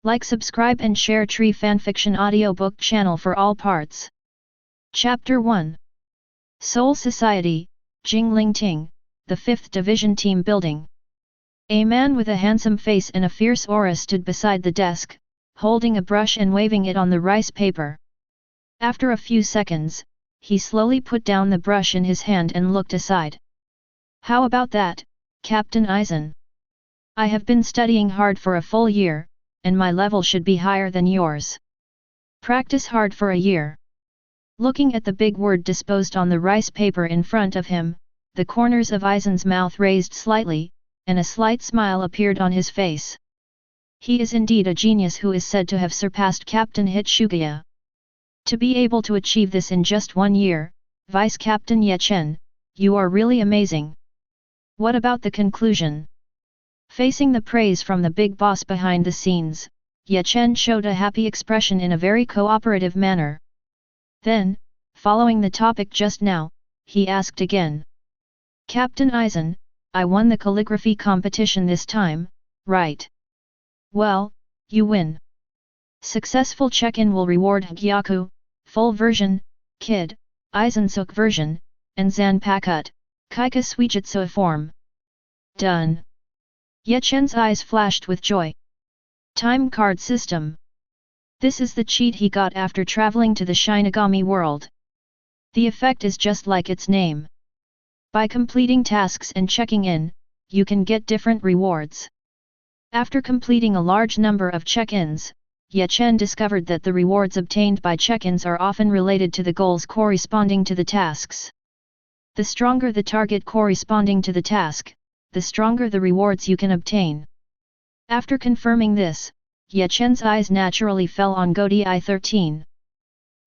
Like, subscribe and share Tree Fanfiction audiobook channel for all parts. Chapter 1. Soul Society, Jingling-ting, the 5th Division Team Building. A man with a handsome face and a fierce aura stood beside the desk, holding a brush and waving it on the rice paper. After a few seconds, he slowly put down the brush in his hand and looked aside. How about that, Captain Aizen? I have been studying hard for a full year, and my level should be higher than yours. Practice hard for a year. Looking at the big word disposed on the rice paper in front of him, the corners of Aizen's mouth raised slightly, and a slight smile appeared on his face. He is indeed a genius who is said to have surpassed Captain Hitsuguya. To be able to achieve this in just 1 year, Vice Captain Ye Chen, you are really amazing. What about the conclusion? Facing the praise from the big boss behind the scenes, Ye Chen showed a happy expression in a very cooperative manner. Then, following the topic just now, he asked again. Captain Aizen, I won the calligraphy competition this time, right? Well, you win. Successful check-in will reward Hōgyoku, full version, Kid, Aizensuk version, and Zanpakuto, Kaika Suijutsu form. Done. Ye Chen's eyes flashed with joy. Time card system. This is the cheat he got after traveling to the Shinigami world. The effect is just like its name. By completing tasks and checking in, you can get different rewards. After completing a large number of check-ins, Ye Chen discovered that the rewards obtained by check-ins are often related to the goals corresponding to the tasks. The stronger the target corresponding to the task, the stronger the rewards you can obtain. After confirming this, Ye Chen's eyes naturally fell on Godi 13.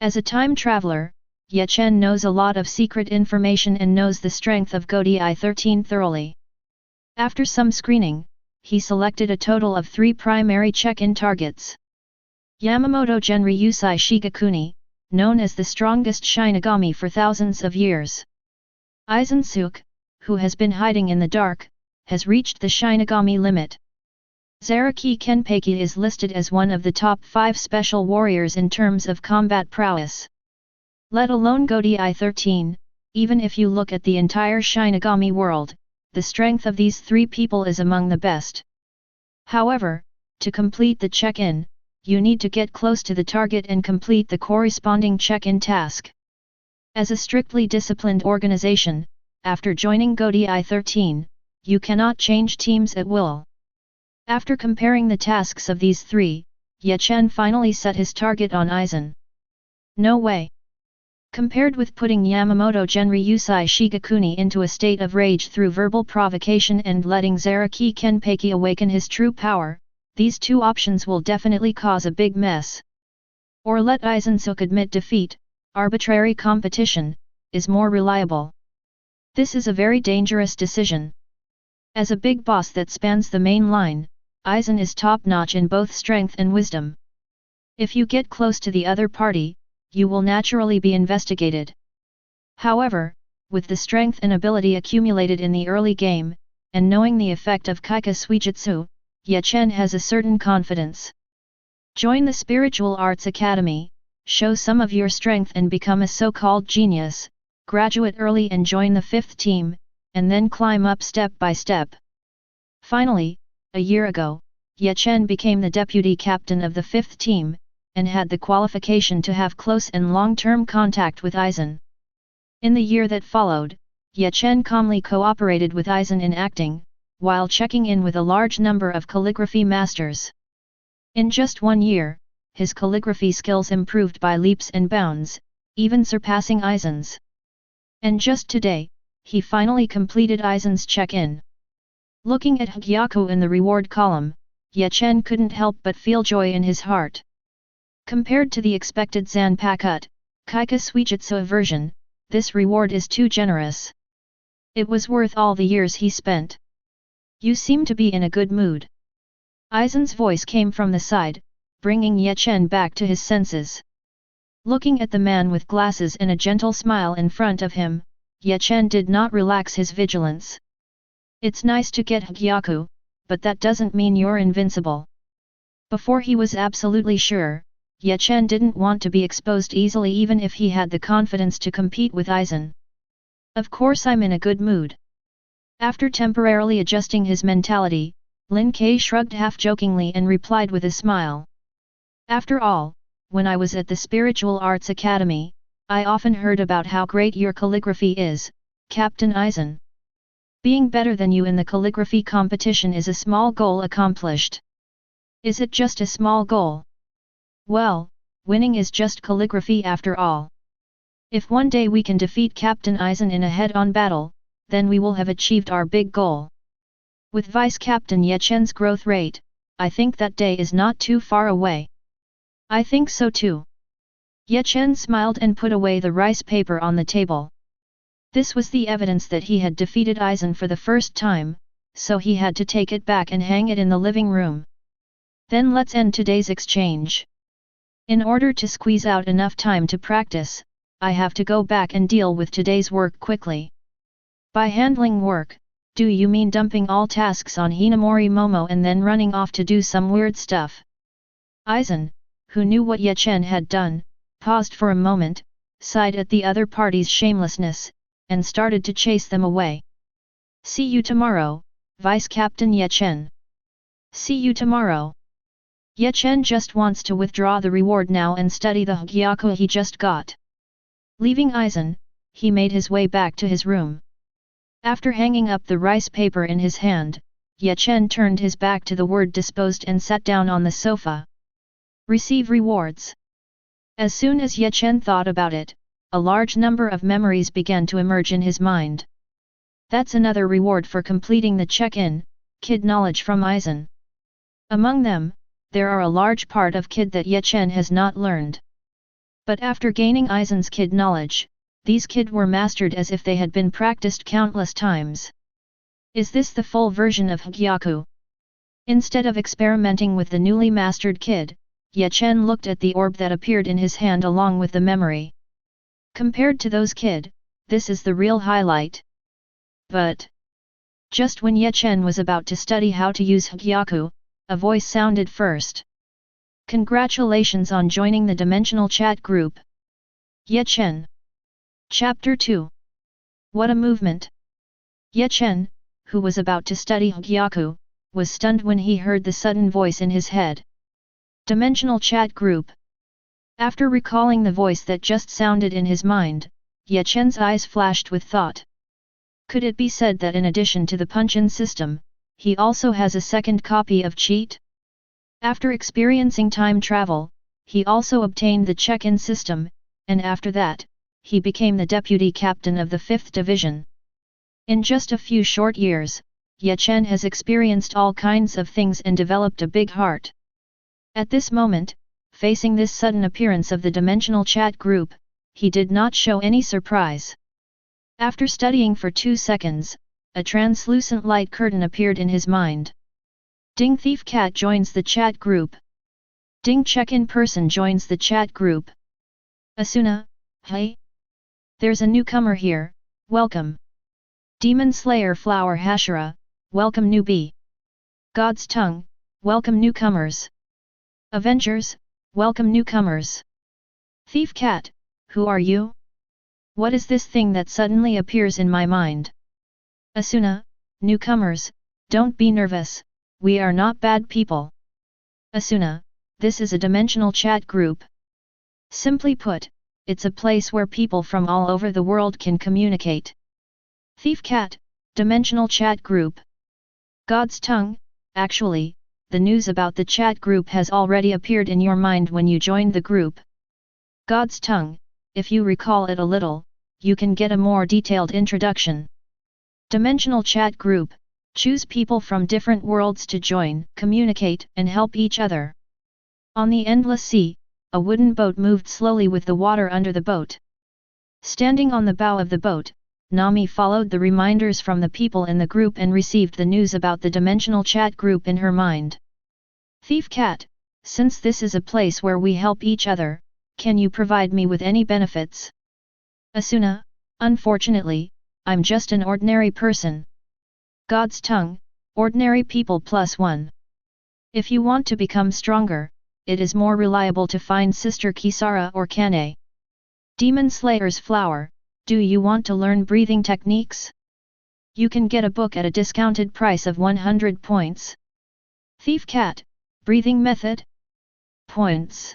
As a time traveler, Ye Chen knows a lot of secret information and knows the strength of Godi 13 thoroughly. After some screening, he selected a total of 3 primary check-in targets. Yamamoto Genryusai Shigakuni, known as the strongest Shinigami for thousands of years. Aizensuk, who has been hiding in the dark, has reached the Shinigami limit. Zaraki Kenpeki is listed as one of the top 5 special warriors in terms of combat prowess. Let alone Godi 13, even if you look at the entire Shinigami world, the strength of these 3 people is among the best. However, to complete the check-in, you need to get close to the target and complete the corresponding check-in task. As a strictly disciplined organization, after joining Godi 13, you cannot change teams at will. After comparing the tasks of these 3, Ye Chen finally set his target on Aizen. No way. Compared with putting Yamamoto Genryusai Shigakuni into a state of rage through verbal provocation and letting Zaraki Kenpeki awaken his true power, these 2 options will definitely cause a big mess. Or let Aizensuk admit defeat, arbitrary competition, is more reliable. This is a very dangerous decision. As a big boss that spans the main line, Aizen is top-notch in both strength and wisdom. If you get close to the other party, you will naturally be investigated. However, with the strength and ability accumulated in the early game, and knowing the effect of Kaika Suijutsu, Ye Chen has a certain confidence. Join the Spiritual Arts Academy, show some of your strength and become a so-called genius, graduate early and join the 5th team, and then climb up step by step. Finally, a year ago, Ye Chen became the deputy captain of the 5th team, and had the qualification to have close and long-term contact with Aizen. In the year that followed, Ye Chen calmly cooperated with Aizen in acting, while checking in with a large number of calligraphy masters. In just 1 year, his calligraphy skills improved by leaps and bounds, even surpassing Aizen's. And just today, he finally completed Aizen's check-in. Looking at Hōgyoku in the reward column, Ye Chen couldn't help but feel joy in his heart. Compared to the expected Zanpakuto, Kaika Suijutsu version, this reward is too generous. It was worth all the years he spent. You seem to be in a good mood. Aizen's voice came from the side, bringing Ye Chen back to his senses. Looking at the man with glasses and a gentle smile in front of him, Ye Chen did not relax his vigilance. It's nice to get Hōgyoku, but that doesn't mean you're invincible. Before he was absolutely sure, Ye Chen didn't want to be exposed easily even if he had the confidence to compete with Aizen. Of course I'm in a good mood. After temporarily adjusting his mentality, Lin Ke shrugged half-jokingly and replied with a smile. After all, when I was at the Spiritual Arts Academy, I often heard about how great your calligraphy is, Captain Aizen. Being better than you in the calligraphy competition is a small goal accomplished. Is it just a small goal? Well, winning is just calligraphy after all. If one day we can defeat Captain Aizen in a head-on battle, then we will have achieved our big goal. With Vice Captain Ye Chen's growth rate, I think that day is not too far away. I think so too. Ye Chen smiled and put away the rice paper on the table. This was the evidence that he had defeated Aizen for the first time, so he had to take it back and hang it in the living room. Then let's end today's exchange. In order to squeeze out enough time to practice, I have to go back and deal with today's work quickly. By handling work, do you mean dumping all tasks on Hinamori Momo and then running off to do some weird stuff? Aizen, who knew what Ye Chen had done, paused for a moment, sighed at the other party's shamelessness, and started to chase them away. See you tomorrow, Vice Captain Ye Chen. See you tomorrow. Ye Chen just wants to withdraw the reward now and study the Hogyoku he just got. Leaving Aizen, he made his way back to his room. After hanging up the rice paper in his hand, Ye Chen turned his back to the word disposed and sat down on the sofa. Receive rewards. As soon as Ye Chen thought about it, a large number of memories began to emerge in his mind. That's another reward for completing the check-in, kid knowledge from Aizen. Among them, there are a large part of kid that Ye Chen has not learned. But after gaining Aizen's kid knowledge, these kid were mastered as if they had been practiced countless times. Is this the full version of Hogyoku? Instead of experimenting with the newly mastered kid, Ye Chen looked at the orb that appeared in his hand along with the memory. Compared to those kid, this is the real highlight. But just when Ye Chen was about to study how to use Hogyoku, a voice sounded first. Congratulations on joining the dimensional chat group. Ye Chen. Chapter 2. What a movement! Ye Chen, who was about to study Hogyoku, was stunned when he heard the sudden voice in his head. Dimensional chat group. After recalling the voice that just sounded in his mind, Ye Chen's eyes flashed with thought. Could it be said that in addition to the punch-in system, he also has a second copy of cheat? After experiencing time travel, he also obtained the check-in system, and after that, he became the deputy captain of the 5th Division. In just a few short years, Ye Chen has experienced all kinds of things and developed a big heart. At this moment, facing this sudden appearance of the dimensional chat group, he did not show any surprise. After studying for 2 seconds, a translucent light curtain appeared in his mind. Ding Thief Cat joins the chat group. Ding Check-in Person joins the chat group. Asuna, hey? There's a newcomer here, welcome. Demon Slayer Flower Hashira, welcome newbie. God's Tongue, welcome newcomers. Avengers, welcome newcomers. Thief Cat, who are you? What is this thing that suddenly appears in my mind? Asuna, newcomers, don't be nervous, we are not bad people. Asuna, this is a dimensional chat group. Simply put, it's a place where people from all over the world can communicate. Thief Cat, dimensional chat group. God's Tongue, actually, the news about the chat group has already appeared in your mind when you joined the group. God's Tongue, if you recall it a little, you can get a more detailed introduction. Dimensional chat group, choose people from different worlds to join, communicate and help each other. On the endless sea, a wooden boat moved slowly with the water under the boat. Standing on the bow of the boat, Nami followed the reminders from the people in the group and received the news about the dimensional chat group in her mind. Thief Cat, since this is a place where we help each other, can you provide me with any benefits? Asuna, unfortunately, I'm just an ordinary person. God's Tongue, ordinary people +1. If you want to become stronger, it is more reliable to find Sister Kisara or Kanae. Demon Slayer's Flower, do you want to learn breathing techniques? You can get a book at a discounted price of 100 points. Thief Cat, Breathing Method? Points.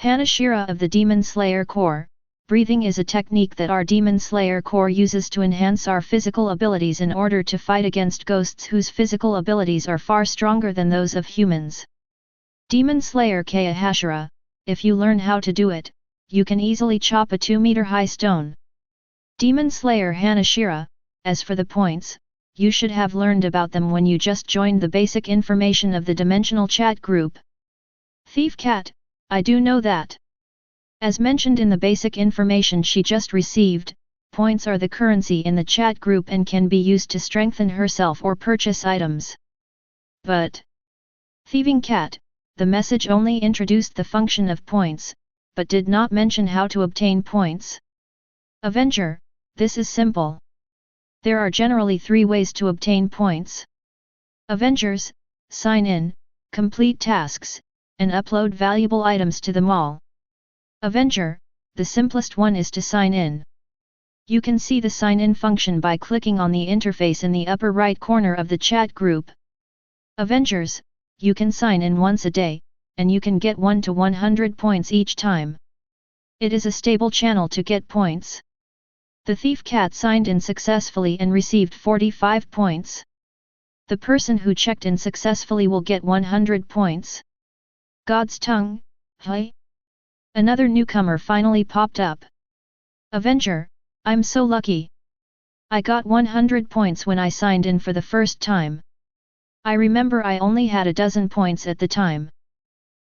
Hanashira of the Demon Slayer Corps. Breathing is a technique that our Demon Slayer Corps uses to enhance our physical abilities in order to fight against ghosts whose physical abilities are far stronger than those of humans. Demon Slayer Kaya Hashira, if you learn how to do it, you can easily chop a 2-meter-high stone. Demon Slayer Hanashira, as for the points, you should have learned about them when you just joined the basic information of the dimensional chat group. Thief Cat, I do know that. As mentioned in the basic information she just received, points are the currency in the chat group and can be used to strengthen herself or purchase items. But Thieving Cat, the message only introduced the function of points, but did not mention how to obtain points. Avenger, this is simple. There are generally 3 ways to obtain points. Avengers, sign in, complete tasks, and upload valuable items to the mall. Avenger, the simplest one is to sign in. You can see the sign in function by clicking on the interface in the upper right corner of the chat group. Avengers, you can sign in once a day, and you can get 1 to 100 points each time. It is a stable channel to get points. The Thief Cat signed in successfully and received 45 points. The person who checked in successfully will get 100 points. God's tongue, hi? Another newcomer finally popped up. Avenger, I'm so lucky. I got 100 points when I signed in for the first time. I remember I only had a dozen points at the time.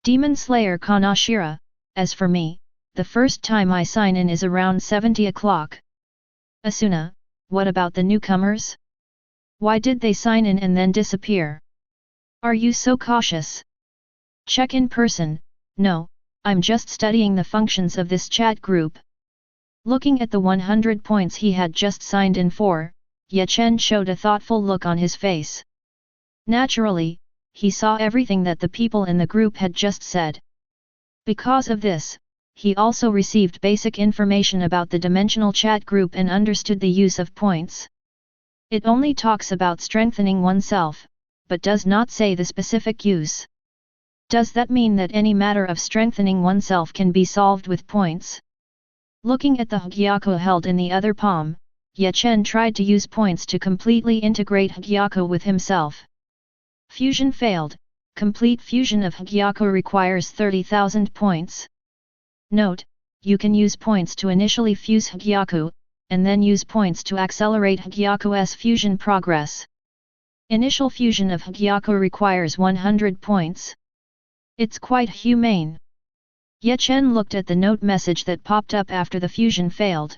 Demon Slayer Kanashira, as for me, the first time I sign in is around 70 o'clock. Asuna, what about the newcomers? Why did they sign in and then disappear? Are you so cautious? Check in person, no. I'm just studying the functions of this chat group. Looking at the 100 points he had just signed in for, Ye Chen showed a thoughtful look on his face. Naturally, he saw everything that the people in the group had just said. Because of this, he also received basic information about the dimensional chat group and understood the use of points. It only talks about strengthening oneself, but does not say the specific use. Does that mean that any matter of strengthening oneself can be solved with points? Looking at the Hogyoku held in the other palm, Ye Chen tried to use points to completely integrate Hogyoku with himself. Fusion failed. Complete fusion of Hogyoku requires 30,000 points. Note, you can use points to initially fuse Hogyoku, and then use points to accelerate Hogyoku's fusion progress. Initial fusion of Hogyoku requires 100 points. It's quite humane. Ye Chen looked at the note message that popped up after the fusion failed.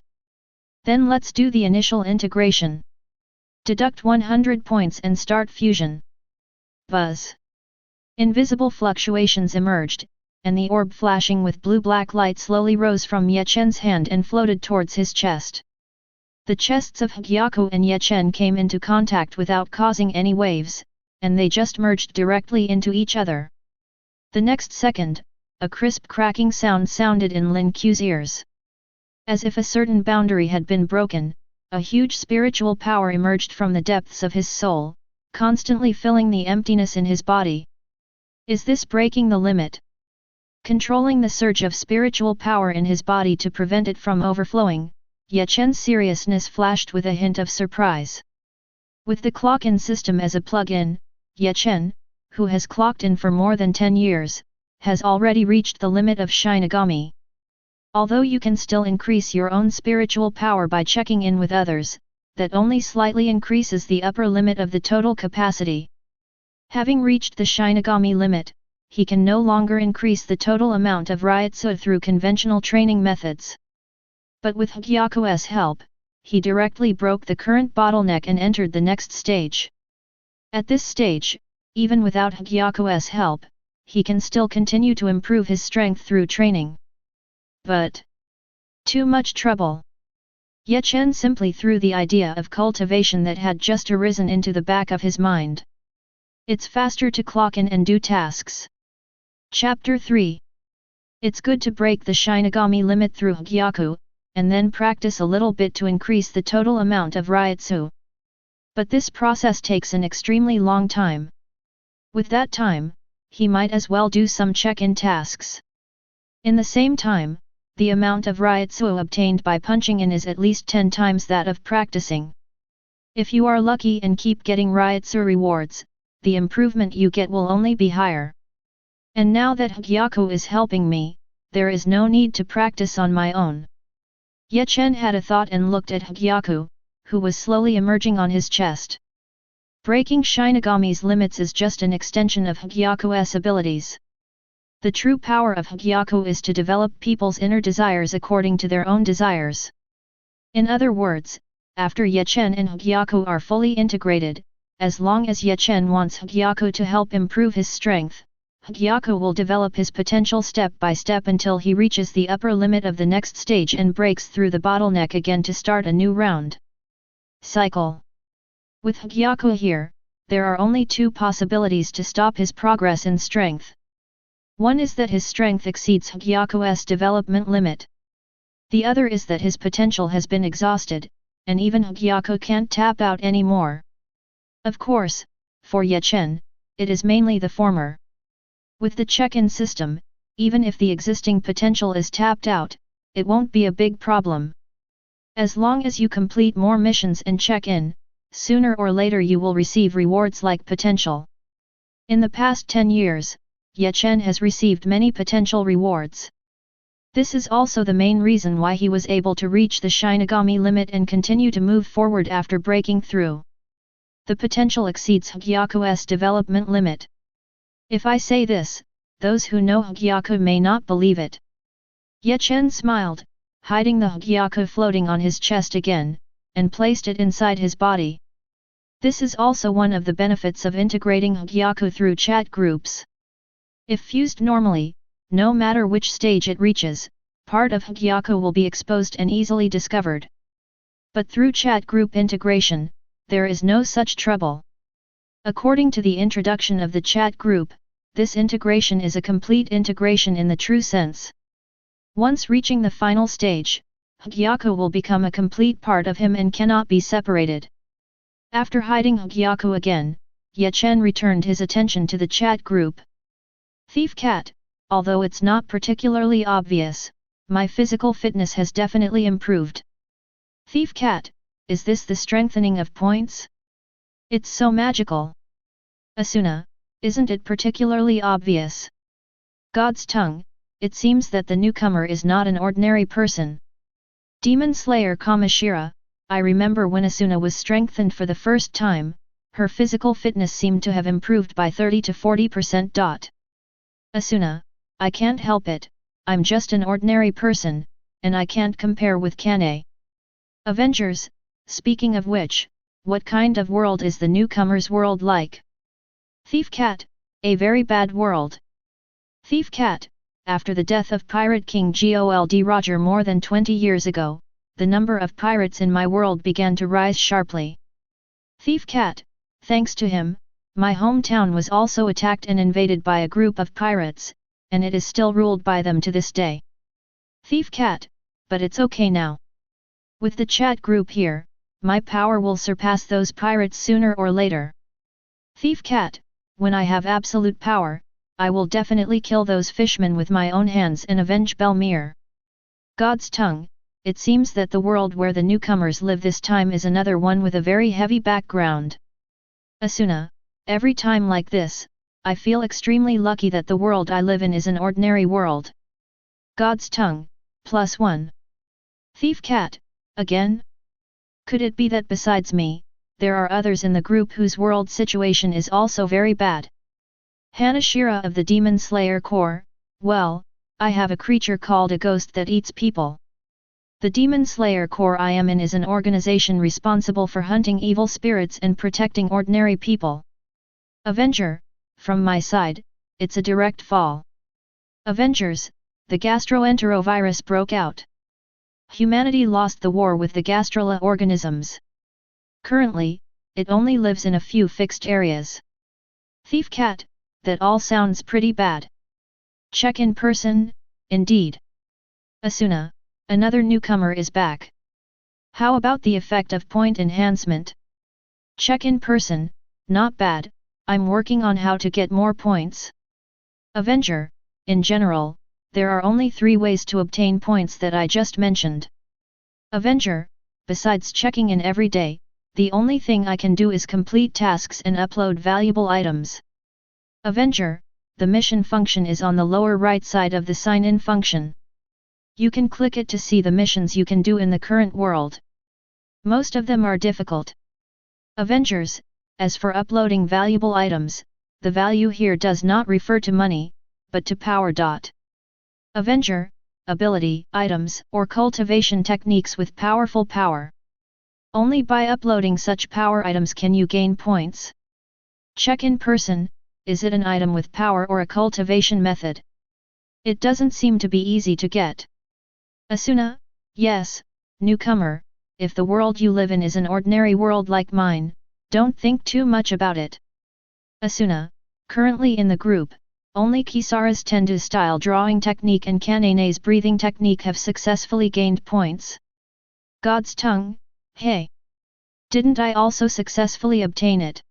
Then let's do the initial integration. Deduct 100 points and start fusion. Buzz. Invisible fluctuations emerged, and the orb flashing with blue-black light slowly rose from Ye Chen's hand and floated towards his chest. The chests of Hogyoku and Ye Chen came into contact without causing any waves, and they just merged directly into each other. The next second, a crisp cracking sound sounded in Lin Q's ears. As if a certain boundary had been broken, a huge spiritual power emerged from the depths of his soul, constantly filling the emptiness in his body. Is this breaking the limit? Controlling the surge of spiritual power in his body to prevent it from overflowing, Ye Chen's seriousness flashed with a hint of surprise. With the clock-in system as a plug-in, Ye Chen, who has clocked in for more than 10 years, has already reached the limit of Shinigami. Although you can still increase your own spiritual power by checking in with others, that only slightly increases the upper limit of the total capacity. Having reached the Shinigami limit, he can no longer increase the total amount of Ryutsu through conventional training methods. But with Hogyoku's help, he directly broke the current bottleneck and entered the next stage. At this stage, even without Hogyoku's help, he can still continue to improve his strength through training. But too much trouble. Ye Chen simply threw the idea of cultivation that had just arisen into the back of his mind. It's faster to clock in and do tasks. Chapter 3. It's good to break the Shinigami limit through Hogyoku, and then practice a little bit to increase the total amount of Ryutsu. But this process takes an extremely long time. With that time, he might as well do some check-in tasks. In the same time, the amount of Ryutsu obtained by punching in is at least 10 times that of practicing. If you are lucky and keep getting Ryutsu rewards, the improvement you get will only be higher. And now that Hogyoku is helping me, there is no need to practice on my own. Ye Chen had a thought and looked at Hogyoku, who was slowly emerging on his chest. Breaking Shinigami's limits is just an extension of Hogyoku's abilities. The true power of Hogyoku is to develop people's inner desires according to their own desires. In other words, after Ye Chen and Hogyoku are fully integrated, as long as Ye Chen wants Hogyoku to help improve his strength, Hogyoku will develop his potential step by step until he reaches the upper limit of the next stage and breaks through the bottleneck again to start a new round. Cycle. With Hogyoku here, there are only two possibilities to stop his progress in strength. One is that his strength exceeds Hogyoku's development limit. The other is that his potential has been exhausted, and even Hogyoku can't tap out anymore. Of course, for Ye Chen, it is mainly the former. With the check-in system, even if the existing potential is tapped out, it won't be a big problem. As long as you complete more missions and check in, sooner or later you will receive rewards like potential. In the past 10 years, Ye Chen has received many potential rewards. This is also the main reason why he was able to reach the Shinigami limit and continue to move forward after breaking through. The potential exceeds Hogyoku's development limit. If I say this, those who know Hogyoku may not believe it. Ye Chen smiled, hiding the Hogyoku floating on his chest again, and placed it inside his body. This is also one of the benefits of integrating Hogyoku through chat groups. If fused normally, no matter which stage it reaches, part of Hogyoku will be exposed and easily discovered. But through chat group integration, there is no such trouble. According to the introduction of the chat group, this integration is a complete integration in the true sense. Once reaching the final stage, Hogyoku will become a complete part of him and cannot be separated. After hiding Hogyoku again, Ye Chen returned his attention to the chat group. Thief Cat, although it's not particularly obvious, my physical fitness has definitely improved. Thief Cat, is this the strengthening of points? It's so magical. Asuna, isn't it particularly obvious? God's tongue, it seems that the newcomer is not an ordinary person. Demon Slayer Kamishira, I remember when Asuna was strengthened for the first time, her physical fitness seemed to have improved by 30 to 40%. Asuna, I can't help it, I'm just an ordinary person, and I can't compare with Kanae. Avengers, speaking of which, what kind of world is the newcomer's world like? Thief Cat, a very bad world. Thief Cat, after the death of Pirate King Gold Roger more than 20 years ago, the number of pirates in my world began to rise sharply. Thief Cat, thanks to him, my hometown was also attacked and invaded by a group of pirates, and it is still ruled by them to this day. Thief Cat, but it's okay now. With the chat group here, my power will surpass those pirates sooner or later. Thief Cat, when I have absolute power, I will definitely kill those fishmen with my own hands and avenge Belmere. God's tongue, it seems that the world where the newcomers live this time is another one with a very heavy background. Asuna, every time like this, I feel extremely lucky that the world I live in is an ordinary world. God's tongue, +1. Thief Cat, again? Could it be that besides me, there are others in the group whose world situation is also very bad? Hanashira of the Demon Slayer Corps, well, I have a creature called a ghost that eats people. The Demon Slayer Corps I am in is an organization responsible for hunting evil spirits and protecting ordinary people. Avenger, from my side, it's a direct fall. Avengers, the gastroenterovirus broke out. Humanity lost the war with the gastrula organisms. Currently, it only lives in a few fixed areas. Thief Cat, that all sounds pretty bad. Check in person, indeed. Asuna, another newcomer is back. How about the effect of point enhancement? Check in person, not bad, I'm working on how to get more points. Avenger, in general, there are only 3 ways to obtain points that I just mentioned. Avenger, besides checking in every day, the only thing I can do is complete tasks and upload valuable items. Avenger, the mission function is on the lower right side of the sign-in function. You can click it to see the missions you can do in the current world. Most of them are difficult. Avengers, as for uploading valuable items, the value here does not refer to money, but to power. Avenger, ability, items, or cultivation techniques with powerful power. Only by uploading such power items can you gain points. Check in person, is it an item with power or a cultivation method? It doesn't seem to be easy to get. Asuna, yes, newcomer, if the world you live in is an ordinary world like mine, don't think too much about it. Asuna, currently in the group, only Kisara's Tendo style drawing technique and Kanae's breathing technique have successfully gained points. God's tongue, hey! Didn't I also successfully obtain it?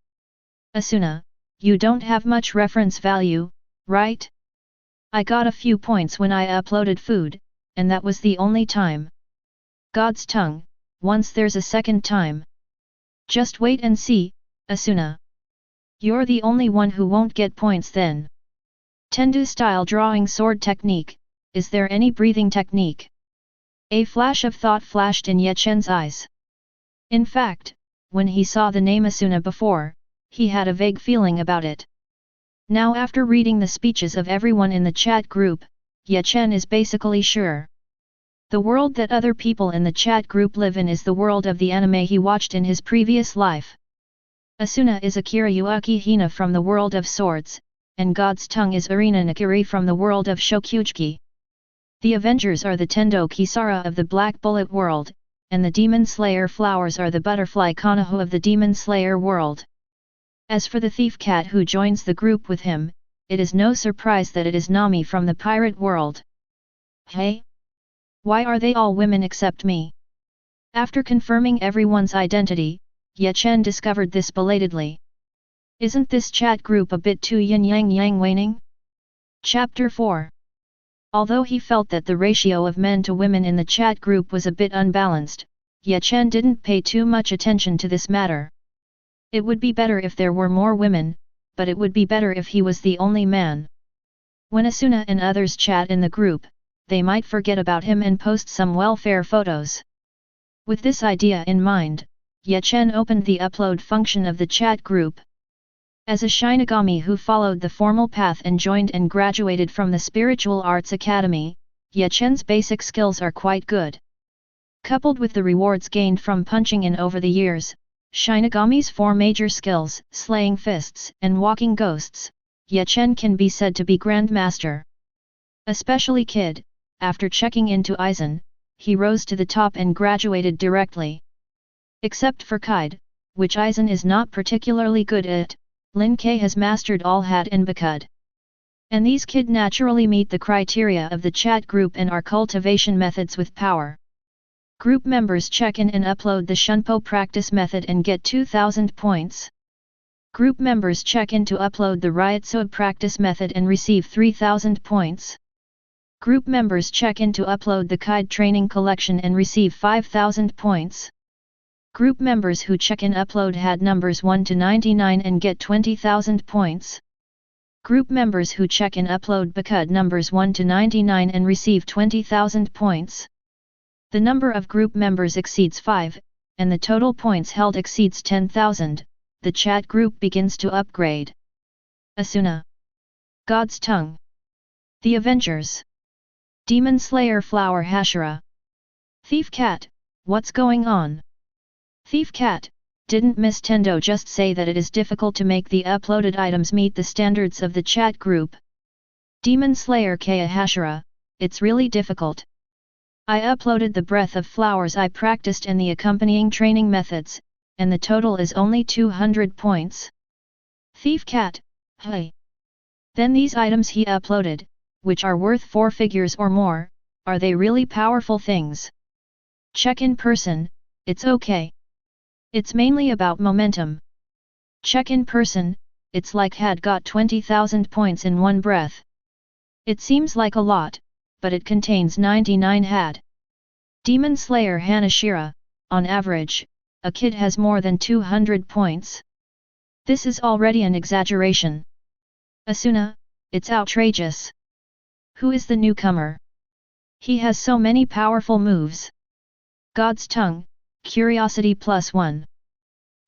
Asuna, you don't have much reference value, right? I got a few points when I uploaded food, and that was the only time. God's tongue, once there's a second time. Just wait and see, Asuna. You're the only one who won't get points then. Tendo style drawing sword technique, is there any breathing technique? A flash of thought flashed in Ye Chen's eyes. In fact, when he saw the name Asuna before, he had a vague feeling about it. Now after reading the speeches of everyone in the chat group, Ye Chen is basically sure. The world that other people in the chat group live in is the world of the anime he watched in his previous life. Asuna is Akira Yuaki Hina from the world of swords, and God's tongue is Erina Nakiri from the world of Shokyuji. The Avengers are the Tendo Kisara of the Black Bullet world, and the Demon Slayer flowers are the butterfly Kanae of the Demon Slayer world. As for the thief cat who joins the group with him, it is no surprise that it is Nami from the pirate world. Hey? Why are they all women except me? After confirming everyone's identity, Ye Chen discovered this belatedly. Isn't this chat group a bit too yin-yang waning? Chapter 4. Although he felt that the ratio of men to women in the chat group was a bit unbalanced, Ye Chen didn't pay too much attention to this matter. It would be better if there were more women, but it would be better if he was the only man. When Asuna and others chat in the group, they might forget about him and post some welfare photos. With this idea in mind, Ye Chen opened the upload function of the chat group. As a Shinigami who followed the formal path and joined and graduated from the Spiritual Arts Academy, Ye Chen's basic skills are quite good. Coupled with the rewards gained from punching in over the years, Shinigami's 4 major skills, slaying fists and walking ghosts, Ye Chen can be said to be Grandmaster. Especially Kid, after checking into Aizen, he rose to the top and graduated directly. Except for Kide, which Aizen is not particularly good at, Lin K has mastered all Had and Bakud. And these Kid naturally meet the criteria of the chat group and are cultivation methods with power. Group members check in and upload the Shunpo practice method and get 2000 points. Group members check in to upload the Ryotsuba practice method and receive 3000 points. Group members check in to upload the Kide training collection and receive 5000 points. Group members who check in upload Had numbers 1 to 99 and get 20,000 points. Group members who check in upload Bakud numbers 1 to 99 and receive 20,000 points. The number of group members exceeds 5, and the total points held exceeds 10,000, the chat group begins to upgrade. Asuna. God's tongue. The Avengers. Demon Slayer Flower Hashira. Thief Cat, what's going on? Thief Cat, didn't Miss Tendo just say that it is difficult to make the uploaded items meet the standards of the chat group? Demon Slayer Kaya Hashira, it's really difficult. I uploaded the breath of flowers I practiced and the accompanying training methods, and the total is only 200 points. Thief Cat, Hey! Then these items he uploaded, which are worth 4 figures or more, are they really powerful things? Check in person, it's okay. It's mainly about momentum. Check in person, it's like had got 20,000 points in one breath. It seems like a lot, but it contains 99 had. Demon Slayer Hanashira, on average, a kid has more than 200 points. This is already an exaggeration. Asuna, it's outrageous. Who is the newcomer? He has so many powerful moves. God's tongue, curiosity +1.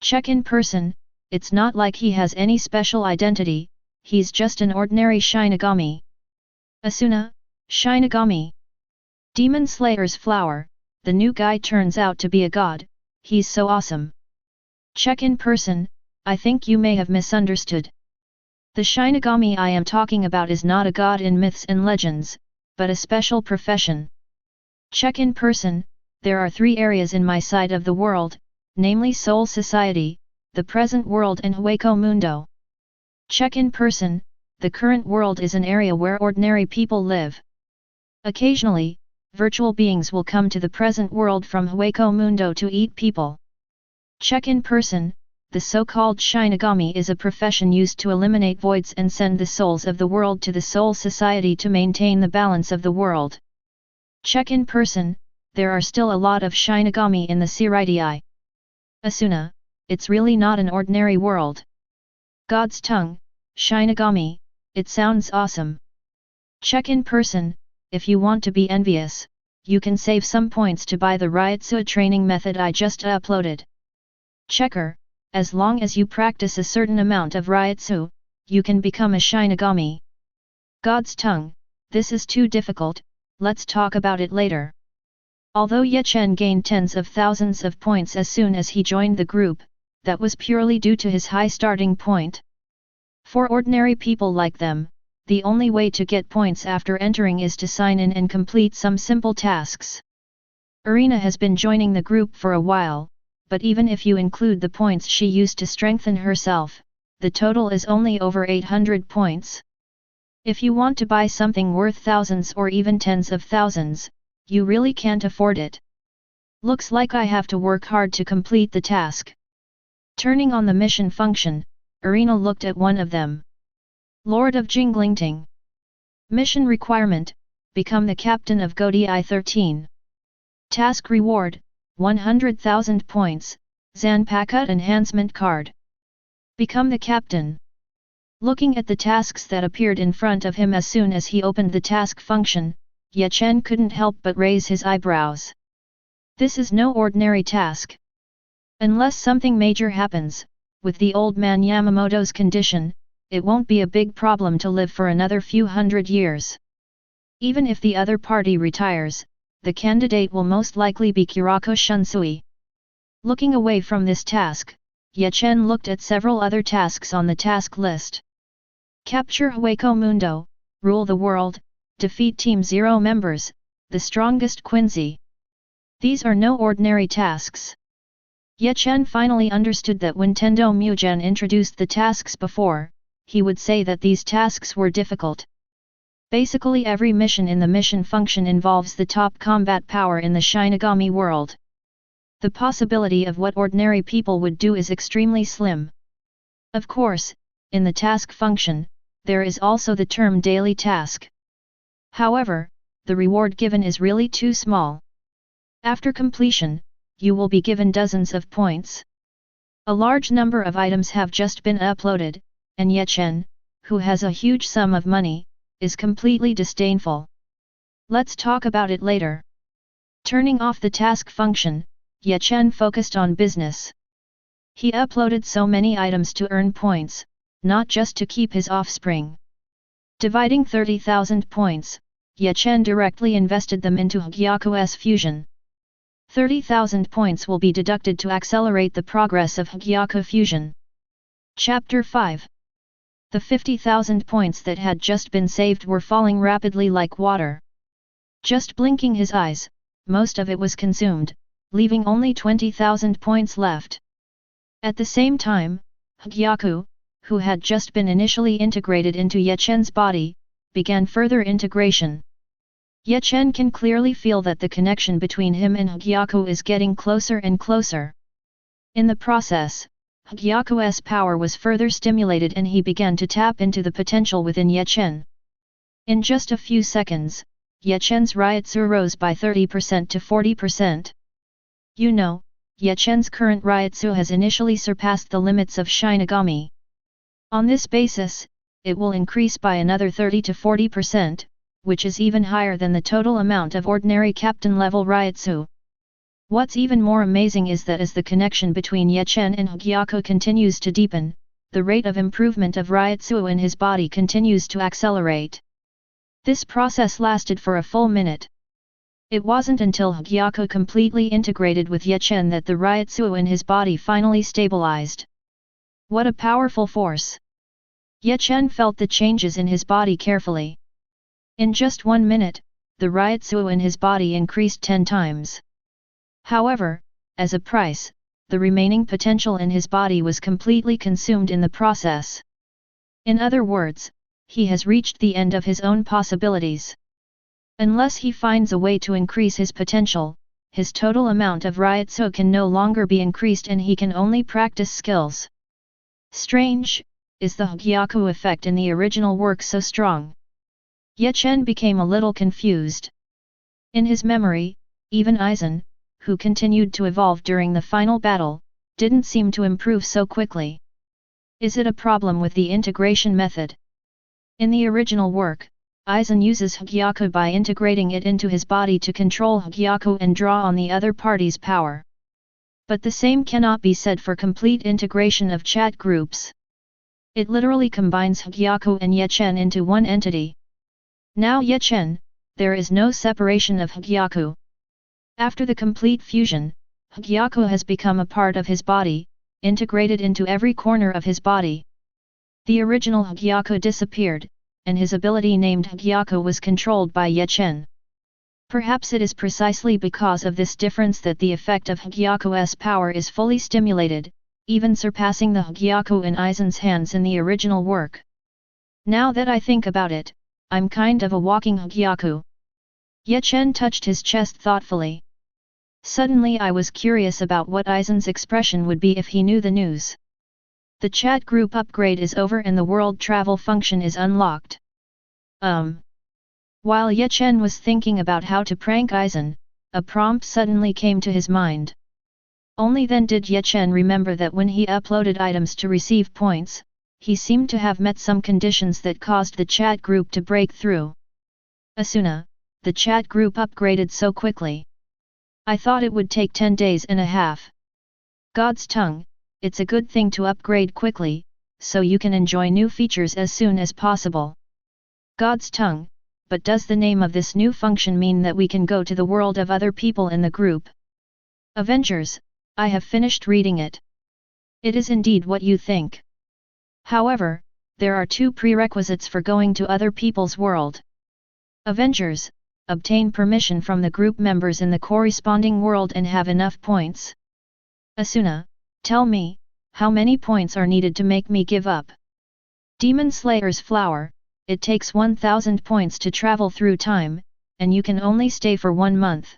Check in person, it's not like he has any special identity, he's just an ordinary Shinigami. Asuna, Shinigami. Demon Slayer's flower, the new guy turns out to be a god, he's so awesome. Check in person, I think you may have misunderstood. The Shinigami I am talking about is not a god in myths and legends, but a special profession. Check in person, there are 3 areas in my side of the world, namely Soul Society, the present world and Hueco Mundo. Check in person, the current world is an area where ordinary people live. Occasionally, virtual beings will come to the present world from Hueco Mundo to eat people. Check in person, the so-called Shinigami is a profession used to eliminate voids and send the souls of the world to the Soul Society to maintain the balance of the world. Check in person, there are still a lot of Shinigami in the Seireitei. Asuna, it's really not an ordinary world. God's tongue, Shinigami, it sounds awesome. Check in person, if you want to be envious, you can save some points to buy the Ryutsu training method I just uploaded. Checker, as long as you practice a certain amount of Ryutsu, you can become a Shinigami. God's tongue, this is too difficult, let's talk about it later. Although Ye Chen gained tens of thousands of points as soon as he joined the group, that was purely due to his high starting point. For ordinary people like them, the only way to get points after entering is to sign in and complete some simple tasks. Erina has been joining the group for a while, but even if you include the points she used to strengthen herself, the total is only over 800 points. If you want to buy something worth thousands or even tens of thousands, you really can't afford it. Looks like I have to work hard to complete the task. Turning on the mission function, Erina looked at one of them. Lord of Jinglingting. Mission requirement, become the captain of Godei 13. Task reward, 100,000 points, Zanpakuta enhancement card. Become the captain. Looking at the tasks that appeared in front of him as soon as he opened the task function, Ye Chen couldn't help but raise his eyebrows. This is no ordinary task. Unless something major happens, with the old man Yamamoto's condition, it won't be a big problem to live for another few hundred years. Even if the other party retires, the candidate will most likely be Kurako Shunsui. Looking away from this task, Ye Chen looked at several other tasks on the task list. Capture Hueco Mundo, rule the world, defeat Team 0 members, the strongest Quincy. These are no ordinary tasks. Ye Chen finally understood that when Tendo Muzan introduced the tasks before, he would say that these tasks were difficult. Basically every mission in the mission function involves the top combat power in the Shinigami world. The possibility of what ordinary people would do is extremely slim. Of course, in the task function, there is also the term daily task. However, the reward given is really too small. After completion, you will be given dozens of points. A large number of items have just been uploaded, and Ye Chen, who has a huge sum of money, is completely disdainful. Let's talk about it later. Turning off the task function, Ye Chen focused on business. He uploaded so many items to earn points, not just to keep his offspring. Dividing 30,000 points, Ye Chen directly invested them into Hogyoku's fusion. 30,000 points will be deducted to accelerate the progress of Hogyoku fusion. Chapter 5. The 50,000 points that had just been saved were falling rapidly like water. Just blinking his eyes, most of it was consumed, leaving only 20,000 points left. At the same time, Hogyoku, who had just been initially integrated into Ye Chen's body, began further integration. Ye Chen can clearly feel that the connection between him and Hogyoku is getting closer and closer. In the process, Hogyoku's power was further stimulated and he began to tap into the potential within Ye Chen. In just a few seconds, Ye Chen's Ryutsu rose by 30% to 40%. You know, Ye Chen's current Ryutsu has initially surpassed the limits of Shinigami. On this basis, it will increase by another 30 to 40%, which is even higher than the total amount of ordinary captain-level Ryutsu. What's even more amazing is that as the connection between Ye Chen and Hogyoku continues to deepen, the rate of improvement of Ryutsu in his body continues to accelerate. This process lasted for a full minute. It wasn't until Hogyoku completely integrated with Ye Chen that the Ryutsu in his body finally stabilized. What a powerful force! Ye Chen felt the changes in his body carefully. In just 1 minute, the Ryutsu in his body increased 10 times. However, as a price, the remaining potential in his body was completely consumed in the process. In other words, he has reached the end of his own possibilities. Unless he finds a way to increase his potential, his total amount of Ryutsu can no longer be increased and he can only practice skills. Strange, is the Hogyoku effect in the original work so strong? Ye Chen became a little confused. In his memory, even Aizen, who continued to evolve during the final battle, didn't seem to improve so quickly. Is it a problem with the integration method? In the original work, Aizen uses Hogyoku by integrating it into his body to control Hogyoku and draw on the other party's power. But the same cannot be said for complete integration of chat groups. It literally combines Hogyoku and Ye Chen into one entity. Now Ye Chen, there is no separation of Hogyoku. After the complete fusion, Hogyoku has become a part of his body, integrated into every corner of his body. The original Hogyoku disappeared, and his ability named Hogyoku was controlled by Ye Chen. Perhaps it is precisely because of this difference that the effect of Hogyoku's power is fully stimulated, even surpassing the Hogyoku in Aizen's hands in the original work. Now that I think about it, I'm kind of a walking Hogyoku. Ye Chen touched his chest thoughtfully. Suddenly I was curious about what Aizen's expression would be if he knew the news. The chat group upgrade is over and the world travel function is unlocked. While Ye Chen was thinking about how to prank Aizen, a prompt suddenly came to his mind. Only then did Ye Chen remember that when he uploaded items to receive points, he seemed to have met some conditions that caused the chat group to break through. Asuna, the chat group upgraded so quickly. I thought it would take 10 days and a half. God's tongue, it's a good thing to upgrade quickly, so you can enjoy new features as soon as possible. God's tongue, but does the name of this new function mean that we can go to the world of other people in the group? Avengers, I have finished reading it. It is indeed what you think. However, there are 2 prerequisites for going to other people's world. Avengers, obtain permission from the group members in the corresponding world and have enough points. Asuna, tell me, how many points are needed to make me give up? Demon Slayer's flower, it takes 1000 points to travel through time, and you can only stay for 1 month.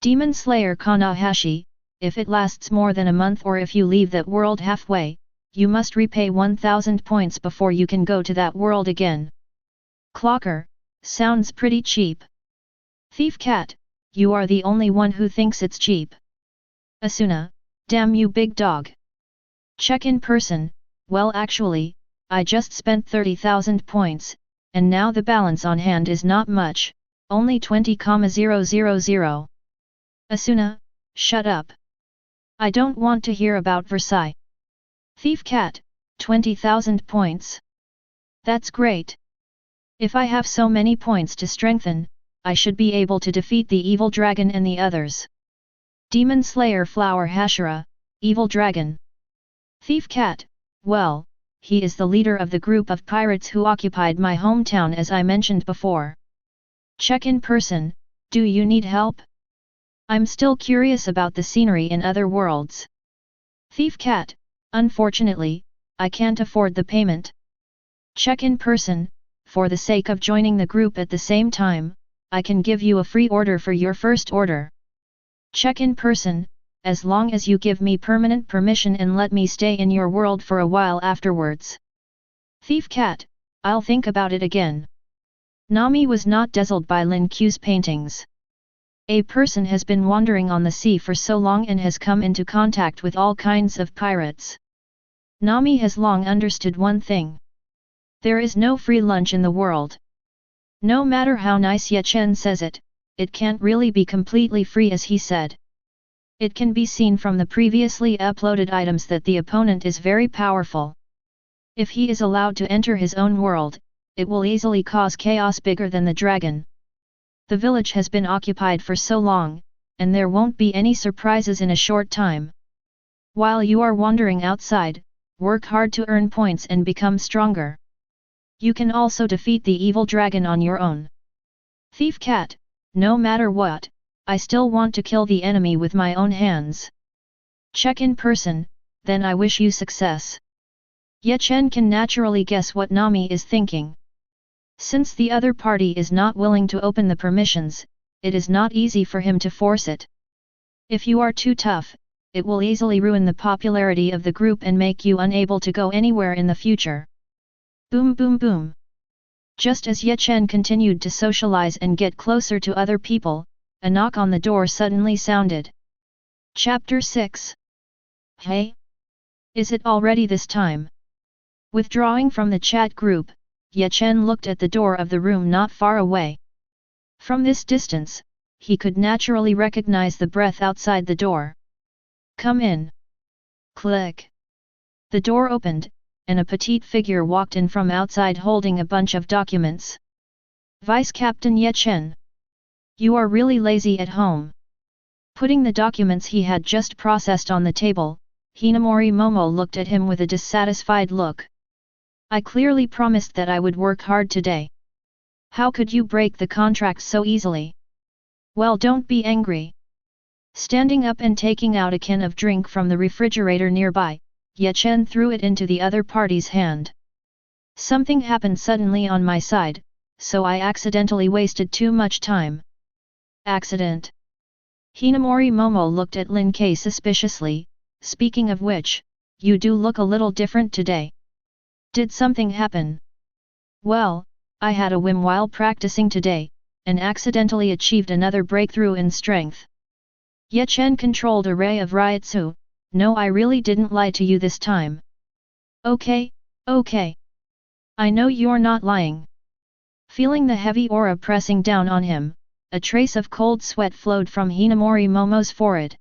Demon Slayer Kanae, if it lasts more than a month or if you leave that world halfway, you must repay 1000 points before you can go to that world again. Clocker, sounds pretty cheap. Thief Cat, you are the only one who thinks it's cheap. Asuna, damn you big dog. Check in person, well actually, I just spent 30,000 points, and now the balance on hand is not much, only 20,000. Asuna, shut up. I don't want to hear about Versailles. Thief Cat, 20,000 points. That's great. If I have so many points to strengthen, I should be able to defeat the evil dragon and the others. Demon Slayer Flower Hashira, evil dragon. Thief Cat, well, he is the leader of the group of pirates who occupied my hometown as I mentioned before. Check in person, do you need help? I'm still curious about the scenery in other worlds. Thief Cat, unfortunately, I can't afford the payment. Check in person, for the sake of joining the group at the same time, I can give you a free order for your first order. Check in person, as long as you give me permanent permission and let me stay in your world for a while afterwards. Thief cat, I'll think about it again. Nami was not dazzled by Lin Q's paintings. A person has been wandering on the sea for so long and has come into contact with all kinds of pirates. Nami has long understood one thing. There is no free lunch in the world. No matter how nice Ye Chen says it, it can't really be completely free as he said. It can be seen from the previously uploaded items that the opponent is very powerful. If he is allowed to enter his own world, it will easily cause chaos bigger than the dragon. The village has been occupied for so long, and there won't be any surprises in a short time. While you are wandering outside, work hard to earn points and become stronger. You can also defeat the evil dragon on your own. Thief cat, no matter what, I still want to kill the enemy with my own hands. Check in person, then I wish you success. Ye Chen can naturally guess what Nami is thinking. Since the other party is not willing to open the permissions, it is not easy for him to force it. If you are too tough, it will easily ruin the popularity of the group and make you unable to go anywhere in the future. Boom boom boom. Just as Ye Chen continued to socialize and get closer to other people, a knock on the door suddenly sounded. Chapter 6. Hey? Is it already this time? Withdrawing from the chat group, Ye Chen looked at the door of the room not far away. From this distance, he could naturally recognize the breath outside the door. Come in. Click. The door opened, and a petite figure walked in from outside holding a bunch of documents. Vice Captain Ye Chen. You are really lazy at home. Putting the documents he had just processed on the table, Hinamori Momo looked at him with a dissatisfied look. I clearly promised that I would work hard today. How could you break the contract so easily? Well, don't be angry. Standing up and taking out a can of drink from the refrigerator nearby, Ye Chen threw it into the other party's hand. Something happened suddenly on my side, so I accidentally wasted too much time. Accident? Hinamori Momo looked at Lin K suspiciously. Speaking of which, you do look a little different today. Did something happen? Well, I had a whim while practicing today, and accidentally achieved another breakthrough in strength. Ye Chen controlled a ray of Ryutsu. No, I really didn't lie to you this time. Okay, okay. I know you're not lying. Feeling the heavy aura pressing down on him, a trace of cold sweat flowed from Hinamori Momo's forehead.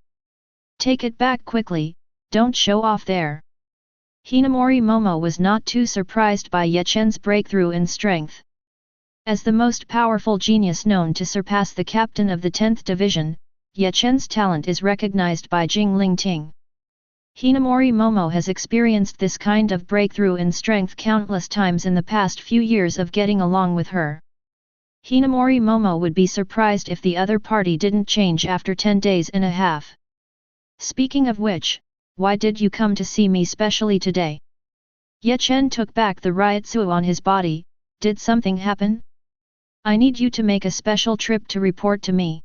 Take it back quickly, don't show off there. Hinamori Momo was not too surprised by Ye Chen's breakthrough in strength. As the most powerful genius known to surpass the captain of the 10th Division, Ye Chen's talent is recognized by Jingling Ting. Hinamori Momo has experienced this kind of breakthrough in strength countless times in the past few years of getting along with her. Hinamori Momo would be surprised if the other party didn't change after 10 days and a half. Speaking of which, why did you come to see me specially today? Ye Chen took back the Ryutsu on his body. Did something happen? I need you to make a special trip to report to me.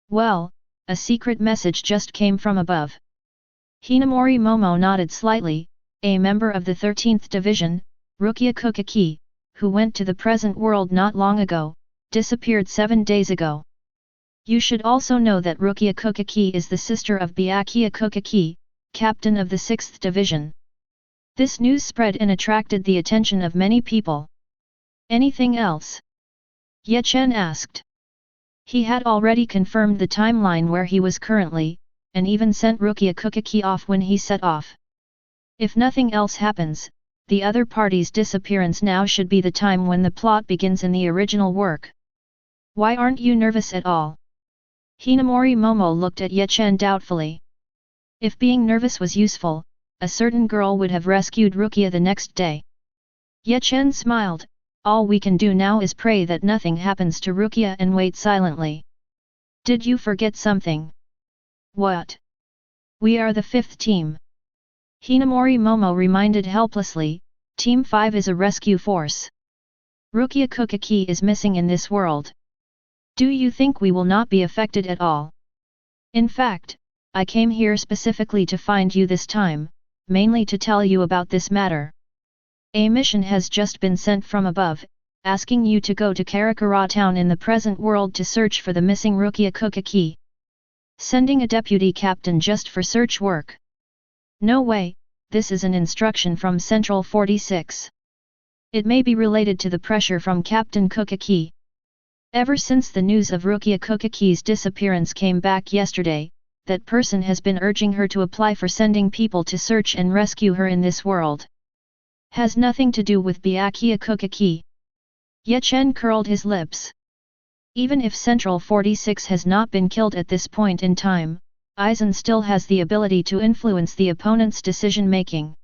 Well, a secret message just came from above. Hinamori Momo nodded slightly. A member of the 13th Division, Rukia Kokaki, who went to the present world not long ago, disappeared 7 days ago. You should also know that Rukia Kokaki is the sister of Byakuya Kokaki, captain of the 6th Division. This news spread and attracted the attention of many people. Anything else? Ye Chen asked. He had already confirmed the timeline where he was currently, and even sent Rukia Kokaki off when he set off. If nothing else happens, the other party's disappearance now should be the time when the plot begins in the original work. Why aren't you nervous at all? Hinamori Momo looked at Ye Chen doubtfully. If being nervous was useful, a certain girl would have rescued Rukia the next day. Ye Chen smiled. All we can do now is pray that nothing happens to Rukia and wait silently. Did you forget something? What? We are the 5th team. Hinamori Momo reminded helplessly, Team 5 is a rescue force. Rukia Kokaki is missing in this world. Do you think we will not be affected at all? In fact, I came here specifically to find you this time, mainly to tell you about this matter. A mission has just been sent from above, asking you to go to Karakura town in the present world to search for the missing Rukia Kokaki. Sending a deputy captain just for search work. No way, this is an instruction from Central 46. It may be related to the pressure from Captain Kokaki. Ever since the news of Rukia Kokaki's disappearance came back yesterday, that person has been urging her to apply for sending people to search and rescue her in this world. Has nothing to do with Byakuya Kokaki. Ye Chen curled his lips. Even if Central 46 has not been killed at this point in time, Aizen still has the ability to influence the opponent's decision-making.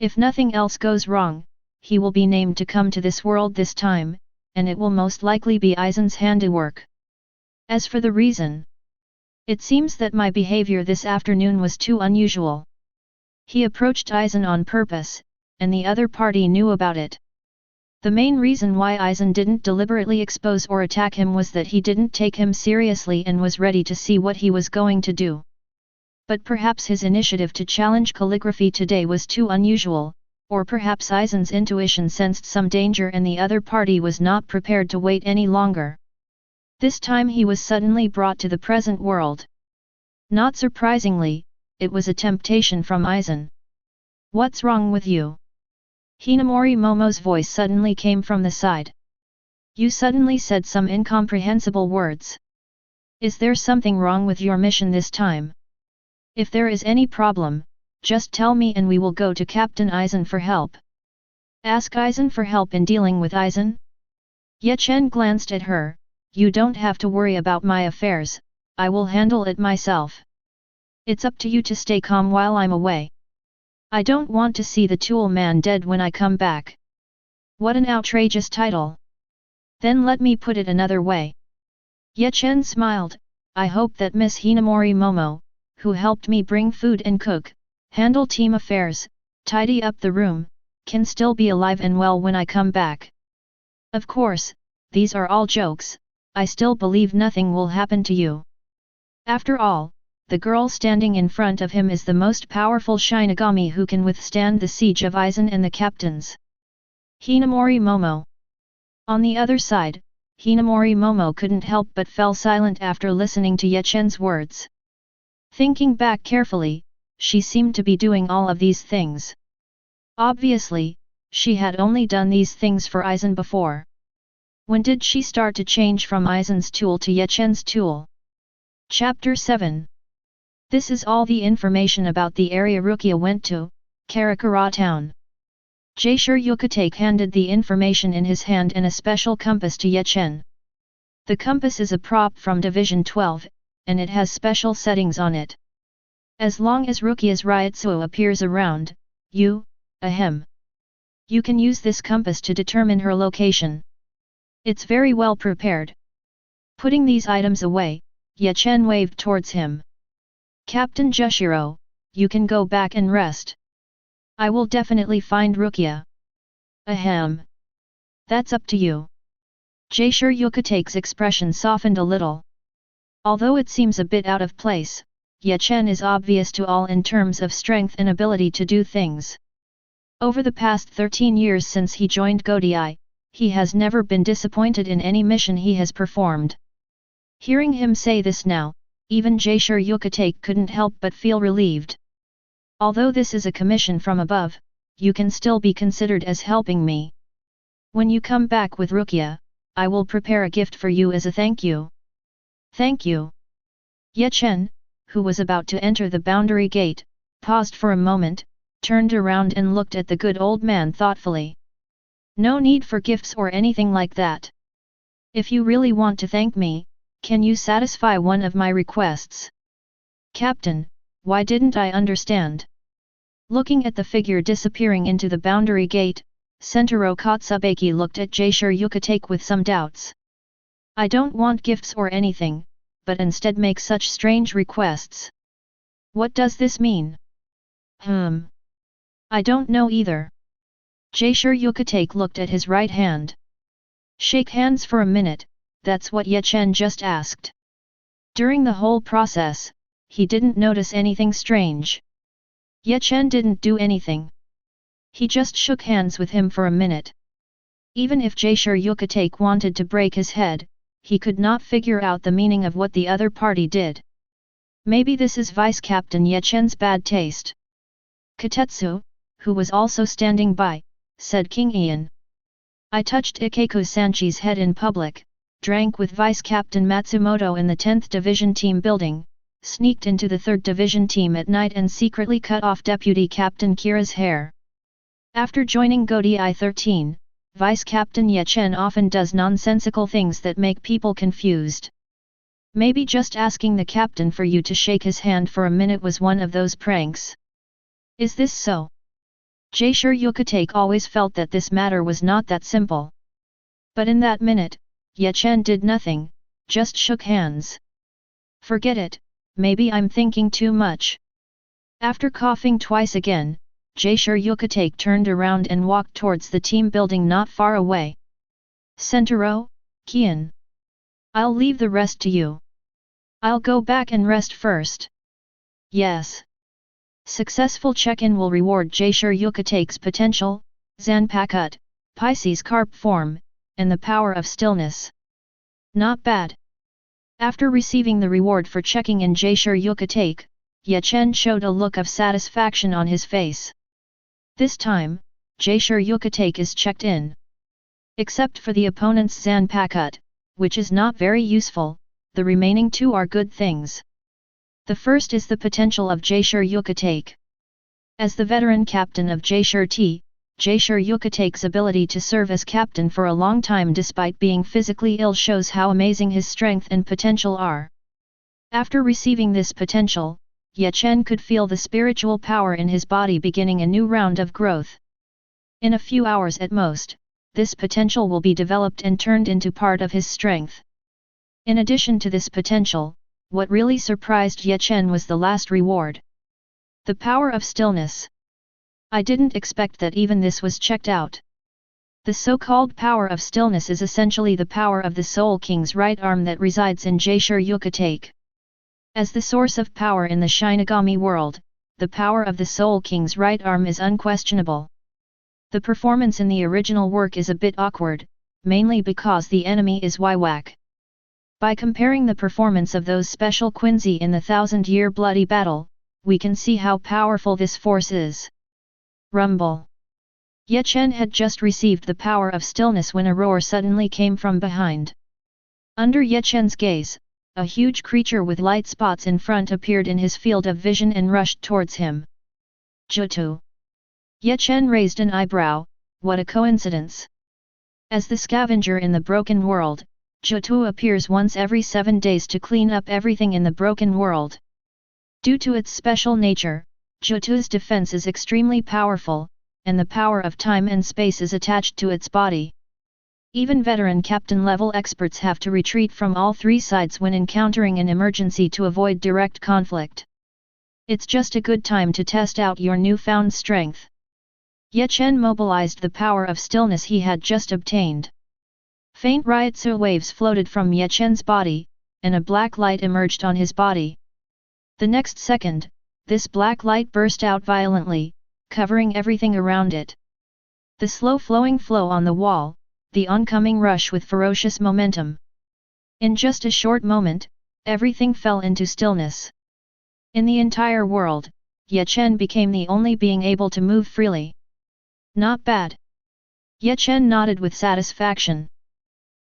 If nothing else goes wrong, he will be named to come to this world this time, and it will most likely be Aizen's handiwork. As for the reason, it seems that my behavior this afternoon was too unusual. He approached Aizen on purpose, and the other party knew about it. The main reason why Aizen didn't deliberately expose or attack him was that he didn't take him seriously and was ready to see what he was going to do. But perhaps his initiative to challenge calligraphy today was too unusual, or perhaps Aizen's intuition sensed some danger and the other party was not prepared to wait any longer. This time he was suddenly brought to the present world. Not surprisingly, it was a temptation from Aizen. What's wrong with you? Hinamori Momo's voice suddenly came from the side. You suddenly said some incomprehensible words. Is there something wrong with your mission this time? If there is any problem, just tell me and we will go to Captain Aizen for help. Ask Aizen for help in dealing with Aizen? Ye Chen glanced at her. You don't have to worry about my affairs, I will handle it myself. It's up to you to stay calm while I'm away. I don't want to see the tool man dead when I come back. What an outrageous title. Then let me put it another way. Ye Chen smiled, I hope that Miss Hinamori Momo, who helped me bring food and cook, handle team affairs, tidy up the room, can still be alive and well when I come back. Of course, these are all jokes, I still believe nothing will happen to you. After all, the girl standing in front of him is the most powerful Shinigami who can withstand the siege of Aizen and the captains. Hinamori Momo. On the other side, Hinamori Momo couldn't help but fell silent after listening to Ye Chen's words. Thinking back carefully, she seemed to be doing all of these things. Obviously, she had only done these things for Aizen before. When did she start to change from Aizen's tool to Ye Chen's tool? Chapter 7. This is all the information about the area Rukia went to, Karakura town. Jaisher Yukatak handed the information in his hand and a special compass to Ye Chen. The compass is a prop from Division 12, and it has special settings on it. As long as Rukia's Ryutsu appears around, you can use this compass to determine her location. It's very well prepared. Putting these items away, Ye Chen waved towards him. Captain Jushiro, you can go back and rest. I will definitely find Rukia. That's up to you. Jaisher Yukatak's expression softened a little. Although it seems a bit out of place, Ye Chen is obvious to all in terms of strength and ability to do things. Over the past 13 years since he joined Godiai, he has never been disappointed in any mission he has performed. Hearing him say this now, even Jaisher Yukatak couldn't help but feel relieved. Although this is a commission from above, you can still be considered as helping me. When you come back with Rukia, I will prepare a gift for you as a thank you. Thank you. Ye Chen, who was about to enter the boundary gate, paused for a moment, turned around and looked at the good old man thoughtfully. No need for gifts or anything like that. If you really want to thank me, can you satisfy one of my requests? Captain, why didn't I understand? Looking at the figure disappearing into the boundary gate, Sentaro Katsubaki looked at Jaisher Yukatak with some doubts. I don't want gifts or anything, but instead make such strange requests. What does this mean? I don't know either. Jaisher Yukatake looked at his right hand. Shake hands for a minute, that's what Ye Chen just asked. During the whole process, he didn't notice anything strange. Ye Chen didn't do anything. He just shook hands with him for a minute. Even if Jaisher Yukatake wanted to break his head, he could not figure out the meaning of what the other party did. Maybe this is Vice Captain Ye Chen's bad taste. Katetsu, who was also standing by, said King Ian. I touched Ikeku Sanchi's head in public, drank with Vice Captain Matsumoto in the 10th Division Team building, sneaked into the 3rd Division Team at night and secretly cut off Deputy Captain Kira's hair. After joining Godi I-13, Vice Captain Ye Chen often does nonsensical things that make people confused. Maybe just asking the captain for you to shake his hand for a minute was one of those pranks. Is this so? Jaisher Yukatake always felt that this matter was not that simple. But in that minute, Ye Chen did nothing, just shook hands. Forget it, maybe I'm thinking too much. After coughing twice again, Jaisher Yukatake turned around and walked towards the team building not far away. Sentaro, Kian. I'll leave the rest to you. I'll go back and rest first. Yes. Successful check-in will reward Jaisher Yukatake's potential, Zanpakut, Pisces carp form, and the power of stillness. Not bad. After receiving the reward for checking in Jaisher Yukatake, Ye Chen showed a look of satisfaction on his face. This time, Jaisher Yukatake is checked in. Except for the opponent's Zanpakut, which is not very useful, the remaining two are good things. The first is the potential of Jaisher Yukatake. As the veteran captain of Jaisher T, Jaisher Yukatake's ability to serve as captain for a long time despite being physically ill shows how amazing his strength and potential are. After receiving this potential, Ye Chen could feel the spiritual power in his body beginning a new round of growth. In a few hours at most, this potential will be developed and turned into part of his strength. In addition to this potential, what really surprised Ye Chen was the last reward. The power of stillness. I didn't expect that even this was checked out. The so-called power of stillness is essentially the power of the Soul King's right arm that resides in Jaisher Yukatake. As the source of power in the Shinigami world, the power of the Soul King's right arm is unquestionable. The performance in the original work is a bit awkward, mainly because the enemy is Wywak. By comparing the performance of those special Quincy in the 1000-year bloody battle, we can see how powerful this force is. Rumble. Ye Chen had just received the power of stillness when a roar suddenly came from behind. Under Ye Chen's gaze, a huge creature with light spots in front appeared in his field of vision and rushed towards him. Jutu. Ye Chen raised an eyebrow, what a coincidence. As the scavenger in the broken world, Jutu appears once every 7 days to clean up everything in the broken world. Due to its special nature, Jutu's defense is extremely powerful, and the power of time and space is attached to its body. Even veteran captain-level experts have to retreat from all three sides when encountering an emergency to avoid direct conflict. It's just a good time to test out your newfound strength. Ye Chen mobilized the power of stillness he had just obtained. Faint Ryutsu waves floated from Ye Chen's body, and a black light emerged on his body. The next second, this black light burst out violently, covering everything around it. The slow-flowing flow on the wall, the oncoming rush with ferocious momentum. In just a short moment, everything fell into stillness. In the entire world, Ye Chen became the only being able to move freely. Not bad. Ye Chen nodded with satisfaction.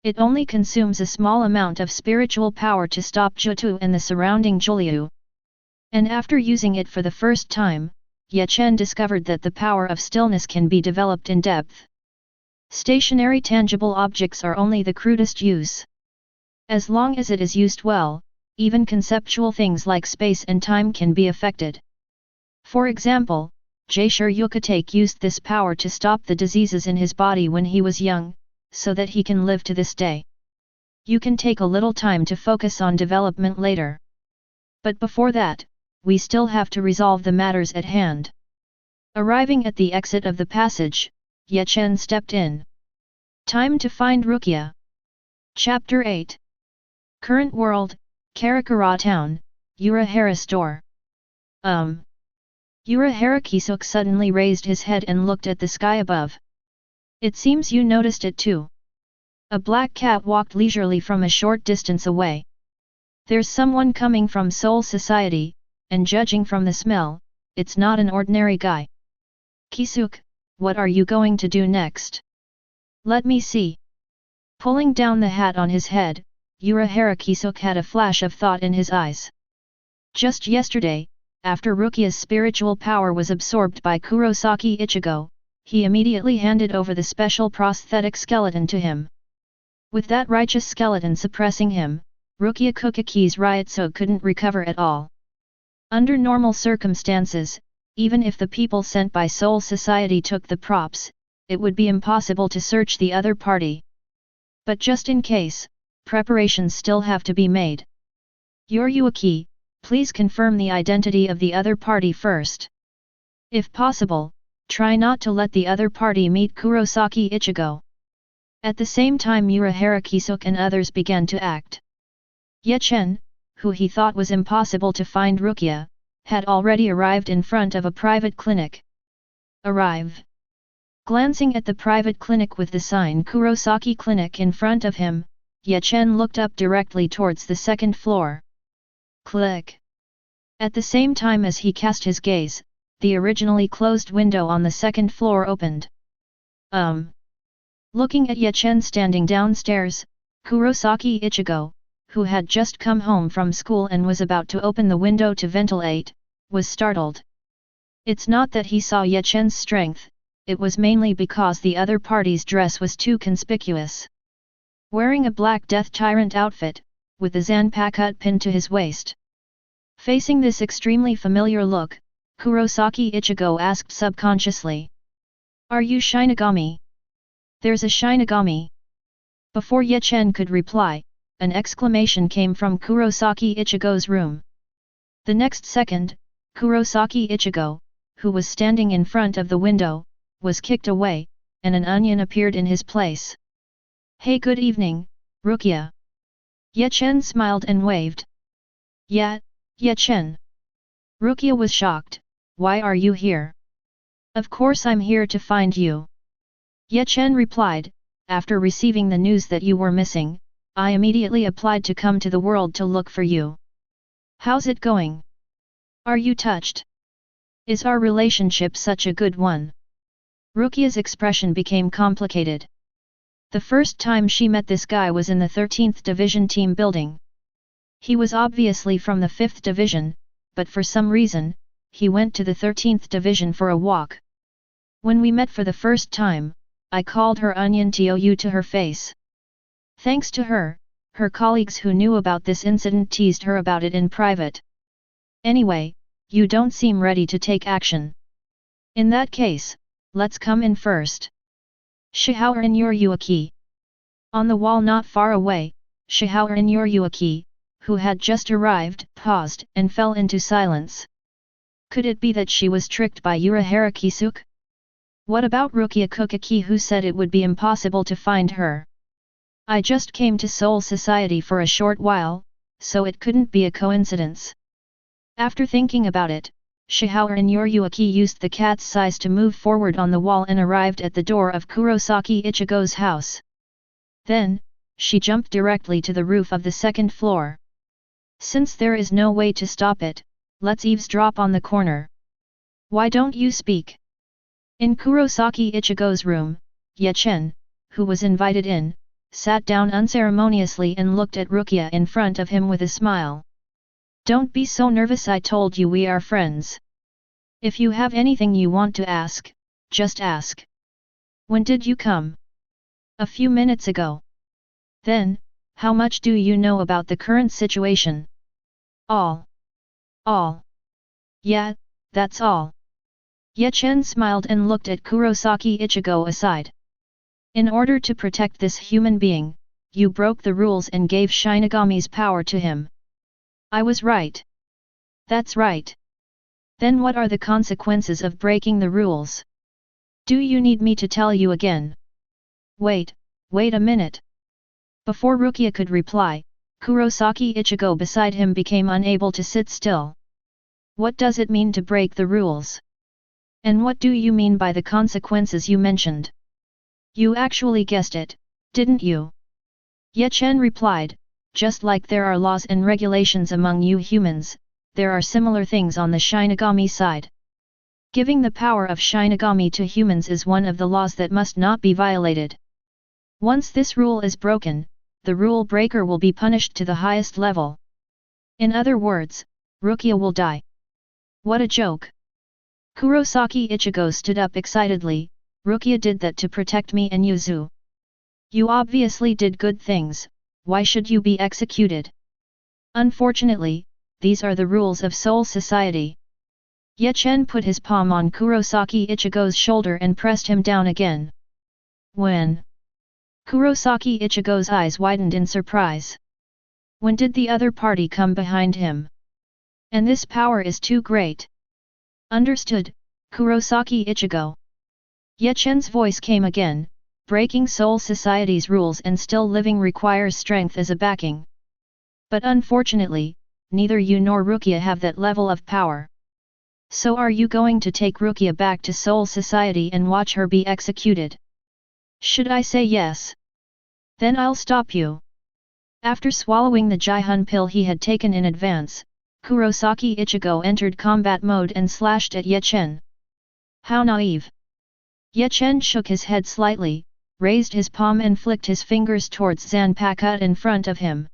It only consumes a small amount of spiritual power to stop Jutu and the surrounding Juliu. And after using it for the first time, Ye Chen discovered that the power of stillness can be developed in depth. Stationary tangible objects are only the crudest use. As long as it is used well, even conceptual things like space and time can be affected. For example, Jaisher Yukatake used this power to stop the diseases in his body when he was young, so that he can live to this day. You can take a little time to focus on development later. But before that, we still have to resolve the matters at hand. Arriving at the exit of the passage, Ye Chen stepped in. Time to find Rukia. Chapter 8. Current world, Karakura town, Urahara store. Urahara Kisuk suddenly raised his head and looked at the sky above. It seems you noticed it too. A black cat walked leisurely from a short distance away. There's someone coming from Soul Society, and judging from the smell, it's not an ordinary guy. Kisuk, what are you going to do next? Let me see. Pulling down the hat on his head, Urahara Kisuk had a flash of thought in his eyes. Just yesterday, after Rukia's spiritual power was absorbed by Kurosaki Ichigo, he immediately handed over the special prosthetic skeleton to him. With that righteous skeleton suppressing him, Rukia Kokaki's Ryutsu couldn't recover at all. Under normal circumstances, even if the people sent by Soul Society took the props, it would be impossible to search the other party. But just in case, preparations still have to be made. Yoryuaki, please confirm the identity of the other party first. If possible, try not to let the other party meet Kurosaki Ichigo. At the same time Urahara Kisuk and others began to act. Ye Chen, who he thought was impossible to find Rukia, had already arrived in front of a private clinic. Arrive. Glancing at the private clinic with the sign Kurosaki Clinic in front of him, Ye Chen looked up directly towards the second floor. Click. At the same time as he cast his gaze, the originally closed window on the second floor opened. Looking at Ye Chen standing downstairs, Kurosaki Ichigo, who had just come home from school and was about to open the window to ventilate, was startled. It's not that he saw Ye Chen's strength, it was mainly because the other party's dress was too conspicuous. Wearing a black death tyrant outfit, with a zanpakutte pinned to his waist. Facing this extremely familiar look, Kurosaki Ichigo asked subconsciously. Are you Shinigami? There's a Shinigami. Before Ye Chen could reply, an exclamation came from Kurosaki Ichigo's room. The next second, Kurosaki Ichigo, who was standing in front of the window, was kicked away, and an onion appeared in his place. Hey, good evening, Rukia. Ye Chen smiled and waved. Yeah, Ye Chen. Rukia was shocked. Why are you here? Of course I'm here to find you. Ye Chen replied, after receiving the news that you were missing, I immediately applied to come to the world to look for you. How's it going? Are you touched? Is our relationship such a good one? Rukia's expression became complicated. The first time she met this guy was in the 13th Division team building. He was obviously from the 5th Division, but for some reason, he went to the 13th Division for a walk. When we met for the first time, I called her onion tou to her face. Thanks to her, her colleagues who knew about this incident teased her about it in private. Anyway, you don't seem ready to take action. In that case, let's come in first. Shihour Yoryuaki. On the wall not far away, Shihour Yoryuaki, who had just arrived, paused and fell into silence. Could it be that she was tricked by Urahara Kisuk? What about Rukia Kokaki who said it would be impossible to find her? I just came to Soul Society for a short while, so it couldn't be a coincidence. After thinking about it, Shihour Yoryuaki used the cat's size to move forward on the wall and arrived at the door of Kurosaki Ichigo's house. Then, she jumped directly to the roof of the second floor. Since there is no way to stop it, let's eavesdrop on the corner. Why don't you speak? In Kurosaki Ichigo's room, Ye Chen, who was invited in, sat down unceremoniously and looked at Rukia in front of him with a smile. Don't be so nervous, I told you we are friends. If you have anything you want to ask, just ask. When did you come? A few minutes ago. Then, how much do you know about the current situation? All. Yeah, that's all. Ye Chen smiled and looked at Kurosaki Ichigo aside. In order to protect this human being, you broke the rules and gave Shinigami's power to him. I was right. That's right. Then what are the consequences of breaking the rules? Do you need me to tell you again? Wait a minute. Before Rukia could reply, Kurosaki Ichigo beside him became unable to sit still. What does it mean to break the rules? And what do you mean by the consequences you mentioned? You actually guessed it, didn't you? Ye Chen replied, just like there are laws and regulations among you humans, there are similar things on the Shinigami side. Giving the power of Shinigami to humans is one of the laws that must not be violated. Once this rule is broken, the rule breaker will be punished to the highest level. In other words, Rukia will die. What a joke! Kurosaki Ichigo stood up excitedly. Rukia did that to protect me and Yuzu. You obviously did good things, why should you be executed? Unfortunately, these are the rules of Soul Society. Ye Chen put his palm on Kurosaki Ichigo's shoulder and pressed him down again. When? Kurosaki Ichigo's eyes widened in surprise. When did the other party come behind him? And this power is too great. Understood, Kurosaki Ichigo. Ye Chen's voice came again, breaking Soul Society's rules and still living requires strength as a backing. But unfortunately, neither you nor Rukia have that level of power. So are you going to take Rukia back to Soul Society and watch her be executed? Should I say yes? Then I'll stop you. After swallowing the Jihun pill he had taken in advance, Kurosaki Ichigo entered combat mode and slashed at Ye Chen. How naive! Ye Chen shook his head slightly, raised his palm and flicked his fingers towards Zanpakuto in front of him.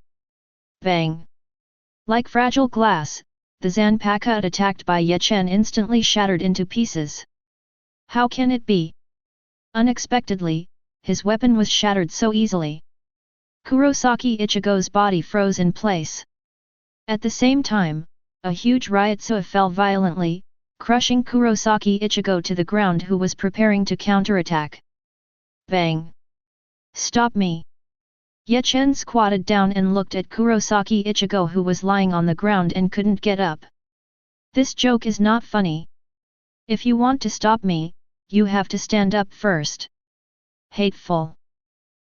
Bang! Like fragile glass, the Zanpakuto attacked by Ye Chen instantly shattered into pieces. How can it be? Unexpectedly, his weapon was shattered so easily. Kurosaki Ichigo's body froze in place. At the same time, a huge Ryotsu fell violently, crushing Kurosaki Ichigo to the ground who was preparing to counterattack. Bang! Stop me! Ye Chen squatted down and looked at Kurosaki Ichigo who was lying on the ground and couldn't get up. This joke is not funny. If you want to stop me, you have to stand up first. Hateful!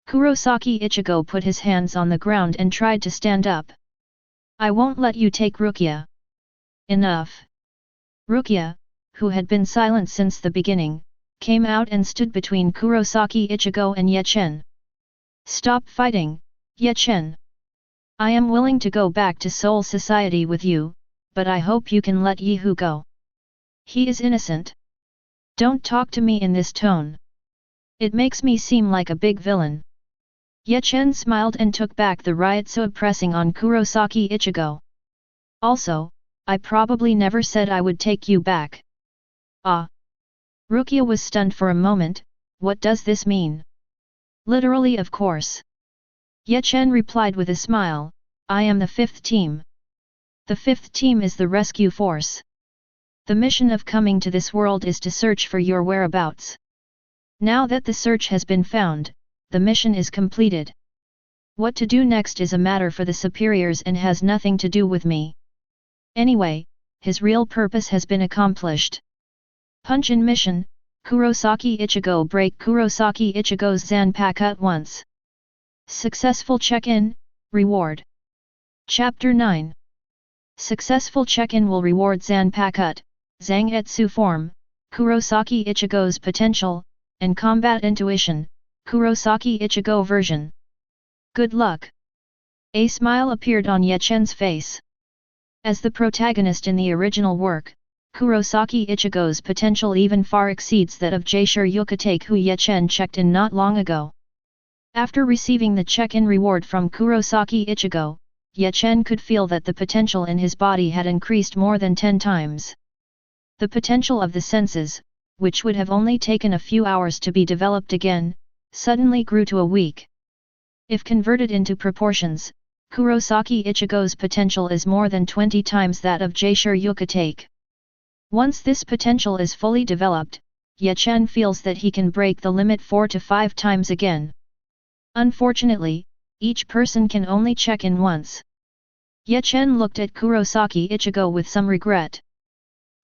Kurosaki Ichigo put his hands on the ground and tried to stand up. I won't let you take Rukia. Enough! Rukia, who had been silent since the beginning, came out and stood between Kurosaki Ichigo and Ye Chen. Stop fighting, Ye Chen. I am willing to go back to Soul Society with you, but I hope you can let Yehu go. He is innocent. Don't talk to me in this tone. It makes me seem like a big villain. Ye Chen smiled and took back the Ryotsu pressing on Kurosaki Ichigo. Also, I probably never said I would take you back. Ah! Rukia was stunned for a moment. What does this mean? Literally, of course. Ye Chen replied with a smile, I am the fifth team. The fifth team is the rescue force. The mission of coming to this world is to search for your whereabouts. Now that the search has been found, the mission is completed. What to do next is a matter for the superiors and has nothing to do with me. Anyway, his real purpose has been accomplished. Punch in mission, Kurosaki Ichigo break Kurosaki Ichigo's Zanpakuto once. Successful check-in, reward. Chapter 9. Successful check-in will reward Zanpakuto, Zangetsu form, Kurosaki Ichigo's potential, and combat intuition, Kurosaki Ichigo version. Good luck! A smile appeared on Ye Chen's face. As the protagonist in the original work, Kurosaki Ichigo's potential even far exceeds that of Jaishur Yukatake who Ye Chen checked in not long ago. After receiving the check-in reward from Kurosaki Ichigo, Ye Chen could feel that the potential in his body had increased more than 10 times. The potential of the senses, which would have only taken a few hours to be developed again, suddenly grew to a week. If converted into proportions, Kurosaki Ichigo's potential is more than 20 times that of Jaishur Yukatake. Once this potential is fully developed, Ye Chen feels that he can break the limit 4 to 5 times again. Unfortunately, each person can only check in once. Ye Chen looked at Kurosaki Ichigo with some regret.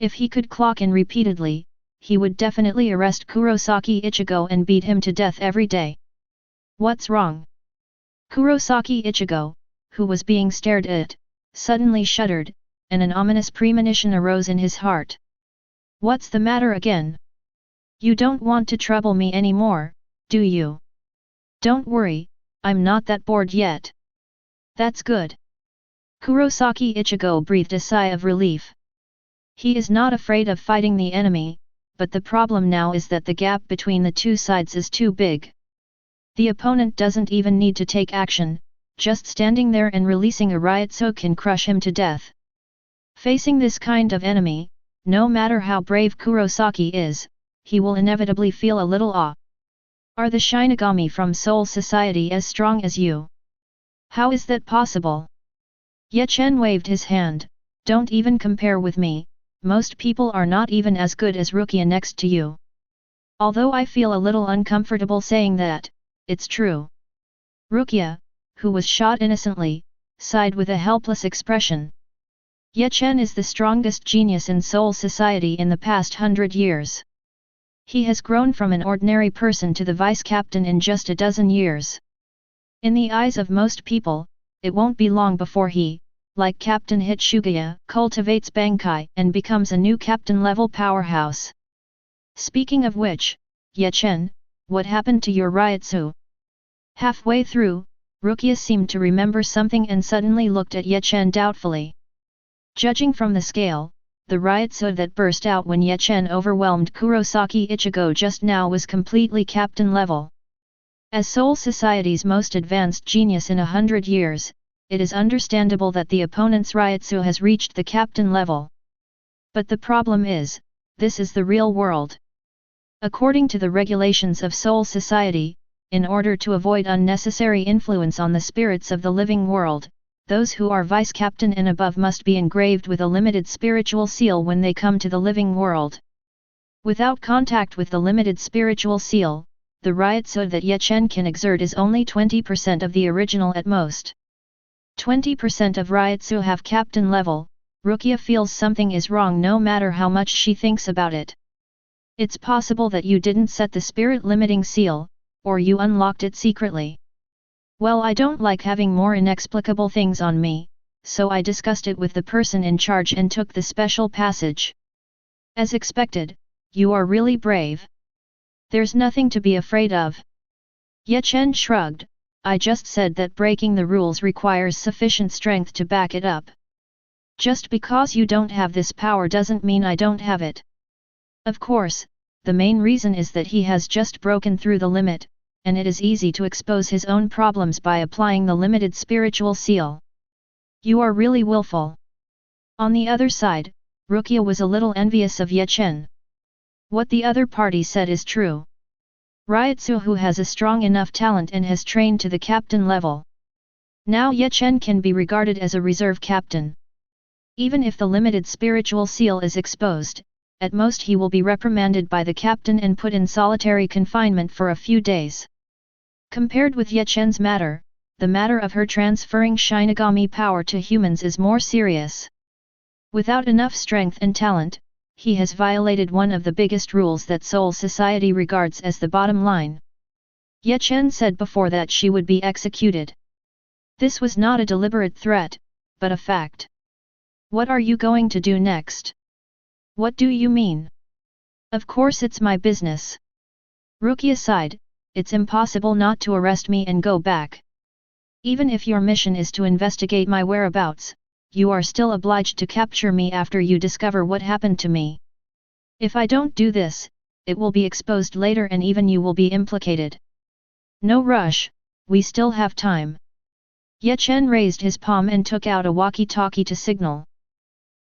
If he could clock in repeatedly, he would definitely arrest Kurosaki Ichigo and beat him to death every day. What's wrong? Kurosaki Ichigo, who was being stared at, suddenly shuddered, and an ominous premonition arose in his heart. What's the matter again? You don't want to trouble me anymore, do you? Don't worry, I'm not that bored yet. That's good. Kurosaki Ichigo breathed a sigh of relief. He is not afraid of fighting the enemy, but the problem now is that the gap between the two sides is too big. The opponent doesn't even need to take action, just standing there and releasing a Ryutsu can crush him to death. Facing this kind of enemy, no matter how brave Kurosaki is, he will inevitably feel a little awe. Are the Shinigami from Soul Society as strong as you? How is that possible? Ye Chen waved his hand. Don't even compare with me, most people are not even as good as Rukia next to you. Although I feel a little uncomfortable saying that, it's true. Rukia, who was shot innocently, sighed with a helpless expression. Ye Chen is the strongest genius in Soul Society in the past 100 years. He has grown from an ordinary person to the vice-captain in just a dozen years. In the eyes of most people, it won't be long before he, like Captain Hitsugaya, cultivates Bankai and becomes a new captain-level powerhouse. Speaking of which, Ye Chen, what happened to your Ryutsu? Halfway through, Rukia seemed to remember something and suddenly looked at Ye Chen doubtfully. Judging from the scale, the Ryutsu that burst out when Ye Chen overwhelmed Kurosaki Ichigo just now was completely captain level. As Soul Society's most advanced genius in 100 years, it is understandable that the opponent's Ryutsu has reached the captain level. But the problem is, this is the real world. According to the regulations of Soul Society, in order to avoid unnecessary influence on the spirits of the living world, those who are vice-captain and above must be engraved with a limited spiritual seal when they come to the living world. Without contact with the limited spiritual seal, the Ryutsu that Ye Chen can exert is only 20% of the original at most. 20% of Ryutsu have captain level. Rukia feels something is wrong no matter how much she thinks about it. It's possible that you didn't set the spirit limiting seal, or you unlocked it secretly. Well, I don't like having more inexplicable things on me, so I discussed it with the person in charge and took the special passage. As expected, you are really brave. There's nothing to be afraid of. Ye Chen shrugged. I just said that breaking the rules requires sufficient strength to back it up. Just because you don't have this power doesn't mean I don't have it. Of course, the main reason is that he has just broken through the limit, and it is easy to expose his own problems by applying the limited spiritual seal. You are really willful. On the other side, Rukia was a little envious of Ye Chen. What the other party said is true. Ryutsu who has a strong enough talent and has trained to the captain level. Now Ye Chen can be regarded as a reserve captain. Even if the limited spiritual seal is exposed, at most he will be reprimanded by the captain and put in solitary confinement for a few days. Compared with Ye Chen's matter, the matter of her transferring Shinigami power to humans is more serious. Without enough strength and talent, he has violated one of the biggest rules that Soul Society regards as the bottom line. Ye Chen said before that she would be executed. This was not a deliberate threat, but a fact. What are you going to do next? What do you mean? Of course it's my business. Rukia sighed, it's impossible not to arrest me and go back. Even if your mission is to investigate my whereabouts, you are still obliged to capture me after you discover what happened to me. If I don't do this, it will be exposed later and even you will be implicated. No rush, we still have time. Ye Chen raised his palm and took out a walkie-talkie to signal.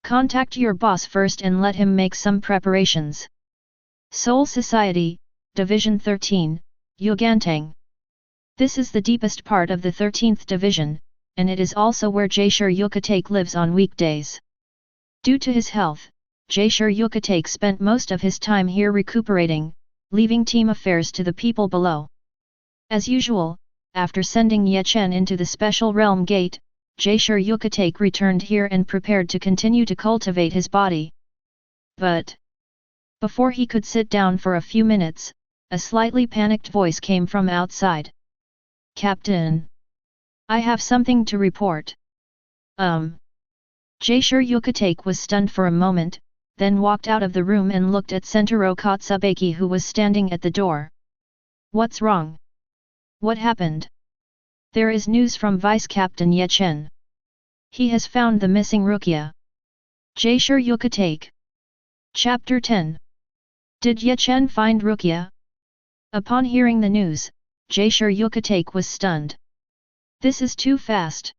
Contact your boss first and let him make some preparations. Soul Society, Division 13, Yugantang. This is the deepest part of the 13th Division, and it is also where Jaishur Yukatake lives on weekdays. Due to his health, Jaishur Yukatake spent most of his time here recuperating, leaving team affairs to the people below. As usual, after sending Ye Chen into the special realm gate, Jaishur Yukatake returned here and prepared to continue to cultivate his body. But before he could sit down for a few minutes, a slightly panicked voice came from outside. Captain! I have something to report. Jaishur Yukatake was stunned for a moment, then walked out of the room and looked at Sentaro Kotsubeki who was standing at the door. What's wrong? What happened? There is news from Vice Captain Ye Chen. He has found the missing Rukia. Jaishur Yukatake. Chapter 10. Did Ye Chen find Rukia? Upon hearing the news, Jaishur Yukatake was stunned. This is too fast.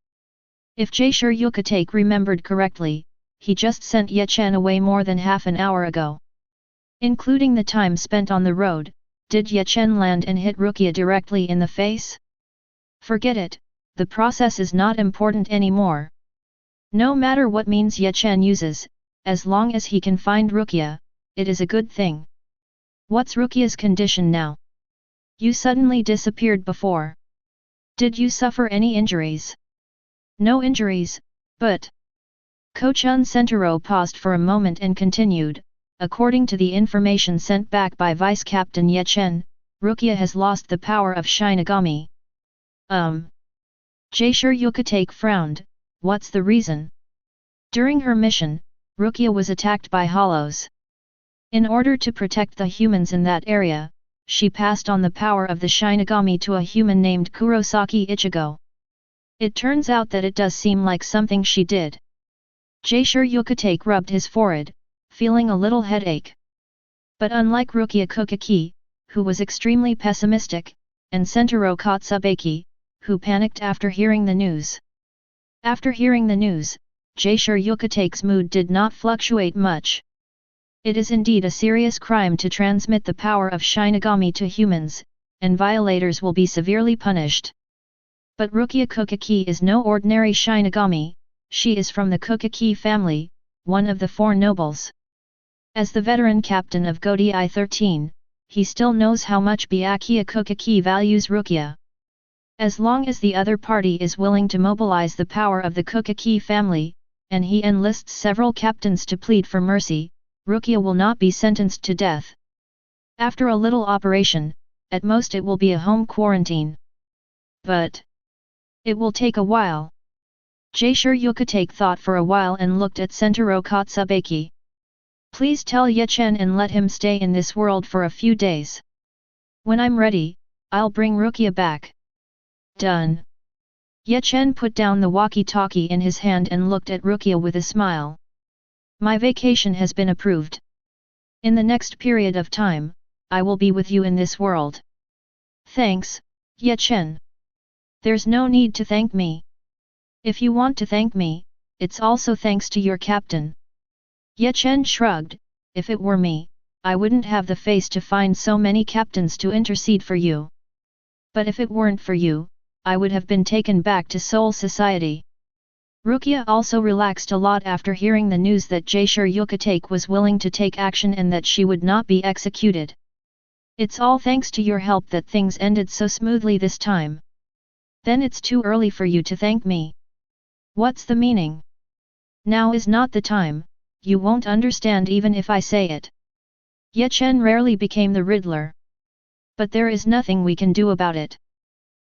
If Jaishur Yukatake remembered correctly, he just sent Ye Chen away more than half an hour ago. Including the time spent on the road, did Ye Chen land and hit Rukia directly in the face? Forget it, the process is not important anymore. No matter what means Ye Chen uses, as long as he can find Rukia, it is a good thing. What's Rukia's condition now? You suddenly disappeared before. Did you suffer any injuries? No injuries, but... Kochun Sentaro paused for a moment and continued, according to the information sent back by Vice Captain Ye Chen, Rukia has lost the power of Shinigami. Jaishur Yukatake frowned, what's the reason? During her mission, Rukia was attacked by hollows. In order to protect the humans in that area, she passed on the power of the Shinigami to a human named Kurosaki Ichigo. It turns out that it does seem like something she did. Jaishur Yukatake rubbed his forehead, feeling a little headache. But unlike Rukia Kokaki, who was extremely pessimistic, and Sentaro Kotsubeki, who panicked after hearing the news. After hearing the news, Jaishur Yukatake's mood did not fluctuate much. It is indeed a serious crime to transmit the power of Shinigami to humans, and violators will be severely punished. But Rukia Kokaki is no ordinary Shinigami, she is from the Kokaki family, one of the four nobles. As the veteran captain of Godi I-13, he still knows how much Byakuya Kokaki values Rukia. As long as the other party is willing to mobilize the power of the Kokaki family, and he enlists several captains to plead for mercy, Rukia will not be sentenced to death. After a little operation, at most it will be a home quarantine. But it will take a while. Jaishur Yukatake thought for a while and looked at Sentaro Kotsubeki. Please tell Ye Chen and let him stay in this world for a few days. When I'm ready, I'll bring Rukia back. Done. Ye Chen put down the walkie-talkie in his hand and looked at Rukia with a smile. My vacation has been approved. In the next period of time, I will be with you in this world. Thanks, Ye Chen. There's no need to thank me. If you want to thank me, it's also thanks to your captain. Ye Chen shrugged, if it were me, I wouldn't have the face to find so many captains to intercede for you. But if it weren't for you, I would have been taken back to Soul Society. Rukia also relaxed a lot after hearing the news that Jaishur Yukatake was willing to take action and that she would not be executed. It's all thanks to your help that things ended so smoothly this time. Then it's too early for you to thank me. What's the meaning? Now is not the time, you won't understand even if I say it. Ye Chen rarely became the Riddler. But there is nothing we can do about it.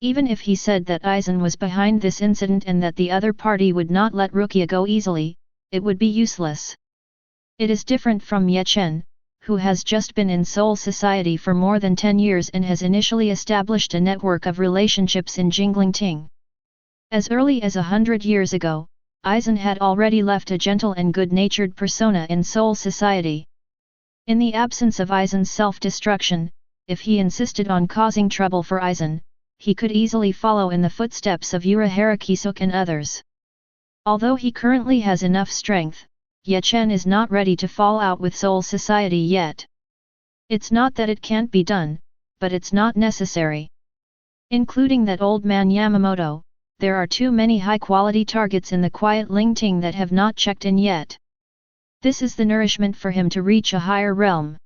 Even if he said that Aizen was behind this incident and that the other party would not let Rukia go easily, it would be useless. It is different from Ye Chen, who has just been in Soul Society for more than 10 years and has initially established a network of relationships in Jinglingting. As early as 100 years ago, Aizen had already left a gentle and good-natured persona in Soul Society. In the absence of Aizen's self-destruction, if he insisted on causing trouble for Aizen, he could easily follow in the footsteps of Urahara Kisuk and others. Although he currently has enough strength, Ye Chen is not ready to fall out with Soul Society yet. It's not that it can't be done, but it's not necessary. Including that old man Yamamoto, there are too many high-quality targets in the quiet Lingting that have not checked in yet. This is the nourishment for him to reach a higher realm.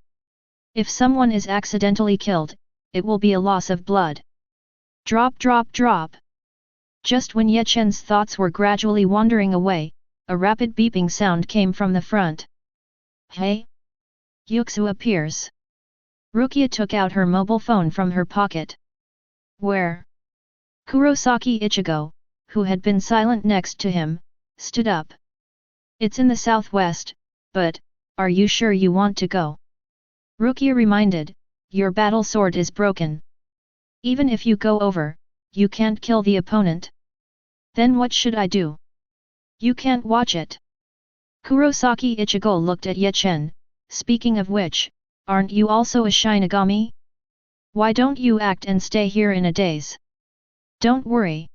If someone is accidentally killed, it will be a loss of blood. Drop drop drop. Just when Ye Chen's thoughts were gradually wandering away, a rapid beeping sound came from the front. Hey? Yuxu appears. Rukia took out her mobile phone from her pocket. Where? Kurosaki Ichigo, who had been silent next to him, stood up. It's in the southwest, but, are you sure you want to go? Rukia reminded, your battle sword is broken. Even if you go over, you can't kill the opponent. Then what should I do? You can't watch it. Kurosaki Ichigo looked at Ye Chen, speaking of which, aren't you also a Shinigami? Why don't you act and stay here in a daze? Don't worry.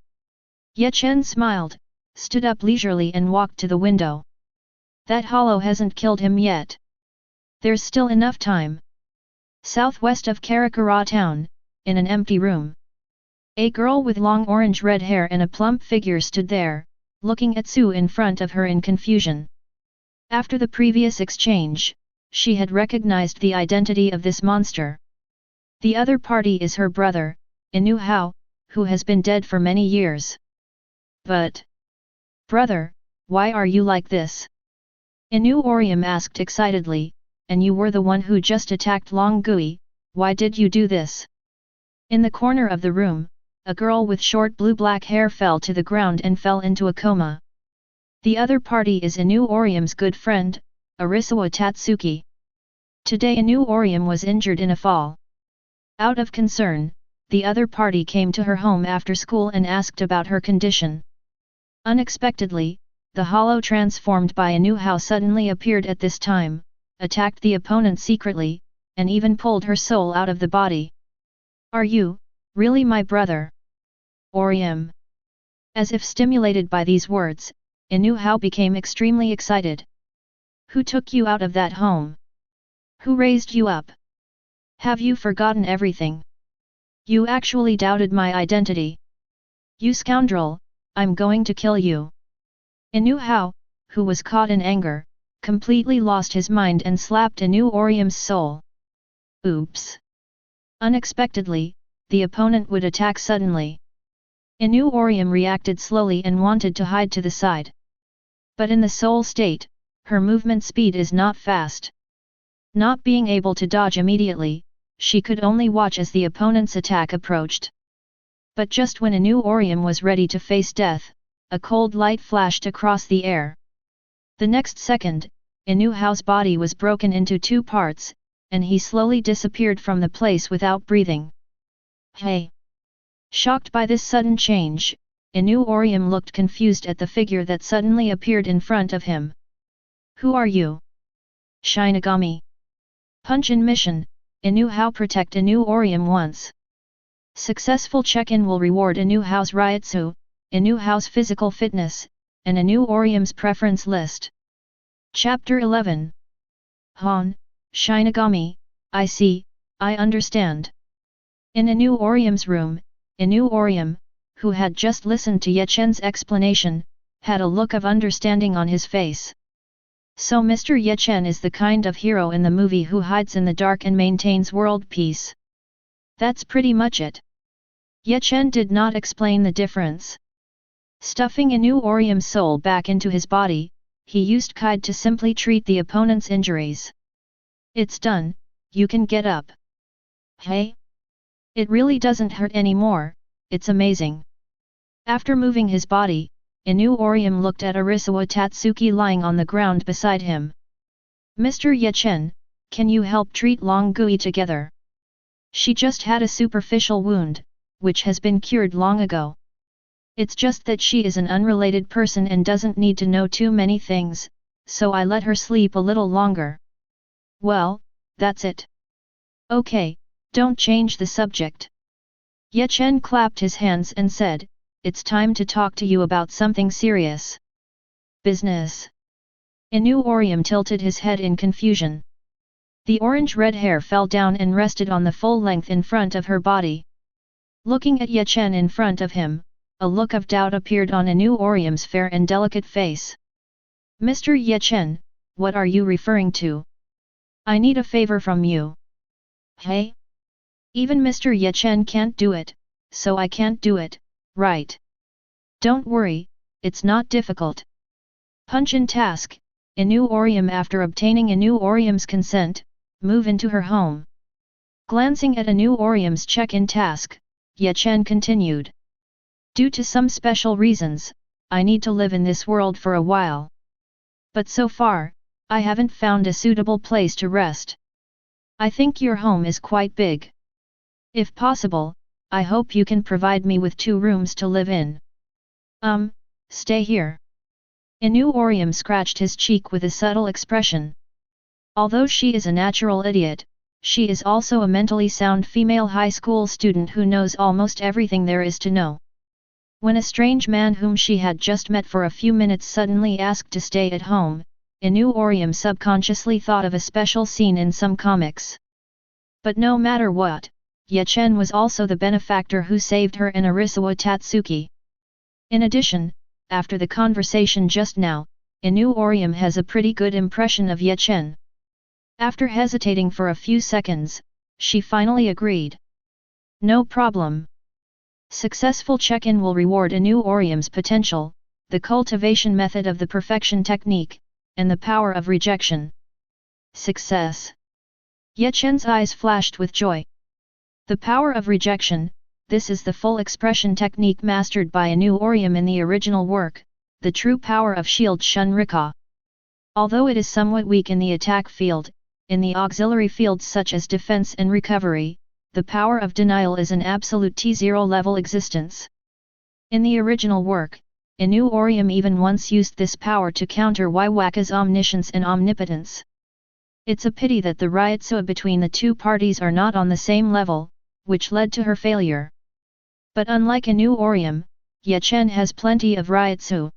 Ye Chen smiled, stood up leisurely and walked to the window. That hollow hasn't killed him yet. There's still enough time. Southwest of Karakura town, in an empty room. A girl with long orange-red hair and a plump figure stood there, looking at Sue in front of her in confusion. After the previous exchange, she had recognized the identity of this monster. The other party is her brother, Inu Hao, who has been dead for many years. But... brother, why are you like this? Inu Orium asked excitedly, and you were the one who just attacked Long Gui, why did you do this? In the corner of the room, a girl with short blue-black hair fell to the ground and fell into a coma. The other party is Inu Orium's good friend, Arisawa Tatsuki. Today Inu Orium was injured in a fall. Out of concern, the other party came to her home after school and asked about her condition. Unexpectedly, the hollow transformed by Inu Hao suddenly appeared at this time, attacked the opponent secretly, and even pulled her soul out of the body. Are you, really my brother? Orium. As if stimulated by these words, Inu Hao became extremely excited. Who took you out of that home? Who raised you up? Have you forgotten everything? You actually doubted my identity. You scoundrel, I'm going to kill you. Inu Hao, who was caught in anger, completely lost his mind and slapped Inu Orium's soul. Oops. Unexpectedly, the opponent would attack suddenly. Inu Orium reacted slowly and wanted to hide to the side. But in the soul state, her movement speed is not fast. Not being able to dodge immediately, she could only watch as the opponent's attack approached. But just when Inu Orium was ready to face death, a cold light flashed across the air. The next second, Inu Hao's body was broken into two parts, and he slowly disappeared from the place without breathing. Hey! Shocked by this sudden change, Inu Orium looked confused at the figure that suddenly appeared in front of him. Who are you? Shinigami. Punch-in mission, Inu Hao protect Inu Orium once. Successful check-in will reward Inu Hao's Ryutsu, Inu Hao's physical fitness, and Inu Orium's preference list. Chapter 11. Han, Shinigami, I see, I understand. In Inu Orium's room, Inu Orium, who had just listened to Ye Chen's explanation, had a look of understanding on his face. So Mr. Ye Chen is the kind of hero in the movie who hides in the dark and maintains world peace. That's pretty much it. Ye Chen did not explain the difference. Stuffing Inu Orium's soul back into his body, he used Kide to simply treat the opponent's injuries. It's done, you can get up. Hey? It really doesn't hurt anymore, it's amazing. After moving his body, Inu Orium looked at Arisawa Tatsuki lying on the ground beside him. Mr. Ye Chen, can you help treat Long Gui together? She just had a superficial wound, which has been cured long ago. It's just that she is an unrelated person and doesn't need to know too many things, so I let her sleep a little longer. Well, that's it. Okay, don't change the subject. Ye Chen clapped his hands and said, it's time to talk to you about something serious. Business. Inu Orium tilted his head in confusion. The orange-red hair fell down and rested on the full length in front of her body. Looking at Ye Chen in front of him, a look of doubt appeared on Inu Orium's fair and delicate face. Mr. Ye Chen, what are you referring to? I need a favor from you. Hey? Even Mr. Ye Chen can't do it, so I can't do it, right? Don't worry, it's not difficult. Punch-in task, Inu Orium after obtaining Inu Orium's consent, move into her home. Glancing at Inu Orium's check-in task, Ye Chen continued. Due to some special reasons, I need to live in this world for a while. But so far, I haven't found a suitable place to rest. I think your home is quite big. If possible, I hope you can provide me with 2 rooms to live in. Stay here. Inu Orium scratched his cheek with a subtle expression. Although she is a natural idiot, she is also a mentally sound female high school student who knows almost everything there is to know. When a strange man whom she had just met for a few minutes suddenly asked to stay at home, Inu Orium subconsciously thought of a special scene in some comics. But no matter what, Ye Chen was also the benefactor who saved her and Arisawa Tatsuki. In addition, after the conversation just now, Inu Orium has a pretty good impression of Ye Chen. After hesitating for a few seconds, she finally agreed. No problem. Successful check-in will reward Inu Orium's potential, the cultivation method of the perfection technique, and the power of rejection. Success! Ye Chen's eyes flashed with joy. The power of rejection, this is the full expression technique mastered by Inu Orium in the original work, the true power of shield Shunrika. Although it is somewhat weak in the attack field, in the auxiliary fields such as defense and recovery, the power of denial is an absolute T0 level existence. In the original work, Inu Orium even once used this power to counter Waiwaka's omniscience and omnipotence. It's a pity that the Ryotsu between the two parties are not on the same level, which led to her failure. But unlike Inu Orium, Ye Chen has plenty of Ryotsu.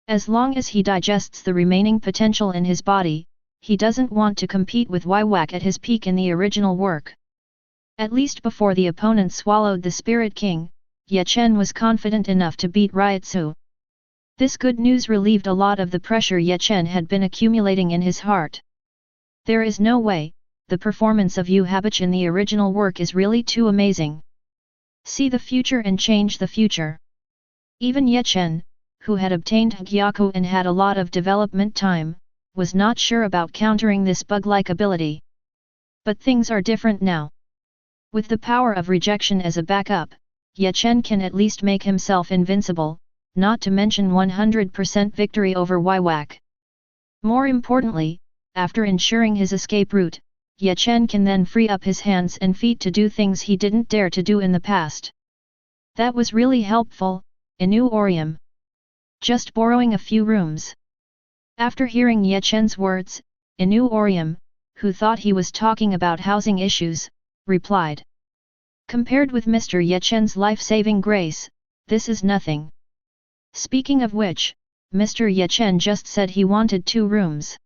As long as he digests the remaining potential in his body, he doesn't want to compete with Waiwaka at his peak in the original work. At least before the opponent swallowed the Spirit King, Ye Chen was confident enough to beat Ryotsu. This good news relieved a lot of the pressure Ye Chen had been accumulating in his heart. There is no way, the performance of Yu Habich in the original work is really too amazing. See the future and change the future. Even Ye Chen, who had obtained Hogyoku and had a lot of development time, was not sure about countering this bug-like ability. But things are different now. With the power of rejection as a backup, Ye Chen can at least make himself invincible, not to mention 100% victory over Waiwaka. More importantly, after ensuring his escape route, Ye Chen can then free up his hands and feet to do things he didn't dare to do in the past. That was really helpful, Inu Orium. Just borrowing a few rooms. After hearing Ye Chen's words, Inu Orium, who thought he was talking about housing issues, replied. Compared with Mr. Ye Chen's life-saving grace, this is nothing. Speaking of which, Mr. Ye Chen just said he wanted 2 rooms.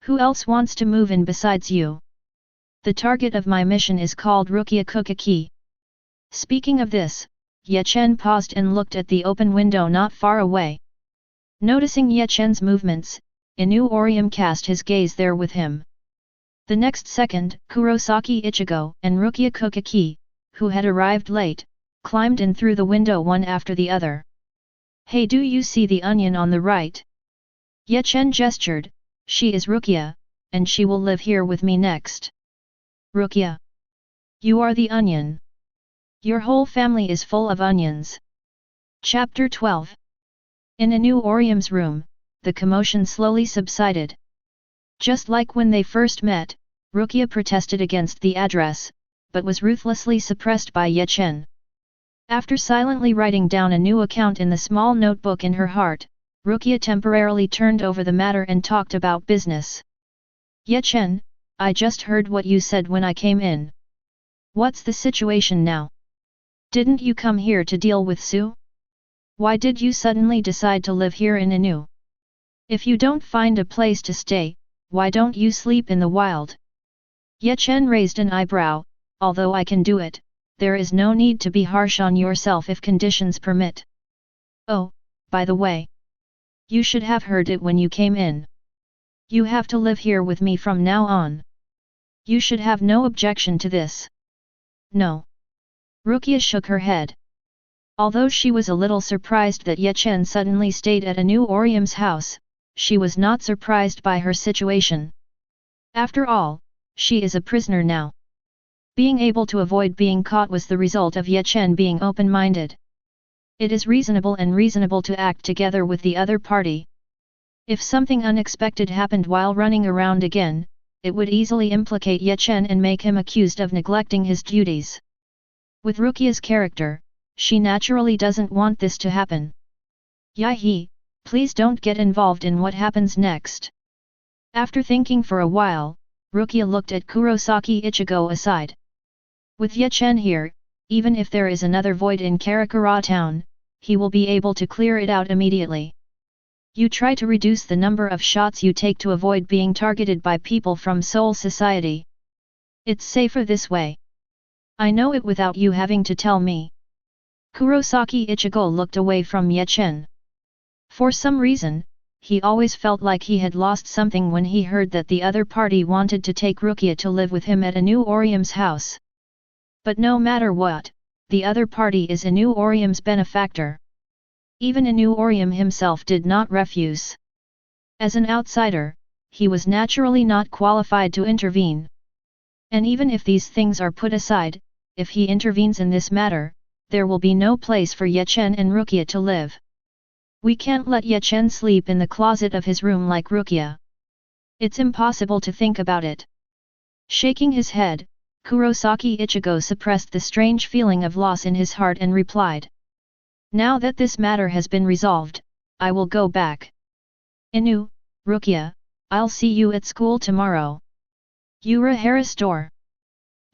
Who else wants to move in besides you? The target of my mission is called Rukia Kukaki. Speaking of this, Ye Chen paused and looked at the open window not far away. Noticing Ye Chen's movements, Inu Orium cast his gaze there with him. The next second, Kurosaki Ichigo and Rukia Kukaki, who had arrived late, climbed in through the window one after the other. Hey, do you see the onion on the right? Ye Chen gestured. She is Rukia, and she will live here with me next. Rukia. You are the onion. Your whole family is full of onions. Chapter 12. In Inu Orium's room, the commotion slowly subsided. Just like when they first met, Rukia protested against the address, but was ruthlessly suppressed by Ye Chen. After silently writing down a new account in the small notebook in her heart, Rukia temporarily turned over the matter and talked about business. Ye Chen, I just heard what you said when I came in. What's the situation now? Didn't you come here to deal with Su? Why did you suddenly decide to live here in Inu? If you don't find a place to stay, why don't you sleep in the wild? Ye Chen raised an eyebrow. Although I can do it, there is no need to be harsh on yourself if conditions permit. Oh, by the way. You should have heard it when you came in. You have to live here with me from now on. You should have no objection to this. No. Rukia shook her head. Although she was a little surprised that Ye Chen suddenly stayed at Inu Orium's house, she was not surprised by her situation. After all, she is a prisoner now. Being able to avoid being caught was the result of Ye Chen being open-minded. It is reasonable to act together with the other party. If something unexpected happened while running around again, it would easily implicate Ye Chen and make him accused of neglecting his duties. With Rukia's character, she naturally doesn't want this to happen. Yahi, please don't get involved in what happens next. After thinking for a while, Rukia looked at Kurosaki Ichigo aside. With Ye Chen here, even if there is another void in Karakura town, he will be able to clear it out immediately. You try to reduce the number of shots you take to avoid being targeted by people from Soul Society. It's safer this way. I know it without you having to tell me. Kurosaki Ichigo looked away from Ye Chen. For some reason, he always felt like he had lost something when he heard that the other party wanted to take Rukia to live with him at Inu Orium's house. But no matter what, the other party is Inu Orium's benefactor. Even Inu Orium himself did not refuse. As an outsider, he was naturally not qualified to intervene. And even if these things are put aside, if he intervenes in this matter, there will be no place for Ye Chen and Rukia to live. We can't let Ye Chen sleep in the closet of his room like Rukia. It's impossible to think about it. Shaking his head, Kurosaki Ichigo suppressed the strange feeling of loss in his heart and replied. Now that this matter has been resolved, I will go back. Inu, Rukia, I'll see you at school tomorrow. Urahara Store.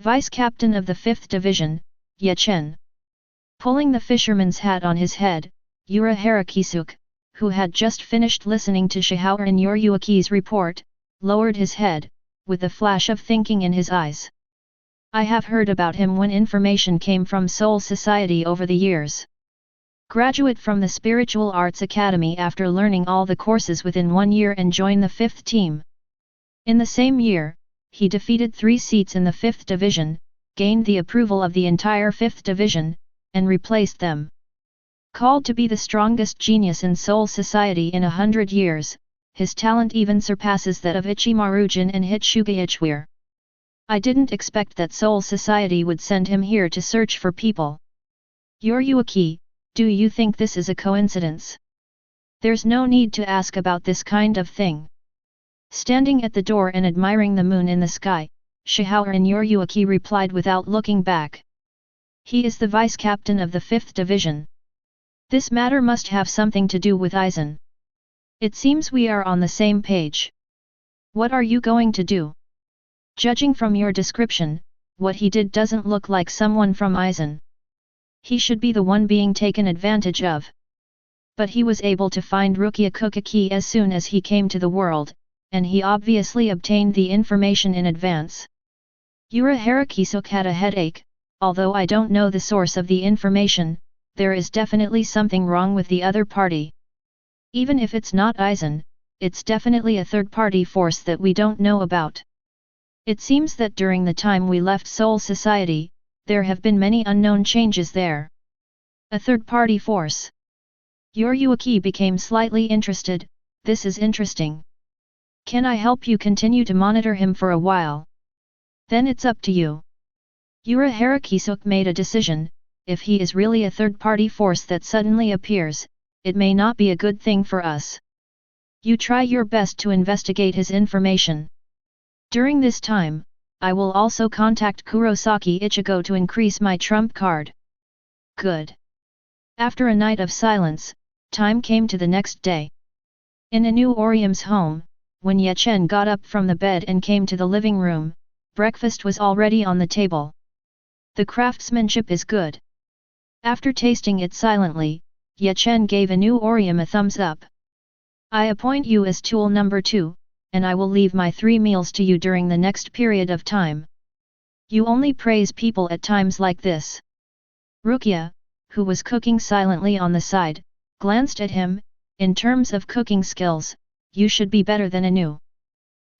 Vice Captain of the 5th Division, Ye Chen. Pulling the fisherman's hat on his head, Urahara Kisuke, who had just finished listening to Shihao and Yoryuki's report, lowered his head, with a flash of thinking in his eyes. I have heard about him when information came from Soul Society over the years. Graduate from the Spiritual Arts Academy after learning all the courses within 1 year and joined the 5th team. In the same year, he defeated 3 seats in the 5th Division, gained the approval of the entire 5th Division, and replaced them. Called to be the strongest genius in Soul Society in 100 years, his talent even surpasses that of Ichimaru-jin and Hitsuga Ichware. I didn't expect that Soul Society would send him here to search for people. Yoryuki, do you think this is a coincidence? There's no need to ask about this kind of thing. Standing at the door and admiring the moon in the sky, Shihao and Yoryuki replied without looking back. He is the vice captain of the 5th Division. This matter must have something to do with Aizen. It seems we are on the same page. What are you going to do? Judging from your description, what he did doesn't look like someone from Aizen. He should be the one being taken advantage of. But he was able to find Rukia Kokaki as soon as he came to the world, and he obviously obtained the information in advance. Urahara Kisuke had a headache. Although I don't know the source of the information, there is definitely something wrong with the other party. Even if it's not Aizen, it's definitely a third-party force that we don't know about. It seems that during the time we left Soul Society, there have been many unknown changes there. A third-party force. Yoryuki became slightly interested. This is interesting. Can I help you continue to monitor him for a while? Then it's up to you. Urahara Kisuke made a decision. If he is really a third-party force that suddenly appears, it may not be a good thing for us. You try your best to investigate his information. During this time, I will also contact Kurosaki Ichigo to increase my trump card. Good. After a night of silence, time came to the next day. In Inu Orium's home, when Ye Chen got up from the bed and came to the living room, breakfast was already on the table. The craftsmanship is good. After tasting it silently, Ye Chen gave Inu Orium a thumbs up. I appoint you as tool number 2, and I will leave my 3 meals to you during the next period of time. You only praise people at times like this. Rukia, who was cooking silently on the side, glanced at him. In terms of cooking skills, you should be better than Inu.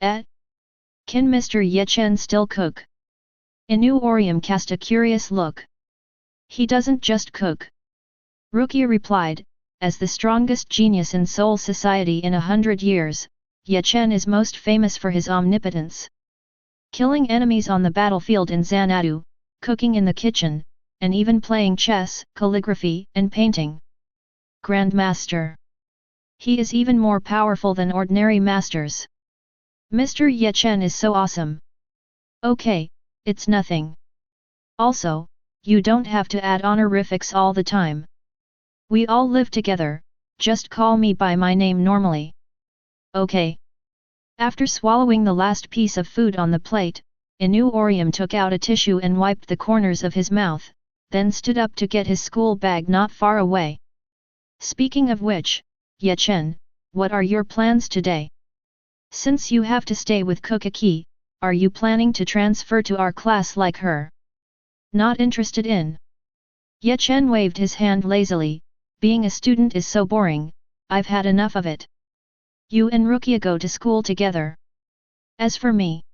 Can Mr. Ye Chen still cook? Inu Orium cast a curious look. He doesn't just cook. Rukia replied, as the strongest genius in Seoul society in 100 years, Ye Chen is most famous for his omnipotence. Killing enemies on the battlefield in Xanadu, cooking in the kitchen, and even playing chess, calligraphy, and painting. Grandmaster. He is even more powerful than ordinary masters. Mr. Ye Chen is so awesome. Okay, it's nothing. Also, you don't have to add honorifics all the time. We all live together, just call me by my name normally. Okay. After swallowing the last piece of food on the plate, Inu Orium took out a tissue and wiped the corners of his mouth, then stood up to get his school bag not far away. Speaking of which, Ye Chen, what are your plans today? Since you have to stay with Kokaki, are you planning to transfer to our class like her? Not interested in. Ye Chen waved his hand lazily, being a student is so boring, I've had enough of it. You and Rukia go to school together. As for me.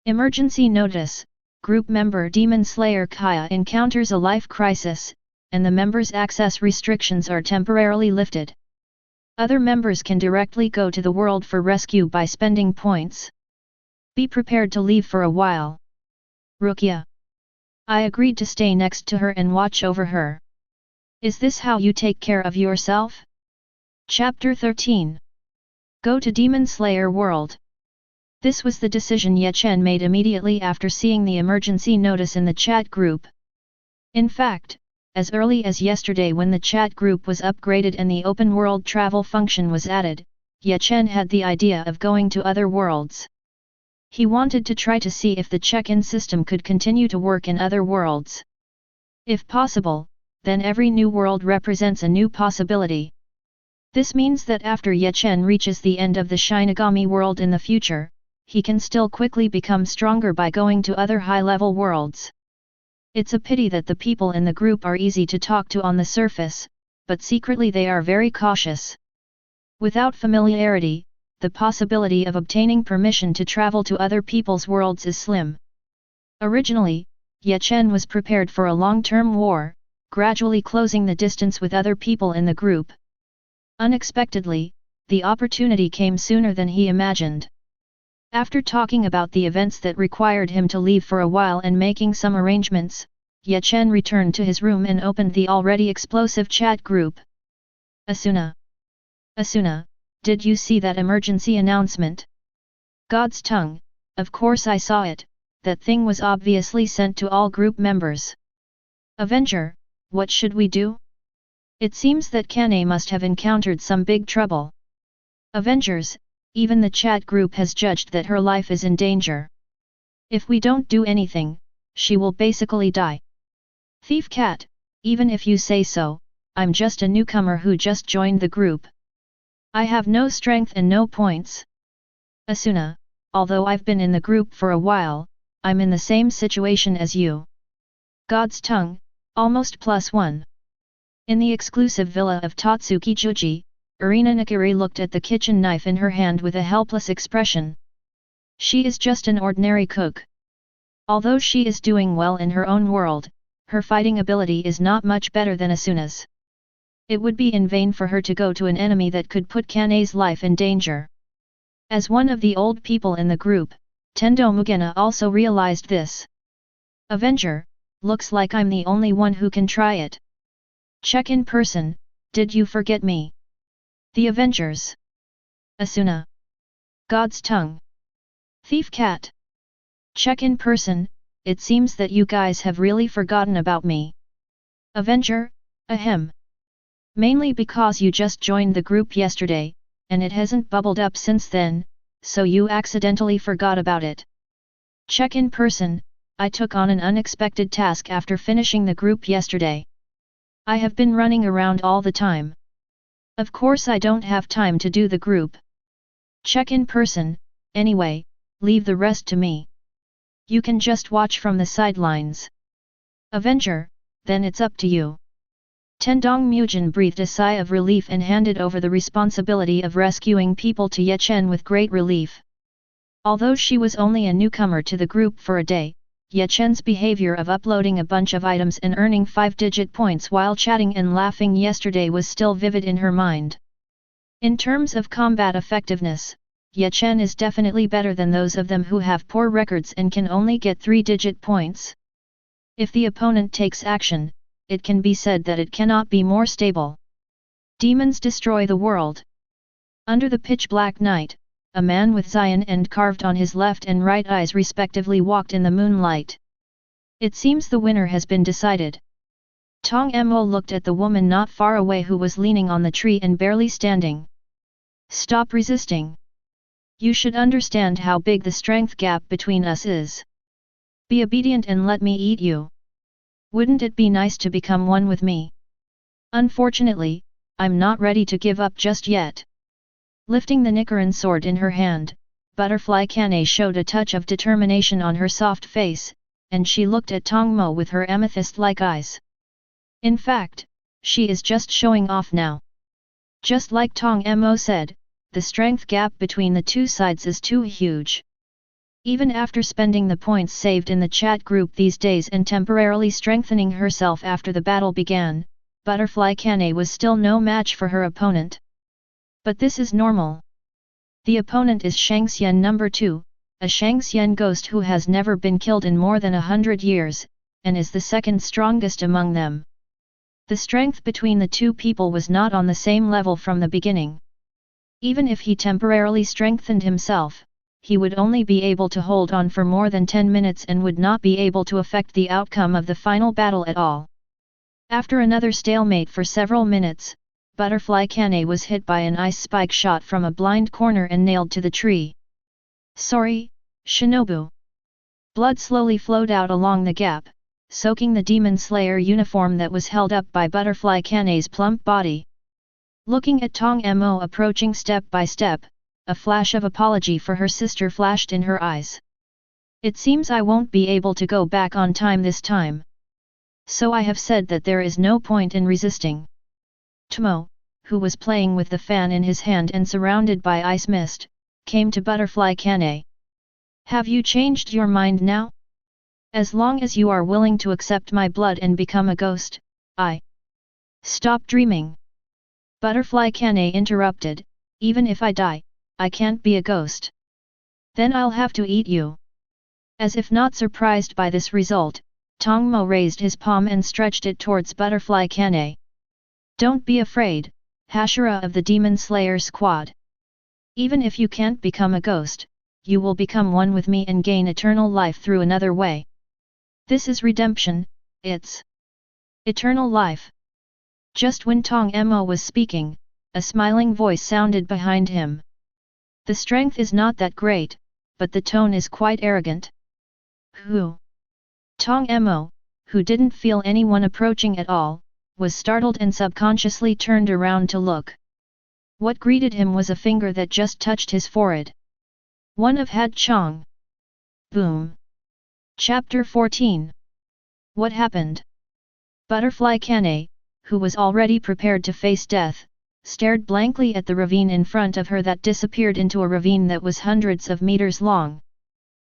Emergency notice, group member Demon Slayer Kaya encounters a life crisis, and the members' access restrictions are temporarily lifted. Other members can directly go to the world for rescue by spending points. Be prepared to leave for a while. Rukia. I agreed to stay next to her and watch over her. Is this how you take care of yourself? Chapter 13. Go to Demon Slayer World. This was the decision Ye Chen made immediately after seeing the emergency notice in the chat group. In fact, as early as yesterday when the chat group was upgraded and the open world travel function was added, Ye Chen had the idea of going to other worlds. He wanted to try to see if the check-in system could continue to work in other worlds. If possible, then every new world represents a new possibility. This means that after Ye Chen reaches the end of the Shinigami world in the future, he can still quickly become stronger by going to other high-level worlds. It's a pity that the people in the group are easy to talk to on the surface, but secretly they are very cautious. Without familiarity, the possibility of obtaining permission to travel to other people's worlds is slim. Originally, Ye Chen was prepared for a long-term war, gradually closing the distance with other people in the group. Unexpectedly, the opportunity came sooner than he imagined. After talking about the events that required him to leave for a while and making some arrangements, Ye Chen returned to his room and opened the already explosive chat group. Asuna. Asuna, did you see that emergency announcement? God's tongue, of course I saw it, that thing was obviously sent to all group members. Avenger, what should we do? It seems that Kanae must have encountered some big trouble. Avengers, even the chat group has judged that her life is in danger. If we don't do anything, she will basically die. Thief Cat, even if you say so, I'm just a newcomer who just joined the group. I have no strength and no points. Asuna, although I've been in the group for a while, I'm in the same situation as you. God's tongue, almost +1. In the exclusive villa of Totsuki-juji, Erina Nakiri looked at the kitchen knife in her hand with a helpless expression. She is just an ordinary cook. Although she is doing well in her own world, her fighting ability is not much better than Asuna's. It would be in vain for her to go to an enemy that could put Kanae's life in danger. As one of the old people in the group, Tendo Mugena also realized this. Avenger, looks like I'm the only one who can try it. Check in person, did you forget me? The Avengers. Asuna. God's tongue. Thief Cat. Check in person, it seems that you guys have really forgotten about me. Avenger, ahem. Mainly because you just joined the group yesterday, and it hasn't bubbled up since then, so you accidentally forgot about it. Check in person, I took on an unexpected task after finishing the group yesterday. I have been running around all the time. Of course I don't have time to do the group. Check in person, anyway, leave the rest to me. You can just watch from the sidelines. Avenger, then it's up to you. Tendong Mujin breathed a sigh of relief and handed over the responsibility of rescuing people to Ye Chen with great relief. Although she was only a newcomer to the group for a day, Ye Chen's behavior of uploading a bunch of items and earning 5-digit points while chatting and laughing yesterday was still vivid in her mind. In terms of combat effectiveness, Ye Chen is definitely better than those of them who have poor records and can only get 3-digit points. If the opponent takes action, it can be said that it cannot be more stable. Demons destroy the world. Under the pitch-black night, a man with Zion end carved on his left and right eyes respectively walked in the moonlight. It seems the winner has been decided. Tong Mo looked at the woman not far away who was leaning on the tree and barely standing. Stop resisting. You should understand how big the strength gap between us is. Be obedient and let me eat you. Wouldn't it be nice to become one with me? Unfortunately, I'm not ready to give up just yet. Lifting the Nichiren sword in her hand, Butterfly Kanae showed a touch of determination on her soft face, and she looked at Tong Mo with her amethyst-like eyes. In fact, she is just showing off now. Just like Tong Mo said, the strength gap between the two sides is too huge. Even after spending the points saved in the chat group these days and temporarily strengthening herself after the battle began, Butterfly Kanae was still no match for her opponent. But this is normal. The opponent is Shangxian number 2, a Shangxian ghost who has never been killed in more than 100 years, and is the second strongest among them. The strength between the two people was not on the same level from the beginning. Even if he temporarily strengthened himself, he would only be able to hold on for more than 10 minutes and would not be able to affect the outcome of the final battle at all. After another stalemate for several minutes, Butterfly Kanae was hit by an ice spike shot from a blind corner and nailed to the tree. Sorry, Shinobu. Blood slowly flowed out along the gap, soaking the Demon Slayer uniform that was held up by Butterfly Kanae's plump body. Looking at Tong Mo approaching step by step, a flash of apology for her sister flashed in her eyes. It seems I won't be able to go back on time this time. So I have said that there is no point in resisting. Tomo, who was playing with the fan in his hand and surrounded by ice mist, came to Butterfly Kanae. Have you changed your mind now? As long as you are willing to accept my blood and become a ghost, Stop dreaming. Butterfly Kanae interrupted, even if I die, I can't be a ghost. Then I'll have to eat you. As if not surprised by this result, Tong Mo raised his palm and stretched it towards Butterfly Kanae. Don't be afraid, Hashira of the Demon Slayer squad. Even if you can't become a ghost, you will become one with me and gain eternal life through another way. This is redemption, it's eternal life. Just when Tong Mo was speaking, a smiling voice sounded behind him. The strength is not that great, but the tone is quite arrogant. Who? Tong Mo, who didn't feel anyone approaching at all, was startled and subconsciously turned around to look. What greeted him was a finger that just touched his forehead. One of Had Chong. Boom. Chapter 14. What happened? Butterfly Kanae, who was already prepared to face death, stared blankly at the ravine in front of her that disappeared into a ravine that was hundreds of meters long.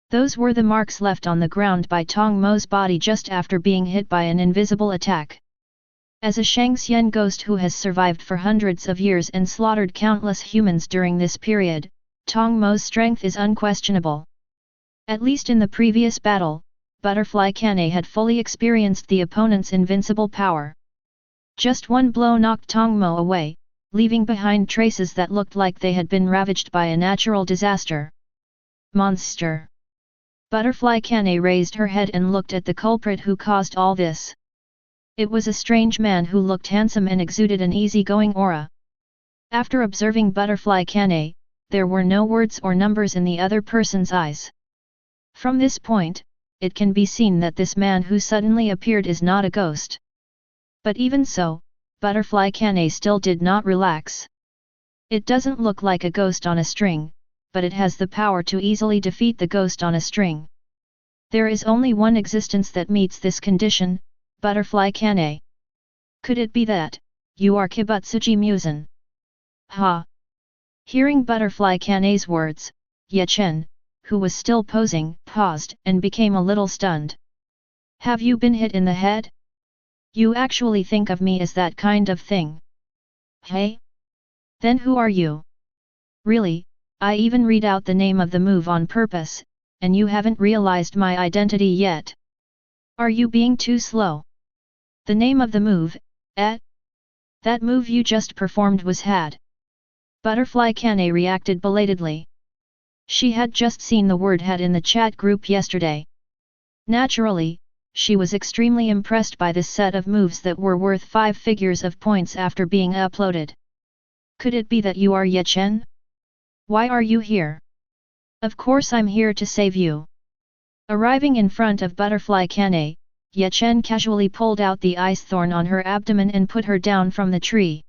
Those were the marks left on the ground by Tong Mo's body just after being hit by an invisible attack. As a Shangxian ghost who has survived for hundreds of years and slaughtered countless humans during this period, Tong Mo's strength is unquestionable. At least in the previous battle, Butterfly Kanae had fully experienced the opponent's invincible power. Just one blow knocked Tong Mo away, leaving behind traces that looked like they had been ravaged by a natural disaster. Monster! Butterfly Kanae raised her head and looked at the culprit who caused all this. It was a strange man who looked handsome and exuded an easygoing aura. After observing Butterfly Kanae, there were no words or numbers in the other person's eyes. From this point, it can be seen that this man who suddenly appeared is not a ghost. But even so, Butterfly Kanae still did not relax. It doesn't look like a ghost on a string, but it has the power to easily defeat the ghost on a string. There is only one existence that meets this condition, Butterfly Kanae. Could it be that you are Kibutsuji Muzan? Ha! Hearing Butterfly Kanae's words, Ye Chen, who was still posing, paused and became a little stunned. Have you been hit in the head? You actually think of me as that kind of thing? Hey? Then who are you? Really, I even read out the name of the move on purpose, and you haven't realized my identity yet. Are you being too slow? The name of the move, eh? That move you just performed was had. Butterfly Kanae reacted belatedly. She had just seen the word had in the chat group yesterday. Naturally, she was extremely impressed by this set of moves that were worth 5 figures of points after being uploaded. Could it be that you are Ye Chen? Why are you here? Of course I'm here to save you. Arriving in front of Butterfly Kanae, Ye Chen casually pulled out the ice thorn on her abdomen and put her down from the tree.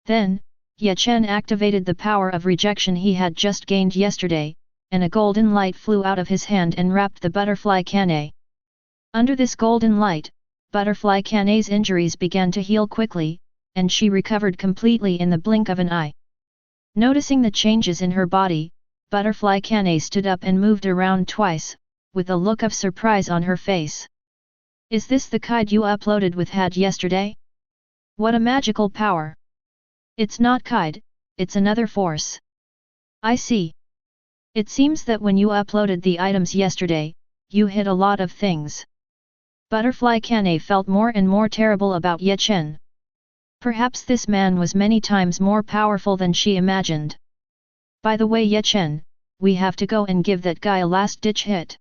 Then, Ye Chen activated the power of rejection he had just gained yesterday, and a golden light flew out of his hand and wrapped the Butterfly Kanae. Under this golden light, Butterfly Kanae's injuries began to heal quickly, and she recovered completely in the blink of an eye. Noticing the changes in her body, Butterfly Kanae stood up and moved around twice, with a look of surprise on her face. Is this the kite you uploaded with had yesterday? What a magical power! It's not kite, it's another force. I see. It seems that when you uploaded the items yesterday, you hit a lot of things. Butterfly Kanae felt more and more terrible about Ye Chen. Perhaps this man was many times more powerful than she imagined. By the way Ye Chen, we have to go and give that guy a last-ditch hit.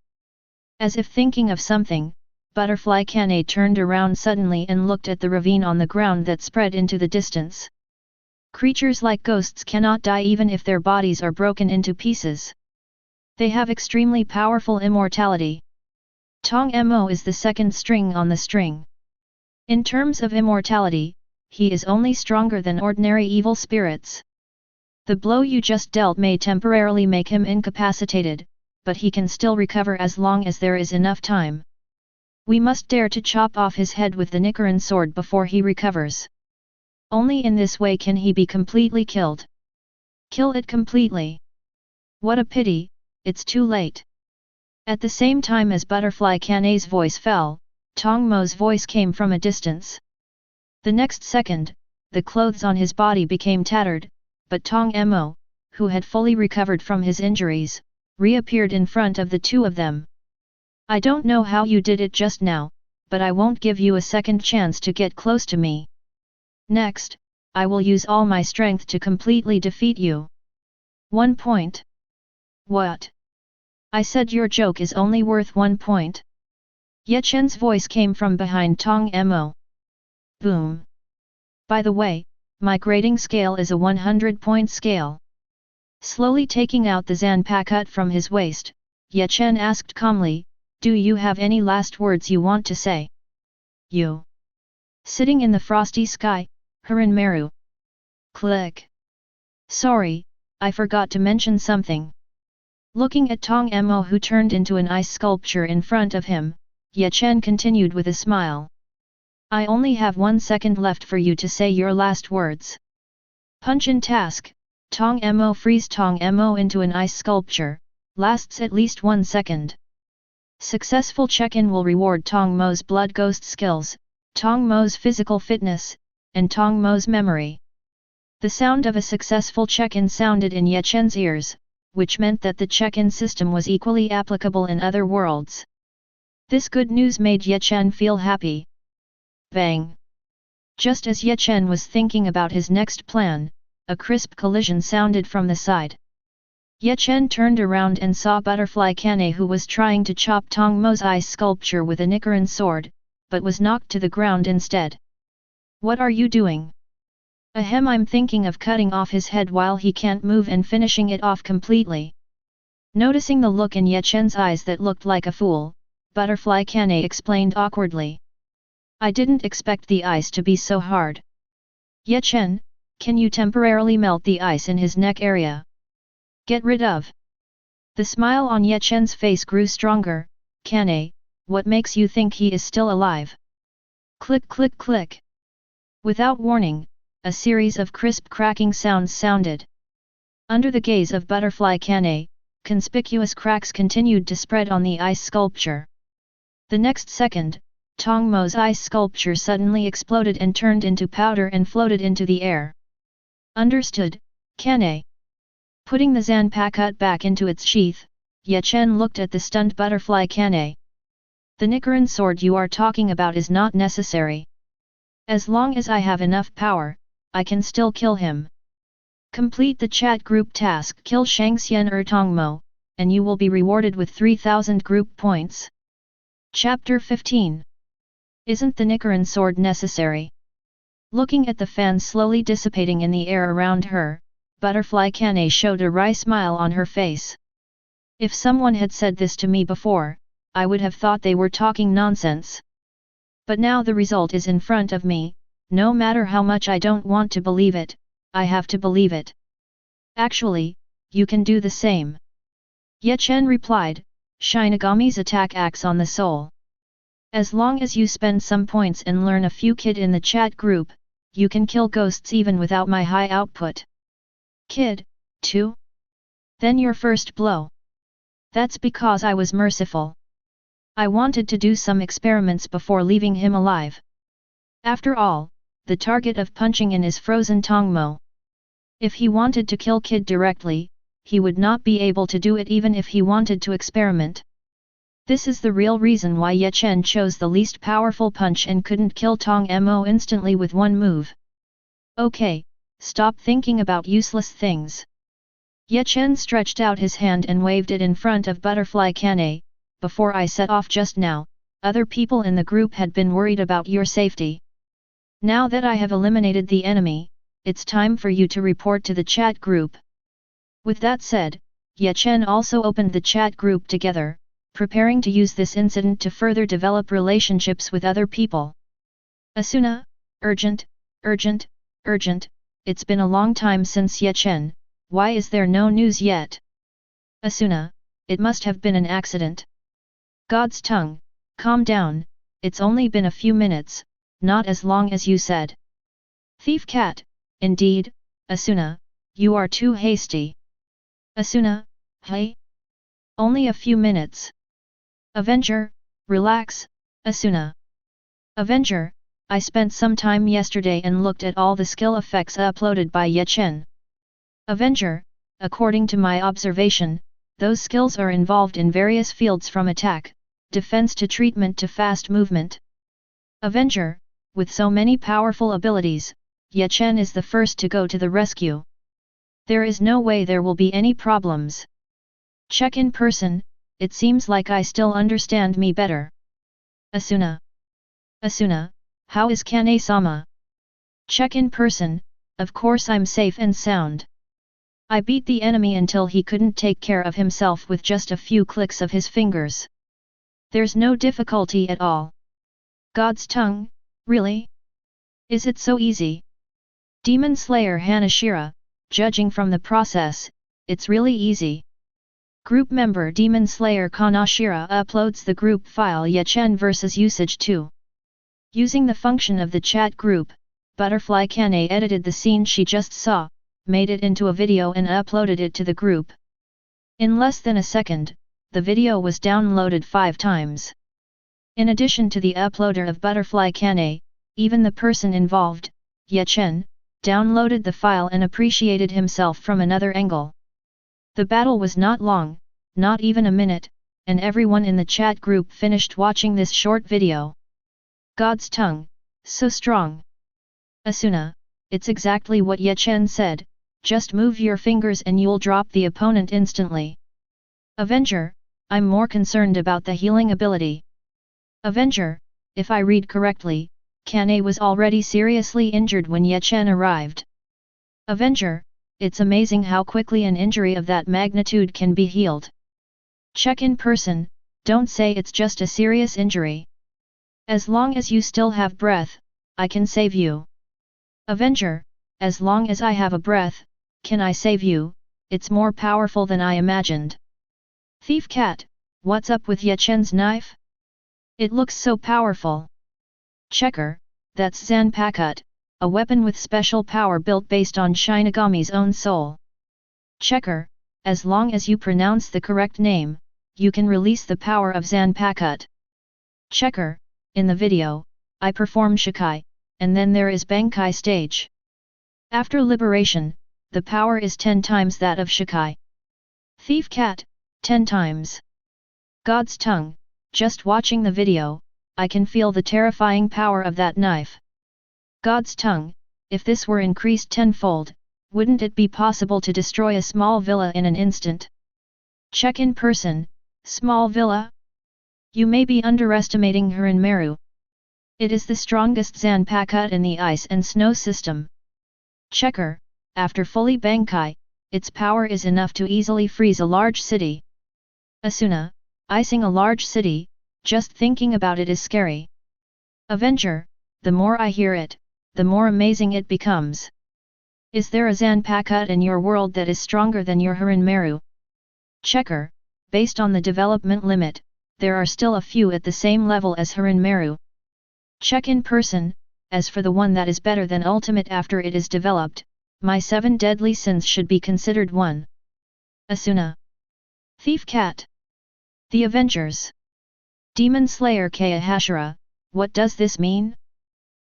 As if thinking of something, Butterfly Kanae turned around suddenly and looked at the ravine on the ground that spread into the distance. Creatures like ghosts cannot die even if their bodies are broken into pieces. They have extremely powerful immortality. Tong Mo is the second string on the string. In terms of immortality, he is only stronger than ordinary evil spirits. The blow you just dealt may temporarily make him incapacitated, but he can still recover as long as there is enough time. We must dare to chop off his head with the Nichiren sword before he recovers. Only in this way can he be completely killed. Kill it completely. What a pity, it's too late. At the same time as Butterfly Kanae's voice fell, Tong Mo's voice came from a distance. The next second, the clothes on his body became tattered, but Tong Mo, who had fully recovered from his injuries, reappeared in front of the two of them. I don't know how you did it just now, but I won't give you a second chance to get close to me. Next, I will use all my strength to completely defeat you. 1 point. What? I said your joke is only worth 1 point. Ye Chen's voice came from behind Tong Mo. Boom. By the way, my grading scale is a 100-point scale. Slowly taking out the Zanpakutte from his waist, Ye Chen asked calmly, do you have any last words you want to say? You. Sitting in the frosty sky, Harin Meru. Click. Sorry, I forgot to mention something. Looking at Tong Mo who turned into an ice sculpture in front of him, Ye Chen continued with a smile. I only have 1 second left for you to say your last words. Punch in task, Tong Mo freeze Tong Mo into an ice sculpture, lasts at least 1 second. Successful check-in will reward Tong Mo's blood ghost skills, Tong Mo's physical fitness, and Tong Mo's memory. The sound of a successful check-in sounded in Ye Chen's ears, which meant that the check-in system was equally applicable in other worlds. This good news made Ye Chen feel happy. Bang! Just as Ye Chen was thinking about his next plan, a crisp collision sounded from the side. Ye Chen turned around and saw Butterfly Kanae who was trying to chop Tong Mo's ice sculpture with a Nichiren sword, but was knocked to the ground instead. What are you doing? Ahem, I'm thinking of cutting off his head while he can't move and finishing it off completely. Noticing the look in Ye Chen's eyes that looked like a fool, Butterfly Kanae explained awkwardly. I didn't expect the ice to be so hard. Ye Chen, can you temporarily melt the ice in his neck area? Get rid of. The smile on Ye Chen's face grew stronger. Kanae, what makes you think he is still alive? Click click click. Without warning, a series of crisp cracking sounds sounded. Under the gaze of Butterfly Kanae, conspicuous cracks continued to spread on the ice sculpture. The next second, Tongmo's ice sculpture suddenly exploded and turned into powder and floated into the air. Understood, Kanae. Putting the Zanpakuto back into its sheath, Ye Chen looked at the stunned butterfly Kanae. The Nichiren sword you are talking about is not necessary. As long as I have enough power, I can still kill him. Complete the chat group task Kill Shangxian Tongmo, and you will be rewarded with 3000 group points. Chapter 15. Isn't the Nichiren sword necessary? Looking at the fan slowly dissipating in the air around her, Butterfly Kanae showed a wry smile on her face. If someone had said this to me before, I would have thought they were talking nonsense. But now the result is in front of me, no matter how much I don't want to believe it, I have to believe it. Actually, you can do the same. Ye Chen replied, Shinigami's attack acts on the soul. As long as you spend some points and learn a few kid in the chat group, you can kill ghosts even without my high output. Kid, too? Then your first blow. That's because I was merciful. I wanted to do some experiments before leaving him alive. After all, the target of punching in is frozen Tongmo. If he wanted to kill Kid directly, he would not be able to do it even if he wanted to experiment. This is the real reason why Ye Chen chose the least powerful punch and couldn't kill Tongmo instantly with one move. Okay, stop thinking about useless things. Ye Chen stretched out his hand and waved it in front of Butterfly Kanae. Before I set off just now, other people in the group had been worried about your safety. Now that I have eliminated the enemy, it's time for you to report to the chat group. With that said, Ye Chen also opened the chat group together, preparing to use this incident to further develop relationships with other people. Asuna, urgent, urgent, urgent, it's been a long time since Ye Chen, why is there no news yet? Asuna, it must have been an accident. God's tongue, calm down, it's only been a few minutes, not as long as you said. Thief cat, indeed, Asuna, you are too hasty. Asuna, hey? Only a few minutes. Avenger, relax, Asuna. Avenger, I spent some time yesterday and looked at all the skill effects uploaded by Ye Chen. Avenger, according to my observation, those skills are involved in various fields from attack, defense to treatment to fast movement. Avenger, with so many powerful abilities, Ye Chen is the first to go to the rescue. There is no way there will be any problems. Check in person, it seems like I still understand me better. Asuna. Asuna, how is Kanae-sama? Check in person, of course I'm safe and sound. I beat the enemy until he couldn't take care of himself with just a few clicks of his fingers. There's no difficulty at all. God's tongue, really? Is it so easy? Demon Slayer Hanashira, judging from the process, it's really easy. Group member Demon Slayer Kanashira uploads the group file Ye Chen vs Usage 2. Using the function of the chat group, Butterfly Kanae edited the scene she just saw, made it into a video and uploaded it to the group. In less than a second, the video was downloaded 5 times. In addition to the uploader of Butterfly Kanae, even the person involved, Ye Chen, downloaded the file and appreciated himself from another angle. The battle was not long, not even a minute, and everyone in the chat group finished watching this short video. God's tongue, so strong. Asuna, it's exactly what Ye Chen said, just move your fingers and you'll drop the opponent instantly. Avenger, I'm more concerned about the healing ability. Avenger, if I read correctly, Kanae was already seriously injured when Ye Chen arrived. Avenger, it's amazing how quickly an injury of that magnitude can be healed. Check in person, don't say it's just a serious injury. As long as you still have breath, I can save you. Avenger, as long as I have a breath, can I save you? It's more powerful than I imagined. Thief cat, what's up with Ye Chen's knife? It looks so powerful. Checker, that's Zanpakuto, a weapon with special power built based on Shinigami's own soul. Checker, as long as you pronounce the correct name, you can release the power of Zanpakuto. Checker, in the video, I perform Shikai, and then there is Bankai stage. After liberation, the power is 10 times that of Shikai. Thief Cat, 10 times. God's tongue, just watching the video, I can feel the terrifying power of that knife. God's tongue, if this were increased tenfold, wouldn't it be possible to destroy a small villa in an instant? Check in person, small villa? You may be underestimating Hiranmaru. It is the strongest Zanpakuto in the ice and snow system. Checker, after fully Bankai, its power is enough to easily freeze a large city. Asuna, icing a large city, just thinking about it is scary. Avenger, the more I hear it, the more amazing it becomes. Is there a Zanpakuto in your world that is stronger than your Hiranmaru? Checker, based on the development limit, there are still a few at the same level as Hiranmaru. Check in person, as for the one that is better than ultimate after it is developed, my 7 deadly sins should be considered one. Asuna. Thief Cat. The Avengers. Demon Slayer Kaya Hashira, what does this mean?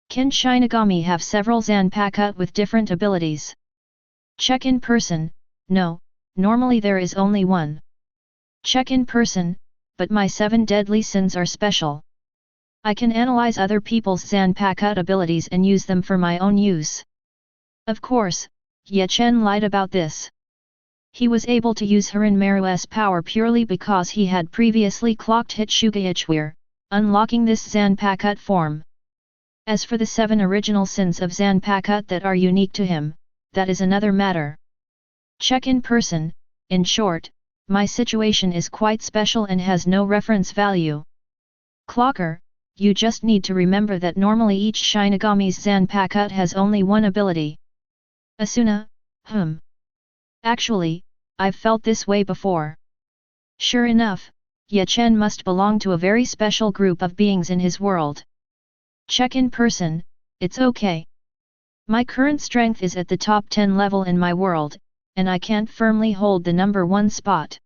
Can Shinigami have several Zanpakuto with different abilities? Check in person, no, normally there is only one. Check in person, but my 7 deadly sins are special. I can analyze other people's Zanpakuto abilities and use them for my own use. Of course, Ye Chen lied about this. He was able to use Hiranmaru's power purely because he had previously clocked hit Shugaichware, unlocking this Zanpakuto form. As for the 7 original sins of Zanpakuto that are unique to him, that is another matter. Check in person, in short, my situation is quite special and has no reference value. Clocker, you just need to remember that normally each Shinigami's Zanpakuto has only one ability. Asuna, Actually, I've felt this way before. Sure enough, Ye Chen must belong to a very special group of beings in his world. Check in person, it's okay. My current strength is at the top 10 level in my world, and I can't firmly hold the number 1 spot.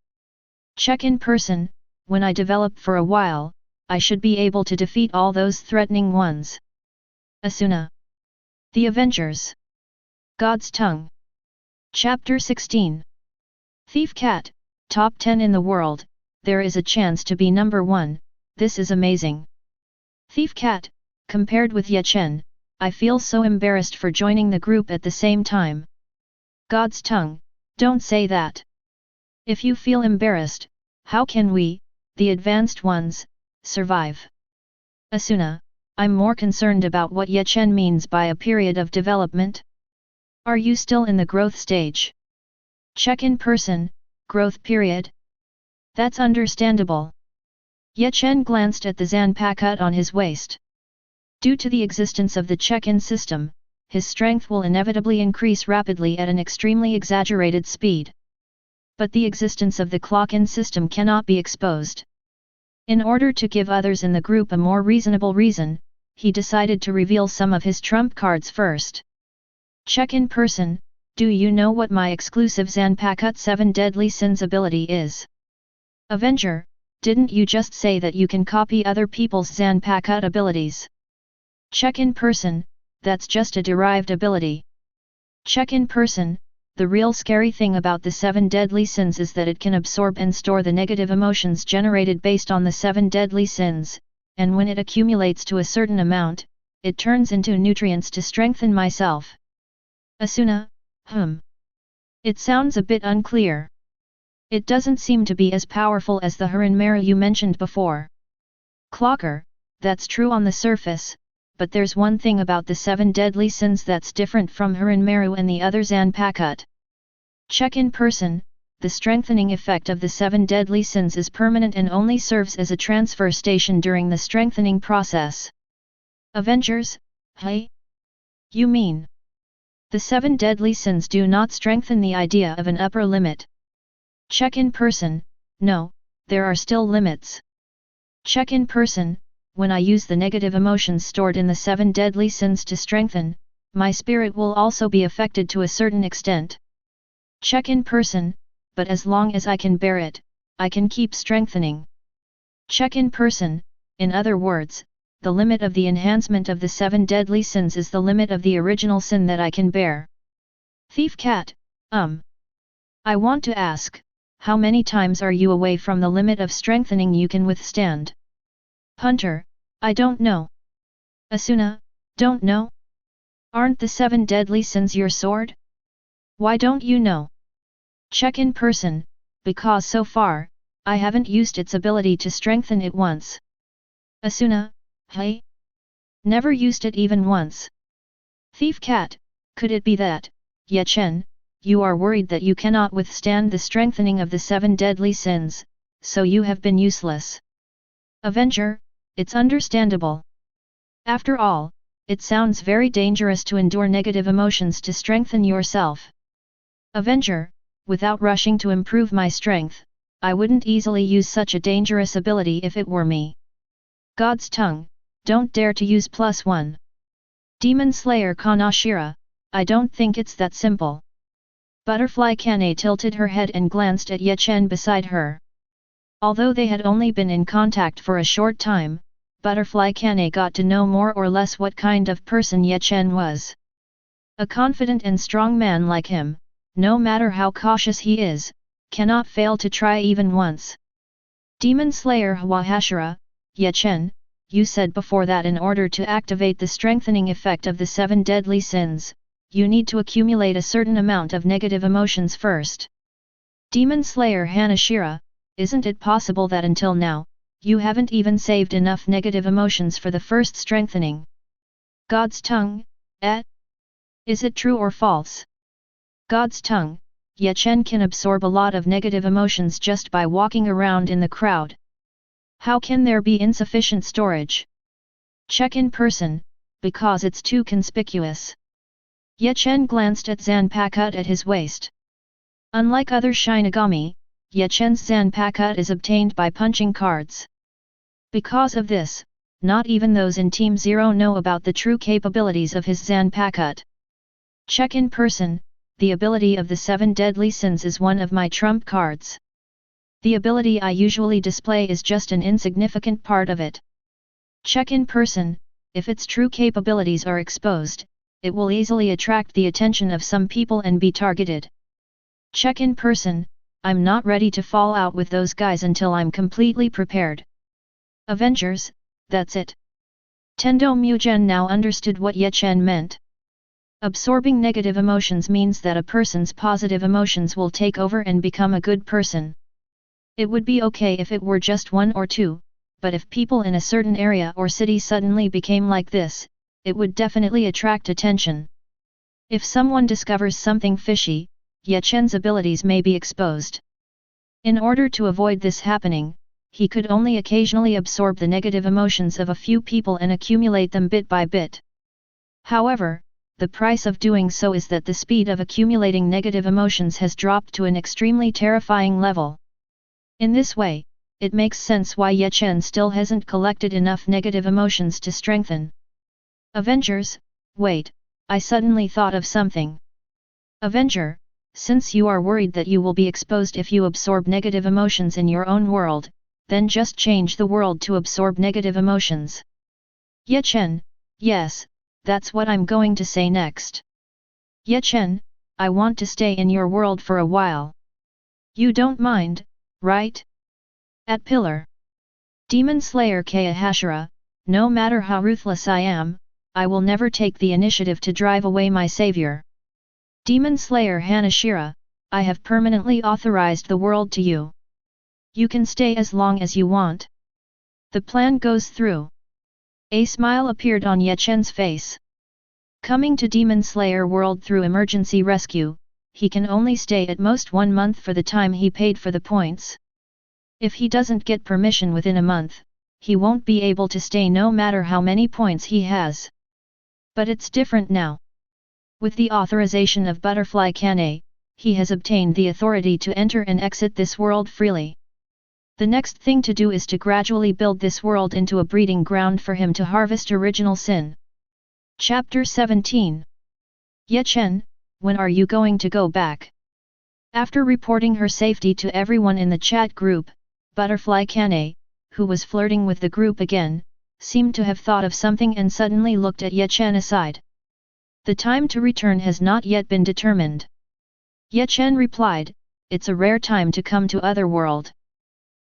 Check in person, when I develop for a while, I should be able to defeat all those threatening ones. Asuna. The Avengers. God's Tongue. Chapter 16. Thief Cat, top 10 in the world, there is a chance to be number 1, this is amazing. Thief Cat, compared with Ye Chen, I feel so embarrassed for joining the group at the same time. God's tongue, don't say that. If you feel embarrassed, how can we, the advanced ones, survive? Asuna, I'm more concerned about what Ye Chen means by a period of development. Are you still in the growth stage? Check in person, growth period? That's understandable. Ye Chen glanced at the Zanpakuto on his waist. Due to the existence of the check-in system, his strength will inevitably increase rapidly at an extremely exaggerated speed. But the existence of the clock-in system cannot be exposed. In order to give others in the group a more reasonable reason, he decided to reveal some of his trump cards first. Check in person, do you know what my exclusive Zanpakuto 7 Deadly Sins ability is? Avenger, didn't you just say that you can copy other people's Zanpakuto abilities? Check in person, that's just a derived ability. Check in person, the real scary thing about the 7 Deadly Sins is that it can absorb and store the negative emotions generated based on the 7 Deadly Sins, and when it accumulates to a certain amount, it turns into nutrients to strengthen myself. Asuna, It sounds a bit unclear. It doesn't seem to be as powerful as the Hiranmaru you mentioned before. Clocker, that's true on the surface, but there's one thing about the 7 Deadly Sins that's different from Hiranmaru and the other Zanpakuto. Check in person, the strengthening effect of the 7 Deadly Sins is permanent and only serves as a transfer station during the strengthening process. Avengers, hey? You mean? The 7 Deadly Sins do not strengthen the idea of an upper limit. Check in person, no, there are still limits. Check in person, when I use the negative emotions stored in the 7 Deadly Sins to strengthen, my spirit will also be affected to a certain extent. Check in person, but as long as I can bear it, I can keep strengthening. Check in person, in other words, the limit of the enhancement of the 7 deadly sins is the limit of the original sin that I can bear. Thief cat, I want to ask, how many times are you away from the limit of strengthening you can withstand? Hunter, I don't know. Asuna, don't know? Aren't the 7 deadly sins your sword? Why don't you know? Check in person, because so far, I haven't used its ability to strengthen it once. Asuna, hey? Never used it even once. Thief cat, could it be that, Ye Chen, you are worried that you cannot withstand the strengthening of the 7 deadly sins, so you have been useless? Avenger, it's understandable. After all, it sounds very dangerous to endure negative emotions to strengthen yourself. Avenger, without rushing to improve my strength, I wouldn't easily use such a dangerous ability if it were me. God's tongue, don't dare to use +1. Demon Slayer Kanashira, I don't think it's that simple. Butterfly Kanae tilted her head and glanced at Ye Chen beside her. Although they had only been in contact for a short time, Butterfly Kanae got to know more or less what kind of person Ye Chen was. A confident and strong man like him, no matter how cautious he is, cannot fail to try even once. Demon Slayer Hwahashira, Ye Chen, you said before that in order to activate the strengthening effect of the 7 deadly sins, you need to accumulate a certain amount of negative emotions first. Demon Slayer Hanashira, isn't it possible that until now, you haven't even saved enough negative emotions for the first strengthening? God's tongue, Is it true or false? God's tongue, Ye Chen can absorb a lot of negative emotions just by walking around in the crowd. How can there be insufficient storage? Check in person, because it's too conspicuous. Ye Chen glanced at Zanpakut at his waist. Unlike other Shinigami, Ye Chen's Zanpakut is obtained by punching cards. Because of this, not even those in Team 0 know about the true capabilities of his Zanpakut. Check in person, the ability of the 7 deadly sins is one of my trump cards. The ability I usually display is just an insignificant part of it. Check in person, if its true capabilities are exposed, it will easily attract the attention of some people and be targeted. Check in person, I'm not ready to fall out with those guys until I'm completely prepared. Avengers, that's it. Tendo Muzan now understood what Ye Chen meant. Absorbing negative emotions means that a person's positive emotions will take over and become a good person. It would be okay if it were just 1 or 2, but if people in a certain area or city suddenly became like this, it would definitely attract attention. If someone discovers something fishy, Ye Chen's abilities may be exposed. In order to avoid this happening, he could only occasionally absorb the negative emotions of a few people and accumulate them bit by bit. However, the price of doing so is that the speed of accumulating negative emotions has dropped to an extremely terrifying level. In this way, it makes sense why Ye Chen still hasn't collected enough negative emotions to strengthen. Avengers, wait, I suddenly thought of something. Avenger, since you are worried that you will be exposed if you absorb negative emotions in your own world, then just change the world to absorb negative emotions. Ye Chen, yes, that's what I'm going to say next. Ye Chen, I want to stay in your world for a while. You don't mind, right? At Pillar. Demon Slayer Kaya, no matter how ruthless I am, I will never take the initiative to drive away my savior. Demon Slayer Hanashira, I have permanently authorized the world to you. You can stay as long as you want. The plan goes through. A smile appeared on Ye Chen's face. Coming to Demon Slayer world through emergency rescue, he can only stay at most 1 month for the time he paid for the points. If he doesn't get permission within a month, he won't be able to stay no matter how many points he has. But it's different now. With the authorization of Butterfly Kanae, he has obtained the authority to enter and exit this world freely. The next thing to do is to gradually build this world into a breeding ground for him to harvest original sin. Chapter 17. Ye Chen, when are you going to go back? After reporting her safety to everyone in the chat group, Butterfly Kanae, who was flirting with the group again, seemed to have thought of something and suddenly looked at Ye Chen aside. The time to return has not yet been determined. Ye Chen replied, it's a rare time to come to Otherworld.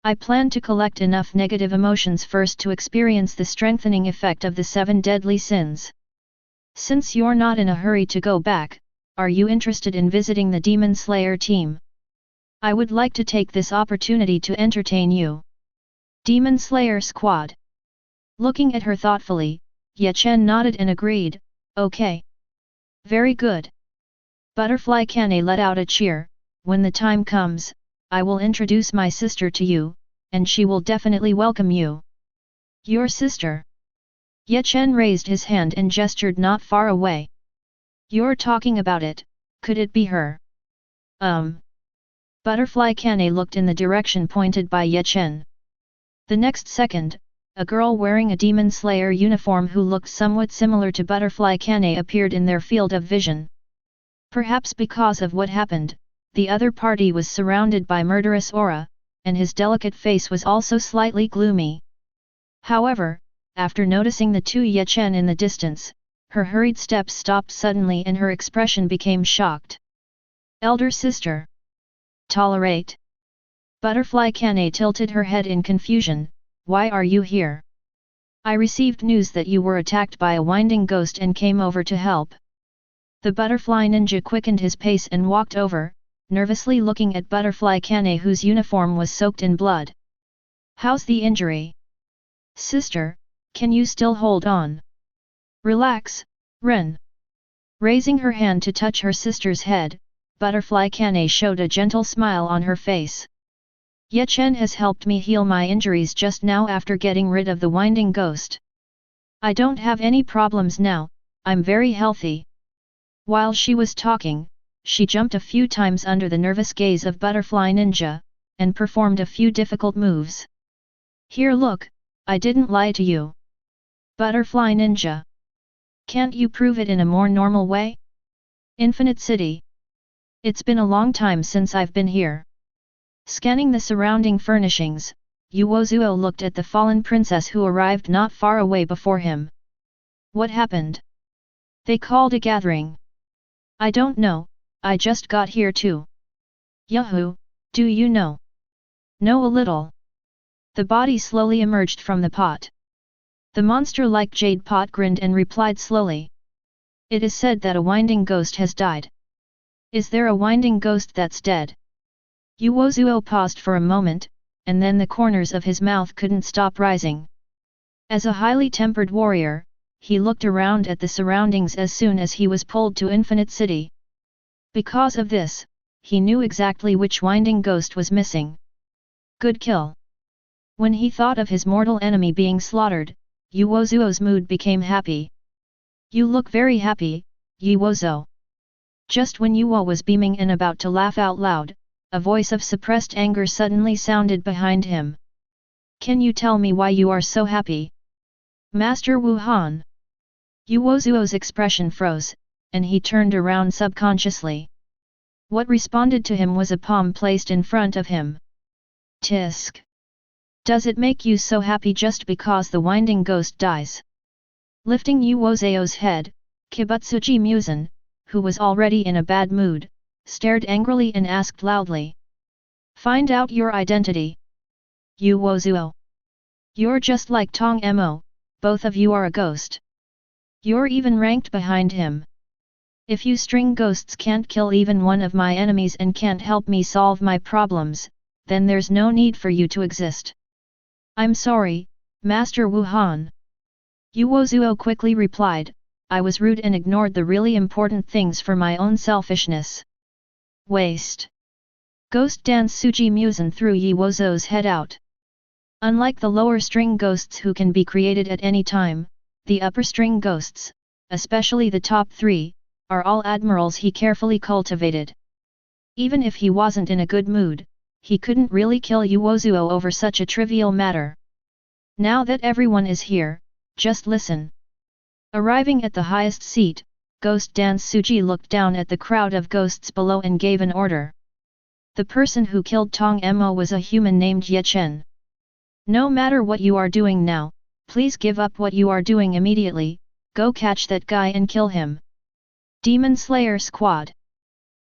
I plan to collect enough negative emotions first to experience the strengthening effect of the 7 deadly sins. Since you're not in a hurry to go back, are you interested in visiting the Demon Slayer team? I would like to take this opportunity to entertain you. Demon Slayer Squad. Looking at her thoughtfully, Ye Chen nodded and agreed, okay. Very good. Butterfly Kanae let out a cheer, when the time comes, I will introduce my sister to you, and she will definitely welcome you. Your sister? Ye Chen raised his hand and gestured not far away. You're talking about it, could it be her? Butterfly Kanae looked in the direction pointed by Ye Chen. The next second, a girl wearing a Demon Slayer uniform who looked somewhat similar to Butterfly Kanae appeared in their field of vision. Perhaps because of what happened, the other party was surrounded by murderous aura, and his delicate face was also slightly gloomy. However, after noticing the two Ye Chen in the distance, her hurried steps stopped suddenly and her expression became shocked. Elder sister. Tolerate. Butterfly Kanae tilted her head in confusion, why are you here? I received news that you were attacked by a winding ghost and came over to help. The butterfly ninja quickened his pace and walked over, nervously looking at Butterfly Kanae whose uniform was soaked in blood. How's the injury? Sister, can you still hold on? Relax, Ren. Raising her hand to touch her sister's head, Butterfly Kanae showed a gentle smile on her face. Ye Chen has helped me heal my injuries just now after getting rid of the winding ghost. I don't have any problems now, I'm very healthy. While she was talking, she jumped a few times under the nervous gaze of Butterfly Ninja, and performed a few difficult moves. Here look, I didn't lie to you. Butterfly Ninja. Can't you prove it in a more normal way? Infinite City. It's been a long time since I've been here. Scanning the surrounding furnishings, Yuozuo looked at the fallen princess who arrived not far away before him. What happened? They called a gathering. I don't know, I just got here too. Yahoo, do you know? Know a little. The body slowly emerged from the pot. The monster-like jade pot grinned and replied slowly. It is said that a winding ghost has died. Is there a winding ghost that's dead? Yuozuo paused for a moment, and then the corners of his mouth couldn't stop rising. As a highly tempered warrior, he looked around at the surroundings as soon as he was pulled to Infinite City. Because of this, he knew exactly which winding ghost was missing. Good kill. When he thought of his mortal enemy being slaughtered, Yuozuo's mood became happy. You look very happy, Yuozuo. Just when Yuo was beaming and about to laugh out loud, a voice of suppressed anger suddenly sounded behind him. Can you tell me why you are so happy? Master Wu Han. Yuozuo's expression froze, and he turned around subconsciously. What responded to him was a palm placed in front of him. Tisk. Does it make you so happy just because the winding ghost dies? Lifting Yuozuo's head, Kibutsuji Muzan, who was already in a bad mood, stared angrily and asked loudly. Find out your identity. Yuozuo. You're just like Tong Mo, both of you are a ghost. You're even ranked behind him. If you string ghosts can't kill even one of my enemies and can't help me solve my problems, then there's no need for you to exist. I'm sorry, Master Wu Han. Yuozuo quickly replied, I was rude and ignored the really important things for my own selfishness. Waste. Ghost Dance Suji Muzan threw Yuozuo's head out. Unlike the lower string ghosts who can be created at any time, the upper string ghosts, especially the top 3, are all admirals he carefully cultivated. Even if he wasn't in a good mood, he couldn't really kill Yuozuo over such a trivial matter. Now that everyone is here, just listen. Arriving at the highest seat, Ghost Dance Suji looked down at the crowd of ghosts below and gave an order. The person who killed Tong Mo was a human named Ye Chen. No matter what you are doing now, please give up what you are doing immediately, go catch that guy and kill him. Demon Slayer Squad.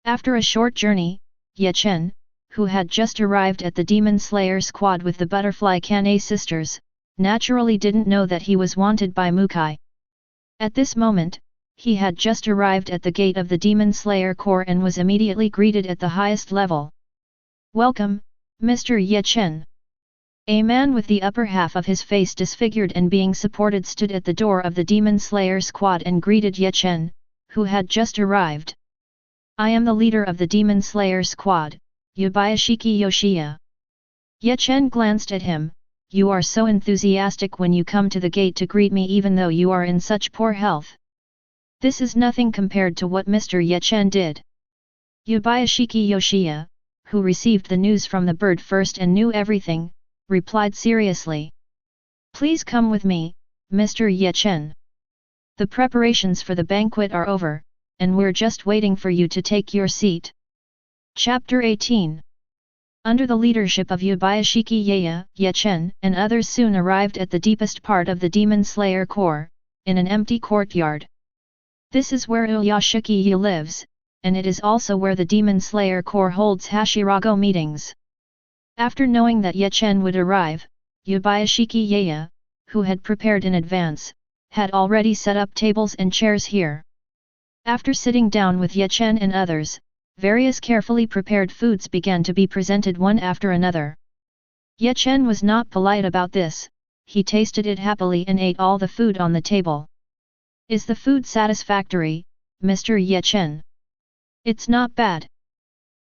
After a short journey, Ye Chen, who had just arrived at the Demon Slayer Squad with the butterfly Kanae sisters, naturally didn't know that he was wanted by Mukai. At this moment, he had just arrived at the gate of the Demon Slayer Corps and was immediately greeted at the highest level. "Welcome, Mr. Ye Chen." A man with the upper half of his face disfigured and being supported stood at the door of the Demon Slayer Squad and greeted Ye Chen, who had just arrived. "I am the leader of the Demon Slayer Squad, Yabayashiki Yoshiya." Ye Chen glanced at him. "You are so enthusiastic when you come to the gate to greet me even though you are in such poor health. This is nothing compared to what Mr. Ye Chen did." Yabayashiki Yoshiya, who received the news from the bird first and knew everything, replied seriously. "Please come with me, Mr. Ye Chen. The preparations for the banquet are over, and we're just waiting for you to take your seat." Chapter 18. Under the leadership of Yabayashiki Ye Chen and others soon arrived at the deepest part of the Demon Slayer Corps, in an empty courtyard. This is where Yabayashiki Ye lives, and it is also where the Demon Slayer Corps holds Hashirago meetings. After knowing that Ye Chen would arrive, Yabayashiki Ye, who had prepared in advance, had already set up tables and chairs here. After sitting down with Ye Chen and others, various carefully prepared foods began to be presented one after another. Ye Chen was not polite about this, he tasted it happily and ate all the food on the table. "Is the food satisfactory, Mr. Ye Chen?" "It's not bad.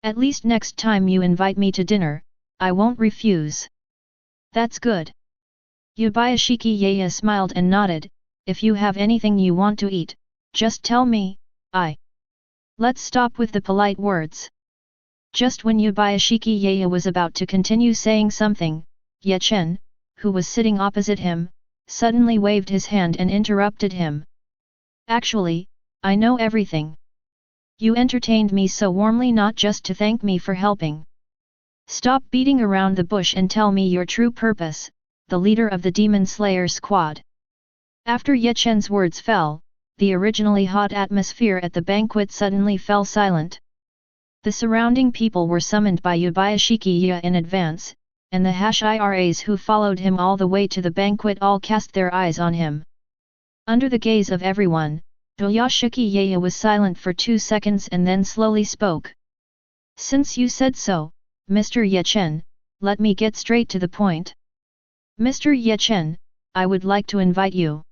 At least next time you invite me to dinner, I won't refuse." "That's good." Yabayashiki Ye smiled and nodded. "If you have anything you want to eat, just tell me, Let's stop with the polite words." Just when Yabayashiki Ye was about to continue saying something, Ye Chen, who was sitting opposite him, suddenly waved his hand and interrupted him. "Actually, I know everything. You entertained me so warmly not just to thank me for helping. Stop beating around the bush and tell me your true purpose, the leader of the Demon Slayer Squad." After Ye Chen's words fell, the originally hot atmosphere at the banquet suddenly fell silent. The surrounding people were summoned by Yabayashiki Ye in advance, and the Hashiras who followed him all the way to the banquet all cast their eyes on him. Under the gaze of everyone, Yabayashiki Ye was silent for 2 seconds and then slowly spoke. "Since you said so, Mr. Ye Chen, let me get straight to the point. Mr. Ye Chen, I would like to invite you.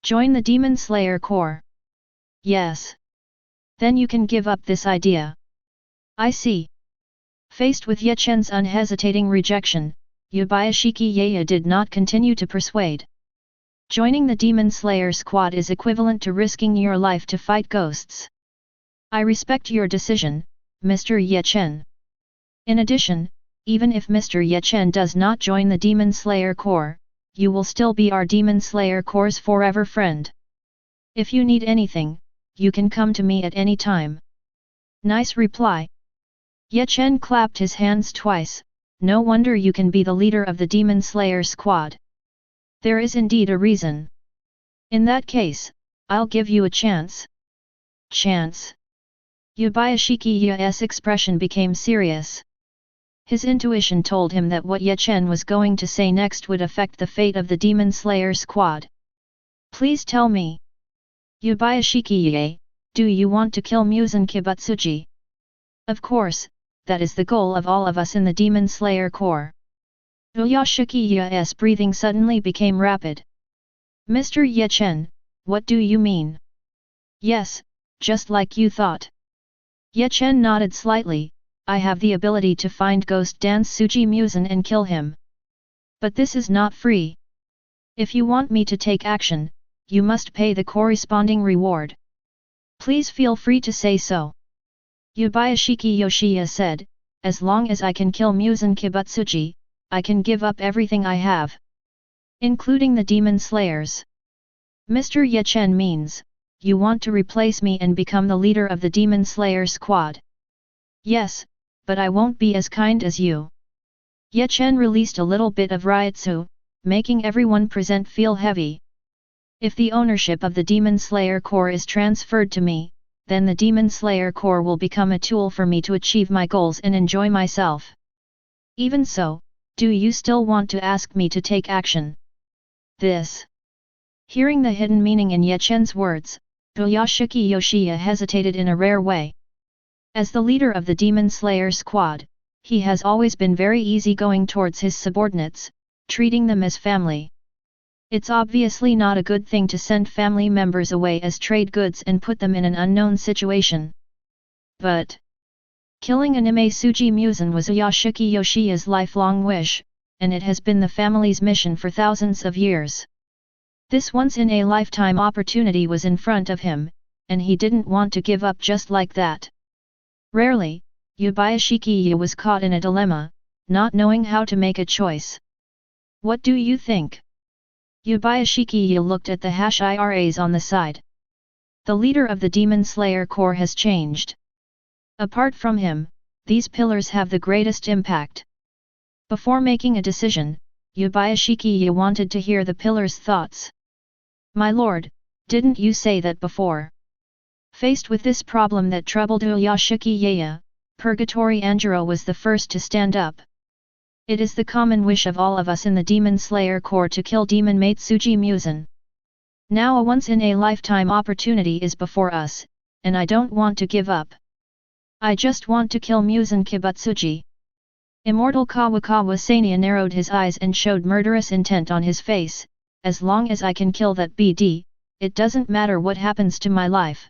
Join the Demon Slayer Corps." "Yes. Then you can give up this idea." "I see." Faced with Ye Chen's unhesitating rejection, Yabayashiki Ye did not continue to persuade. "Joining the Demon Slayer Squad is equivalent to risking your life to fight ghosts. I respect your decision, Mr. Ye Chen. In addition, even if Mr. Ye Chen does not join the Demon Slayer Corps, you will still be our Demon Slayer Corps' forever friend. If you need anything, you can come to me at any time." "Nice reply." Ye Chen clapped his hands twice. "No wonder you can be the leader of the Demon Slayer Squad. There is indeed a reason. In that case, I'll give you a chance." "Chance?" Yabayashiki Ye's expression became serious. His intuition told him that what Ye Chen was going to say next would affect the fate of the Demon Slayer Squad. "Please tell me. Yabayashiki Ye, do you want to kill Muzan Kibutsuji?" "Of course, that is the goal of all of us in the Demon Slayer Corps." Yabayashiki Ye's breathing suddenly became rapid. "Mr. Ye Chen, what do you mean?" "Yes, just like you thought." Ye Chen nodded slightly. "I have the ability to find Ghost Dance Suji Muzan and kill him. But this is not free. If you want me to take action, you must pay the corresponding reward. Please feel free to say so." Yabayashiki Yoshiya said, "As long as I can kill Muzan Kibutsuji, I can give up everything I have. Including the Demon Slayers." "Mr. Ye Chen means, you want to replace me and become the leader of the Demon Slayer Squad?" "Yes, but I won't be as kind as you." Ye Chen released a little bit of Ryutsu, making everyone present feel heavy. "If the ownership of the Demon Slayer Corps is transferred to me, then the Demon Slayer Corps will become a tool for me to achieve my goals and enjoy myself. Even so, do you still want to ask me to take action?" This. Hearing the hidden meaning in Ye Chen's words, Toyoshiki Yoshiya hesitated in a rare way. As the leader of the Demon Slayer squad, he has always been very easygoing towards his subordinates, treating them as family. It's obviously not a good thing to send family members away as trade goods and put them in an unknown situation. But killing anime Suji Muzan was Toyoshiki Yoshiya's lifelong wish, and it has been the family's mission for thousands of years. This once-in-a-lifetime opportunity was in front of him, and he didn't want to give up just like that. Rarely, Yubayashikiya was caught in a dilemma, not knowing how to make a choice. "What do you think?" Yubayashikiya looked at the iras on the side. The leader of the Demon Slayer Corps has changed. Apart from him, these pillars have the greatest impact. Before making a decision, Yubayashikiya wanted to hear the pillars' thoughts. "My lord, didn't you say that before?" Faced with this problem that troubled Toyoshiki, Purgatory Anjiro was the first to stand up. "It is the common wish of all of us in the Demon Slayer Corps to kill demon mate Suji Muzan. Now a once-in-a-lifetime opportunity is before us, and I don't want to give up. I just want to kill Muzan Kibutsuji." Immortal Kawakawa Sanya narrowed his eyes and showed murderous intent on his face. "As long as I can kill that BD, it doesn't matter what happens to my life.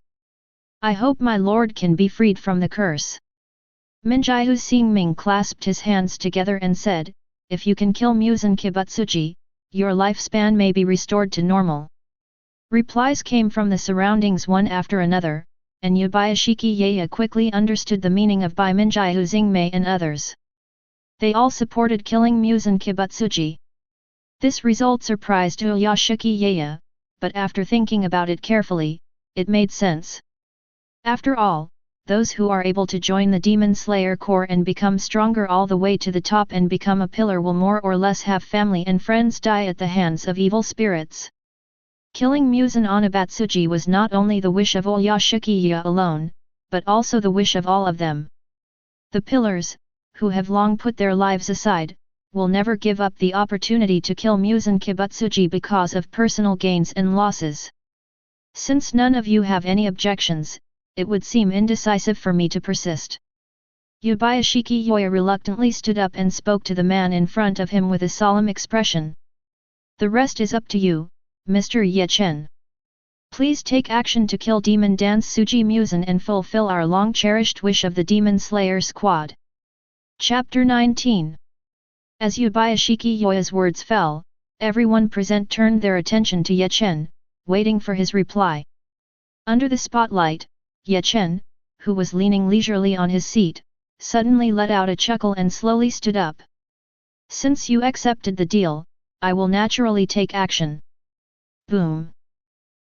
I hope my lord can be freed from the curse." Minjiu Xingming clasped his hands together and said, "If you can kill Muzan Kibutsuji, your lifespan may be restored to normal." Replies came from the surroundings one after another, and Yubayashiki quickly understood the meaning of by Minjiu Xingmei and others. They all supported killing Muzan Kibutsuji. This result surprised Toyoshiki, but after thinking about it carefully, it made sense. After all, those who are able to join the Demon Slayer Corps and become stronger all the way to the top and become a pillar will more or less have family and friends die at the hands of evil spirits. Killing Muzan Onibatsuji was not only the wish of Toyoshiki alone, but also the wish of all of them. The pillars, who have long put their lives aside, will never give up the opportunity to kill Muzan Kibutsuji because of personal gains and losses. Since none of you have any objections, it would seem indecisive for me to persist." Yubayashiki reluctantly stood up and spoke to the man in front of him with a solemn expression. "The rest is up to you, Mr. Ye Chen. Please take action to kill Demon Dance Suji Muzan and fulfill our long-cherished wish of the Demon Slayer Squad." Chapter 19. As Yubayashiki's words fell, everyone present turned their attention to Ye Chen, waiting for his reply. Under the spotlight, Ye Chen, who was leaning leisurely on his seat, suddenly let out a chuckle and slowly stood up. "Since you accepted the deal, I will naturally take action." Boom!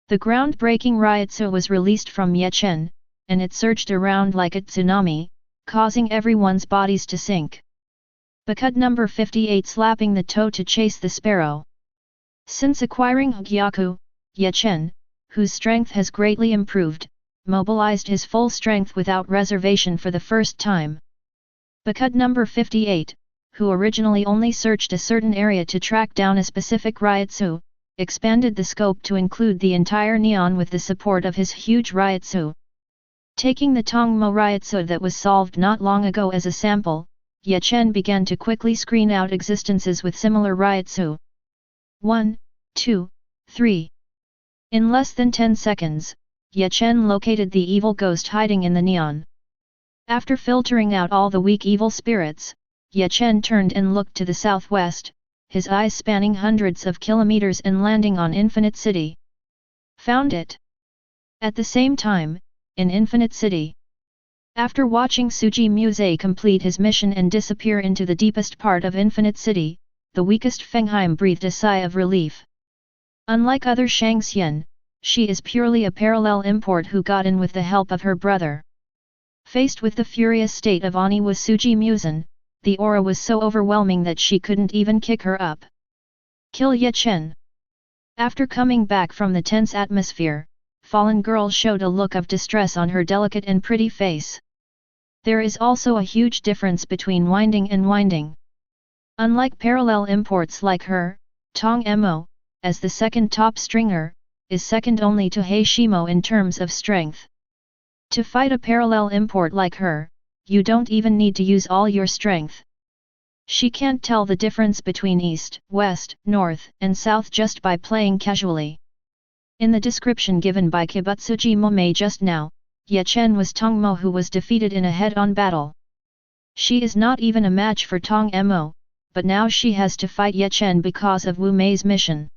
The ground-breaking Ryutsu was released from Ye Chen, and it surged around like a tsunami, causing everyone's bodies to sink. Bakud number 58 slapping the toe to chase the sparrow. Since acquiring Hōgyoku, Ye Chen, whose strength has greatly improved, mobilized his full strength without reservation for the first time. Bakud number 58, who originally only searched a certain area to track down a specific Ryutsu, expanded the scope to include the entire Neon with the support of his huge Ryutsu. Taking the Tongmo Ryutsu that was solved not long ago as a sample, Ye Chen began to quickly screen out existences with similar Ryutsu. 1, 2, 3. In less than 10 seconds, Ye Chen located the evil ghost hiding in the Neon. After filtering out all the weak evil spirits, Ye Chen turned and looked to the southwest, his eyes spanning hundreds of kilometers and landing on Infinite City. Found it. At the same time, in Infinite City. After watching Suji Muzan complete his mission and disappear into the deepest part of Infinite City, the weakest Fengheim breathed a sigh of relief. Unlike other Shangxian, she is purely a parallel import who got in with the help of her brother. Faced with the furious state of Oniwasuji Muzan, the aura was so overwhelming that she couldn't even kick her up. Kill Ye Chen. After coming back from the tense atmosphere, Fallen Girl showed a look of distress on her delicate and pretty face. There is also a huge difference between winding and winding. Unlike parallel imports like her, Tong Mo, as the second top stringer, is second only to Hei Shimo in terms of strength. To fight a parallel import like her, you don't even need to use all your strength. She can't tell the difference between east, west, north, and south just by playing casually. In the description given by Kibutsuji Momei just now, Ye Chen was Tong Mo who was defeated in a head-on battle. She is not even a match for Tong Mo, but now she has to fight Ye Chen because of Wu Mei's mission.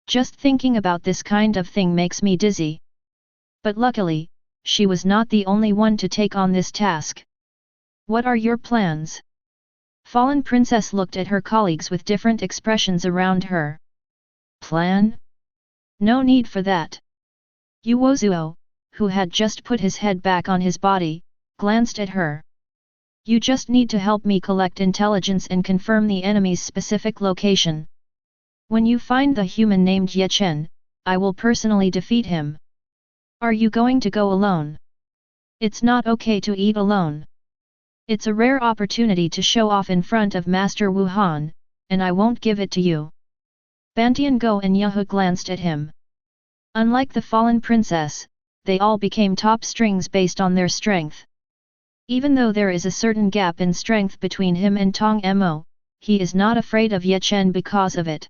Just thinking about this kind of thing makes me dizzy. But luckily, she was not the only one to take on this task. What are your plans? Fallen Princess looked at her colleagues with different expressions around her. Plan? No need for that. Uozuo, who had just put his head back on his body, glanced at her. You just need to help me collect intelligence and confirm the enemy's specific location. When you find the human named Ye Chen, I will personally defeat him. Are you going to go alone? It's not okay to eat alone. It's a rare opportunity to show off in front of Master Wu Han, and I won't give it to you. Bantian Go and Yahu glanced at him. Unlike the fallen princess, they all became top strings based on their strength. Even though there is a certain gap in strength between him and Tong Mo, he is not afraid of Ye Chen because of it.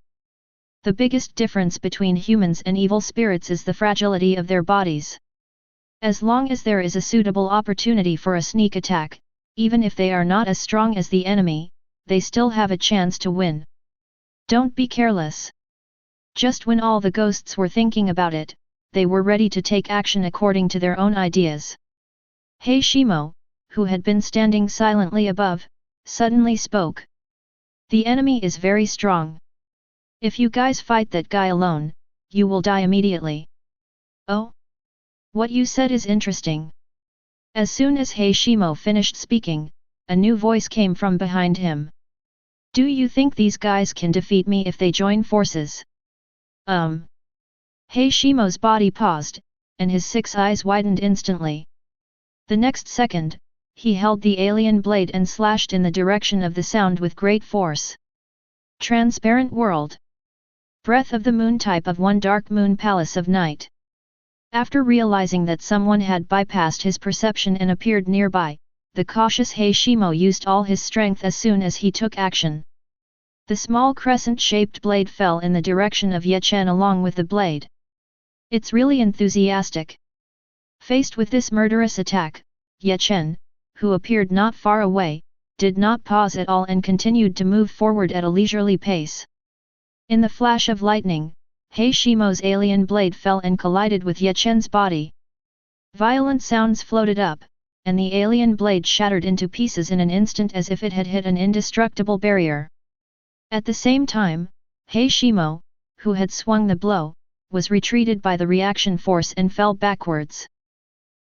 The biggest difference between humans and evil spirits is the fragility of their bodies. As long as there is a suitable opportunity for a sneak attack, even if they are not as strong as the enemy, they still have a chance to win. Don't be careless. Just when all the ghosts were thinking about it, they were ready to take action according to their own ideas. Hei Shimo, who had been standing silently above, suddenly spoke. The enemy is very strong. If you guys fight that guy alone, you will die immediately. Oh? What you said is interesting. As soon as Hei Shimo finished speaking, a new voice came from behind him. Do you think these guys can defeat me if they join forces? Hei Shimo's body paused, and his 6 eyes widened instantly. The next second, he held the alien blade and slashed in the direction of the sound with great force. Transparent world. Breath of the moon type of one dark moon palace of night. After realizing that someone had bypassed his perception and appeared nearby, the cautious Hei Shimo used all his strength as soon as he took action. The small crescent-shaped blade fell in the direction of Ye Chen along with the blade. It's really enthusiastic. Faced with this murderous attack, Ye Chen, who appeared not far away, did not pause at all and continued to move forward at a leisurely pace. In the flash of lightning, Hei Shimo's alien blade fell and collided with Ye Chen's body. Violent sounds floated up, and the alien blade shattered into pieces in an instant as if it had hit an indestructible barrier. At the same time, Hei Shimo, who had swung the blow, was retreated by the reaction force and fell backwards.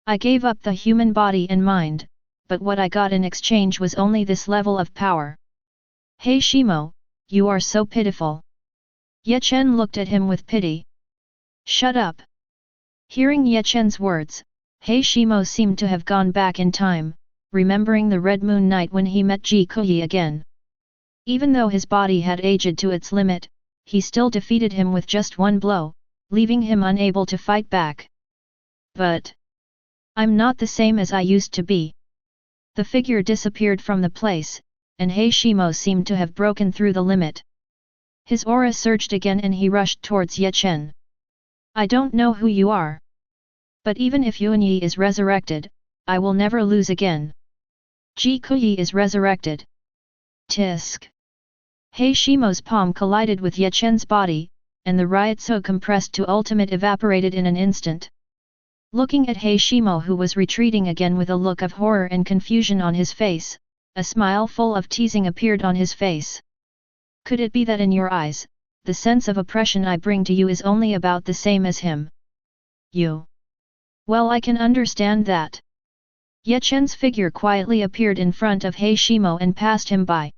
I gave up the human body and mind, but what I got in exchange was only this level of power. Hei Shimo, you are so pitiful. Ye Chen looked at him with pity. Shut up. Hearing Ye Chen's words, Hei Shimo seemed to have gone back in time, remembering the Red Moon night when he met Jikuyi again. Even though his body had aged to its limit, he still defeated him with just one blow, leaving him unable to fight back. But I'm not the same as I used to be. The figure disappeared from the place, and Hei Shimo seemed to have broken through the limit. His aura surged again and he rushed towards Ye Chen. I don't know who you are. But even if Yuanyi is resurrected, I will never lose again. Jikuyi is resurrected. Tisk. Hei Shimo's palm collided with Ye Chen's body, and the riot so compressed to ultimate evaporated in an instant. Looking at Hei Shimo who was retreating again with a look of horror and confusion on his face, a smile full of teasing appeared on his face. Could it be that in your eyes, the sense of oppression I bring to you is only about the same as him? You. Well, I can understand that. Ye Chen's figure quietly appeared in front of Heishimo and passed him by.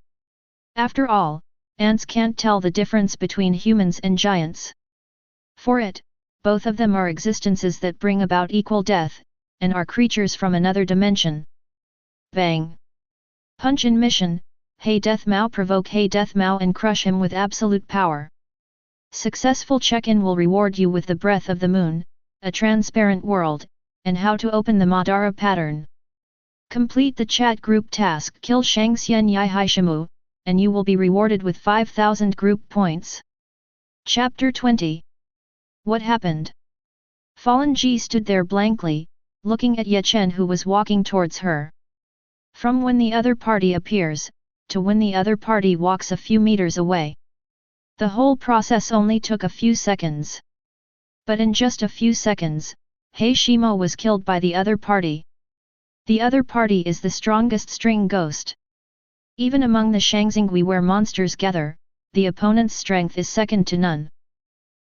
After all, ants can't tell the difference between humans and giants. For it, both of them are existences that bring about equal death, and are creatures from another dimension. Bang! Punch in mission, Hey Death Mao, provoke Hey Death Mao and crush him with absolute power. Successful check-in will reward you with the breath of the moon, a transparent world, and how to open the Madara pattern. Complete the chat group task Kill Shangxian Yai Haishimu, and you will be rewarded with 5,000 group points. Chapter 20. What happened? Fallen Ji stood there blankly, looking at Ye Chen who was walking towards her. From when the other party appears, to when the other party walks a few meters away. The whole process only took a few seconds. But in just a few seconds, Heishimo was killed by the other party. The other party is the strongest string ghost. Even among the Shangxingui where monsters gather, the opponent's strength is second to none.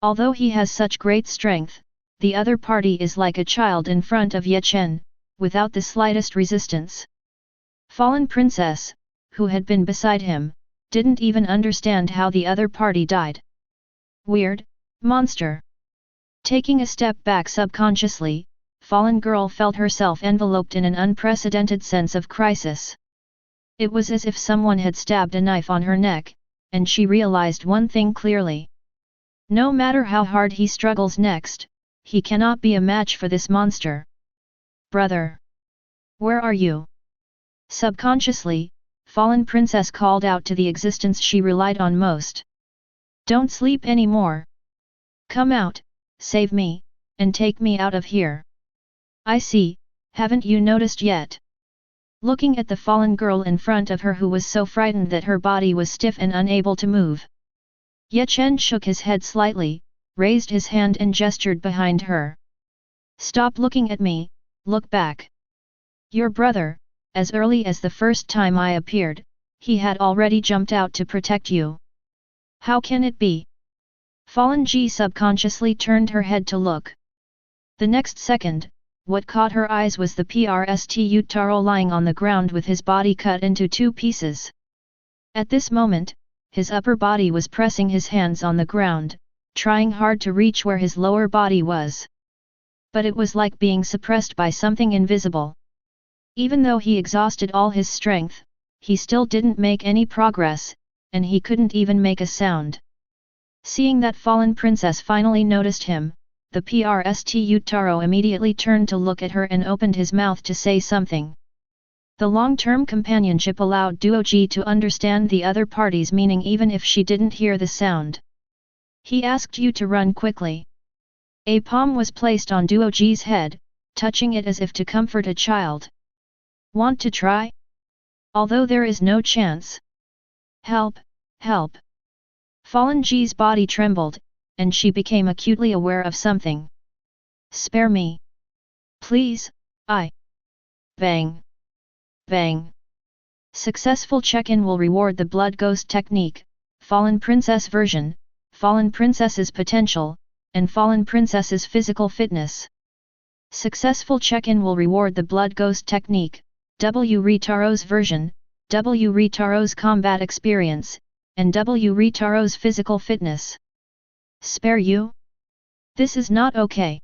Although he has such great strength, the other party is like a child in front of Ye Chen, without the slightest resistance. Fallen Princess, who had been beside him, didn't even understand how the other party died. Weird, monster. Taking a step back subconsciously, Fallen Girl felt herself enveloped in an unprecedented sense of crisis. It was as if someone had stabbed a knife on her neck, and she realized one thing clearly. No matter how hard he struggles next, he cannot be a match for this monster. Brother! Where are you? Subconsciously, Fallen Princess called out to the existence she relied on most. Don't sleep anymore. Come out, save me, and take me out of here. I see, haven't you noticed yet? Looking at the fallen girl in front of her who was so frightened that her body was stiff and unable to move. Ye Chen shook his head slightly, raised his hand and gestured behind her. Stop looking at me, look back. Your brother, as early as the first time I appeared, he had already jumped out to protect you. How can it be? Fallen Ji subconsciously turned her head to look. The next second, what caught her eyes was the Prstu Taro lying on the ground with his body cut into two pieces. At this moment, his upper body was pressing his hands on the ground, trying hard to reach where his lower body was. But it was like being suppressed by something invisible. Even though he exhausted all his strength, he still didn't make any progress, and he couldn't even make a sound. Seeing that Fallen Princess finally noticed him, the Prstu Taro immediately turned to look at her and opened his mouth to say something. The long-term companionship allowed Duoji to understand the other party's meaning even if she didn't hear the sound. He asked you to run quickly. A palm was placed on Duoji's head, touching it as if to comfort a child. Want to try? Although there is no chance. Help, help. Fallen Ji's body trembled, and she became acutely aware of something. Spare me. Please, I. Bang. Bang. Successful check-in will reward the Blood Ghost technique, Fallen Princess version, Fallen Princess's potential, and Fallen Princess's physical fitness. Successful check-in will reward the Blood Ghost technique, W. Ritaro's version, W. Ritaro's combat experience, and W. Ritaro's physical fitness. Spare you? This is not okay.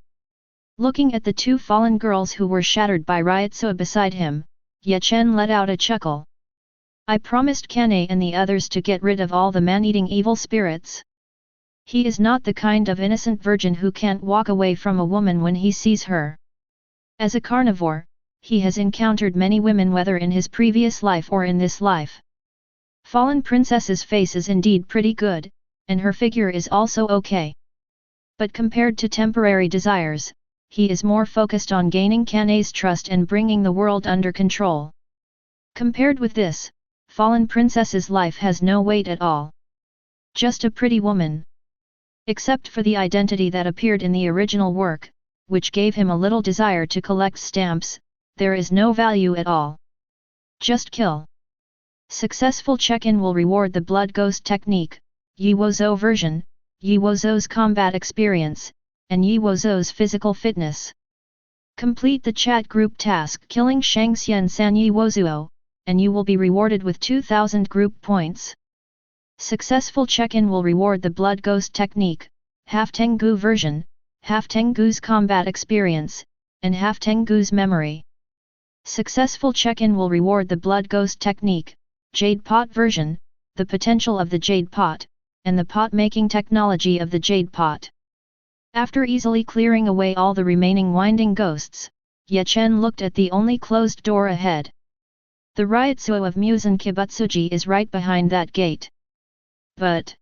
Looking at the two fallen girls who were shattered by Ryotsuya beside him, Ye Chen let out a chuckle. I promised Kanae and the others to get rid of all the man-eating evil spirits. He is not the kind of innocent virgin who can't walk away from a woman when he sees her. As a carnivore, he has encountered many women whether in his previous life or in this life. Fallen Princess's face is indeed pretty good, and her figure is also okay. But compared to temporary desires, he is more focused on gaining Kanae's trust and bringing the world under control. Compared with this, Fallen Princess's life has no weight at all. Just a pretty woman. Except for the identity that appeared in the original work, which gave him a little desire to collect stamps, there is no value at all. Just kill. Successful check-in will reward the Blood Ghost technique, Yi Wozo version, Yi Wozo's combat experience, and Yi Wozo's physical fitness. Complete the chat group task killing Shangxian Sanyi Wozuo, and you will be rewarded with 2000 group points. Successful check-in will reward the Blood Ghost technique, half Tengu version, half Tengu's combat experience, and half Tengu's memory. Successful check-in will reward the Blood Ghost technique, Jade Pot version, the potential of the Jade Pot, and the pot-making technology of the Jade Pot. After easily clearing away all the remaining winding ghosts, Ye Chen looked at the only closed door ahead. The Ryotsuo of Muzan Kibutsuji is right behind that gate. But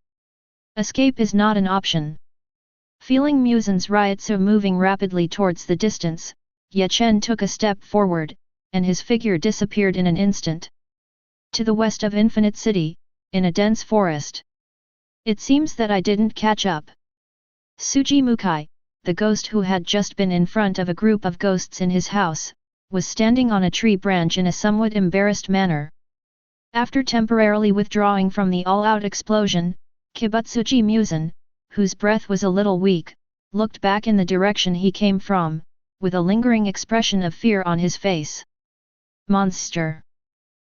escape is not an option. Feeling Muzan's Ryotsuo moving rapidly towards the distance, Ye Chen took a step forward, and his figure disappeared in an instant. To the west of Infinite City, in a dense forest. It seems that I didn't catch up. Suji Mukai, the ghost who had just been in front of a group of ghosts in his house, was standing on a tree branch in a somewhat embarrassed manner. After temporarily withdrawing from the all-out explosion, Kibutsuji Muzan, whose breath was a little weak, looked back in the direction he came from, with a lingering expression of fear on his face. Monster!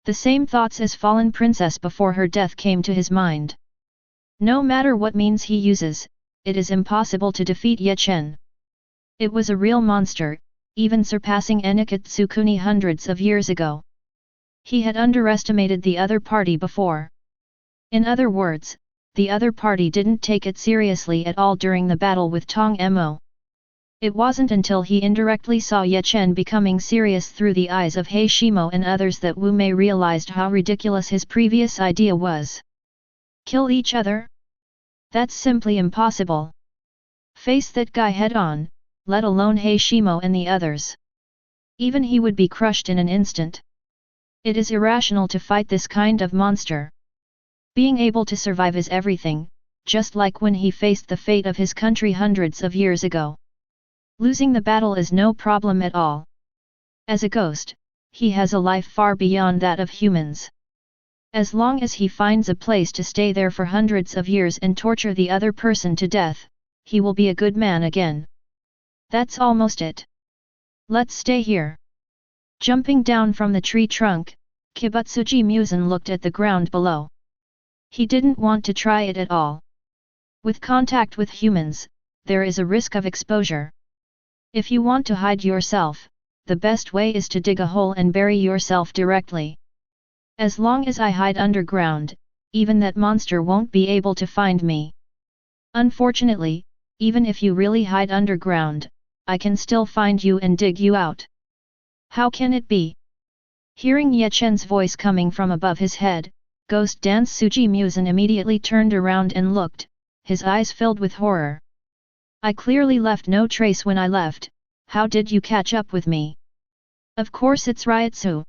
The same thoughts as fallen princess before her death came to his mind. No matter what means he uses, it is impossible to defeat Ye Chen. It was a real monster, even surpassing Enikatsukuni hundreds of years ago. He had underestimated the other party before. In other words, the other party didn't take it seriously at all during the battle with Tong Mo. It wasn't until he indirectly saw Ye Chen becoming serious through the eyes of Hei Shimo and others that Wu Mei realized how ridiculous his previous idea was. Kill each other? That's simply impossible. Face that guy head-on, let alone Hei Shimo and the others. Even he would be crushed in an instant. It is irrational to fight this kind of monster. Being able to survive is everything, just like when he faced the fate of his country hundreds of years ago. Losing the battle is no problem at all. As a ghost, he has a life far beyond that of humans. As long as he finds a place to stay there for hundreds of years and torture the other person to death, he will be a good man again. That's almost it. Let's stay here. Jumping down from the tree trunk, Kibutsuji Muzan looked at the ground below. He didn't want to try it at all. With contact with humans, there is a risk of exposure. If you want to hide yourself, the best way is to dig a hole and bury yourself directly. As long as I hide underground, even that monster won't be able to find me. Unfortunately, even if you really hide underground, I can still find you and dig you out. How can it be? Hearing Ye Chen's voice coming from above his head, Ghost Dance Suji Muzan immediately turned around and looked, his eyes filled with horror. I clearly left no trace when I left, how did you catch up with me? Of course it's Ryotsu.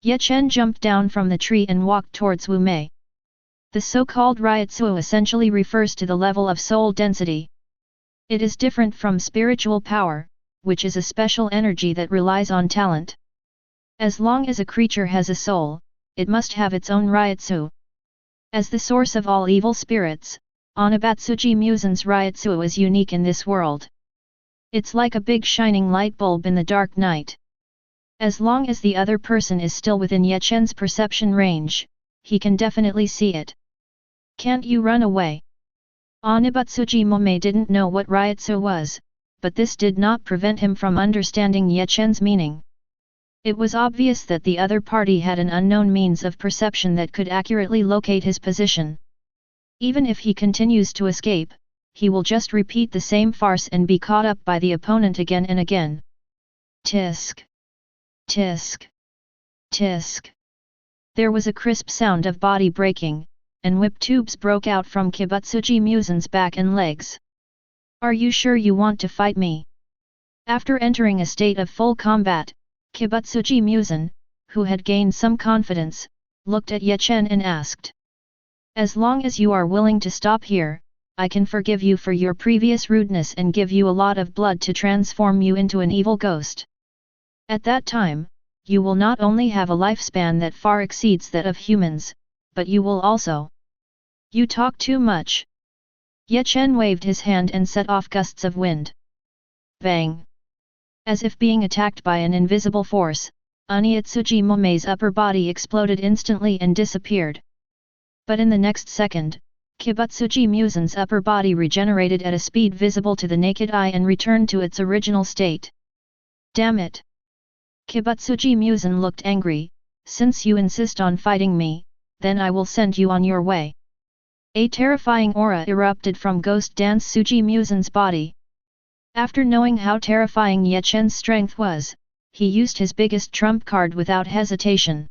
Ye Chen jumped down from the tree and walked towards Wu Mei. The so-called Ryotsu essentially refers to the level of soul density. It is different from spiritual power, which is a special energy that relies on talent. As long as a creature has a soul, it must have its own Ryotsu. As the source of all evil spirits, Onibatsuji Muzan's Ryotsu is unique in this world. It's like a big shining light bulb in the dark night. As long as the other person is still within Ye Chen's perception range, he can definitely see it. Can't you run away? Onibatsuji Momei didn't know what Ryotsu was, but this did not prevent him from understanding Ye Chen's meaning. It was obvious that the other party had an unknown means of perception that could accurately locate his position. Even if he continues to escape, he will just repeat the same farce and be caught up by the opponent again and again. Tisk. Tisk. Tisk. There was a crisp sound of body breaking, and whip tubes broke out from Kibutsuji Muzan's back and legs. Are you sure you want to fight me? After entering a state of full combat, Kibutsuji Muzan, who had gained some confidence, looked at Ye Chen and asked. As long as you are willing to stop here, I can forgive you for your previous rudeness and give you a lot of blood to transform you into an evil ghost. At that time, you will not only have a lifespan that far exceeds that of humans, but you will also. You talk too much. Ye Chen waved his hand and set off gusts of wind. Bang! As if being attacked by an invisible force, Onitsuji Mome's upper body exploded instantly and disappeared. But in the next second, Kibutsuji Muzan's upper body regenerated at a speed visible to the naked eye and returned to its original state. Damn it! Kibutsuji Muzan looked angry. Since you insist on fighting me, then I will send you on your way. A terrifying aura erupted from Ghost Dance Suji Muzan's body. After knowing how terrifying Ye Chen's strength was, he used his biggest trump card without hesitation.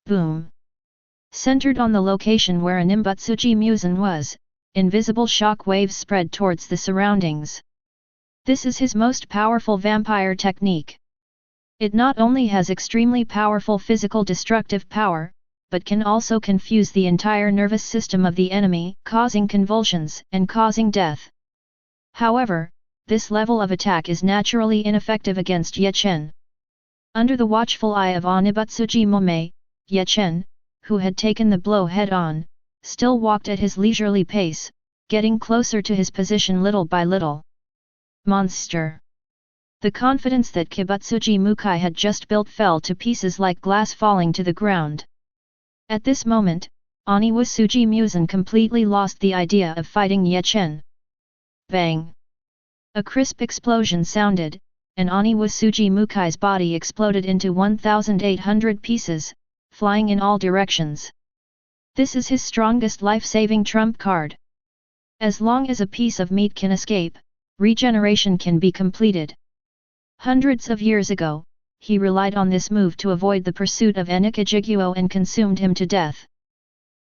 Boom! Centered on the location where Animbutsuji Muzan was, invisible shock waves spread towards the surroundings. This is his most powerful vampire technique. It not only has extremely powerful physical destructive power, but can also confuse the entire nervous system of the enemy, causing convulsions and causing death. However, this level of attack is naturally ineffective against Ye Chen. Under the watchful eye of Onitsuji Mome, Ye Chen, who had taken the blow head-on, still walked at his leisurely pace, getting closer to his position little by little. Monster! The confidence that Kibutsuji Mukai had just built fell to pieces like glass falling to the ground. At this moment, Onitsuji Muzan completely lost the idea of fighting Ye Chen. Bang! A crisp explosion sounded, and Onitsuji Mukai's body exploded into 1,800 pieces, flying in all directions. This is his strongest life-saving trump card. As long as a piece of meat can escape, regeneration can be completed. Hundreds of years ago, he relied on this move to avoid the pursuit of Ichigo and consumed him to death.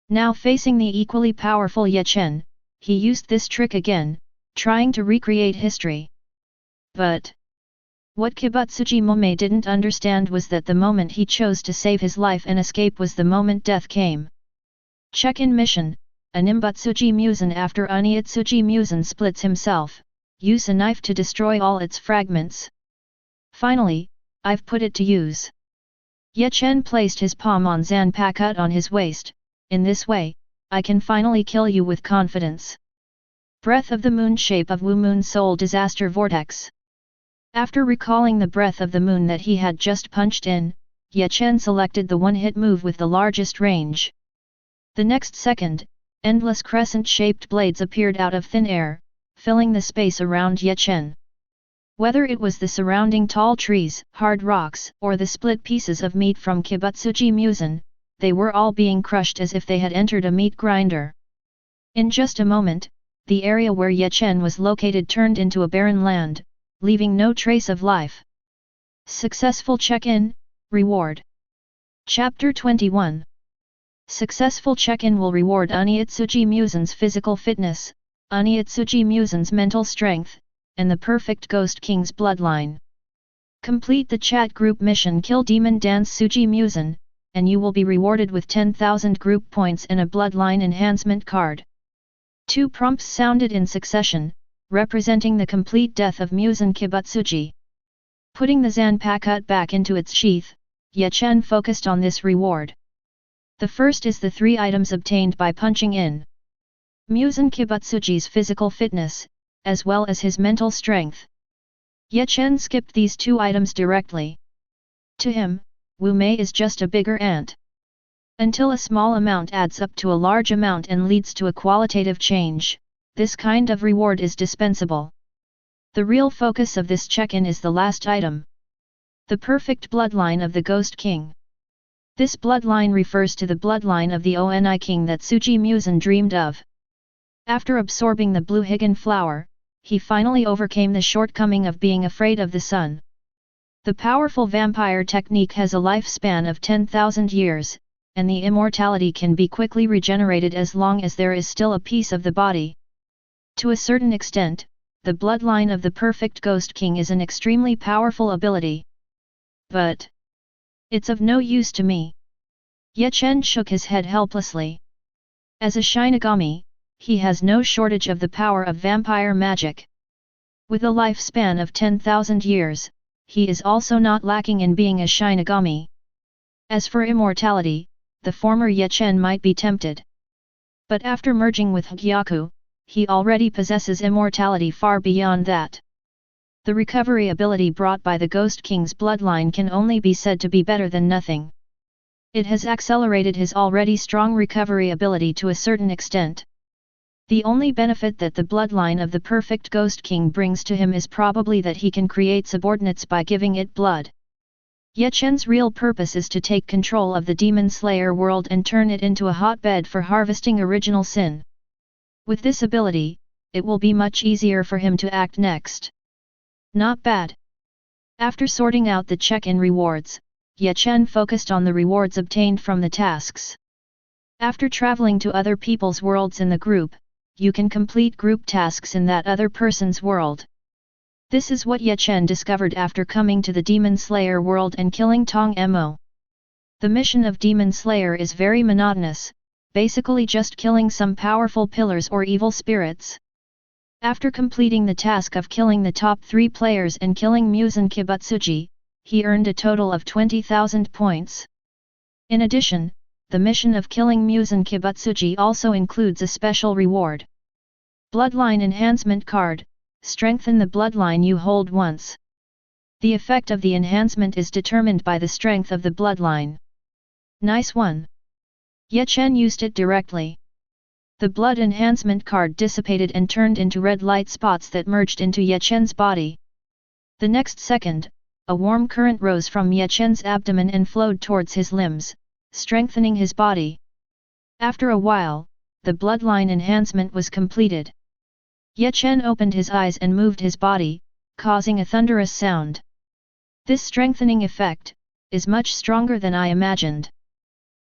Now facing the equally powerful Ye Chen, he used this trick again, trying to recreate history. But what Kibutsuji Mome didn't understand was that the moment he chose to save his life and escape was the moment death came. Check-in mission, Animbutsuji Muzan. After Onitsuji Muzan splits himself, use a knife to destroy all its fragments. Finally, I've put it to use. Ye Chen placed his palm on Zanpakut on his waist. In this way, I can finally kill you with confidence. Breath of the Moon, shape of Wu Moon Soul Disaster Vortex. After recalling the breath of the moon that he had just punched in, Ye Chen selected the one-hit move with the largest range. The next second, endless crescent-shaped blades appeared out of thin air, filling the space around Ye Chen. Whether it was the surrounding tall trees, hard rocks, or the split pieces of meat from Kibutsuji Muzan, they were all being crushed as if they had entered a meat grinder. In just a moment, the area where Ye Chen was located turned into a barren land, leaving no trace of life. Successful check-in, reward. Chapter 21. Successful check-in will reward Onitsuji Muzan's physical fitness, Onitsuji Muzan's mental strength, and the perfect Ghost King's bloodline. Complete the chat group mission Kill Demon Dance Suji Muzan, and you will be rewarded with 10,000 group points and a bloodline enhancement card. 2 prompts sounded in succession, representing the complete death of Muzan Kibutsuji. Putting the Zanpakut back into its sheath, Ye Chen focused on this reward. The first is the 3 items obtained by punching in Muzan Kibutsuji's physical fitness, as well as his mental strength. Ye Chen skipped these 2 items directly. To him, Wu Mei is just a bigger ant. Until a small amount adds up to a large amount and leads to a qualitative change, this kind of reward is dispensable. The real focus of this check-in is the last item. The perfect bloodline of the Ghost King. This bloodline refers to the bloodline of the Oni King that Suji Muzan dreamed of. After absorbing the blue Higan flower, he finally overcame the shortcoming of being afraid of the sun. The powerful vampire technique has a lifespan of 10,000 years, and the immortality can be quickly regenerated as long as there is still a piece of the body. To a certain extent, the bloodline of the perfect Ghost King is an extremely powerful ability. But it's of no use to me. Ye Chen shook his head helplessly. As a Shinigami, he has no shortage of the power of vampire magic. With a lifespan of 10,000 years, he is also not lacking in being a Shinigami. As for immortality, the former Ye Chen might be tempted. But after merging with Hogyoku, he already possesses immortality far beyond that. The recovery ability brought by the Ghost King's bloodline can only be said to be better than nothing. It has accelerated his already strong recovery ability to a certain extent. The only benefit that the bloodline of the perfect Ghost King brings to him is probably that he can create subordinates by giving it blood. Ye Chen's real purpose is to take control of the Demon Slayer world and turn it into a hotbed for harvesting original sin. With this ability, it will be much easier for him to act next. Not bad. After sorting out the check-in rewards, Ye Chen focused on the rewards obtained from the tasks. After traveling to other people's worlds in the group, you can complete group tasks in that other person's world. This is what Ye Chen discovered after coming to the Demon Slayer world and killing Tong Mo. The mission of Demon Slayer is very monotonous, basically just killing some powerful pillars or evil spirits. After completing the task of killing the top 3 players and killing Muzan Kibutsuji, he earned a total of 20,000 points. In addition, the mission of killing Muzan Kibutsuji also includes a special reward. Bloodline Enhancement Card, strengthen the bloodline you hold once. The effect of the enhancement is determined by the strength of the bloodline. Nice one. Ye Chen used it directly. The blood enhancement card dissipated and turned into red light spots that merged into Ye Chen's body. The next second, a warm current rose from Ye Chen's abdomen and flowed towards his limbs, strengthening his body. After a while, the bloodline enhancement was completed. Ye Chen opened his eyes and moved his body, causing a thunderous sound. This strengthening effect is much stronger than I imagined.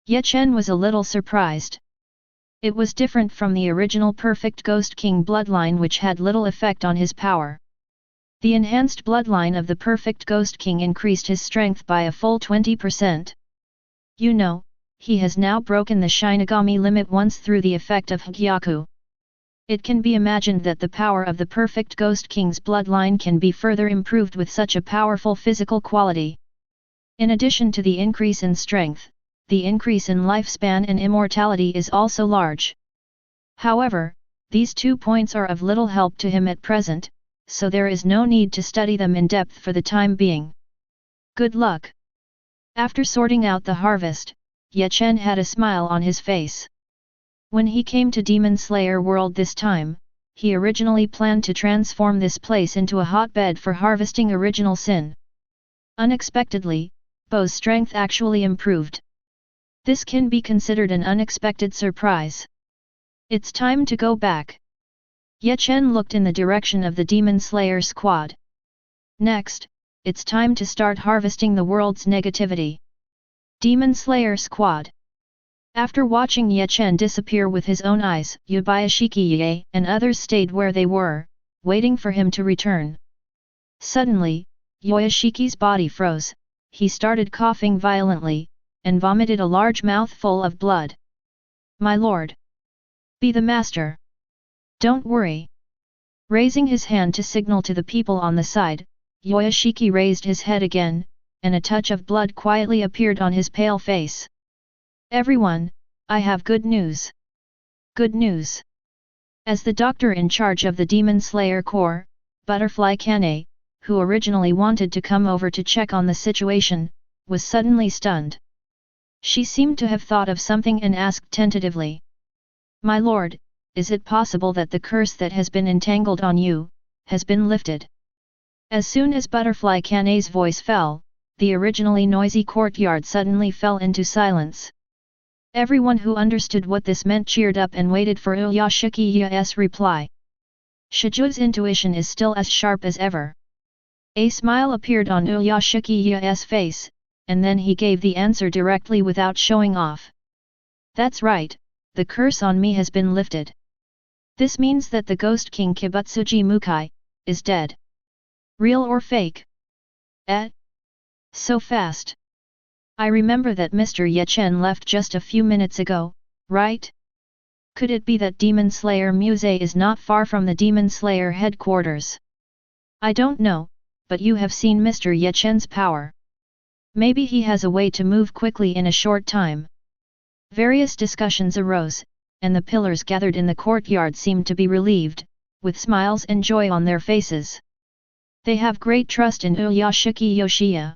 Ye Chen was a little surprised. It was different from the original Perfect Ghost King bloodline, which had little effect on his power. The enhanced bloodline of the Perfect Ghost King increased his strength by a full 20%. You know, he has now broken the Shinigami limit once through the effect of Hogyoku. It can be imagined that the power of the Perfect Ghost King's bloodline can be further improved with such a powerful physical quality. In addition to the increase in strength, the increase in lifespan and immortality is also large. However, these 2 points are of little help to him at present, so there is no need to study them in depth for the time being. Good luck! After sorting out the harvest, Ye Chen had a smile on his face. When he came to Demon Slayer world this time, he originally planned to transform this place into a hotbed for harvesting original sin. Unexpectedly, Bo's strength actually improved. This can be considered an unexpected surprise. It's time to go back. Ye Chen looked in the direction of the Demon Slayer squad. Next, it's time to start harvesting the world's negativity. Demon Slayer squad. After watching Ye Chen disappear with his own eyes, Yabayashiki and others stayed where they were, waiting for him to return. Suddenly, Yoyashiki's body froze, he started coughing violently, and vomited a large mouthful of blood. My lord! Be the master! Don't worry! Raising his hand to signal to the people on the side, Yoyashiki raised his head again, and a touch of blood quietly appeared on his pale face. Everyone, I have good news! Good news! As the doctor in charge of the Demon Slayer Corps, Butterfly Kanae, who originally wanted to come over to check on the situation, was suddenly stunned. She seemed to have thought of something and asked tentatively. My lord, is it possible that the curse that has been entangled on you, has been lifted? As soon as Butterfly Kanae's voice fell, the originally noisy courtyard suddenly fell into silence. Everyone who understood what this meant cheered up and waited for Yoyashiki's reply. Shiju's intuition is still as sharp as ever. A smile appeared on Yoyashiki's face, and then he gave the answer directly without showing off. That's right, the curse on me has been lifted. This means that the Ghost King Kibutsuji Mukai is dead. Real or fake? So fast. I remember that Mr. Ye Chen left just a few minutes ago, right? Could it be that Demon Slayer Musée is not far from the Demon Slayer headquarters? I don't know, but you have seen Mr. Ye Chen's power. Maybe he has a way to move quickly in a short time. Various discussions arose, and the pillars gathered in the courtyard seemed to be relieved, with smiles and joy on their faces. They have great trust in Uyashiki Yoshiya.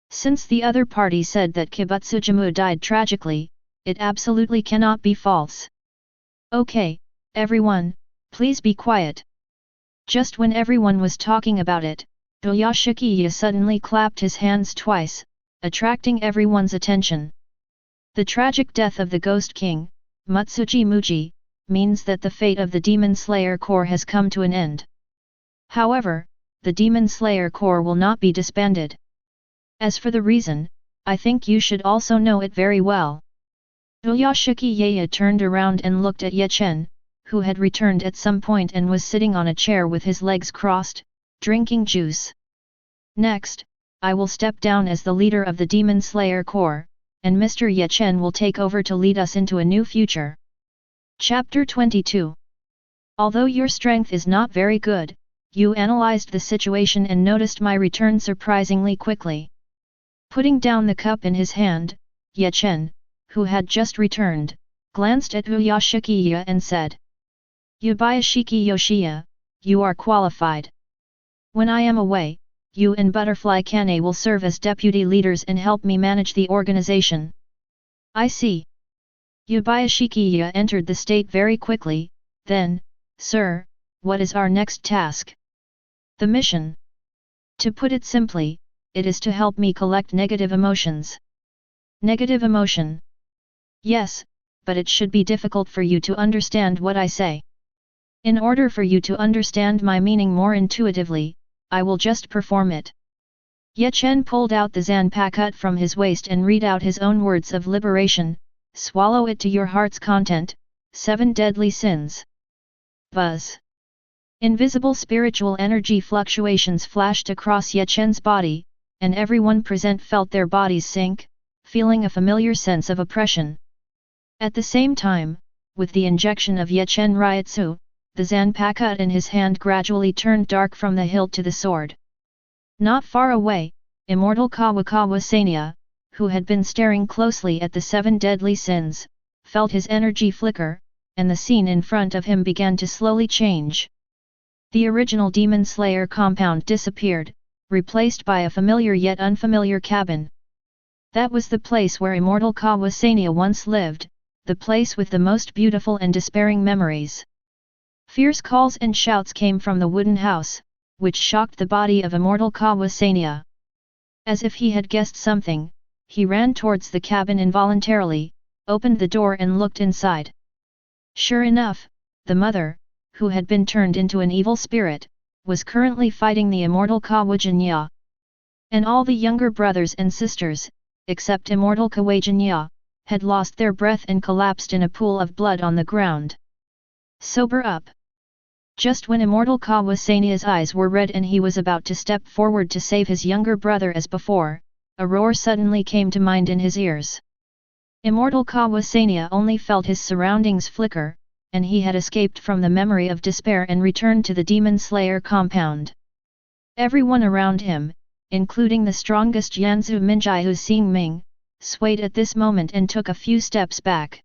Since the other party said that Kibutsuji died tragically, it absolutely cannot be false. Okay, everyone, please be quiet. Just when everyone was talking about it, Uyashiki suddenly clapped his hands twice, attracting everyone's attention. The tragic death of the Ghost King, Mutsuji Muji, means that the fate of the Demon Slayer Corps has come to an end. However, the Demon Slayer Corps will not be disbanded. As for the reason, I think you should also know it very well. Uyashiki turned around and looked at Ye Chen, who had returned at some point and was sitting on a chair with his legs crossed, drinking juice. Next, I will step down as the leader of the Demon Slayer Corps, and Mr. Ye Chen will take over to lead us into a new future. Chapter 22. Although your strength is not very good, you analyzed the situation and noticed my return surprisingly quickly. Putting down the cup in his hand, Ye Chen, who had just returned, glanced at Uyashiki and said, Yubayashiki Yoshiya, you are qualified. When I am away, you and Butterfly Kanae will serve as deputy leaders and help me manage the organization. I see. Yubayashiki entered the state very quickly, then, Sir, what is our next task? The mission. To put it simply, it is to help me collect negative emotions. Negative emotion. Yes, but it should be difficult for you to understand what I say. In order for you to understand my meaning more intuitively, I will just perform it. Ye Chen pulled out the Zanpakut from his waist and read out his own words of liberation, swallow it to your heart's content, 7 deadly sins. Buzz. Invisible spiritual energy fluctuations flashed across Ye Chen's body, and everyone present felt their bodies sink, feeling a familiar sense of oppression. At the same time, with the injection of Ye Chen Ryutsu, the Zanpakut in his hand gradually turned dark from the hilt to the sword. Not far away, Immortal Kawakawa Sanya, who had been staring closely at the 7 deadly sins, felt his energy flicker, and the scene in front of him began to slowly change. The original Demon Slayer compound disappeared, replaced by a familiar yet unfamiliar cabin. That was the place where Immortal Kawasania once lived, the place with the most beautiful and despairing memories. Fierce calls and shouts came from the wooden house, which shocked the body of Immortal Kawasania. As if he had guessed something, he ran towards the cabin involuntarily, opened the door and looked inside. Sure enough, the mother, who had been turned into an evil spirit, was currently fighting the Immortal Kawajanya. And all the younger brothers and sisters, except Immortal Kawajanya, had lost their breath and collapsed in a pool of blood on the ground. Sober up! Just when Immortal Kawasanya's eyes were red and he was about to step forward to save his younger brother as before, a roar suddenly came to mind in his ears. Immortal Kawasanya only felt his surroundings flicker, and he had escaped from the memory of despair and returned to the Demon Slayer compound. Everyone around him, including the strongest Yanzu Minjai Xingming, swayed at this moment and took a few steps back.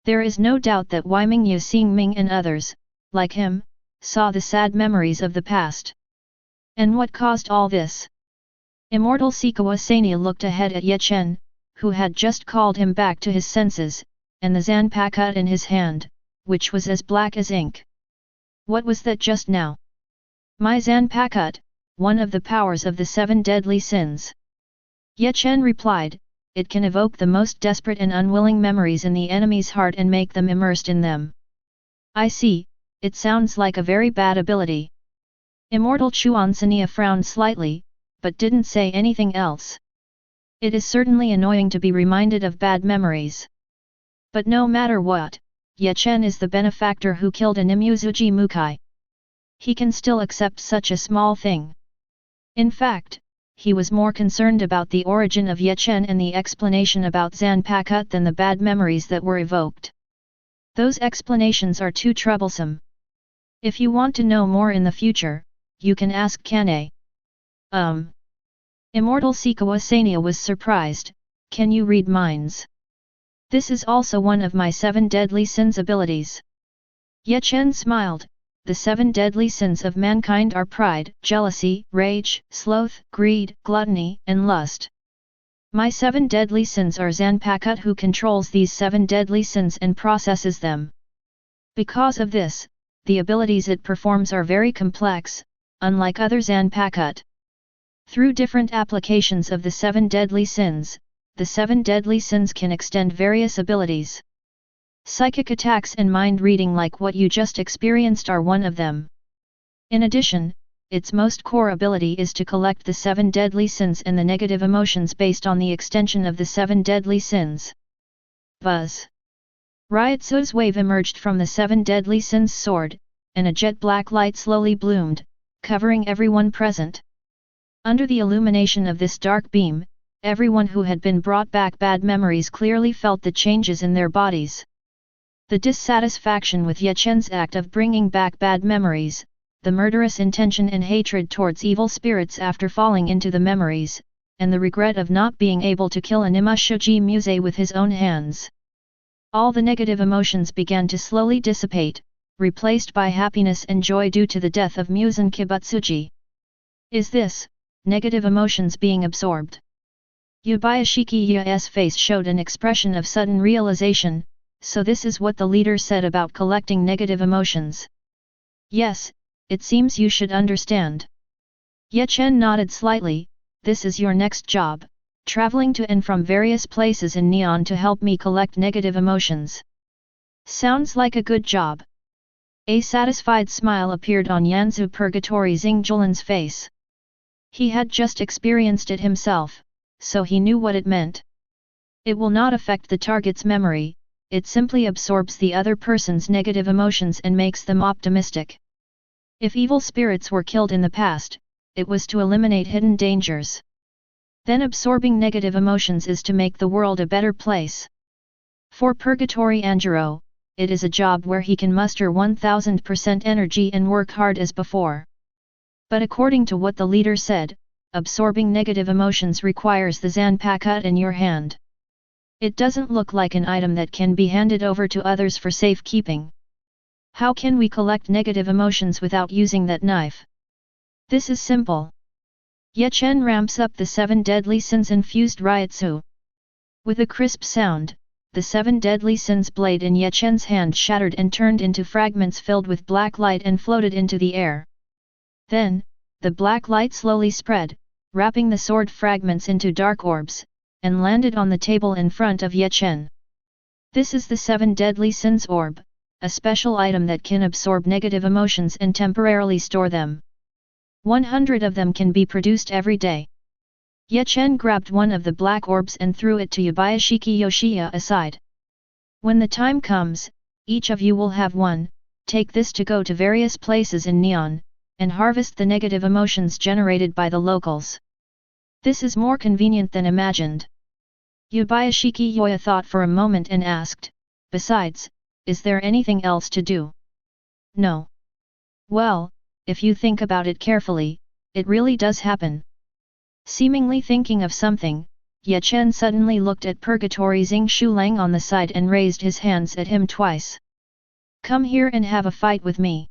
There is no doubt that Weimingyu Xingming and others, like him, saw the sad memories of the past. And what caused all this? Immortal Sikawa Sanya looked ahead at Ye Chen, who had just called him back to his senses, and the Zanpakut in his hand, which was as black as ink. What was that just now? My Zanpakut, one of the powers of the 7 deadly sins. Ye Chen replied, it can evoke the most desperate and unwilling memories in the enemy's heart and make them immersed in them. I see, it sounds like a very bad ability. Immortal Chuansania frowned slightly, but didn't say anything else. It is certainly annoying to be reminded of bad memories. But no matter what, Ye Chen is the benefactor who killed a Nimuzuji Mukai. He can still accept such a small thing. In fact, he was more concerned about the origin of Ye Chen and the explanation about Zanpakut than the bad memories that were evoked. Those explanations are too troublesome. If you want to know more in the future, you can ask Kanae. Immortal Sikawa Sanya was surprised, can you read minds? This is also one of my 7 deadly sins abilities. Ye Chen smiled, the 7 deadly sins of mankind are pride, jealousy, rage, sloth, greed, gluttony, and lust. My 7 deadly sins are Zanpakuto who controls these 7 deadly sins and processes them. Because of this, the abilities it performs are very complex, unlike other Zanpakuto. Through different applications of the 7 deadly sins, the 7 deadly sins can extend various abilities. Psychic attacks and mind reading like what you just experienced are one of them. In addition, its most core ability is to collect the 7 deadly sins and the negative emotions based on the extension of the 7 deadly sins. Buzz. Ryutsu's wave emerged from the 7 deadly sins sword, and a jet black light slowly bloomed, covering everyone present. Under the illumination of this dark beam, everyone who had been brought back bad memories clearly felt the changes in their bodies. The dissatisfaction with Ye Chen's act of bringing back bad memories, the murderous intention and hatred towards evil spirits after falling into the memories, and the regret of not being able to kill Anima Shuji Muse with his own hands. All the negative emotions began to slowly dissipate, replaced by happiness and joy due to the death of Muzan Kibutsuji. Is this, negative emotions being absorbed? Yubayashiki-ya's face showed an expression of sudden realization, so this is what the leader said about collecting negative emotions. Yes, it seems you should understand. Ye Chen nodded slightly. This is your next job, traveling to and from various places in Neon to help me collect negative emotions. Sounds like a good job. A satisfied smile appeared on Yanzu Purgatory Xingjulan's face. He had just experienced it himself, so he knew what it meant. It will not affect the target's memory, it simply absorbs the other person's negative emotions and makes them optimistic. If evil spirits were killed in the past, it was to eliminate hidden dangers. Then absorbing negative emotions is to make the world a better place. For Purgatory Anjiro, it is a job where he can muster 1000% energy and work hard as before. But according to what the leader said, absorbing negative emotions requires the Zanpakuto in your hand. It doesn't look like an item that can be handed over to others for safekeeping. How can we collect negative emotions without using that knife? This is simple. Ye Chen ramps up the 7 deadly sins infused Ryutsu. With a crisp sound, the 7 deadly sins blade in Ye Chen's hand shattered and turned into fragments filled with black light and floated into the air. Then, the black light slowly spread, wrapping the sword fragments into dark orbs, and landed on the table in front of Ye Chen. This is the 7 deadly sins orb, a special item that can absorb negative emotions and temporarily store them. 100 of them can be produced every day. Ye Chen grabbed one of the black orbs and threw it to Yubayashiki Yoshiya aside. When the time comes, each of you will have one. Take this to go to various places in Neon, and harvest the negative emotions generated by the locals. This is more convenient than imagined. Yubayashiki Yoya thought for a moment and asked, besides, is there anything else to do? No. Well, if you think about it carefully, it really does happen. Seemingly thinking of something, Ye Chen suddenly looked at Purgatory Xing on the side and raised his hands at him twice. Come here and have a fight with me.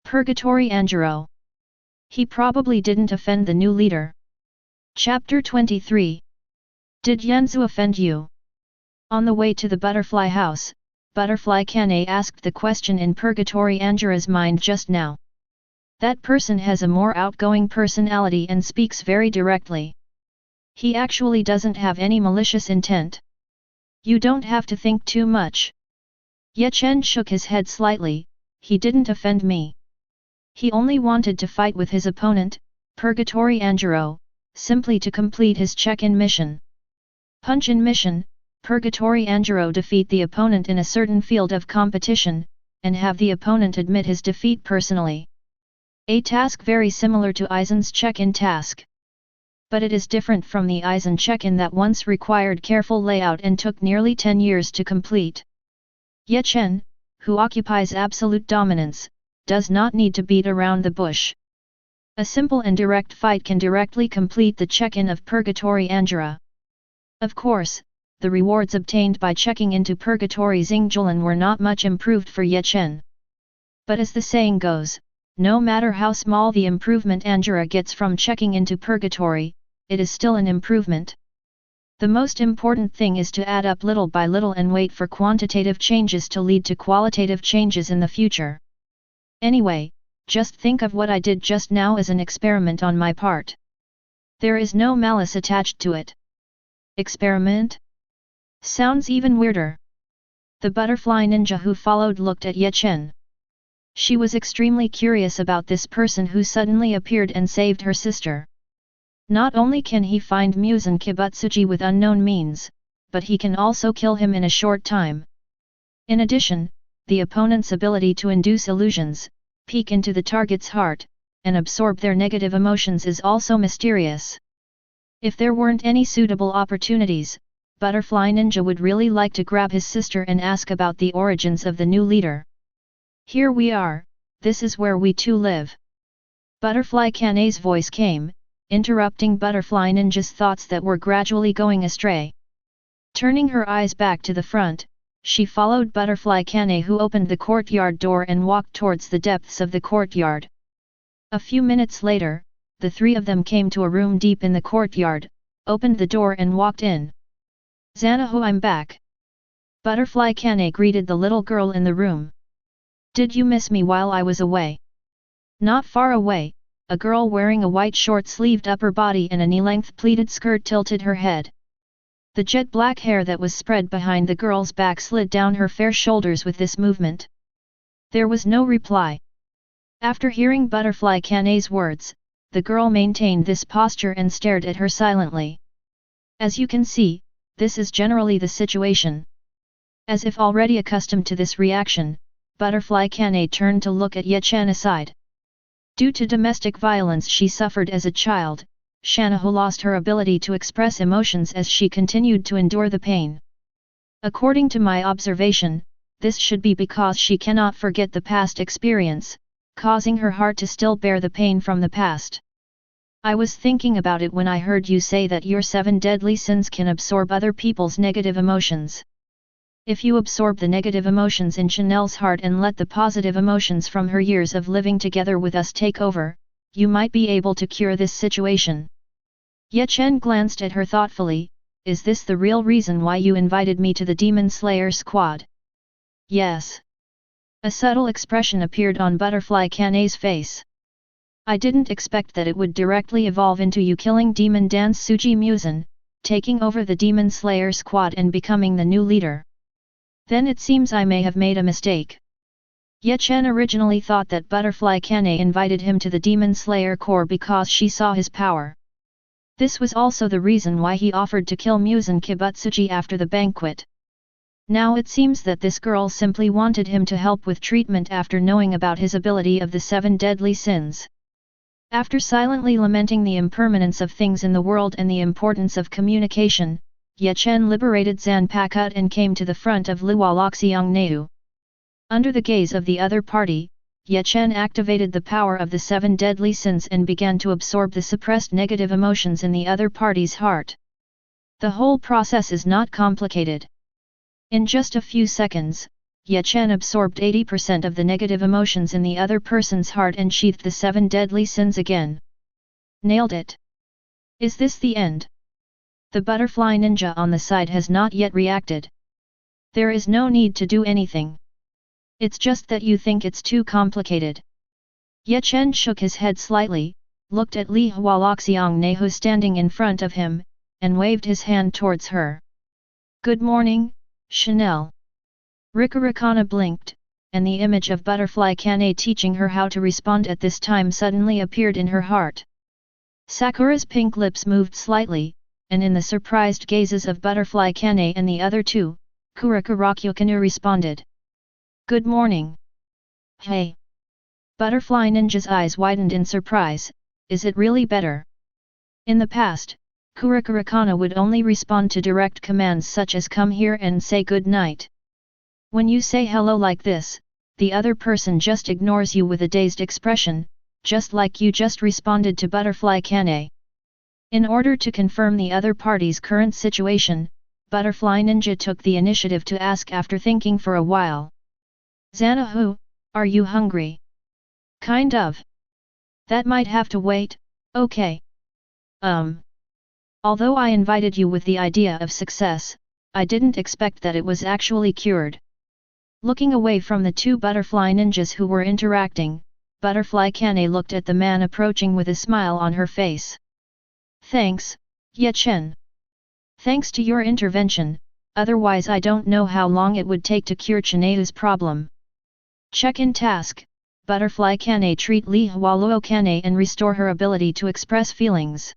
Purgatory Anjiro. He probably didn't offend the new leader. Chapter 23. Did Yanzu offend you? On the way to the butterfly house, Butterfly Kanae asked the question in Purgatory Anjira's mind just now. That person has a more outgoing personality and speaks very directly. He actually doesn't have any malicious intent. You don't have to think too much. Ye Chen shook his head slightly. He didn't offend me. He only wanted to fight with his opponent, Purgatory Anjiro, simply to complete his check-in mission. Punch-in mission, Purgatory Anjiro defeat the opponent in a certain field of competition, and have the opponent admit his defeat personally. A task very similar to Aizen's check-in task. But it is different from the Aizen check-in that once required careful layout and took nearly 10 years to complete. Ye Chen, who occupies absolute dominance, does not need to beat around the bush. A simple and direct fight can directly complete the check-in of Purgatory Anjira. Of course, the rewards obtained by checking into Purgatory Xingjulan were not much improved for Ye Chen. But as the saying goes, no matter how small the improvement Anjura gets from checking into purgatory, it is still an improvement. The most important thing is to add up little by little and wait for quantitative changes to lead to qualitative changes in the future. Anyway, just think of what I did just now as an experiment on my part. There is no malice attached to it. Experiment? Sounds even weirder. The butterfly ninja who followed looked at Ye Chen. She was extremely curious about this person who suddenly appeared and saved her sister. Not only can he find Muzan Kibutsuji with unknown means, but he can also kill him in a short time. In addition, the opponent's ability to induce illusions, peek into the target's heart, and absorb their negative emotions is also mysterious. If there weren't any suitable opportunities, Butterfly Ninja would really like to grab his sister and ask about the origins of the new leader. Here we are, this is where we two live. Butterfly Kanae's voice came, interrupting Butterfly Ninja's thoughts that were gradually going astray. Turning her eyes back to the front, she followed Butterfly Kanae, who opened the courtyard door and walked towards the depths of the courtyard. A few minutes later, the three of them came to a room deep in the courtyard, opened the door and walked in. "Zanaho, I'm back." Butterfly Kanae greeted the little girl in the room. "Did you miss me while I was away?" Not far away, a girl wearing a white short-sleeved upper body and a knee-length pleated skirt tilted her head. The jet black hair that was spread behind the girl's back slid down her fair shoulders with this movement. There was no reply. After hearing Butterfly Kanae's words, the girl maintained this posture and stared at her silently. As you can see, this is generally the situation. As if already accustomed to this reaction, Butterfly Kanae turned to look at Ye Chen aside. Due to domestic violence she suffered as a child, Shanaho lost her ability to express emotions as she continued to endure the pain. According to my observation, this should be because she cannot forget the past experience, causing her heart to still bear the pain from the past. I was thinking about it when I heard you say that your 7 deadly sins can absorb other people's negative emotions. If you absorb the negative emotions in Chanel's heart and let the positive emotions from her years of living together with us take over, you might be able to cure this situation. Ye Chen glanced at her thoughtfully. Is this the real reason why you invited me to the Demon Slayer squad? Yes. A subtle expression appeared on Butterfly Kanae's face. I didn't expect that it would directly evolve into you killing Demon Dance Suji Muzan, taking over the Demon Slayer squad and becoming the new leader. Then it seems I may have made a mistake. Ye Chen originally thought that Butterfly Kanae invited him to the Demon Slayer Corps because she saw his power. This was also the reason why he offered to kill Muzan Kibutsuji after the banquet. Now it seems that this girl simply wanted him to help with treatment after knowing about his ability of the 7 deadly sins. After silently lamenting the impermanence of things in the world and the importance of communication, Ye Chen liberated Zanpakut and came to the front of Luoluxiong Neu. Under the gaze of the other party, Ye Chen activated the power of the 7 deadly sins and began to absorb the suppressed negative emotions in the other party's heart. The whole process is not complicated. In just a few seconds, Ye Chen absorbed 80% of the negative emotions in the other person's heart and sheathed the 7 deadly sins again. Nailed it. Is this the end? The butterfly ninja on the side has not yet reacted. There is no need to do anything. It's just that you think it's too complicated. Ye Chen shook his head slightly, looked at Li Hualuxiong Nehu standing in front of him, and waved his hand towards her. Good morning, Chanel. Rikarikana blinked, and the image of Butterfly Kanae teaching her how to respond at this time suddenly appeared in her heart. Sakura's pink lips moved slightly, and in the surprised gazes of Butterfly Kanae and the other two, Kurikarakyukanu responded. Good morning. Hey. Butterfly Ninja's eyes widened in surprise. Is it really better? In the past, Kurikarakana would only respond to direct commands such as come here and say good night. When you say hello like this, the other person just ignores you with a dazed expression, just like you just responded to Butterfly Kanae. In order to confirm the other party's current situation, Butterfly Ninja took the initiative to ask after thinking for a while. Zanahu, Are you hungry? Kind of. That might have to wait, okay. Although I invited you with the idea of success, I didn't expect that it was actually cured. Looking away from the two butterfly ninjas who were interacting, Butterfly Kanae looked at the man approaching with a smile on her face. Thanks, Ye Chen. Thanks to your intervention, otherwise I don't know how long it would take to cure Chanae's problem. Check-in task, Butterfly Kanae treat Li Hualuo Kanae and restore her ability to express feelings.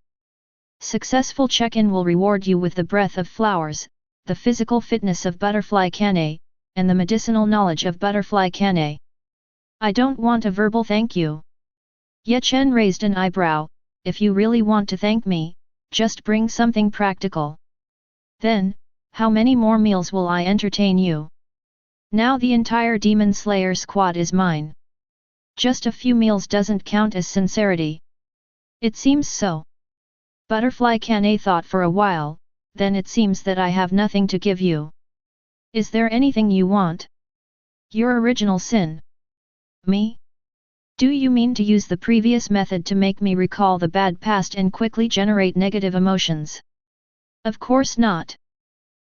Successful check-in will reward you with the breath of flowers, the physical fitness of Butterfly Kanae, and the medicinal knowledge of Butterfly Kanae. I don't want a verbal thank you. Ye Chen raised an eyebrow. If you really want to thank me, just bring something practical. Then, how many more meals will I entertain you? Now the entire Demon Slayer squad is mine. Just a few meals doesn't count as sincerity. It seems so. Butterfly Kanae thought for a while, then it seems that I have nothing to give you. Is there anything you want? Your original sin. Me? Do you mean to use the previous method to make me recall the bad past and quickly generate negative emotions? Of course not.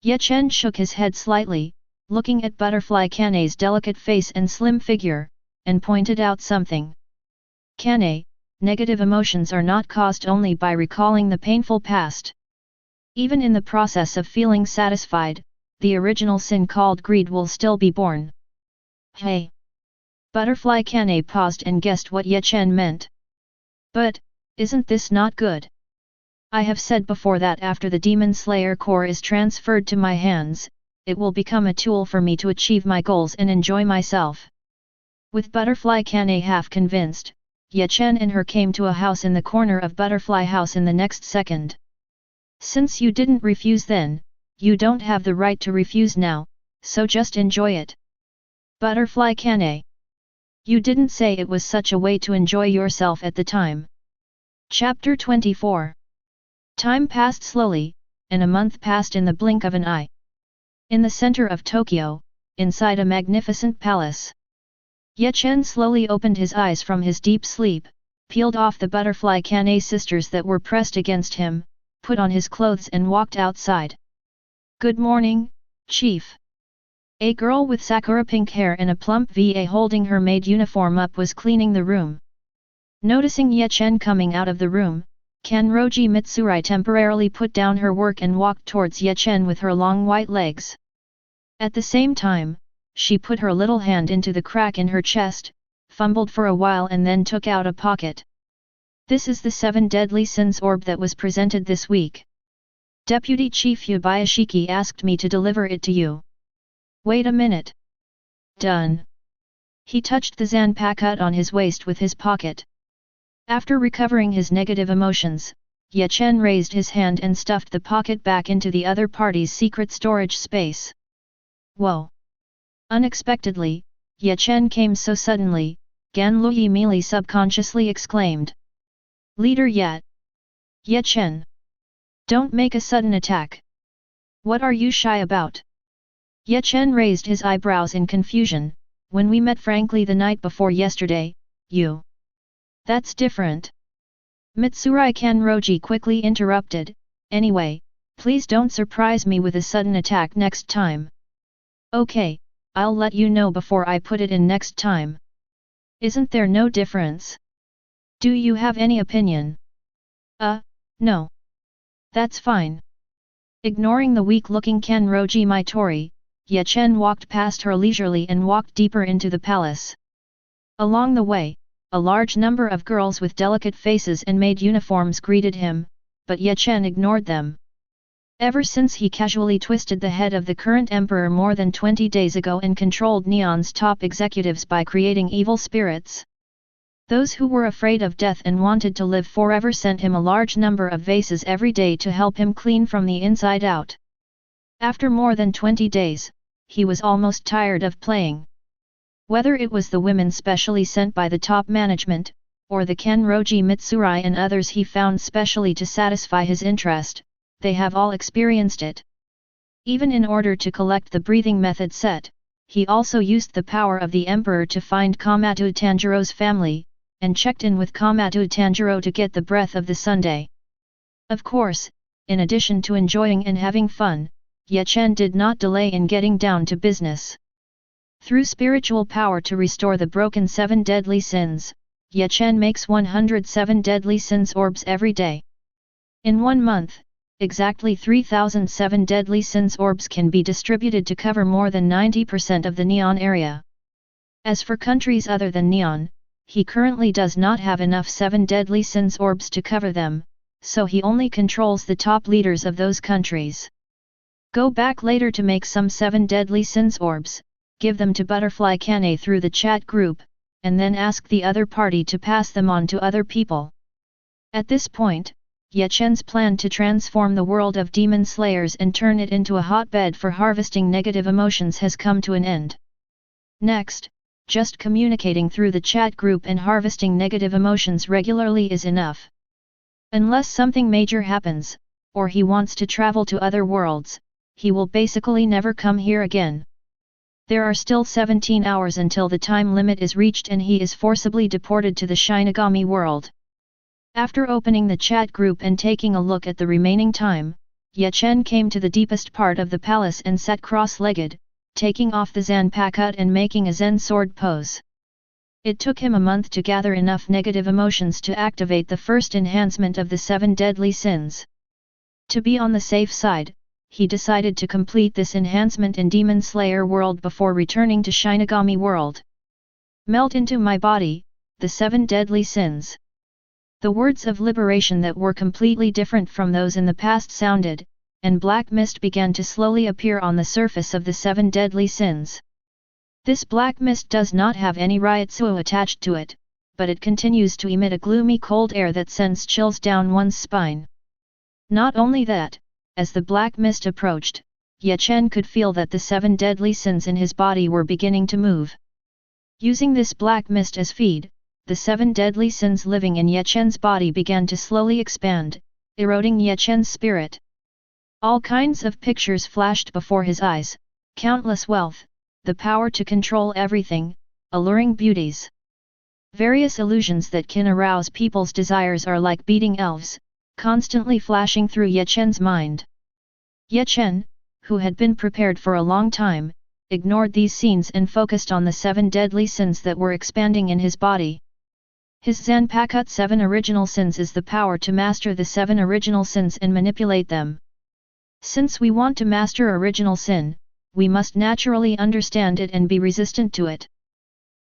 Ye Chen shook his head slightly, looking at Butterfly Kanae's delicate face and slim figure, and pointed out something. Kanae, negative emotions are not caused only by recalling the painful past. Even in the process of feeling satisfied, the original sin called greed will still be born. Hey! Butterfly Kanae paused and guessed what Ye Chen meant. But, isn't this not good? I have said before that after the Demon Slayer core is transferred to my hands, it will become a tool for me to achieve my goals and enjoy myself. With Butterfly Kanae half convinced, Ye Chen and her came to a house in the corner of Butterfly House in the next second. Since you didn't refuse then, you don't have the right to refuse now, so just enjoy it. Butterfly Kanae. You didn't say it was such a way to enjoy yourself at the time. Chapter 24. Time passed slowly, and a month passed in the blink of an eye. In the center of Tokyo, inside a magnificent palace. Ye Chen slowly opened his eyes from his deep sleep, peeled off the Butterfly Kanae sisters that were pressed against him, put on his clothes and walked outside. Good morning, Chief. A girl with sakura pink hair and a plump VA holding her maid uniform up was cleaning the room. Noticing Ye Chen coming out of the room, Kanroji Mitsurai temporarily put down her work and walked towards Ye Chen with her long white legs. At the same time, she put her little hand into the crack in her chest, fumbled for a while and then took out a pocket. This is the 7 deadly sins orb that was presented this week. Deputy Chief Yubayashiki asked me to deliver it to you. Wait a minute. Done. He touched the zanpakut on his waist with his pocket. After recovering his negative emotions, Ye Chen raised his hand and stuffed the pocket back into the other party's secret storage space. Whoa! Unexpectedly, Ye Chen came so suddenly, Ganluyi Mili subconsciously exclaimed. Leader yet! Ye Chen! Don't make a sudden attack! What are you shy about? Ye Chen raised his eyebrows in confusion. When we met frankly the night before yesterday, you... That's different. Mitsurai Kanroji quickly interrupted. Anyway, please don't surprise me with a sudden attack next time. Okay, I'll let you know before I put it in next time. Isn't there no difference? Do you have any opinion? No. That's fine. Ignoring the weak-looking Kanroji Mitori, Ye Chen walked past her leisurely and walked deeper into the palace. Along the way, a large number of girls with delicate faces and maid uniforms greeted him, but Ye Chen ignored them. Ever since he casually twisted the head of the current emperor more than 20 days ago and controlled Neon's top executives by creating evil spirits. Those who were afraid of death and wanted to live forever sent him a large number of vases every day to help him clean from the inside out. After more than 20 days, he was almost tired of playing. Whether it was the women specially sent by the top management, or the Kanroji Mitsurai and others he found specially to satisfy his interest, they have all experienced it. Even in order to collect the breathing method set, he also used the power of the Emperor to find Komatsu Tanjiro's family, and checked in with Komatsu Tanjiro to get the breath of the Sunday. Of course, in addition to enjoying and having fun, Ye Chen did not delay in getting down to business. Through spiritual power to restore the broken 7 deadly sins, Ye Chen makes 107 deadly sins orbs every day. In 1 month, exactly 3007 deadly sins orbs can be distributed to cover more than 90% of the Neon area. As for countries other than Neon, he currently does not have enough 7 deadly sins orbs to cover them, so he only controls the top leaders of those countries. Go back later to make some 7 deadly sins orbs, give them to Butterfly Kanae through the chat group, and then ask the other party to pass them on to other people. At this point, Ye Chen's plan to transform the world of demon slayers and turn it into a hotbed for harvesting negative emotions has come to an end. Next, just communicating through the chat group and harvesting negative emotions regularly is enough. Unless something major happens, or he wants to travel to other worlds, he will basically never come here again. There are still 17 hours until the time limit is reached and he is forcibly deported to the Shinigami world. After opening the chat group and taking a look at the remaining time, Ye Chen came to the deepest part of the palace and sat cross-legged, taking off the Zanpakuto and making a Zen sword pose. It took him a month to gather enough negative emotions to activate the first enhancement of the 7 deadly sins. To be on the safe side, he decided to complete this enhancement in Demon Slayer world before returning to Shinigami world. Melt into my body, the 7 deadly sins. The words of liberation that were completely different from those in the past sounded, and black mist began to slowly appear on the surface of the 7 deadly sins. This black mist does not have any ryotsuo attached to it, but it continues to emit a gloomy cold air that sends chills down one's spine. Not only that, as the black mist approached, Ye Chen could feel that the 7 deadly sins in his body were beginning to move. Using this black mist as feed, the 7 deadly sins living in Ye Chen's body began to slowly expand, eroding Ye Chen's spirit. All kinds of pictures flashed before his eyes, countless wealth, the power to control everything, alluring beauties. Various illusions that can arouse people's desires are like beating elves, constantly flashing through Ye Chen's mind. Ye Chen, who had been prepared for a long time, ignored these scenes and focused on the 7 deadly sins that were expanding in his body. His Zanpakuto 7 original sins is the power to master the 7 original sins and manipulate them. Since we want to master original sin, we must naturally understand it and be resistant to it.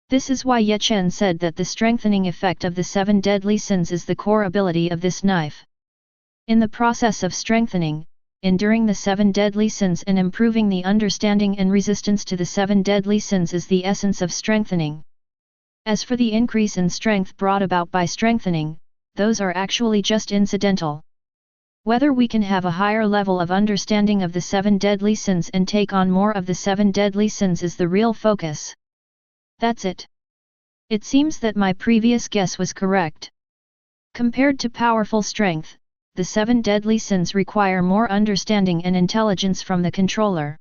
This is why Ye Chen said that the strengthening effect of the 7 deadly sins is the core ability of this knife. In the process of strengthening, enduring the 7 deadly sins and improving the understanding and resistance to the 7 deadly sins is the essence of strengthening. As for the increase in strength brought about by strengthening, those are actually just incidental. Whether we can have a higher level of understanding of the 7 deadly sins and take on more of the 7 deadly sins is the real focus. That's it. It seems that my previous guess was correct. Compared to powerful strength, the 7 deadly sins require more understanding and intelligence from the controller.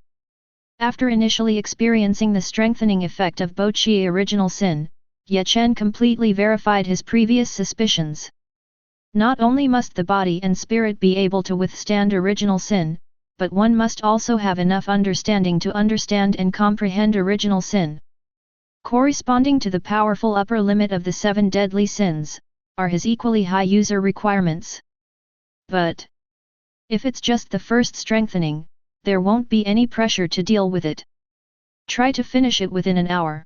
After initially experiencing the strengthening effect of Bochi original sin, Ye Chen completely verified his previous suspicions. Not only must the body and spirit be able to withstand original sin, but one must also have enough understanding to understand and comprehend original sin. Corresponding to the powerful upper limit of the 7 deadly sins, are his equally high user requirements. But if it's just the first strengthening, there won't be any pressure to deal with it. Try to finish it within an hour.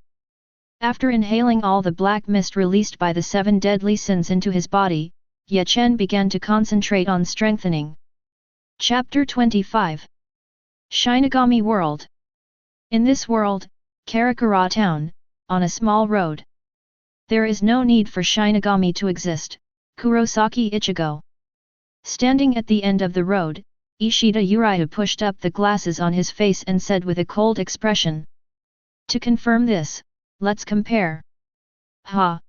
After inhaling all the black mist released by the 7 deadly sins into his body, Ye Chen began to concentrate on strengthening. Chapter 25 Shinigami World. In this world, Karakura town, on a small road. There is no need for Shinigami to exist, Kurosaki Ichigo. Standing at the end of the road, Ishida Uriya pushed up the glasses on his face and said with a cold expression. To confirm this, let's compare. Ha!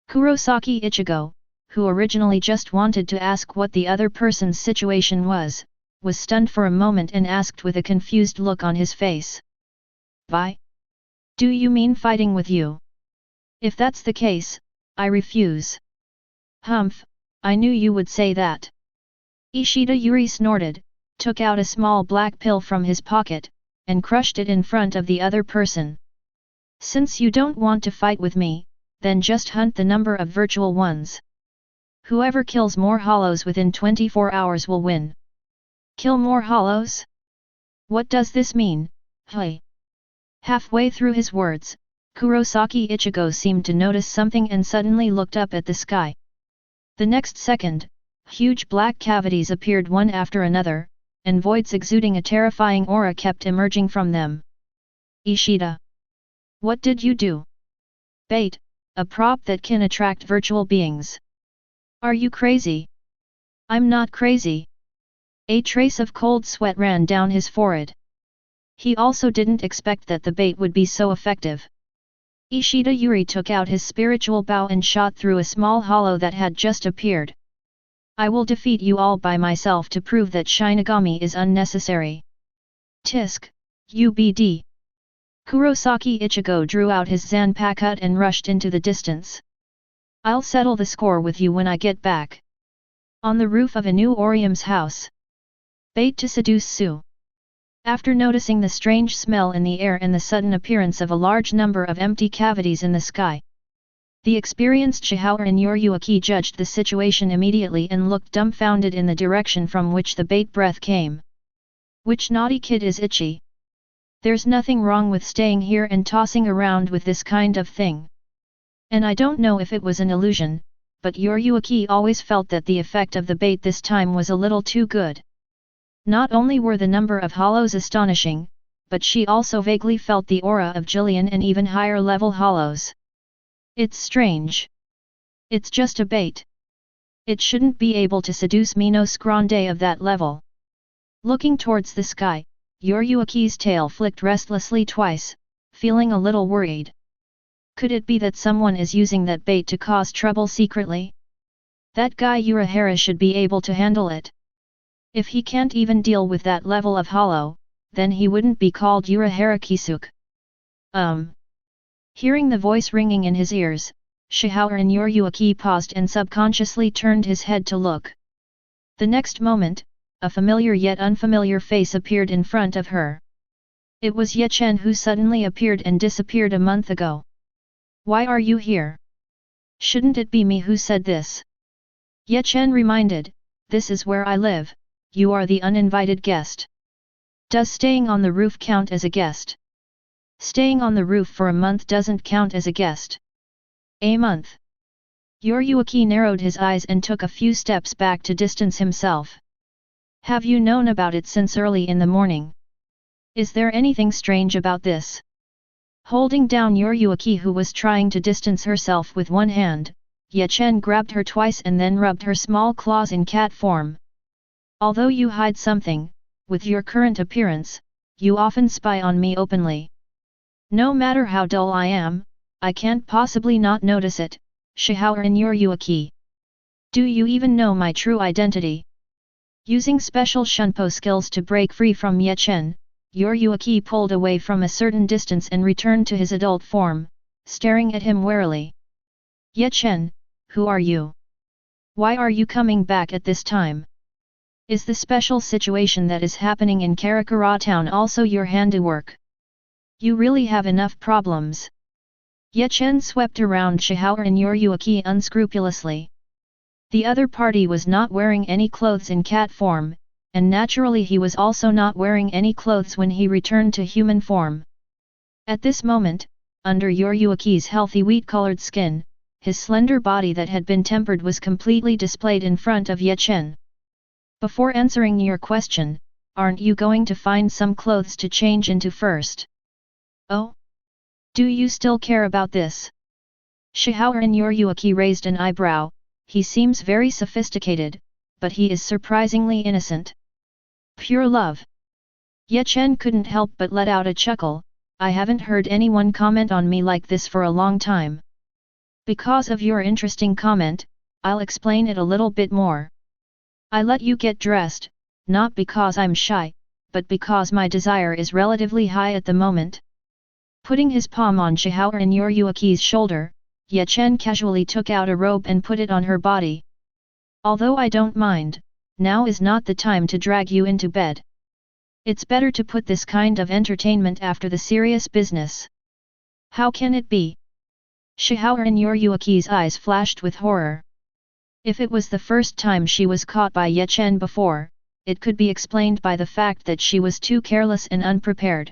Kurosaki Ichigo, who originally just wanted to ask what the other person's situation was stunned for a moment and asked with a confused look on his face. Bye? Do you mean fighting with you? If that's the case, I refuse. Humph, I knew you would say that. Ishida Yuri snorted, took out a small black pill from his pocket, and crushed it in front of the other person. Since you don't want to fight with me, then just hunt the number of virtual ones. Whoever kills more hollows within 24 hours will win. Kill more hollows? What does this mean, hey? Halfway through his words, Kurosaki Ichigo seemed to notice something and suddenly looked up at the sky. The next second, huge black cavities appeared one after another, and voids exuding a terrifying aura kept emerging from them. Ishida. What did you do? Bait, a prop that can attract virtual beings. Are you crazy? I'm not crazy. A trace of cold sweat ran down his forehead. He also didn't expect that the bait would be so effective. Ishida Yuri took out his spiritual bow and shot through a small hollow that had just appeared. I will defeat you all by myself to prove that Shinigami is unnecessary. Tisk, UBD. Kurosaki Ichigo drew out his Zanpakuto and rushed into the distance. I'll settle the score with you when I get back. On the roof of a new Orium's house. Bait to seduce Sue. After noticing the strange smell in the air and the sudden appearance of a large number of empty cavities in the sky, the experienced Shihao and Yoryuki judged the situation immediately and looked dumbfounded in the direction from which the bait breath came. Which naughty kid is Ichi? There's nothing wrong with staying here and tossing around with this kind of thing. And I don't know if it was an illusion, but Yoryuki always felt that the effect of the bait this time was a little too good. Not only were the number of hollows astonishing, but she also vaguely felt the aura of Jillian and even higher level hollows. It's strange. It's just a bait. It shouldn't be able to seduce Minos Grande of that level. Looking towards the sky, Yoryuki's tail flicked restlessly twice, feeling a little worried. Could it be that someone is using that bait to cause trouble secretly? That guy Urahara should be able to handle it. If he can't even deal with that level of hollow, then he wouldn't be called Urahara Kisuke. Hearing the voice ringing in his ears, Shihao and Yoryuki paused and subconsciously turned his head to look. The next moment, a familiar yet unfamiliar face appeared in front of her. It was Ye Chen who suddenly appeared and disappeared a month ago. Why are you here? Shouldn't it be me who said this? Ye Chen reminded, this is where I live, you are the uninvited guest. Does staying on the roof count as a guest? Staying on the roof for a month doesn't count as a guest. A month? Yoryuki narrowed his eyes and took a few steps back to distance himself. Have you known about it since early in the morning? Is there anything strange about this? Holding down Yoryuki, who was trying to distance herself with one hand, Ye Chen grabbed her twice and then rubbed her small claws in cat form. Although you hide something, with your current appearance, you often spy on me openly. No matter how dull I am, I can't possibly not notice it, Shihao and Yoryuki. Do you even know my true identity? Using special shunpo skills to break free from Ye Chen, Yoryuki pulled away from a certain distance and returned to his adult form, staring at him warily. Ye Chen, who are you? Why are you coming back at this time? Is the special situation that is happening in Karakura town also your handiwork? You really have enough problems. Ye Chen swept around Shihao and Yoryuki unscrupulously. The other party was not wearing any clothes in cat form, and naturally he was also not wearing any clothes when he returned to human form. At this moment, under Yoryuki's healthy wheat-colored skin, his slender body that had been tempered was completely displayed in front of Ye Chen. Before answering your question, aren't you going to find some clothes to change into first? Oh? Do you still care about this? Shihao and Yoryuki raised an eyebrow. He seems very sophisticated, but he is surprisingly innocent. Pure love. Ye Chen couldn't help but let out a chuckle. I haven't heard anyone comment on me like this for a long time. Because of your interesting comment, I'll explain it a little bit more. I let you get dressed, not because I'm shy, but because my desire is relatively high at the moment. Putting his palm on Chihao and Yoryuki's shoulder, Ye Chen casually took out a robe and put it on her body. Although I don't mind, now is not the time to drag you into bed. It's better to put this kind of entertainment after the serious business. How can it be? Chihao and Yoryuki's eyes flashed with horror. If it was the first time she was caught by Ye Chen before, it could be explained by the fact that she was too careless and unprepared.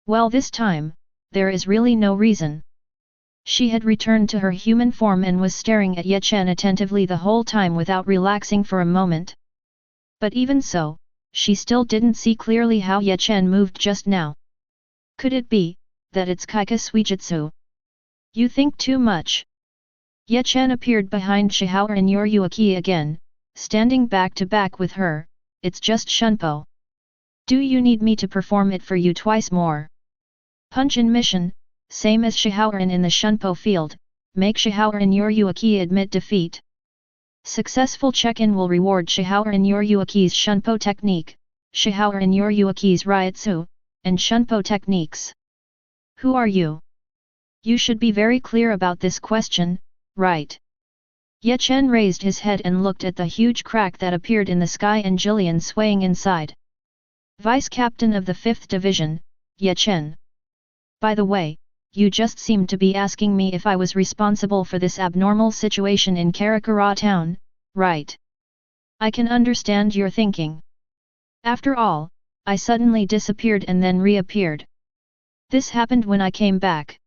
Well, this time, there is really no reason. She had returned to her human form and was staring at Ye Chen attentively the whole time without relaxing for a moment. But even so, she still didn't see clearly how Ye Chen moved just now. Could it be that it's Kaika Suijutsu? You think too much. Ye Chen appeared behind Chihao and Yoryuki again, standing back to back with her. It's just Shunpo. Do you need me to perform it for you twice more? Punch-in mission, same as Chihao in the Shunpo field, make Chihao and Yoryuki admit defeat. Successful check-in will reward Chihao and Yoryuki's Shunpo technique, Chihao and Yoryuki's Ryutsu, and Shunpo techniques. Who are you? You should be very clear about this question, right? Ye Chen raised his head and looked at the huge crack that appeared in the sky and Jillian swaying inside. Vice Captain of the 5th Division, Ye Chen. By the way, you just seemed to be asking me if I was responsible for this abnormal situation in Karakura town, right? I can understand your thinking. After all, I suddenly disappeared and then reappeared. This happened when I came back.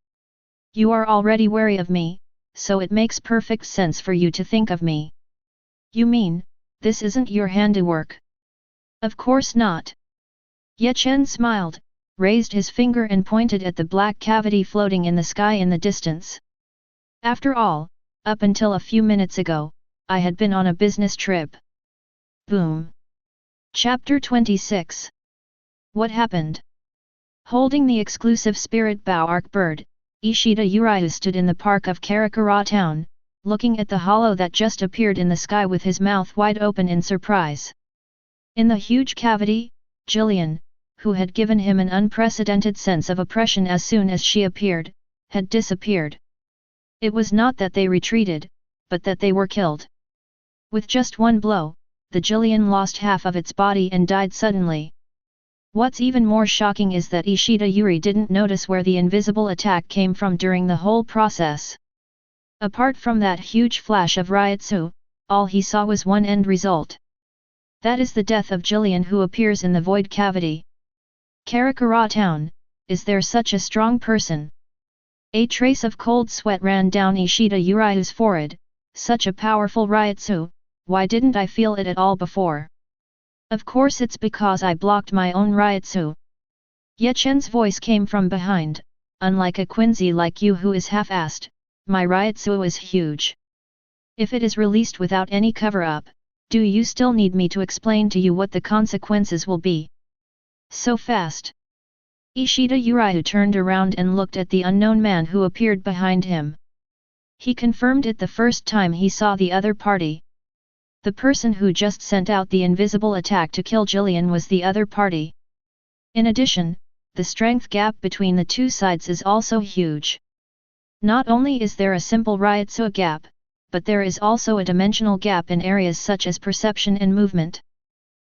You are already wary of me, so it makes perfect sense for you to think of me. You mean, this isn't your handiwork? Of course not. Ye Chen smiled, raised his finger and pointed at the black cavity floating in the sky in the distance. After all, up until a few minutes ago, I had been on a business trip. Boom. Chapter 26. What happened? Holding the exclusive spirit bow arc bird, Ishida Uryu stood in the park of Karakura town, looking at the hollow that just appeared in the sky with his mouth wide open in surprise. In the huge cavity, Jillian, who had given him an unprecedented sense of oppression as soon as she appeared, had disappeared. It was not that they retreated, but that they were killed. With just one blow, the Jillian lost half of its body and died suddenly. What's even more shocking is that Ishida Yuri didn't notice where the invisible attack came from during the whole process. Apart from that huge flash of Ryutsu, all he saw was one end result. That is the death of Jillian, who appears in the void cavity. Karakura town, is there such a strong person? A trace of cold sweat ran down Ishida Yuryu's forehead. Such a powerful Ryutsu, why didn't I feel it at all before? Of course it's because I blocked my own Ryutsu. Ye Chen's voice came from behind. Unlike a Quincy like you who is half-assed, my Ryutsu is huge. If it is released without any cover-up, do you still need me to explain to you what the consequences will be? So fast. Ishida Uryu turned around and looked at the unknown man who appeared behind him. He confirmed it the first time he saw the other party. The person who just sent out the invisible attack to kill Jillian was the other party. In addition, the strength gap between the two sides is also huge. Not only is there a simple Ryutsu gap, but there is also a dimensional gap in areas such as perception and movement.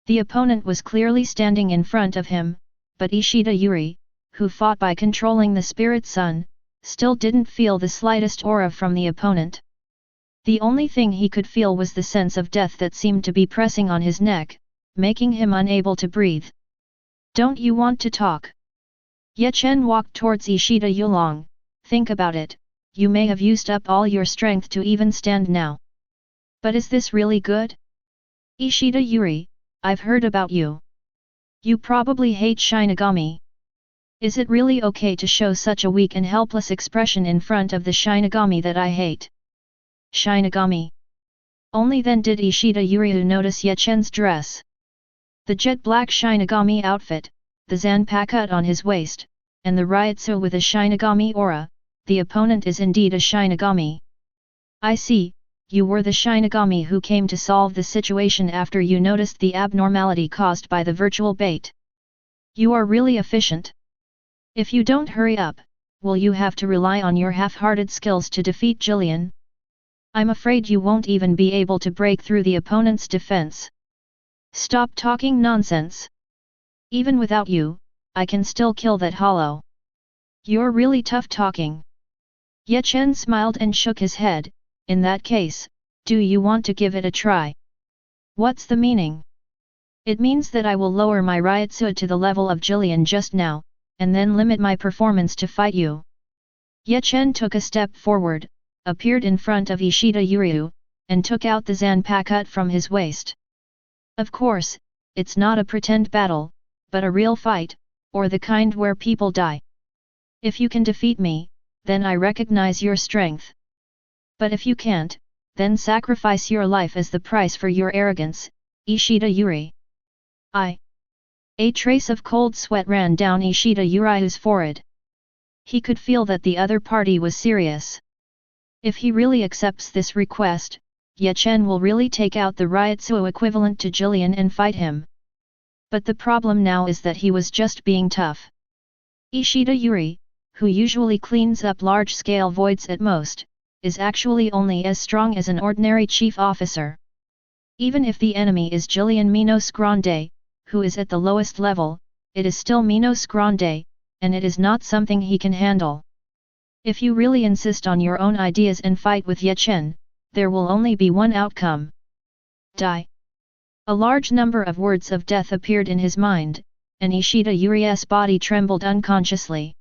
The opponent was clearly standing in front of him, but Ishida Yuri, who fought by controlling the Spirit Sun, still didn't feel the slightest aura from the opponent. The only thing he could feel was the sense of death that seemed to be pressing on his neck, making him unable to breathe. Don't you want to talk? Ye Chen walked towards Ishida Yulong. Think about it, you may have used up all your strength to even stand now. But is this really good? Ishida Yuri, I've heard about you. You probably hate Shinigami. Is it really okay to show such a weak and helpless expression in front of the Shinigami that I hate? Shinigami. Only then did Ishida Yuryu notice Ye Chen's dress. The jet black Shinigami outfit, the zanpakut on his waist, and the Ryutsu with a Shinigami aura. The opponent is indeed a Shinigami. I see, you were the Shinigami who came to solve the situation after you noticed the abnormality caused by the virtual bait. You are really efficient. If you don't hurry up, will you have to rely on your half-hearted skills to defeat Jillian? I'm afraid you won't even be able to break through the opponent's defense. Stop talking nonsense. Even without you, I can still kill that hollow. You're really tough talking. Ye Chen smiled and shook his head. In that case, do you want to give it a try? What's the meaning? It means that I will lower my Ryutsu to the level of Jillian just now, and then limit my performance to fight you. Ye Chen took a step forward, appeared in front of Ishida Yuryu, and took out the Zanpakuto from his waist. Of course, it's not a pretend battle, but a real fight, or the kind where people die. If you can defeat me, then I recognize your strength. But if you can't, then sacrifice your life as the price for your arrogance, Ishida Yuri. A trace of cold sweat ran down Ishida Yuryu's forehead. He could feel that the other party was serious. If he really accepts this request, Ye Chen will really take out the Ryutsu equivalent to Jillian and fight him. But the problem now is that he was just being tough. Ishida Yuri, who usually cleans up large-scale voids at most, is actually only as strong as an ordinary chief officer. Even if the enemy is Jillian Minos Grande, who is at the lowest level, it is still Minos Grande, and it is not something he can handle. If you really insist on your own ideas and fight with Ye Chen, there will only be one outcome. Die. A large number of words of death appeared in his mind, and Ishida Yuri's body trembled unconsciously.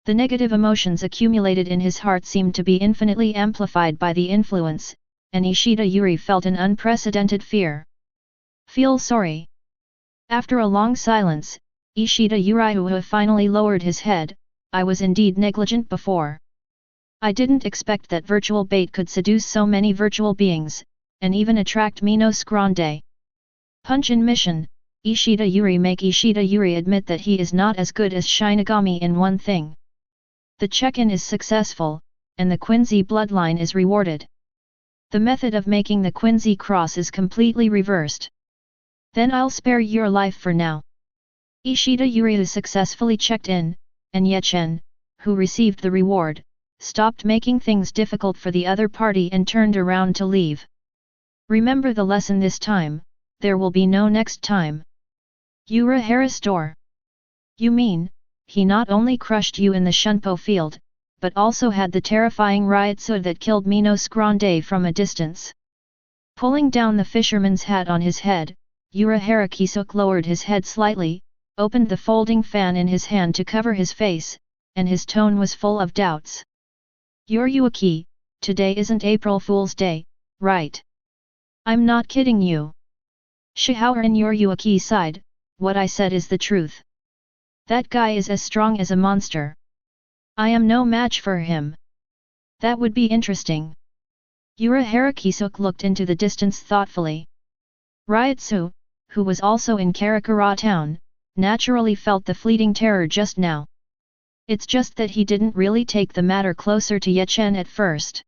The negative emotions accumulated in his heart seemed to be infinitely amplified by the influence, and Ishida Yuri felt an unprecedented fear. Feel sorry. After a long silence, Ishida Yuri finally lowered his head. I was indeed negligent before. I didn't expect that virtual bait could seduce so many virtual beings, and even attract Minos Grande. Punch in mission, Ishida Yuri make Ishida Yuri admit that he is not as good as Shinigami in one thing. The check-in is successful, and the Quincy bloodline is rewarded. The method of making the Quincy cross is completely reversed. Then I'll spare your life for now. Ishida Yuri successfully checked in, and Ye Chen, who received the reward, stopped making things difficult for the other party and turned around to leave. Remember the lesson this time, there will be no next time. Urahara store. You mean, he not only crushed you in the Shunpo field, but also had the terrifying Ryutsu that killed Minos Grande from a distance. Pulling down the fisherman's hat on his head, Urahara Kisuk lowered his head slightly, opened the folding fan in his hand to cover his face, and his tone was full of doubts. Yuruaki, today isn't April Fool's Day, right? I'm not kidding you. Shihour and Yuruaki sighed, what I said is the truth. That guy is as strong as a monster. I am no match for him. That would be interesting. Urahara Kisuk looked into the distance thoughtfully. Ryutsu, who was also in Karakura town, naturally felt the fleeting terror just now. It's just that he didn't really take the matter closer to Ye Chen at first.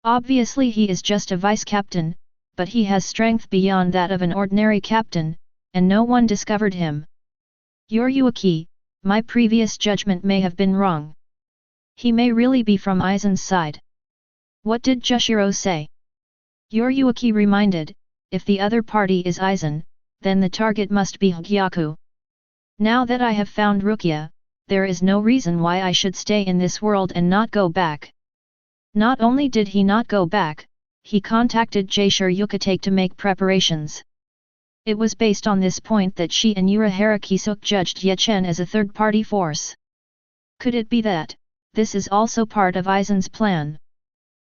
Obviously he is just a vice-captain, but he has strength beyond that of an ordinary captain, and no one discovered him. Yuruaki, my previous judgment may have been wrong. He may really be from Aizen's side. What did Jushiro say? Yuruaki reminded, if the other party is Aizen, then the target must be Hogyoku. Now that I have found Rukia, there is no reason why I should stay in this world and not go back. Not only did he not go back, he contacted Jaishur Yukatake to make preparations. It was based on this point that she and Urahara Kisuk judged Ye Chen as a third-party force. Could it be that this is also part of Aizen's plan?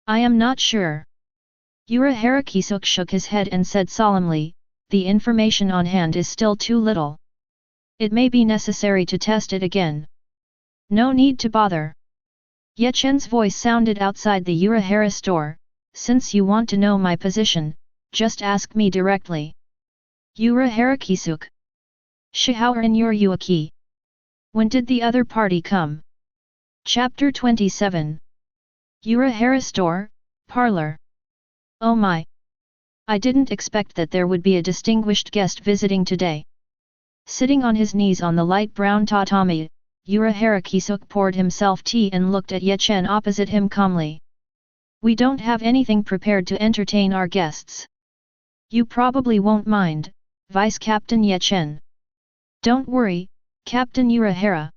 I am not sure. Urahara Kisuk shook his head and said solemnly, the information on hand is still too little. It may be necessary to test it again. No need to bother. Ye Chen's voice sounded outside the Urahara store, since you want to know my position, just ask me directly. Urahara Kisuk. Shihour and Yuruaki. When did the other party come? Chapter 27. Urahara store, parlor. Oh my! I didn't expect that there would be a distinguished guest visiting today. Sitting on his knees on the light brown tatami, Urahara Kisuk poured himself tea and looked at Ye Chen opposite him calmly. We don't have anything prepared to entertain our guests. You probably won't mind, Vice Captain Ye Chen. Don't worry, Captain Urahara.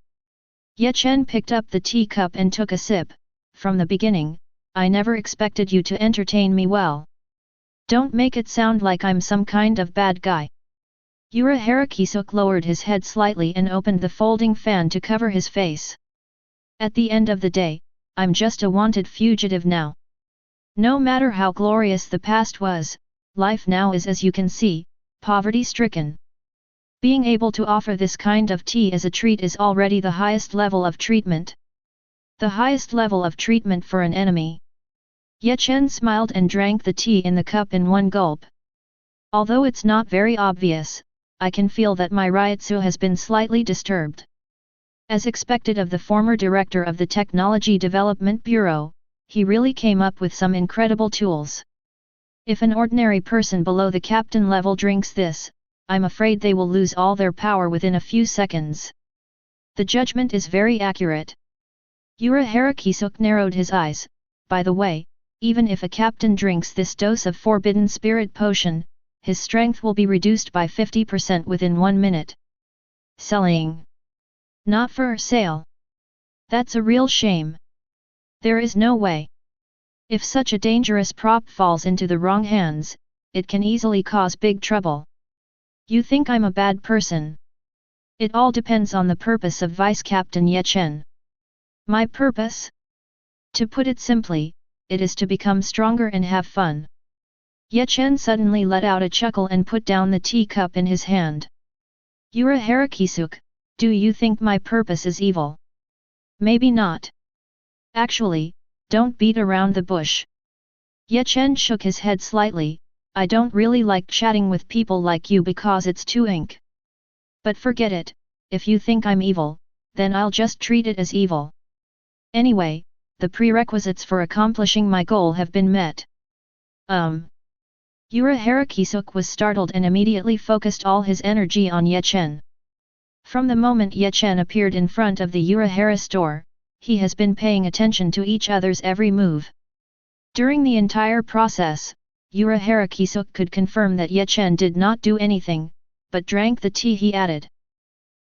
Ye Chen picked up the teacup and took a sip. From the beginning, I never expected you to entertain me well. Don't make it sound like I'm some kind of bad guy. Urahara Kisuk lowered his head slightly and opened the folding fan to cover his face. At the end of the day, I'm just a wanted fugitive now. No matter how glorious the past was, life now is, as you can see, poverty-stricken. Being able to offer this kind of tea as a treat is already the highest level of treatment. The highest level of treatment for an enemy. Ye Chen smiled and drank the tea in the cup in one gulp. Although it's not very obvious, I can feel that my Ryutsu has been slightly disturbed. As expected of the former director of the Technology Development Bureau, he really came up with some incredible tools. If an ordinary person below the captain level drinks this, I'm afraid they will lose all their power within a few seconds. The judgment is very accurate. Urahara Kisuk narrowed his eyes. By the way, even if a captain drinks this dose of Forbidden Spirit Potion, his strength will be reduced by 50% within 1 minute. Selling. Not for sale. That's a real shame. There is no way. If such a dangerous prop falls into the wrong hands, it can easily cause big trouble. You think I'm a bad person? It all depends on the purpose of Vice Captain Ye Chen. My purpose? To put it simply, it is to become stronger and have fun. Ye Chen suddenly let out a chuckle and put down the teacup in his hand. Urahara Kisuk, do you think my purpose is evil? Maybe not. Actually, don't beat around the bush. Ye Chen shook his head slightly. I don't really like chatting with people like you because it's too ink. But forget it, if you think I'm evil, then I'll just treat it as evil. Anyway, the prerequisites for accomplishing my goal have been met. Urahara Kisuk was startled and immediately focused all his energy on Ye Chen. From the moment Ye Chen appeared in front of the Urahara store, he has been paying attention to each other's every move. During the entire process, Urahara Kisuk could confirm that Ye Chen did not do anything, but drank the tea he added.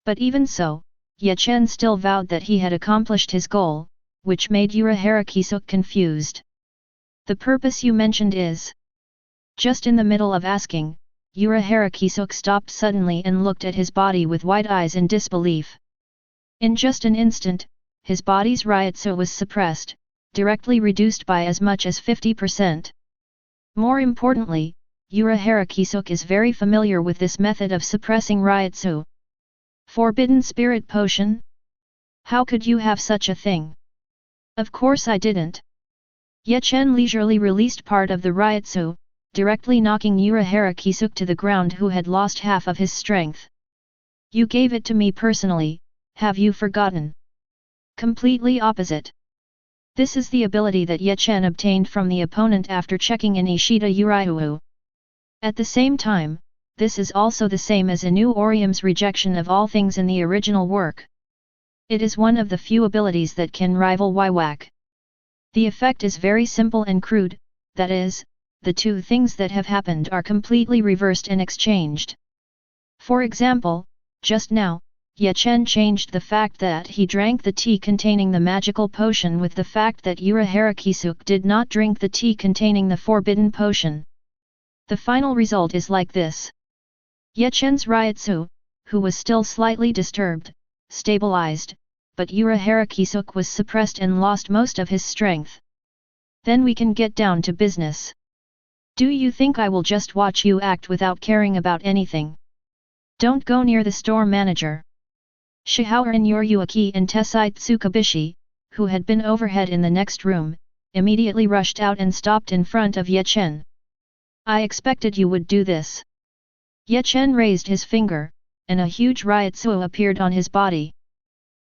But even so, Ye Chen still vowed that he had accomplished his goal, which made Urahara Kisuk confused. The purpose you mentioned is... Just in the middle of asking, Urahara Kisuk stopped suddenly and looked at his body with wide eyes in disbelief. In just an instant, his body's Ryutsu was suppressed, directly reduced by as much as 50%. More importantly, Urahara Kisuk is very familiar with this method of suppressing Ryutsu. Forbidden Spirit Potion? How could you have such a thing? Of course I didn't. Ye Chen leisurely released part of the Ryutsu, directly knocking Urahara Kisuk to the ground, who had lost half of his strength. You gave it to me personally, have you forgotten? Completely opposite. This is the ability that Ye Chen obtained from the opponent after checking in Ishida Uriuhu. At the same time, this is also the same as Inu Orium's rejection of all things in the original work. It is one of the few abilities that can rival Wiwak. The effect is very simple and crude, that is, the two things that have happened are completely reversed and exchanged. For example, just now, Ye Chen changed the fact that he drank the tea containing the magical potion with the fact that Urahara Kisuk did not drink the tea containing the forbidden potion. The final result is like this. Ye Chen's Ryutsu, who was still slightly disturbed, stabilized, but Urahara Kisuk was suppressed and lost most of his strength. Then we can get down to business. Do you think I will just watch you act without caring about anything? Don't go near the store manager. Shihaoran Yoryuaki and Tessai Tsukabishi, who had been overhead in the next room, immediately rushed out and stopped in front of Ye Chen. I expected you would do this. Ye Chen raised his finger, and a huge Ryutsu appeared on his body.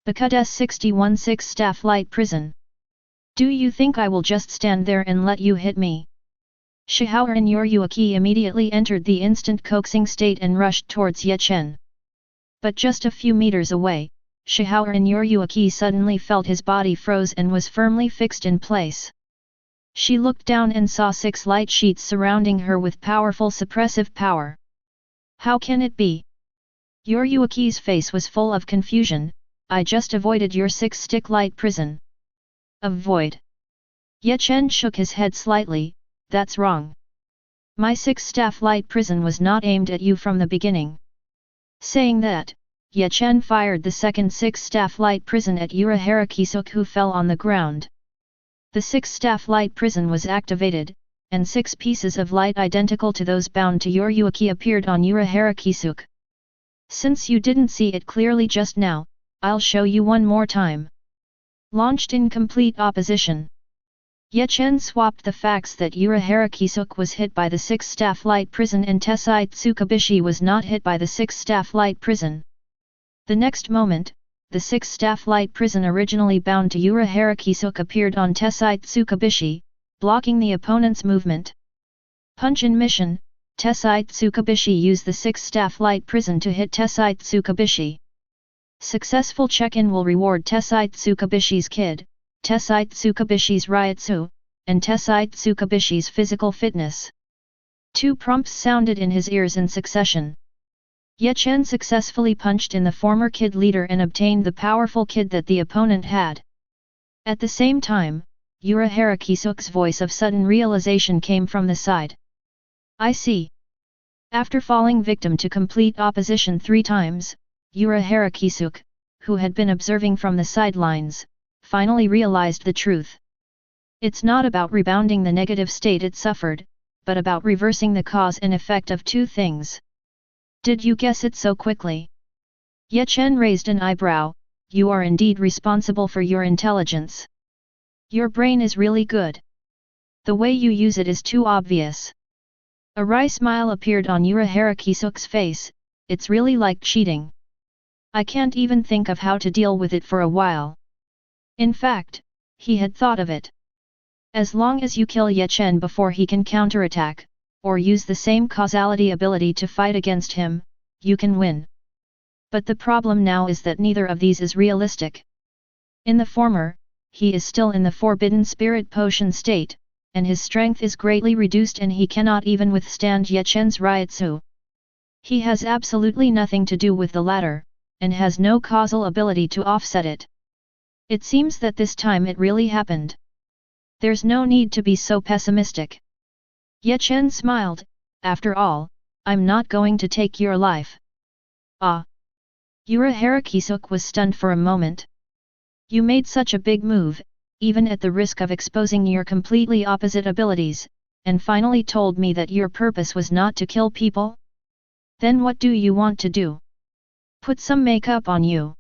Bakudes 61-6 Staff Light Prison. Do you think I will just stand there and let you hit me? Shihaoran Yoryuaki immediately entered the instant coaxing state and rushed towards Ye Chen. But just a few meters away, Shihaoran Yuryuaki suddenly felt his body froze and was firmly fixed in place. She looked down and saw 6 light sheets surrounding her with powerful suppressive power. How can it be? Yuryuaki's face was full of confusion. I just avoided your 6-stick light prison. Avoid? Ye Chen shook his head slightly. That's wrong. My 6-staff light prison was not aimed at you from the beginning. Saying that, Ye Chen fired the second 6-staff light prison at Urahara Kisuk, who fell on the ground. The 6-staff light prison was activated, and 6 pieces of light identical to those bound to Yuryuaki appeared on Urahara Kisuk. Since you didn't see it clearly just now, I'll show you one more time. Launched in complete opposition. Ye Chen swapped the facts that Urahara Kisuk was hit by the 6-staff light prison and Tessai Tsukabishi was not hit by the 6-staff light prison. The next moment, the 6-staff light prison originally bound to Urahara Kisuk appeared on Tessai Tsukabishi, blocking the opponent's movement. Punch in mission, Tessai Tsukabishi used the 6-staff light prison to hit Tessai Tsukabishi. Successful check-in will reward Tessai Tsukabishi's kid, Tessai Tsukabishi's Ryutsu, and Tessai Tsukabishi's physical fitness. 2 prompts sounded in his ears in succession. Ye Chen successfully punched in the former kid leader and obtained the powerful kid that the opponent had. At the same time, Urahara Kisuk's voice of sudden realization came from the side. I see. After falling victim to complete opposition 3 times, Urahara Kisuk, who had been observing from the sidelines, finally realized the truth. It's not about rebounding the negative state it suffered, but about reversing the cause and effect of 2 things. Did you guess it so quickly? Ye Chen raised an eyebrow. You are indeed responsible for your intelligence. Your brain is really good. The way you use it is too obvious. A wry smile appeared on Urahara Kisuk's face. It's really like cheating. I can't even think of how to deal with it for a while. In fact, he had thought of it. As long as you kill Ye Chen before he can counterattack, or use the same causality ability to fight against him, you can win. But the problem now is that neither of these is realistic. In the former, he is still in the forbidden spirit potion state, and his strength is greatly reduced and he cannot even withstand Ye Chen's Ryutsu. He has absolutely nothing to do with the latter, and has no causal ability to offset it. It seems that this time it really happened. There's no need to be so pessimistic. Ye Chen smiled. After all, I'm not going to take your life. Ah! Urahara Kisuk was stunned for a moment. You made such a big move, even at the risk of exposing your completely opposite abilities, and finally told me that your purpose was not to kill people? Then what do you want to do? Put some makeup on you.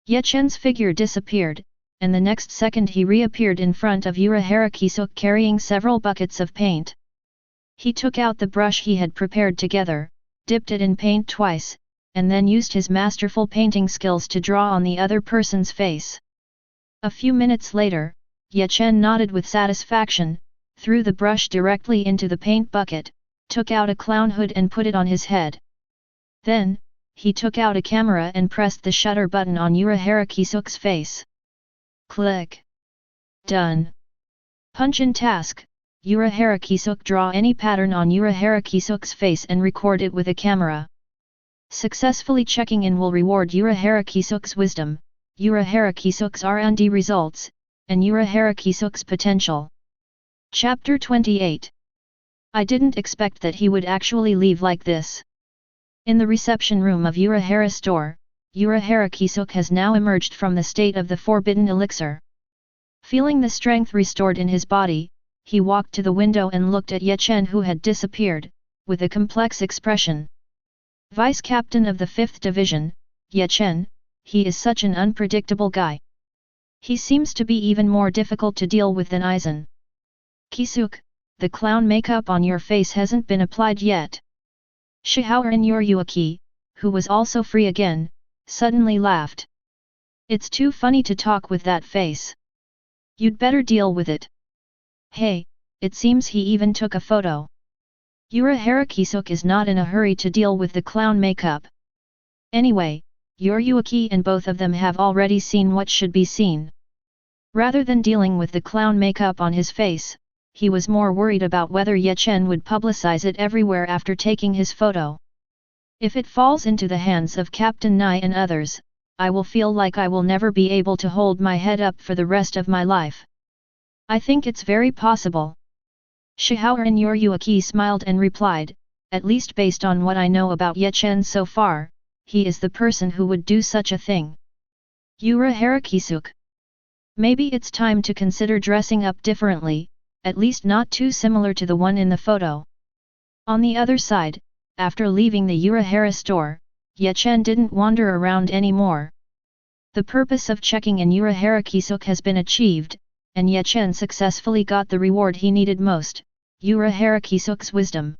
Ye Chen's figure disappeared, and the next second he reappeared in front of Urahara Kisuk carrying several buckets of paint. He took out the brush he had prepared together, dipped it in paint twice, and then used his masterful painting skills to draw on the other person's face. A few minutes later, Ye Chen nodded with satisfaction, threw the brush directly into the paint bucket, took out a clown hood and put it on his head. Then, he took out a camera and pressed the shutter button on Urahara Kisuk's face. Click. Done. Punch in task. Urahara Kisuk draw any pattern on Urahara Kisuk's face and record it with a camera. Successfully checking in will reward Urahara Kisuk's wisdom, Urahara Kisuk's R&D results, and Urahara Kisuk's potential. Chapter 28. I didn't expect that he would actually leave like this. In the reception room of Urahara store, Urahara Kisuk has now emerged from the state of the forbidden elixir. Feeling the strength restored in his body, he walked to the window and looked at Ye Chen, who had disappeared, with a complex expression. Vice Captain of the 5th Division, Ye Chen, he is such an unpredictable guy. He seems to be even more difficult to deal with than Aizen. Kisuk, the clown makeup on your face hasn't been applied yet. Shihaoran Yuryuaki, who was also free again, suddenly laughed. It's too funny to talk with that face. You'd better deal with it. Hey, it seems he even took a photo. Urahara Kisuk is not in a hurry to deal with the clown makeup. Anyway, Yoriyuki and both of them have already seen what should be seen. Rather than dealing with the clown makeup on his face, he was more worried about whether Ye Chen would publicize it everywhere after taking his photo. If it falls into the hands of Captain Nai and others, I will feel like I will never be able to hold my head up for the rest of my life. I think it's very possible. Shihao and Yoriyuki smiled and replied, at least based on what I know about Ye Chen so far, he is the person who would do such a thing. Yura Harakisuk. Maybe it's time to consider dressing up differently, at least not too similar to the one in the photo. On the other side, after leaving the Urahara store, Ye Chen didn't wander around anymore. The purpose of checking in Urahara Kisuk has been achieved, and Ye Chen successfully got the reward he needed most, Urahara Kisuk's wisdom.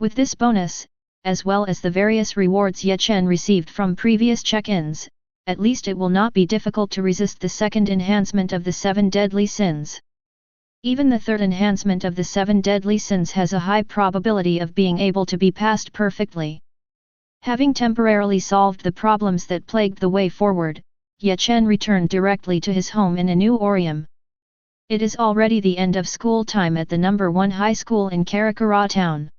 With this bonus, as well as the various rewards Ye Chen received from previous check-ins, at least it will not be difficult to resist the second enhancement of the 7 deadly sins. Even the third enhancement of the 7 deadly sins has a high probability of being able to be passed perfectly. Having temporarily solved the problems that plagued the way forward, Ye Chen returned directly to his home in a new Orium. It is already the end of school time at the number 1 high school in Karakura town.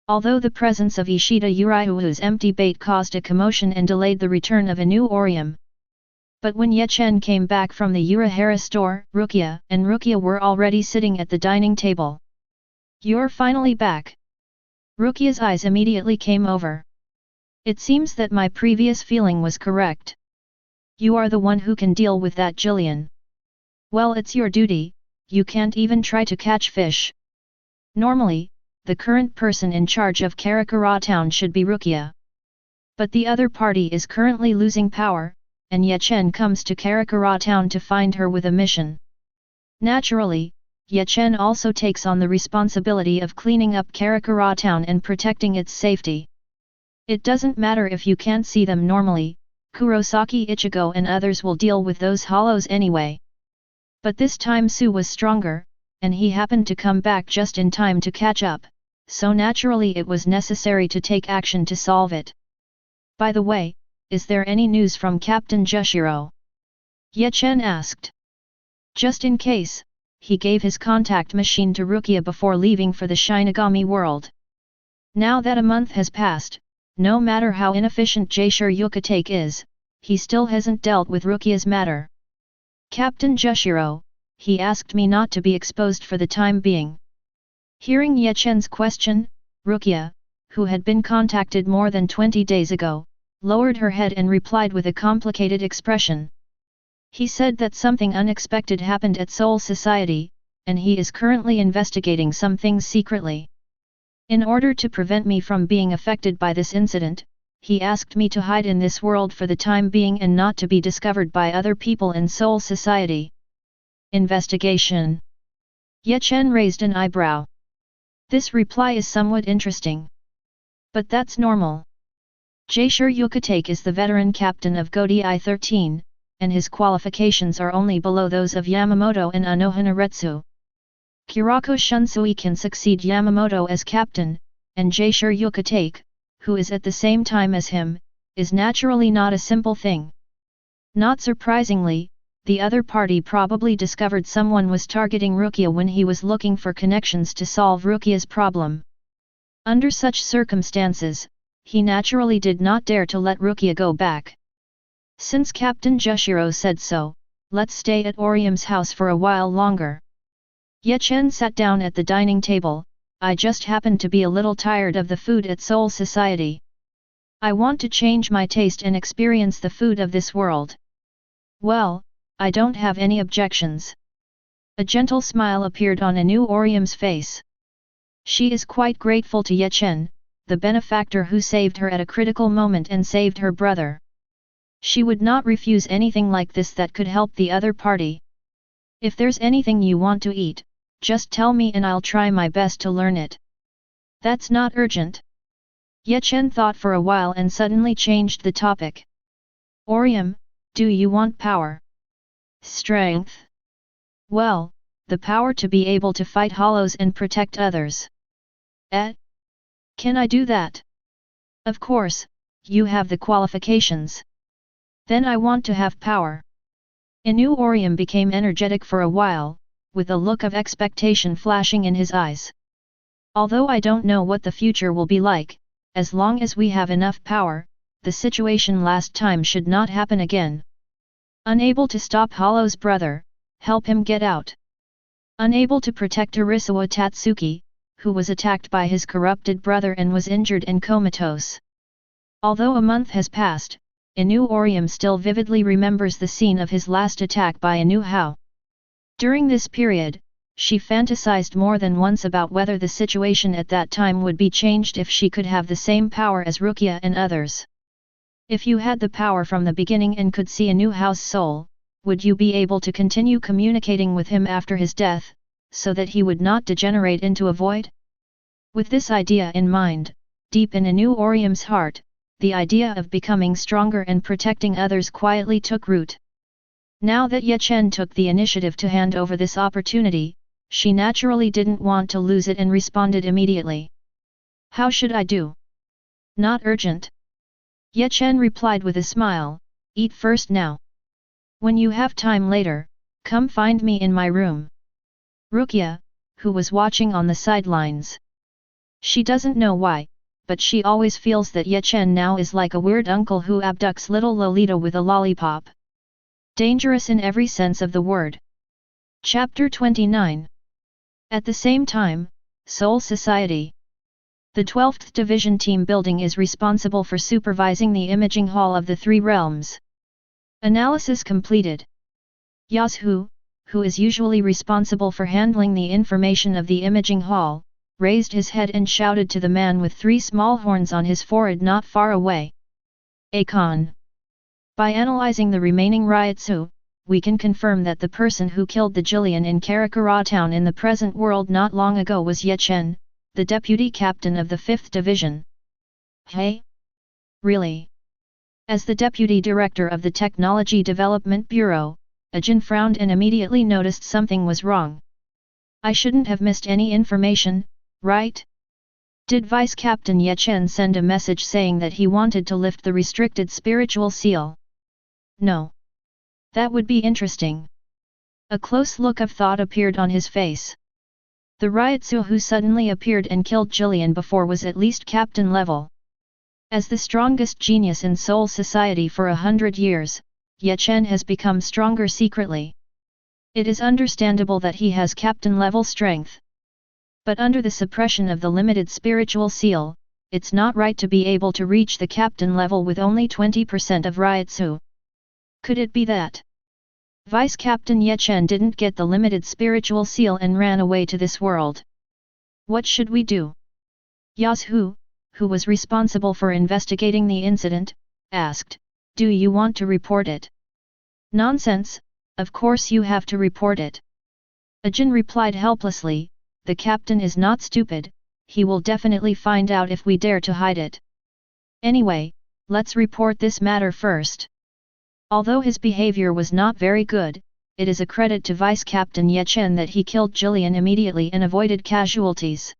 Although the presence of Ishida Uriuhu's empty bait caused a commotion and delayed the return of a new Orium. But when Ye Chen came back from the Urahara store, Rukia and Rukia were already sitting at the dining table. You're finally back. Rukia's eyes immediately came over. It seems that my previous feeling was correct. You are the one who can deal with that Jillian. Well, it's your duty, you can't even try to catch fish. Normally, the current person in charge of Karakura town should be Rukia. But the other party is currently losing power, and Ye Chen comes to Karakura town to find her with a mission. Naturally, Ye Chen also takes on the responsibility of cleaning up Karakura town and protecting its safety. It doesn't matter if you can't see them normally, Kurosaki Ichigo and others will deal with those hollows anyway. But this time Su was stronger, and he happened to come back just in time to catch up, so naturally it was necessary to take action to solve it. By the way, is there any news from Captain Jushiro? Ye Chen asked. Just in case, he gave his contact machine to Rukia before leaving for the Shinigami world. Now that a month has passed, no matter how inefficient Jaishur Yukatake is, he still hasn't dealt with Rukia's matter. Captain Jushiro, he asked me not to be exposed for the time being. Hearing Ye Chen's question, Rukia, who had been contacted more than 20 days ago, lowered her head and replied with a complicated expression. He said that something unexpected happened at Soul Society, and he is currently investigating some things secretly. In order to prevent me from being affected by this incident, he asked me to hide in this world for the time being and not to be discovered by other people in Soul Society. Investigation. Ye Chen raised an eyebrow. This reply is somewhat interesting. But that's normal. Jaishur Yukatake is the veteran captain of Godi I-13, and his qualifications are only below those of Yamamoto and Anohanaretsu. Kurako Shunsui can succeed Yamamoto as captain, and Jaishur Yukatake, who is at the same time as him, is naturally not a simple thing. Not surprisingly, the other party probably discovered someone was targeting Rukia when he was looking for connections to solve Rukia's problem. Under such circumstances, he naturally did not dare to let Rukia go back. Since Captain Jushiro said so, let's stay at Orium's house for a while longer. Ye Chen sat down at the dining table. I just happen to be a little tired of the food at Soul Society. I want to change my taste and experience the food of this world. Well, I don't have any objections. A gentle smile appeared on Anu Orium's face. She is quite grateful to Ye Chen, the benefactor who saved her at a critical moment and saved her brother. She would not refuse anything like this that could help the other party. If there's anything you want to eat, just tell me and I'll try my best to learn it. That's not urgent. Ye Chen thought for a while and suddenly changed the topic. Orium, do you want power? Strength? Well, the power to be able to fight hollows and protect others. Can I do that? Of course, you have the qualifications. Then I want to have power. Inu Orium became energetic for a while, with a look of expectation flashing in his eyes. Although I don't know what the future will be like, as long as we have enough power, the situation last time should not happen again. Unable to stop Hollow's brother, help him get out. Unable to protect Arisawa Tatsuki, who was attacked by his corrupted brother and was injured and comatose. Although a month has passed, Inu Orium still vividly remembers the scene of his last attack by Inu Hao. During this period, she fantasized more than once about whether the situation at that time would be changed if she could have the same power as Rukia and others. If you had the power from the beginning and could see Inu Hao's soul, would you be able to continue communicating with him after his death, so that he would not degenerate into a void? With this idea in mind, deep in Inu Orium's heart, the idea of becoming stronger and protecting others quietly took root. Now that Ye Chen took the initiative to hand over this opportunity, she naturally didn't want to lose it and responded immediately. How should I do? Not urgent. Ye Chen replied with a smile, eat first now. When you have time later, come find me in my room. Rukia, who was watching on the sidelines. She doesn't know why, but she always feels that Ye Chen now is like a weird uncle who abducts little Lolita with a lollipop. Dangerous in every sense of the word. Chapter 29. At the same time, Seoul Society. The 12th Division Team Building is responsible for supervising the imaging hall of the Three Realms. Analysis completed. Yasuo, who is usually responsible for handling the information of the imaging hall, raised his head and shouted to the man with 3 small horns on his forehead not far away. Akon. By analyzing the remaining Ryotsu, we can confirm that the person who killed the Jillian in Karakura town in the present world not long ago was Ye Chen, the deputy captain of the 5th Division. Hey? Really? As the deputy director of the Technology Development Bureau, Aizen frowned and immediately noticed something was wrong. I shouldn't have missed any information, right? Did Vice Captain Ye Chen send a message saying that he wanted to lift the restricted spiritual seal? No. That would be interesting. A close look of thought appeared on his face. The Ryotsu who suddenly appeared and killed Jillian before was at least captain level. As the strongest genius in Seoul society for 100 years, Ye Chen has become stronger secretly. It is understandable that he has captain-level strength. But under the suppression of the limited spiritual seal, it's not right to be able to reach the captain level with only 20% of Ryotsu. Could it be that Vice Captain Ye Chen didn't get the limited spiritual seal and ran away to this world? What should we do? Yasuo, who was responsible for investigating the incident, asked, do you want to report it? Nonsense, of course you have to report it. Aizen replied helplessly, the captain is not stupid, he will definitely find out if we dare to hide it. Anyway, let's report this matter first. Although his behavior was not very good, it is a credit to Vice Captain Ye Chen that he killed Jillian immediately and avoided casualties.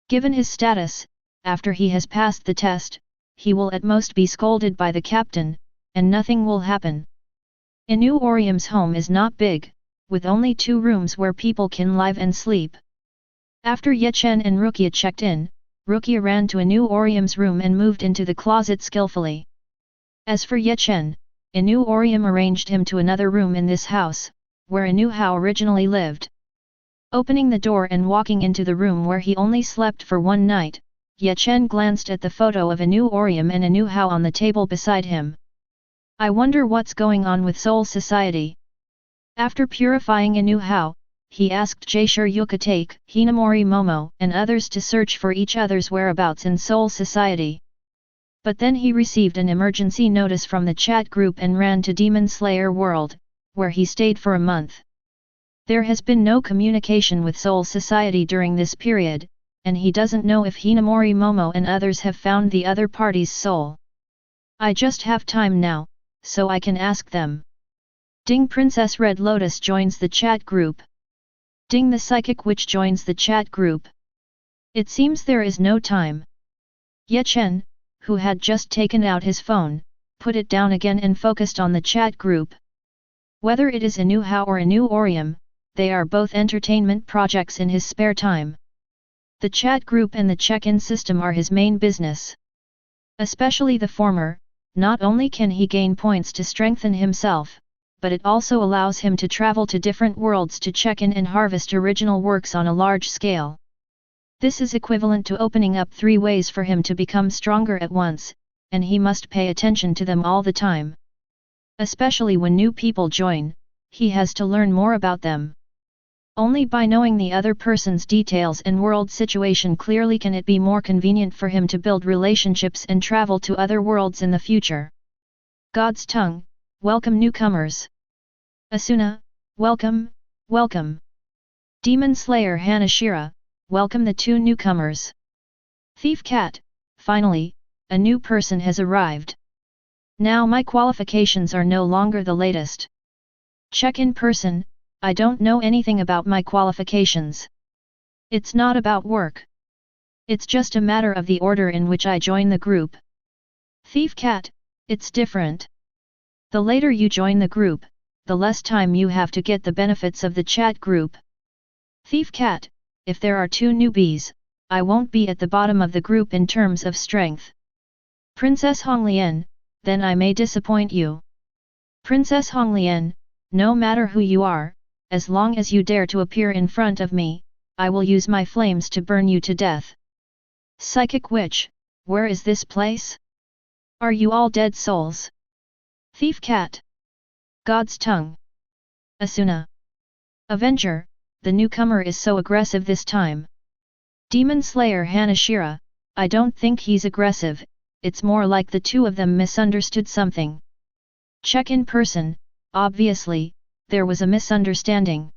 Given his status, after he has passed the test, he will at most be scolded by the captain, and nothing will happen. Inu Orium's home is not big, with only 2 rooms where people can live and sleep. After Ye Chen and Rukia checked in, Rukia ran to Inu Orium's room and moved into the closet skillfully. As for Ye Chen, Inu Orium arranged him to another room in this house, where Inu Hao originally lived. Opening the door and walking into the room where he only slept for one night, Ye Chen glanced at the photo of Inu Orium and Inu Hao on the table beside him. I wonder what's going on with Seoul Society. After purifying Inu Hao, he asked Jaishur Yukatake, Hinamori Momo and others to search for each other's whereabouts in Seoul Society. But then he received an emergency notice from the chat group and ran to Demon Slayer World, where he stayed for a month. There has been no communication with Seoul Society during this period, and he doesn't know if Hinamori Momo and others have found the other party's soul. I just have time now, so I can ask them. Ding Princess Red Lotus joins the chat group. Ding the Psychic Witch joins the chat group. It seems there is no time. Ye Chen, who had just taken out his phone, put it down again and focused on the chat group. Whether it is a new How or a new Orium, they are both entertainment projects in his spare time. The chat group and the check-in system are his main business. Especially the former, not only can he gain points to strengthen himself, but it also allows him to travel to different worlds to check in and harvest original works on a large scale. This is equivalent to opening up 3 ways for him to become stronger at once, and he must pay attention to them all the time. Especially when new people join, he has to learn more about them. Only by knowing the other person's details and world situation clearly can it be more convenient for him to build relationships and travel to other worlds in the future. God's tongue, welcome newcomers. Asuna, welcome, welcome. Demon Slayer Hanashira, welcome the 2 newcomers. Thief Cat, finally, a new person has arrived. Now my qualifications are no longer the latest. Check-in person, I don't know anything about my qualifications. It's not about work. It's just a matter of the order in which I join the group. Thief Cat, it's different. The later you join the group, the less time you have to get the benefits of the chat group. Thief Cat, if there are 2 newbies, I won't be at the bottom of the group in terms of strength. Princess Honglien, then I may disappoint you. Princess Honglien, no matter who you are, as long as you dare to appear in front of me, I will use my flames to burn you to death. Psychic Witch, where is this place? Are you all dead souls? Thief Cat. God's tongue. Asuna. Avenger, the newcomer is so aggressive this time. Demon Slayer Hanashira, I don't think he's aggressive, it's more like the 2 of them misunderstood something. Check-in person, obviously, there was a misunderstanding.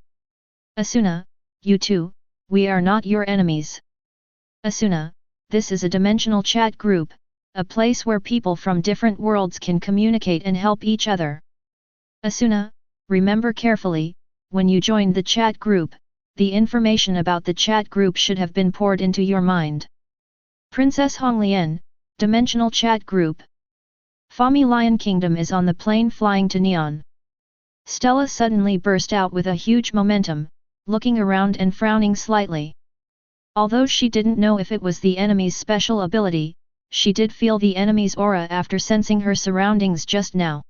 Asuna, you 2, we are not your enemies. Asuna, this is a dimensional chat group, a place where people from different worlds can communicate and help each other. Asuna, remember carefully, when you joined the chat group, the information about the chat group should have been poured into your mind. Princess Honglien, dimensional chat group. Fami Lion Kingdom is on the plane flying to Neon. Stella suddenly burst out with a huge momentum, looking around and frowning slightly. Although she didn't know if it was the enemy's special ability, she did feel the enemy's aura after sensing her surroundings just now.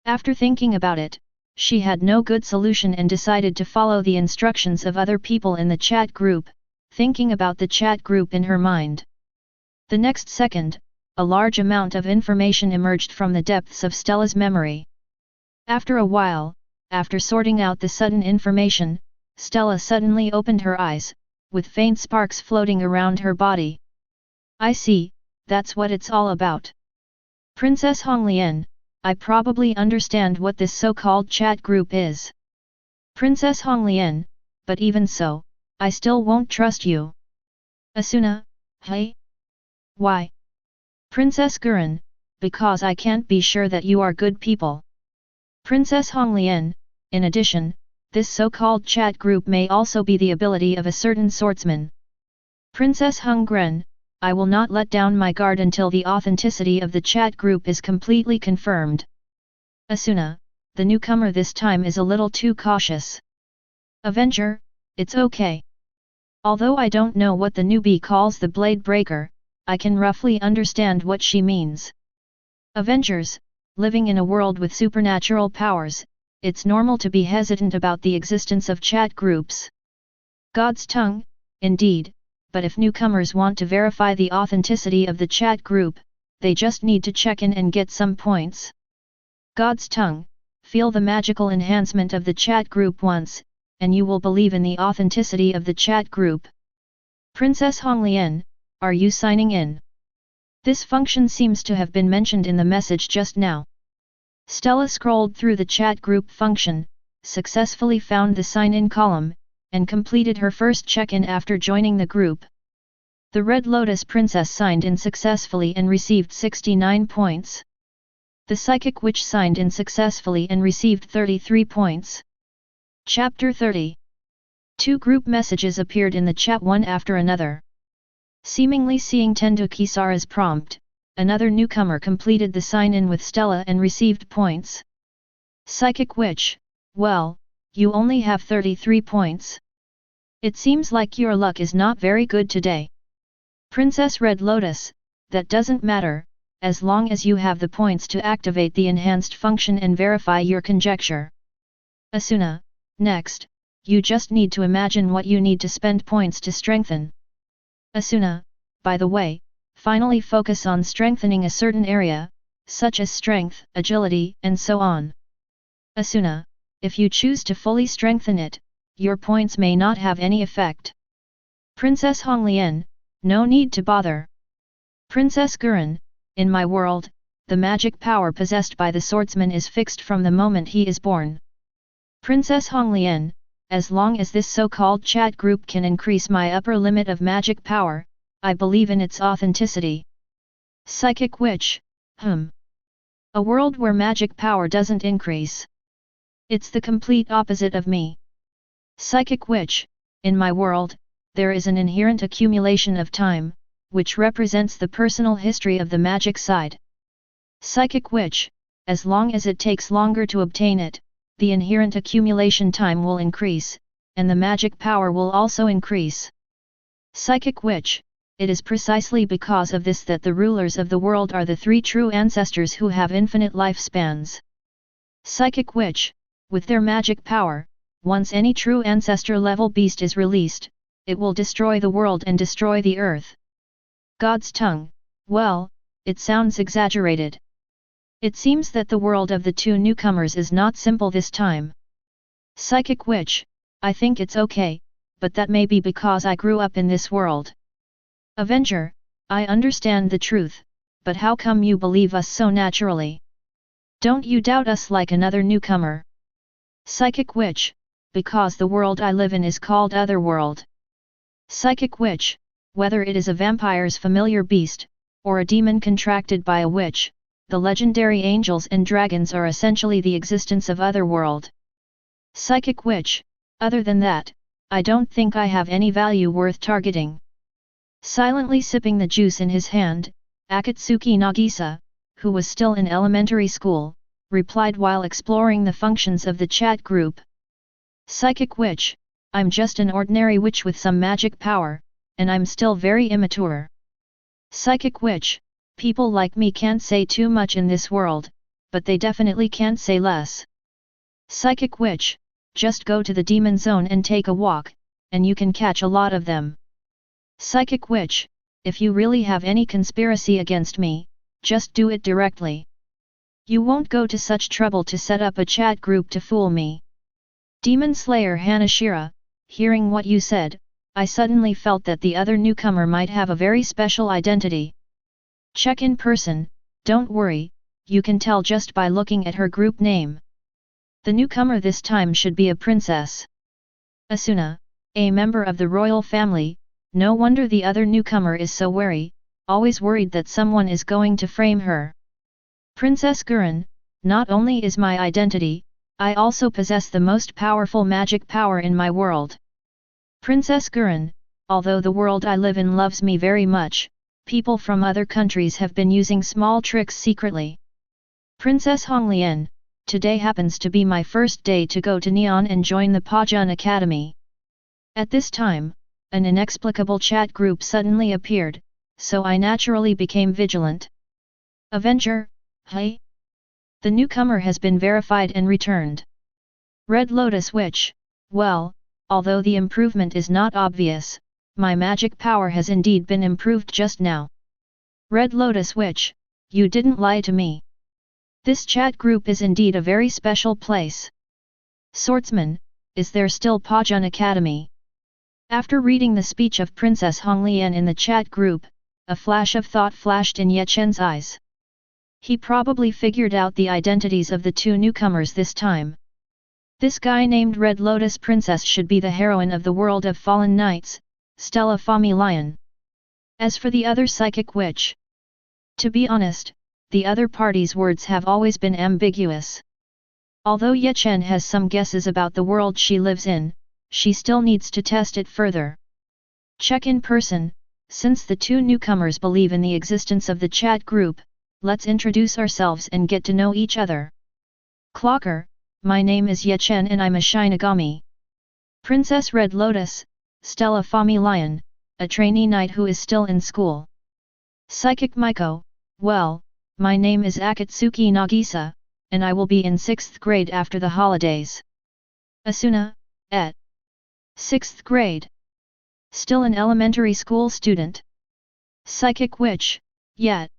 After thinking about it, she had no good solution and decided to follow the instructions of other people in the chat group, thinking about the chat group in her mind. The next second, a large amount of information emerged from the depths of Stella's memory. After a while, after sorting out the sudden information, Stella suddenly opened her eyes, with faint sparks floating around her body. I see, that's what it's all about. Princess Honglien, I probably understand what this so-called chat group is. Princess Honglien, but even so, I still won't trust you. Asuna, hey? Why? Princess Gurren, because I can't be sure that you are good people. Princess Honglien, in addition, this so-called chat group may also be the ability of a certain swordsman. Princess Hongren, I will not let down my guard until the authenticity of the chat group is completely confirmed. Asuna, the newcomer this time is a little too cautious. Avenger, it's okay. Although I don't know what the newbie calls the Blade Breaker, I can roughly understand what she means. Avengers, living in a world with supernatural powers, it's normal to be hesitant about the existence of chat groups. God's tongue, indeed, but if newcomers want to verify the authenticity of the chat group, they just need to check in and get some points. God's tongue, feel the magical enhancement of the chat group once, and you will believe in the authenticity of the chat group. Princess Honglien, are you signing in? This function seems to have been mentioned in the message just now. Stella scrolled through the chat group function, successfully found the sign-in column, and completed her first check-in after joining the group. The Red Lotus Princess signed in successfully and received 69 points. The Psychic Witch signed in successfully and received 33 points. Chapter 30. 2 group messages appeared in the chat one after another. Seemingly seeing Tendo Kisara's prompt, another newcomer completed the sign-in with Stella and received points. Psychic Witch, well, you only have 33 points. It seems like your luck is not very good today. Princess Red Lotus, that doesn't matter, as long as you have the points to activate the enhanced function and verify your conjecture. Asuna, next, you just need to imagine what you need to spend points to strengthen. Asuna, by the way, finally focus on strengthening a certain area, such as strength, agility, and so on. Asuna, if you choose to fully strengthen it, your points may not have any effect. Princess Honglien, no need to bother. Princess Gurren, in my world, the magic power possessed by the swordsman is fixed from the moment he is born. Princess Honglien, as long as this so-called chat group can increase my upper limit of magic power, I believe in its authenticity. Psychic Witch, a world where magic power doesn't increase. It's the complete opposite of me. Psychic Witch, in my world, there is an inherent accumulation of time, which represents the personal history of the magic side. Psychic Witch, as long as it takes longer to obtain it, the inherent accumulation time will increase, and the magic power will also increase. Psychic Witch, it is precisely because of this that the rulers of the world are the three true ancestors who have infinite lifespans. Psychic Witch, with their magic power, once any true ancestor-level beast is released, it will destroy the world and destroy the earth. God's tongue, well, it sounds exaggerated. It seems that the world of the two newcomers is not simple this time. Psychic Witch, I think it's okay, but that may be because I grew up in this world. Avenger, I understand the truth, but how come you believe us so naturally? Don't you doubt us like another newcomer? Psychic Witch, because the world I live in is called Otherworld. Psychic Witch, whether it is a vampire's familiar beast, or a demon contracted by a witch, the legendary angels and dragons are essentially the existence of Otherworld. Psychic Witch, other than that, I don't think I have any value worth targeting. Silently sipping the juice in his hand, Akatsuki Nagisa, who was still in elementary school, replied while exploring the functions of the chat group. Psychic Witch, I'm just an ordinary witch with some magic power, and I'm still very immature. Psychic Witch, people like me can't say too much in this world, but they definitely can't say less. Psychic Witch, just go to the demon zone and take a walk, and you can catch a lot of them. Psychic Witch, if you really have any conspiracy against me, just do it directly. You won't go to such trouble to set up a chat group to fool me. Demon Slayer Hanashira, hearing what you said, I suddenly felt that the other newcomer might have a very special identity. Check in person, don't worry, you can tell just by looking at her group name. The newcomer this time should be a princess. Asuna, a member of the royal family, no wonder the other newcomer is so wary, always worried that someone is going to frame her. Princess Gurren, not only is my identity, I also possess the most powerful magic power in my world. Princess Gurren, although the world I live in loves me very much, people from other countries have been using small tricks secretly. Princess Honglien, today happens to be my first day to go to Neon and join the Pajun Academy. At this time, an inexplicable chat group suddenly appeared, so I naturally became vigilant. Avenger, hey? The newcomer has been verified and returned. Red Lotus Witch, well, although the improvement is not obvious, my magic power has indeed been improved just now. Red Lotus Witch, you didn't lie to me. This chat group is indeed a very special place. Swordsman, is there still Pajun Academy? After reading the speech of Princess Honglien in the chat group, a flash of thought flashed in Ye Chen's eyes. He probably figured out the identities of the two newcomers this time. This guy named Red Lotus Princess should be the heroine of the World of Fallen Knights, Stella Familion. As for the other psychic witch, to be honest, the other party's words have always been ambiguous. Although Ye Chen has some guesses about the world she lives in, she still needs to test it further. Check in person, since the two newcomers believe in the existence of the chat group, let's introduce ourselves and get to know each other. Clocker, my name is Ye Chen and I'm a Shinigami. Princess Red Lotus, Stella Familion, a trainee knight who is still in school. Psychic Maiko, well, my name is Akatsuki Nagisa, and I will be in 6th grade after the holidays. Asuna, et. 6th grade. Still an elementary school student. Psychic Witch, yet.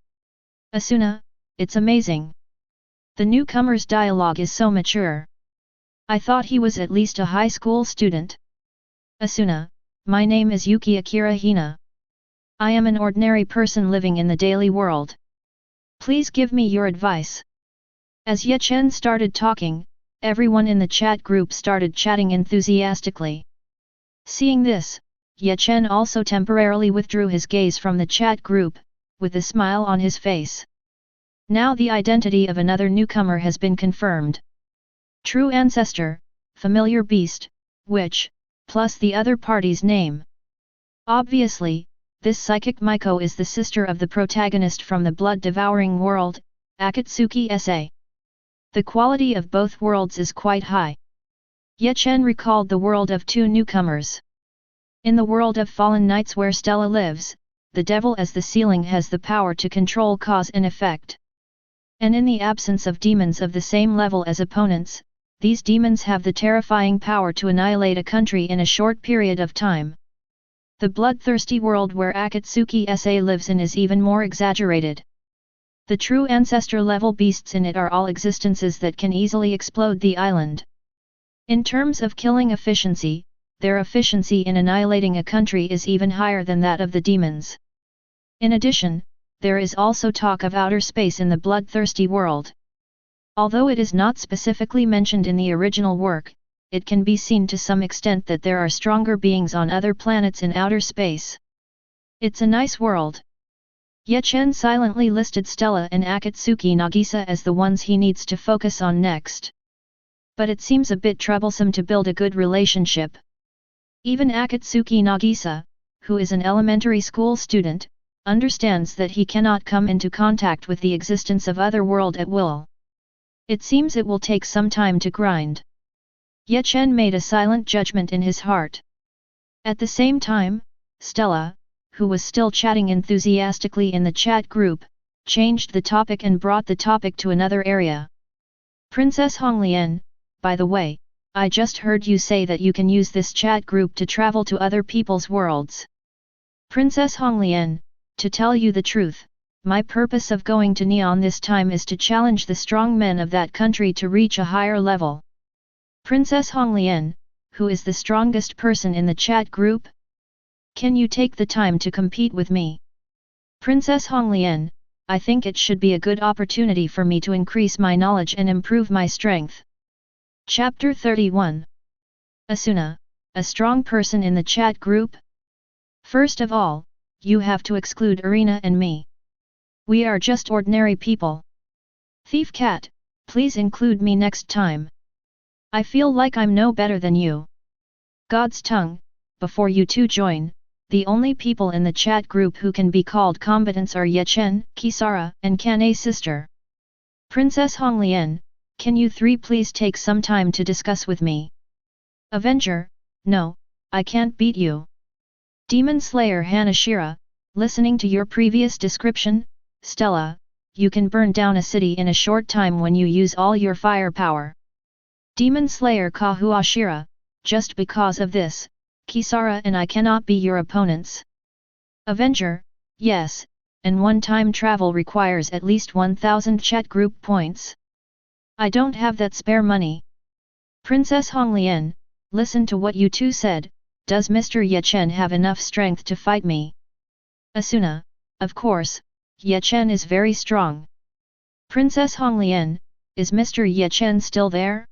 Asuna, it's amazing. The newcomer's dialogue is so mature. I thought he was at least a high school student. Asuna, my name is Nakiri Erina. I am an ordinary person living in the daily world. Please give me your advice. As Ye Chen started talking, everyone in the chat group started chatting enthusiastically. Seeing this, Ye Chen also temporarily withdrew his gaze from the chat group, with a smile on his face. Now the identity of another newcomer has been confirmed. True ancestor, familiar beast, witch, plus the other party's name. Obviously, this psychic Maiko is the sister of the protagonist from the blood-devouring world, Akatsuki Sa. The quality of both worlds is quite high. Ye Chen recalled the world of two newcomers. In the world of fallen knights where Stella lives, the devil as the ceiling has the power to control cause and effect. And in the absence of demons of the same level as opponents, these demons have the terrifying power to annihilate a country in a short period of time. The bloodthirsty world where Akatsuki Sa lives in is even more exaggerated. The true ancestor-level beasts in it are all existences that can easily explode the island. In terms of killing efficiency, their efficiency in annihilating a country is even higher than that of the demons. In addition, there is also talk of outer space in the bloodthirsty world. Although it is not specifically mentioned in the original work, it can be seen to some extent that there are stronger beings on other planets in outer space. It's a nice world. Ye Chen silently listed Stella and Akatsuki Nagisa as the ones he needs to focus on next. But it seems a bit troublesome to build a good relationship. Even Akatsuki Nagisa, who is an elementary school student, understands that he cannot come into contact with the existence of other world at will. It seems it will take some time to grind. Ye Chen made a silent judgment in his heart. At the same time, Stella, who was still chatting enthusiastically in the chat group, changed the topic and brought the topic to another area. Princess Honglian, by the way, I just heard you say that you can use this chat group to travel to other people's worlds. Princess Honglian, to tell you the truth, my purpose of going to Neon this time is to challenge the strong men of that country to reach a higher level. Princess Honglian, who is the strongest person in the chat group? Can you take the time to compete with me? Princess Honglian, I think it should be a good opportunity for me to increase my knowledge and improve my strength. Chapter 31. Asuna, a strong person in the chat group? First of all, you have to exclude Erina and me. We are just ordinary people. Thief Cat, please include me next time. I feel like I'm no better than you. God's tongue, before you two join, the only people in the chat group who can be called combatants are Ye Chen, Kisara, and Kanae's sister. Princess Honglian, can you three please take some time to discuss with me? Avenger, no, I can't beat you. Demon Slayer Hanashira, listening to your previous description, Stella, you can burn down a city in a short time when you use all your firepower. Demon Slayer Kahuashira, just because of this, Kisara and I cannot be your opponents. Avenger, yes, and one-time travel requires at least 1000 chat group points. I don't have that spare money. Princess Honglian, listen to what you two said, does Mr. Ye Chen have enough strength to fight me? Asuna, of course, Ye Chen is very strong. Princess Honglian, is Mr. Ye Chen still there?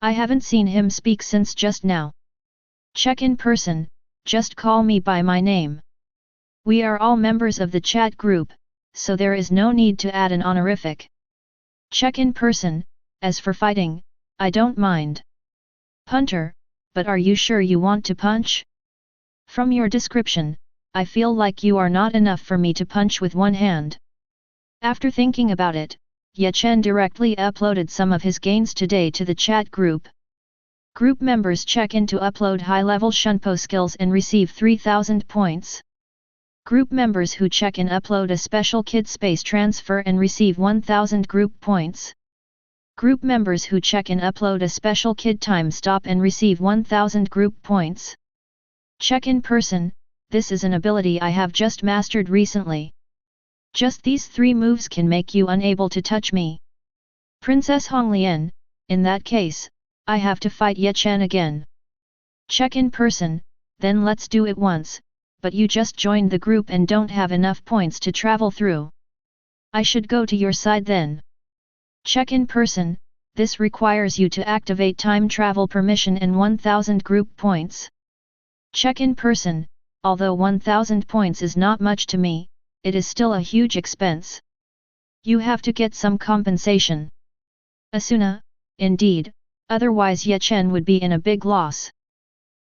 I haven't seen him speak since just now. Check in person, just call me by my name. We are all members of the chat group, so there is no need to add an honorific. Check in person, as for fighting, I don't mind. Punter, but are you sure you want to punch? From your description, I feel like you are not enough for me to punch with one hand. After thinking about it, Ye Chen directly uploaded some of his gains today to the chat group. Group members check in to upload high-level Shunpo skills and receive 3000 points. Group members who check in upload a special kid space transfer and receive 1000 group points. Group members who check in upload a special kid time stop and receive 1000 group points. Check in person, this is an ability I have just mastered recently. Just these 3 moves can make you unable to touch me. Princess Honglian, in that case, I have to fight Ye Chen again. Check in person, then let's do it once, but you just joined the group and don't have enough points to travel through. I should go to your side then. Check in person, this requires you to activate time travel permission and 1000 group points. Check in person, although 1000 points is not much to me, it is still a huge expense. You have to get some compensation. Asuna, indeed, otherwise Ye Chen would be in a big loss.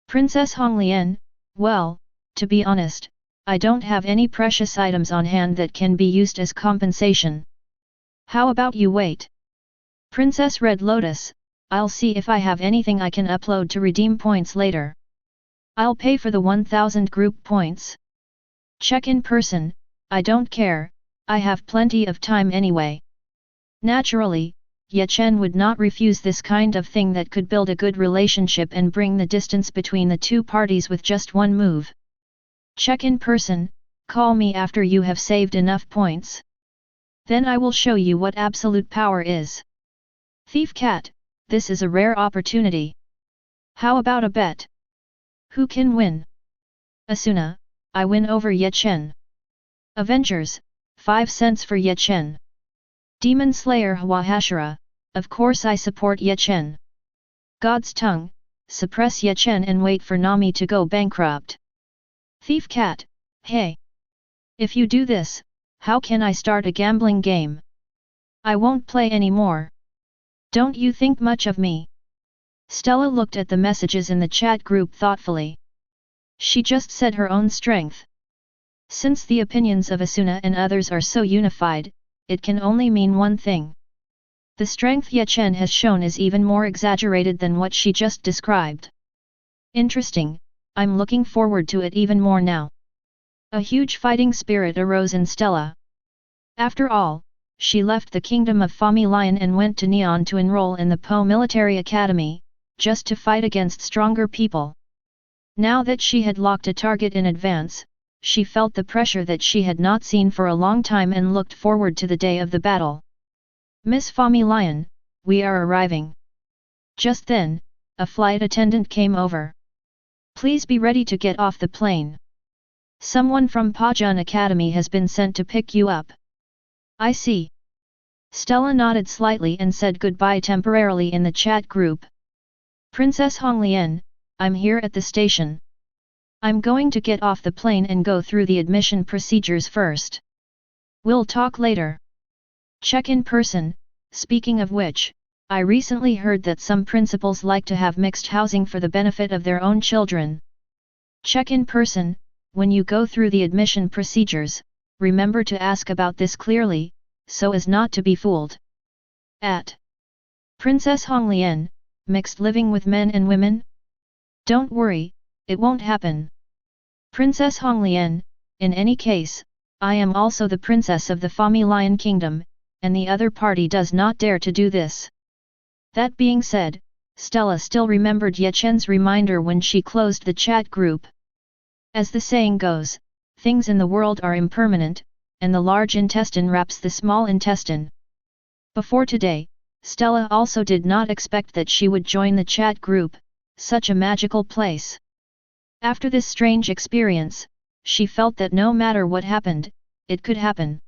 Princess Honglian, well, to be honest, I don't have any precious items on hand that can be used as compensation. How about you wait? Princess Red Lotus, I'll see if I have anything I can upload to redeem points later. I'll pay for the 1000 group points. Check in person, I don't care, I have plenty of time anyway. Naturally, Ye Chen would not refuse this kind of thing that could build a good relationship and bring the distance between the two parties with just one move. Check in person, call me after you have saved enough points. Then I will show you what absolute power is. Thief Cat, this is a rare opportunity. How about a bet? Who can win? Asuna, I win over Ye Chen. Avengers, 5 cents for Ye Chen. Demon Slayer Hwahashira, of course I support Ye Chen. God's Tongue, suppress Ye Chen and wait for Nami to go bankrupt. Thief Cat, hey! If you do this, how can I start a gambling game? I won't play anymore. Don't you think much of me? Stella looked at the messages in the chat group thoughtfully. She just said her own strength. Since the opinions of Asuna and others are so unified, it can only mean one thing. The strength Ye Chen has shown is even more exaggerated than what she just described. Interesting, I'm looking forward to it even more now. A huge fighting spirit arose in Stella. After all, she left the kingdom of Familion and went to Neon to enroll in the Po Military Academy, just to fight against stronger people. Now that she had locked a target in advance, she felt the pressure that she had not seen for a long time and looked forward to the day of the battle. Miss Familion, we are arriving. Just then, a flight attendant came over. Please be ready to get off the plane. Someone from Pajun Academy has been sent to pick you up. I see. Stella nodded slightly and said goodbye temporarily in the chat group. Princess Honglian, I'm here at the station. I'm going to get off the plane and go through the admission procedures first. We'll talk later. Check in person, speaking of which, I recently heard that some principals like to have mixed housing for the benefit of their own children. Check in person, when you go through the admission procedures, remember to ask about this clearly, so as not to be fooled. At Princess Honglian, mixed living with men and women? Don't worry, it won't happen. Princess Honglian, in any case, I am also the princess of the Familion Kingdom, and the other party does not dare to do this. That being said, Stella still remembered Ye Chen's reminder when she closed the chat group. As the saying goes, things in the world are impermanent, and the large intestine wraps the small intestine. Before today, Stella also did not expect that she would join the chat group, such a magical place. After this strange experience, she felt that no matter what happened, it could happen.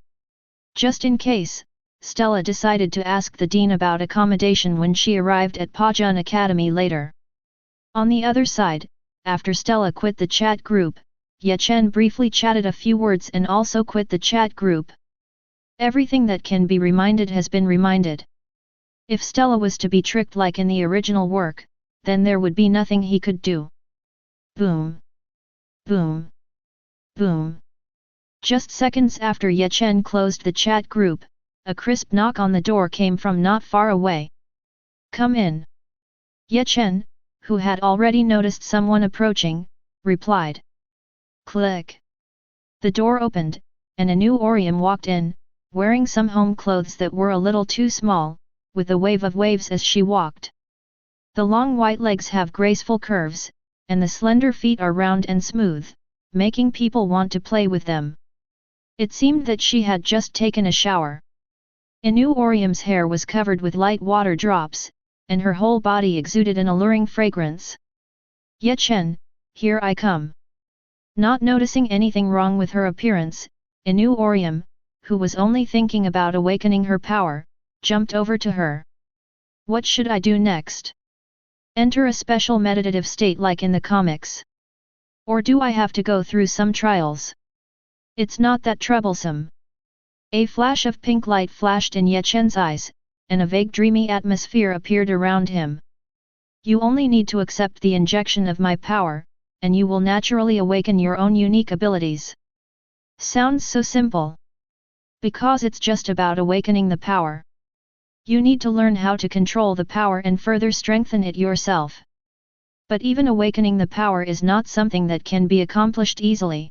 Just in case, Stella decided to ask the dean about accommodation when she arrived at Pajun Academy later. On the other side, after Stella quit the chat group, Ye Chen briefly chatted a few words and also quit the chat group. Everything that can be reminded has been reminded. If Stella was to be tricked like in the original work, then there would be nothing he could do. Boom! Boom! Boom. Just seconds after Ye Chen closed the chat group, a crisp knock on the door came from not far away. Come in. Ye Chen, who had already noticed someone approaching, replied. Click. The door opened, and a new Orium walked in, wearing some home clothes that were a little too small, with a wave of waves as she walked. The long white legs have graceful curves, and the slender feet are round and smooth, making people want to play with them. It seemed that she had just taken a shower. Inu Orium's hair was covered with light water drops, and her whole body exuded an alluring fragrance. Ye Chen, here I come. Not noticing anything wrong with her appearance, Inu Orium, who was only thinking about awakening her power, jumped over to her. What should I do next? Enter a special meditative state like in the comics? Or do I have to go through some trials? It's not that troublesome. A flash of pink light flashed in Ye Chen's eyes, and a vague dreamy atmosphere appeared around him. You only need to accept the injection of my power, and you will naturally awaken your own unique abilities. Sounds so simple. Because it's just about awakening the power. You need to learn how to control the power and further strengthen it yourself. But even awakening the power is not something that can be accomplished easily.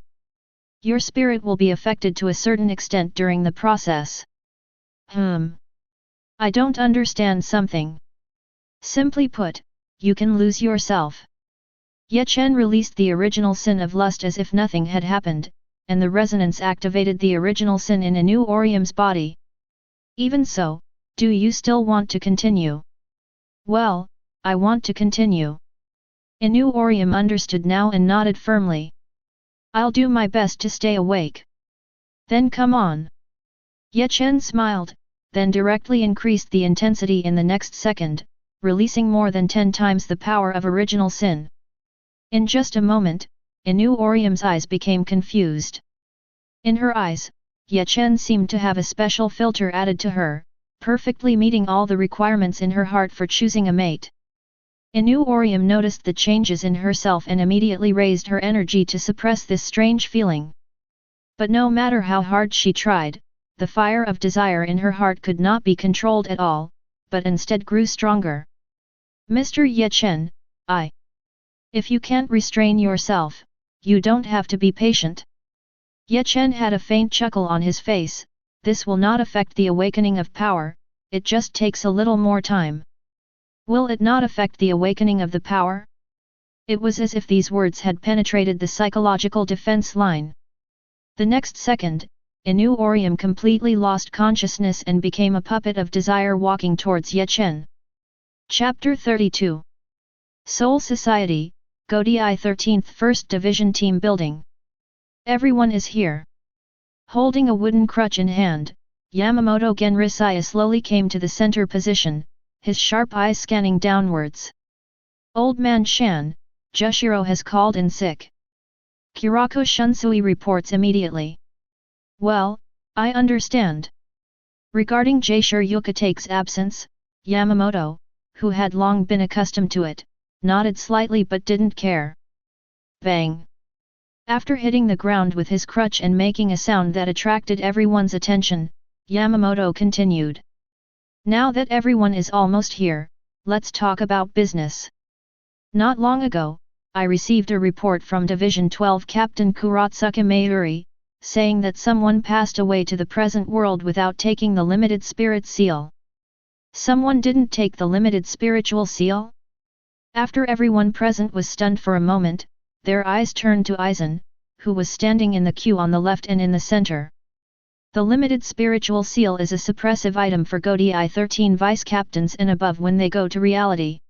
Your spirit will be affected to a certain extent during the process. I don't understand something. Simply put, you can lose yourself. Ye Chen released the original sin of lust as if nothing had happened, and the resonance activated the original sin in Inu Orium's body. Even so, do you still want to continue? Well, I want to continue. Inu Orium understood now and nodded firmly. I'll do my best to stay awake. Then come on. Ye Chen smiled, then directly increased the intensity in the next second, releasing more than 10 times the power of original sin. In just a moment, Inu Orium's eyes became confused. In her eyes, Ye Chen seemed to have a special filter added to her, perfectly meeting all the requirements in her heart for choosing a mate. Inu Orium noticed the changes in herself and immediately raised her energy to suppress this strange feeling. But no matter how hard she tried, the fire of desire in her heart could not be controlled at all, but instead grew stronger. Mr. Ye Chen, if you can't restrain yourself, you don't have to be patient. Ye Chen had a faint chuckle on his face. This will not affect the awakening of power, it just takes a little more time. Will it not affect the awakening of the power? It was as if these words had penetrated the psychological defense line. The next second, Inu Orium completely lost consciousness and became a puppet of desire walking towards Ye Chen. Chapter 32 Soul Society, Godai 13th 1st Division Team Building. Everyone is here. Holding a wooden crutch in hand, Yamamoto Genrisaya slowly came to the center position, his sharp eyes scanning downwards. Old man Shan, Jushiro has called in sick. Kirako Shunsui reports immediately. Well, I understand. Regarding Jaishur Yukate's absence, Yamamoto, who had long been accustomed to it, nodded slightly but didn't care. Bang! After hitting the ground with his crutch and making a sound that attracted everyone's attention, Yamamoto continued. Now that everyone is almost here, let's talk about business. Not long ago, I received a report from Division 12 Captain Kuratsuka Mayuri, saying that someone passed away to the present world without taking the limited spirit seal. Someone didn't take the limited spiritual seal? After everyone present was stunned for a moment, their eyes turned to Aizen, who was standing in the queue on the left and in the center. The limited spiritual seal is a suppressive item for Godai 13 vice captains and above when they go to reality.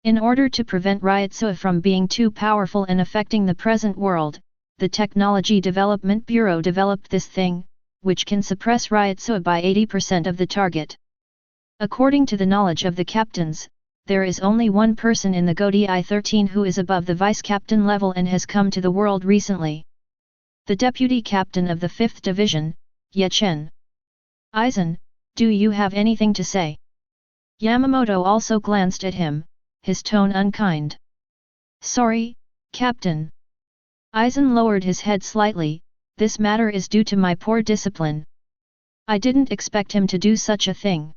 In order to prevent Ryotsuha from being too powerful and affecting the present world, the Technology Development Bureau developed this thing, which can suppress Ryotsuha by 80% of the target. According to the knowledge of the captains, there is only one person in the Godai 13 who is above the vice captain level and has come to the world recently. The deputy captain of the 5th division, Ye Chen. Aizen, do you have anything to say? Yamamoto also glanced at him, his tone unkind. Sorry, Captain. Aizen lowered his head slightly. This matter is due to my poor discipline. I didn't expect him to do such a thing.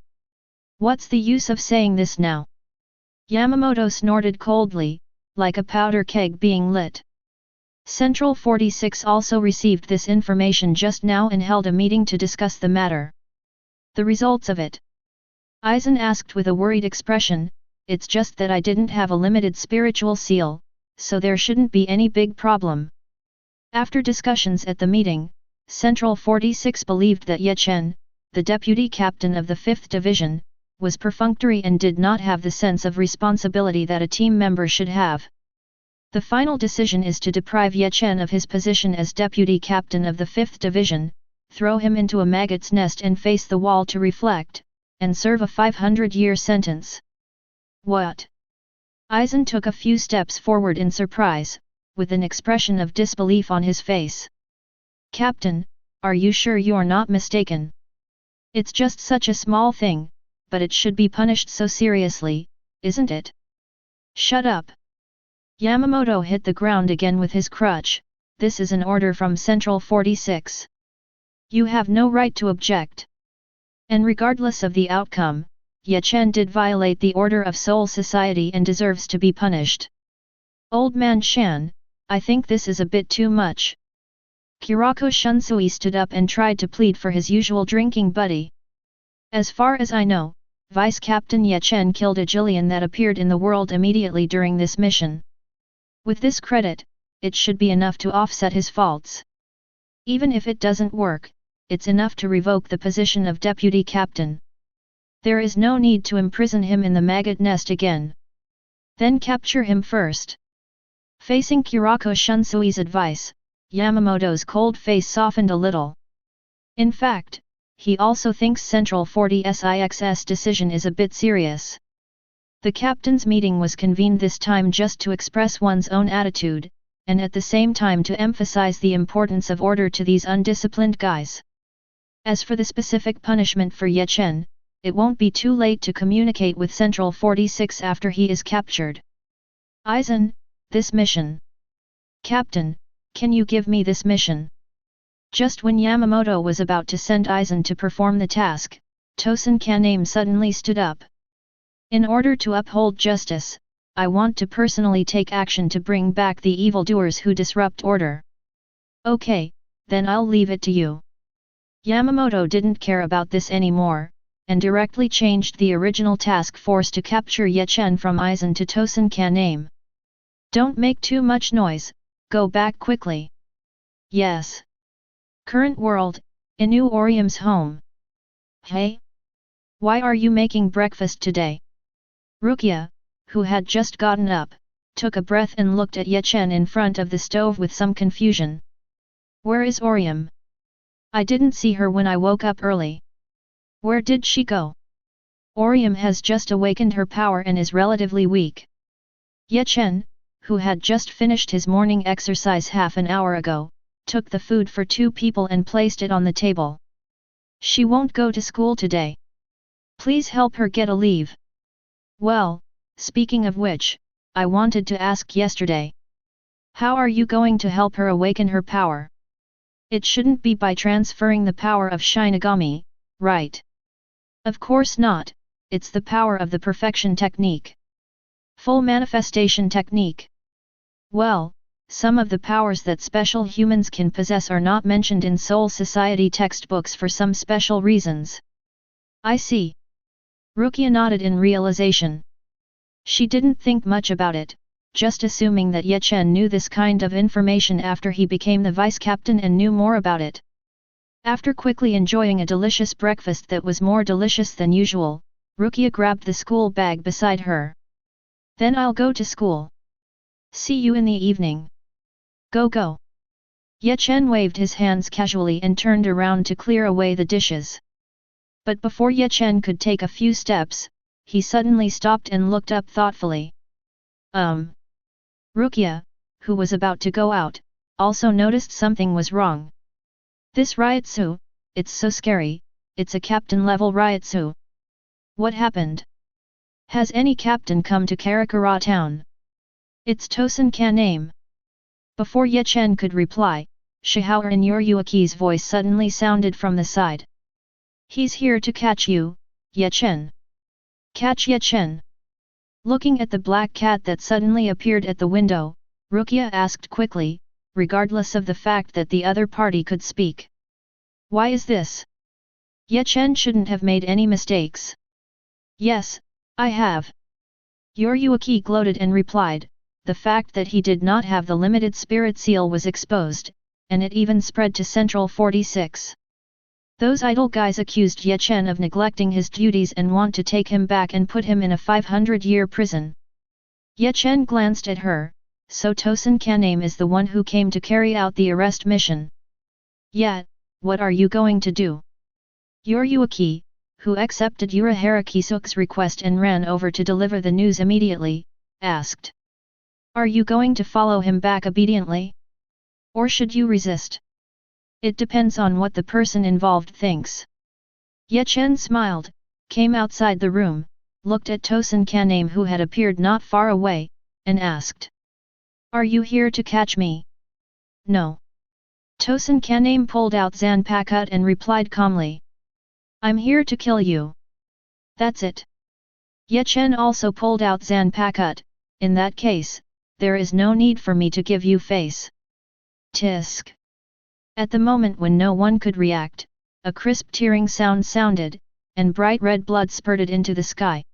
What's the use of saying this now? Yamamoto snorted coldly, like a powder keg being lit. Central 46 also received this information just now and held a meeting to discuss the matter. The results of it? Aizen asked with a worried expression. It's just that I didn't have a limited spiritual seal, so there shouldn't be any big problem. After discussions at the meeting, Central 46 believed that Ye Chen, the deputy captain of the 5th Division, was perfunctory and did not have the sense of responsibility that a team member should have. The final decision is to deprive Ye Chen of his position as deputy captain of the 5th Division, throw him into a maggot's nest and face the wall to reflect, and serve a 500-year sentence. What? Aizen took a few steps forward in surprise, with an expression of disbelief on his face. Captain, are you sure you're not mistaken? It's just such a small thing, but it should be punished so seriously, isn't it? Shut up! Yamamoto hit the ground again with his crutch. This is an order from Central 46. You have no right to object. And regardless of the outcome, Ye Chen did violate the order of Soul Society and deserves to be punished. Old man Shan, I think this is a bit too much. Kurako Shunsui stood up and tried to plead for his usual drinking buddy. As far as I know, Vice Captain Ye Chen killed a Jillian that appeared in the world immediately during this mission. With this credit, it should be enough to offset his faults. Even if it doesn't work, it's enough to revoke the position of deputy captain. There is no need to imprison him in the maggot nest again. Then capture him first. Facing Kurako Shunsui's advice, Yamamoto's cold face softened a little. In fact, he also thinks Central 46's decision is a bit serious. The captain's meeting was convened this time just to express one's own attitude, and at the same time to emphasize the importance of order to these undisciplined guys. As for the specific punishment for Ye Chen, it won't be too late to communicate with Central 46 after he is captured. Aizen, this mission. Captain, can you give me this mission? Just when Yamamoto was about to send Aizen to perform the task, Tosen Kanae suddenly stood up. In order to uphold justice, I want to personally take action to bring back the evildoers who disrupt order. Okay, then I'll leave it to you. Yamamoto didn't care about this anymore, and directly changed the original task force to capture Ye Chen from Aizen to Tosen Kanae. Don't make too much noise, go back quickly. Yes. Current world, Inu Orium's home. Hey? Why are you making breakfast today? Rukia, who had just gotten up, took a breath and looked at Ye Chen in front of the stove with some confusion. Where is Orium? I didn't see her when I woke up early. Where did she go? Orium has just awakened her power and is relatively weak. Ye Chen, who had just finished his morning exercise half an hour ago, took the food for 2 people and placed it on the table. She won't go to school today. Please help her get a leave. Well, speaking of which, I wanted to ask yesterday. How are you going to help her awaken her power? It shouldn't be by transferring the power of Shinigami, right? Of course not, it's the power of the perfection technique. Full manifestation technique. Well, some of the powers that special humans can possess are not mentioned in Soul Society textbooks for some special reasons. I see. Rukia nodded in realization. She didn't think much about it, just assuming that Ye Chen knew this kind of information after he became the vice captain and knew more about it. After quickly enjoying a delicious breakfast that was more delicious than usual, Rukia grabbed the school bag beside her. Then I'll go to school. See you in the evening. Go go. Ye Chen waved his hands casually and turned around to clear away the dishes. But before Ye Chen could take a few steps, he suddenly stopped and looked up thoughtfully. Rukia, who was about to go out, also noticed something was wrong. This Ryutsu, it's so scary, it's a captain-level Ryutsu. What happened? Has any captain come to Karakura town? It's Tosen Kanae. Before Ye Chen could reply, Shihao and Yoryuki's voice suddenly sounded from the side. He's here to catch you, Ye Chen. Catch Ye Chen. Looking at the black cat that suddenly appeared at the window, Rukia asked quickly, regardless of the fact that the other party could speak. Why is this? Ye Chen shouldn't have made any mistakes. Yes, I have. Yoryuki gloated and replied, the fact that he did not have the limited spirit seal was exposed, and it even spread to Central 46. Those idle guys accused Ye Chen of neglecting his duties and want to take him back and put him in a 500-year prison. Ye Chen glanced at her, so Tosen Kanae is the one who came to carry out the arrest mission. Yet, what are you going to do? Yoryuki, who accepted Urahara Kisuk's request and ran over to deliver the news immediately, asked. Are you going to follow him back obediently? Or should you resist? It depends on what the person involved thinks. Ye Chen smiled, came outside the room, looked at Tosen Kanae who had appeared not far away, and asked. Are you here to catch me? No. Tosen Kanae pulled out Zanpakut and replied calmly. I'm here to kill you. That's it. Ye Chen also pulled out Zanpakut, in that case, there is no need for me to give you face. Tisk. At the moment when no one could react, a crisp tearing sound sounded, and bright red blood spurted into the sky.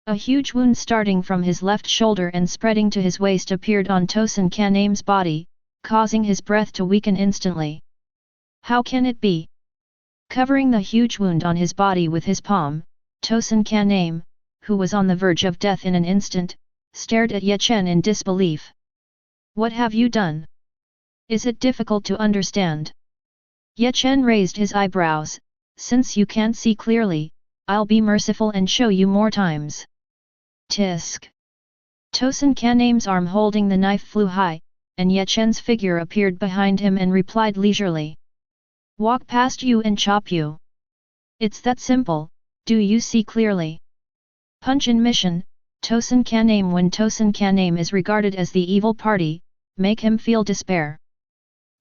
A huge wound starting from his left shoulder and spreading to his waist appeared on Tosen Kanae's body, causing his breath to weaken instantly. How can it be? Covering the huge wound on his body with his palm, Tosen Kanae, who was on the verge of death in an instant, stared at Ye Chen in disbelief. What have you done? Is it difficult to understand? Ye Chen raised his eyebrows. Since you can't see clearly, I'll be merciful and show you more times. Tisk. Tosen Kanae's arm holding the knife flew high, and Ye Chen's figure appeared behind him and replied leisurely. Walk past you and chop you. It's that simple, do you see clearly? Punch in mission, Tosen Kanae. When Tosen Kanae is regarded as the evil party, make him feel despair.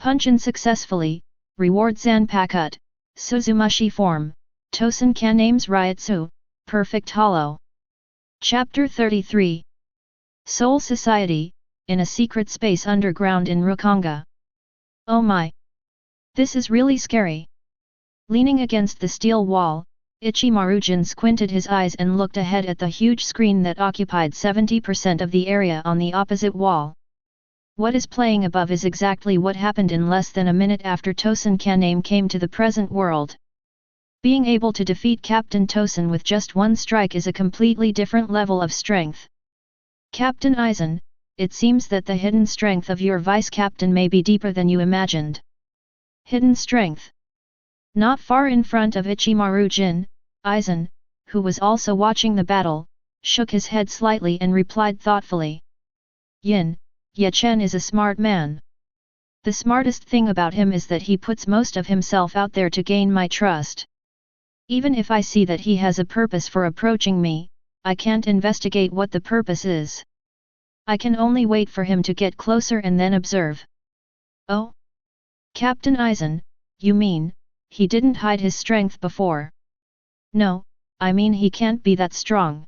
Punch in successfully, reward Zanpakut, Suzumashi form, Tosen Kanae's Ryotsu, perfect hollow. Chapter 33 Soul Society, in a secret space underground in Rukonga. Oh my! This is really scary. Leaning against the steel wall, Ichimarujin squinted his eyes and looked ahead at the huge screen that occupied 70% of the area on the opposite wall. What is playing above is exactly what happened in less than a minute after Tosen Kanae came to the present world. Being able to defeat Captain Tosen with just one strike is a completely different level of strength. Captain Aizen, it seems that the hidden strength of your vice-captain may be deeper than you imagined. Hidden strength. Not far in front of Ichimarujin, Aizen, who was also watching the battle, shook his head slightly and replied thoughtfully. Yin, Ye Chen is a smart man. The smartest thing about him is that he puts most of himself out there to gain my trust. Even if I see that he has a purpose for approaching me, I can't investigate what the purpose is. I can only wait for him to get closer and then observe. Oh? Captain Aizen, you mean, he didn't hide his strength before? No, I mean he can't be that strong.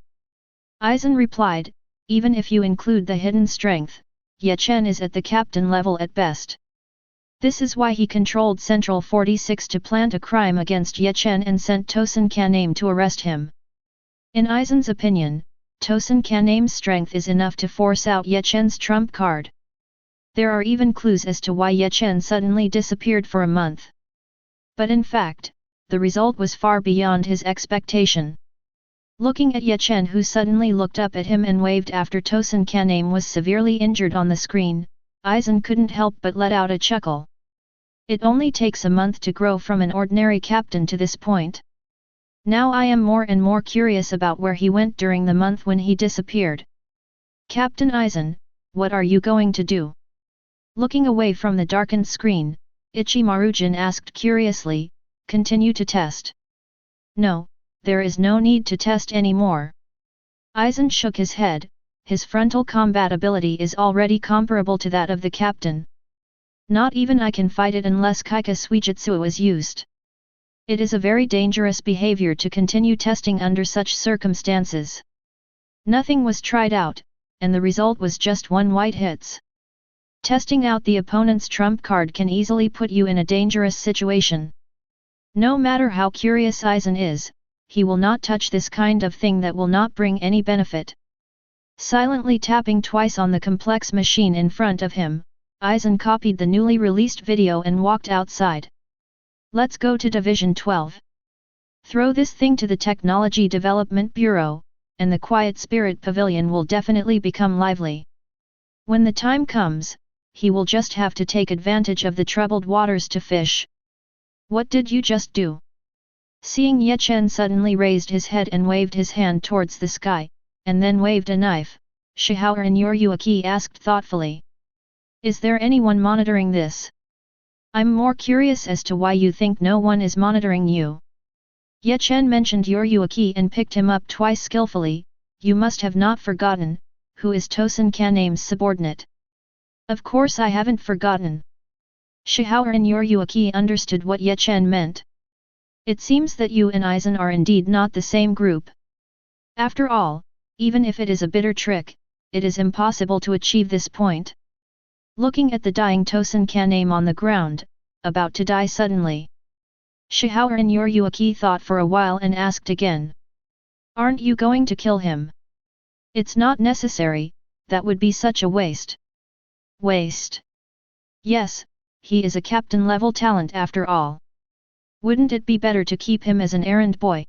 Aizen replied, even if you include the hidden strength, Ye Chen is at the captain level at best. This is why he controlled Central 46 to plant a crime against Ye Chen and sent Tosen Kanae to arrest him. In Aizen's opinion, Tosen Kanae's strength is enough to force out Ye Chen's trump card. There are even clues as to why Ye Chen suddenly disappeared for a month. But in fact, the result was far beyond his expectation. Looking at Ye Chen, who suddenly looked up at him and waved after Tosen Kanae was severely injured on the screen, Aizen couldn't help but let out a chuckle. It only takes a month to grow from an ordinary captain to this point. Now I am more and more curious about where he went during the month when he disappeared. Captain Aizen, what are you going to do? Looking away from the darkened screen, Ichimarujin asked curiously, continue to test. No, there is no need to test anymore. Aizen shook his head, his frontal combat ability is already comparable to that of the captain. Not even I can fight it unless Kaika Suijutsu is used. It is a very dangerous behavior to continue testing under such circumstances. Nothing was tried out, and the result was just one white hits. Testing out the opponent's trump card can easily put you in a dangerous situation. No matter how curious Aizen is, he will not touch this kind of thing that will not bring any benefit. Silently tapping twice on the complex machine in front of him, Aizen copied the newly released video and walked outside. Let's go to Division 12. Throw this thing to the Technology Development Bureau, and the Quiet Spirit Pavilion will definitely become lively. When the time comes, he will just have to take advantage of the troubled waters to fish. What did you just do? Seeing Ye Chen suddenly raised his head and waved his hand towards the sky, and then waved a knife, Shihao and Yoryuki asked thoughtfully. Is there anyone monitoring this? I'm more curious as to why you think no one is monitoring you. Ye Chen mentioned Yoryuki and picked him up twice skillfully. You must have not forgotten, who is Tosen Kaname's subordinate. Of course I haven't forgotten. Shihao and Yoryuki understood what Ye Chen meant. It seems that you and Aizen are indeed not the same group. After all, even if it is a bitter trick, it is impossible to achieve this point. Looking at the dying Tosen Kaname on the ground, about to die suddenly. Shihao and Yoryuki thought for a while and asked again. Aren't you going to kill him? It's not necessary, that would be such a waste. Waste? Yes, he is a captain-level talent after all. Wouldn't it be better to keep him as an errand boy?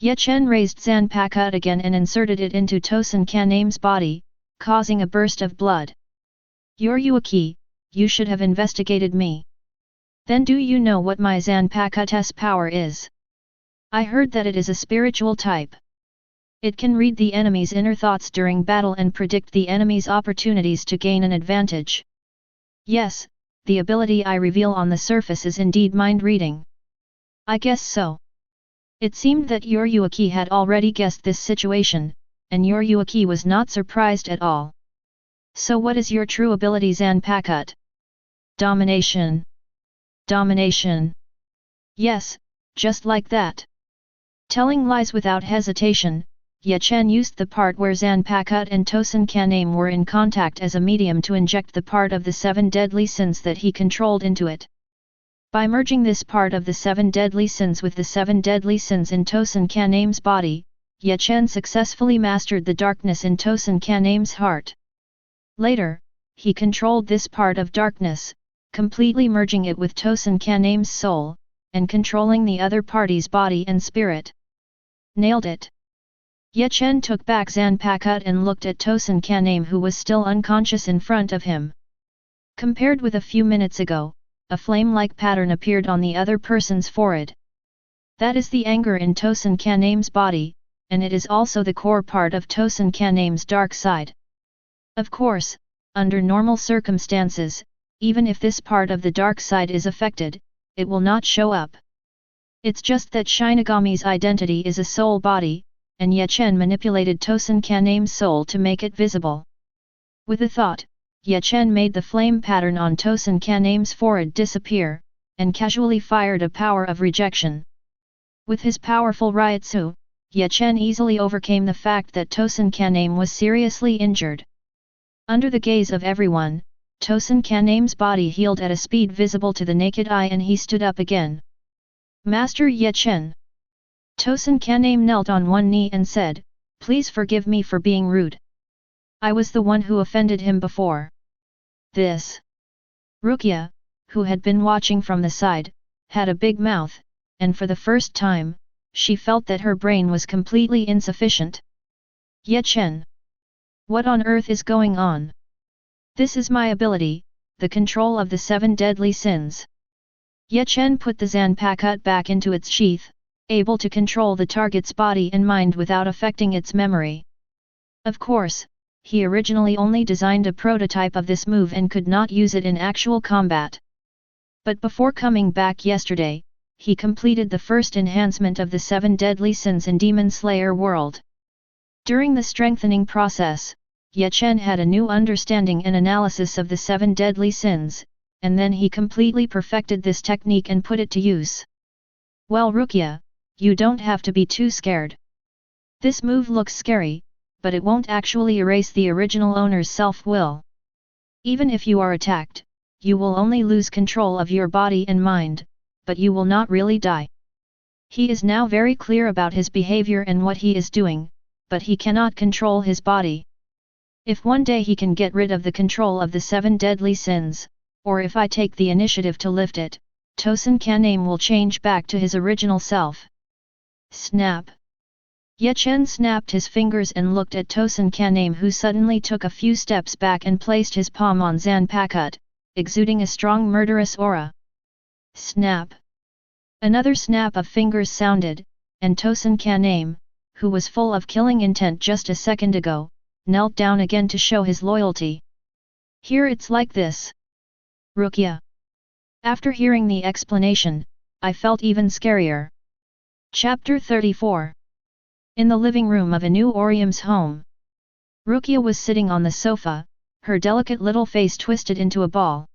Ye Chen raised Zanpakuto again and inserted it into Tosen Kaname's body, causing a burst of blood. Yoryuki, you should have investigated me. Then do you know what my Zanpakuto's power is? I heard that it is a spiritual type. It can read the enemy's inner thoughts during battle and predict the enemy's opportunities to gain an advantage. Yes, the ability I reveal on the surface is indeed mind-reading. I guess so. It seemed that Yoryuki had already guessed this situation, and Yoryuki was not surprised at all. So what is your true ability Zanpakuto? Domination. Domination. Yes, just like that. Telling lies without hesitation, Ye Chen used the part where Zanpakuto and Tosen Kaname were in contact as a medium to inject the part of the 7 deadly sins that he controlled into it. By merging this part of the 7 deadly sins with the 7 deadly sins in Tosen Kaname's body, Ye Chen successfully mastered the darkness in Tosen Kaname's heart. Later, he controlled this part of darkness, completely merging it with Tosen Kaname's soul, and controlling the other party's body and spirit. Nailed it. Ye Chen took back Zanpakuto and looked at Tosen Kaname who was still unconscious in front of him. Compared with a few minutes ago, a flame-like pattern appeared on the other person's forehead. That is the anger in Tosen Kaname's body, and it is also the core part of Tosen Kaname's dark side. Of course, under normal circumstances, even if this part of the dark side is affected, it will not show up. It's just that Shinigami's identity is a soul body, and Ye Chen manipulated Tosen Kaname's soul to make it visible. With a thought, Ye Chen made the flame pattern on Tosen Kaname's forehead disappear, and casually fired a power of rejection. With his powerful Ryutsu, Ye Chen easily overcame the fact that Tosen Kaname was seriously injured. Under the gaze of everyone, Tosen Kaname's body healed at a speed visible to the naked eye and he stood up again. Master Ye Chen. Tosen Kaname knelt on one knee and said, Please forgive me for being rude. I was the one who offended him before. This. Rukia, who had been watching from the side, had a big mouth, and for the first time, she felt that her brain was completely insufficient. Ye Chen. What on earth is going on? This is my ability, the control of the 7 deadly sins. Ye Chen put the Zanpakuto back into its sheath, able to control the target's body and mind without affecting its memory. Of course, he originally only designed a prototype of this move and could not use it in actual combat. But before coming back yesterday, he completed the first enhancement of the 7 deadly sins in Demon Slayer world. During the strengthening process, Ye Chen had a new understanding and analysis of the 7 deadly sins, and then he completely perfected this technique and put it to use. Well Rukia, you don't have to be too scared. This move looks scary, but it won't actually erase the original owner's self-will. Even if you are attacked, you will only lose control of your body and mind, but you will not really die. He is now very clear about his behavior and what he is doing, but he cannot control his body. If one day he can get rid of the control of the 7 deadly sins, or if I take the initiative to lift it, Tosen Kanae will change back to his original self. Snap! Ye Chen snapped his fingers and looked at Tosen Kanae, who suddenly took a few steps back and placed his palm on Zanpakut, exuding a strong murderous aura. Snap! Another snap of fingers sounded, and Tosen Kanae, who was full of killing intent just a second ago, knelt down again to show his loyalty. Here it's like this. Rukia. After hearing the explanation, I felt even scarier. Chapter 34. In the living room of Anu Orium's home. Rukia was sitting on the sofa, her delicate little face twisted into a ball.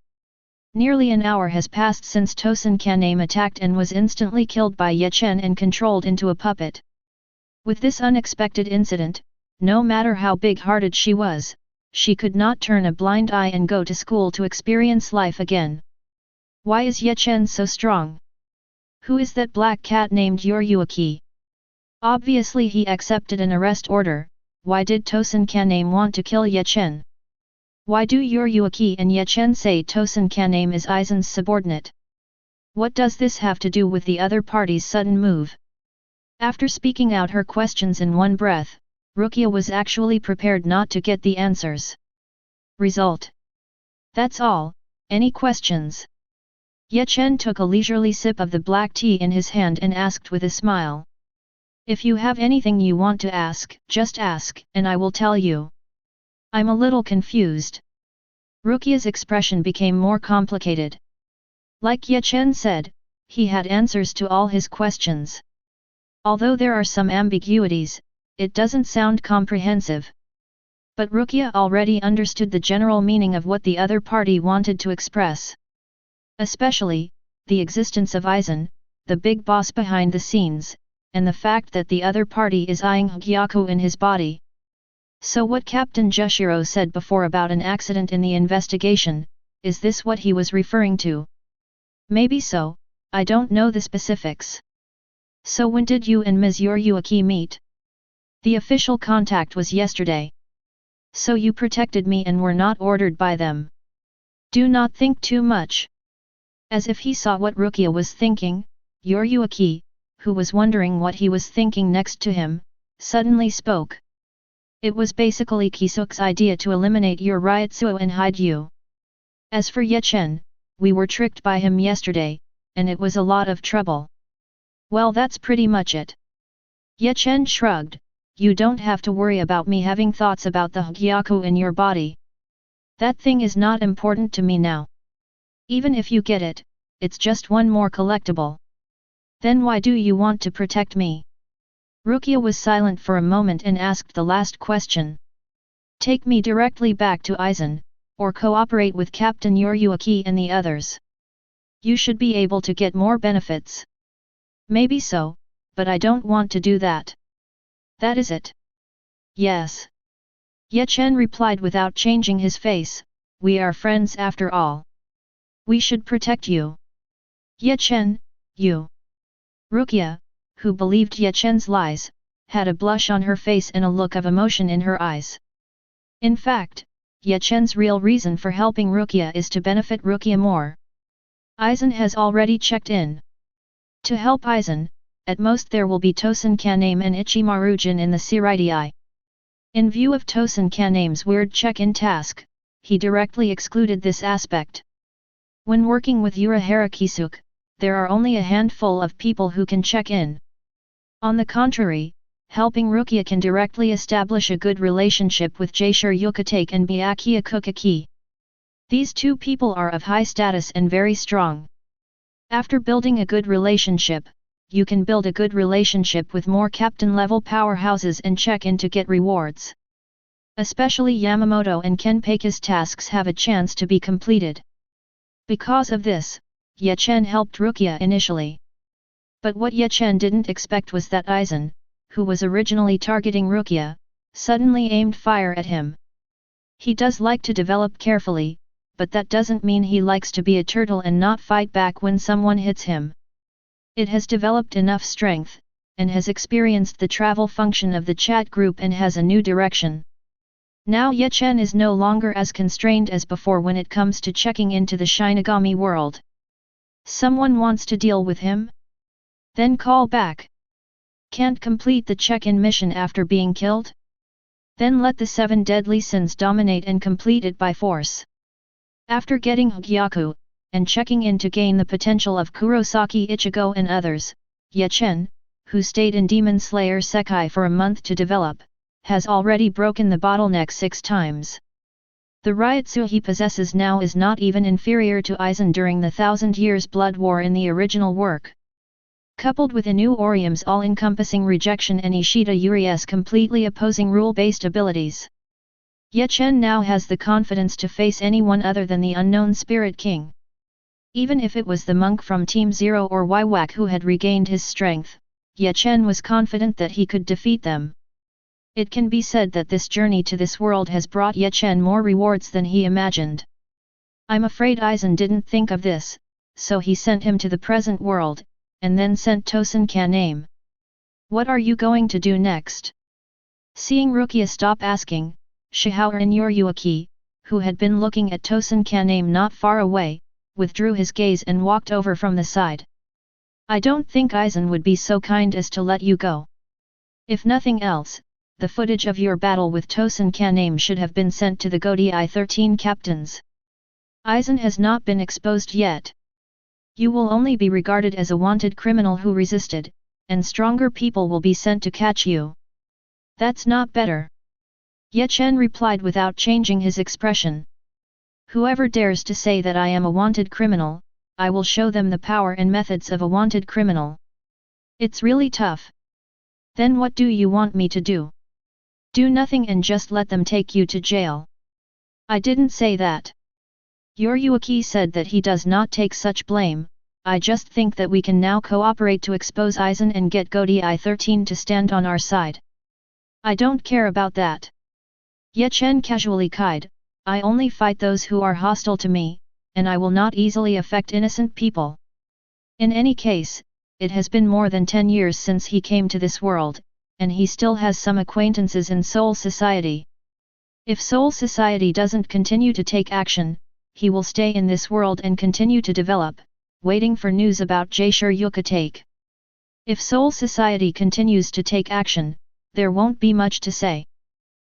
Nearly an hour has passed since Tosen Kanae attacked and was instantly killed by Ye Chen and controlled into a puppet. With this unexpected incident, no matter how big-hearted she was, she could not turn a blind eye and go to school to experience life again. Why is Ye Chen so strong? Who is that black cat named Yoryuaki? Obviously he accepted an arrest order. Why did Tosen Kanae want to kill Ye Chen? Why do Yoryuaki and Ye Chen say Tosen Kanae is Aizen's subordinate? What does this have to do with the other party's sudden move? After speaking out her questions in one breath, Rukia was actually prepared not to get the answers. Result. That's all. Any questions? Ye Chen took a leisurely sip of the black tea in his hand and asked with a smile. If you have anything you want to ask, just ask, and I will tell you. I'm a little confused. Rukia's expression became more complicated. Like Ye Chen said, he had answers to all his questions. Although there are some ambiguities, it doesn't sound comprehensive. But Rukia already understood the general meaning of what the other party wanted to express. Especially, the existence of Aizen, the big boss behind the scenes, and the fact that the other party is eyeing Hōgyoku in his body. So what Captain Jushiro said before about an accident in the investigation, is this what he was referring to? Maybe so, I don't know the specifics. So when did you and Ms. Yoryuaki meet? The official contact was yesterday. So you protected me and were not ordered by them. Do not think too much. As if he saw what Rukia was thinking, Yoryuaki, who was wondering what he was thinking next to him, suddenly spoke. It was basically Kisuk's idea to eliminate your Ryutsuo and hide you. As for Ye Chen, we were tricked by him yesterday, and it was a lot of trouble. Well, that's pretty much it. Ye Chen shrugged. You don't have to worry about me having thoughts about the Hogyoku in your body. That thing is not important to me now. Even if you get it, it's just one more collectible. Then why do you want to protect me? Rukia was silent for a moment and asked the last question. Take me directly back to Aizen, or cooperate with Captain Yoryuaki and the others. You should be able to get more benefits. Maybe so, but I don't want to do that. That is it. Yes. Ye Chen replied without changing his face, we are friends after all. We should protect you. Ye Chen, you. Rukia, who believed Ye Chen's lies, had a blush on her face and a look of emotion in her eyes. In fact, Ye Chen's real reason for helping Rukia is to benefit Rukia more. Aizen has already checked in. To help Aizen, at most there will be Tosen Kanae and Ichimarujin in the Seiritei. In view of Tosen Kanae's weird check-in task, he directly excluded this aspect. When working with Urahara Kisuk, there are only a handful of people who can check in. On the contrary, helping Rukia can directly establish a good relationship with Jaishur Yukatake and Byakuya Kukaki. These two people are of high status and very strong. After building a good relationship, you can build a good relationship with more captain-level powerhouses and check in to get rewards. Especially Yamamoto and Kenpaku's tasks have a chance to be completed. Because of this, Ye Chen helped Rukia initially. But what Ye Chen didn't expect was that Aizen, who was originally targeting Rukia, suddenly aimed fire at him. He does like to develop carefully, but that doesn't mean he likes to be a turtle and not fight back when someone hits him. It has developed enough strength, and has experienced the travel function of the chat group and has a new direction. Now Ye Chen is no longer as constrained as before when it comes to checking into the Shinigami world. Someone wants to deal with him? Then call back. Can't complete the check-in mission after being killed? Then let the 7 deadly sins dominate and complete it by force. After getting Hōgyoku, and checking in to gain the potential of Kurosaki Ichigo and others, Ye Chen, who stayed in Demon Slayer Sekai for a month to develop, has already broken the bottleneck 6 times. The Ryutsu he possesses now is not even inferior to Aizen during the 1000 Years Blood War in the original work. Coupled with Inu Orium's all-encompassing rejection and Ishida Yuri's completely opposing rule-based abilities, Ye Chen now has the confidence to face anyone other than the unknown Spirit King. Even if it was the monk from Team Zero or Waiwak who had regained his strength, Ye Chen was confident that he could defeat them. It can be said that this journey to this world has brought Ye Chen more rewards than he imagined. I'm afraid Aizen didn't think of this, so he sent him to the present world, and then sent Tosen Kanae. What are you going to do next? Seeing Rukia stop asking, Shihao and Yoryuki, who had been looking at Tosen Kanae not far away, withdrew his gaze and walked over from the side. I don't think Aizen would be so kind as to let you go. If nothing else, the footage of your battle with Tosen Kanae should have been sent to the Godi 13 captains. Aizen has not been exposed yet. You will only be regarded as a wanted criminal who resisted, and stronger people will be sent to catch you. That's not better. Ye Chen replied without changing his expression. Whoever dares to say that I am a wanted criminal, I will show them the power and methods of a wanted criminal. It's really tough. Then what do you want me to do? Do nothing and just let them take you to jail. I didn't say that. Yoryuki said that he does not take such blame. I just think that we can now cooperate to expose Aizen and get Godi 13 to stand on our side. I don't care about that. Ye Chen casually cried, I only fight those who are hostile to me, and I will not easily affect innocent people. In any case, it has been more than 10 years since he came to this world, and he still has some acquaintances in Soul Society. If Soul Society doesn't continue to take action, he will stay in this world and continue to develop, waiting for news about Jaishur Yukatake. If Soul Society continues to take action, there won't be much to say.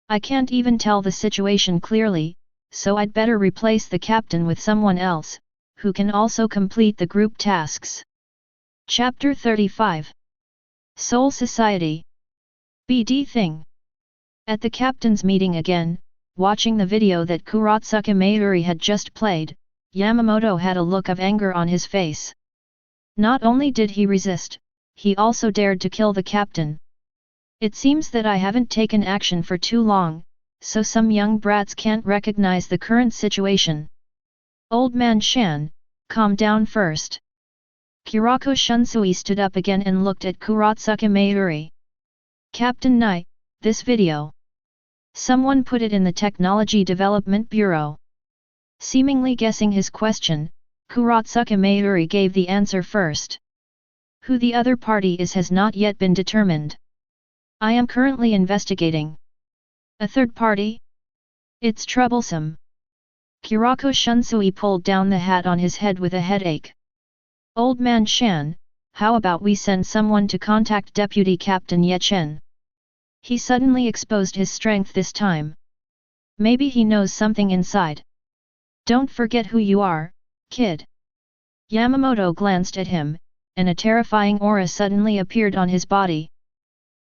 I can't even tell the situation clearly, so I'd better replace the captain with someone else, who can also complete the group tasks. Chapter 35 Soul Society BD Thing. At the captain's meeting again, watching the video that Kurotsuka Mayuri had just played, Yamamoto had a look of anger on his face. Not only did he resist, he also dared to kill the captain. It seems that I haven't taken action for too long, so some young brats can't recognize the current situation. Old man Shan, calm down first. Kurako Shunsui stood up again and looked at Kurotsuka Mayuri. Captain Nai, this video. Someone put it in the Technology Development Bureau. Seemingly guessing his question, Kurotsuka Mayuri gave the answer first. Who the other party is has not yet been determined. I am currently investigating. A third party? It's troublesome. Kurako Shunsui pulled down the hat on his head with a headache. Old man Shan, how about we send someone to contact Deputy Captain Ye Chen? He suddenly exposed his strength this time. Maybe he knows something inside. Don't forget who you are, kid. Yamamoto glanced at him, and a terrifying aura suddenly appeared on his body.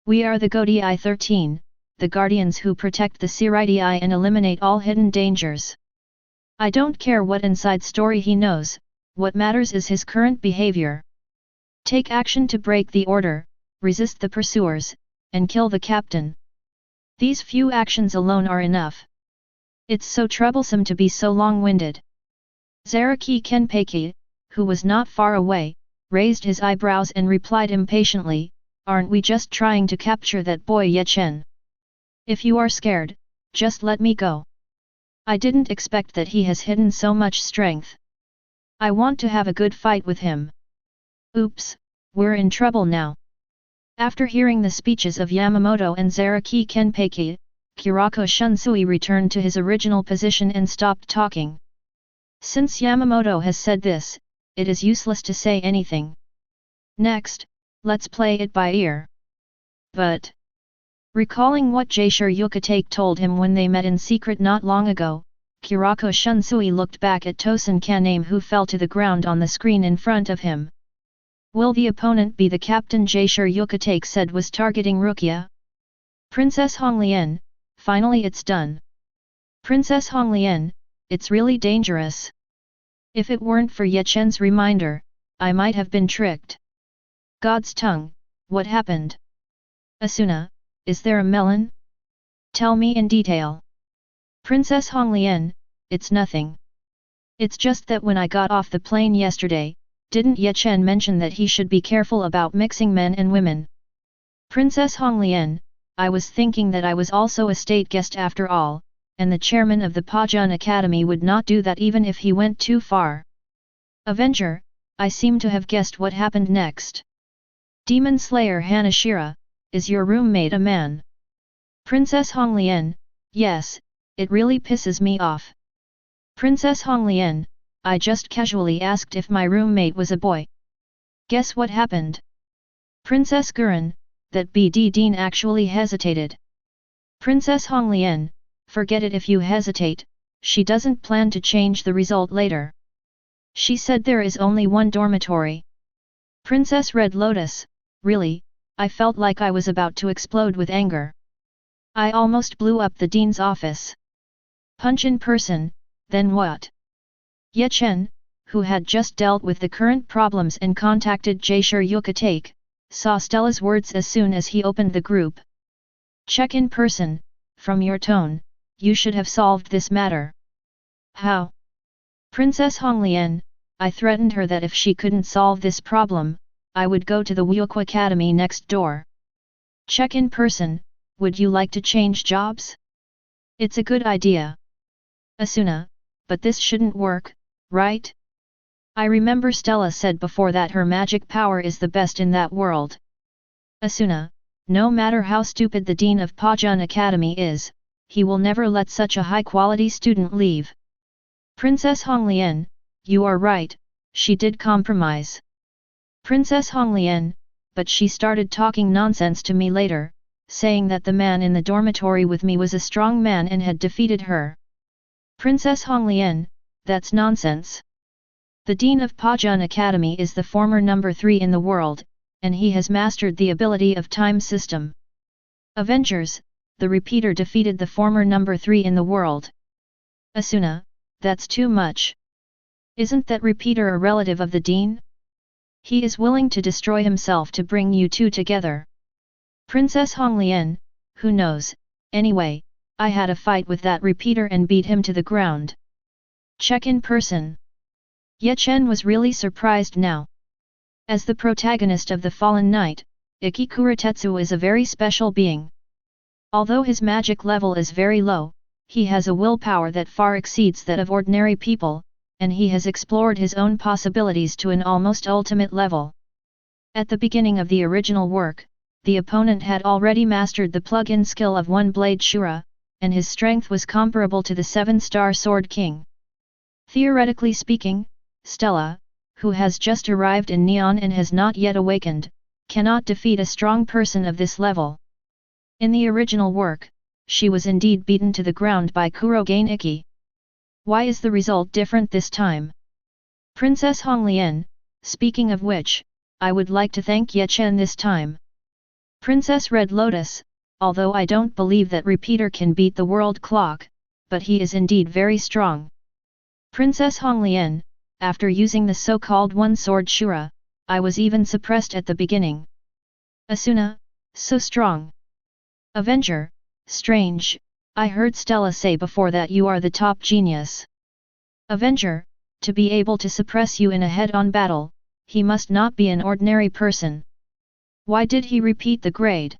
We are the Godi 13, the guardians who protect the Siriti and eliminate all hidden dangers. I don't care what inside story he knows, what matters is his current behavior. Take action to break the order, resist the pursuers, and kill the captain. These few actions alone are enough. It's so troublesome to be so long-winded. Zaraki Kenpeki, who was not far away, raised his eyebrows and replied impatiently, "Aren't we just trying to capture that boy Ye Chen? If you are scared, just let me go. I didn't expect that he has hidden so much strength. I want to have a good fight with him." Oops, we're in trouble now. After hearing the speeches of Yamamoto and Zaraki Kenpeki, Kurako Shunsui returned to his original position and stopped talking. Since Yamamoto has said this, it is useless to say anything. Next, let's play it by ear. But, recalling what Jaishur Yukatake told him when they met in secret not long ago, Kurako Shunsui looked back at Tosen Kanae, who fell to the ground on the screen in front of him. Will the opponent be the captain Jaishur Yukatake said was targeting Rukia? Princess Honglien, finally it's done. Princess Honglien, it's really dangerous. If it weren't for Ye Chen's reminder, I might have been tricked. God's tongue, what happened? Asuna, is there a melon? Tell me in detail. Princess Honglien, it's nothing. It's just that when I got off the plane yesterday, didn't Ye Chen mention that he should be careful about mixing men and women? Princess Honglien, I was thinking that I was also a state guest after all, and the chairman of the Pajun Academy would not do that even if he went too far. Avenger, I seem to have guessed what happened next. Demon Slayer Hanashira, is your roommate a man? Princess Honglien, yes, it really pisses me off. Princess Honglien, I just casually asked if my roommate was a boy. Guess what happened? Princess Gurren, that BD Dean actually hesitated. Princess Honglien, forget it if you hesitate, she doesn't plan to change the result later. She said there is only one dormitory. Princess Red Lotus, really, I felt like I was about to explode with anger. I almost blew up the dean's office. Punch in person, then what? Ye Chen, who had just dealt with the current problems and contacted Jaishur Yukatake, saw Stella's words as soon as he opened the group. Check in person, from your tone, you should have solved this matter. How? Princess Honglien, I threatened her that if she couldn't solve this problem, I would go to the Hogyoku Academy next door. Check in person, would you like to change jobs? It's a good idea. Asuna, but this shouldn't work, right? I remember Stella said before that her magic power is the best in that world. Asuna, no matter how stupid the Dean of Pajun Academy is, he will never let such a high-quality student leave. Princess Honglien, you are right, she did compromise. Princess Honglien, but she started talking nonsense to me later, saying that the man in the dormitory with me was a strong man and had defeated her. Princess Honglien, that's nonsense. The Dean of Pajun Academy is the former number 3 in the world, and he has mastered the ability of time system. Avengers, the repeater defeated the former number 3 in the world. Asuna, that's too much. Isn't that repeater a relative of the Dean? He is willing to destroy himself to bring you two together. Princess Honglien, who knows, anyway, I had a fight with that repeater and beat him to the ground. Check in person. Ye Chen was really surprised now. As the protagonist of the Fallen Knight, Ikikurotetsu is a very special being. Although his magic level is very low, he has a willpower that far exceeds that of ordinary people, and he has explored his own possibilities to an almost ultimate level. At the beginning of the original work, the opponent had already mastered the plug-in skill of One-Blade Shura, and his strength was comparable to the 7-star Sword King. Theoretically speaking, Stella, who has just arrived in Neon and has not yet awakened, cannot defeat a strong person of this level. In the original work, she was indeed beaten to the ground by Kurogane Ikki. Why is the result different this time? Princess Honglien, speaking of which, I would like to thank Ye Chen this time. Princess Red Lotus, although I don't believe that repeater can beat the world clock, but he is indeed very strong. Princess Honglien, after using the so-called one-sword Shura, I was even suppressed at the beginning. Asuna, so strong. Avenger, Strange, I heard Stella say before that you are the top genius. Avenger, to be able to suppress you in a head-on battle, he must not be an ordinary person. Why did he repeat the grade?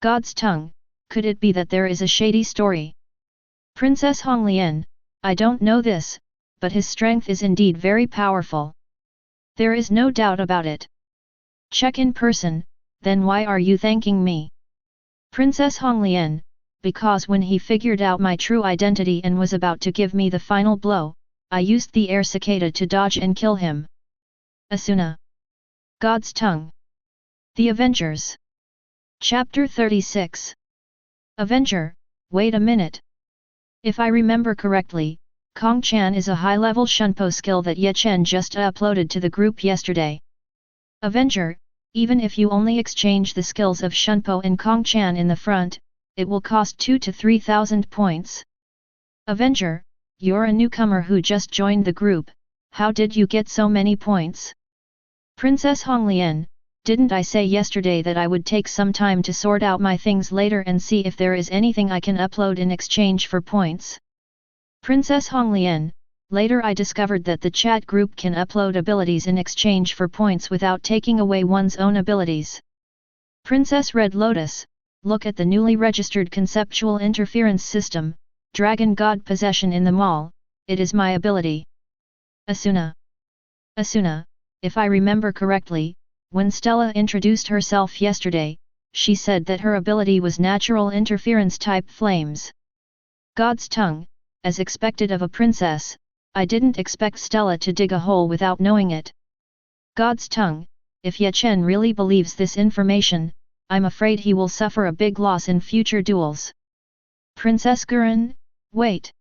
God's tongue, could it be that there is a shady story? Princess Honglian, I don't know this, but his strength is indeed very powerful. There is no doubt about it. Check in person, then why are you thanking me? Princess Honglian, because when he figured out my true identity and was about to give me the final blow, I used the air cicada to dodge and kill him. Asuna. God's tongue. The Avengers. Chapter 36. Avenger, wait a minute. If I remember correctly, Kong-chan is a high-level Shunpo skill that Ye Chen just uploaded to the group yesterday. Avenger, even if you only exchange the skills of Shunpo and Kong-chan in the front, it will cost 2,000 to 3,000 points. Avenger, you're a newcomer who just joined the group, how did you get so many points? Princess Honglian, didn't I say yesterday that I would take some time to sort out my things later and see if there is anything I can upload in exchange for points? Princess Honglian, later I discovered that the chat group can upload abilities in exchange for points without taking away one's own abilities. Princess Red Lotus, look at the newly registered conceptual interference system, Dragon God Possession in the mall, it is my ability. Asuna. Asuna, if I remember correctly, when Stella introduced herself yesterday, she said that her ability was natural interference type flames. God's tongue, as expected of a princess, I didn't expect Stella to dig a hole without knowing it. God's tongue, if Ye Chen really believes this information, I'm afraid he will suffer a big loss in future duels. Princess Gurren, wait.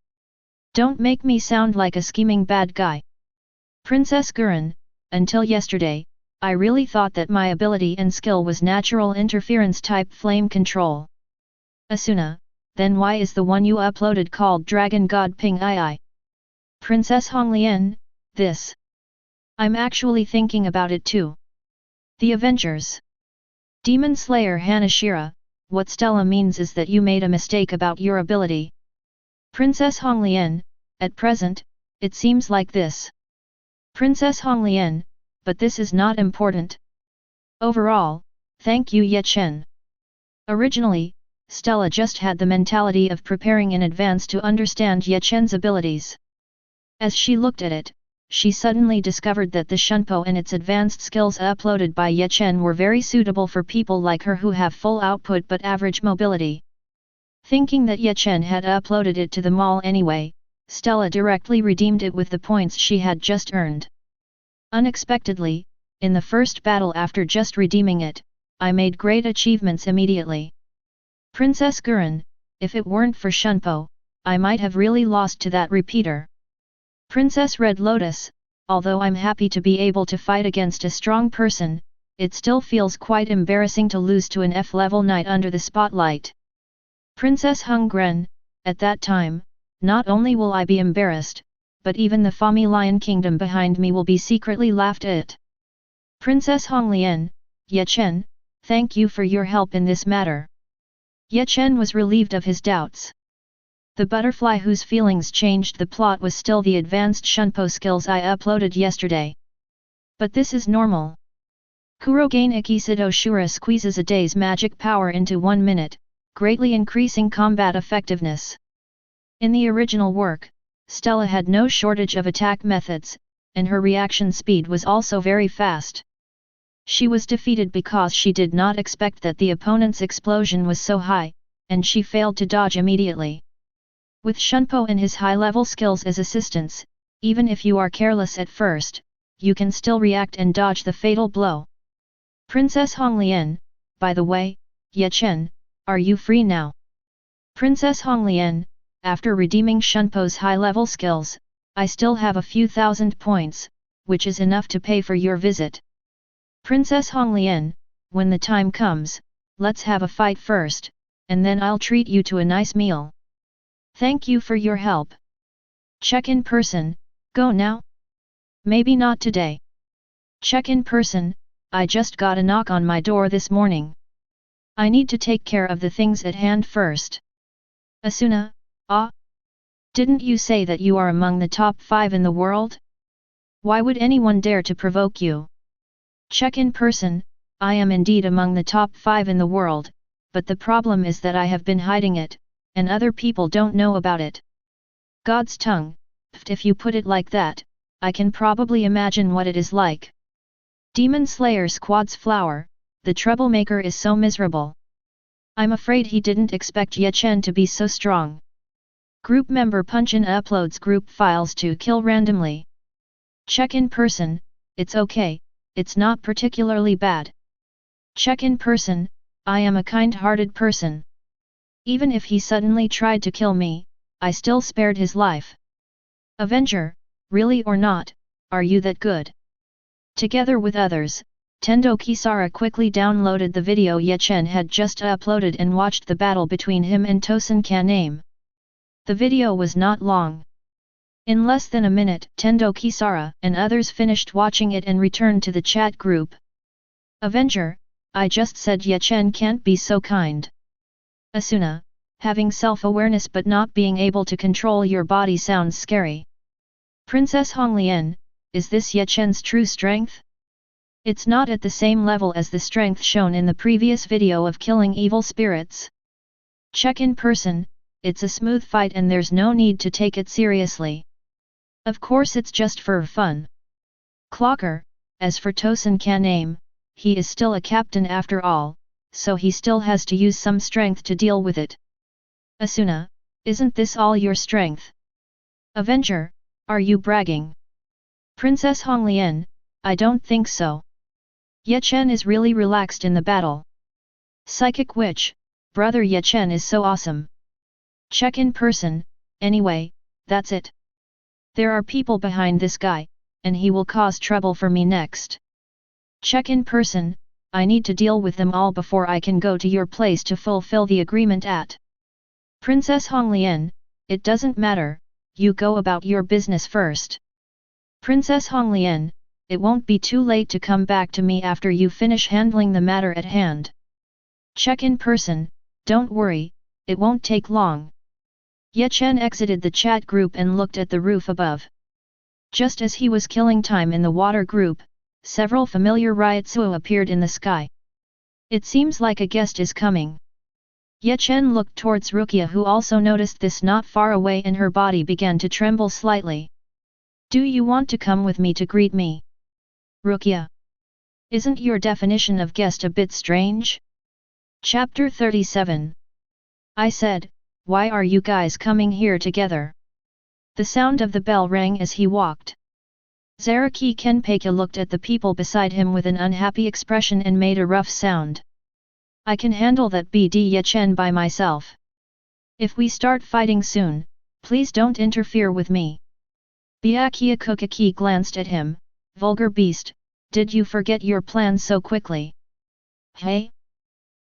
Don't make me sound like a scheming bad guy. Princess Gurren, until yesterday, I really thought that my ability and skill was natural interference type flame control. Asuna, then why is the one you uploaded called Dragon God Ping II? Princess Honglian, this. I'm actually thinking about it too. The Avengers. Demon Slayer Hanashira, what Stella means is that you made a mistake about your ability. Princess Honglian, at present, it seems like this. Princess Honglian, but this is not important. Overall, thank you Ye Chen. Originally, Stella just had the mentality of preparing in advance to understand Ye Chen's abilities. As she looked at it, she suddenly discovered that the Shunpo and its advanced skills uploaded by Ye Chen were very suitable for people like her who have full output but average mobility. Thinking that Ye Chen had uploaded it to the mall anyway, Stella directly redeemed it with the points she had just earned. Unexpectedly, in the first battle after just redeeming it, I made great achievements immediately. Princess Gurren, if it weren't for Shunpo, I might have really lost to that repeater. Princess Red Lotus, although I'm happy to be able to fight against a strong person, it still feels quite embarrassing to lose to an F-level knight under the spotlight. Princess Hungren, at that time, not only will I be embarrassed, but even the Fami Lion Kingdom behind me will be secretly laughed at. Princess Honglian, Ye Chen, thank you for your help in this matter. Ye Chen was relieved of his doubts. The butterfly whose feelings changed the plot was still the advanced Shunpo skills I uploaded yesterday. But this is normal. Kurogain Ikisido Shura squeezes a day's magic power into 1 minute, greatly increasing combat effectiveness. In the original work, Stella had no shortage of attack methods, and her reaction speed was also very fast. She was defeated because she did not expect that the opponent's explosion was so high, and she failed to dodge immediately. With Shunpo and his high-level skills as assistants, even if you are careless at first, you can still react and dodge the fatal blow. Princess Honglian, by the way, Ye Chen, are you free now? Princess Honglian, after redeeming Shunpo's high-level skills, I still have a few thousand points, which is enough to pay for your visit. Princess Honglian, when the time comes, let's have a fight first, and then I'll treat you to a nice meal. Thank you for your help. Check in person, go now? Maybe not today. Check in person, I just got a knock on my door this morning. I need to take care of the things at hand first. Asuna, ah? Didn't you say that you are among the top 5 in the world? Why would anyone dare to provoke you? Check in person, I am indeed among the top 5 in the world, but the problem is that I have been hiding it, and other people don't know about it. God's tongue, if you put it like that, I can probably imagine what it is like. Demon Slayer Squad's flower, the troublemaker is so miserable. I'm afraid he didn't expect Ye Chen to be so strong. Group member Punchin uploads group files to kill randomly. Check in person, it's okay, it's not particularly bad. Check in person, I am a kind-hearted person. Even if he suddenly tried to kill me, I still spared his life. Avenger, really or not, are you that good? Together with others, Tendo Kisara quickly downloaded the video Ye Chen had just uploaded and watched the battle between him and Tosen Kanae. The video was not long. In less than a minute, Tendo Kisara and others finished watching it and returned to the chat group. Avenger, I just said Ye Chen can't be so kind. Asuna, having self-awareness but not being able to control your body sounds scary. Princess Honglian, is this Ye Chen's true strength? It's not at the same level as the strength shown in the previous video of killing evil spirits. Check in person, it's a smooth fight and there's no need to take it seriously. Of course it's just for fun. Clocker, as for Tosen Kanae, he is still a captain after all, so he still has to use some strength to deal with it. Asuna, isn't this all your strength? Avenger, are you bragging? Princess Honglian, I don't think so. Ye Chen is really relaxed in the battle. Psychic Witch, brother Ye Chen is so awesome. Check in person, anyway, that's it. There are people behind this guy, and he will cause trouble for me next. Check in person, I need to deal with them all before I can go to your place to fulfill the agreement at. Princess Honglian, it doesn't matter, you go about your business first. Princess Honglian, it won't be too late to come back to me after you finish handling the matter at hand. Check in person, don't worry, it won't take long. Ye Chen exited the chat group and looked at the roof above. Just as he was killing time in the water group, several familiar Ryotsuo appeared in the sky. It seems like a guest is coming. Ye Chen looked towards Rukia, who also noticed this not far away, and her body began to tremble slightly. Do you want to come with me to greet me? Rukia. Isn't your definition of guest a bit strange? Chapter 37. I said, why are you guys coming here together? The sound of the bell rang as he walked. Zaraki Kenpeka looked at the people beside him with an unhappy expression and made a rough sound. I can handle that BD Ye Chen by myself. If we start fighting soon, please don't interfere with me. Byakuya Kokaki glanced at him, vulgar beast, did you forget your plan so quickly? Hey?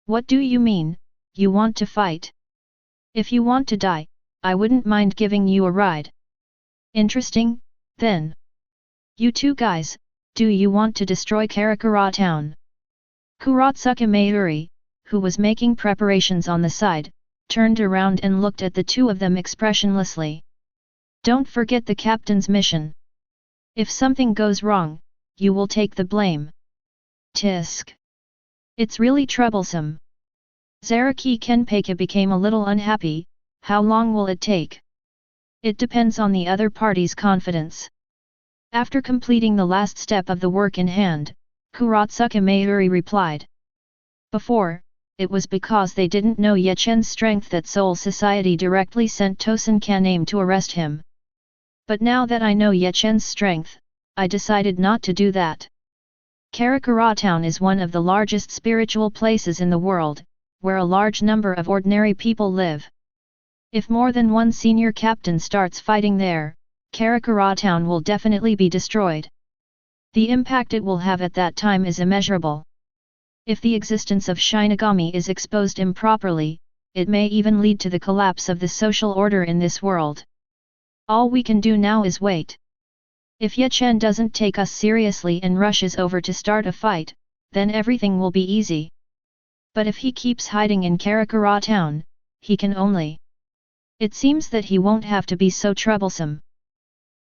What do you mean, you want to fight? If you want to die, I wouldn't mind giving you a ride. Interesting, then. You two guys, do you want to destroy Karakura town? Kuratsuka Mayuri, who was making preparations on the side, turned around and looked at the two of them expressionlessly. Don't forget the captain's mission. If something goes wrong, you will take the blame. Tisk. It's really troublesome. Zaraki Kenpeka became a little unhappy. How long will it take? It depends on the other party's confidence. After completing the last step of the work in hand, Kuratsuka Mayuri replied. Before, it was because they didn't know Ye Chen's strength that Soul Society directly sent Tosen Kanae to arrest him. But now that I know Ye Chen's strength, I decided not to do that. Karakura town is one of the largest spiritual places in the world, where a large number of ordinary people live. If more than one senior captain starts fighting there, Karakura town will definitely be destroyed. The impact it will have at that time is immeasurable. If the existence of Shinigami is exposed improperly, it may even lead to the collapse of the social order in this world. All we can do now is wait. If Ye Chen doesn't take us seriously and rushes over to start a fight, then everything will be easy. But if he keeps hiding in Karakura town, he can only. It seems that he won't have to be so troublesome.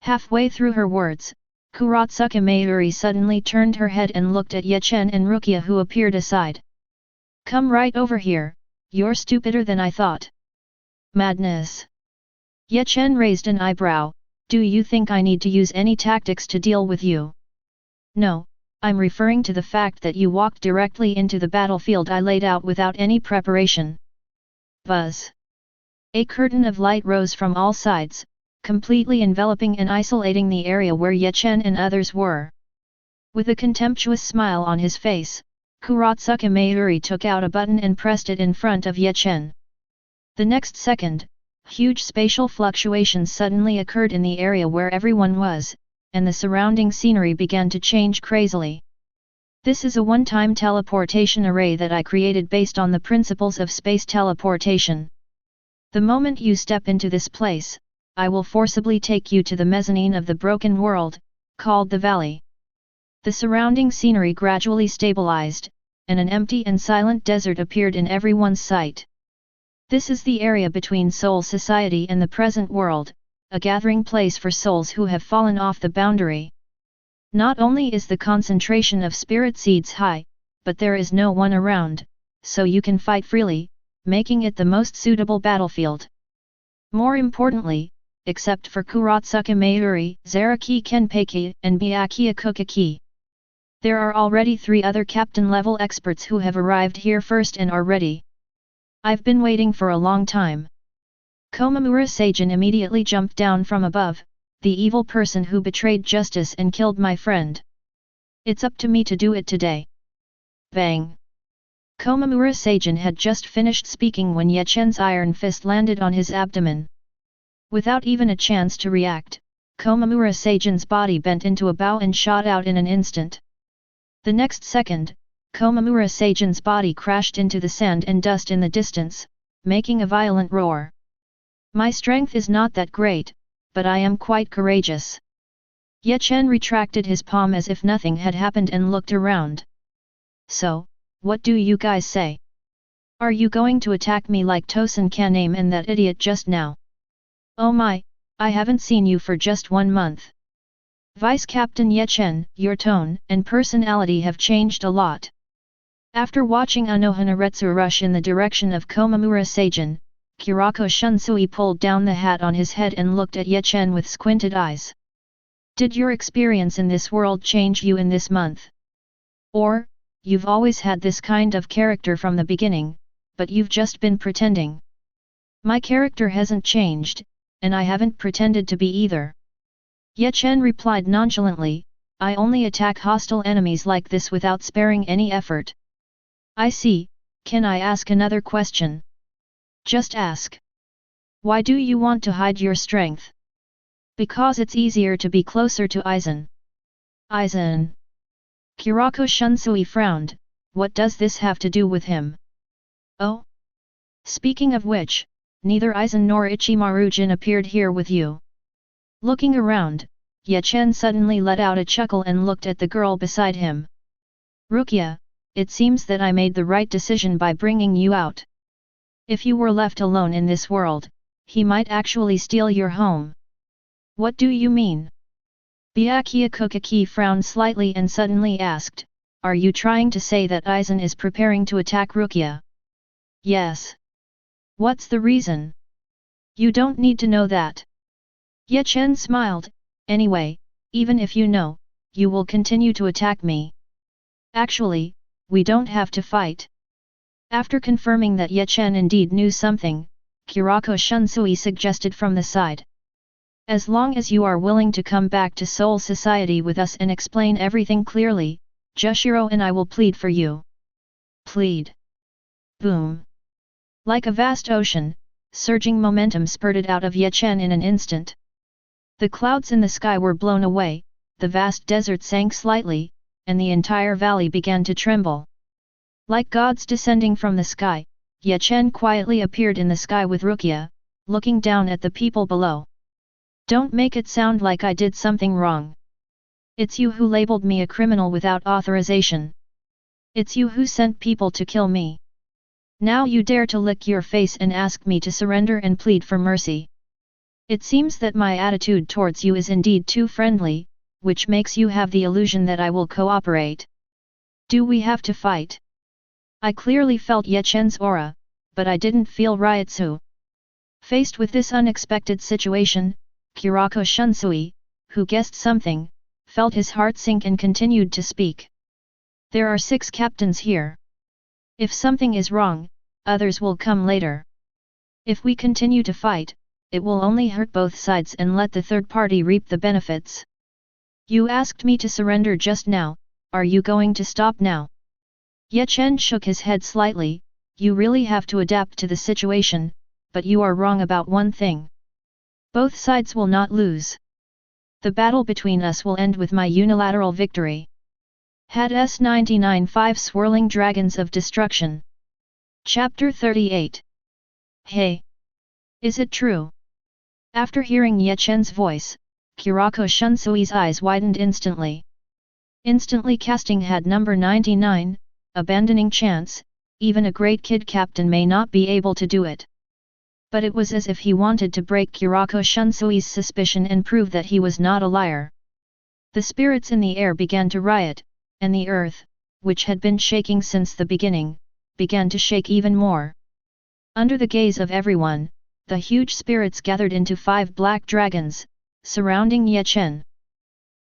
Halfway through her words, Kurotsuka Mayuri suddenly turned her head and looked at Ye Chen and Rukia, who appeared aside. Come right over here, you're stupider than I thought. Madness. Ye Chen raised an eyebrow. Do you think I need to use any tactics to deal with you? No, I'm referring to the fact that you walked directly into the battlefield I laid out without any preparation. Buzz. A curtain of light rose from all sides, completely enveloping and isolating the area where Ye Chen and others were. With a contemptuous smile on his face, Kurotsuka Mayuri took out a button and pressed it in front of Ye Chen. The next second, huge spatial fluctuations suddenly occurred in the area where everyone was, and the surrounding scenery began to change crazily. This is a one-time teleportation array that I created based on the principles of space teleportation. The moment you step into this place, I will forcibly take you to the mezzanine of the broken world, called the Valley. The surrounding scenery gradually stabilized, and an empty and silent desert appeared in everyone's sight. This is the area between Soul Society and the present world, a gathering place for souls who have fallen off the boundary. Not only is the concentration of spirit seeds high, but there is no one around, so you can fight freely, making it the most suitable battlefield. More importantly, except for Kurotsuka Mayuri, Zaraki Kenpeki, and Byakuya Kokaki, there are already 3 other captain-level experts who have arrived here first and are ready. I've been waiting for a long time. Komamura Seijin immediately jumped down from above, the evil person who betrayed justice and killed my friend. It's up to me to do it today. Bang! Komamura Seijin had just finished speaking when Ye Chen's iron fist landed on his abdomen. Without even a chance to react, Komamura Seijin's body bent into a bow and shot out in an instant. The next second, Komamura Seijin's body crashed into the sand and dust in the distance, making a violent roar. My strength is not that great, but I am quite courageous. Ye Chen retracted his palm as if nothing had happened and looked around. So, what do you guys say? Are you going to attack me like Tosen Kanae and that idiot just now? Oh my, I haven't seen you for just 1 month. Vice Captain Ye Chen, your tone and personality have changed a lot. After watching Anohanaretsu rush in the direction of Komamura Seijin, Kurako Shunsui pulled down the hat on his head and looked at Ye Chen with squinted eyes. Did your experience in this world change you in this month? Or, you've always had this kind of character from the beginning, but you've just been pretending. My character hasn't changed, and I haven't pretended to be either. Ye Chen replied nonchalantly, I only attack hostile enemies like this without sparing any effort. I see, can I ask another question? Just ask. Why do you want to hide your strength? Because it's easier to be closer to Aizen. Aizen. Kurako Shunsui frowned, what does this have to do with him? Oh? Speaking of which, neither Aizen nor Ichimaru-jin appeared here with you. Looking around, Ye Chen suddenly let out a chuckle and looked at the girl beside him. Rukia, it seems that I made the right decision by bringing you out. If you were left alone in this world, he might actually steal your home. What do you mean? Byakuya Kokaki frowned slightly and suddenly asked, are you trying to say that Aizen is preparing to attack Rukia? Yes. What's the reason? You don't need to know that. Ye Chen smiled, anyway, even if you know, you will continue to attack me. Actually, we don't have to fight. After confirming that Ye Chen indeed knew something, Kurako Shunsui suggested from the side. As long as you are willing to come back to Soul Society with us and explain everything clearly, Jushiro and I will plead for you. Plead. Boom. Like a vast ocean, surging momentum spurted out of Ye Chen in an instant. The clouds in the sky were blown away, the vast desert sank slightly, and the entire valley began to tremble. Like gods descending from the sky, Ye Chen quietly appeared in the sky with Rukia, looking down at the people below. Don't make it sound like I did something wrong. It's you who labeled me a criminal without authorization. It's you who sent people to kill me. Now you dare to lick your face and ask me to surrender and plead for mercy. It seems that my attitude towards you is indeed too friendly, which makes you have the illusion that I will cooperate. Do we have to fight? I clearly felt Ye Chen's aura, but I didn't feel Ryotsu. Faced with this unexpected situation, Kurako Shunsui, who guessed something, felt his heart sink and continued to speak. There are 6 captains here. If something is wrong, others will come later. If we continue to fight, it will only hurt both sides and let the third party reap the benefits. You asked me to surrender just now, are you going to stop now? Ye Chen shook his head slightly. You really have to adapt to the situation, but you are wrong about one thing. Both sides will not lose. The battle between us will end with my unilateral victory. Had S99 5 Swirling Dragons of Destruction. Chapter 38. Hey! Is it true? After hearing Ye Chen's voice, Kurako Shunsui's eyes widened instantly. Instantly casting had number 99, abandoning chance, even a great kid captain may not be able to do it. But it was as if he wanted to break Kurako Shunsui's suspicion and prove that he was not a liar. The spirits in the air began to riot, and the earth, which had been shaking since the beginning, began to shake even more. Under the gaze of everyone, the huge spirits gathered into 5 black dragons, surrounding Ye Chen.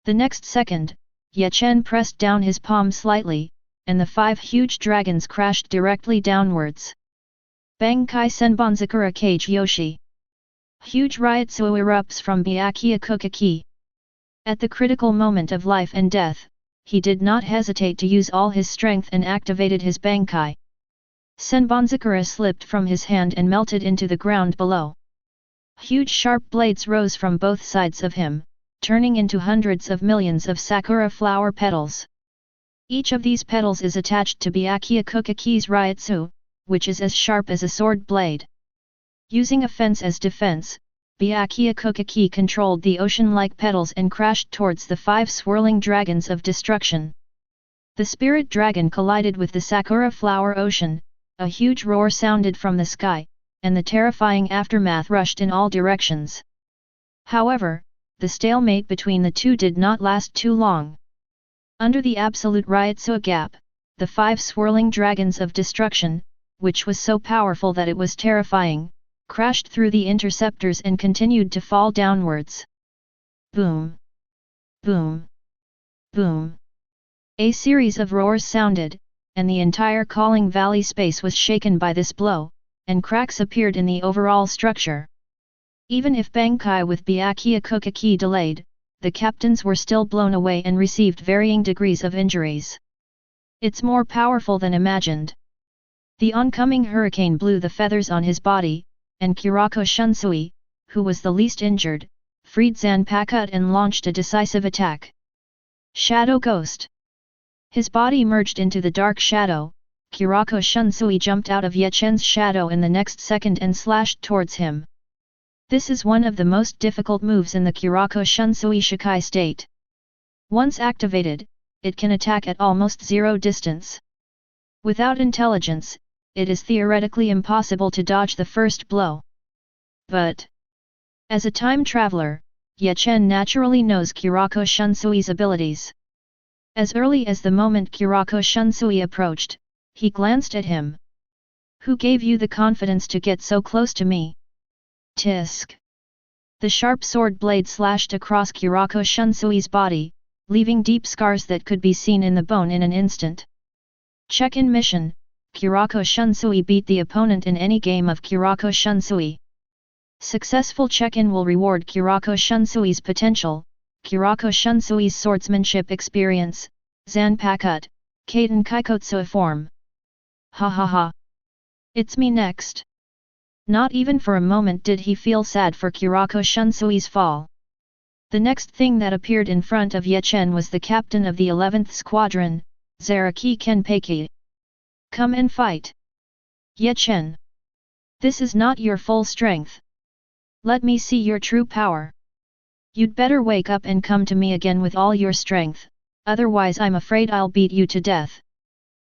The next second, Ye Chen pressed down his palm slightly, and the 5 huge dragons crashed directly downwards. Bankai Senbonzakura Kage Yoshi. Huge Ryotsu erupts from Byakuya Kukaki. At the critical moment of life and death, he did not hesitate to use all his strength and activated his Bankai. Senbonzakura slipped from his hand and melted into the ground below. Huge sharp blades rose from both sides of him, turning into hundreds of millions of sakura flower petals. Each of these petals is attached to Byakuya Kukaki's Ryotsu, which is as sharp as a sword blade. Using a fence as defense, Byakuya Kukaki controlled the ocean-like petals and crashed towards the 5 swirling dragons of destruction. The spirit dragon collided with the sakura flower ocean, a huge roar sounded from the sky, and the terrifying aftermath rushed in all directions. However, the stalemate between the two did not last too long. Under the absolute Ryotsu gap, the 5 swirling dragons of destruction, which was so powerful that it was terrifying, crashed through the interceptors and continued to fall downwards. Boom! Boom! Boom! A series of roars sounded, and the entire Calling Valley space was shaken by this blow, and cracks appeared in the overall structure. Even if Bankai with Byakuya Kukaki delayed, the captains were still blown away and received varying degrees of injuries. It's more powerful than imagined. The oncoming hurricane blew the feathers on his body, and Kurako Shunsui, who was the least injured, freed Zanpakuto and launched a decisive attack. Shadow Ghost. His body merged into the dark shadow. Kurako Shunsui jumped out of Ye Chen's shadow in the next second and slashed towards him. This is one of the most difficult moves in the Kurako Shunsui Shikai state. Once activated, it can attack at almost 0 distance. Without intelligence, it is theoretically impossible to dodge the first blow. But, as a time traveler, Ye Chen naturally knows Kurako Shunsui's abilities. As early as the moment Kurako Shunsui approached, he glanced at him. Who gave you the confidence to get so close to me? Tisk. The sharp sword blade slashed across Kurako Shunsui's body, leaving deep scars that could be seen in the bone in an instant. Check-in mission. Kurako Shunsui beat the opponent in any game of Kurako Shunsui. Successful check-in will reward Kurako Shunsui's potential, Kurako Shunsui's swordsmanship experience, Zanpakuto, Kaiten Kaikotsu form. Ha ha ha. It's me next. Not even for a moment did he feel sad for Kurako Shunsui's fall. The next thing that appeared in front of Ye Chen was the captain of the 11th Squadron, Zaraki Kenpeki. Come and fight. Ye Chen. This is not your full strength. Let me see your true power. You'd better wake up and come to me again with all your strength, otherwise I'm afraid I'll beat you to death.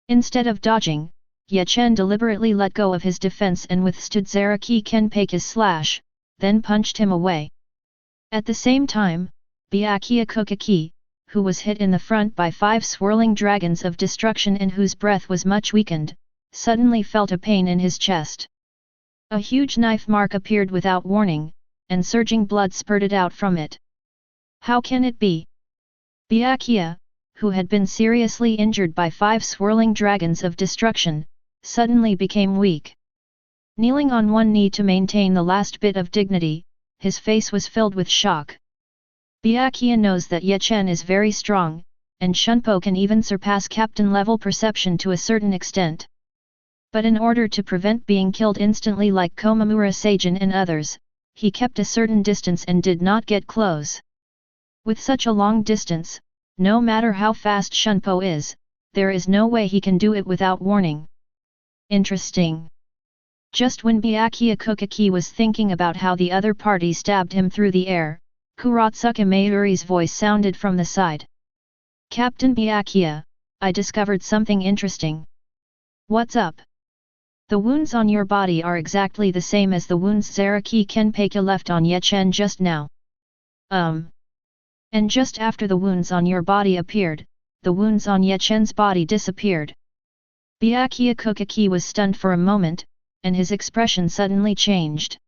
Instead of dodging, Ye Chen deliberately let go of his defense and withstood Zaraki Kenpei's slash, then punched him away. At the same time, Byakuya Kokaki, who was hit in the front by 5 swirling dragons of destruction and whose breath was much weakened, suddenly felt a pain in his chest. A huge knife mark appeared without warning, and surging blood spurted out from it. How can it be? Byakuya, who had been seriously injured by 5 swirling dragons of destruction, suddenly became weak. Kneeling on one knee to maintain the last bit of dignity, his face was filled with shock. Byakuya knows that Ye Chen is very strong, and Shunpo can even surpass captain-level perception to a certain extent. But in order to prevent being killed instantly like Komamura Seijin and others, he kept a certain distance and did not get close. With such a long distance, no matter how fast Shunpo is, there is no way he can do it without warning. Interesting. Just when Byakuya Kokaki was thinking about how the other party stabbed him through the air, Kurotsuka Mayuri's voice sounded from the side. Captain Byakuya, I discovered something interesting. What's up? The wounds on your body are exactly the same as the wounds Zaraki Kenpei left on Ye Chen just now. And just after the wounds on your body appeared, the wounds on Ye Chen's body disappeared. Byakuya Kokaki was stunned for a moment, and his expression suddenly changed.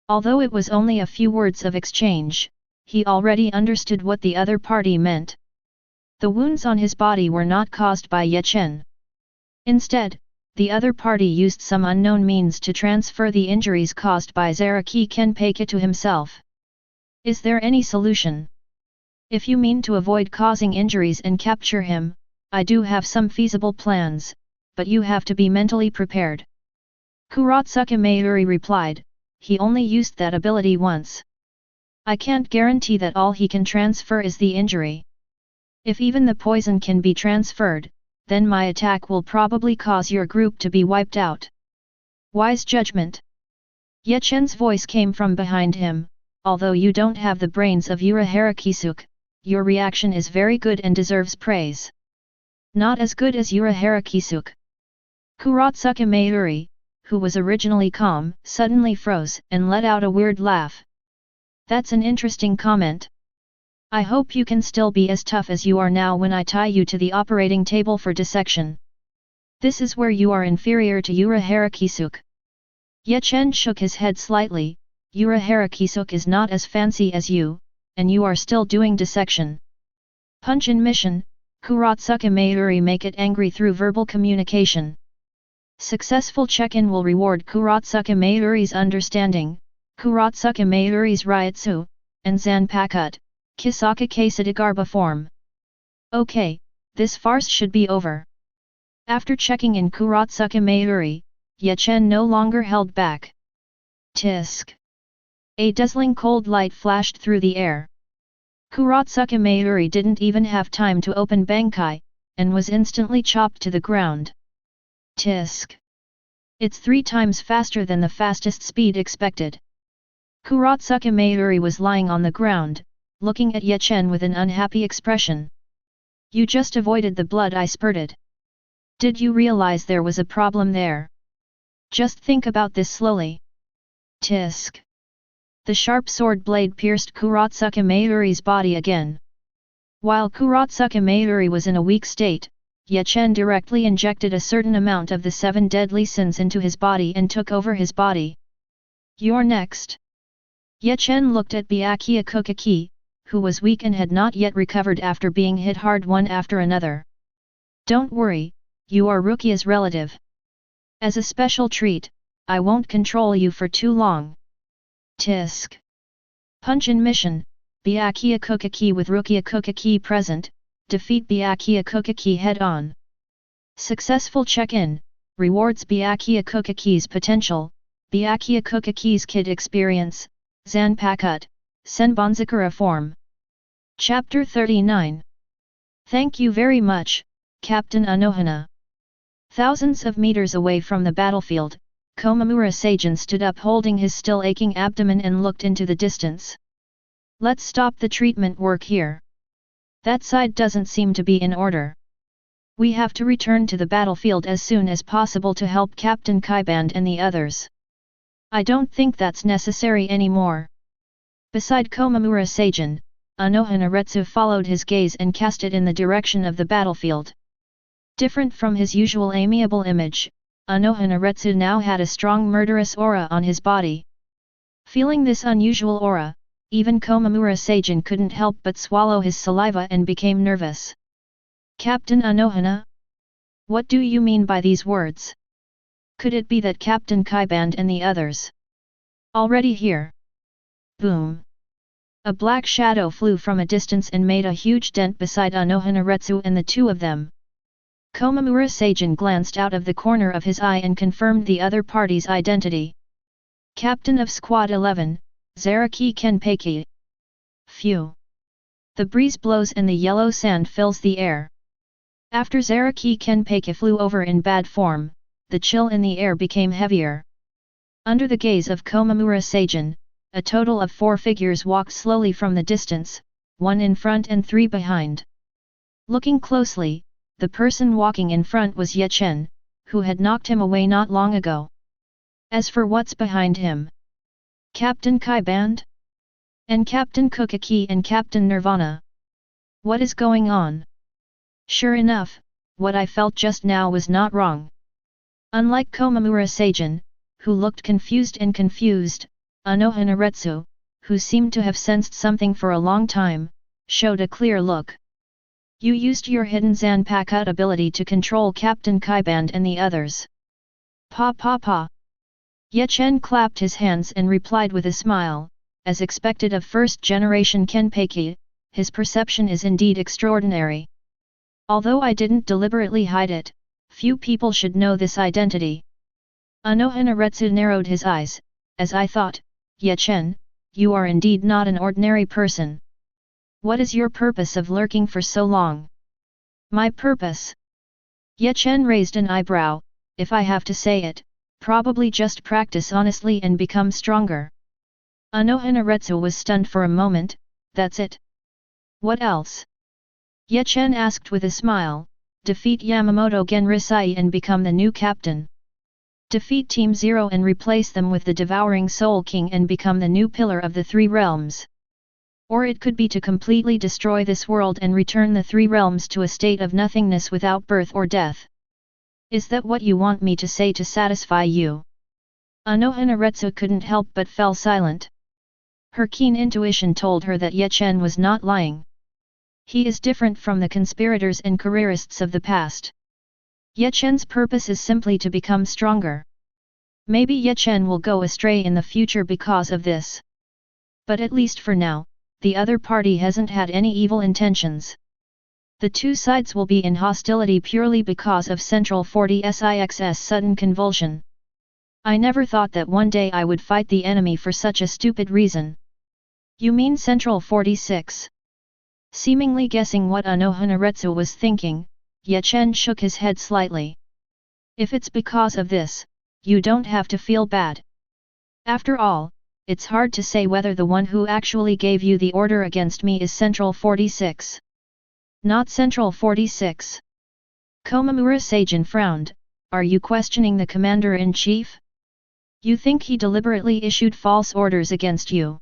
Although it was only a few words of exchange, he already understood what the other party meant. The wounds on his body were not caused by Ye Chen. Instead, the other party used some unknown means to transfer the injuries caused by Zaraki Kenpei to himself. Is there any solution? If you mean to avoid causing injuries and capture him, I do have some feasible plans, but you have to be mentally prepared. Kurotsuka Mayuri replied, he only used that ability once. I can't guarantee that all he can transfer is the injury. If even the poison can be transferred, then my attack will probably cause your group to be wiped out. Wise judgment. Ye Chen's voice came from behind him, although you don't have the brains of Urahara Kisuke, your reaction is very good and deserves praise. Not as good as Urahara Kisuke. Kurotsuka Mayuri, who was originally calm, suddenly froze and let out a weird laugh. That's an interesting comment. I hope you can still be as tough as you are now when I tie you to the operating table for dissection. This is where you are inferior to Urahara Kisuke. Ye Chen shook his head slightly. Urahara Kisuke is not as fancy as you, and you are still doing dissection. Punch in mission, Kurotsuka Mayuri make it angry through verbal communication. Successful check-in will reward Kurotsuka Mayuri's understanding, Kurotsuka Mayuri's Ryutsu, and Zanpakut, Kisaka Kasadagarba form. Okay, this farce should be over. After checking in Kurotsuka Mayuri, Ye Chen no longer held back. Tisk. A dazzling cold light flashed through the air. Kurotsuka Mayuri didn't even have time to open Bankai, and was instantly chopped to the ground. Tisk. It's 3 times faster than the fastest speed expected. Kurotsuka Mayuri was lying on the ground, looking at Ye Chen with an unhappy expression. You just avoided the blood I spurted. Did you realize there was a problem there? Just think about this slowly. Tisk. The sharp sword blade pierced Kurotsuka Mayuri's body again. While Kurotsuka Mayuri was in a weak state, Ye Chen directly injected a certain amount of the 7 deadly sins into his body and took over his body. You're next. Ye Chen looked at Byakuya Kokaki, who was weak and had not yet recovered after being hit hard one after another. Don't worry, you are Rukia's relative. As a special treat, I won't control you for too long. Tisk. Punch in mission, Byakuya Kokaki with Rukia Kokaki present, defeat Byakuya Kokaki head-on. Successful check-in, rewards Byakuya Kokaki's potential, Byakuya Kokaki's kid experience, Zanpakut, Senbonzakura form. Chapter 39. Thank you very much, Captain Anohana. Thousands of meters away from the battlefield, Komamura Seijin stood up holding his still aching abdomen and looked into the distance. Let's stop the treatment work here. That side doesn't seem to be in order. We have to return to the battlefield as soon as possible to help Captain Kaiband and the others. I don't think that's necessary anymore. Beside Komamura Seijin, Anohanaretsu followed his gaze and cast it in the direction of the battlefield. Different from his usual amiable image, Anohanaretsu now had a strong murderous aura on his body. Feeling this unusual aura, even Komamura Seijin couldn't help but swallow his saliva and became nervous. Captain Anohana? What do you mean by these words? Could it be that Captain Kaiband and the others already here? Boom! A black shadow flew from a distance and made a huge dent beside Anohanaretsu and the two of them. Komamura Seijin glanced out of the corner of his eye and confirmed the other party's identity. Captain of Squad 11, Zaraki Kenpeki. Phew! The breeze blows and the yellow sand fills the air. After Zaraki Kenpeki flew over in bad form, the chill in the air became heavier. Under the gaze of Komamura Seijin, a total of 4 figures walked slowly from the distance, 1 in front and 3 behind. Looking closely, the person walking in front was Ye Chen, who had knocked him away not long ago. As for what's behind him? Captain Kaiband? And Captain Kokaki and Captain Nirvana? What is going on? Sure enough, what I felt just now was not wrong. Unlike Komamura Seijin, who looked confused, Anohanaretsu, who seemed to have sensed something for a long time, showed a clear look. You used your hidden Zanpakuto ability to control Captain Kaiband and the others. Pa. Ye Chen clapped his hands and replied with a smile, as expected of first-generation Kenpeki, his perception is indeed extraordinary. Although I didn't deliberately hide it, few people should know this identity. Anohanaretsu narrowed his eyes, as I thought, Ye Chen, you are indeed not an ordinary person. What is your purpose of lurking for so long? My purpose? Ye Chen raised an eyebrow. If I have to say it, probably just practice honestly and become stronger. Anohanaretsu was stunned for a moment. That's it. What else? Ye Chen asked with a smile. Defeat Yamamoto Genrisai and become the new captain. Defeat Team Zero and replace them with the Devouring Soul King and become the new pillar of the 3 realms. Or it could be to completely destroy this world and return the 3 realms to a state of nothingness without birth or death. Is that what you want me to say to satisfy you? Anohanaretsu couldn't help but fell silent. Her keen intuition told her that Ye Chen was not lying. He is different from the conspirators and careerists of the past. Ye Chen's purpose is simply to become stronger. Maybe Ye Chen will go astray in the future because of this. But at least for now, the other party hasn't had any evil intentions. The 2 sides will be in hostility purely because of Central 40SIX's sudden convulsion. I never thought that one day I would fight the enemy for such a stupid reason. You mean Central 46? Seemingly guessing what Anohanaretsu was thinking, Ye Chen shook his head slightly. If it's because of this, you don't have to feel bad. After all, it's hard to say whether the one who actually gave you the order against me is Central 46. Not Central 46. Komamura Seijin frowned. Are you questioning the commander-in-chief? You think he deliberately issued false orders against you?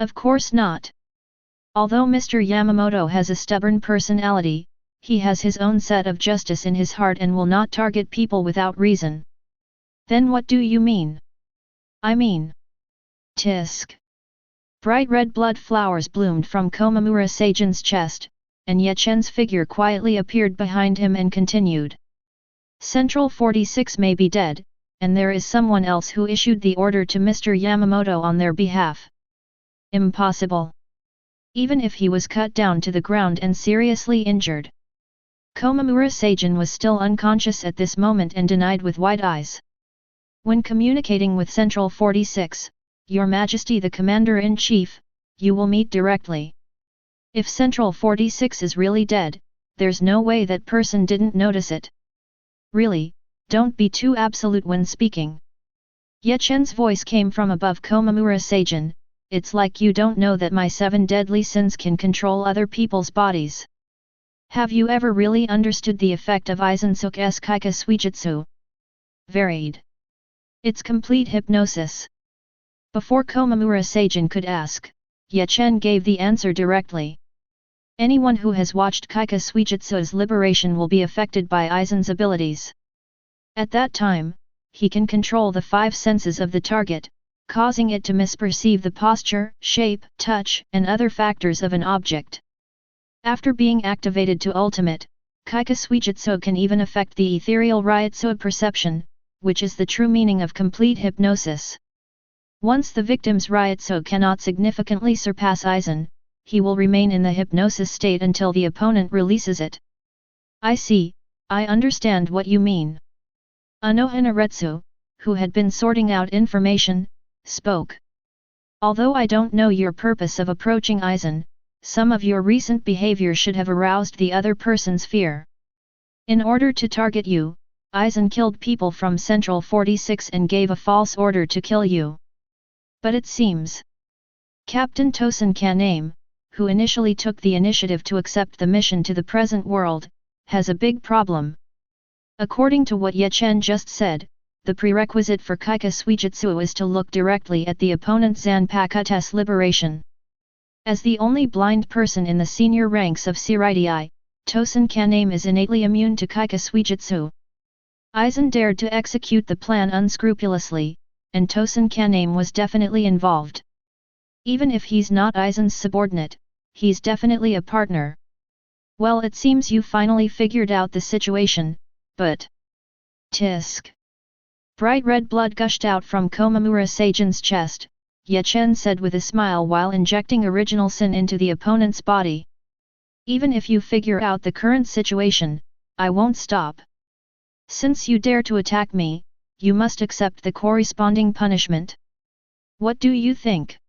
Of course not. Although Mr. Yamamoto has a stubborn personality, he has his own set of justice in his heart and will not target people without reason. Then what do you mean? I mean... Tisk. Bright red blood flowers bloomed from Komamura Seijin's chest, and Ye Chen's figure quietly appeared behind him and continued. Central 46 may be dead, and there is someone else who issued the order to Mr. Yamamoto on their behalf. Impossible. Even if he was cut down to the ground and seriously injured. Komamura Seijin was still unconscious at this moment and denied with wide eyes. When communicating with Central 46, Your Majesty the Commander-in-Chief, you will meet directly. If Central 46 is really dead, there's no way that person didn't notice it. Really, don't be too absolute when speaking. Ye Chen's voice came from above Komamura Seijin. It's like you don't know that my 7 deadly sins can control other people's bodies. Have you ever really understood the effect of Aizen-suk's Kaika Suijutsu? Varied. It's complete hypnosis. Before Komamura Seijin could ask, Ye Chen gave the answer directly. Anyone who has watched Kaika Suijutsu's liberation will be affected by Aizen's abilities. At that time, he can control the 5 senses of the target, causing it to misperceive the posture, shape, touch, and other factors of an object. After being activated to ultimate, Kaika Suijutsu can even affect the ethereal Ryutsu perception, which is the true meaning of complete hypnosis. Once the victim's Ryutsu cannot significantly surpass Aizen, he will remain in the hypnosis state until the opponent releases it. I see, I understand what you mean. Anohanaretsu, who had been sorting out information, spoke. Although I don't know your purpose of approaching Aizen, some of your recent behavior should have aroused the other person's fear. In order to target you, Aizen killed people from Central 46 and gave a false order to kill you. But it seems Captain Tosin Kanae, who initially took the initiative to accept the mission to the present world, has a big problem. According to what Ye Chen just said, the prerequisite for Kaika Suijutsu is to look directly at the opponent Zanpakute's liberation. As the only blind person in the senior ranks of Seireitei, Tosin Kanae is innately immune to Kaika Suijutsu. Aizen dared to execute the plan unscrupulously, and Tosin Kanae was definitely involved. Even if he's not Aizen's subordinate, he's definitely a partner. Well, it seems you finally figured out the situation, but... Tisk. Bright red blood gushed out from Komamura Seijin's chest, Ye Chen said with a smile while injecting original sin into the opponent's body. Even if you figure out the current situation, I won't stop. Since you dare to attack me, you must accept the corresponding punishment. What do you think?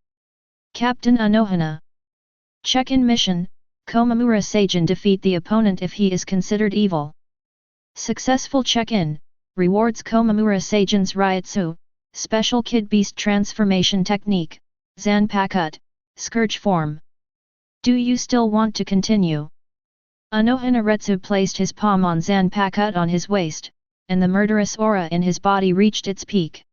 Captain Anohana. Check-in mission, Komamura Seijin defeat the opponent if he is considered evil. Successful check-in, rewards Komamura Seijin's Ryutsu, Special Kid Beast Transformation Technique, Zanpakut, Scourge Form. Do you still want to continue? Anohanaretsu placed his palm on Zanpakut on his waist, and the murderous aura in his body reached its peak.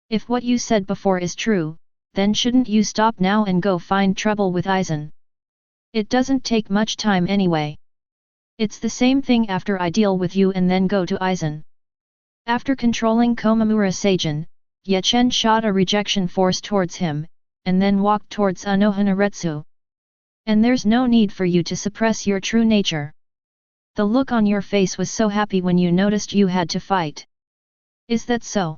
If what you said before is true, then shouldn't you stop now and go find trouble with Aizen? It doesn't take much time anyway. It's the same thing after I deal with you and then go to Aizen. After controlling Komamura Seijin, Ye Chen shot a rejection force towards him, and then walked towards Anohanaretsu. And there's no need for you to suppress your true nature. The look on your face was so happy when you noticed you had to fight. Is that so?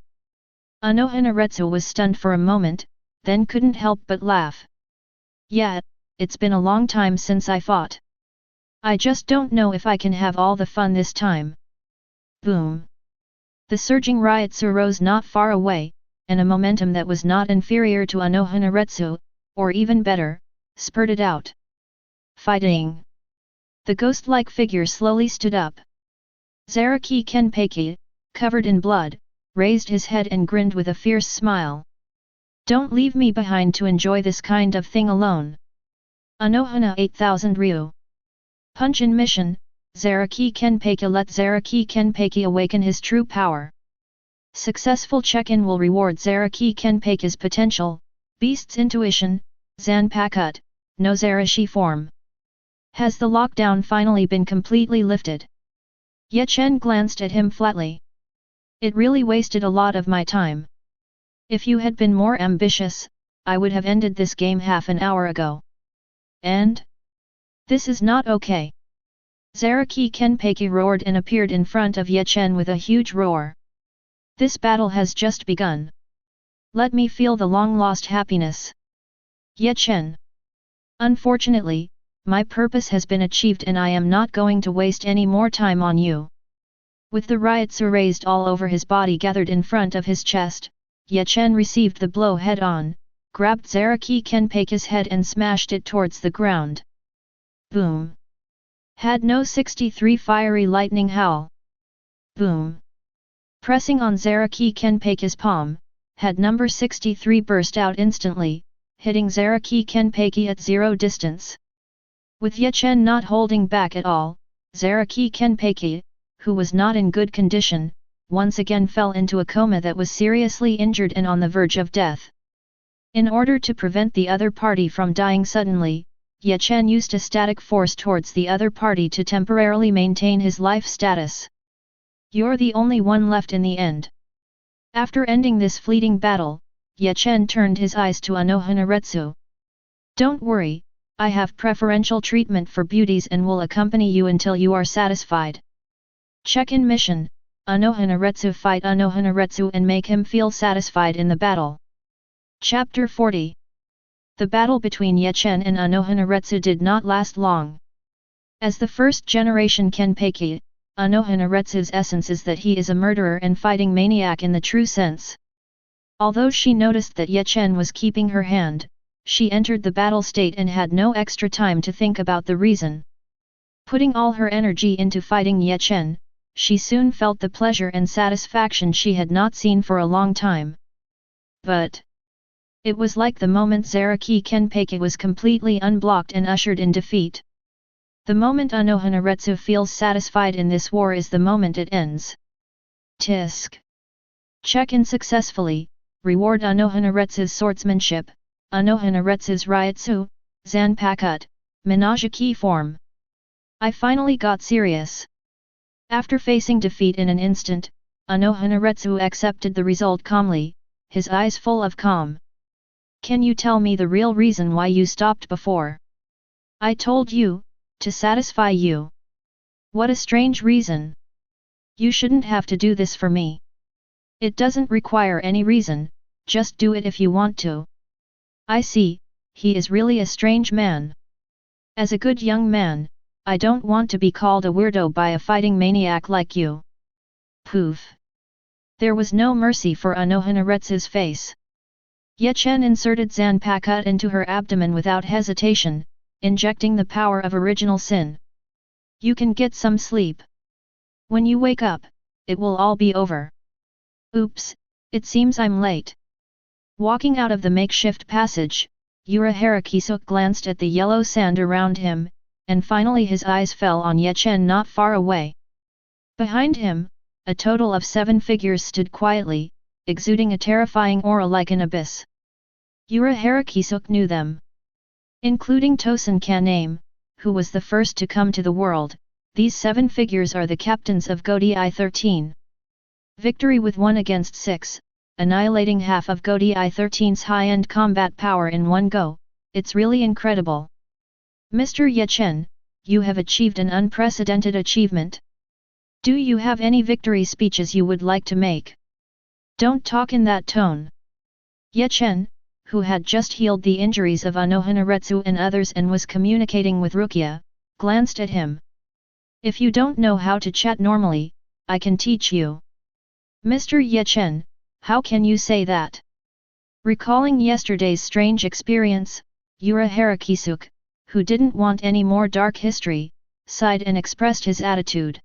Anohanaretsu was stunned for a moment, then couldn't help but laugh. Yeah, it's been a long time since I fought. I just don't know if I can have all the fun this time. Boom. The surging Ryutsu rose not far away, and a momentum that was not inferior to Anohanaretsu, or even better, spurted out. Fighting. The ghost-like figure slowly stood up. Zaraki Kenpeki, covered in blood, raised his head and grinned with a fierce smile. Don't leave me behind to enjoy this kind of thing alone. Anohana 8000 Ryu. Punch in mission, Zaraki Kenpeki. Let Zaraki Kenpeki awaken his true power. Successful check-in will reward Zaraki Kenpeki's potential, Beast's intuition, Zanpakut, no Zarashi form. Has the lockdown finally been completely lifted? Ye Chen glanced at him flatly. It really wasted a lot of my time. If you had been more ambitious, I would have ended this game half an hour ago. And? This is not okay. Zaraki Kenpeki roared and appeared in front of Ye Chen with a huge roar. This battle has just begun. Let me feel the long-lost happiness. Ye Chen. Unfortunately, my purpose has been achieved and I am not going to waste any more time on you. With the Ryutsu raised all over his body gathered in front of his chest, Ye Chen received the blow head-on, grabbed Zaraki Kenpeki's head and smashed it towards the ground. Boom. Had no 63 fiery lightning howl. Boom. Pressing on Zaraki Kenpeki's palm, had number 63 burst out instantly, hitting Zaraki Kenpeki at 0 distance. With Ye Chen not holding back at all, Zaraki Kenpeki, who was not in good condition, once again fell into a coma that was seriously injured and on the verge of death. In order to prevent the other party from dying suddenly, Ye Chen used a static force towards the other party to temporarily maintain his life status. You're the only one left in the end. After ending this fleeting battle, Ye Chen turned his eyes to Anohanaretsu. Don't worry, I have preferential treatment for beauties and will accompany you until you are satisfied. Check-in mission, Anohanaretsu fight Anohanaretsu and make him feel satisfied in the battle. Chapter 40. The battle between Ye Chen and Anohanaretsu did not last long. As the first generation Kenpeki, Anohanaretsu's essence is that he is a murderer and fighting maniac in the true sense. Although she noticed that Ye Chen was keeping her hand, she entered the battle state and had no extra time to think about the reason. Putting all her energy into fighting Ye Chen, she soon felt the pleasure and satisfaction she had not seen for a long time. But it was like the moment Zaraki Kenpeki was completely unblocked and ushered in defeat. The moment Anohanaretsu feels satisfied in this war is the moment it ends. Tisk. Check-in successfully, reward Anohanaretsu's swordsmanship, Anohanaretsu's Ryutsu, Zanpakut, Minajiki form. I finally got serious. After facing defeat in an instant, Anohanaretsu accepted the result calmly, his eyes full of calm. Can you tell me the real reason why you stopped before? I told you, to satisfy you. What a strange reason. You shouldn't have to do this for me. It doesn't require any reason, just do it if you want to. I see, he is really a strange man. As a good young man, I don't want to be called a weirdo by a fighting maniac like you. Poof. There was no mercy for Anohanaretsu's face. Ye Chen inserted Zanpakut into her abdomen without hesitation, injecting the power of original sin. You can get some sleep. When you wake up, it will all be over. Oops, it seems I'm late. Walking out of the makeshift passage, Urahara glanced at the yellow sand around him, and finally his eyes fell on Ye Chen not far away. Behind him, a total of 7 figures stood quietly, exuding a terrifying aura like an abyss. Urahara knew them. Including Tosen Kanae, who was the first to come to the world, these 7 figures are the captains of Godi 13. Victory with 1 against 6, annihilating half of Godi 13's high-end combat power in one go, it's really incredible. Mr. Ye Chen, you have achieved an unprecedented achievement. Do you have any victory speeches you would like to make? Don't talk in that tone. Ye Chen, who had just healed the injuries of Anohanaretsu and others and was communicating with Rukia, glanced at him. If you don't know how to chat normally, I can teach you. Mr. Ye Chen, how can you say that? Recalling yesterday's strange experience, Urahara, who didn't want any more dark history, sighed and expressed his attitude.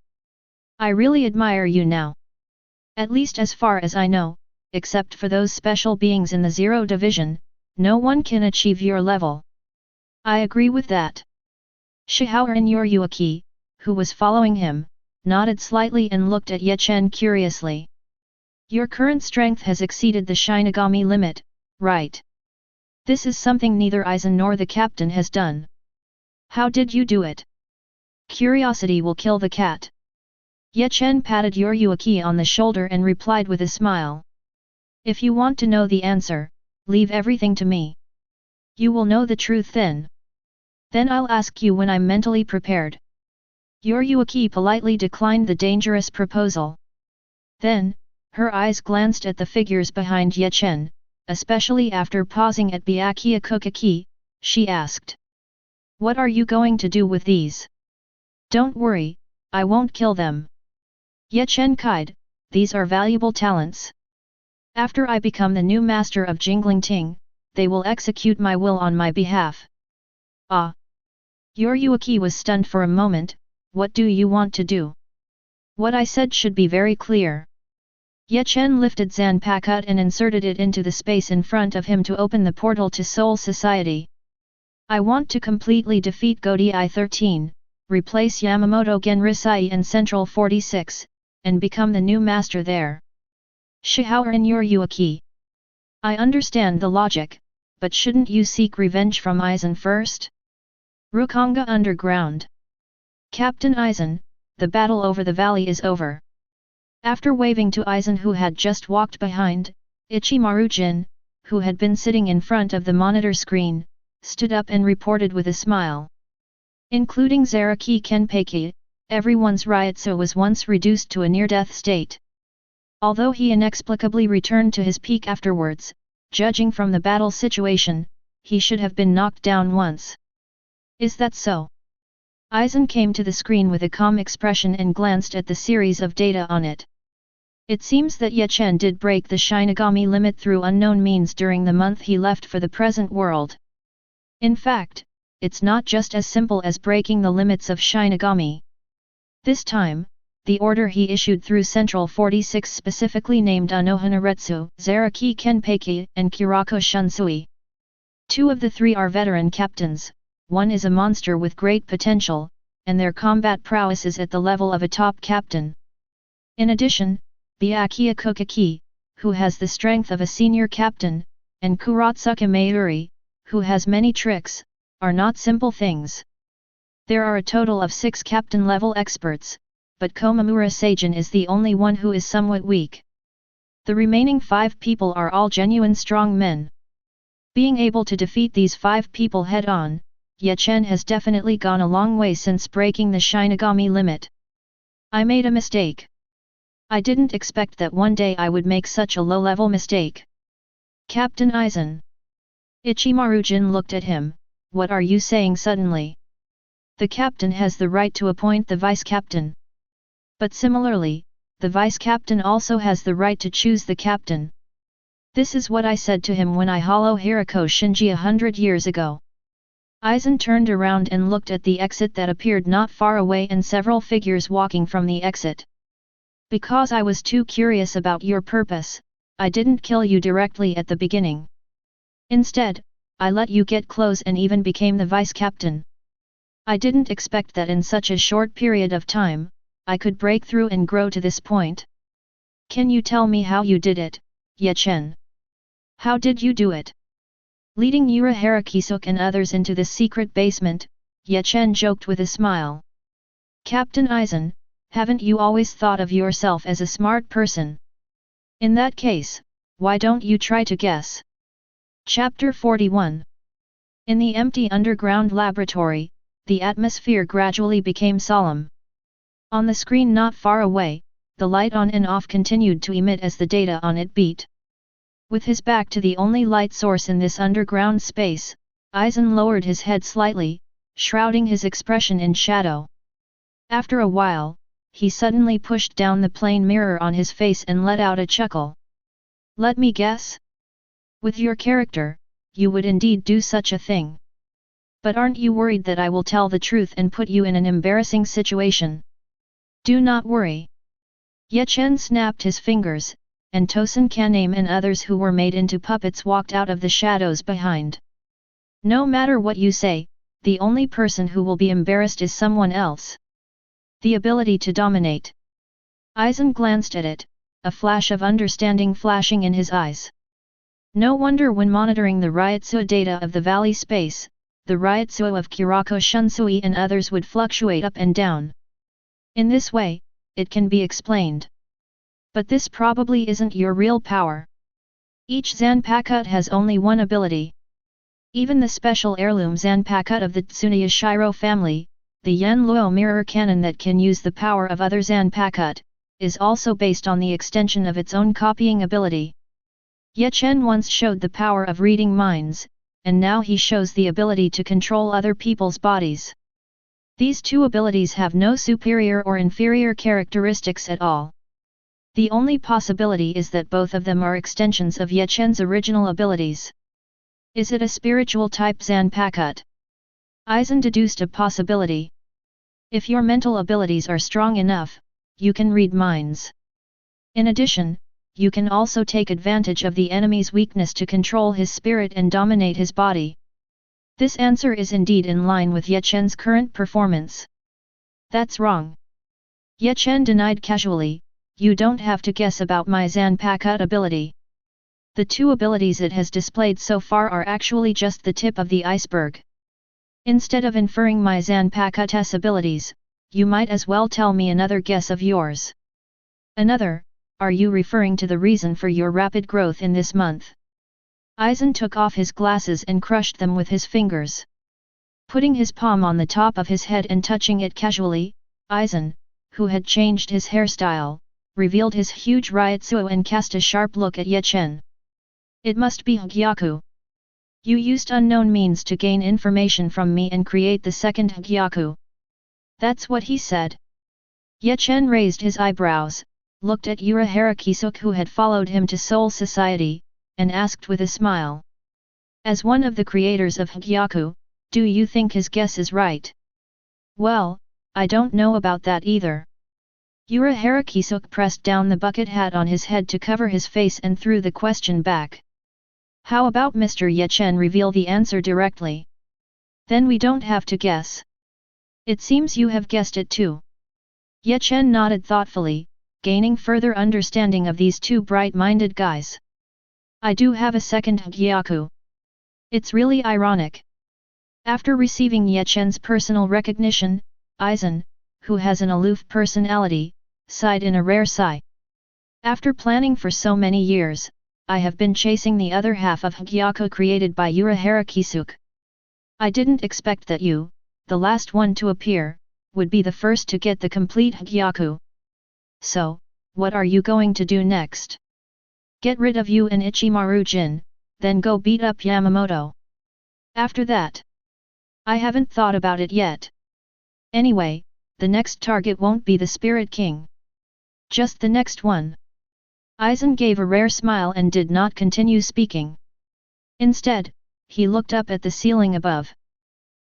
I really admire you now. At least as far as I know, except for those special beings in the Zero Division, no one can achieve your level. I agree with that. Shihaoran Yuryuaki, who was following him, nodded slightly and looked at Ye Chen curiously. Your current strength has exceeded the Shinigami limit, right? This is something neither Aizen nor the captain has done. How did you do it? Curiosity will kill the cat. Ye Chen patted Yuryuaki on the shoulder and replied with a smile. If you want to know the answer, leave everything to me. You will know the truth then. Then I'll ask you when I'm mentally prepared. Yuryuaki politely declined the dangerous proposal. Then, her eyes glanced at the figures behind Ye Chen, especially after pausing at Byakuya Kukaki, she asked. What are you going to do with these? Don't worry, I won't kill them. Ye Chen cried, these are valuable talents. After I become the new master of Jingling Ting, they will execute my will on my behalf. Ah! Yuryuaki was stunned for a moment. What do you want to do? What I said should be very clear. Ye Chen lifted Zanpakut and inserted it into the space in front of him to open the portal to Soul Society. I want to completely defeat Godai 13, replace Yamamoto Genrisai in Central 46, and become the new master there. Shihour your Yuaki. I understand the logic, but shouldn't you seek revenge from Aizen first? Rukonga Underground. Captain Aizen, the battle over the valley is over. After waving to Aizen who had just walked behind, Ichimaru-jin, who had been sitting in front of the monitor screen, stood up and reported with a smile. Including Zaraki Kenpeki, everyone's Ryutsu was once reduced to a near-death state. Although he inexplicably returned to his peak afterwards, judging from the battle situation, he should have been knocked down once. Is that so? Aizen came to the screen with a calm expression and glanced at the series of data on it. It seems that Ye Chen did break the Shinigami limit through unknown means during the month he left for the present world. In fact, it's not just as simple as breaking the limits of Shinigami. This time, the order he issued through Central 46 specifically named Anohanaretsu, Zaraki Kenpeki, and Kurako Shunsui. 2 of the 3 are veteran captains, 1 is a monster with great potential, and their combat prowess is at the level of a top captain. In addition, Byakuya Kokaki, who has the strength of a senior captain, and Kuratsuka Mayuri, who has many tricks, are not simple things. There are a total of 6 captain-level experts, but Komamura Seijin is the only one who is somewhat weak. The remaining 5 people are all genuine strong men. Being able to defeat these 5 people head-on, Ye Chen has definitely gone a long way since breaking the Shinigami limit. I made a mistake. I didn't expect that one day I would make such a low-level mistake. Captain Aizen. Ichimaru-jin looked at him. What are you saying suddenly? The captain has the right to appoint the vice-captain. But similarly, the vice-captain also has the right to choose the captain. This is what I said to him when I hollow Hirako Shinji 100 years ago. Aizen turned around and looked at the exit that appeared not far away and several figures walking from the exit. Because I was too curious about your purpose, I didn't kill you directly at the beginning. Instead, I let you get close and even became the vice-captain. I didn't expect that in such a short period of time, I could break through and grow to this point. Can you tell me how you did it, Ye Chen? How did you do it? Leading Yura Harakisuk and others into the secret basement, Ye Chen joked with a smile. Captain Aizen, haven't you always thought of yourself as a smart person? In that case, why don't you try to guess? Chapter 41. In the empty underground laboratory, the atmosphere gradually became solemn. On the screen not far away, the light on and off continued to emit as the data on it beat. With his back to the only light source in this underground space, Aizen lowered his head slightly, shrouding his expression in shadow. After a while, he suddenly pushed down the plane mirror on his face and let out a chuckle. Let me guess? With your character, you would indeed do such a thing. But aren't you worried that I will tell the truth and put you in an embarrassing situation? Do not worry. Ye Chen snapped his fingers, and Tosen Kanae and others who were made into puppets walked out of the shadows behind. No matter what you say, the only person who will be embarrassed is someone else. The ability to dominate. Aizen glanced at it, a flash of understanding flashing in his eyes. No wonder when monitoring the Ryutsu data of the valley space, the Ryutsu of Kurako Shunsui and others would fluctuate up and down. In this way, it can be explained. But this probably isn't your real power. Each Zanpakuto has only one ability. Even the special heirloom Zanpakuto of the Tsuneyashiro family, the Yenluo mirror cannon that can use the power of other Zanpakuto, is also based on the extension of its own copying ability. Ye Chen once showed the power of reading minds, and now he shows the ability to control other people's bodies. These 2 abilities have no superior or inferior characteristics at all. The only possibility is that both of them are extensions of Ye Chen's original abilities. Is it a spiritual type Zanpakuto? Aizen deduced a possibility. If your mental abilities are strong enough, you can read minds. In addition, you can also take advantage of the enemy's weakness to control his spirit and dominate his body. This answer is indeed in line with Ye Chen's current performance. That's wrong. Ye Chen denied casually, you don't have to guess about my Zanpakuto ability. The two abilities it has displayed so far are actually just the tip of the iceberg. Instead of inferring my Zanpakuto's abilities, you might as well tell me another guess of yours. Another, are you referring to the reason for your rapid growth in this month? Aizen took off his glasses and crushed them with his fingers. Putting his palm on the top of his head and touching it casually, Aizen, who had changed his hairstyle, revealed his huge Ryutsu and cast a sharp look at Ye Chen. It must be Hogyoku. You used unknown means to gain information from me and create the second Hogyoku. That's what he said. Ye Chen raised his eyebrows, looked at Urahara Kisuke who had followed him to Soul Society, and asked with a smile. As one of the creators of Hogyoku, do you think his guess is right? Well, I don't know about that either. Urahara Kisuke pressed down the bucket hat on his head to cover his face and threw the question back. How about Mr. Ye Chen reveal the answer directly? Then we don't have to guess. It seems you have guessed it too. Ye Chen nodded thoughtfully, gaining further understanding of these two bright-minded guys. I do have a second Hogyoku. It's really ironic. After receiving Ye Chen's personal recognition, Aizen, who has an aloof personality, sighed in a rare sigh. After planning for so many years, I have been chasing the other half of Hogyoku created by Urahara Kisuke. I didn't expect that you, the last one to appear, would be the first to get the complete Hogyoku. So, what are you going to do next? Get rid of you and Ichimaru-jin, then go beat up Yamamoto. After that? I haven't thought about it yet. Anyway, the next target won't be the Spirit King. Just the next one. Aizen gave a rare smile and did not continue speaking. Instead, he looked up at the ceiling above.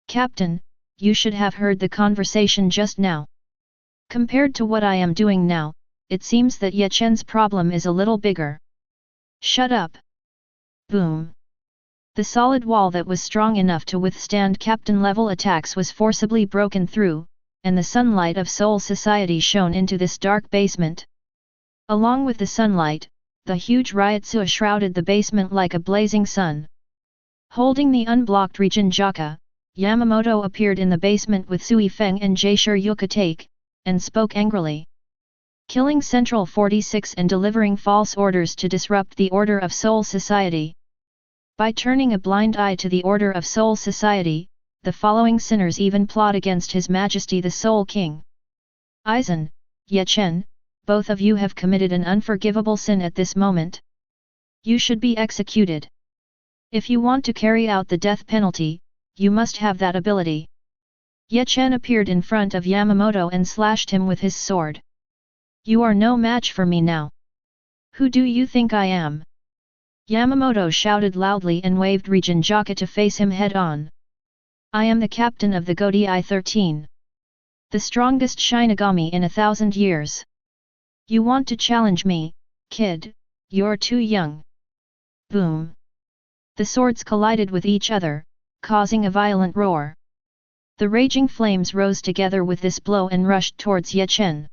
Captain, you should have heard the conversation just now. Compared to what I am doing now, it seems that Ye Chen's problem is a little bigger. Shut up. Boom. The solid wall that was strong enough to withstand captain-level attacks was forcibly broken through, and the sunlight of Soul Society shone into this dark basement. Along with the sunlight, the huge Ryutsu shrouded the basement like a blazing sun. Holding the unblocked Rijinjaka, Yamamoto appeared in the basement with Sui Feng and Jaishur Yukatake, and spoke angrily. Killing Central 46 and delivering false orders to disrupt the order of Soul Society. By turning a blind eye to the order of Soul Society, the following sinners even plot against His Majesty the Soul King. Aizen, Ye Chen, both of you have committed an unforgivable sin at this moment. You should be executed. If you want to carry out the death penalty, you must have that ability. Ye Chen appeared in front of Yamamoto and slashed him with his sword. You are no match for me now. Who do you think I am? Yamamoto shouted loudly and waved Rijinjaka to face him head-on. I am the captain of the Godai 13. The strongest Shinigami in 1,000 years. You want to challenge me, kid? You're too young. Boom. The swords collided with each other, causing a violent roar. The raging flames rose together with this blow and rushed towards Ye Chen.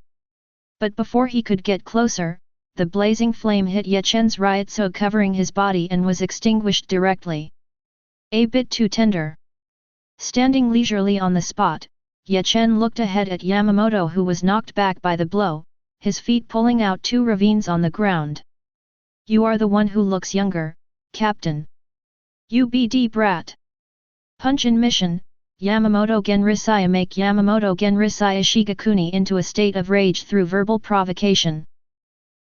But before he could get closer, the blazing flame hit Ye Chen's Ryutsu covering his body and was extinguished directly. A bit too tender. Standing leisurely on the spot, Ye Chen looked ahead at Yamamoto who was knocked back by the blow, his feet pulling out two ravines on the ground. You are the one who looks younger, Captain. You BD brat. Punch in mission, Yamamoto Genrisaya make Yamamoto Genrisaya Shigakuni into a state of rage through verbal provocation.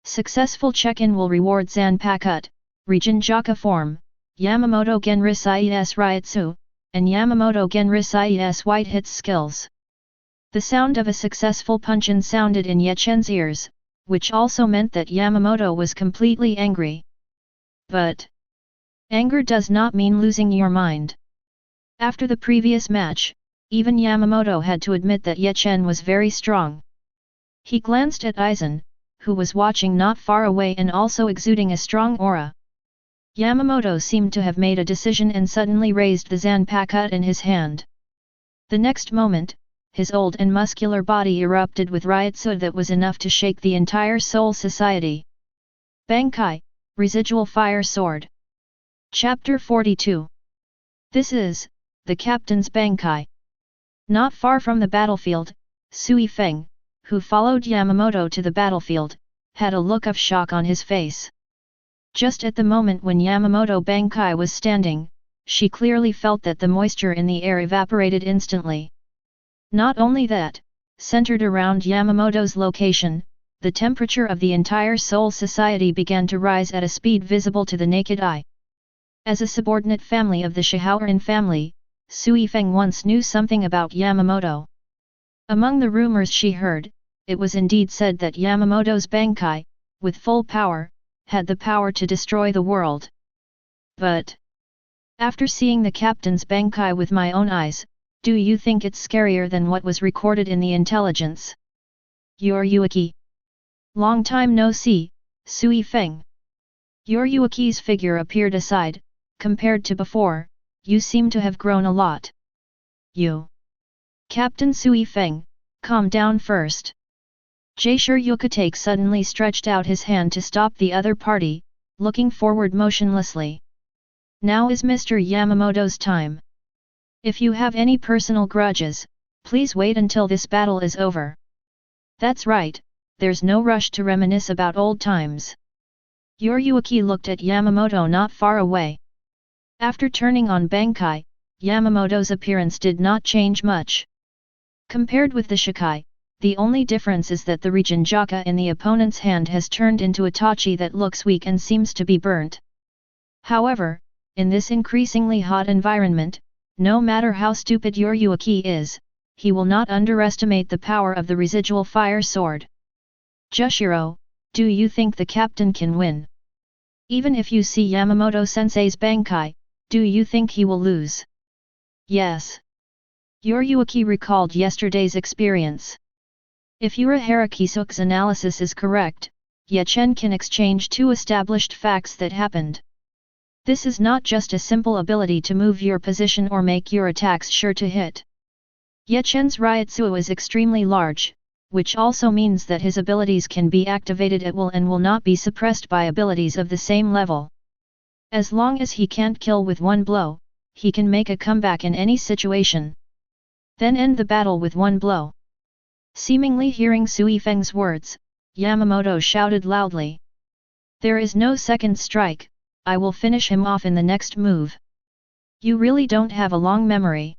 Successful check-in will reward Zanpakuto, Rijinjaka form, Yamamoto Genrisai's Ryutsu, and Yamamoto Genrisai's White Hits skills. The sound of a successful punch-in sounded in Ye Chen's ears, which also meant that Yamamoto was completely angry. But anger does not mean losing your mind. After the previous match, even Yamamoto had to admit that Ye Chen was very strong. He glanced at Aizen, who was watching not far away and also exuding a strong aura. Yamamoto seemed to have made a decision and suddenly raised the zanpakuta in his hand. The next moment, his old and muscular body erupted with ryotsu that was enough to shake the entire Soul Society. Bankai, Residual Fire Sword. Chapter 42. This is the Captain's Bankai. Not far from the battlefield, Sui Feng, who followed Yamamoto to the battlefield, had a look of shock on his face. Just at the moment when Yamamoto Bankai was standing, she clearly felt that the moisture in the air evaporated instantly. Not only that, centered around Yamamoto's location, the temperature of the entire Soul Society began to rise at a speed visible to the naked eye. As a subordinate family of the Shihaoran family, Sui Feng once knew something about Yamamoto. Among the rumors she heard, it was indeed said that Yamamoto's Bankai, with full power, had the power to destroy the world. But after seeing the Captain's Bankai with my own eyes, do you think it's scarier than what was recorded in the intelligence? Yoryuki. Long time no see, Sui Feng. Yoryuki's figure appeared aside. Compared to before, you seem to have grown a lot. You. Captain Sui Feng, calm down first. Jaishur Yukatake suddenly stretched out his hand to stop the other party, looking forward motionlessly. Now is Mr. Yamamoto's time. If you have any personal grudges, please wait until this battle is over. That's right, there's no rush to reminisce about old times. Yoryuki looked at Yamamoto not far away. After turning on Bankai, Yamamoto's appearance did not change much. Compared with the Shikai, the only difference is that the Rijinjaka in the opponent's hand has turned into a Tachi that looks weak and seems to be burnt. However, in this increasingly hot environment, no matter how stupid Yoryuki is, he will not underestimate the power of the residual fire sword. Jushiro, do you think the captain can win? Even if you see Yamamoto-sensei's Bankai, do you think he will lose? Yes. Yoryuki recalled yesterday's experience. If Harakisuke's analysis is correct, Ye Chen can exchange two established facts that happened. This is not just a simple ability to move your position or make your attacks sure to hit. Ye Chen's Ryotsu is extremely large, which also means that his abilities can be activated at will and will not be suppressed by abilities of the same level. As long as he can't kill with one blow, he can make a comeback in any situation. Then end the battle with one blow. Seemingly hearing Sui Feng's words, Yamamoto shouted loudly. There is no second strike, I will finish him off in the next move. You really don't have a long memory.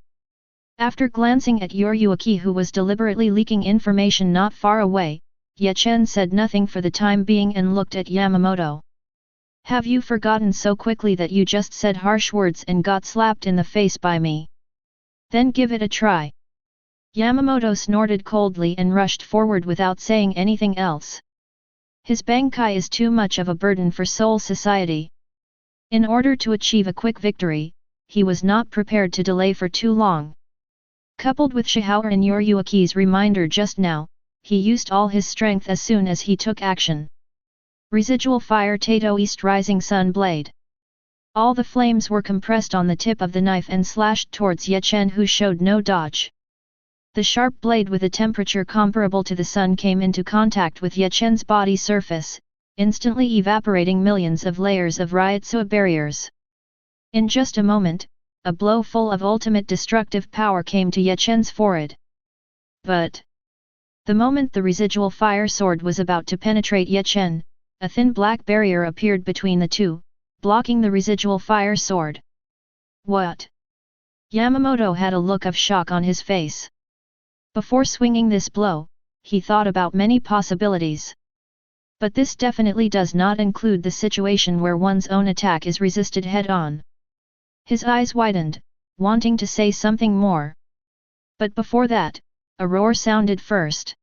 After glancing at Yoryuki, who was deliberately leaking information not far away, Ye Chen said nothing for the time being and looked at Yamamoto. Have you forgotten so quickly that you just said harsh words and got slapped in the face by me? Then give it a try. Yamamoto snorted coldly and rushed forward without saying anything else. His Bankai is too much of a burden for Soul Society. In order to achieve a quick victory, he was not prepared to delay for too long. Coupled with Shihaoran and Yoryuki's reminder just now, he used all his strength as soon as he took action. Residual Fire Tato East Rising Sun Blade. All the flames were compressed on the tip of the knife and slashed towards Ye Chen, who showed no dodge. The sharp blade with a temperature comparable to the sun came into contact with Ye Chen's body surface, instantly evaporating millions of layers of Ryotsu barriers. In just a moment, a blow full of ultimate destructive power came to Ye Chen's forehead. But the moment the residual fire sword was about to penetrate Ye Chen, a thin black barrier appeared between the two, blocking the residual fire sword. What? Yamamoto had a look of shock on his face. Before swinging this blow, he thought about many possibilities. But this definitely does not include the situation where one's own attack is resisted head-on. His eyes widened, wanting to say something more. But before that, a roar sounded first.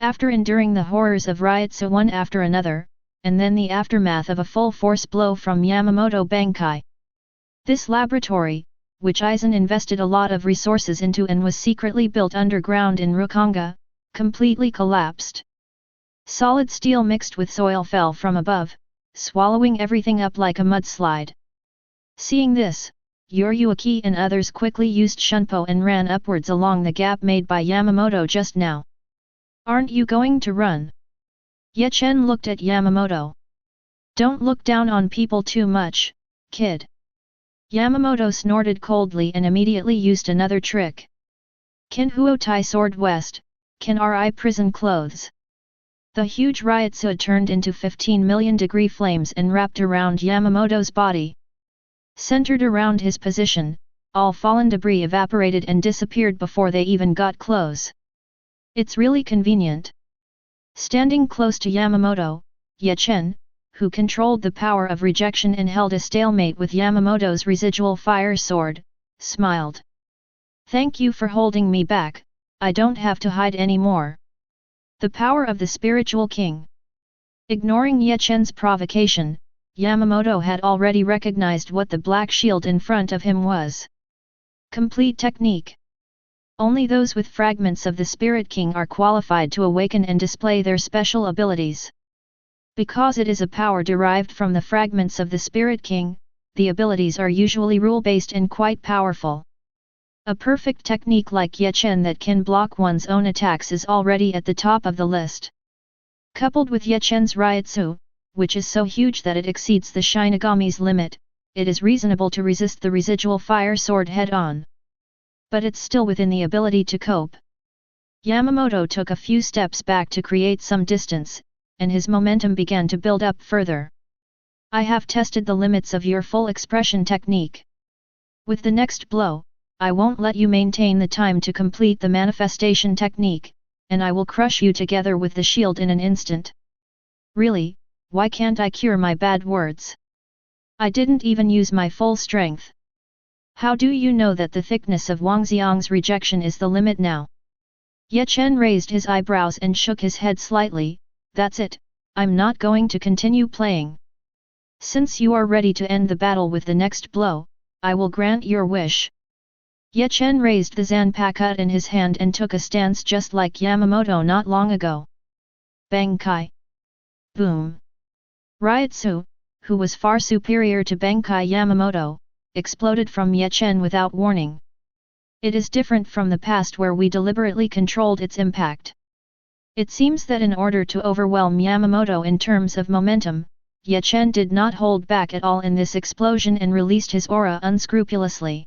After enduring the horrors of Ryotsu one after another, and then the aftermath of a full-force blow from Yamamoto Bankai. This laboratory, which Aizen invested a lot of resources into and was secretly built underground in Rukonga, completely collapsed. Solid steel mixed with soil fell from above, swallowing everything up like a mudslide. Seeing this, Yuki and others quickly used Shunpo and ran upwards along the gap made by Yamamoto just now. Aren't you going to run? Ye Chen looked at Yamamoto. Don't look down on people too much, kid. Yamamoto snorted coldly and immediately used another trick. Kin Huo Tai Sword West, Kin Ri Prison Clothes. The huge Ryotsu turned into 15 million degree flames and wrapped around Yamamoto's body. Centered around his position, all fallen debris evaporated and disappeared before they even got close. It's really convenient. Standing close to Yamamoto, Ye Chen, who controlled the power of rejection and held a stalemate with Yamamoto's residual fire sword, smiled. Thank you for holding me back, I don't have to hide anymore. The power of the spiritual king. Ignoring Ye Chen's provocation, Yamamoto had already recognized what the black shield in front of him was. Complete technique. Only those with fragments of the Spirit King are qualified to awaken and display their special abilities. Because it is a power derived from the fragments of the Spirit King, the abilities are usually rule-based and quite powerful. A perfect technique like Ye Chen that can block one's own attacks is already at the top of the list. Coupled with Ye Chen's Ryotsu, which is so huge that it exceeds the Shinigami's limit, it is reasonable to resist the residual fire sword head-on. But it's still within the ability to cope. Yamamoto took a few steps back to create some distance, and his momentum began to build up further. I have tested the limits of your full expression technique. With the next blow, I won't let you maintain the time to complete the manifestation technique, and I will crush you together with the shield in an instant. Really, why can't I cure my bad words? I didn't even use my full strength. How do you know that the thickness of Wang Xiang's rejection is the limit now? Ye Chen raised his eyebrows and shook his head slightly. That's it, I'm not going to continue playing. Since you are ready to end the battle with the next blow, I will grant your wish. Ye Chen raised the Zanpakuto in his hand and took a stance just like Yamamoto not long ago. Bankai. Boom. Ryotsu, who was far superior to Bankai Yamamoto, exploded from Ye Chen without warning. It is different from the past where we deliberately controlled its impact. It seems that in order to overwhelm Yamamoto in terms of momentum, Ye Chen did not hold back at all in this explosion and released his aura unscrupulously.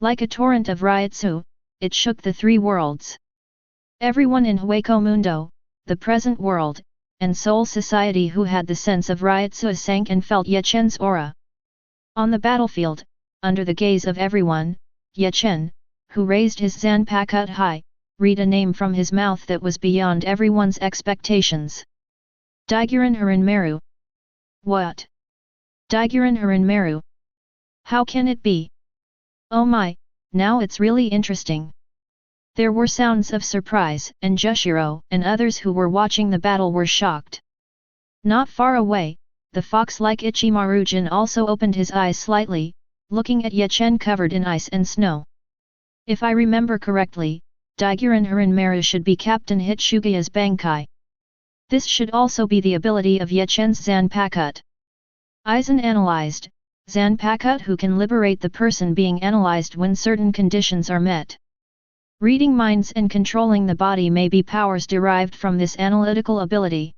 Like a torrent of Ryotsu, it shook the three worlds. Everyone in Hueco Mundo, the present world, and Soul Society who had the sense of Ryotsu sank and felt Ye Chen's aura. On the battlefield, under the gaze of everyone, Ye Chen, who raised his Zanpakuto high, read a name from his mouth that was beyond everyone's expectations. Daiguren Harinmaru. What? Daiguren Harinmaru? How can it be? Oh my, now it's really interesting. There were sounds of surprise, and Jushiro and others who were watching the battle were shocked. Not far away, the fox-like Ichimaru-jin also opened his eyes slightly, looking at Ye Chen covered in ice and snow. If I remember correctly, Daiguren Harinmaru should be Captain Hitsugaya's Bankai. This should also be the ability of Ye Chen's Zanpakuto. Aizen analyzed, Zanpakuto who can liberate the person being analyzed when certain conditions are met. Reading minds and controlling the body may be powers derived from this analytical ability.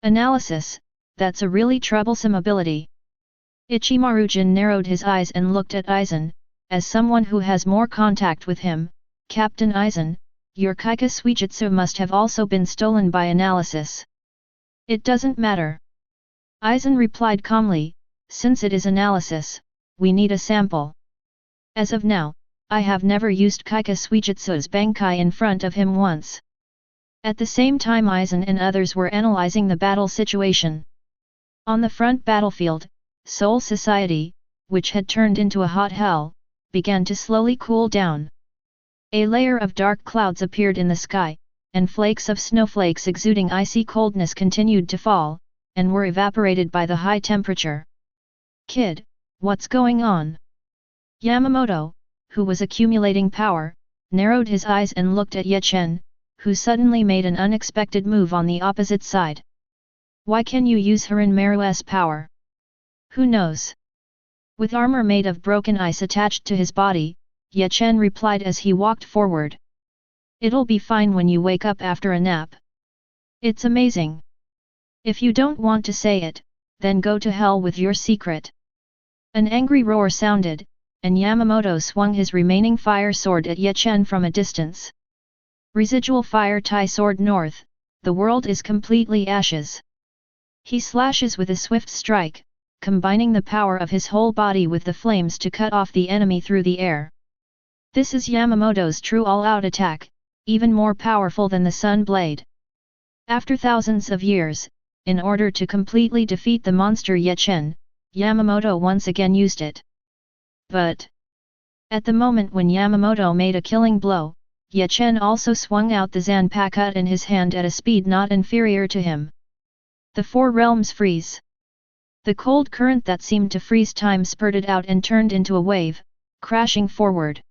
Analysis, that's a really troublesome ability. Ichimaru-jin narrowed his eyes and looked at Aizen, as someone who has more contact with him. Captain Aizen, your Kaika Suijutsu must have also been stolen by analysis. It doesn't matter. Aizen replied calmly, since it is analysis, we need a sample. As of now, I have never used Kaika Suijutsu's Bankai in front of him once. At the same time Aizen and others were analyzing the battle situation. On the front battlefield, Soul Society, which had turned into a hot hell, began to slowly cool down. A layer of dark clouds appeared in the sky, and flakes of snowflakes exuding icy coldness continued to fall, and were evaporated by the high temperature. Kid, what's going on? Yamamoto, who was accumulating power, narrowed his eyes and looked at Ye Chen, who suddenly made an unexpected move on the opposite side. Why can you use Hiranmaru's power? Who knows? With armor made of broken ice attached to his body, Ye Chen replied as he walked forward. It'll be fine when you wake up after a nap. It's amazing. If you don't want to say it, then go to hell with your secret. An angry roar sounded, and Yamamoto swung his remaining fire sword at Ye Chen from a distance. Residual fire tie sword north, the world is completely ashes. He slashes with a swift strike, combining the power of his whole body with the flames to cut off the enemy through the air. This is Yamamoto's true all-out attack, even more powerful than the Sun Blade. After thousands of years, in order to completely defeat the monster Ye Chen, Yamamoto once again used it. But at the moment when Yamamoto made a killing blow, Ye Chen also swung out the Zanpakuto in his hand at a speed not inferior to him. The four realms freeze. The cold current that seemed to freeze time spurted out and turned into a wave, crashing forward.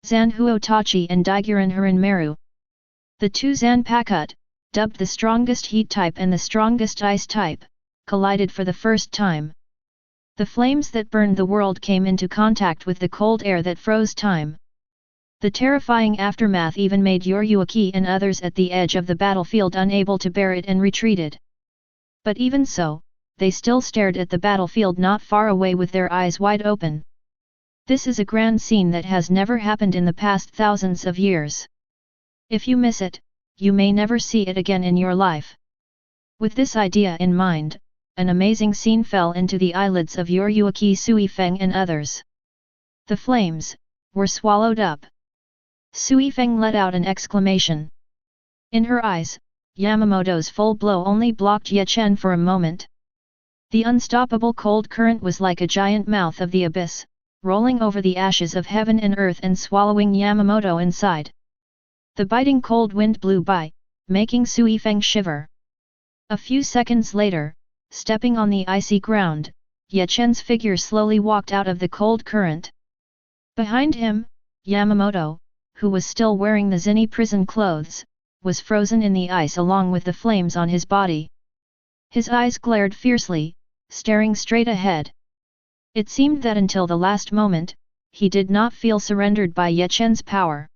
Zanhuo Tachi and Daiguren Hiranmaru. The two Zanpakuto, dubbed the strongest heat type and the strongest ice type, collided for the first time. The flames that burned the world came into contact with the cold air that froze time. The terrifying aftermath even made Yoryuki and others at the edge of the battlefield unable to bear it and retreated. But even so, they still stared at the battlefield not far away with their eyes wide open. This is a grand scene that has never happened in the past thousands of years. If you miss it, you may never see it again in your life. With this idea in mind, an amazing scene fell into the eyelids of Yoryuki Suifeng and others. The flames were swallowed up. Suifeng let out an exclamation. In her eyes, Yamamoto's full blow only blocked Ye Chen for a moment. The unstoppable cold current was like a giant mouth of the abyss, rolling over the ashes of heaven and earth and swallowing Yamamoto inside. The biting cold wind blew by, making Suifeng shiver. A few seconds later, stepping on the icy ground, Ye Chen's figure slowly walked out of the cold current. Behind him, Yamamoto, who was still wearing the Zinni prison clothes, was frozen in the ice along with the flames on his body. His eyes glared fiercely, staring straight ahead. It seemed that until the last moment, he did not feel surrendered by Ye Chen's power.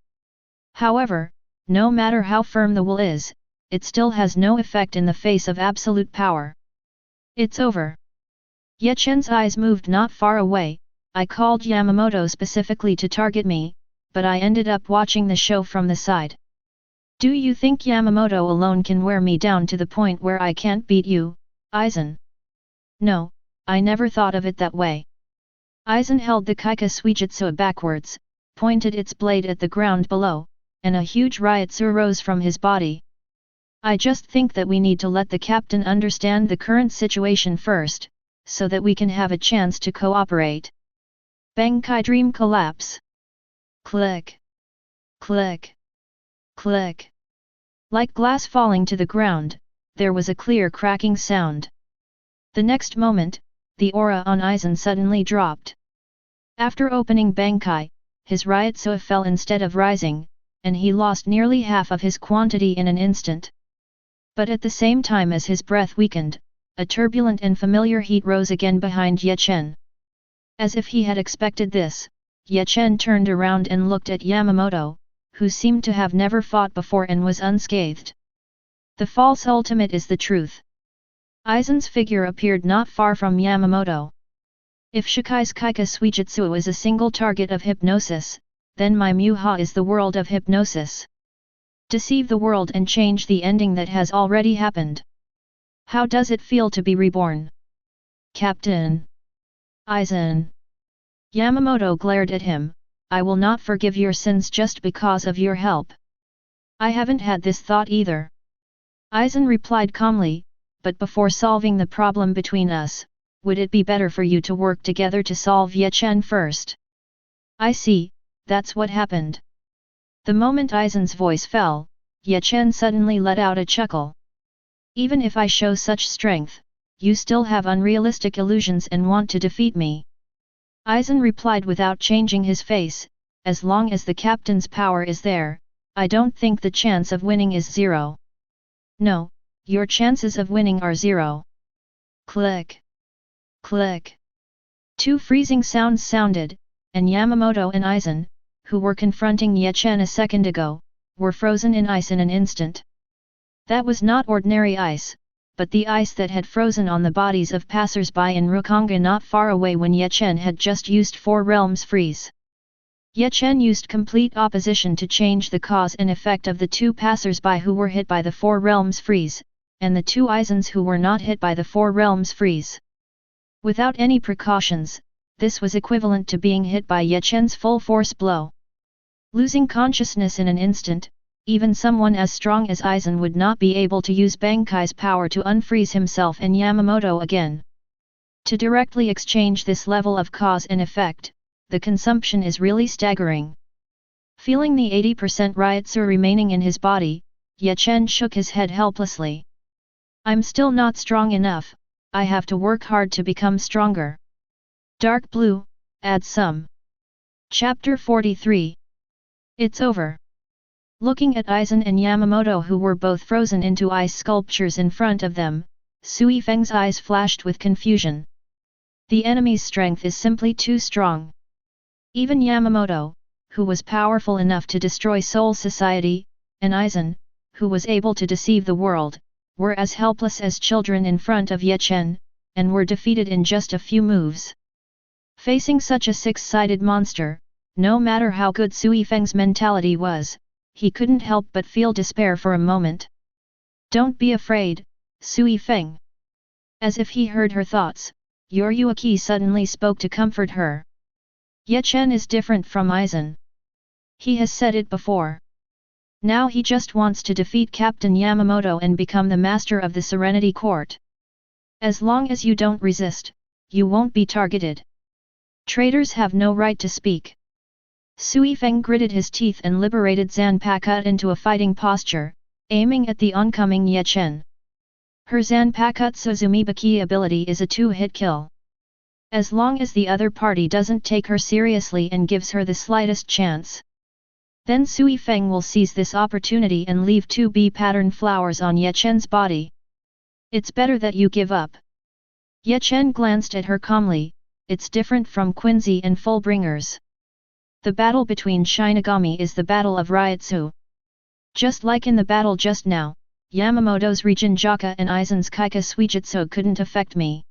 However, no matter how firm the will is, it still has no effect in the face of absolute power. It's over. Ye Chen's eyes moved not far away. I called Yamamoto specifically to target me, but I ended up watching the show from the side. Do you think Yamamoto alone can wear me down to the point where I can't beat you, Aizen? No, I never thought of it that way. Aizen held the Kaika Suijutsu backwards, pointed its blade at the ground below, and a huge ryutsu rose from his body. I just think that we need to let the captain understand the current situation first, so that we can have a chance to cooperate. Bankai Dream Collapse. Click. Click. Click. Like glass falling to the ground, there was a clear cracking sound. The next moment, the aura on Aizen suddenly dropped. After opening Bankai, his ryutsu fell instead of rising, and he lost nearly half of his quantity in an instant. But at the same time as his breath weakened, a turbulent and familiar heat rose again behind Ye Chen. As if he had expected this, Ye Chen turned around and looked at Yamamoto, who seemed to have never fought before and was unscathed. The false ultimate is the truth. Aizen's figure appeared not far from Yamamoto. If Shikai's Kaika Suijutsu is a single target of hypnosis, then my Muha is the world of hypnosis. Deceive the world and change the ending that has already happened. How does it feel to be reborn? Captain Aizen. Yamamoto glared at him. I will not forgive your sins just because of your help. I haven't had this thought either. Aizen replied calmly, but before solving the problem between us, would it be better for you to work together to solve Ye Chen first? I see, that's what happened. The moment Aizen's voice fell, Ye Chen suddenly let out a chuckle. Even if I show such strength, you still have unrealistic illusions and want to defeat me. Aizen replied without changing his face, as long as the captain's power is there, I don't think the chance of winning is zero. No, your chances of winning are 0. Click. Click. 2 freezing sounds sounded, and Yamamoto and Aizen, who were confronting Ye Chen a second ago, were frozen in ice in an instant. That was not ordinary ice, but the ice that had frozen on the bodies of passers-by in Rukonga not far away when Ye Chen had just used 4 realms freeze. Ye Chen used complete opposition to change the cause and effect of the 2 passers-by who were hit by the 4 realms freeze, and the 2 Aizens who were not hit by the 4 realms freeze. Without any precautions, this was equivalent to being hit by Ye Chen's full force blow. Losing consciousness in an instant, even someone as strong as Aizen would not be able to use Bankai's power to unfreeze himself and Yamamoto again. To directly exchange this level of cause and effect, the consumption is really staggering. Feeling the 80% Ryotsu remaining in his body, Ye Chen shook his head helplessly. I'm still not strong enough, I have to work hard to become stronger. Dark blue, add some. Chapter 43. It's over. Looking at Aizen and Yamamoto who were both frozen into ice sculptures in front of them, Sui Feng's eyes flashed with confusion. The enemy's strength is simply too strong. Even Yamamoto, who was powerful enough to destroy Soul Society, and Aizen, who was able to deceive the world, were as helpless as children in front of Ye Chen, and were defeated in just a few moves. Facing such a 6-sided monster, no matter how good Sui Feng's mentality was, he couldn't help but feel despair for a moment. Don't be afraid, Sui Feng. As if he heard her thoughts, Yoryuki suddenly spoke to comfort her. Ye Chen is different from Aizen. He has said it before. Now he just wants to defeat Captain Yamamoto and become the master of the Serenity Court. As long as you don't resist, you won't be targeted. Traitors have no right to speak. Sui Feng gritted his teeth and liberated Zanpakuto into a fighting posture, aiming at the oncoming Ye Chen. Her Zanpakuto Suzumibaki ability is a 2-hit kill. As long as the other party doesn't take her seriously and gives her the slightest chance, then Sui Feng will seize this opportunity and leave 2 B-pattern flowers on Ye Chen's body. It's better that you give up. Ye Chen glanced at her calmly. It's different from Quincy and Fullbringers. The battle between Shinigami is the battle of Ryotsu. Just like in the battle just now, Yamamoto's Rijinjaka and Aizen's Kaika Suijutsu couldn't affect me.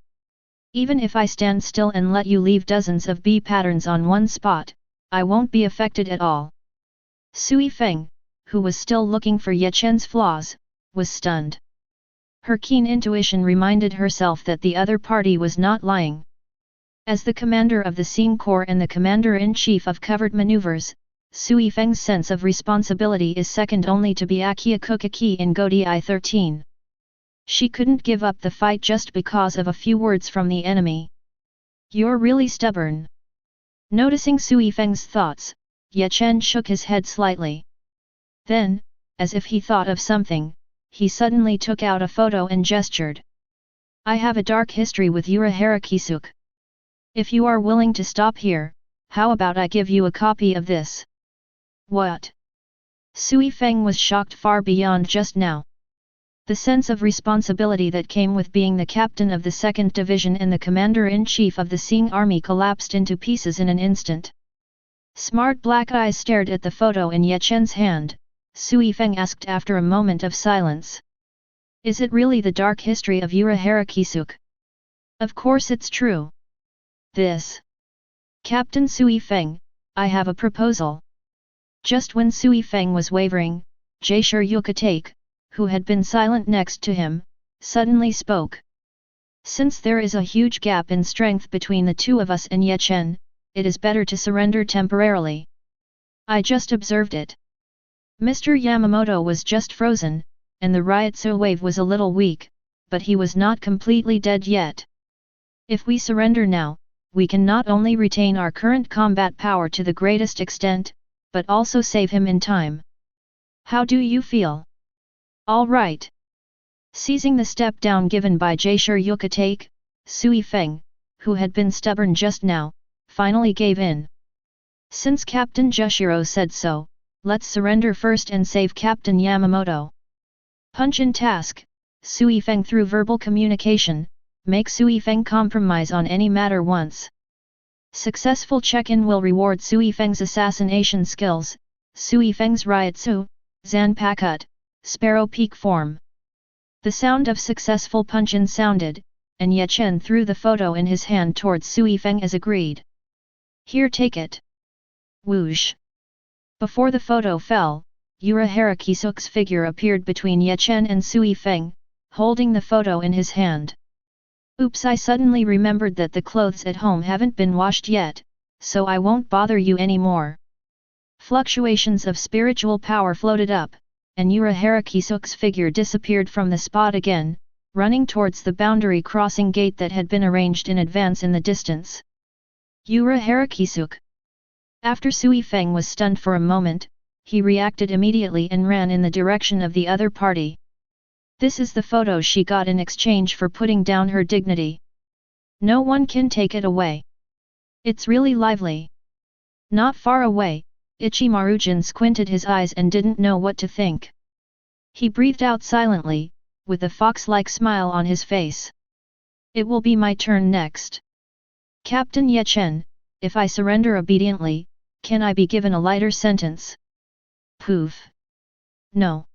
Even if I stand still and let you leave dozens of B patterns on one spot, I won't be affected at all. Sui Feng, who was still looking for Ye Chen's flaws, was stunned. Her keen intuition reminded herself that the other party was not lying. As the commander of the Scene Corps and the commander-in-chief of Covered Maneuvers, Sui Feng's sense of responsibility is second only to Byakuya Kukaki in Godi 13. She couldn't give up the fight just because of a few words from the enemy. You're really stubborn. Noticing Sui Feng's thoughts, Ye Chen shook his head slightly. Then, as if he thought of something, he suddenly took out a photo and gestured. I have a dark history with Urahara Kisuke. If you are willing to stop here, how about I give you a copy of this? What? Sui Feng was shocked far beyond just now. The sense of responsibility that came with being the captain of the 2nd Division and the commander-in-chief of the Sing Army collapsed into pieces in an instant. Smart black eyes stared at the photo in Ye Chen's hand. Sui Feng asked after a moment of silence. Is it really the dark history of Urahara Kisuke? Of course it's true. This. Captain Sui Feng, I have a proposal. Just when Sui Feng was wavering, Jaishur Yukatake, who had been silent next to him, suddenly spoke. Since there is a huge gap in strength between the two of us and Ye Chen, it is better to surrender temporarily. I just observed it. Mr. Yamamoto was just frozen, and the Ryotsu wave was a little weak, but he was not completely dead yet. If we surrender now, we can not only retain our current combat power to the greatest extent, but also save him in time. How do you feel? All right. Seizing the step down given by Jaishur Yukatake, Sui Feng, who had been stubborn just now, finally gave in. Since Captain Jushiro said so, let's surrender first and save Captain Yamamoto. Punch in task, Sui Feng through verbal communication, make Sui Feng compromise on any matter once. Successful check-in will reward Sui Feng's assassination skills, Sui Feng's Ryutsu, Zanpakut, Sparrow Peak form. The sound of successful punch-in sounded, and Ye Chen threw the photo in his hand towards Sui Feng as agreed. Here, take it. Whoosh. Before the photo fell, Urahara Kisuk's figure appeared between Ye Chen and Sui Feng, holding the photo in his hand. Oops, I suddenly remembered that the clothes at home haven't been washed yet, so I won't bother you anymore. Fluctuations of spiritual power floated up, and Urahara Kisuk's figure disappeared from the spot again, running towards the boundary crossing gate that had been arranged in advance in the distance. Urahara Kisuk. After Sui Feng was stunned for a moment, he reacted immediately and ran in the direction of the other party. This is the photo she got in exchange for putting down her dignity. No one can take it away. It's really lively. Not far away, Ichimaru-jin squinted his eyes and didn't know what to think. He breathed out silently, with a fox-like smile on his face. It will be my turn next. Captain Ye Chen, if I surrender obediently, can I be given a lighter sentence? Poof. No.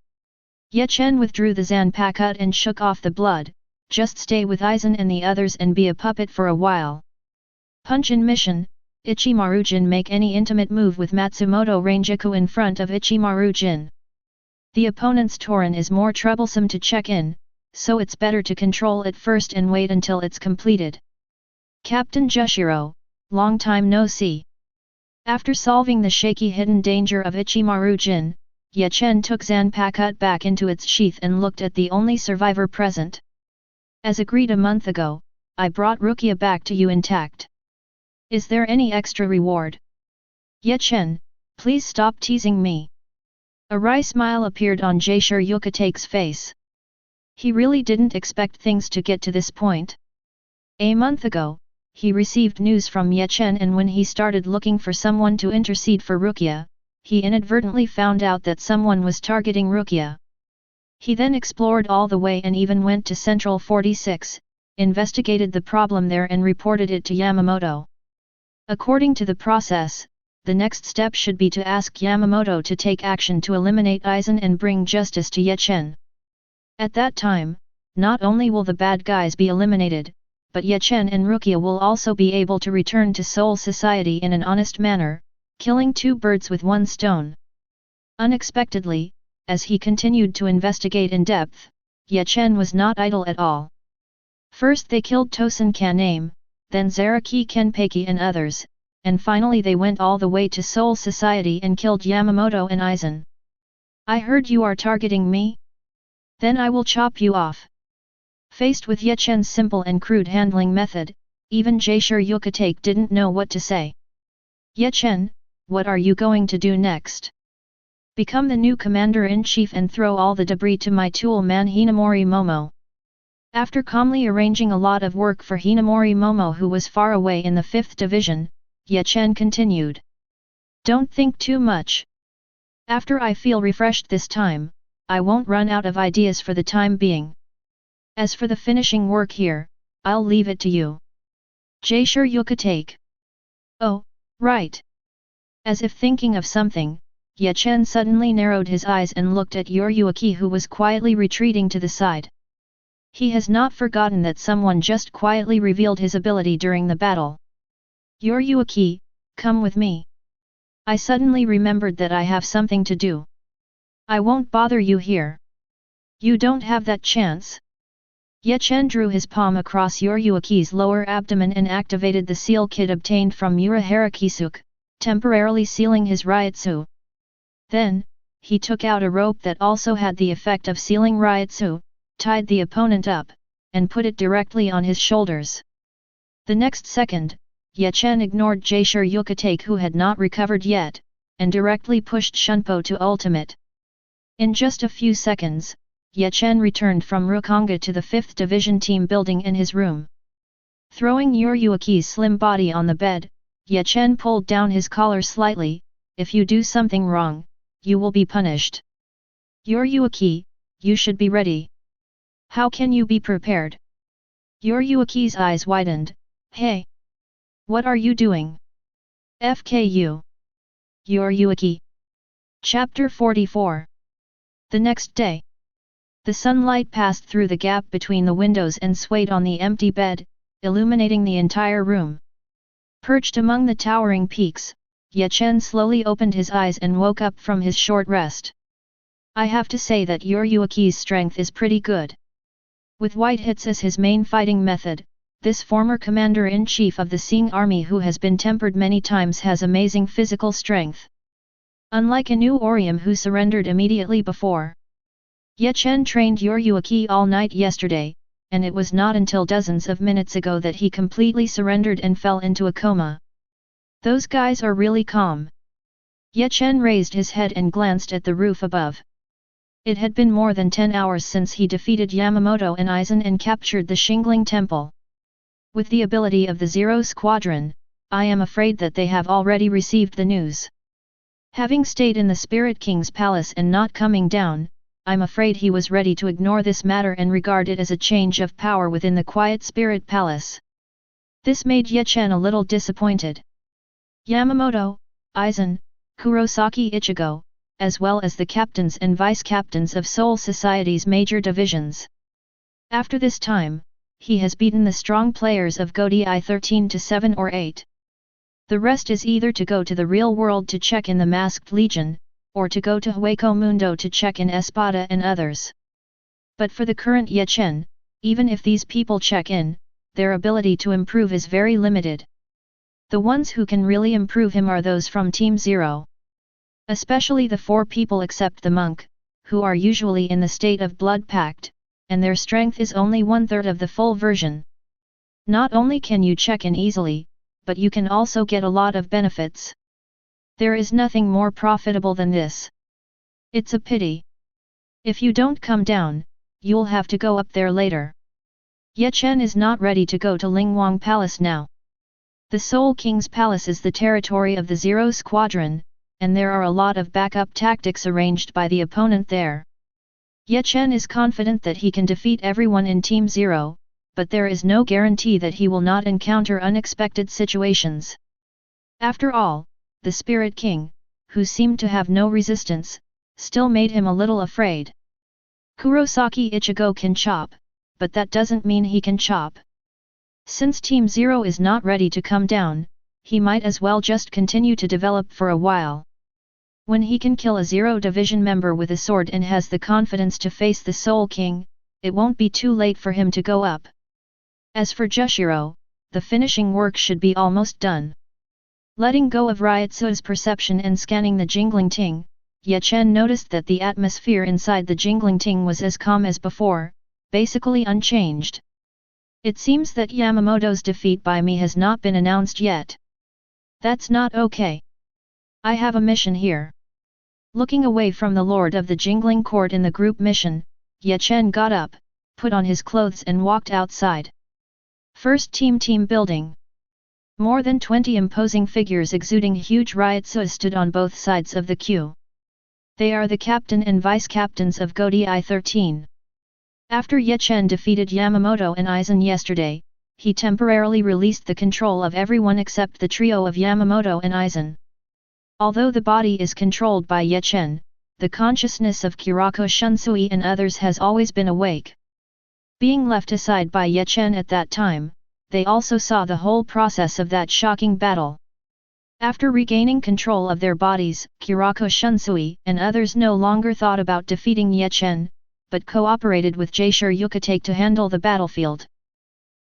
Ye Chen withdrew the Zanpakut and shook off the blood, just stay with Aizen and the others and be a puppet for a while. Punch-in mission, Ichimaru-jin make any intimate move with Matsumoto Ranjaku in front of Ichimaru-jin. The opponent's Torin is more troublesome to check in, so it's better to control it first and wait until it's completed. Captain Jushiro, long time no see. After solving the shaky hidden danger of Ichimaru-jin, Ye Chen took Zanpakut back into its sheath and looked at the only survivor present. As agreed a month ago, I brought Rukia back to you intact. Is there any extra reward? Ye Chen, please stop teasing me. A wry smile appeared on Jaishur Yukate's face. He really didn't expect things to get to this point. A month ago, he received news from Ye Chen, and when he started looking for someone to intercede for Rukia, he inadvertently found out that someone was targeting Rukia. He then explored all the way and even went to Central 46, investigated the problem there and reported it to Yamamoto. According to the process, the next step should be to ask Yamamoto to take action to eliminate Aizen and bring justice to Ye Chen. At that time, not only will the bad guys be eliminated, but Ye Chen and Rukia will also be able to return to Soul Society in an honest manner, killing two birds with one stone. Unexpectedly, as he continued to investigate in depth, Ye Chen was not idle at all. First they killed Tosen Kanae, then Zaraki Kenpeki and others, and finally they went all the way to Soul Society and killed Yamamoto and Aizen. I heard you are targeting me? Then I will chop you off. Faced with Ye Chen's simple and crude handling method, even Jaishur Yukatake didn't know what to say. Ye Chen, what are you going to do next? Become the new commander-in-chief and throw all the debris to my tool man Hinamori Momo. After calmly arranging a lot of work for Hinamori Momo, who was far away in the 5th division, Ye Chen continued. Don't think too much. After I feel refreshed this time, I won't run out of ideas for the time being. As for the finishing work here, I'll leave it to you. Jaishur Yukatake. Oh, right. As if thinking of something, Ye Chen suddenly narrowed his eyes and looked at Yuruaki, who was quietly retreating to the side. He has not forgotten that someone just quietly revealed his ability during the battle. Yuruaki, come with me. I suddenly remembered that I have something to do. I won't bother you here. You don't have that chance. Ye Chen drew his palm across Yuruaki's lower abdomen and activated the seal kit obtained from Urahara Kisuk, temporarily sealing his Ryutsu. Then, he took out a rope that also had the effect of sealing Ryutsu, tied the opponent up, and put it directly on his shoulders. The next second, Ye Chen ignored Jaishur Yukatake, who had not recovered yet, and directly pushed Shunpo to ultimate. In just a few seconds, Ye Chen returned from Rukonga to the 5th Division team building in his room. Throwing Yuruaki's slim body on the bed, Ye Chen pulled down his collar slightly. If you do something wrong, you will be punished. Yuruaki, you should be ready. How can you be prepared? Yoryuki's eyes widened. Hey! What are you doing? FKU. Yoryuki. Chapter 44. The next day. The sunlight passed through the gap between the windows and swayed on the empty bed, illuminating the entire room. Perched among the towering peaks, Ye Chen slowly opened his eyes and woke up from his short rest. I have to say that Yoryuki's strength is pretty good. With white hits as his main fighting method, this former commander-in-chief of the Sing army who has been tempered many times has amazing physical strength. Unlike Inu Orium who surrendered immediately before. Ye Chen trained Yoryuki all night yesterday, and it was not until dozens of minutes ago that he completely surrendered and fell into a coma. Those guys are really calm. Ye Chen raised his head and glanced at the roof above. It had been more than 10 hours since he defeated Yamamoto and Aizen and captured the Shingling Temple. With the ability of the Zero Squadron, I am afraid that they have already received the news. Having stayed in the Spirit King's palace and not coming down, I'm afraid he was ready to ignore this matter and regard it as a change of power within the Quiet Spirit Palace. This made Ye Chen a little disappointed. Yamamoto, Aizen, Kurosaki Ichigo, as well as the captains and vice-captains of Soul Society's major divisions. After this time, he has beaten the strong players of Godi 13 to 7 or 8. The rest is either to go to the real world to check in the Masked Legion, or to go to Hueco Mundo to check in Espada and others. But for the current Ye Chen, even if these people check in, their ability to improve is very limited. The ones who can really improve him are those from Team Zero. Especially the 4 people except the monk, who are usually in the state of blood pact, and their strength is only 1/3 of the full version. Not only can you check in easily, but you can also get a lot of benefits. There is nothing more profitable than this. It's a pity. If you don't come down, you'll have to go up there later. Ye Chen is not ready to go to Lingwang Palace now. The Soul King's palace is the territory of the Zero Squadron, and there are a lot of backup tactics arranged by the opponent there. Ye Chen is confident that he can defeat everyone in Team Zero, but there is no guarantee that he will not encounter unexpected situations. After all, the Spirit King, who seemed to have no resistance, still made him a little afraid. Kurosaki Ichigo can chop, but that doesn't mean he can chop. Since Team Zero is not ready to come down, he might as well just continue to develop for a while. When he can kill a Zero Division member with a sword and has the confidence to face the Soul King, it won't be too late for him to go up. As for Jushiro, the finishing work should be almost done. Letting go of Ryotsu's perception and scanning the Jingling Ting, Ye Chen noticed that the atmosphere inside the Jingling Ting was as calm as before, basically unchanged. It seems that Yamamoto's defeat by me has not been announced yet. That's not okay. I have a mission here. Looking away from the Lord of the Jingling Court in the group mission, Ye Chen got up, put on his clothes and walked outside. First team building. More than 20 imposing figures exuding huge Ryotsu stood on both sides of the queue. They are the captain and vice-captains of Godi 13. After Ye Chen defeated Yamamoto and Aizen yesterday, he temporarily released the control of everyone except the trio of Yamamoto and Aizen. Although the body is controlled by Ye Chen, the consciousness of Kurako Shunsui and others has always been awake. Being left aside by Ye Chen at that time, they also saw the whole process of that shocking battle. After regaining control of their bodies, Kurako Shunsui and others no longer thought about defeating Ye Chen, but cooperated with Jaishur Yukatake to handle the battlefield.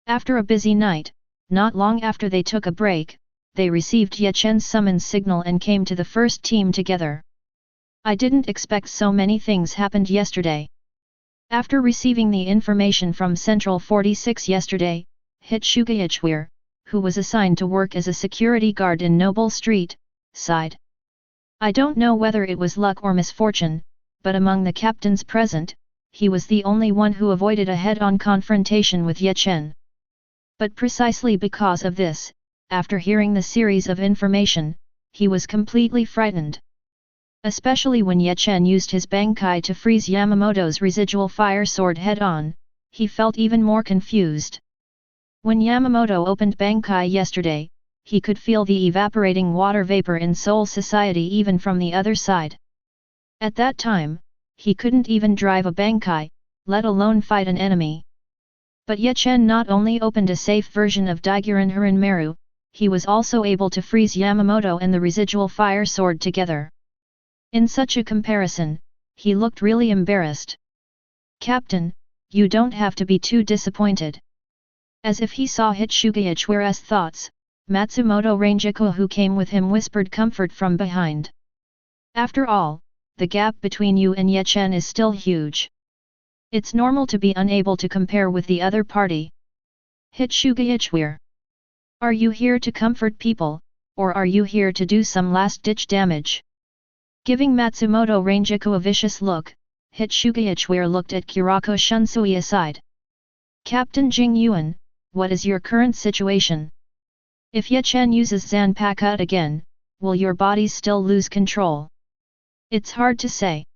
After a busy night, not long after they took a break, they received Ye Chen's summons signal and came to the first team together. I didn't expect so many things happened yesterday. After receiving the information from Central 46 yesterday, Hitsuga Ichware, who was assigned to work as a security guard in Noble Street, sighed. I don't know whether it was luck or misfortune, but among the captains present, he was the only one who avoided a head-on confrontation with Ye Chen. But precisely because of this, after hearing the series of information, he was completely frightened. Especially when Ye Chen used his Bankai to freeze Yamamoto's residual fire sword head-on, he felt even more confused. When Yamamoto opened Bankai yesterday, he could feel the evaporating water vapor in Soul Society even from the other side. At that time, he couldn't even drive a Bankai, let alone fight an enemy. But Ye Chen not only opened a safe version of Daiguren Harinmaru, he was also able to freeze Yamamoto and the residual fire sword together. In such a comparison, he looked really embarrassed. "Captain, you don't have to be too disappointed." As if he saw Hitsuga Ichigo's thoughts, Matsumoto Ranjaku who came with him whispered comfort from behind. "After all, the gap between you and Ye Chen is still huge. It's normal to be unable to compare with the other party." Hitsuga Ichigo. "Are you here to comfort people, or are you here to do some last-ditch damage?" Giving Matsumoto Ranjaku a vicious look, Hitsuga Ichigo looked at Kurako Shunsui aside. "Captain Jing Yuan, what is your current situation? If Ye Chen uses Zanpakuto again, will your bodies still lose control?" "It's hard to say."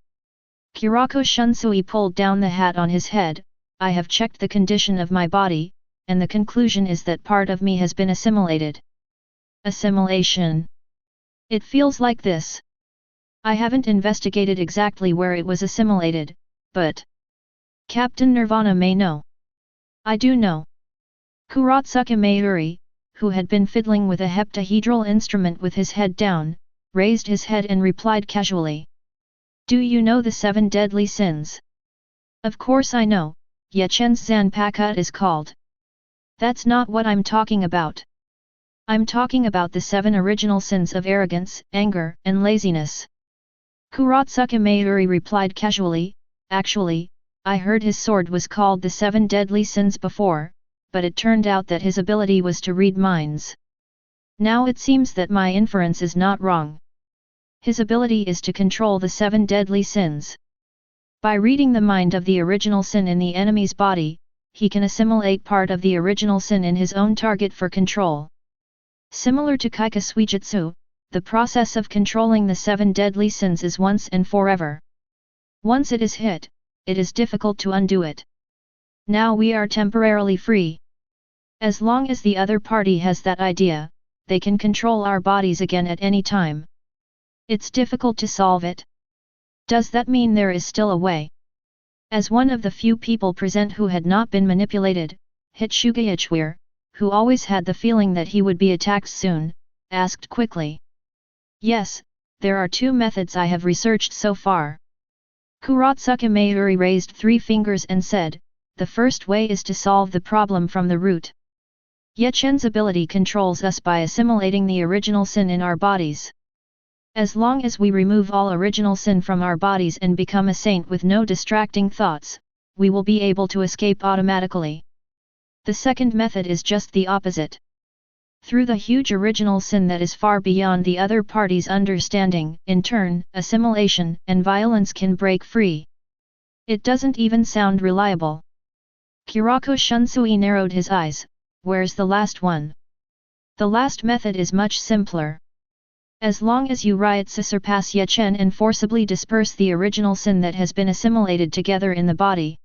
Kurako Shunsui pulled down the hat on his head. "I have checked the condition of my body, and the conclusion is that part of me has been assimilated." "Assimilation? It feels like this. I haven't investigated exactly where it was assimilated, but Captain Nirvana may know." "I do know." Kuratsuka Mayuri, who had been fiddling with a heptahedral instrument with his head down, raised his head and replied casually. "Do you know the 7 deadly sins?" "Of course I know, Ye Chen's Zanpakuto is called." "That's not what I'm talking about. I'm talking about the 7 original sins of arrogance, anger, and laziness." Kuratsuka Mayuri replied casually, "Actually, I heard his sword was called the 7 deadly sins before, but it turned out that his ability was to read minds. Now it seems that my inference is not wrong. His ability is to control the 7 deadly sins. By reading the mind of the original sin in the enemy's body, he can assimilate part of the original sin in his own target for control. Similar to Kaika Suijutsu, the process of controlling the 7 deadly sins is once and forever. Once it is hit, it is difficult to undo it. Now we are temporarily free. As long as the other party has that idea, they can control our bodies again at any time. It's difficult to solve it. Does that mean there is still a way?" As one of the few people present who had not been manipulated, Hitsuga Ichigo, who always had the feeling that he would be attacked soon, asked quickly. "Yes, there are 2 methods I have researched so far." Kuratsuka Mayuri raised 3 fingers and said, "The first way is to solve the problem from the root. Ye Chen's ability controls us by assimilating the original sin in our bodies. As long as we remove all original sin from our bodies and become a saint with no distracting thoughts, we will be able to escape automatically. The second method is just the opposite. Through the huge original sin that is far beyond the other party's understanding, in turn, assimilation and violence can break free." "It doesn't even sound reliable." Kurako Shunsui narrowed his eyes. "Where's the last one?" "The last method is much simpler. As long as you Ryutsu surpass Ye Chen and forcibly disperse the original sin that has been assimilated together in the body.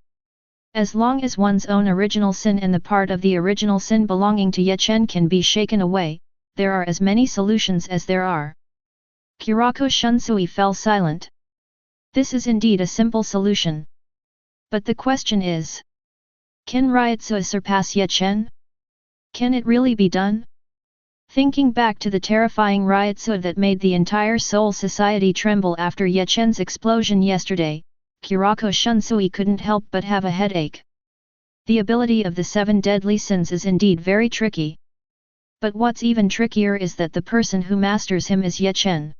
As long as one's own original sin and the part of the original sin belonging to Ye Chen can be shaken away, there are as many solutions as there are." Kurako Shunsui fell silent. This is indeed a simple solution. But the question is, can Ryutsu surpass Ye Chen? Can it really be done? Thinking back to the terrifying Ryutsu that made the entire Soul Society tremble after Ye Chen's explosion yesterday, Kurako Shunsui couldn't help but have a headache. The ability of the 7 deadly sins is indeed very tricky. But what's even trickier is that the person who masters him is Ye Chen.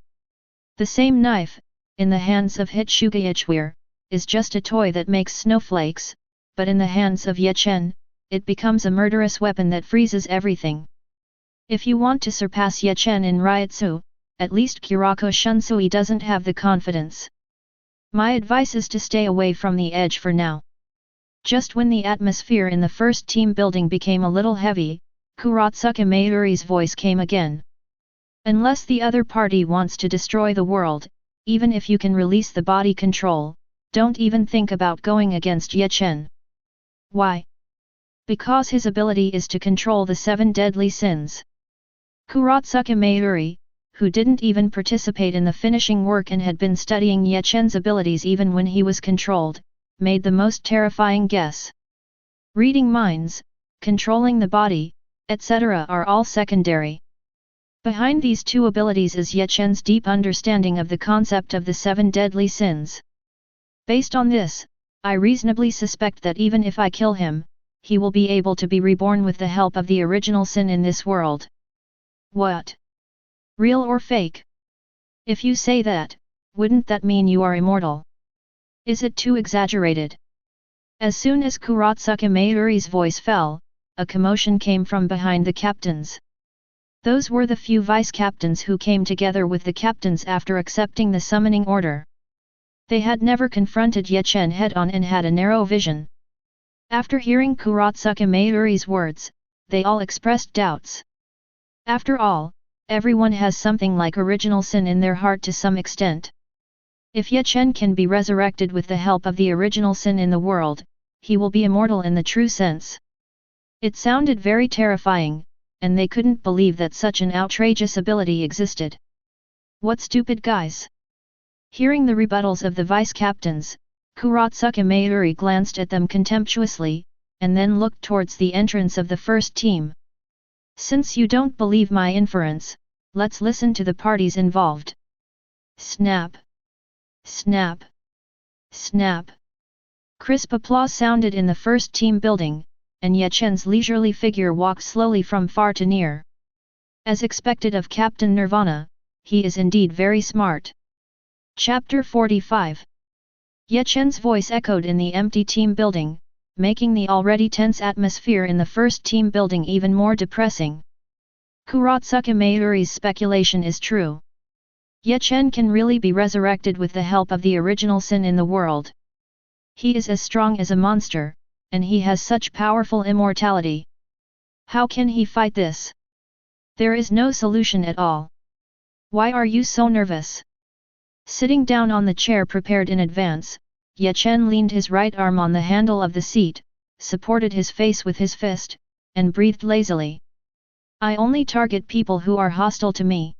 The same knife, in the hands of Hitsuga Ichigo, is just a toy that makes snowflakes, but in the hands of Ye Chen, it becomes a murderous weapon that freezes everything. If you want to surpass Ye Chen in Ryutsu, at least Kurako Shunsui doesn't have the confidence. My advice is to stay away from the edge for now. Just when the atmosphere in the first team building became a little heavy, Kuratsuka Mayuri's voice came again. Unless the other party wants to destroy the world, even if you can release the body control, don't even think about going against Ye Chen. Why? Because his ability is to control the 7 deadly sins. Kurotsuka Mayuri, who didn't even participate in the finishing work and had been studying Ye Chen's abilities even when he was controlled, made the most terrifying guess. Reading minds, controlling the body, etc. are all secondary. Behind these 2 abilities is Ye Chen's deep understanding of the concept of the 7 deadly sins. Based on this, I reasonably suspect that even if I kill him, he will be able to be reborn with the help of the original sin in this world. What? Real or fake? If you say that, wouldn't that mean you are immortal? Is it too exaggerated? As soon as Kurotsuka Mayuri's voice fell, a commotion came from behind the captains. Those were the few vice-captains who came together with the captains after accepting the summoning order. They had never confronted Ye Chen head-on and had a narrow vision. After hearing Kurotsuka Mayuri's words, they all expressed doubts. After all, everyone has something like original sin in their heart to some extent. If Ye Chen can be resurrected with the help of the original sin in the world, he will be immortal in the true sense. It sounded very terrifying, and they couldn't believe that such an outrageous ability existed. What stupid guys! Hearing the rebuttals of the vice-captains, Kurotsuka Mayuri glanced at them contemptuously, and then looked towards the entrance of the first team. Since you don't believe my inference, let's listen to the parties involved. Snap! Snap! Snap! Crisp applause sounded in the first team building, and Ye Chen's leisurely figure walked slowly from far to near. As expected of Captain Nirvana, he is indeed very smart. Chapter 45. Ye Chen's voice echoed in the empty team building, making the already tense atmosphere in the first team building even more depressing. Kurotsuka Mayuri's speculation is true. Ye Chen can really be resurrected with the help of the original sin in the world. He is as strong as a monster, and he has such powerful immortality. How can he fight this? There is no solution at all. Why are you so nervous? Sitting down on the chair prepared in advance, Ye Chen leaned his right arm on the handle of the seat, supported his face with his fist, and breathed lazily. I only target people who are hostile to me.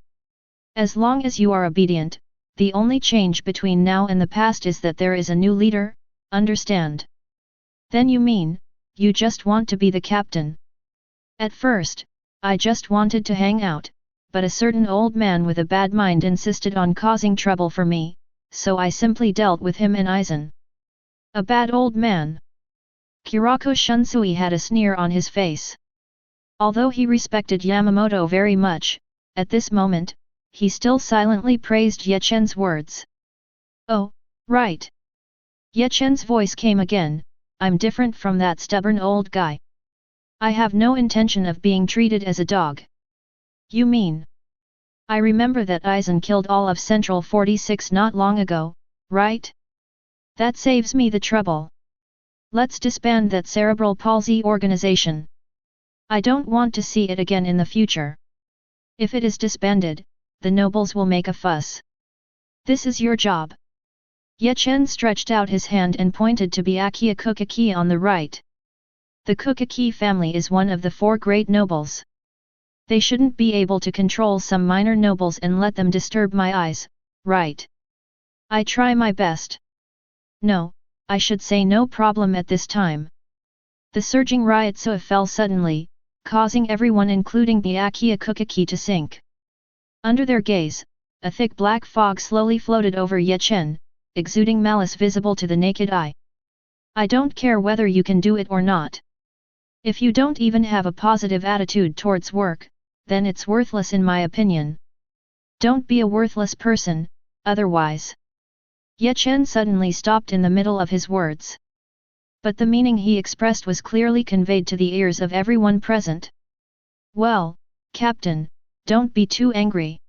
As long as you are obedient, the only change between now and the past is that there is a new leader, understand? Then you mean, you just want to be the captain? At first, I just wanted to hang out, but a certain old man with a bad mind insisted on causing trouble for me, so I simply dealt with him and Aizen. A bad old man? Kurako Shunsui had a sneer on his face. Although he respected Yamamoto very much, at this moment, he still silently praised Ye Chen's words. Oh, right. Ye Chen's voice came again, I'm different from that stubborn old guy. I have no intention of being treated as a dog. You mean? I remember that Aizen killed all of Central 46 not long ago, right? That saves me the trouble. Let's disband that cerebral palsy organization. I don't want to see it again in the future. If it is disbanded, the nobles will make a fuss. This is your job. Ye Chen stretched out his hand and pointed to Byakuya Kukaki on the right. The Kukaki family is one of the 4 great nobles. They shouldn't be able to control some minor nobles and let them disturb my eyes, right? I try my best. No, I should say no problem at this time. The surging Ryotsuha fell suddenly, causing everyone including Byakuya Kukaki to sink. Under their gaze, a thick black fog slowly floated over Ye Chen, exuding malice visible to the naked eye. I don't care whether you can do it or not. If you don't even have a positive attitude towards work, then it's worthless in my opinion. Don't be a worthless person, otherwise. Ye Chen suddenly stopped in the middle of his words. But the meaning he expressed was clearly conveyed to the ears of everyone present. Well, Captain, don't be too angry.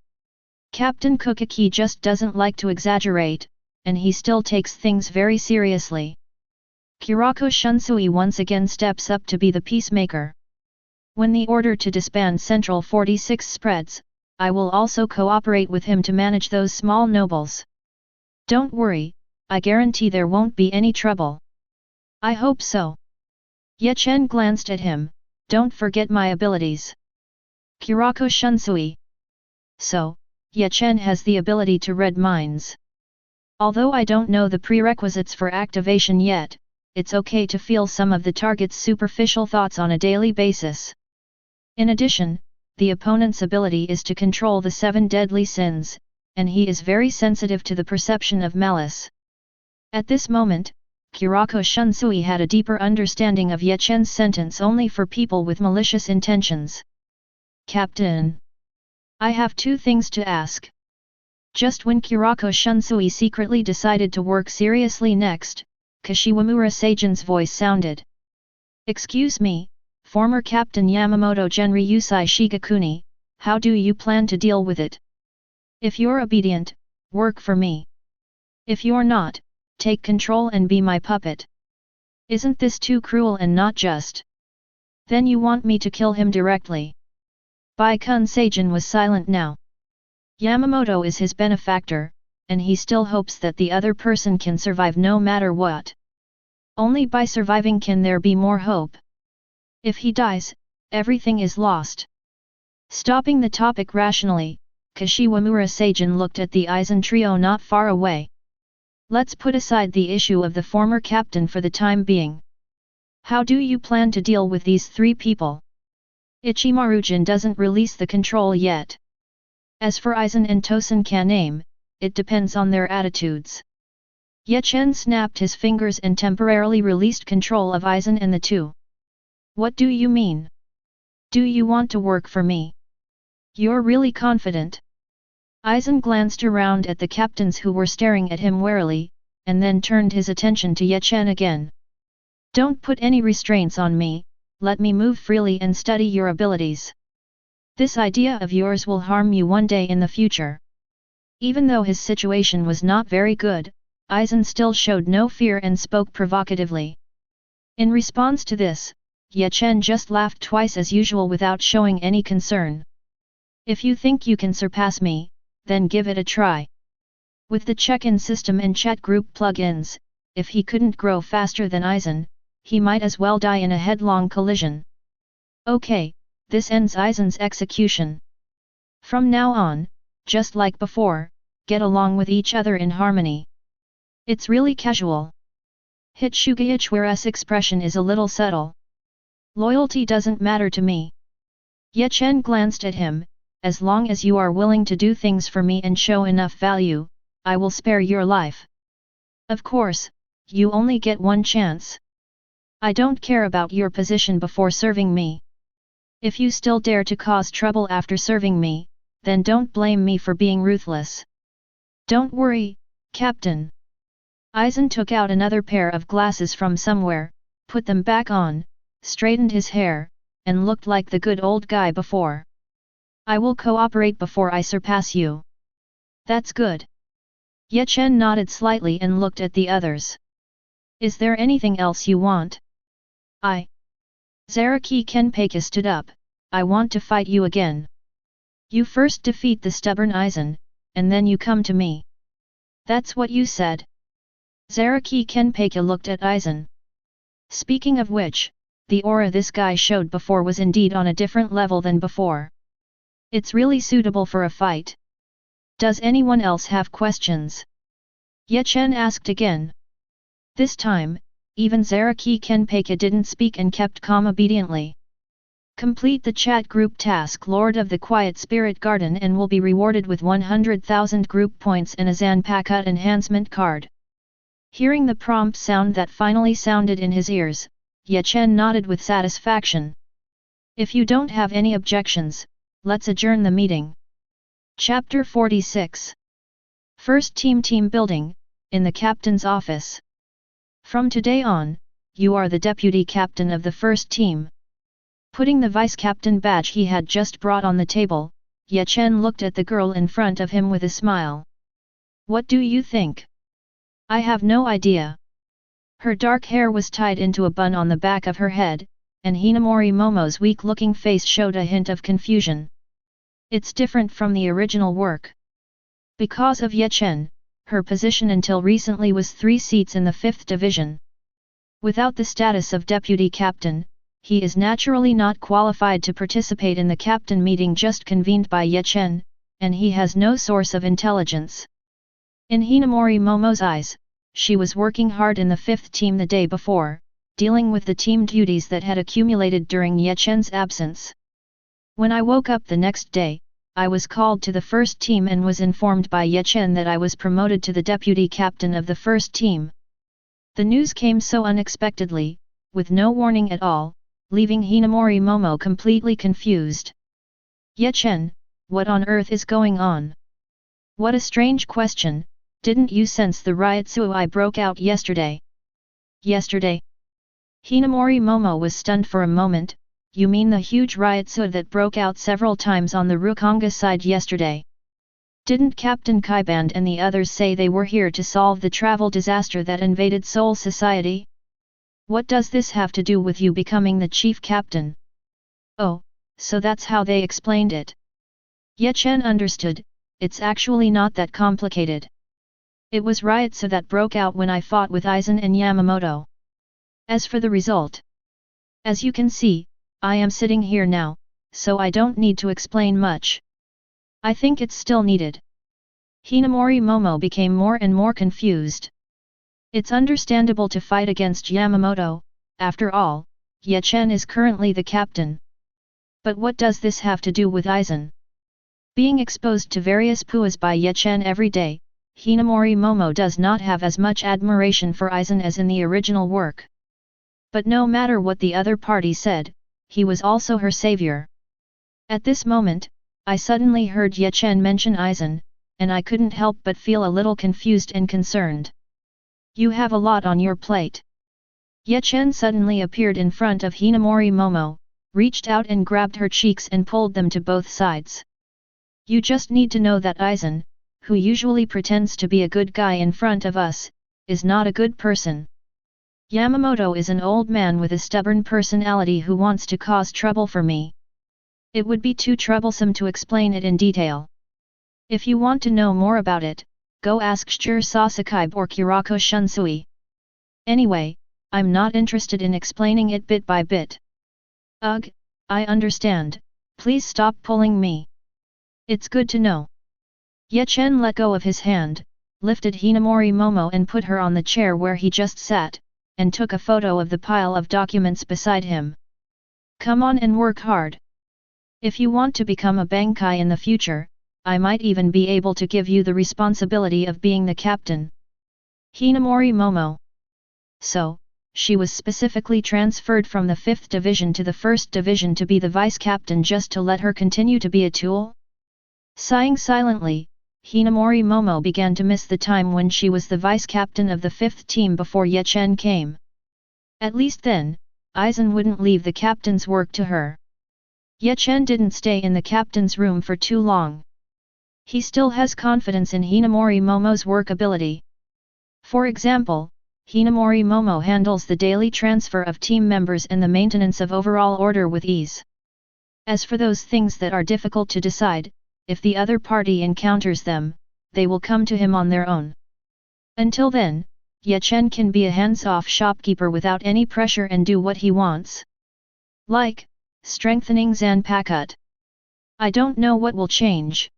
Captain Kukaki just doesn't like to exaggerate, and he still takes things very seriously. Kurako Shunsui once again steps up to be the peacemaker. When the order to disband Central 46 spreads, I will also cooperate with him to manage those small nobles. Don't worry, I guarantee there won't be any trouble. I hope so. Ye Chen glanced at him, don't forget my abilities. Kurako Shunsui. So, Ye Chen has the ability to read minds. Although I don't know the prerequisites for activation yet, it's okay to feel some of the target's superficial thoughts on a daily basis. In addition, the opponent's ability is to control the 7 deadly sins, and he is very sensitive to the perception of malice. At this moment, Kurako Shunsui had a deeper understanding of Ye Chen's sentence only for people with malicious intentions. Captain, I have 2 things to ask. Just when Kurako Shunsui secretly decided to work seriously next, Kashiwamura Seigen's voice sounded. Excuse me, former Captain Yamamoto Genryusai Shigakuni, how do you plan to deal with it? If you're obedient, work for me. If you're not, take control and be my puppet. Isn't this too cruel and not just? Then you want me to kill him directly. Baikun Seigen was silent now. Yamamoto is his benefactor, and he still hopes that the other person can survive no matter what. Only by surviving can there be more hope. If he dies, everything is lost. Stopping the topic rationally, Kashiwamura Seigen looked at the Aizen trio not far away. Let's put aside the issue of the former captain for the time being. How do you plan to deal with these 3 people? Ichimaru-jin doesn't release the control yet. As for Aizen and Tosen Kanae, it depends on their attitudes. Ye Chen snapped his fingers and temporarily released control of Aizen and the 2. What do you mean? Do you want to work for me? You're really confident? Aizen glanced around at the captains who were staring at him warily, and then turned his attention to Ye Chen again. Don't put any restraints on me, let me move freely and study your abilities. This idea of yours will harm you one day in the future. Even though his situation was not very good, Aizen still showed no fear and spoke provocatively. In response to this, Ye Chen just laughed twice as usual without showing any concern. If you think you can surpass me, then give it a try. With the check-in system and chat group plugins, if he couldn't grow faster than Aizen, he might as well die in a headlong collision. Okay, this ends Aizen's execution. From now on, just like before, get along with each other in harmony. It's really casual. Hitsugaichware's expression is a little subtle. Loyalty doesn't matter to me. Ye Chen glanced at him, as long as you are willing to do things for me and show enough value, I will spare your life. Of course, you only get one chance. I don't care about your position before serving me. If you still dare to cause trouble after serving me, then don't blame me for being ruthless. Don't worry, Captain. Aizen took out another pair of glasses from somewhere, put them back on, straightened his hair, and looked like the good old guy before. I will cooperate before I surpass you. That's good. Ye Chen nodded slightly and looked at the others. Is there anything else you want? Zaraki Kenpei stood up, I want to fight you again. You first defeat the stubborn Aizen, and then you come to me. That's what you said. Zaraki Kenpei looked at Aizen. Speaking of which, the aura this guy showed before was indeed on a different level than before. It's really suitable for a fight. Does anyone else have questions? Ye Chen asked again. This time, even Zaraki Kenpei didn't speak and kept calm obediently. Complete the chat group task Lord of the Quiet Spirit Garden and will be rewarded with 100,000 group points and a Zanpakuta enhancement card. Hearing the prompt sound that finally sounded in his ears, Ye Chen nodded with satisfaction. If you don't have any objections, let's adjourn the meeting. Chapter 46. First Team Building, in the captain's office. From today on, you are the deputy captain of the first team. Putting the vice-captain badge he had just brought on the table, Ye Chen looked at the girl in front of him with a smile. What do you think? I have no idea. Her dark hair was tied into a bun on the back of her head, and Hinamori Momo's weak-looking face showed a hint of confusion. It's different from the original work. Because of Ye Chen, her position until recently was 3 seats in the 5th division. Without the status of deputy captain, he is naturally not qualified to participate in the captain meeting just convened by Ye Chen, and he has no source of intelligence. In Hinamori Momo's eyes, she was working hard in the 5th team the day before, dealing with the team duties that had accumulated during Ye Chen's absence. When I woke up the next day, I was called to the 1st team and was informed by Ye Chen that I was promoted to the deputy captain of the 1st team. The news came so unexpectedly, with no warning at all, leaving Hinamori Momo completely confused. Ye Chen, what on earth is going on? What a strange question, didn't you sense the riot broke out yesterday? Yesterday? Hinamori Momo was stunned for a moment. You mean the huge riot that broke out several times on the Rukonga side yesterday? Didn't Captain Kaiband and the others say they were here to solve the travel disaster that invaded Seoul society? What does this have to do with you becoming the chief captain? Oh, so that's how they explained it. Ye Chen understood, it's actually not that complicated. It was riots that broke out when I fought with Aizen and Yamamoto. As for the result, as you can see, I am sitting here now, so I don't need to explain much. I think it's still needed. Hinamori Momo became more and more confused. It's understandable to fight against Yamamoto, after all, Ye Chen is currently the captain. But what does this have to do with Aizen? Being exposed to various puas by Ye Chen every day, Hinamori Momo does not have as much admiration for Aizen as in the original work. But no matter what the other party said, he was also her savior. At this moment, I suddenly heard Ye Chen mention Aizen, and I couldn't help but feel a little confused and concerned. You have a lot on your plate. Ye Chen suddenly appeared in front of Hinamori Momo, reached out and grabbed her cheeks and pulled them to both sides. You just need to know that Aizen, who usually pretends to be a good guy in front of us, is not a good person. Yamamoto is an old man with a stubborn personality who wants to cause trouble for me. It would be too troublesome to explain it in detail. If you want to know more about it, go ask Shur Sasakai or Kirako Shunsui. Anyway, I'm not interested in explaining it bit by bit. Ugh, I understand, please stop pulling me. It's good to know. Ye Chen let go of his hand, lifted Hinamori Momo and put her on the chair where he just sat, and took a photo of the pile of documents beside him. Come on and work hard. If you want to become a bankai in the future, I might even be able to give you the responsibility of being the captain. Hinamori Momo. So, she was specifically transferred from the 5th division to the 1st division to be the vice-captain just to let her continue to be a tool? Sighing silently, Hinamori Momo began to miss the time when she was the vice-captain of the 5th team before Ye Chen came. At least then, Aizen wouldn't leave the captain's work to her. Ye Chen didn't stay in the captain's room for too long. He still has confidence in Hinamori Momo's work ability. For example, Hinamori Momo handles the daily transfer of team members and the maintenance of overall order with ease. As for those things that are difficult to decide, if the other party encounters them, they will come to him on their own. Until then, Ye Chen can be a hands-off shopkeeper without any pressure and do what he wants. Like, strengthening Zanpakuto. I don't know what will change.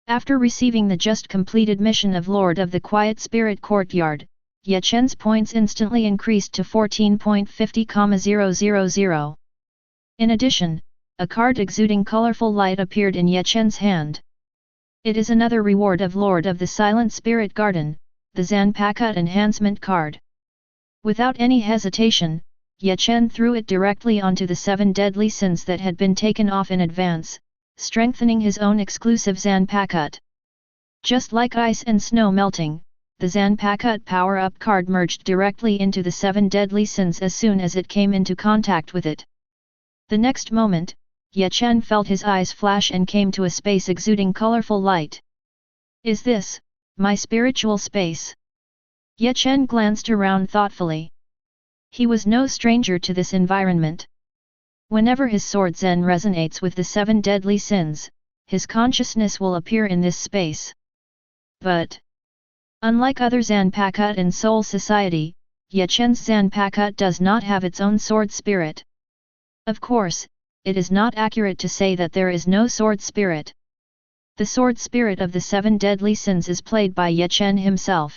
After receiving the just completed mission of Lord of the Quiet Spirit Courtyard, Ye Chen's points instantly increased to 14.50,000. In addition, a card exuding colorful light appeared in Ye Chen's hand. It is another reward of Lord of the Silent Spirit Garden, the Zanpakuto enhancement card. Without any hesitation, Ye Chen threw it directly onto the 7 deadly sins that had been taken off in advance, strengthening his own exclusive Zanpakuto. Just like ice and snow melting, the Zanpakuto power-up card merged directly into the 7 deadly sins as soon as it came into contact with it. The next moment, Ye Chen felt his eyes flash and came to a space exuding colorful light. Is this, my spiritual space? Ye Chen glanced around thoughtfully. He was no stranger to this environment. Whenever his sword Zen resonates with the 7 deadly sins, his consciousness will appear in this space. But, unlike other Zanpakuto in Soul Society, Ye Chen's Zanpakuto does not have its own sword spirit. Of course, it is not accurate to say that there is no sword spirit. The sword spirit of the 7 deadly sins is played by Ye Chen himself.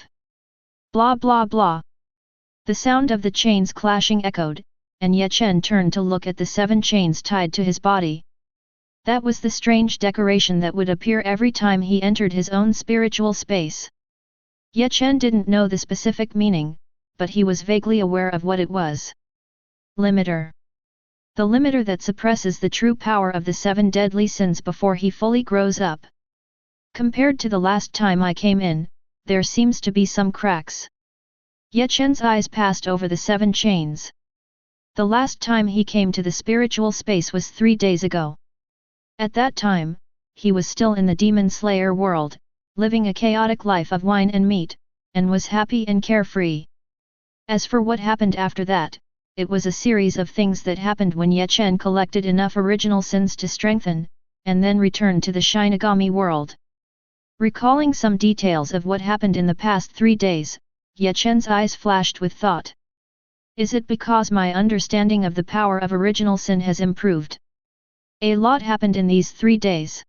Blah blah blah. The sound of the chains clashing echoed, and Ye Chen turned to look at the 7 chains tied to his body. That was the strange decoration that would appear every time he entered his own spiritual space. Ye Chen didn't know the specific meaning, but he was vaguely aware of what it was. Limiter. The limiter that suppresses the true power of the 7 deadly sins before he fully grows up. Compared to the last time I came in, there seems to be some cracks. Ye Chen's eyes passed over the 7 chains. The last time he came to the spiritual space was 3 days ago. At that time, he was still in the Demon Slayer world, living a chaotic life of wine and meat, and was happy and carefree. As for what happened after that, it was a series of things that happened when Ye Chen collected enough original sins to strengthen, and then returned to the Shinigami world. Recalling some details of what happened in the past 3 days, Ye Chen's eyes flashed with thought. Is it because my understanding of the power of original sin has improved? A lot happened in these 3 days.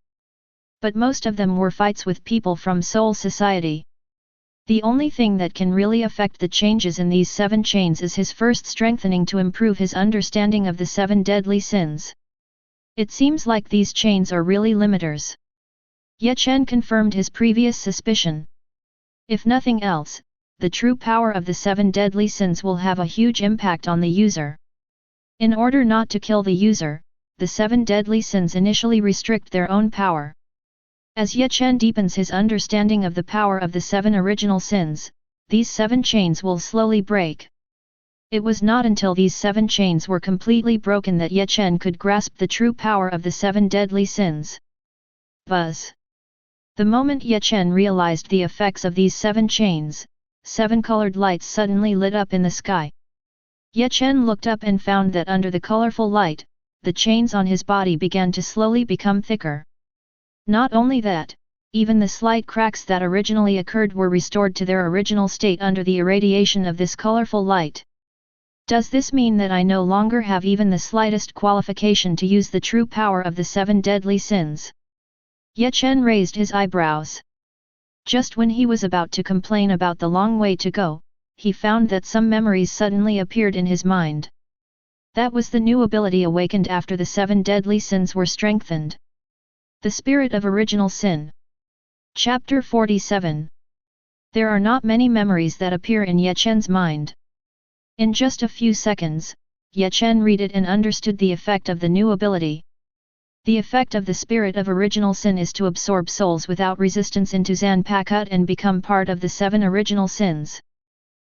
But most of them were fights with people from Soul Society. The only thing that can really affect the changes in these 7 chains is his first strengthening to improve his understanding of the 7 deadly sins. It seems like these chains are really limiters. Ye Chen confirmed his previous suspicion. If nothing else, the true power of the 7 deadly sins will have a huge impact on the user. In order not to kill the user, the 7 deadly sins initially restrict their own power. As Ye Chen deepens his understanding of the power of the 7 original sins, these 7 chains will slowly break. It was not until these 7 chains were completely broken that Ye Chen could grasp the true power of the 7 deadly sins. Buzz. The moment Ye Chen realized the effects of these 7 chains, 7 colored lights suddenly lit up in the sky. Ye Chen looked up and found that under the colorful light, the chains on his body began to slowly become thicker. Not only that, even the slight cracks that originally occurred were restored to their original state under the irradiation of this colorful light. Does this mean that I no longer have even the slightest qualification to use the true power of the 7 deadly sins? Ye Chen raised his eyebrows. Just when he was about to complain about the long way to go, he found that some memories suddenly appeared in his mind. That was the new ability awakened after the 7 deadly sins were strengthened. The Spirit of Original Sin. Chapter 47. There are not many memories that appear in Ye Chen's mind. In just a few seconds, Ye Chen read it and understood the effect of the new ability. The effect of the Spirit of Original Sin is to absorb souls without resistance into Zanpakuto and become part of the 7 original sins.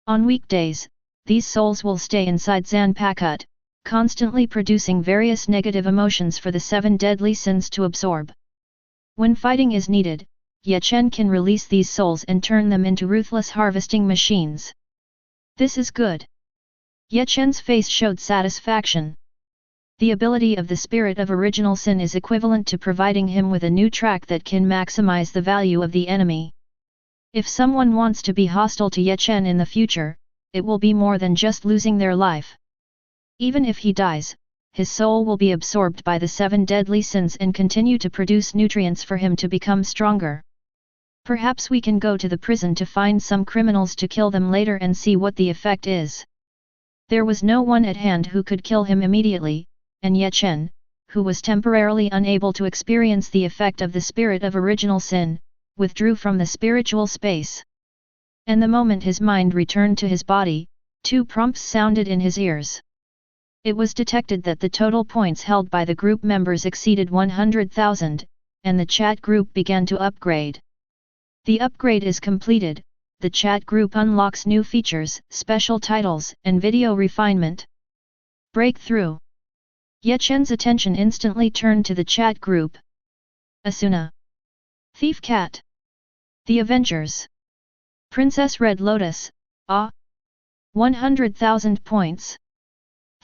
On weekdays, these souls will stay inside Zanpakuto, constantly producing various negative emotions for the 7 deadly sins to absorb. When fighting is needed, Ye Chen can release these souls and turn them into ruthless harvesting machines. This is good. Ye Chen's face showed satisfaction. The ability of the Spirit of Original Sin is equivalent to providing him with a new track that can maximize the value of the enemy. If someone wants to be hostile to Ye Chen in the future, it will be more than just losing their life. Even if he dies, his soul will be absorbed by the 7 deadly sins and continue to produce nutrients for him to become stronger. Perhaps we can go to the prison to find some criminals to kill them later and see what the effect is. There was no one at hand who could kill him immediately, and Ye Chen, who was temporarily unable to experience the effect of the Spirit of Original Sin, withdrew from the spiritual space. And the moment his mind returned to his body, 2 prompts sounded in his ears. It was detected that the total points held by the group members exceeded 100,000, and the chat group began to upgrade. The upgrade is completed, the chat group unlocks new features, special titles, and video refinement. Breakthrough. Ye Chen's attention instantly turned to the chat group. Asuna. Thief Cat. The Avengers. Princess Red Lotus, 100,000 points.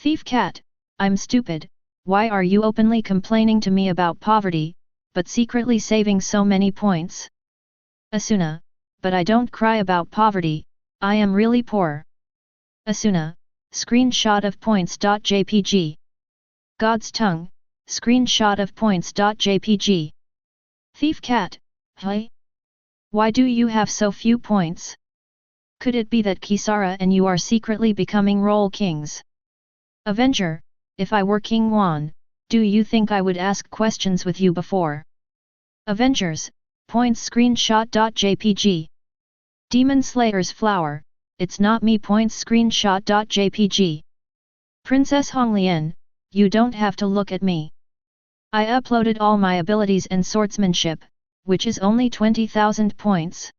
Thief Cat, I'm stupid, why are you openly complaining to me about poverty, but secretly saving so many points? Asuna, but I don't cry about poverty, I am really poor. Asuna, screenshot of points.jpg. God's tongue, screenshot of points.jpg. Thief cat, hey? Why do you have so few points? Could it be that Kisara and you are secretly becoming role kings? Avenger, if I were King Wan, do you think I would ask questions with you before? Avengers, points screenshot.jpg. Demon Slayer's flower, it's not me points screenshot.jpg. Princess Honglian, you don't have to look at me. I uploaded all my abilities and swordsmanship, which is only 20,000 points.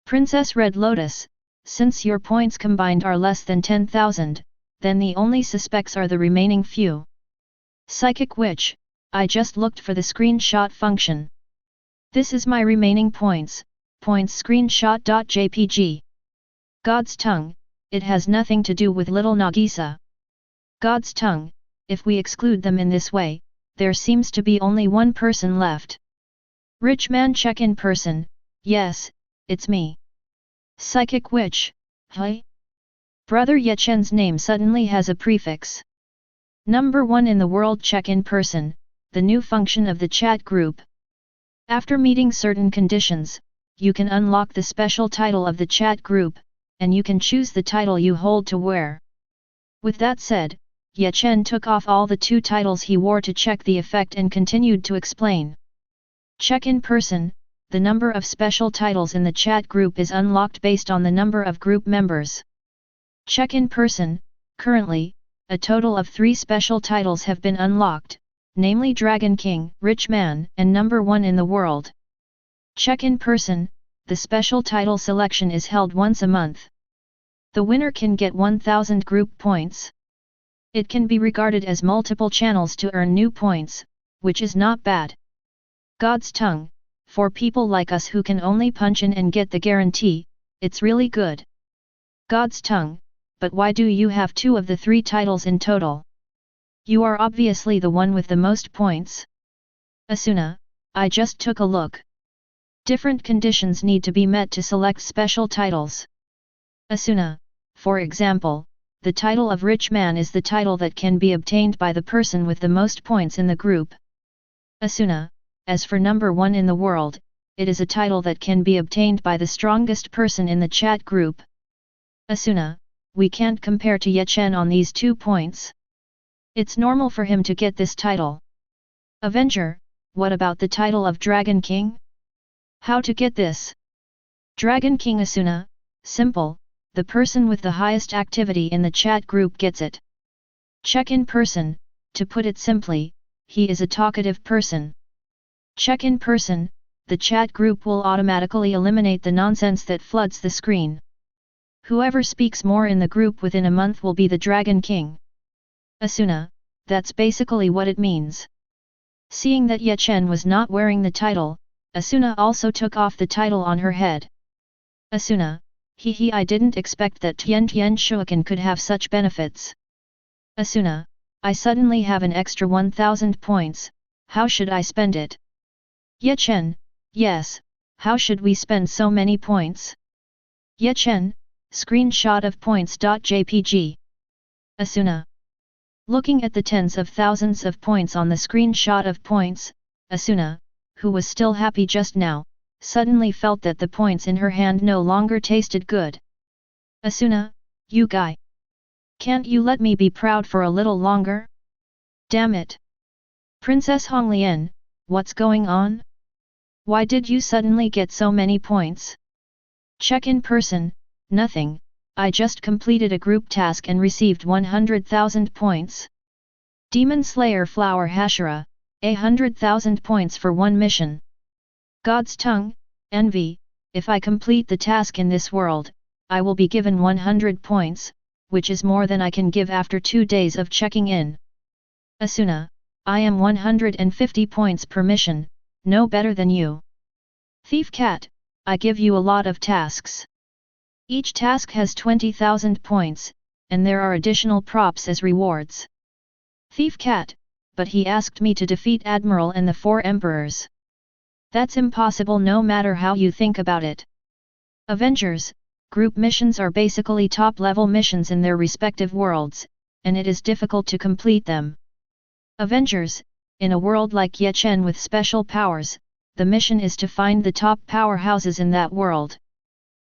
Princess Red Lotus, since your points combined are less than 10,000, then the only suspects are the remaining few. Psychic Witch, I just looked for the screenshot function. This is my remaining points, points screenshot.jpg. God's tongue, it has nothing to do with little Nagisa. God's tongue, if we exclude them in this way, there seems to be only one person left. Rich man check-in person, yes, it's me. Psychic Witch, hey? Brother Ye Chen's name suddenly has a prefix. Number 1 in the world check-in person, the new function of the chat group. After meeting certain conditions, you can unlock the special title of the chat group, and you can choose the title you hold to wear. With that said, Ye Chen took off all the 2 titles he wore to check the effect and continued to explain. Check-in person, the number of special titles in the chat group is unlocked based on the number of group members. Check-in person, currently, a total of 3 special titles have been unlocked, namely Dragon King, Rich Man, and number 1 in the world. Check-in person, the special title selection is held once a month. The winner can get 1000 group points. It can be regarded as multiple channels to earn new points, which is not bad. God's tongue, for people like us who can only punch in and get the guarantee, it's really good. God's tongue, but why do you have 2 of the 3 titles in total? You are obviously the one with the most points. Asuna, I just took a look. Different conditions need to be met to select special titles. Asuna, for example, the title of Rich Man is the title that can be obtained by the person with the most points in the group. Asuna, as for number 1 in the world, it is a title that can be obtained by the strongest person in the chat group. Asuna, we can't compare to Ye Chen on these 2 points. It's normal for him to get this title. Avenger, what about the title of Dragon King? How to get this? Dragon King Asuna, simple, the person with the highest activity in the chat group gets it. Check-in person, to put it simply, he is a talkative person. Check-in person, the chat group will automatically eliminate the nonsense that floods the screen. Whoever speaks more in the group within a month will be the Dragon King. Asuna, that's basically what it means. Seeing that Ye Chen was not wearing the title, Asuna also took off the title on her head. Asuna, I didn't expect that Tian Shuokan could have such benefits. Asuna, I suddenly have an extra 1000 points, how should I spend it? Ye Chen, yes, how should we spend so many points? Ye Chen, screenshot of points.jpg. Asuna. Looking at the tens of thousands of points on the screenshot of points, Asuna, who was still happy just now, suddenly felt that the points in her hand no longer tasted good. Asuna, you guy. Can't you let me be proud for a little longer? Damn it. Princess Honglian, what's going on? Why did you suddenly get so many points? Check-in person, nothing, I just completed a group task and received 100,000 points. Demon Slayer Flower Hashira, 100,000 points for one mission. God's tongue, envy, if I complete the task in this world, I will be given 100 points, which is more than I can give after 2 days of checking in. Asuna, I am 150 points per mission, no better than you. Thief Cat, I give you a lot of tasks. Each task has 20,000 points, and there are additional props as rewards. Thief Cat, but he asked me to defeat Admiral and the 4 Emperors. That's impossible no matter how you think about it. Avengers, Group missions are basically top-level missions in their respective worlds, and it is difficult to complete them. Avengers, in a world like Ye Chen with special powers, the mission is to find the top powerhouses in that world.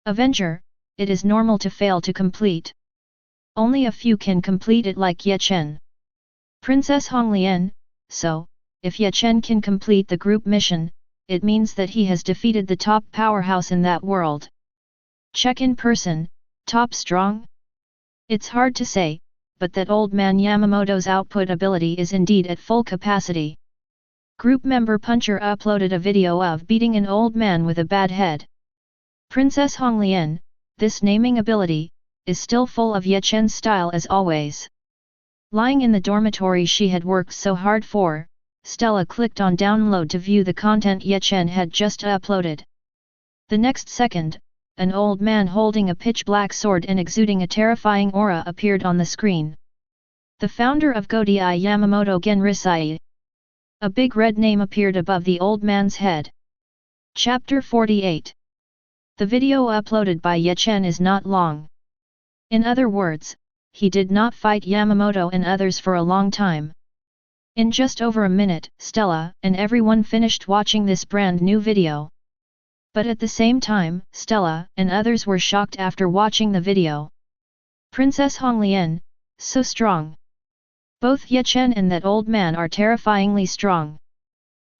Avenger, it is normal to fail to complete. Only a few can complete it like Ye Chen. Princess Honglian, so, if Ye Chen can complete the group mission, it means that he has defeated the top powerhouse in that world. Check in person, top strong? It's hard to say, but that old man Yamamoto's output ability is indeed at full capacity. Group member Puncher uploaded a video of beating an old man with a bad head. Princess Honglian, this naming ability, is still full of Ye Chen's style as always. Lying in the dormitory she had worked so hard for, Stella clicked on download to view the content Ye Chen had just uploaded. The next second, an old man holding a pitch-black sword and exuding a terrifying aura appeared on the screen. The founder of Godai Yamamoto Genrisai. A big red name appeared above the old man's head. Chapter 48. The video uploaded by Ye Chen is not long. In other words, he did not fight Yamamoto and others for a long time. In just over a minute, Stella and everyone finished watching this brand new video. But at the same time, Stella and others were shocked after watching the video. Princess Honglian, so strong. Both Ye Chen and that old man are terrifyingly strong.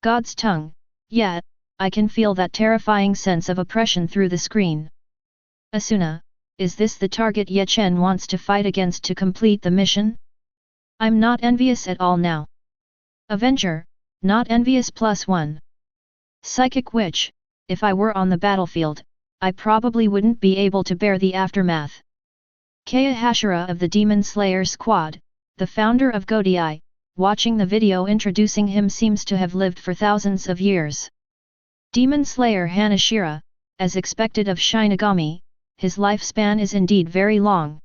God's tongue, yeah, I can feel that terrifying sense of oppression through the screen. Asuna, is this the target Ye Chen wants to fight against to complete the mission? I'm not envious at all now. Avenger, not envious +1. Psychic Witch, if I were on the battlefield, I probably wouldn't be able to bear the aftermath. Kaya Hashira of the Demon Slayer Squad, the founder of Godai, watching the video introducing him seems to have lived for thousands of years. Demon Slayer Hanashira, as expected of Shinigami, his lifespan is indeed very long.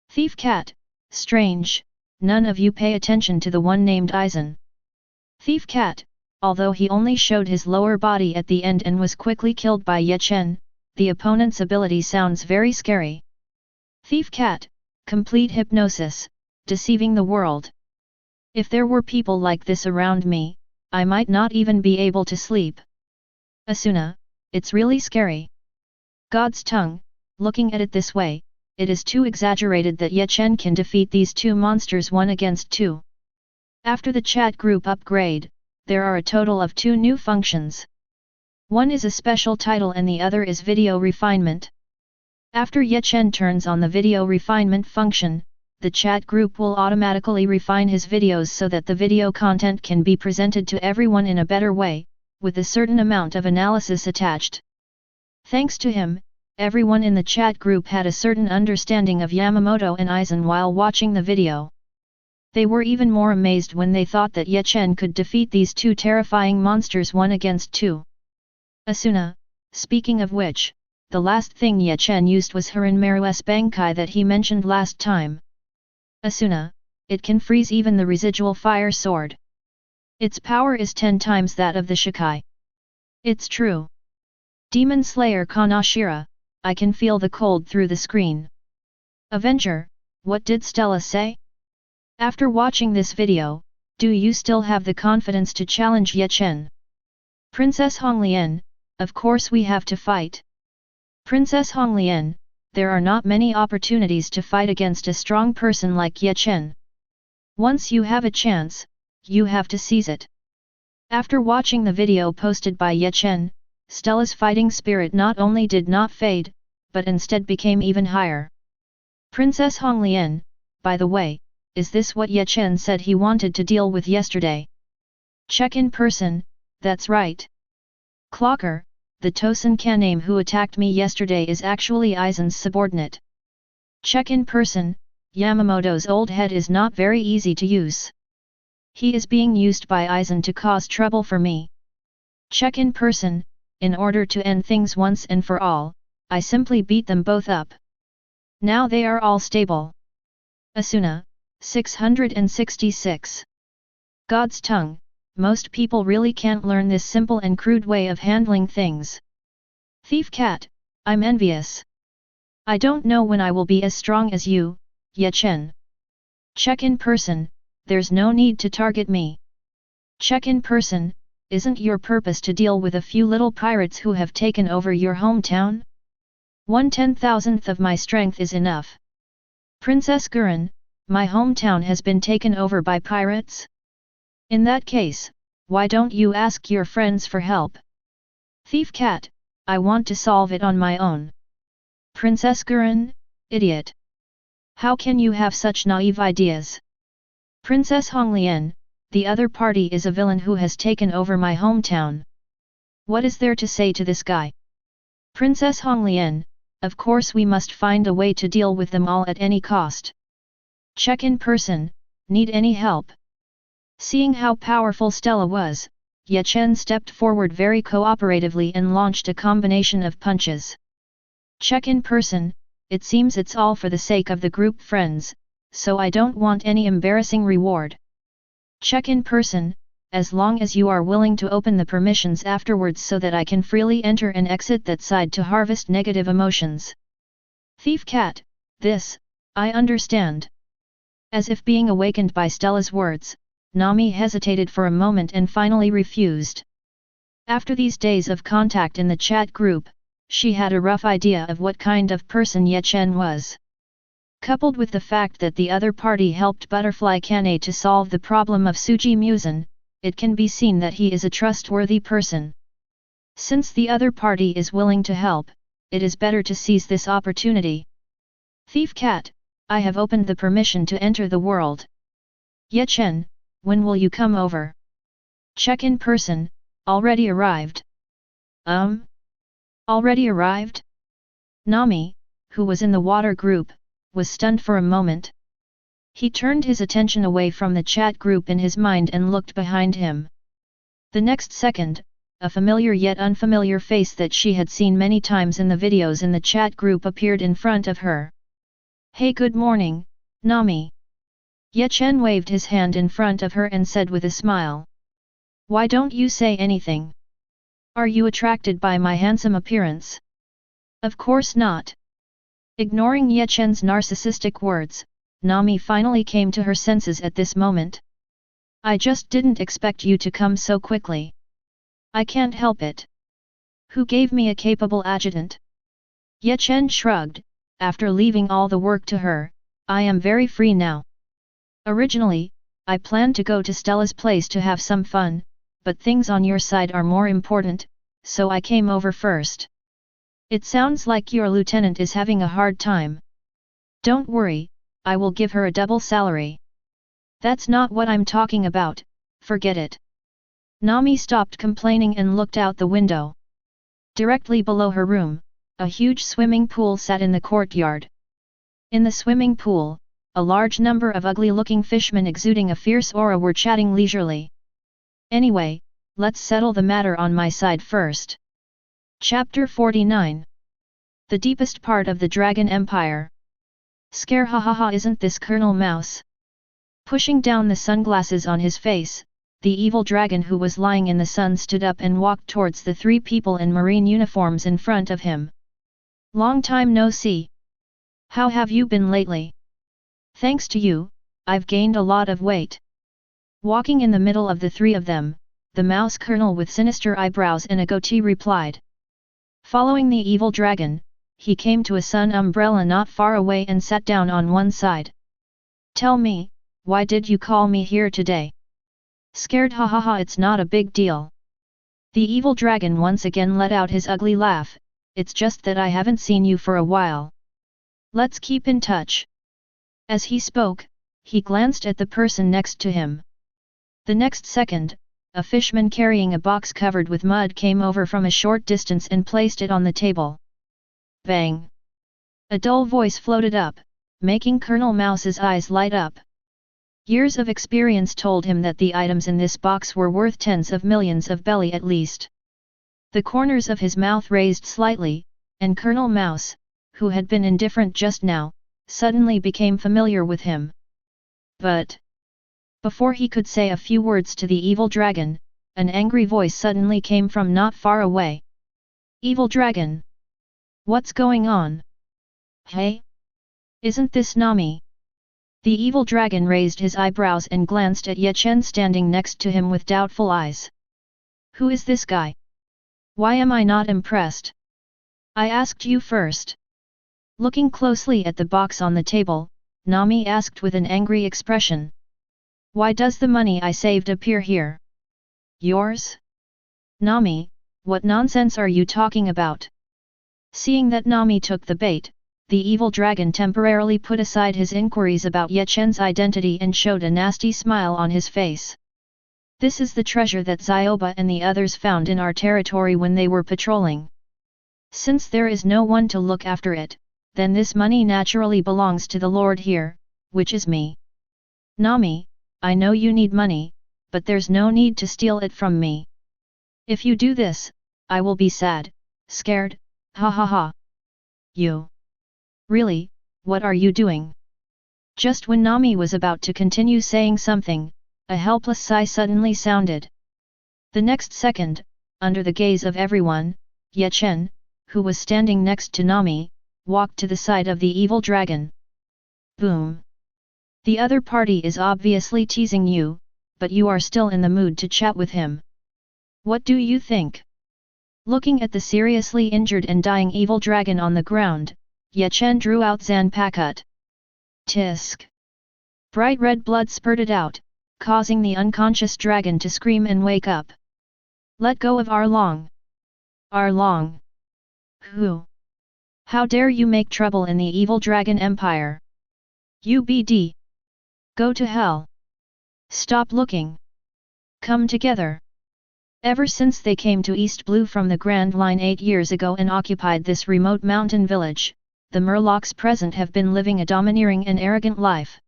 Thief Cat, strange, none of you pay attention to the one named Aizen. Thief Cat, although he only showed his lower body at the end and was quickly killed by Ye Chen, the opponent's ability sounds very scary. Thief Cat, complete hypnosis, deceiving the world. If there were people like this around me, I might not even be able to sleep. Asuna, it's really scary. God's tongue, looking at it this way, it is too exaggerated that Ye Chen can defeat these two monsters 1 against 2. After the chat group upgrade, there are a total of 2 new functions. One is a special title and the other is video refinement. After Ye Chen turns on the video refinement function, the chat group will automatically refine his videos so that the video content can be presented to everyone in a better way, with a certain amount of analysis attached. Thanks to him, everyone in the chat group had a certain understanding of Yamamoto and Aizen while watching the video. They were even more amazed when they thought that Ye Chen could defeat these two terrifying monsters 1 against 2. Asuna, speaking of which, the last thing Ye Chen used was Harinmaru's Bankai that he mentioned last time. Asuna, it can freeze even the residual fire sword. Its power is 10 times that of the Shikai. It's true. Demon Slayer Kanashira, I can feel the cold through the screen. Avenger, what did Stella say? After watching this video, do you still have the confidence to challenge Ye Chen? Princess Honglian, of course we have to fight. Princess Honglian, there are not many opportunities to fight against a strong person like Ye Chen. Once you have a chance, you have to seize it. After watching the video posted by Ye Chen, Stella's fighting spirit not only did not fade, but instead became even higher. Princess Honglian, by the way, is this what Ye Chen said he wanted to deal with yesterday? Check in person, that's right. Clocker, the Tosen Kanae who attacked me yesterday is actually Aizen's subordinate. Check in person, Yamamoto's old head is not very easy to use. He is being used by Aizen to cause trouble for me. Check in person, in order to end things once and for all, I simply beat them both up. Now they are all stable. Asuna, 666. God's tongue, most people really can't learn this simple and crude way of handling things. Thief Cat, I'm envious. I don't know when I will be as strong as you, Ye Chen. Check in person, there's no need to target me. Check in person, isn't your purpose to deal with a few little pirates who have taken over your hometown? 1/10,000th of my strength is enough. Princess Gurren, my hometown has been taken over by pirates? In that case, why don't you ask your friends for help? Thief cat, I want to solve it on my own. Princess Gurren, idiot. How can you have such naive ideas? Princess Honglian, the other party is a villain who has taken over my hometown. What is there to say to this guy? Princess Honglian, of course we must find a way to deal with them all at any cost. Check in person, need any help? Seeing how powerful Stella was, Ye Chen stepped forward very cooperatively and launched a combination of punches. Check in person, it seems it's all for the sake of the group friends, so I don't want any embarrassing reward. Check in person, as long as you are willing to open the permissions afterwards so that I can freely enter and exit that side to harvest negative emotions. Thief cat, this, I understand. As if being awakened by Stella's words, Nami hesitated for a moment and finally refused. After these days of contact in the chat group, she had a rough idea of what kind of person Ye Chen was. Coupled with the fact that the other party helped Butterfly Kanae to solve the problem of Suji Muzan, it can be seen that he is a trustworthy person. Since the other party is willing to help, it is better to seize this opportunity. Thief cat, I have opened the permission to enter the world. Ye Chen, when will you come over? Check in person, already arrived. Already arrived? Nami, who was in the water group, was stunned for a moment. He turned his attention away from the chat group in his mind and looked behind him. The next second, a familiar yet unfamiliar face that she had seen many times in the videos in the chat group appeared in front of her. Hey, good morning, Nami. Ye Chen waved his hand in front of her and said with a smile. Why don't you say anything? Are you attracted by my handsome appearance? Of course not. Ignoring Ye Chen's narcissistic words, Nami finally came to her senses at this moment. I just didn't expect you to come so quickly. I can't help it. Who gave me a capable adjutant? Ye Chen shrugged, after leaving all the work to her, I am very free now. Originally, I planned to go to Stella's place to have some fun, but things on your side are more important, so I came over first. It sounds like your lieutenant is having a hard time. Don't worry, I will give her a double salary. That's not what I'm talking about, forget it. Nami stopped complaining and looked out the window. Directly below her room, a huge swimming pool sat in the courtyard. In the swimming pool, a large number of ugly-looking fishmen exuding a fierce aura were chatting leisurely. Anyway, let's settle the matter on my side first. Chapter 49. The deepest part of the Dragon Empire. Scare hahaha, isn't this Colonel Mouse? Pushing down the sunglasses on his face, the evil dragon who was lying in the sun stood up and walked towards the three people in marine uniforms in front of him. Long time no see. How have you been lately? Thanks to you, I've gained a lot of weight. Walking in the middle of the three of them, the mouse colonel with sinister eyebrows and a goatee replied. Following the evil dragon, he came to a sun umbrella not far away and sat down on one side. Tell me, why did you call me here today? Scared, hahaha, it's not a big deal. The evil dragon once again let out his ugly laugh, it's just that I haven't seen you for a while. Let's keep in touch. As he spoke, he glanced at the person next to him. The next second, a fishman carrying a box covered with mud came over from a short distance and placed it on the table. Bang! A dull voice floated up, making Colonel Mouse's eyes light up. Years of experience told him that the items in this box were worth tens of millions of belly at least. The corners of his mouth raised slightly, and Colonel Mouse, who had been indifferent just now, suddenly became familiar with him. But before he could say a few words to the evil dragon, an angry voice suddenly came from not far away. Evil dragon! What's going on? Hey? Isn't this Nami? The evil dragon raised his eyebrows and glanced at Ye Chen standing next to him with doubtful eyes. Who is this guy? Why am I not impressed? I asked you first. Looking closely at the box on the table, Nami asked with an angry expression. Why does the money I saved appear here? Yours? Nami, what nonsense are you talking about? Seeing that Nami took the bait, the evil dragon temporarily put aside his inquiries about Ye Chen's identity and showed a nasty smile on his face. This is the treasure that Zioba and the others found in our territory when they were patrolling. Since there is no one to look after it, then this money naturally belongs to the Lord here, which is me. Nami, I know you need money, but there's no need to steal it from me. If you do this, I will be sad, scared, ha ha ha. You. Really, what are you doing? Just when Nami was about to continue saying something, a helpless sigh suddenly sounded. The next second, under the gaze of everyone, Ye Chen, who was standing next to Nami, walked to the side of the evil dragon. Boom! The other party is obviously teasing you, but you are still in the mood to chat with him. What do you think? Looking at the seriously injured and dying evil dragon on the ground, Ye Chen drew out Zanpakuto. Tisk! Bright red blood spurted out, causing the unconscious dragon to scream and wake up. Let go of Arlong! Arlong! Who? How dare you make trouble in the evil dragon empire? UBD! Go to hell! Stop looking! Come together! Ever since they came to East Blue from the Grand Line 8 years ago and occupied this remote mountain village, the Murlocs present have been living a domineering and arrogant life.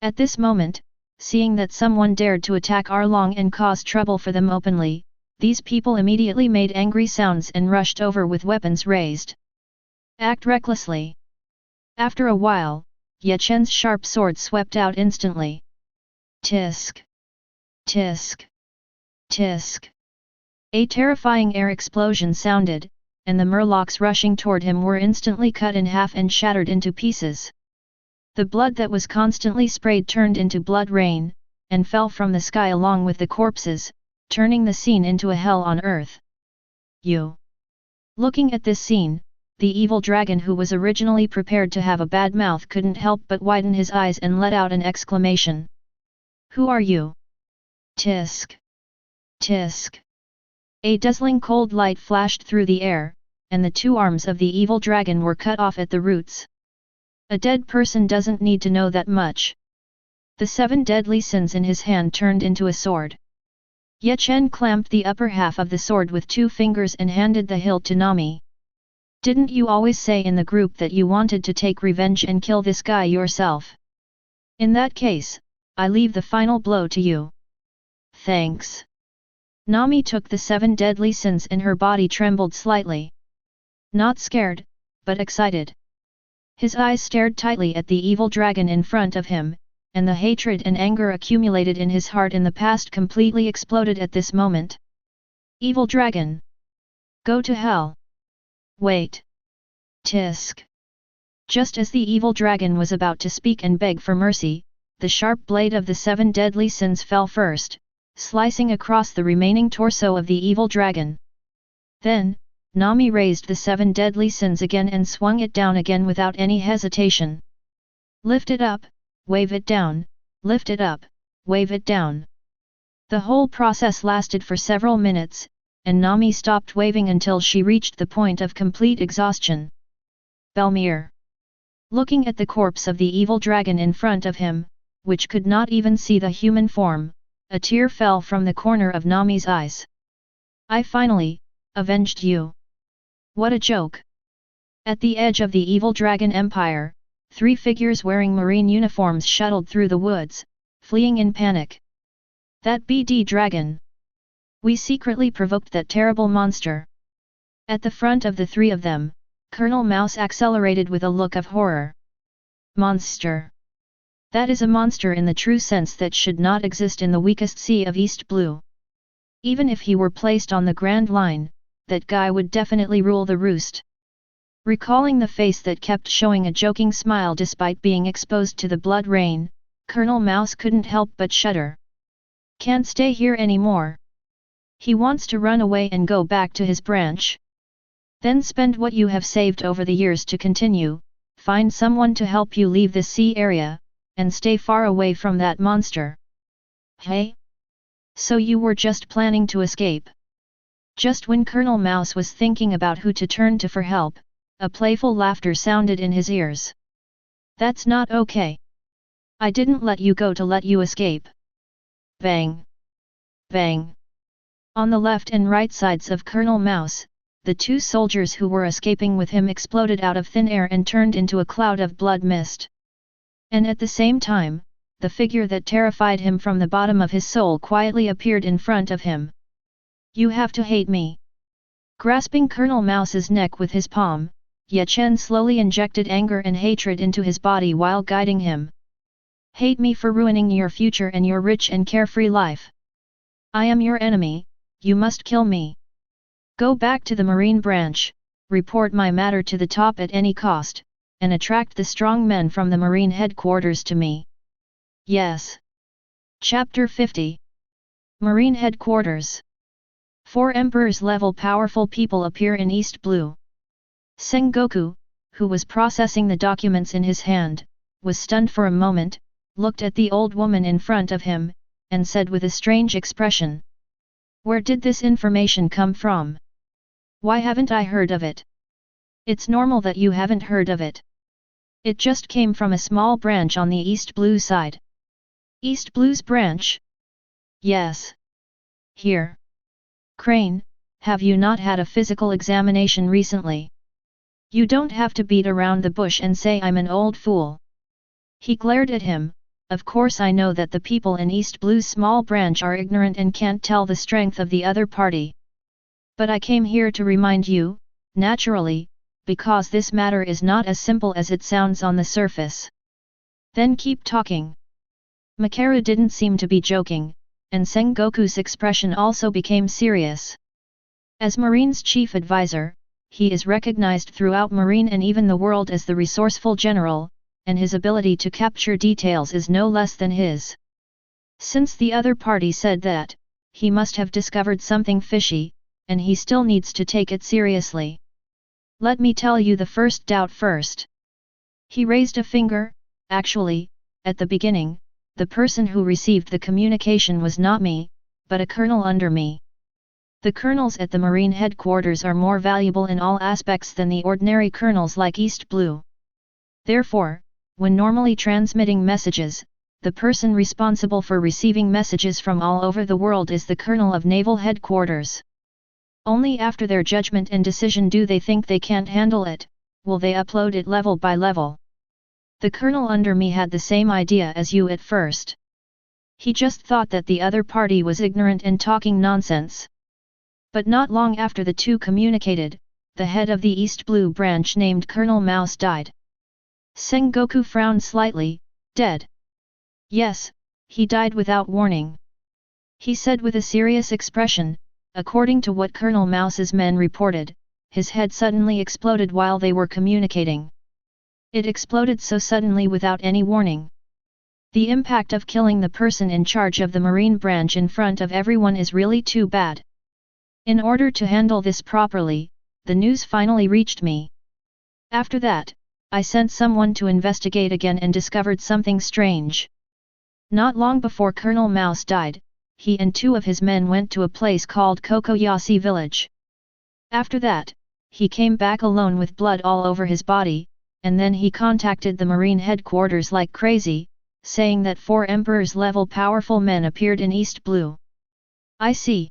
At this moment, seeing that someone dared to attack Arlong and cause trouble for them openly, these people immediately made angry sounds and rushed over with weapons raised. Act recklessly. After a while, Ye Chen's sharp sword swept out instantly. Tisk! Tisk! Tisk! A terrifying air explosion sounded, and the Murlocs rushing toward him were instantly cut in half and shattered into pieces. The blood that was constantly sprayed turned into blood rain, and fell from the sky along with the corpses, turning the scene into a hell on earth. You! Looking at this scene, the evil dragon who was originally prepared to have a bad mouth couldn't help but widen his eyes and let out an exclamation. Who are you? Tisk! Tisk! A dazzling cold light flashed through the air, and the two arms of the evil dragon were cut off at the roots. A dead person doesn't need to know that much. The 7 deadly sins in his hand turned into a sword. Ye Chen clamped the upper half of the sword with 2 fingers and handed the hilt to Nami. Didn't you always say in the group that you wanted to take revenge and kill this guy yourself? In that case, I leave the final blow to you. Thanks. Nami took the 7 deadly sins and her body trembled slightly. Not scared, but excited. His eyes stared tightly at the evil dragon in front of him, and the hatred and anger accumulated in his heart in the past completely exploded at this moment. Evil dragon! Go to hell! Wait! Tisk! Just as the evil dragon was about to speak and beg for mercy, the sharp blade of the 7 deadly sins fell first, slicing across the remaining torso of the evil dragon. Then, Nami raised the 7 deadly sins again and swung it down again without any hesitation. Lift it up, wave it down, lift it up, wave it down. The whole process lasted for several minutes, and Nami stopped waving until she reached the point of complete exhaustion. Belmir. Looking at the corpse of the evil dragon in front of him, which could not even see the human form, a tear fell from the corner of Nami's eyes. I finally avenged you. What a joke! At the edge of the evil dragon empire, 3 figures wearing marine uniforms shuttled through the woods, fleeing in panic. That BD dragon! We secretly provoked that terrible monster. At the front of the 3 of them, Colonel Mouse accelerated with a look of horror. Monster! That is a monster in the true sense that should not exist in the weakest sea of East Blue. Even if he were placed on the Grand Line, that guy would definitely rule the roost. Recalling the face that kept showing a joking smile despite being exposed to the blood rain, Colonel Mouse couldn't help but shudder. Can't stay here anymore. He wants to run away and go back to his branch. Then spend what you have saved over the years to continue, find someone to help you leave this sea area, and stay far away from that monster. Hey? So you were just planning to escape? Just when Colonel Mouse was thinking about who to turn to for help, a playful laughter sounded in his ears. That's not okay. I didn't let you go to let you escape. Bang! Bang! On the left and right sides of Colonel Mouse, the two soldiers who were escaping with him exploded out of thin air and turned into a cloud of blood mist. And at the same time, the figure that terrified him from the bottom of his soul quietly appeared in front of him. You have to hate me. Grasping Colonel Mouse's neck with his palm, Ye Chen slowly injected anger and hatred into his body while guiding him. Hate me for ruining your future and your rich and carefree life. I am your enemy, you must kill me. Go back to the Marine branch, report my matter to the top at any cost, and attract the strong men from the Marine headquarters to me. Yes. Chapter 50. Marine Headquarters. 4 Emperors-level powerful people appear in East Blue. Sengoku, who was processing the documents in his hand, was stunned for a moment, looked at the old woman in front of him, and said with a strange expression. Where did this information come from? Why haven't I heard of it? It's normal that you haven't heard of it. It just came from a small branch on the East Blue side. East Blue's branch? Yes. Here. Crane, have you not had a physical examination recently? You don't have to beat around the bush and say I'm an old fool. He glared at him. Of course I know that the people in East Blue's small branch are ignorant and can't tell the strength of the other party. But I came here to remind you, naturally, because this matter is not as simple as it sounds on the surface. Then keep talking. Makaru didn't seem to be joking, and Sengoku's expression also became serious. As Marine's chief advisor, he is recognized throughout Marine and even the world as the resourceful general, and his ability to capture details is no less than his. Since the other party said that, he must have discovered something fishy, and he still needs to take it seriously. Let me tell you the first doubt first. He raised a finger. Actually, at the beginning, the person who received the communication was not me, but a colonel under me. The colonels at the Marine headquarters are more valuable in all aspects than the ordinary colonels like East Blue. Therefore, when normally transmitting messages, the person responsible for receiving messages from all over the world is the colonel of naval headquarters. Only after their judgment and decision do they think they can't handle it, will they upload it level by level. The colonel under me had the same idea as you at first. He just thought that the other party was ignorant and talking nonsense. But not long after the two communicated, the head of the East Blue branch named Colonel Mouse died. Sengoku frowned slightly. Dead? Yes, he died without warning. He said with a serious expression. According to what Colonel Mouse's men reported, his head suddenly exploded while they were communicating. It exploded so suddenly without any warning. The impact of killing the person in charge of the Marine branch in front of everyone is really too bad. In order to handle this properly, the news finally reached me. After that, I sent someone to investigate again and discovered something strange. Not long before Colonel Mouse died, he and 2 of his men went to a place called Kokoyashi village. After that, he came back alone with blood all over his body, and then he contacted the Marine headquarters like crazy, saying that 4 Emperors-level powerful men appeared in East Blue. I see.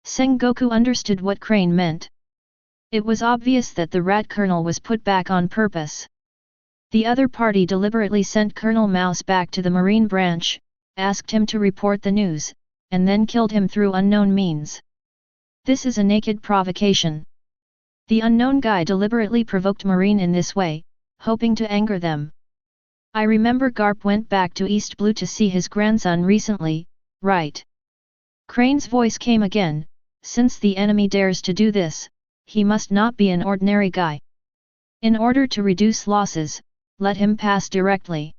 Sengoku understood what Crane meant. It was obvious that the rat colonel was put back on purpose. The other party deliberately sent Colonel Mouse back to the Marine branch, asked him to report the news, and then killed him through unknown means. This is a naked provocation. The unknown guy deliberately provoked Marine in this way, hoping to anger them. I remember Garp went back to East Blue to see his grandson recently, right? Crane's voice came again. Since the enemy dares to do this, he must not be an ordinary guy. In order to reduce losses, let him pass directly.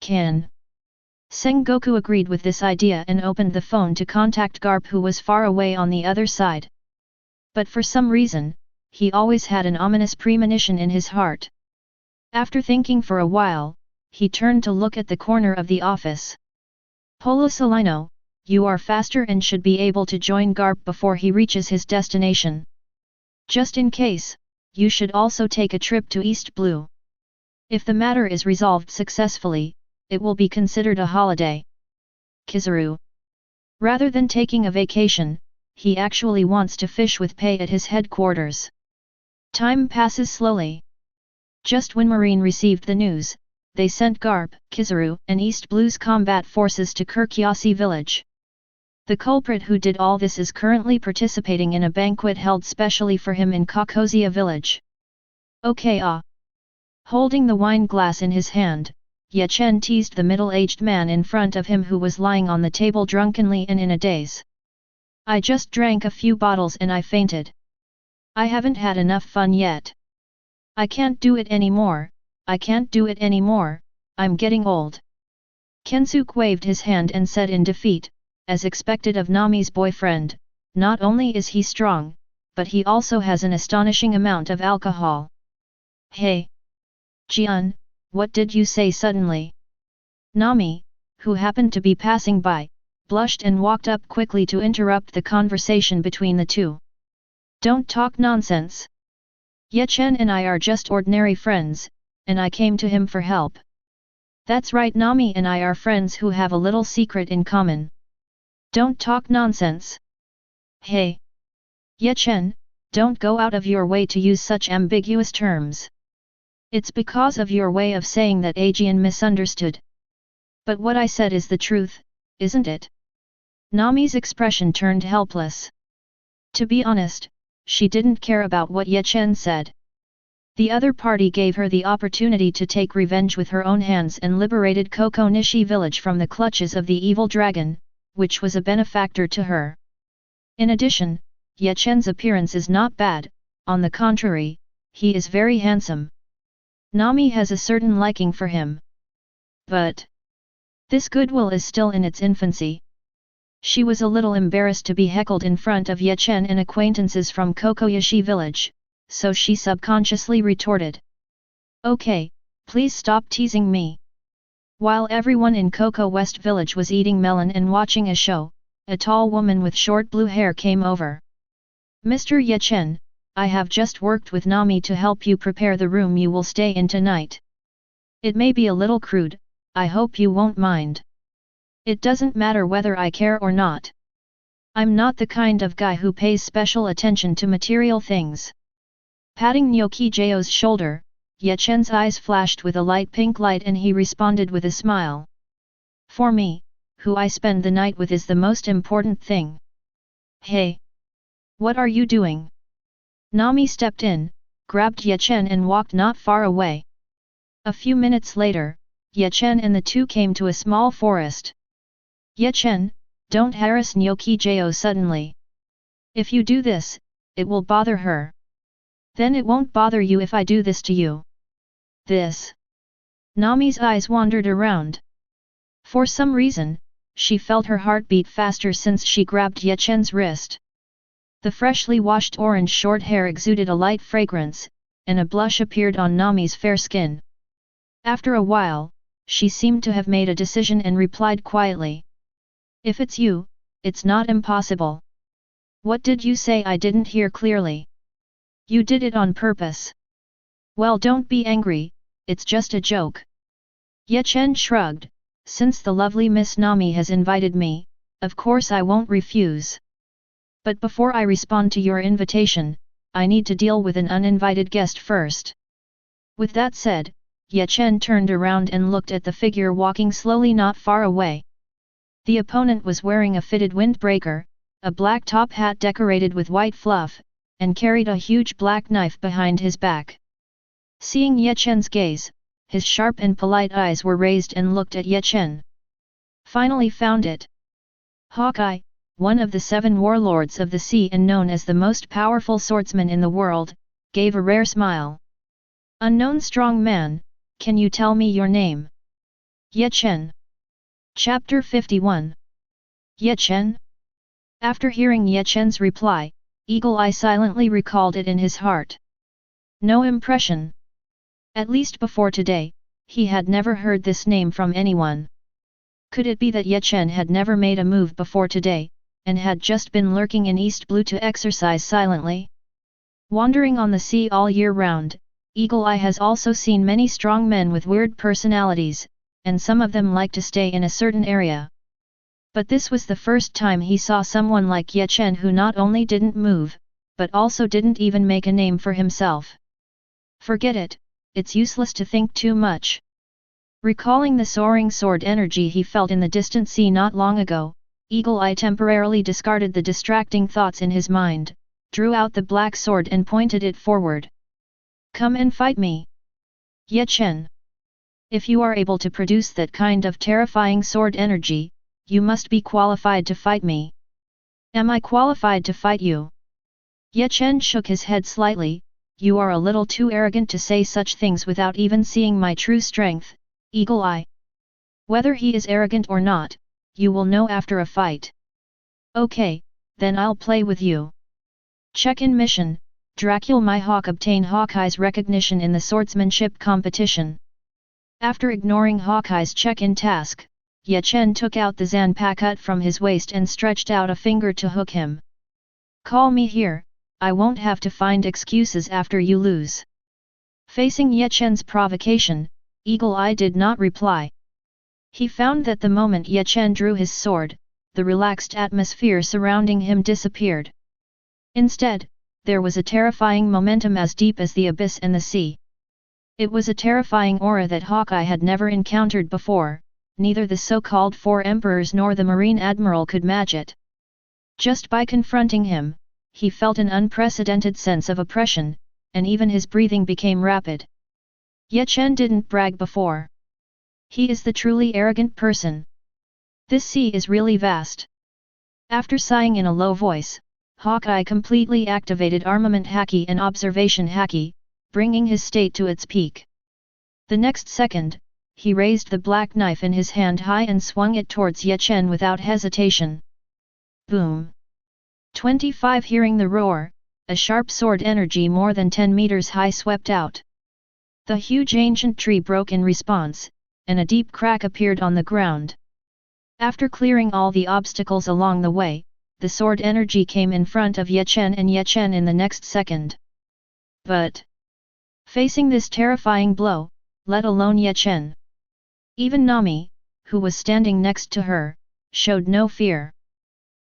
Can. Sengoku agreed with this idea and opened the phone to contact Garp, who was far away on the other side. But for some reason, he always had an ominous premonition in his heart. After thinking for a while, he turned to look at the corner of the office. Polo Salino, you are faster and should be able to join Garp before he reaches his destination. Just in case, you should also take a trip to East Blue. If the matter is resolved successfully, it will be considered a holiday. Kizaru. Rather than taking a vacation, he actually wants to fish with pay at his headquarters. Time passes slowly. Just when Marine received the news, they sent Garp, Kizaru, and East Blue's combat forces to Kurkyasi village. The culprit who did all this is currently participating in a banquet held specially for him in Kakozia village. Okay. Holding the wine glass in his hand, Ye Chen teased the middle-aged man in front of him who was lying on the table drunkenly and in a daze. I just drank a few bottles and I fainted. I haven't had enough fun yet. I can't do it anymore, I can't do it anymore, I'm getting old. Kensuke waved his hand and said in defeat, as expected of Nami's boyfriend, not only is he strong, but he also has an astonishing amount of alcohol. Hey! Jian, what did you say suddenly? Nami, who happened to be passing by, blushed and walked up quickly to interrupt the conversation between the two. Don't talk nonsense. Ye Chen and I are just ordinary friends, and I came to him for help. That's right, Nami and I are friends who have a little secret in common. Don't talk nonsense. Hey! Ye Chen, don't go out of your way to use such ambiguous terms. It's because of your way of saying that Aizen misunderstood. But what I said is the truth, isn't it? Nami's expression turned helpless. To be honest, she didn't care about what Ye Chen said. The other party gave her the opportunity to take revenge with her own hands and liberated Kokonishi village from the clutches of the evil dragon, which was a benefactor to her. In addition, Ye Chen's appearance is not bad, on the contrary, he is very handsome. Nami has a certain liking for him. But this goodwill is still in its infancy. She was a little embarrassed to be heckled in front of Ye Chen and acquaintances from Kokoyashi village, so she subconsciously retorted. Okay, please stop teasing me. While everyone in Koko West village was eating melon and watching a show, a tall woman with short blue hair came over. Mr. Ye Chen, I have just worked with Nami to help you prepare the room you will stay in tonight. It may be a little crude, I hope you won't mind. It doesn't matter whether I care or not. I'm not the kind of guy who pays special attention to material things. Patting Nyokijao's shoulder, Ye Chen's eyes flashed with a light pink light and he responded with a smile. For me, who I spend the night with is the most important thing. Hey! What are you doing? Nami stepped in, grabbed Ye Chen and walked not far away. A few minutes later, Ye Chen and the two came to a small forest. Ye Chen, don't harass Nyokijao suddenly. If you do this, it will bother her. Then it won't bother you if I do this to you. This. Nami's eyes wandered around. For some reason, she felt her heart beat faster since she grabbed Ye Chen's wrist. The freshly washed orange short hair exuded a light fragrance, and a blush appeared on Nami's fair skin. After a while, she seemed to have made a decision and replied quietly. If it's you, it's not impossible. What did you say? I didn't hear clearly. You did it on purpose. Well, don't be angry, it's just a joke. Ye Chen shrugged, since the lovely Miss Nami has invited me, of course I won't refuse. But before I respond to your invitation, I need to deal with an uninvited guest first. With that said, Ye Chen turned around and looked at the figure walking slowly not far away. The opponent was wearing a fitted windbreaker, a black top hat decorated with white fluff, and carried a huge black knife behind his back. Seeing Ye Chen's gaze, his sharp and polite eyes were raised and looked at Ye Chen. Finally found it. Hawkeye, one of the 7 warlords of the sea and known as the most powerful swordsman in the world, gave a rare smile. Unknown strong man, can you tell me your name? Ye Chen. Chapter 51. Ye Chen? After hearing Ye Chen's reply, Eagle Eye silently recalled it in his heart. No impression. At least before today, he had never heard this name from anyone. Could it be that Ye Chen had never made a move before today, and had just been lurking in East Blue to exercise silently? Wandering on the sea all year round, Eagle Eye has also seen many strong men with weird personalities, and some of them like to stay in a certain area. But this was the first time he saw someone like Ye Chen who not only didn't move, but also didn't even make a name for himself. Forget it, it's useless to think too much. Recalling the soaring sword energy he felt in the distant sea not long ago, Eagle Eye temporarily discarded the distracting thoughts in his mind, drew out the black sword and pointed it forward. Come and fight me. Ye Chen. If you are able to produce that kind of terrifying sword energy, you must be qualified to fight me. Am I qualified to fight you? Ye Chen shook his head slightly. You are a little too arrogant to say such things without even seeing my true strength, Eagle Eye. Whether he is arrogant or not, you will know after a fight. Okay, then I'll play with you. Check-in mission, Dracula my hawk obtain Hawkeye's recognition in the swordsmanship competition. After ignoring Hawkeye's check-in task, Ye Chen took out the Zanpakuto from his waist and stretched out a finger to hook him. Call me here, I won't have to find excuses after you lose. Facing Ye Chen's provocation, Eagle Eye did not reply. He found that the moment Ye Chen drew his sword, the relaxed atmosphere surrounding him disappeared. Instead, there was a terrifying momentum as deep as the abyss and the sea. It was a terrifying aura that Hawkeye had never encountered before. Neither the so-called Four Emperors nor the Marine Admiral could match it. Just by confronting him, he felt an unprecedented sense of oppression, and even his breathing became rapid. Ye Chen didn't brag before. He is the truly arrogant person. This sea is really vast. After sighing in a low voice, Hawkeye completely activated Armament Haki and Observation Haki, bringing his state to its peak. The next second, he raised the black knife in his hand high and swung it towards Ye Chen without hesitation. Boom! 25 Hearing the roar, a sharp sword energy more than 10 meters high swept out. The huge ancient tree broke in response, and a deep crack appeared on the ground. After clearing all the obstacles along the way, the sword energy came in front of Ye Chen and Ye Chen in the next second. But facing this terrifying blow, let alone Ye Chen, even Nami, who was standing next to her, showed no fear.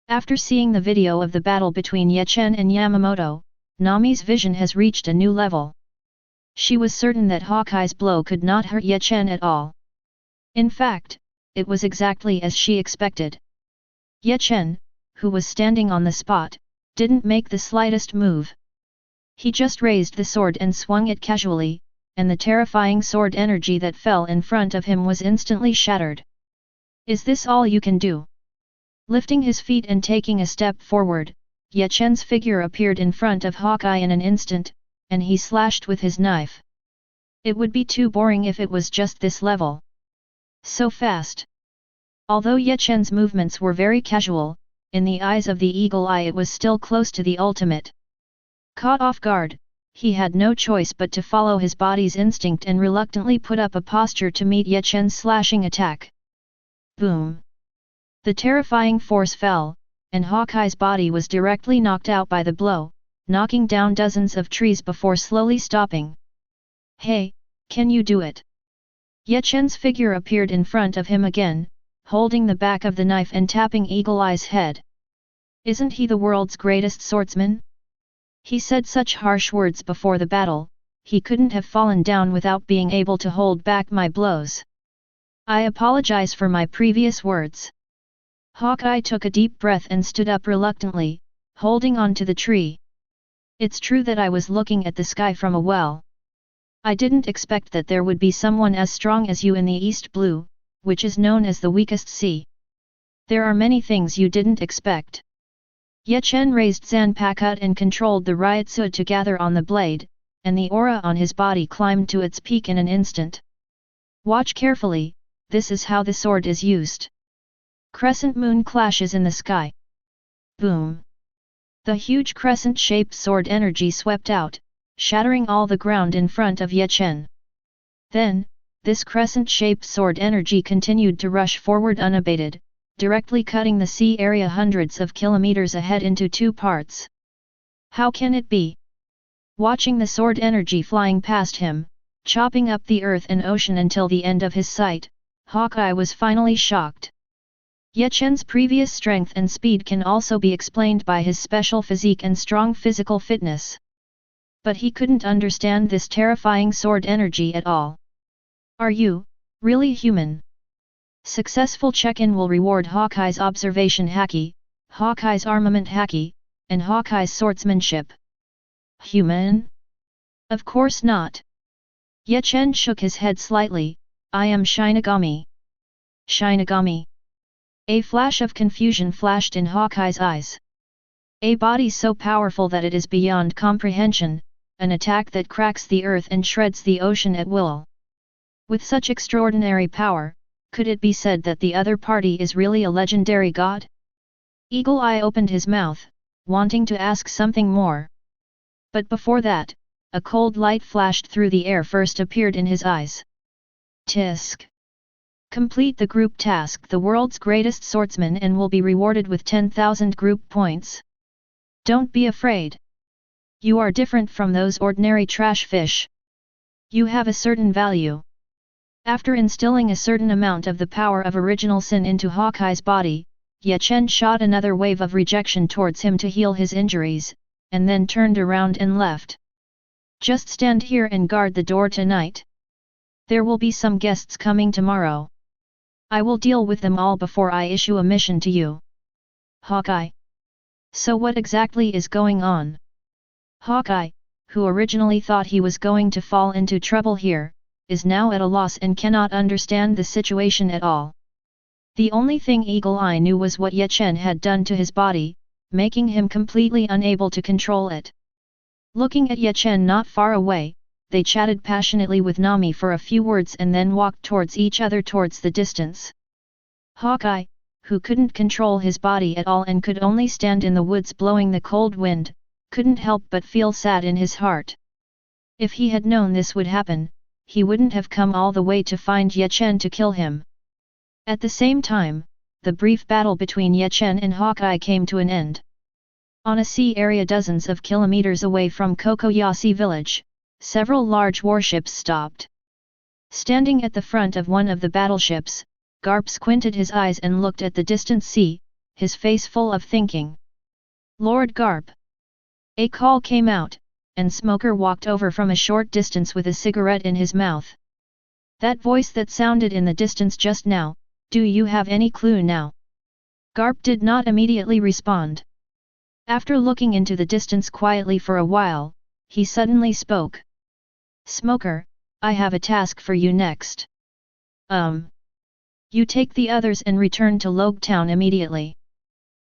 After seeing the video of the battle between Ye Chen and Yamamoto, Nami's vision has reached a new level. She was certain that Hawkeye's blow could not hurt Ye Chen at all. In fact, it was exactly as she expected. Ye Chen, who was standing on the spot, didn't make the slightest move. He just raised the sword and swung it casually, and the terrifying sword energy that fell in front of him was instantly shattered. Is this all you can do? Lifting his feet and taking a step forward, Ye Chen's figure appeared in front of Hawkeye in an instant, and he slashed with his knife. It would be too boring if it was just this level. So fast. Although Ye Chen's movements were very casual, in the eyes of the Eagle Eye it was still close to the ultimate. Caught off guard, he had no choice but to follow his body's instinct and reluctantly put up a posture to meet Ye Chen's slashing attack. Boom! The terrifying force fell, and Hawkeye's body was directly knocked out by the blow, knocking down dozens of trees before slowly stopping. Hey, can you do it? Ye Chen's figure appeared in front of him again, holding the back of the knife and tapping Eagle Eye's head. Isn't he the world's greatest swordsman? He said such harsh words before the battle, he couldn't have fallen down without being able to hold back my blows. I apologize for my previous words. Hawkeye took a deep breath and stood up reluctantly, holding on to the tree. It's true that I was looking at the sky from a well. I didn't expect that there would be someone as strong as you in the East Blue, which is known as the weakest sea. There are many things you didn't expect. Ye Chen raised Zanpakuto and controlled the Ryutsu to gather on the blade, and the aura on his body climbed to its peak in an instant. Watch carefully, this is how the sword is used. Crescent moon clashes in the sky. Boom! The huge crescent-shaped sword energy swept out, shattering all the ground in front of Ye Chen. Then, this crescent-shaped sword energy continued to rush forward unabated, directly cutting the sea area hundreds of kilometers ahead into two parts. How can it be? Watching the sword energy flying past him, chopping up the earth and ocean until the end of his sight, Hawkeye was finally shocked. Ye Chen's previous strength and speed can also be explained by his special physique and strong physical fitness. But he couldn't understand this terrifying sword energy at all. Are you really human? Successful check-in will reward Hawkeye's observation haki, Hawkeye's armament haki, and Hawkeye's swordsmanship. Human? Of course not. Ye Chen shook his head slightly. I am Shinigami. Shinigami. A flash of confusion flashed in Hawkeye's eyes. A body so powerful that it is beyond comprehension, an attack that cracks the earth and shreds the ocean at will. With such extraordinary power, could it be said that the other party is really a legendary god? Eagle Eye opened his mouth, wanting to ask something more. But before that, a cold light flashed through the air first appeared in his eyes. Tisk. Complete the group task, the world's greatest swordsman, and will be rewarded with 10,000 group points. Don't be afraid. You are different from those ordinary trash fish. You have a certain value. After instilling a certain amount of the power of original sin into Hawkeye's body, Ye Chen shot another wave of rejection towards him to heal his injuries, and then turned around and left. Just stand here and guard the door tonight. There will be some guests coming tomorrow. I will deal with them all before I issue a mission to you. Hawkeye. So what exactly is going on? Hawkeye, who originally thought he was going to fall into trouble here, is now at a loss and cannot understand the situation at all. The only thing Eagle Eye knew was what Ye Chen had done to his body, making him completely unable to control it. Looking at Ye Chen not far away, they chatted passionately with Nami for a few words and then walked towards each other towards the distance. Hawkeye, who couldn't control his body at all and could only stand in the woods blowing the cold wind, couldn't help but feel sad in his heart. If he had known this would happen, he wouldn't have come all the way to find Ye Chen to kill him. At the same time, the brief battle between Ye Chen and Hawkeye came to an end. On a sea area dozens of kilometers away from Kokoyashi village, several large warships stopped. Standing at the front of one of the battleships, Garp squinted his eyes and looked at the distant sea, his face full of thinking. Lord Garp. A call came out, and Smoker walked over from a short distance with a cigarette in his mouth. That voice that sounded in the distance just now, do you have any clue now? Garp did not immediately respond. After looking into the distance quietly for a while, he suddenly spoke. Smoker, I have a task for you next. You take the others and return to Logue Town immediately.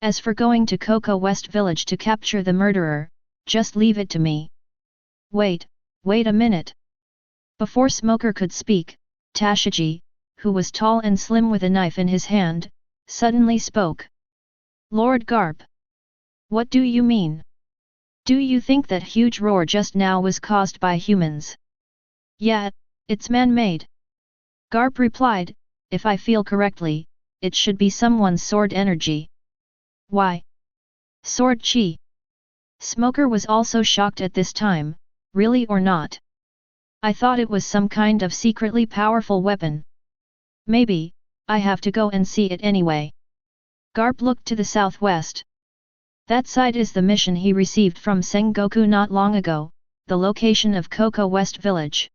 As for going to Koko West Village to capture the murderer, just leave it to me. Wait a minute. Before Smoker could speak, Tashiji, who was tall and slim with a knife in his hand, suddenly spoke. Lord Garp. What do you mean? Do you think that huge roar just now was caused by humans? Yeah, it's man-made. Garp replied, if I feel correctly, it should be someone's sword energy. Why? Sword chi. Smoker was also shocked at this time, really or not? I thought it was some kind of secretly powerful weapon. Maybe, I have to go and see it anyway. Garp looked to the southwest. That side is the mission he received from Sengoku not long ago, the location of Koko West Village.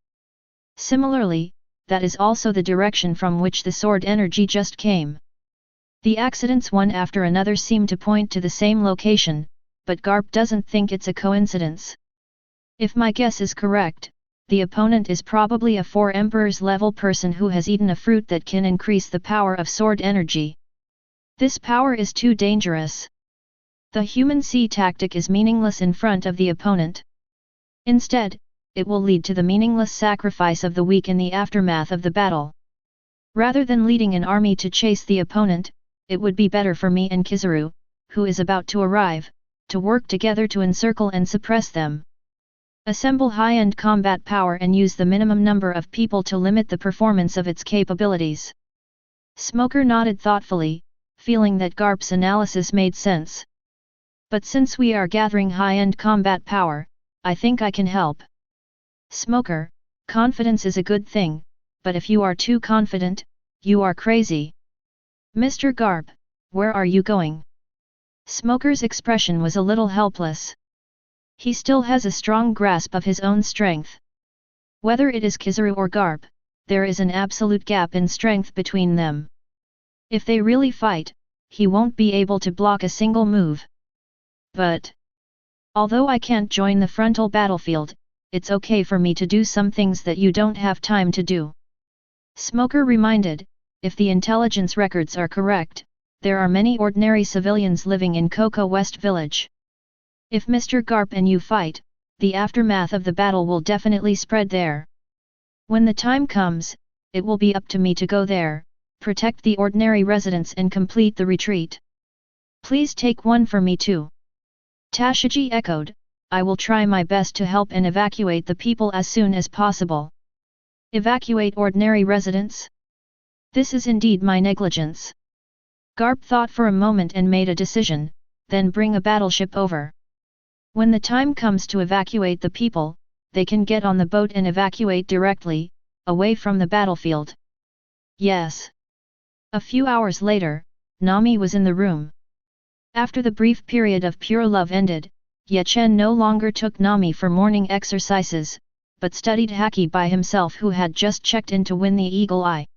Similarly, that is also the direction from which the sword energy just came. The accidents one after another seem to point to the same location, but Garp doesn't think it's a coincidence. If my guess is correct, the opponent is probably a 4 Emperors level person who has eaten a fruit that can increase the power of sword energy. This power is too dangerous. The human sea tactic is meaningless in front of the opponent. Instead, it will lead to the meaningless sacrifice of the weak in the aftermath of the battle. Rather than leading an army to chase the opponent, it would be better for me and Kizaru, who is about to arrive, to work together to encircle and suppress them. Assemble high-end combat power and use the minimum number of people to limit the performance of its capabilities. Smoker nodded thoughtfully, feeling that Garp's analysis made sense. But since we are gathering high-end combat power, I think I can help. Smoker, confidence is a good thing, but if you are too confident, you are crazy. Mr. Garp, where are you going? Smoker's expression was a little helpless. He still has a strong grasp of his own strength. Whether it is Kizaru or Garp, there is an absolute gap in strength between them. If they really fight, he won't be able to block a single move. But although I can't join the frontal battlefield, it's okay for me to do some things that you don't have time to do. Smoker reminded, if the intelligence records are correct, there are many ordinary civilians living in Coco West Village. If Mr. Garp and you fight, the aftermath of the battle will definitely spread there. When the time comes, it will be up to me to go there, protect the ordinary residents and complete the retreat. Please take one for me too. Tashiji echoed, I will try my best to help and evacuate the people as soon as possible. Evacuate ordinary residents? This is indeed my negligence. Garp thought for a moment and made a decision, then bring a battleship over. When the time comes to evacuate the people, they can get on the boat and evacuate directly, away from the battlefield. Yes. A few hours later, Nami was in the room. After the brief period of pure love ended, Ye Chen no longer took Nami for morning exercises, but studied Haki by himself, who had just checked in to win the Eagle Eye.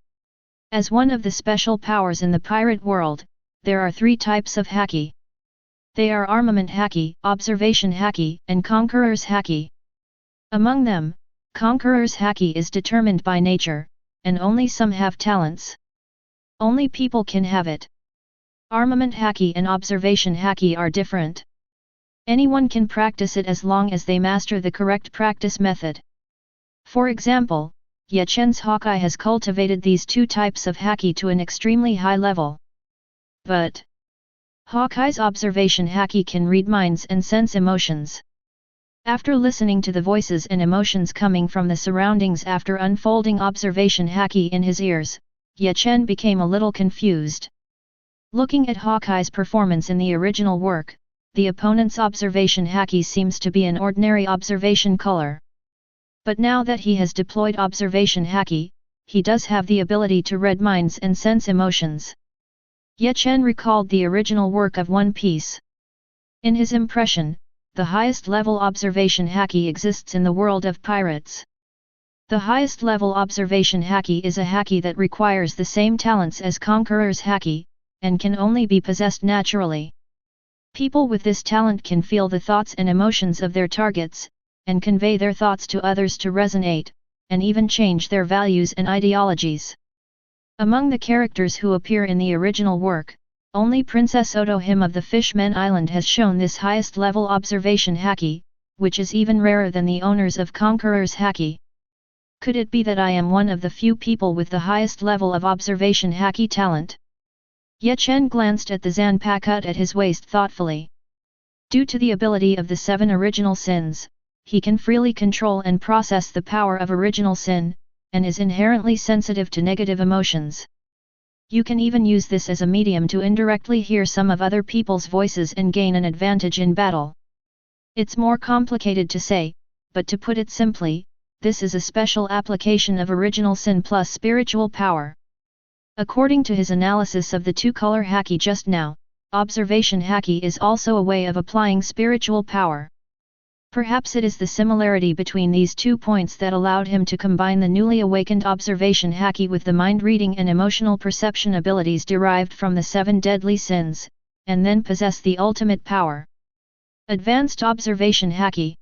As one of the special powers in the pirate world, there are 3 types of Haki. They are Armament Haki, Observation Haki, and Conqueror's Haki. Among them, Conqueror's Haki is determined by nature, and only some have talents. Only people can have it. Armament Haki and Observation Haki are different. Anyone can practice it as long as they master the correct practice method. For example, Ye Chen's Hawkeye has cultivated these 2 types of Haki to an extremely high level. But Hawkeye's Observation Haki can read minds and sense emotions. After listening to the voices and emotions coming from the surroundings after unfolding Observation Haki in his ears, Ye Chen became a little confused. Looking at Hawkeye's performance in the original work, the opponent's Observation Haki seems to be an ordinary observation color. But now that he has deployed Observation Haki, he does have the ability to read minds and sense emotions. Ye Chen recalled the original work of One Piece. In his impression, the highest level Observation Haki exists in the world of pirates. The highest level Observation Haki is a Haki that requires the same talents as Conqueror's Haki, and can only be possessed naturally. People with this talent can feel the thoughts and emotions of their targets, and convey their thoughts to others to resonate, and even change their values and ideologies. Among the characters who appear in the original work, only Princess Otohime of the Fishmen Island has shown this highest level Observation Haki, which is even rarer than the owners of Conqueror's Haki. Could it be that I am one of the few people with the highest level of Observation Haki talent? Ye Chen glanced at the Zanpakut at his waist thoughtfully. Due to the ability of the 7 original sins, he can freely control and process the power of original sin, and is inherently sensitive to negative emotions. You can even use this as a medium to indirectly hear some of other people's voices and gain an advantage in battle. It's more complicated to say, but to put it simply, this is a special application of original sin plus spiritual power. According to his analysis of the 2-color Haki just now, Observation Haki is also a way of applying spiritual power. Perhaps it is the similarity between these 2 points that allowed him to combine the newly awakened Observation Haki with the mind-reading and emotional perception abilities derived from the 7 deadly sins, and then possess the ultimate power. Advanced Observation Haki.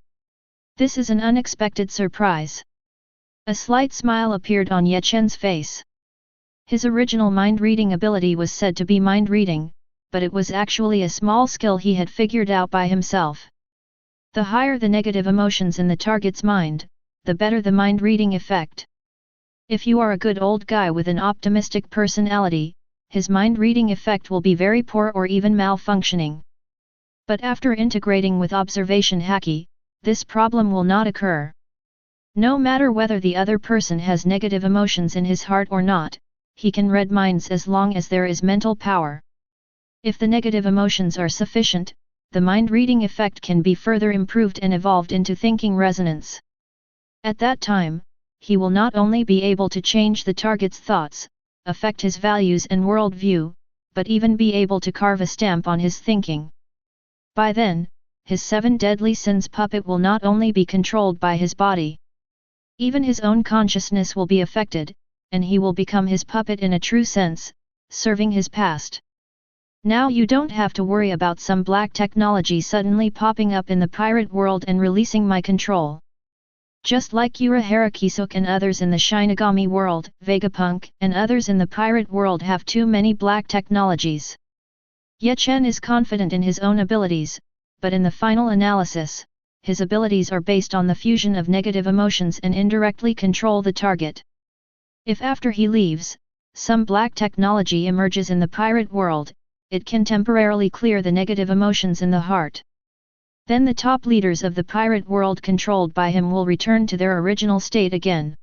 This is an unexpected surprise. A slight smile appeared on Ye Chen's face. His original mind-reading ability was said to be mind-reading, but it was actually a small skill he had figured out by himself. The higher the negative emotions in the target's mind, the better the mind-reading effect. If you are a good old guy with an optimistic personality, his mind-reading effect will be very poor or even malfunctioning. But after integrating with observation haki, this problem will not occur. No matter whether the other person has negative emotions in his heart or not, he can read minds as long as there is mental power. If the negative emotions are sufficient, the mind-reading effect can be further improved and evolved into thinking resonance. At that time, he will not only be able to change the target's thoughts, affect his values and worldview, but even be able to carve a stamp on his thinking. By then, his 7 deadly sins puppet will not only be controlled by his body. Even his own consciousness will be affected, and he will become his puppet in a true sense, serving his past. Now you don't have to worry about some black technology suddenly popping up in the pirate world and releasing my control. Just like Urahara Kisuk and others in the Shinigami world, Vegapunk and others in the pirate world have too many black technologies. Ye Chen is confident in his own abilities, but in the final analysis, his abilities are based on the fusion of negative emotions and indirectly control the target. If after he leaves, some black technology emerges in the pirate world, it can temporarily clear the negative emotions in the heart. Then the top leaders of the pirate world controlled by him will return to their original state again.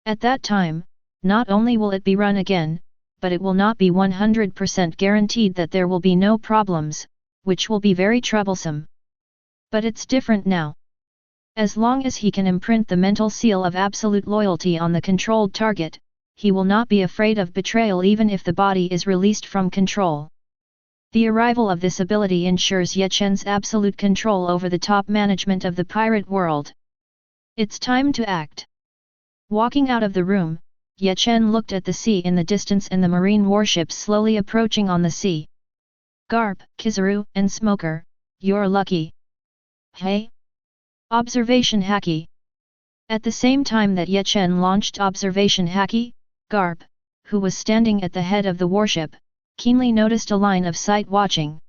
At that time, not only will it be run again, but it will not be 100% guaranteed that there will be no problems, which will be very troublesome. But it's different now. As long as he can imprint the mental seal of absolute loyalty on the controlled target, he will not be afraid of betrayal even if the body is released from control. The arrival of this ability ensures Ye Chen's absolute control over the top management of the pirate world. It's time to act. Walking out of the room, Ye Chen looked at the sea in the distance and the marine warships slowly approaching on the sea. Garp, Kizaru, and Smoker, you're lucky. Hey? Observation haki. At the same time that Ye Chen launched observation haki, Garp, who was standing at the head of the warship, keenly noticed a line of sight watching.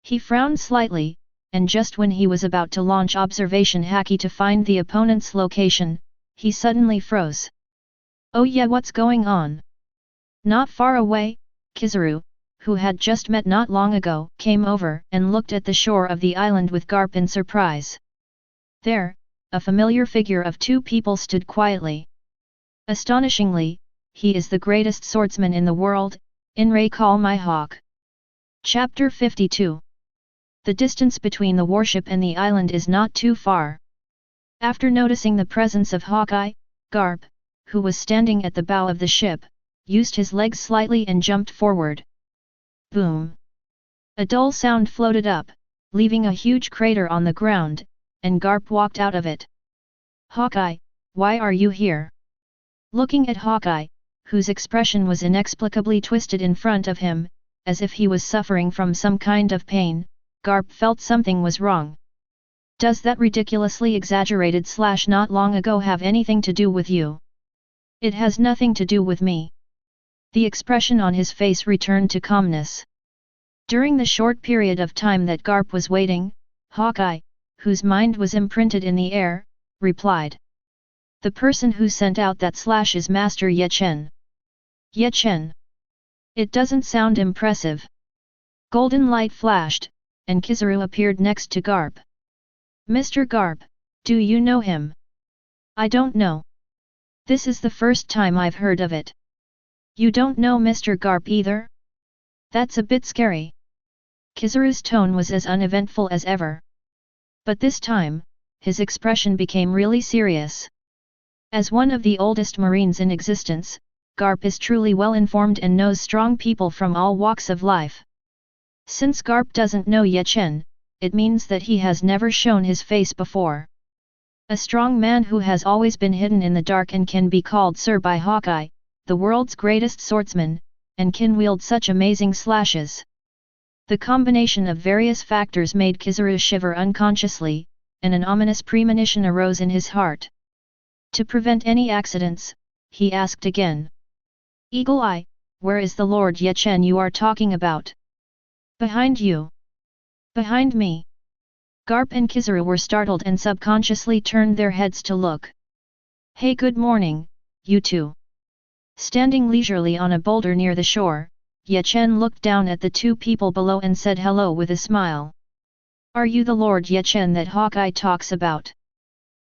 He frowned slightly, and just when he was about to launch observation haki to find the opponent's location, he suddenly froze. Oh yeah, what's going on? Not far away, Kizaru, who had just met not long ago, came over and looked at the shore of the island with Garp in surprise. There, a familiar figure of 2 people stood quietly. Astonishingly, he is the greatest swordsman in the world, Inrei Call My Hawk. Chapter 52. The distance between the warship and the island is not too far. After noticing the presence of Hawkeye, Garp, who was standing at the bow of the ship, used his legs slightly and jumped forward. Boom! A dull sound floated up, leaving a huge crater on the ground, and Garp walked out of it. Hawkeye, why are you here? Looking at Hawkeye, whose expression was inexplicably twisted in front of him, as if he was suffering from some kind of pain, Garp felt something was wrong. Does that ridiculously exaggerated / not long ago have anything to do with you? It has nothing to do with me. The expression on his face returned to calmness. During the short period of time that Garp was waiting, Hawkeye, whose mind was imprinted in the air, replied. The person who sent out that / is Master Ye Chen. Ye Chen. It doesn't sound impressive. Golden light flashed, and Kizaru appeared next to Garp. Mr. Garp, do you know him? I don't know. This is the first time I've heard of it. You don't know Mr. Garp either? That's a bit scary. Kizaru's tone was as uneventful as ever. But this time, his expression became really serious. As one of the oldest marines in existence, Garp is truly well informed and knows strong people from all walks of life. Since Garp doesn't know Ye Chen, it means that he has never shown his face before. A strong man who has always been hidden in the dark and can be called Sir by Hawkeye, the world's greatest swordsman, and can wield such amazing slashes. The combination of various factors made Kizaru shiver unconsciously, and an ominous premonition arose in his heart. To prevent any accidents, he asked again. Eagle Eye, where is the Lord Ye Chen you are talking about? Behind you. Behind me. Garp and Kizaru were startled and subconsciously turned their heads to look. Hey, good morning, you two. Standing leisurely on a boulder near the shore, Ye Chen looked down at the two people below and said hello with a smile. Are you the Lord Ye Chen that Hawkeye talks about?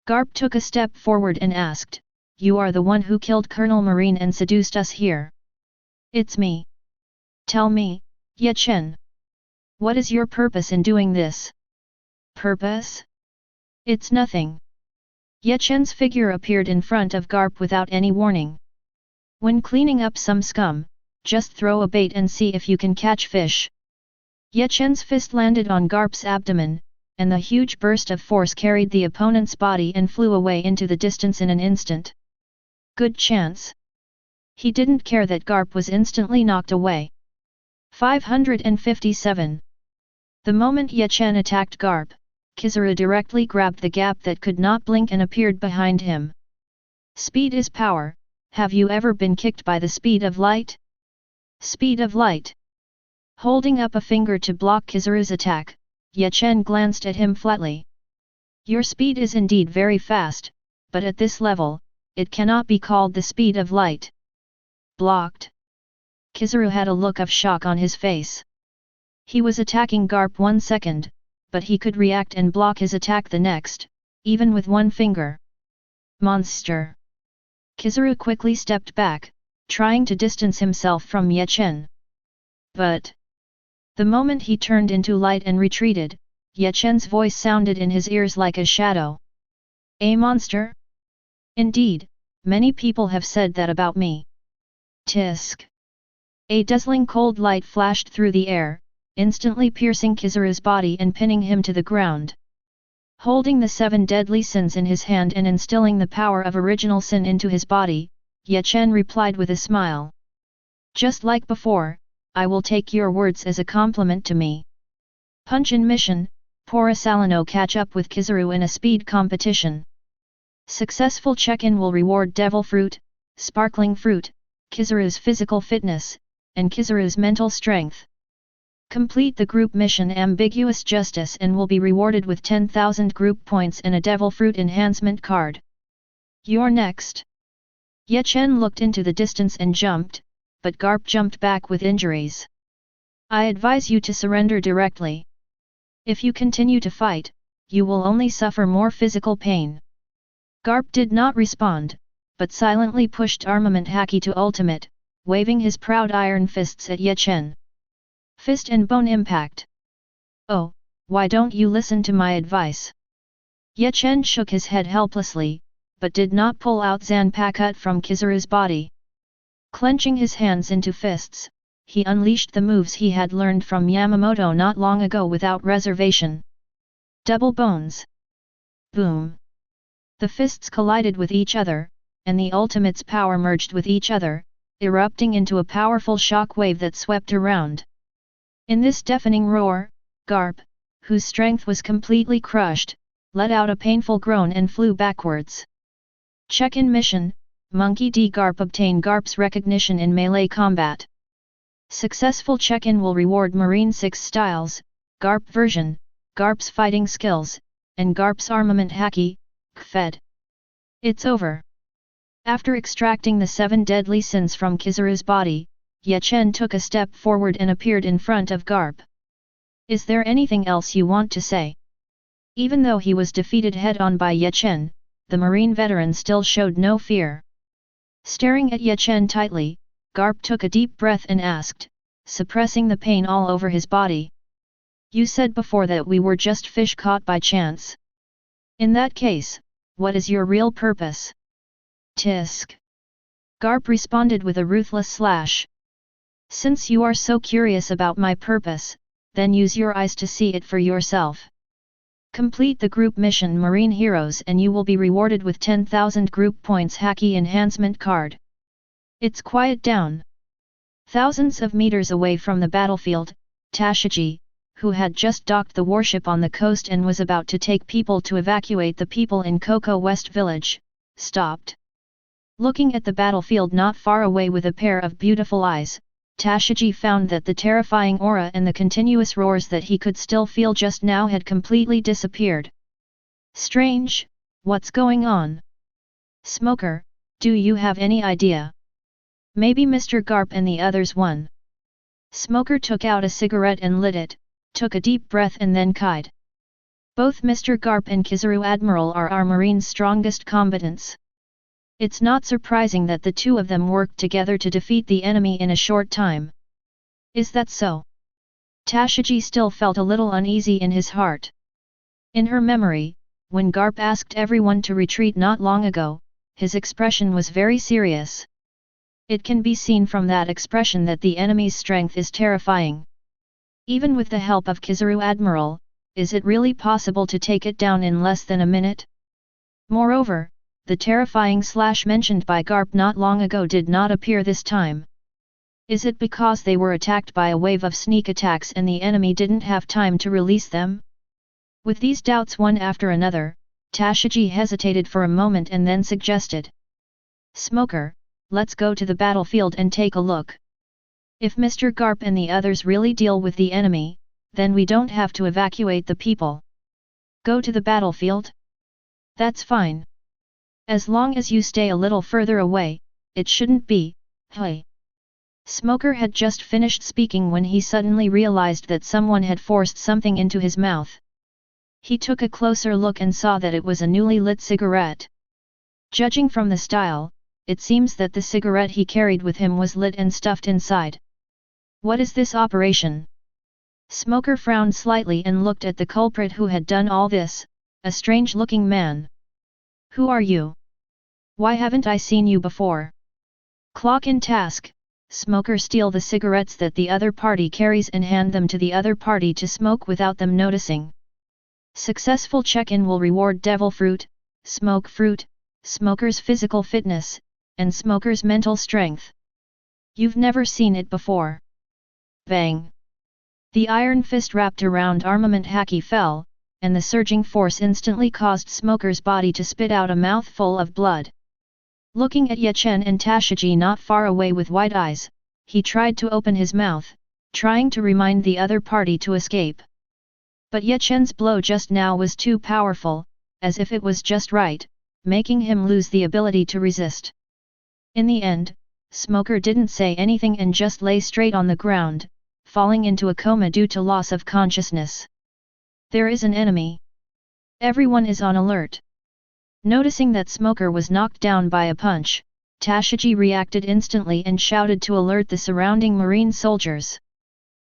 Garp took a step forward and asked, You are the one who killed Colonel Marine and seduced us here. It's me. Tell me, Ye Chen. What is your purpose in doing this? Purpose? It's nothing. Ye Chen's figure appeared in front of Garp without any warning. When cleaning up some scum, just throw a bait and see if you can catch fish. Ye Chen's fist landed on Garp's abdomen, and the huge burst of force carried the opponent's body and flew away into the distance in an instant. Good chance. He didn't care that Garp was instantly knocked away. 557. The moment Ye Chen attacked Garp, Kisara directly grabbed the gap that could not blink and appeared behind him. Speed is power. Have you ever been kicked by the speed of light? Speed of light. Holding up a finger to block Kisara's attack, Ye Chen glanced at him flatly. Your speed is indeed very fast, but at this level, it cannot be called the speed of light. Blocked. Kisara had a look of shock on his face. He was attacking Garp 1 second, but he could react and block his attack the next, even with one finger. Monster. Kisara quickly stepped back, trying to distance himself from Ye Chen. But the moment he turned into light and retreated, Ye Chen's voice sounded in his ears like a shadow. A monster? Indeed, many people have said that about me. Tisk. A dazzling cold light flashed through the air, instantly piercing Kisara's body and pinning him to the ground. Holding the 7 deadly sins in his hand and instilling the power of original sin into his body, Ye Chen replied with a smile. Just like before, I will take your words as a compliment to me. Punch in mission, Pora Salino catch up with Kizaru in a speed competition. Successful check-in will reward Devil Fruit, Sparkling Fruit, Kizaru's physical fitness, and Kizaru's mental strength. Complete the group mission Ambiguous Justice and will be rewarded with 10,000 group points and a Devil Fruit enhancement card. You're next. Ye Chen looked into the distance and jumped, but Garp jumped back with injuries. I advise you to surrender directly. If you continue to fight, you will only suffer more physical pain. Garp did not respond, but silently pushed armament Haki to ultimate, waving his proud iron fists at Ye Chen. Fist and bone impact. Oh, why don't you listen to my advice? Ye Chen shook his head helplessly, but did not pull out Zanpakuto from Kizaru's body. Clenching his hands into fists, he unleashed the moves he had learned from Yamamoto not long ago without reservation. Double bones. Boom. The fists collided with each other, and the ultimate's power merged with each other, erupting into a powerful shock wave that swept around. In this deafening roar, Garp, whose strength was completely crushed, let out a painful groan and flew backwards. Check-in mission, Monkey D. Garp obtain Garp's recognition in melee combat. Successful check-in will reward Marine 6 styles, Garp version, Garp's fighting skills, and Garp's armament Haki, Kfed. It's over. After extracting the 7 deadly sins from Kizaru's body, Ye Chen took a step forward and appeared in front of Garp. Is there anything else you want to say? Even though he was defeated head-on by Ye Chen, the Marine veteran still showed no fear. Staring at Ye Chen tightly, Garp took a deep breath and asked, suppressing the pain all over his body. You said before that we were just fish caught by chance. In that case, what is your real purpose? Tisk. Garp responded with a ruthless slash. Since you are so curious about my purpose, then use your eyes to see it for yourself. Complete the group mission Marine Heroes and you will be rewarded with 10,000 group points Haki enhancement card. It's quiet down. Thousands of meters away from the battlefield, Tashiji, who had just docked the warship on the coast and was about to take people to evacuate the people in Coco West Village, stopped. Looking at the battlefield not far away with a pair of beautiful eyes, Tashiji found that the terrifying aura and the continuous roars that he could still feel just now had completely disappeared. Strange, what's going on? Smoker, do you have any idea? Maybe Mr. Garp and the others won. Smoker took out a cigarette and lit it, took a deep breath and then sighed. Both Mr. Garp and Kizaru Admiral are our Marine's strongest combatants. It's not surprising that the two of them worked together to defeat the enemy in a short time. Is that so? Tashigi still felt a little uneasy in his heart. In her memory, when Garp asked everyone to retreat not long ago, his expression was very serious. It can be seen from that expression that the enemy's strength is terrifying. Even with the help of Kizaru Admiral, is it really possible to take it down in less than a minute? Moreover, the terrifying slash mentioned by Garp not long ago did not appear this time. Is it because they were attacked by a wave of sneak attacks and the enemy didn't have time to release them? With these doubts one after another, Tashigi hesitated for a moment and then suggested. Smoker, let's go to the battlefield and take a look. If Mr. Garp and the others really deal with the enemy, then we don't have to evacuate the people. Go to the battlefield? That's fine. As long as you stay a little further away, it shouldn't be, hey. Smoker had just finished speaking when he suddenly realized that someone had forced something into his mouth. He took a closer look and saw that it was a newly lit cigarette. Judging from the style, it seems that the cigarette he carried with him was lit and stuffed inside. What is this operation? Smoker frowned slightly and looked at the culprit who had done all this, a strange-looking man. Who are you? Why haven't I seen you before? Clock in task, Smoker steal the cigarettes that the other party carries and hand them to the other party to smoke without them noticing. Successful check-in will reward devil fruit, smoke fruit, smoker's physical fitness, and smoker's mental strength. You've never seen it before. Bang! The iron fist wrapped around armament haki fell, and the surging force instantly caused Smoker's body to spit out a mouthful of blood. Looking at Ye Chen and Tashigi not far away with wide eyes, he tried to open his mouth, trying to remind the other party to escape. But Ye Chen's blow just now was too powerful, as if it was just right, making him lose the ability to resist. In the end, Smoker didn't say anything and just lay straight on the ground, falling into a coma due to loss of consciousness. There is an enemy. Everyone is on alert. Noticing that Smoker was knocked down by a punch, Tashigi reacted instantly and shouted to alert the surrounding marine soldiers.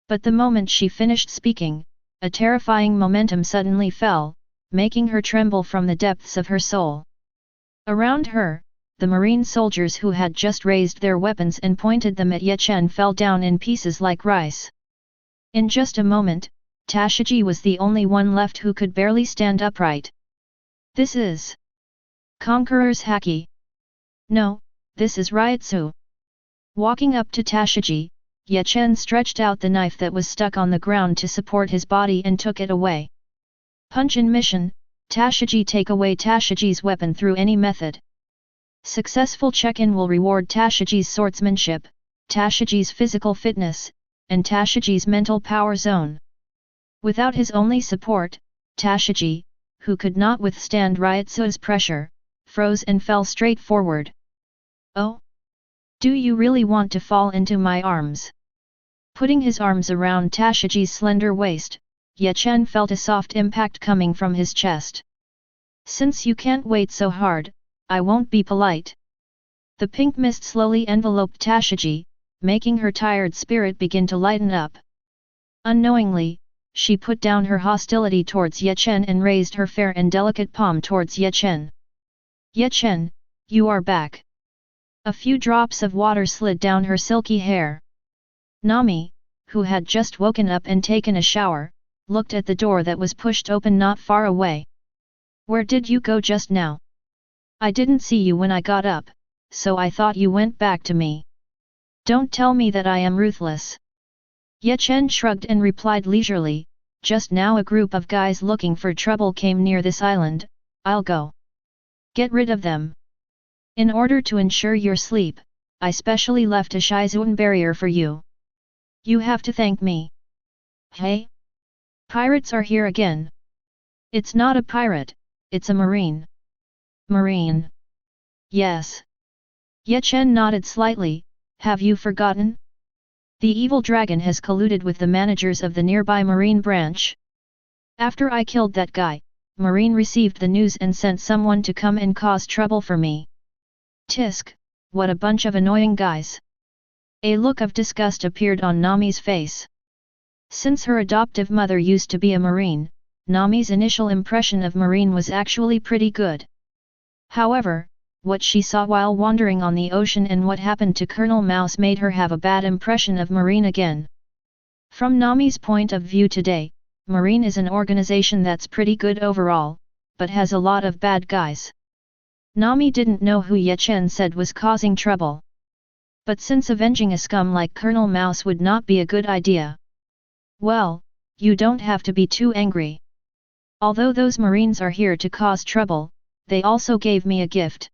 But the moment she finished speaking, a terrifying momentum suddenly fell, making her tremble from the depths of her soul. Around her, the marine soldiers who had just raised their weapons and pointed them at Ye Chen fell down in pieces like rice. In just a moment, Tashigi was the only one left who could barely stand upright. This is Conqueror's Haki. No, this is Ryutsu. Walking up to Tashigi, Ye Chen stretched out the knife that was stuck on the ground to support his body and took it away. Punch in mission, Tashigi take away Tashigi's weapon through any method. Successful check-in will reward Tashigi's swordsmanship, Tashigi's physical fitness, and Tashigi's mental power zone. Without his only support, Tashigi, who could not withstand Ryutsu's pressure, froze and fell straight forward. Oh? Do you really want to fall into my arms? Putting his arms around Tashigi's slender waist, Ye Chen felt a soft impact coming from his chest. Since you can't wait so hard, I won't be polite. The pink mist slowly enveloped Tashigi, making her tired spirit begin to lighten up. Unknowingly, she put down her hostility towards Ye Chen and raised her fair and delicate palm towards Ye Chen. Ye Chen, you are back. A few drops of water slid down her silky hair. Nami, who had just woken up and taken a shower, looked at the door that was pushed open not far away. Where did you go just now? I didn't see you when I got up, so I thought you went back to me. Don't tell me that I am ruthless. Ye Chen shrugged and replied leisurely, just now a group of guys looking for trouble came near this island, I'll go. Get rid of them. In order to ensure your sleep, I specially left a Shizuan barrier for you. You have to thank me. Hey? Pirates are here again. It's not a pirate, it's a marine. Marine. Yes. Ye Chen nodded slightly. Have you forgotten? The evil dragon has colluded with the managers of the nearby marine branch. After I killed that guy, Marine received the news and sent someone to come and cause trouble for me. Tisk, what a bunch of annoying guys. A look of disgust appeared on Nami's face. Since her adoptive mother used to be a Marine, Nami's initial impression of Marine was actually pretty good. However, what she saw while wandering on the ocean and what happened to Colonel Mouse made her have a bad impression of Marine again. From Nami's point of view today, Marine is an organization that's pretty good overall, but has a lot of bad guys. Nami didn't know who Ye Chen said was causing trouble. But since avenging a scum like Colonel Mouse would not be a good idea. Well, you don't have to be too angry. Although those Marines are here to cause trouble, they also gave me a gift.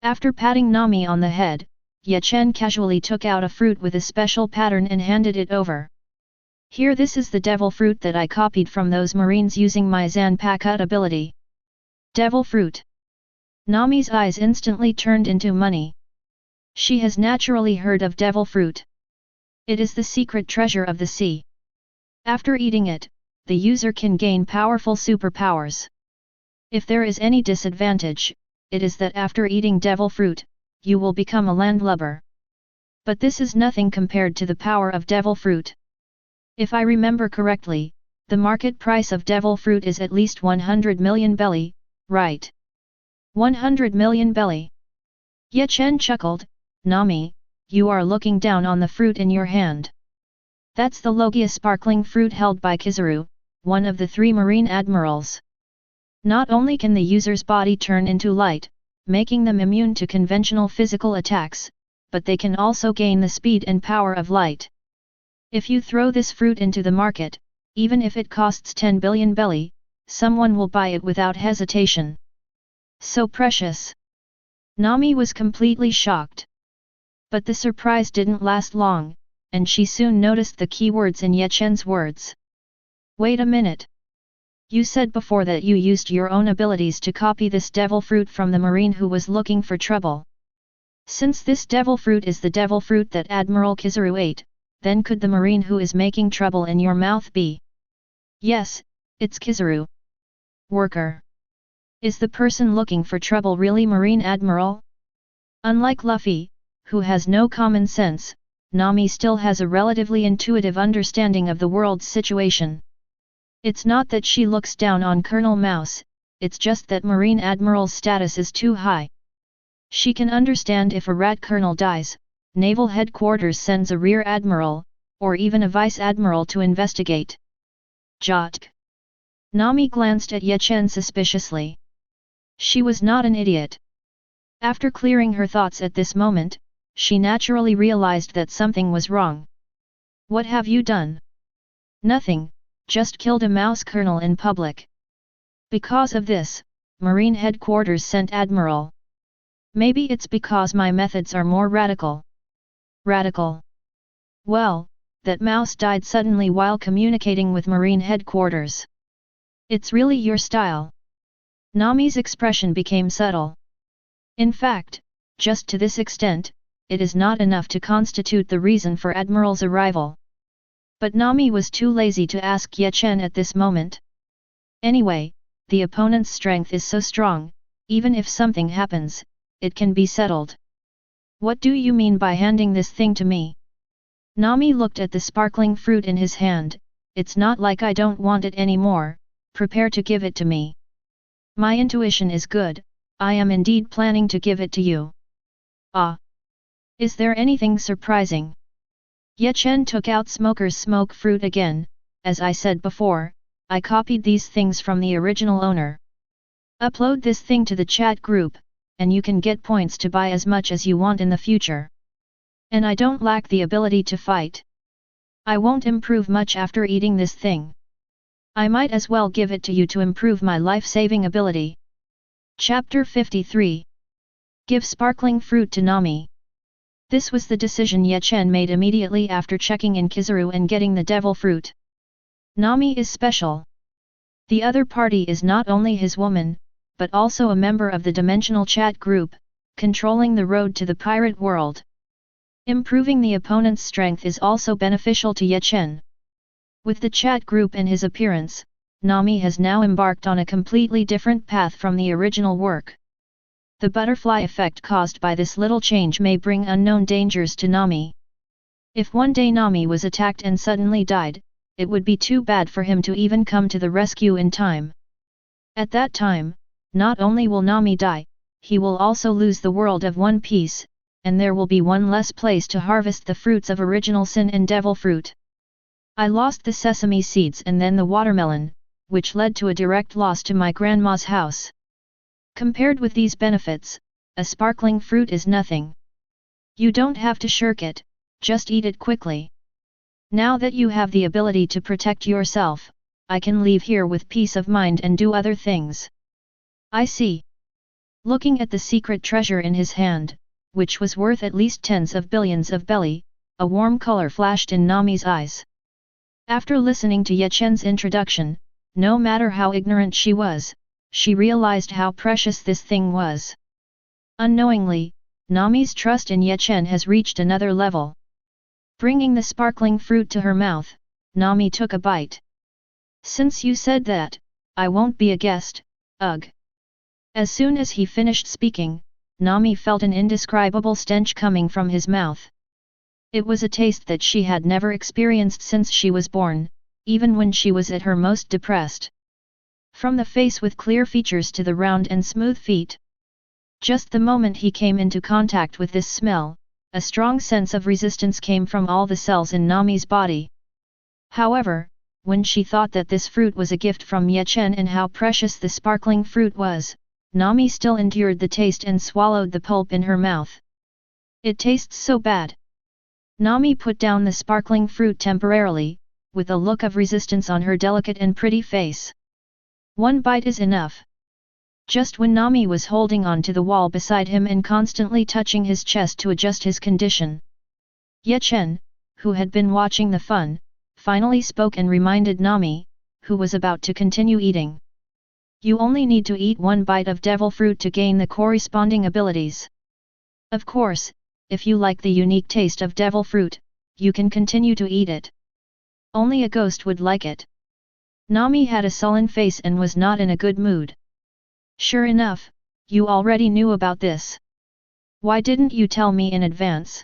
After patting Nami on the head, Ye Chen casually took out a fruit with a special pattern and handed it over. Here, this is the devil fruit that I copied from those Marines using my Zanpakuto ability. Devil fruit. Nami's eyes instantly turned into money. She has naturally heard of devil fruit. It is the secret treasure of the sea. After eating it, the user can gain powerful superpowers. If there is any disadvantage, it is that after eating devil fruit, you will become a landlubber. But this is nothing compared to the power of devil fruit. If I remember correctly, the market price of devil fruit is at least 100 million belly, right? 100 million belly. Ye Chen chuckled. Nami, you are looking down on the fruit in your hand. That's the Logia sparkling fruit held by Kizaru, one of the 3 marine admirals. Not only can the user's body turn into light, making them immune to conventional physical attacks, but they can also gain the speed and power of light. If you throw this fruit into the market, even if it costs 10 billion belly, someone will buy it without hesitation. So precious. Nami was completely shocked. But the surprise didn't last long, and she soon noticed the keywords in Ye Chen's words. Wait a minute. You said before that you used your own abilities to copy this devil fruit from the Marine who was looking for trouble. Since this devil fruit is the devil fruit that Admiral Kizaru ate, then could the Marine who is making trouble in your mouth be? Yes, it's Kizaru. Worker. Is the person looking for trouble really Marine Admiral? Unlike Luffy, who has no common sense, Nami still has a relatively intuitive understanding of the world's situation. It's not that she looks down on Colonel Mouse, it's just that Marine Admiral's status is too high. She can understand if a rat colonel dies, Naval Headquarters sends a rear admiral, or even a vice admiral to investigate. Jotk. Nami glanced at Ye Chen suspiciously. She was not an idiot. After clearing her thoughts at this moment, she naturally realized that something was wrong. What have you done? Nothing. Just killed a mouse colonel in public. Because of this, Marine Headquarters sent Admiral. Maybe it's because my methods are more radical. Radical? Well, that mouse died suddenly while communicating with Marine Headquarters. It's really your style. Nami's expression became subtle. In fact, just to this extent, it is not enough to constitute the reason for Admiral's arrival. But Nami was too lazy to ask Ye Chen at this moment. Anyway, the opponent's strength is so strong, even if something happens, it can be settled. What do you mean by handing this thing to me? Nami looked at the sparkling fruit in his hand. It's not like I don't want it anymore, prepare to give it to me. My intuition is good, I am indeed planning to give it to you. Ah! Is there anything surprising? Ye Chen took out Smoker's smoke fruit again. As I said before, I copied these things from the original owner. Upload this thing to the chat group, and you can get points to buy as much as you want in the future. And I don't lack the ability to fight. I won't improve much after eating this thing. I might as well give it to you to improve my life-saving ability. Chapter 53. Give sparkling fruit to Nami. This was the decision Ye Chen made immediately after checking in Kizaru and getting the devil fruit. Nami is special. The other party is not only his woman, but also a member of the dimensional chat group, controlling the road to the pirate world. Improving the opponent's strength is also beneficial to Ye Chen. With the chat group and his appearance, Nami has now embarked on a completely different path from the original work. The butterfly effect caused by this little change may bring unknown dangers to Nami. If one day Nami was attacked and suddenly died, it would be too bad for him to even come to the rescue in time. At that time, not only will Nami die, he will also lose the world of One Piece, and there will be one less place to harvest the fruits of original sin and devil fruit. I lost the sesame seeds and then the watermelon, which led to a direct loss to my grandma's house. Compared with these benefits, a sparkling fruit is nothing. You don't have to shirk it, just eat it quickly. Now that you have the ability to protect yourself, I can leave here with peace of mind and do other things. I see. Looking at the secret treasure in his hand, which was worth at least tens of billions of belly, a warm color flashed in Nami's eyes. After listening to Ye Chen's introduction, no matter how ignorant she was, she realized how precious this thing was. Unknowingly, Nami's trust in Ye Chen has reached another level. Bringing the sparkling fruit to her mouth, Nami took a bite. Since you said that, I won't be a guest, ugh. As soon as he finished speaking, Nami felt an indescribable stench coming from his mouth. It was a taste that she had never experienced since she was born, even when she was at her most depressed. From the face with clear features to the round and smooth feet. Just the moment he came into contact with this smell, a strong sense of resistance came from all the cells in Nami's body. However, when she thought that this fruit was a gift from Ye Chen and how precious the sparkling fruit was, Nami still endured the taste and swallowed the pulp in her mouth. It tastes so bad. Nami put down the sparkling fruit temporarily, with a look of resistance on her delicate and pretty face. One bite is enough. Just when Nami was holding on to the wall beside him and constantly touching his chest to adjust his condition, Ye Chen, who had been watching the fun, finally spoke and reminded Nami, who was about to continue eating. You only need to eat one bite of devil fruit to gain the corresponding abilities. Of course, if you like the unique taste of devil fruit, you can continue to eat it. Only a ghost would like it. Nami had a sullen face and was not in a good mood. Sure enough, you already knew about this. Why didn't you tell me in advance?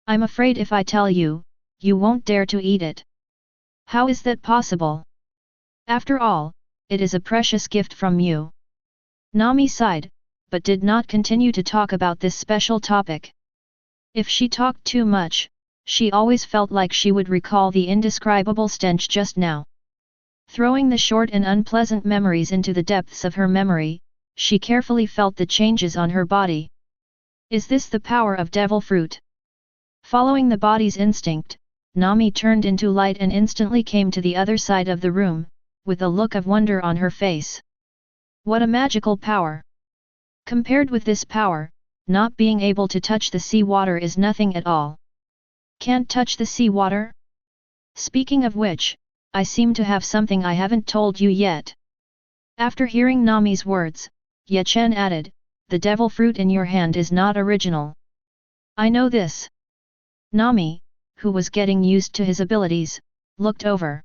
I'm afraid if I tell you, you won't dare to eat it. How is that possible? After all, it is a precious gift from you. Nami sighed, but did not continue to talk about this special topic. If she talked too much, she always felt like she would recall the indescribable stench just now. Throwing the short and unpleasant memories into the depths of her memory, she carefully felt the changes on her body. Is this the power of devil fruit? Following the body's instinct, Nami turned into light and instantly came to the other side of the room, with a look of wonder on her face. What a magical power! Compared with this power, not being able to touch the sea water is nothing at all. Can't touch the sea water? Speaking of which, I seem to have something I haven't told you yet. After hearing Nami's words, Ye Chen added, the devil fruit in your hand is not original. I know this. Nami, who was getting used to his abilities, looked over.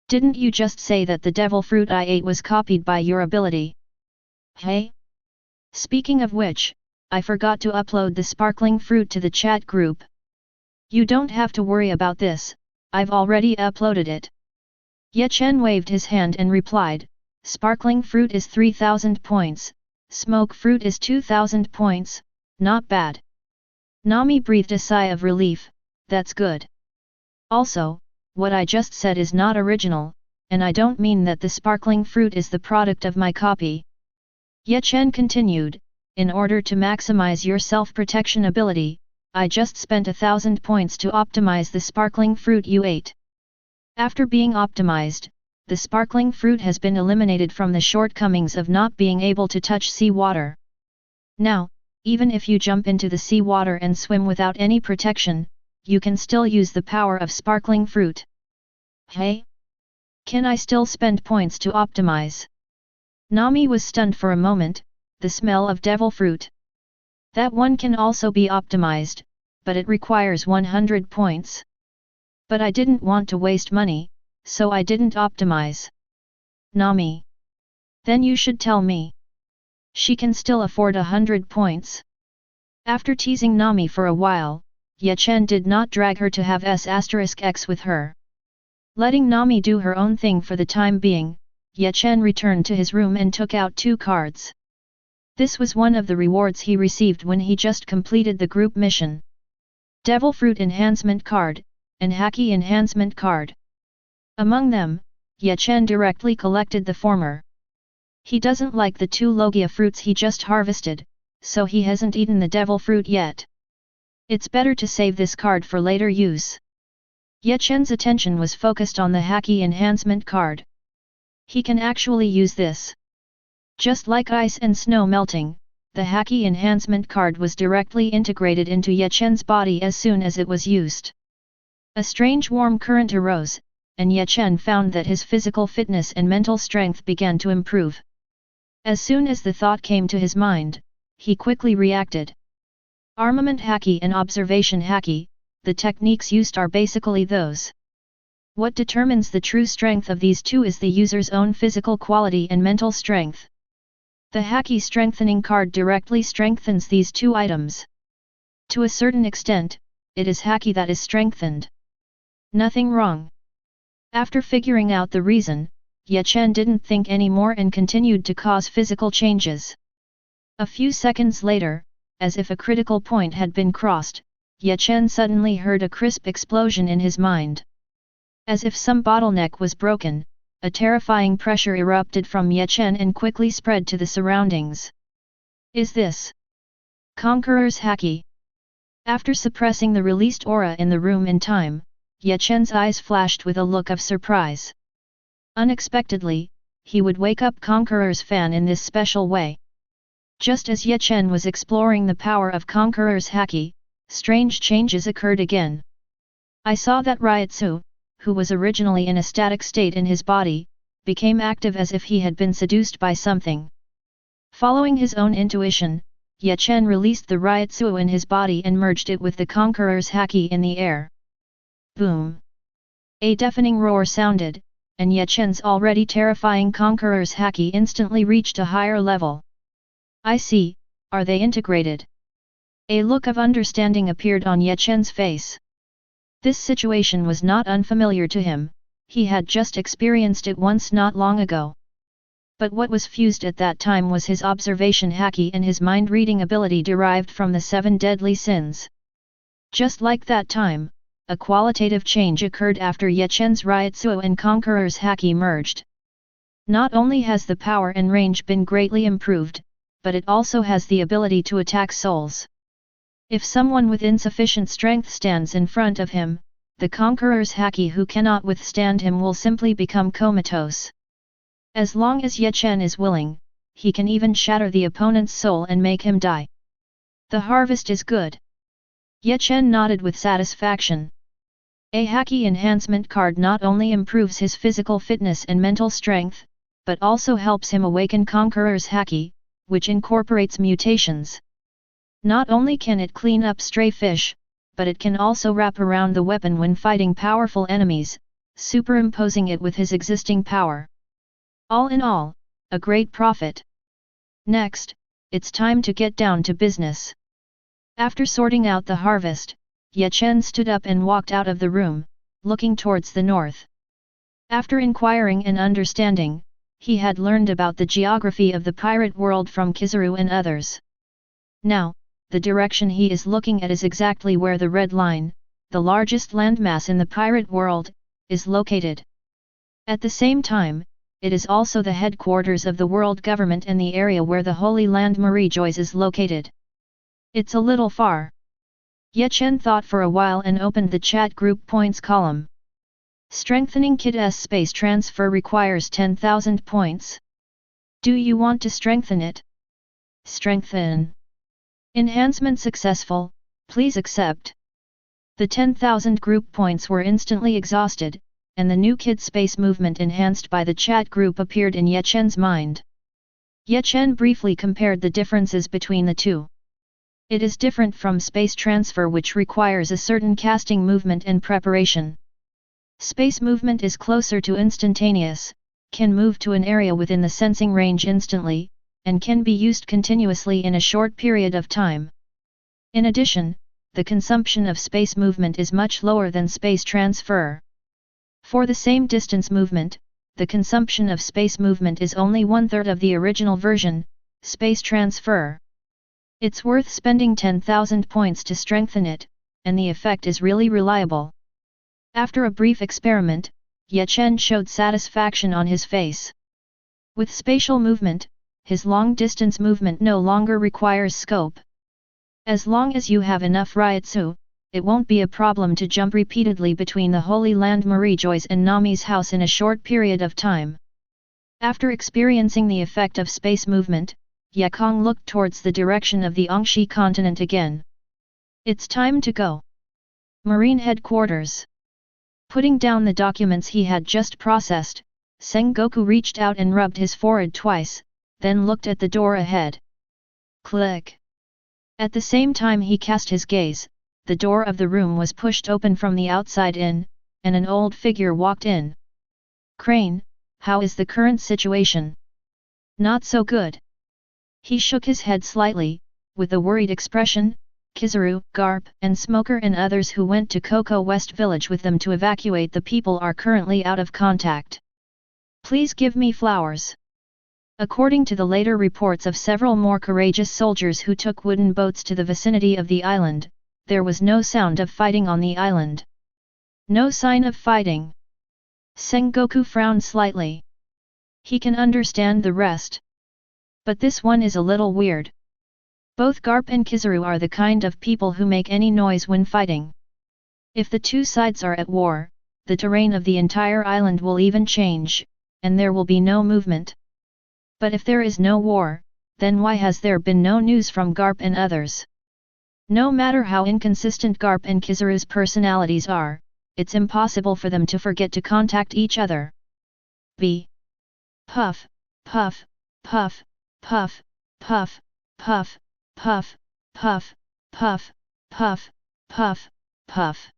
Didn't you just say that the devil fruit I ate was copied by your ability? Hey? Speaking of which, I forgot to upload the sparkling fruit to the chat group. You don't have to worry about this, I've already uploaded it. Ye Chen waved his hand and replied, sparkling fruit is 3000 points, smoke fruit is 2000 points, not bad. Nami breathed a sigh of relief, that's good. Also, what I just said is not original, and I don't mean that the sparkling fruit is the product of my copy. Ye Chen continued, in order to maximize your self-protection ability, I just spent 1000 points to optimize the sparkling fruit you ate. After being optimized, the sparkling fruit has been eliminated from the shortcomings of not being able to touch sea water. Now, even if you jump into the sea water and swim without any protection, you can still use the power of sparkling fruit. Hey? Can I still spend points to optimize? Nami was stunned for a moment, the smell of devil fruit. That one can also be optimized, but it requires 100 points. But I didn't want to waste money, so I didn't optimize. Nami. Then you should tell me. She can still afford 100 points. After teasing Nami for a while, Ye Chen did not drag her to have S*X with her. Letting Nami do her own thing for the time being, Ye Chen returned to his room and took out 2 cards. This was one of the rewards he received when he just completed the group mission. Devil Fruit Enhancement Card, and Haki Enhancement Card. Among them, Ye Chen directly collected the former. He doesn't like the 2 Logia fruits he just harvested, so he hasn't eaten the devil fruit yet. It's better to save this card for later use. Ye Chen's attention was focused on the Haki Enhancement Card. He can actually use this. Just like ice and snow melting, the Haki Enhancement Card was directly integrated into Ye Chen's body as soon as it was used. A strange warm current arose, and Ye Chen found that his physical fitness and mental strength began to improve. As soon as the thought came to his mind, he quickly reacted. Armament Haki and Observation Haki, the techniques used are basically those. What determines the true strength of these two is the user's own physical quality and mental strength. The Haki Strengthening card directly strengthens these 2 items. To a certain extent, it is Haki that is strengthened. Nothing wrong. After figuring out the reason, Ye Chen didn't think any more and continued to cause physical changes. A few seconds later, as if a critical point had been crossed, Ye Chen suddenly heard a crisp explosion in his mind. As if some bottleneck was broken, a terrifying pressure erupted from Ye Chen and quickly spread to the surroundings. Is this Conqueror's Haki? After suppressing the released aura in the room in time, Ye Chen's eyes flashed with a look of surprise. Unexpectedly, he would wake up Conqueror's fan in this special way. Just as Ye Chen was exploring the power of Conqueror's Haki, strange changes occurred again. I saw that Ryotsu, who was originally in a static state in his body, became active as if he had been seduced by something. Following his own intuition, Ye Chen released the Ryotsu in his body and merged it with the Conqueror's Haki in the air. Boom! A deafening roar sounded, and Ye Chen's already terrifying Conqueror's Haki instantly reached a higher level. I see, are they integrated? A look of understanding appeared on Ye Chen's face. This situation was not unfamiliar to him, he had just experienced it once not long ago. But what was fused at that time was his observation Haki and his mind-reading ability derived from the 7 deadly sins. Just like that time, a qualitative change occurred after Ye Chen's Ryotsu and Conqueror's Haki merged. Not only has the power and range been greatly improved, but it also has the ability to attack souls. If someone with insufficient strength stands in front of him, the Conqueror's Haki who cannot withstand him will simply become comatose. As long as Ye Chen is willing, he can even shatter the opponent's soul and make him die. The harvest is good. Ye Chen nodded with satisfaction. A Haki enhancement card not only improves his physical fitness and mental strength, but also helps him awaken Conqueror's Haki, which incorporates mutations. Not only can it clean up stray fish, but it can also wrap around the weapon when fighting powerful enemies, superimposing it with his existing power. All in all, a great profit. Next, it's time to get down to business. After sorting out the harvest, Ye Chen stood up and walked out of the room, looking towards the north. After inquiring and understanding, he had learned about the geography of the pirate world from Kizaru and others. Now, the direction he is looking at is exactly where the Red Line, the largest landmass in the pirate world, is located. At the same time, it is also the headquarters of the world government and the area where the Holy Land Marie-Joyce is located. It's a little far. Ye Chen thought for a while and opened the chat group points column. Strengthening Kid's space transfer requires 10,000 points. Do you want to strengthen it? Strengthen. Enhancement successful, please accept. The 10,000 group points were instantly exhausted, and the new Kid space movement enhanced by the chat group appeared in Ye Chen's mind. Ye Chen briefly compared the differences between the two. It is different from space transfer, which requires a certain casting movement and preparation. Space movement is closer to instantaneous, can move to an area within the sensing range instantly, and can be used continuously in a short period of time. In addition, the consumption of space movement is much lower than space transfer. For the same distance movement, the consumption of space movement is only 1/3 of the original version, space transfer. It's worth spending 10,000 points to strengthen it, and the effect is really reliable. After a brief experiment, Ye Chen showed satisfaction on his face. With spatial movement, his long-distance movement no longer requires scope. As long as you have enough Ryutsu, it won't be a problem to jump repeatedly between the Holy Land Marijoi's and Nami's house in a short period of time. After experiencing the effect of space movement, Ye Kong looked towards the direction of the Ongshi continent again. It's time to go. Marine headquarters. Putting down the documents he had just processed, Sengoku reached out and rubbed his forehead twice, then looked at the door ahead. Click. At the same time he cast his gaze, the door of the room was pushed open from the outside in, and an old figure walked in. Crane, how is the current situation? Not so good. He shook his head slightly, with a worried expression. Kizaru, Garp, and Smoker and others who went to Koko West Village with them to evacuate the people are currently out of contact. Please give me flowers. According to the later reports of several more courageous soldiers who took wooden boats to the vicinity of the island, there was no sound of fighting on the island. No sign of fighting. Sengoku frowned slightly. He can understand the rest. But this one is a little weird. Both Garp and Kizaru are the kind of people who make any noise when fighting. If the two sides are at war, the terrain of the entire island will even change, and there will be no movement. But if there is no war, then why has there been no news from Garp and others? No matter how inconsistent Garp and Kizaru's personalities are, it's impossible for them to forget to contact each other. B. Puff, puff, puff, puff, puff, puff, puff, puff, puff, puff, puff, puff.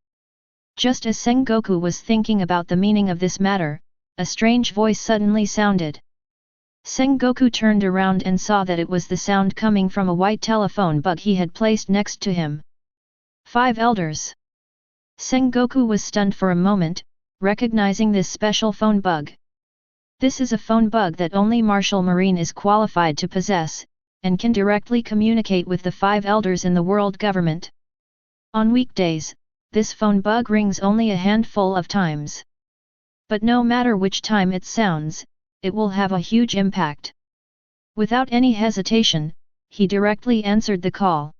Just as Sengoku was thinking about the meaning of this matter, a strange voice suddenly sounded. Sengoku turned around and saw that it was the sound coming from a white telephone bug he had placed next to him. 5 elders. Sengoku was stunned for a moment, recognizing this special phone bug. This is a phone bug that only Martial Marine is qualified to possess, and can directly communicate with the 5 elders in the world government. On weekdays, this phone bug rings only a handful of times. But no matter which time it sounds, it will have a huge impact. Without any hesitation, he directly answered the call.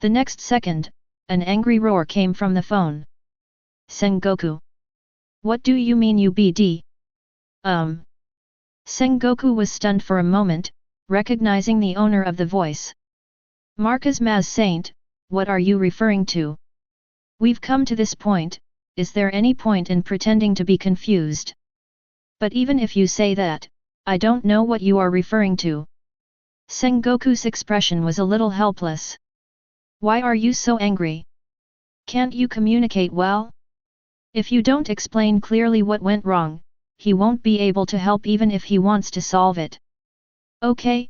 The next second, an angry roar came from the phone. Sengoku. What do you mean UBD? Sengoku was stunned for a moment, recognizing the owner of the voice. Marcus Maz Saint, what are you referring to? We've come to this point, is there any point in pretending to be confused? But even if you say that, I don't know what you are referring to. Sengoku's expression was a little helpless. Why are you so angry? Can't you communicate well? If you don't explain clearly what went wrong, he won't be able to help even if he wants to solve it. Okay.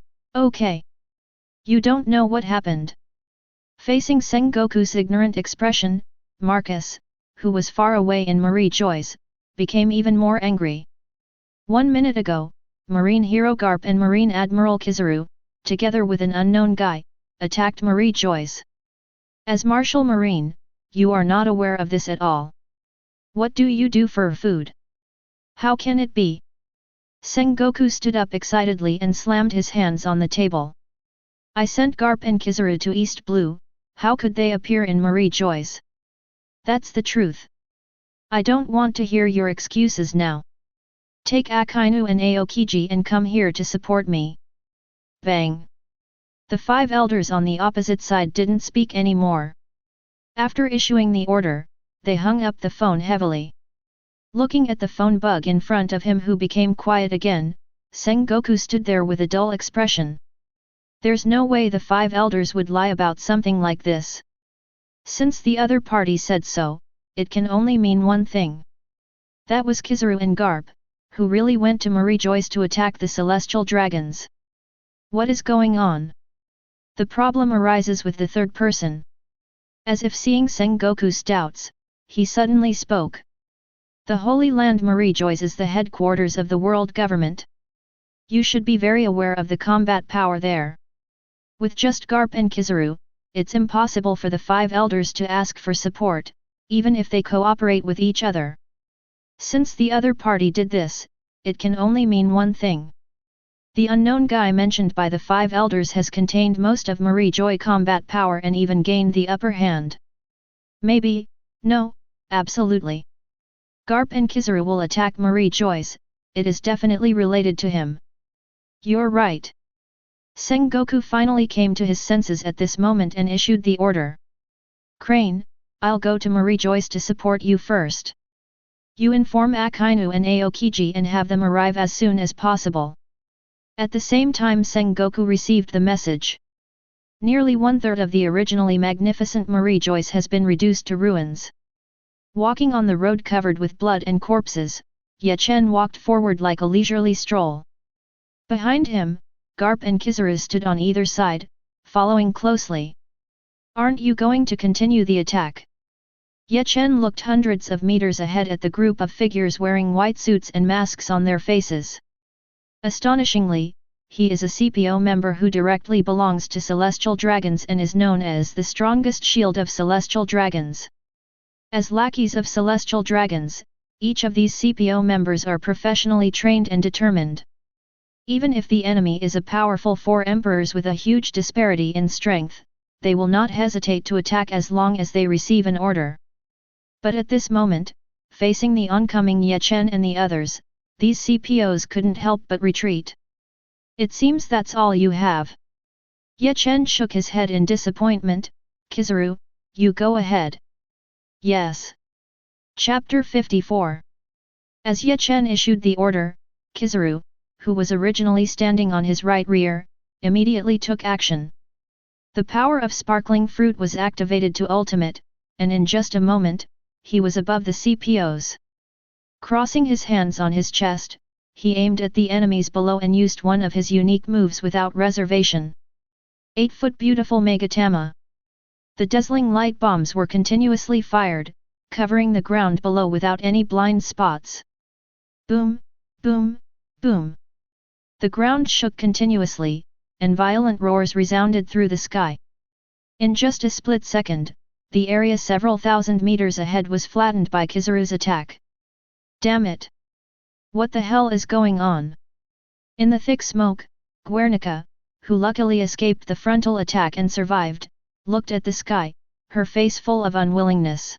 You don't know what happened. Facing Sengoku's ignorant expression, Marcus, who was far away in Marie Joyce, became even more angry. 1 minute ago, Marine Hero Garp and Marine Admiral Kizaru, together with an unknown guy, attacked Marie Joyce. As Martial Marine, you are not aware of this at all. What do you do for food? How can it be? Sengoku stood up excitedly and slammed his hands on the table. I sent Garp and Kizaru to East Blue, how could they appear in Marie Joyce? That's the truth. I don't want to hear your excuses now. Take Akainu and Aokiji and come here to support me. Bang! The 5 elders on the opposite side didn't speak anymore. After issuing the order, they hung up the phone heavily. Looking at the phone bug in front of him who became quiet again, Sengoku stood there with a dull expression. There's no way the 5 elders would lie about something like this. Since the other party said so, it can only mean one thing. That was Kizaru and Garp, who really went to Marie-Joyce to attack the celestial dragons. What is going on? The problem arises with the third person. As if seeing Sengoku's doubts, he suddenly spoke. The Holy Land Marie-Joyce is the headquarters of the world government. You should be very aware of the combat power there. With just Garp and Kizaru, it's impossible for the 5 elders to ask for support, even if they cooperate with each other. Since the other party did this, it can only mean one thing. The unknown guy mentioned by the 5 elders has contained most of Marie-Joy combat power and even gained the upper hand. Maybe, no, absolutely. Garp and Kizaru will attack Marie-Joyce, it is definitely related to him. You're right. Sengoku finally came to his senses at this moment and issued the order. Crane, I'll go to Marie-Joyce to support you first. You inform Akainu and Aokiji and have them arrive as soon as possible. At the same time Sengoku received the message. Nearly 1/3 of the originally magnificent Marie-Joyce has been reduced to ruins. Walking on the road covered with blood and corpses, Ye Chen walked forward like a leisurely stroll. Behind him, Garp and Kizaru stood on either side, following closely. Aren't you going to continue the attack? Ye Chen looked hundreds of meters ahead at the group of figures wearing white suits and masks on their faces. Astonishingly, he is a CPO member who directly belongs to Celestial Dragons and is known as the strongest shield of Celestial Dragons. As lackeys of Celestial Dragons, each of these CPO members are professionally trained and determined. Even if the enemy is a powerful 4 emperors with a huge disparity in strength, they will not hesitate to attack as long as they receive an order. But at this moment, facing the oncoming Ye Chen and the others, these CPOs couldn't help but retreat. It seems that's all you have. Ye Chen shook his head in disappointment. Kizaru, you go ahead. Yes. Chapter 54. As Ye Chen issued the order, Kizaru, who was originally standing on his right rear, immediately took action. The power of sparkling fruit was activated to ultimate, and in just a moment, he was above the CPOs. Crossing his hands on his chest, he aimed at the enemies below and used one of his unique moves without reservation. 8-foot beautiful Megatama. The dazzling light bombs were continuously fired, covering the ground below without any blind spots. Boom, boom, boom. The ground shook continuously, and violent roars resounded through the sky. In just a split second, the area several thousand meters ahead was flattened by Kizaru's attack. Damn it! What the hell is going on? In the thick smoke, Guernica, who luckily escaped the frontal attack and survived, looked at the sky, her face full of unwillingness.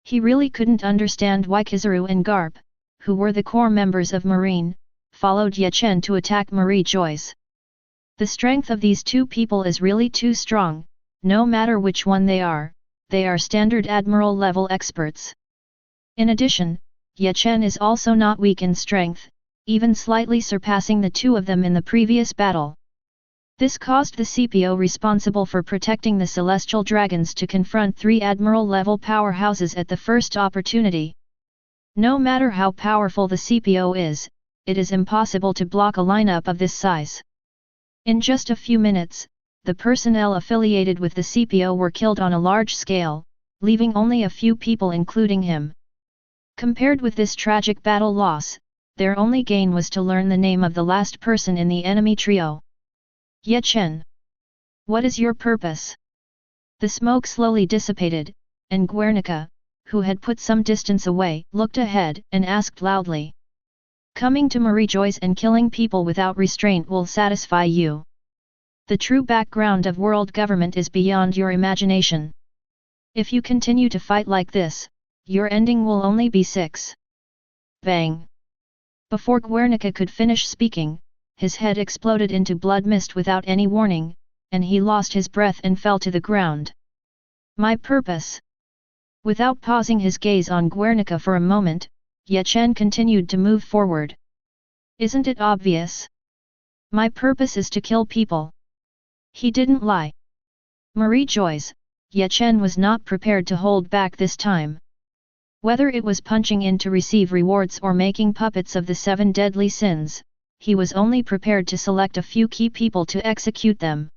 He really couldn't understand why Kizaru and Garp, who were the core members of Marine, followed Ye Chen to attack Marie-Joyce. The strength of these two people is really too strong, no matter which one they are standard admiral level experts. In addition, Ye Chen is also not weak in strength, even slightly surpassing the two of them in the previous battle. This caused the CPO responsible for protecting the Celestial Dragons to confront 3 admiral-level powerhouses at the first opportunity. No matter how powerful the CPO is, it is impossible to block a lineup of this size. In just a few minutes, the personnel affiliated with the CPO were killed on a large scale, leaving only a few people including him. Compared with this tragic battle loss, their only gain was to learn the name of the last person in the enemy trio. Ye Chen. What is your purpose? The smoke slowly dissipated, and Guernica, who had put some distance away, looked ahead and asked loudly. Coming to Marie-Joyce and killing people without restraint will satisfy you. The true background of world government is beyond your imagination. If you continue to fight like this, your ending will only be 6. Bang! Before Guernica could finish speaking, his head exploded into blood mist without any warning, and he lost his breath and fell to the ground. My purpose. Without pausing his gaze on Guernica for a moment, Ye Chen continued to move forward. Isn't it obvious? My purpose is to kill people. He didn't lie. Marie Joyce, Ye Chen was not prepared to hold back this time. Whether it was punching in to receive rewards or making puppets of the 7 deadly sins, he was only prepared to select a few key people to execute them.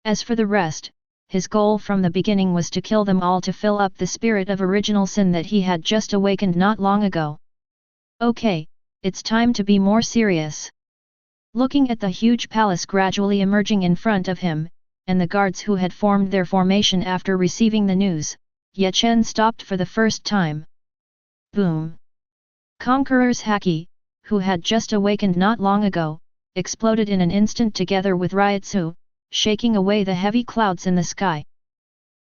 As for the rest, his goal from the beginning was to kill them all to fill up the spirit of original sin that he had just awakened not long ago. Okay, it's time to be more serious. Looking at the huge palace gradually emerging in front of him, and the guards who had formed their formation after receiving the news, Ye Chen stopped for the first time. Boom! Conqueror's haki, who had just awakened not long ago, exploded in an instant together with Ryutsu, shaking away the heavy clouds in the sky.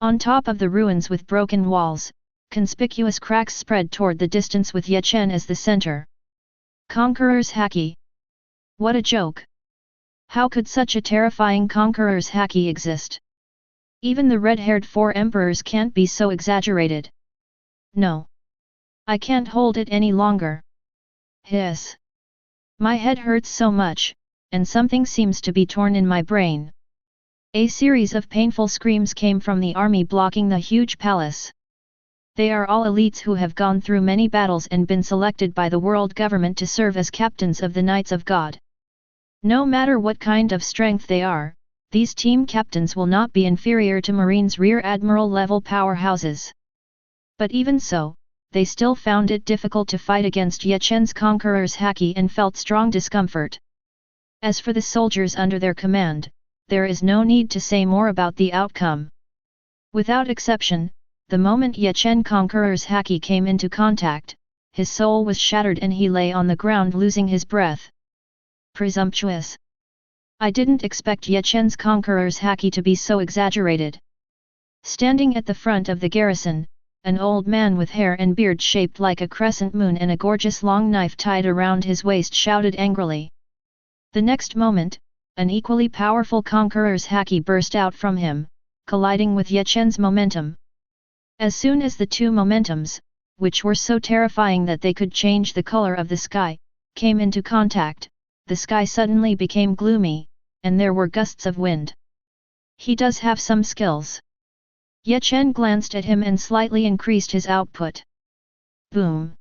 On top of the ruins with broken walls, conspicuous cracks spread toward the distance with Ye Chen as the center. Conqueror's haki. What a joke! How could such a terrifying conqueror's haki exist? Even the red-haired 4 emperors can't be so exaggerated. No. I can't hold it any longer. Hiss. My head hurts so much, and something seems to be torn in my brain. A series of painful screams came from the army blocking the huge palace. They are all elites who have gone through many battles and been selected by the world government to serve as captains of the Knights of God. No matter what kind of strength they are, these team captains will not be inferior to Marine's Rear Admiral level powerhouses. But even so, they still found it difficult to fight against Ye Chen's conqueror's haki and felt strong discomfort. As for the soldiers under their command, there is no need to say more about the outcome. Without exception, the moment Ye Chen conqueror's haki came into contact, his soul was shattered and he lay on the ground losing his breath. Presumptuous. I didn't expect Ye Chen's conqueror's haki to be so exaggerated. Standing at the front of the garrison, an old man with hair and beard shaped like a crescent moon and a gorgeous long knife tied around his waist shouted angrily. The next moment, an equally powerful conqueror's haki burst out from him, colliding with Ye Chen's momentum. As soon as the two momentums, which were so terrifying that they could change the color of the sky, came into contact, the sky suddenly became gloomy, and there were gusts of wind. He does have some skills. Ye Chen glanced at him and slightly increased his output. Boom!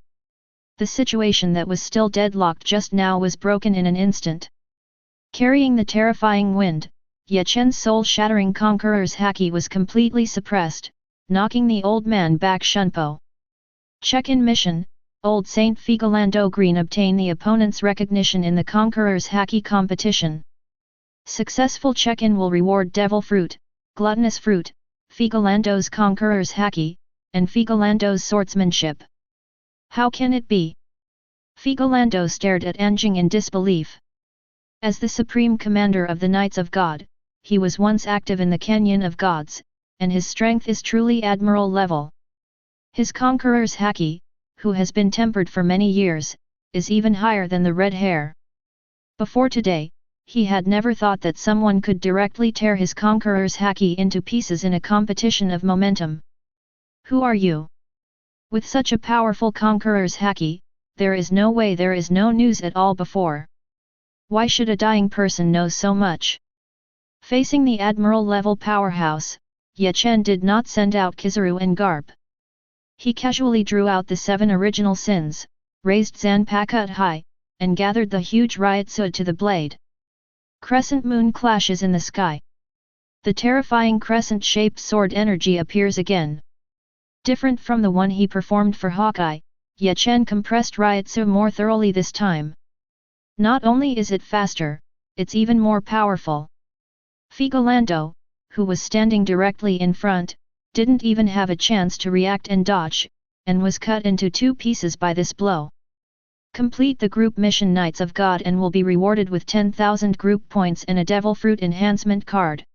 The situation that was still deadlocked just now was broken in an instant. Carrying the terrifying wind, Ye Chen's soul-shattering conqueror's haki was completely suppressed, knocking the old man back. Shunpo. Check-in mission, Old Saint Figolando Green obtain the opponent's recognition in the conqueror's haki competition. Successful check-in will reward Devil Fruit, Gluttonous Fruit, Figolando's conqueror's haki, and Figolando's swordsmanship. How can it be? Figolando stared at Anjing in disbelief. As the supreme commander of the Knights of God, he was once active in the Canyon of Gods, and his strength is truly admiral level. His conqueror's haki, who has been tempered for many years, is even higher than the red hair. Before today, he had never thought that someone could directly tear his conqueror's haki into pieces in a competition of momentum. Who are you? With such a powerful conqueror's haki, there is no way there is no news at all before. Why should a dying person know so much? Facing the admiral-level powerhouse, Ye Chen did not send out Kizaru and Garp. He casually drew out the 7 original sins, raised Zanpakuto high, and gathered the huge Ryutsu to the blade. Crescent moon clashes in the sky. The terrifying crescent-shaped sword energy appears again. Different from the one he performed for Hawkeye, Ye Chen compressed Ryutsu more thoroughly this time. Not only is it faster, it's even more powerful. Figolando, who was standing directly in front, didn't even have a chance to react and dodge, and was cut into 2 pieces by this blow. Complete the group mission Knights of God and will be rewarded with 10,000 group points and a Devil Fruit enhancement card.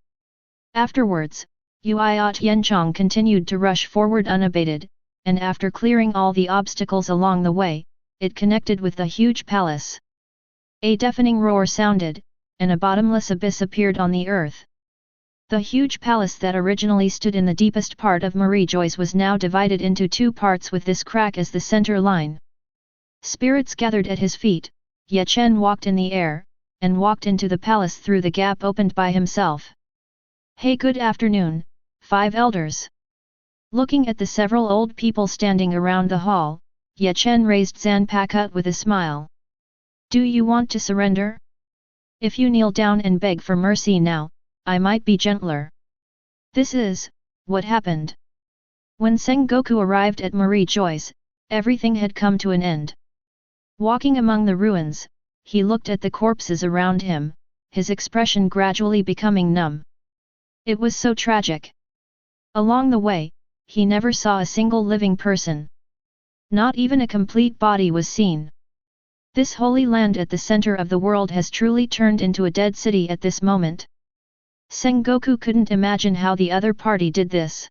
Afterwards, Yuiot Yenchong continued to rush forward unabated, and after clearing all the obstacles along the way, it connected with the huge palace. A deafening roar sounded, and a bottomless abyss appeared on the earth. The huge palace that originally stood in the deepest part of Marie Joyce was now divided into 2 parts with this crack as the center line. Spirits gathered at his feet, Ye Chen walked in the air, and walked into the palace through the gap opened by himself. Hey, good afternoon, 5 elders. Looking at the several old people standing around the hall, Ye Chen raised Zanpakut with a smile. Do you want to surrender? If you kneel down and beg for mercy now, I might be gentler. This is what happened. When Sengoku arrived at Marie Joyce, everything had come to an end. Walking among the ruins, he looked at the corpses around him, his expression gradually becoming numb. It was so tragic. Along the way, he never saw a single living person. Not even a complete body was seen. This holy land at the center of the world has truly turned into a dead city at this moment. Sengoku couldn't imagine how the other party did this.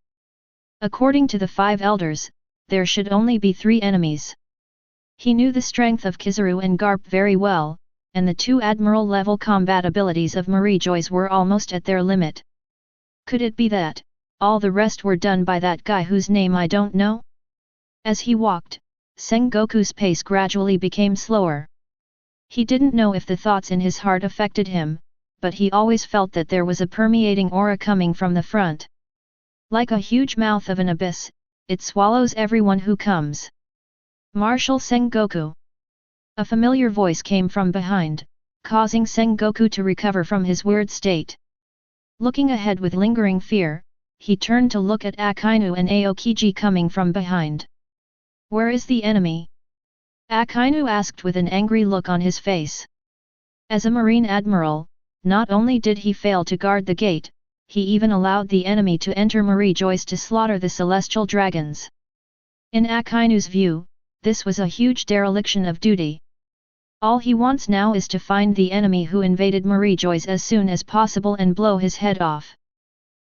According to the 5 elders, there should only be 3 enemies. He knew the strength of Kizaru and Garp very well, and the 2 admiral-level combat abilities of Marie Joyce were almost at their limit. Could it be that all the rest were done by that guy whose name I don't know? As he walked, Sengoku's pace gradually became slower. He didn't know if the thoughts in his heart affected him, but he always felt that there was a permeating aura coming from the front. Like a huge mouth of an abyss, it swallows everyone who comes. Marshal Sengoku. A familiar voice came from behind, causing Sengoku to recover from his weird state. Looking ahead with lingering fear, he turned to look at Akainu and Aokiji coming from behind. Where is the enemy? Akainu asked with an angry look on his face. As a marine admiral, not only did he fail to guard the gate, he even allowed the enemy to enter Marie Joyce to slaughter the celestial dragons. In Akainu's view, this was a huge dereliction of duty. All he wants now is to find the enemy who invaded Marie Joyce as soon as possible and blow his head off.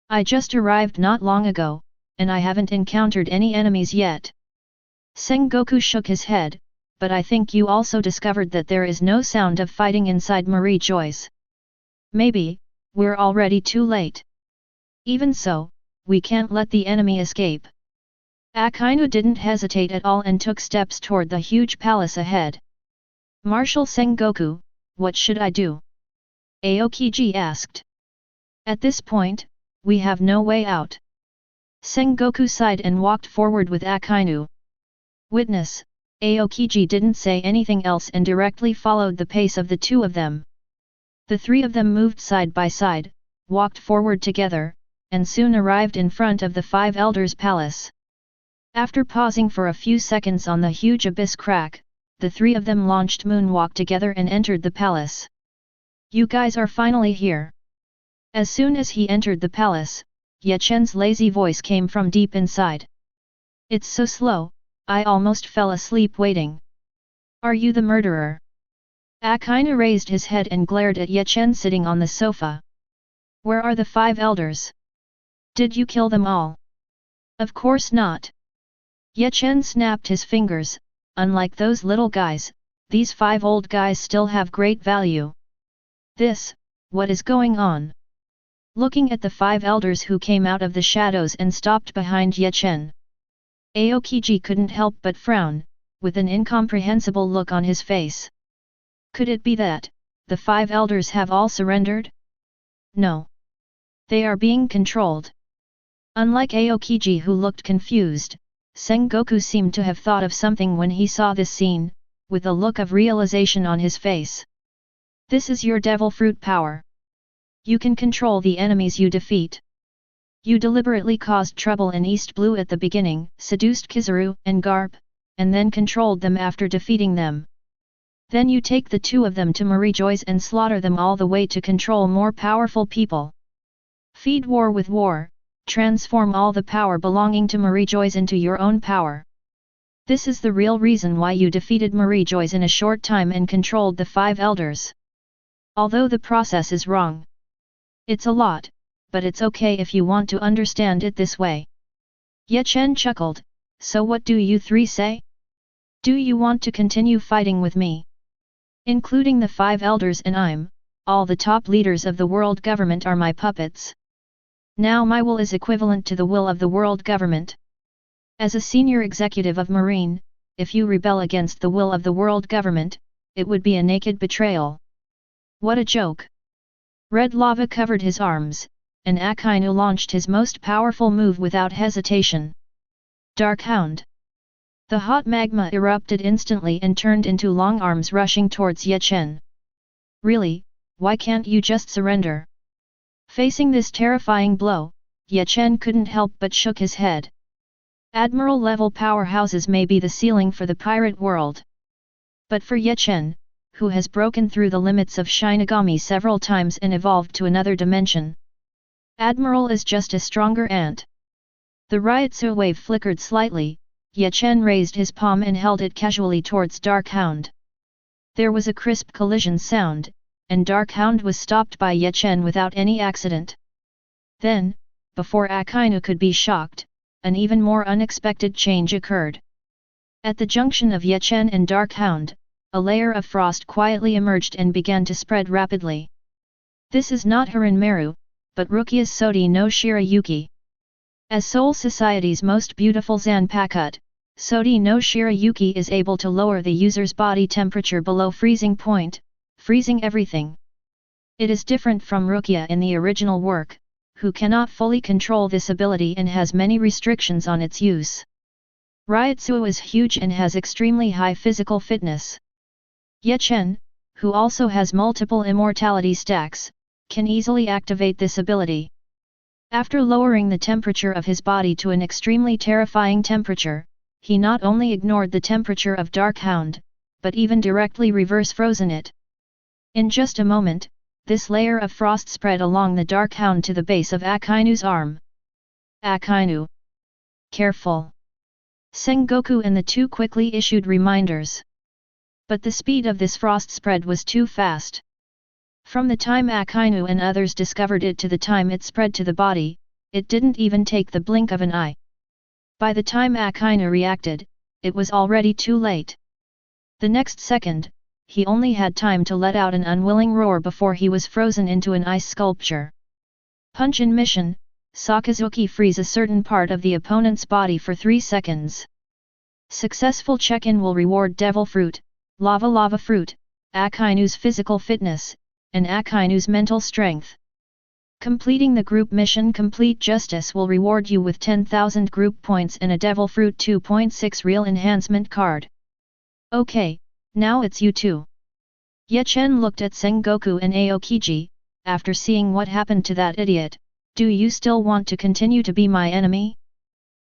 I just arrived not long ago, and I haven't encountered any enemies yet. Sengoku shook his head, but I think you also discovered that there is no sound of fighting inside Marie Joyce. Maybe, we're already too late. Even so, we can't let the enemy escape. Akainu didn't hesitate at all and took steps toward the huge palace ahead. Marshal Sengoku, what should I do? Aokiji asked. At this point, we have no way out. Sengoku sighed and walked forward with Akainu. Witness, Aokiji didn't say anything else and directly followed the pace of the 2 of them. The 3 of them moved side by side, walked forward together, and soon arrived in front of the 5 elders' palace. After pausing for a few seconds on the huge abyss crack, the 3 of them launched moonwalk together and entered the palace. You guys are finally here. As soon as he entered the palace, Ye Chen's lazy voice came from deep inside. It's so slow, I almost fell asleep waiting. Are you the murderer? Akainu raised his head and glared at Ye Chen sitting on the sofa. Where are the 5 elders? Did you kill them all? Of course not. Ye Chen snapped his fingers. Unlike those little guys, these 5 old guys still have great value. What is going on? Looking at the 5 elders who came out of the shadows and stopped behind Ye Chen, Aokiji couldn't help but frown, with an incomprehensible look on his face. Could it be that the 5 elders have all surrendered? No. They are being controlled. Unlike Aokiji who looked confused, Sengoku seemed to have thought of something when he saw this scene, with a look of realization on his face. This is your devil fruit power. You can control the enemies you defeat. You deliberately caused trouble in East Blue at the beginning, seduced Kizaru and Garp, and then controlled them after defeating them. Then you take the 2 of them to Marie Joyce and slaughter them all the way to control more powerful people. Feed war with war, transform all the power belonging to Marie Joyce into your own power. This is the real reason why you defeated Marie Joyce in a short time and controlled the 5 elders. Although the process is wrong. It's a lot, but it's okay if you want to understand it this way. Ye Chen chuckled, so what do you 3 say? Do you want to continue fighting with me? Including the 5 elders and all the top leaders of the world government are my puppets. Now my will is equivalent to the will of the world government. As a senior executive of Marine, if you rebel against the will of the world government, it would be a naked betrayal. What a joke! Red lava covered his arms, and Akainu launched his most powerful move without hesitation. Dark Hound. The hot magma erupted instantly and turned into long arms rushing towards Ye Chen. Really, why can't you just surrender? Facing this terrifying blow, Ye Chen couldn't help but shook his head. Admiral-level powerhouses may be the ceiling for the pirate world. But for Ye Chen, who has broken through the limits of Shinigami several times and evolved to another dimension, Admiral is just a stronger ant. The Ryutsu wave flickered slightly, Ye Chen raised his palm and held it casually towards Dark Hound. There was a crisp collision sound, and Dark Hound was stopped by Ye Chen without any accident. Then, before Akainu could be shocked, an even more unexpected change occurred. At the junction of Ye Chen and Dark Hound, a layer of frost quietly emerged and began to spread rapidly. This is not Harinmeru, but Rukia's Sodi no Shirayuki. As Soul Society's most beautiful Zanpakuto, Sodi no Shirayuki is able to lower the user's body temperature below freezing point, freezing everything. It is different from Rukia in the original work, who cannot fully control this ability and has many restrictions on its use. Ryutsu is huge and has extremely high physical fitness. Ye Chen, who also has multiple immortality stacks, can easily activate this ability. After lowering the temperature of his body to an extremely terrifying temperature, he not only ignored the temperature of Dark Hound, but even directly reverse frozen it. In just a moment, this layer of frost spread along the Dark Hound to the base of Akainu's arm. Akainu! Careful! Sengoku and the two quickly issued reminders. But the speed of this frost spread was too fast. From the time Akainu and others discovered it to the time it spread to the body, it didn't even take the blink of an eye. By the time Akainu reacted, it was already too late. The next second, he only had time to let out an unwilling roar before he was frozen into an ice sculpture. Punch in mission, Sakazuki freeze a certain part of the opponent's body for 3 seconds. Successful check-in will reward Devil Fruit, Lava Fruit, Akainu's physical fitness, and Akainu's mental strength. Completing the group mission Complete Justice will reward you with 10,000 group points and a Devil Fruit 2.6 real enhancement card. Okay. Now it's you two. Ye Chen looked at Sengoku and Aokiji. After seeing what happened to that idiot, do you still want to continue to be my enemy?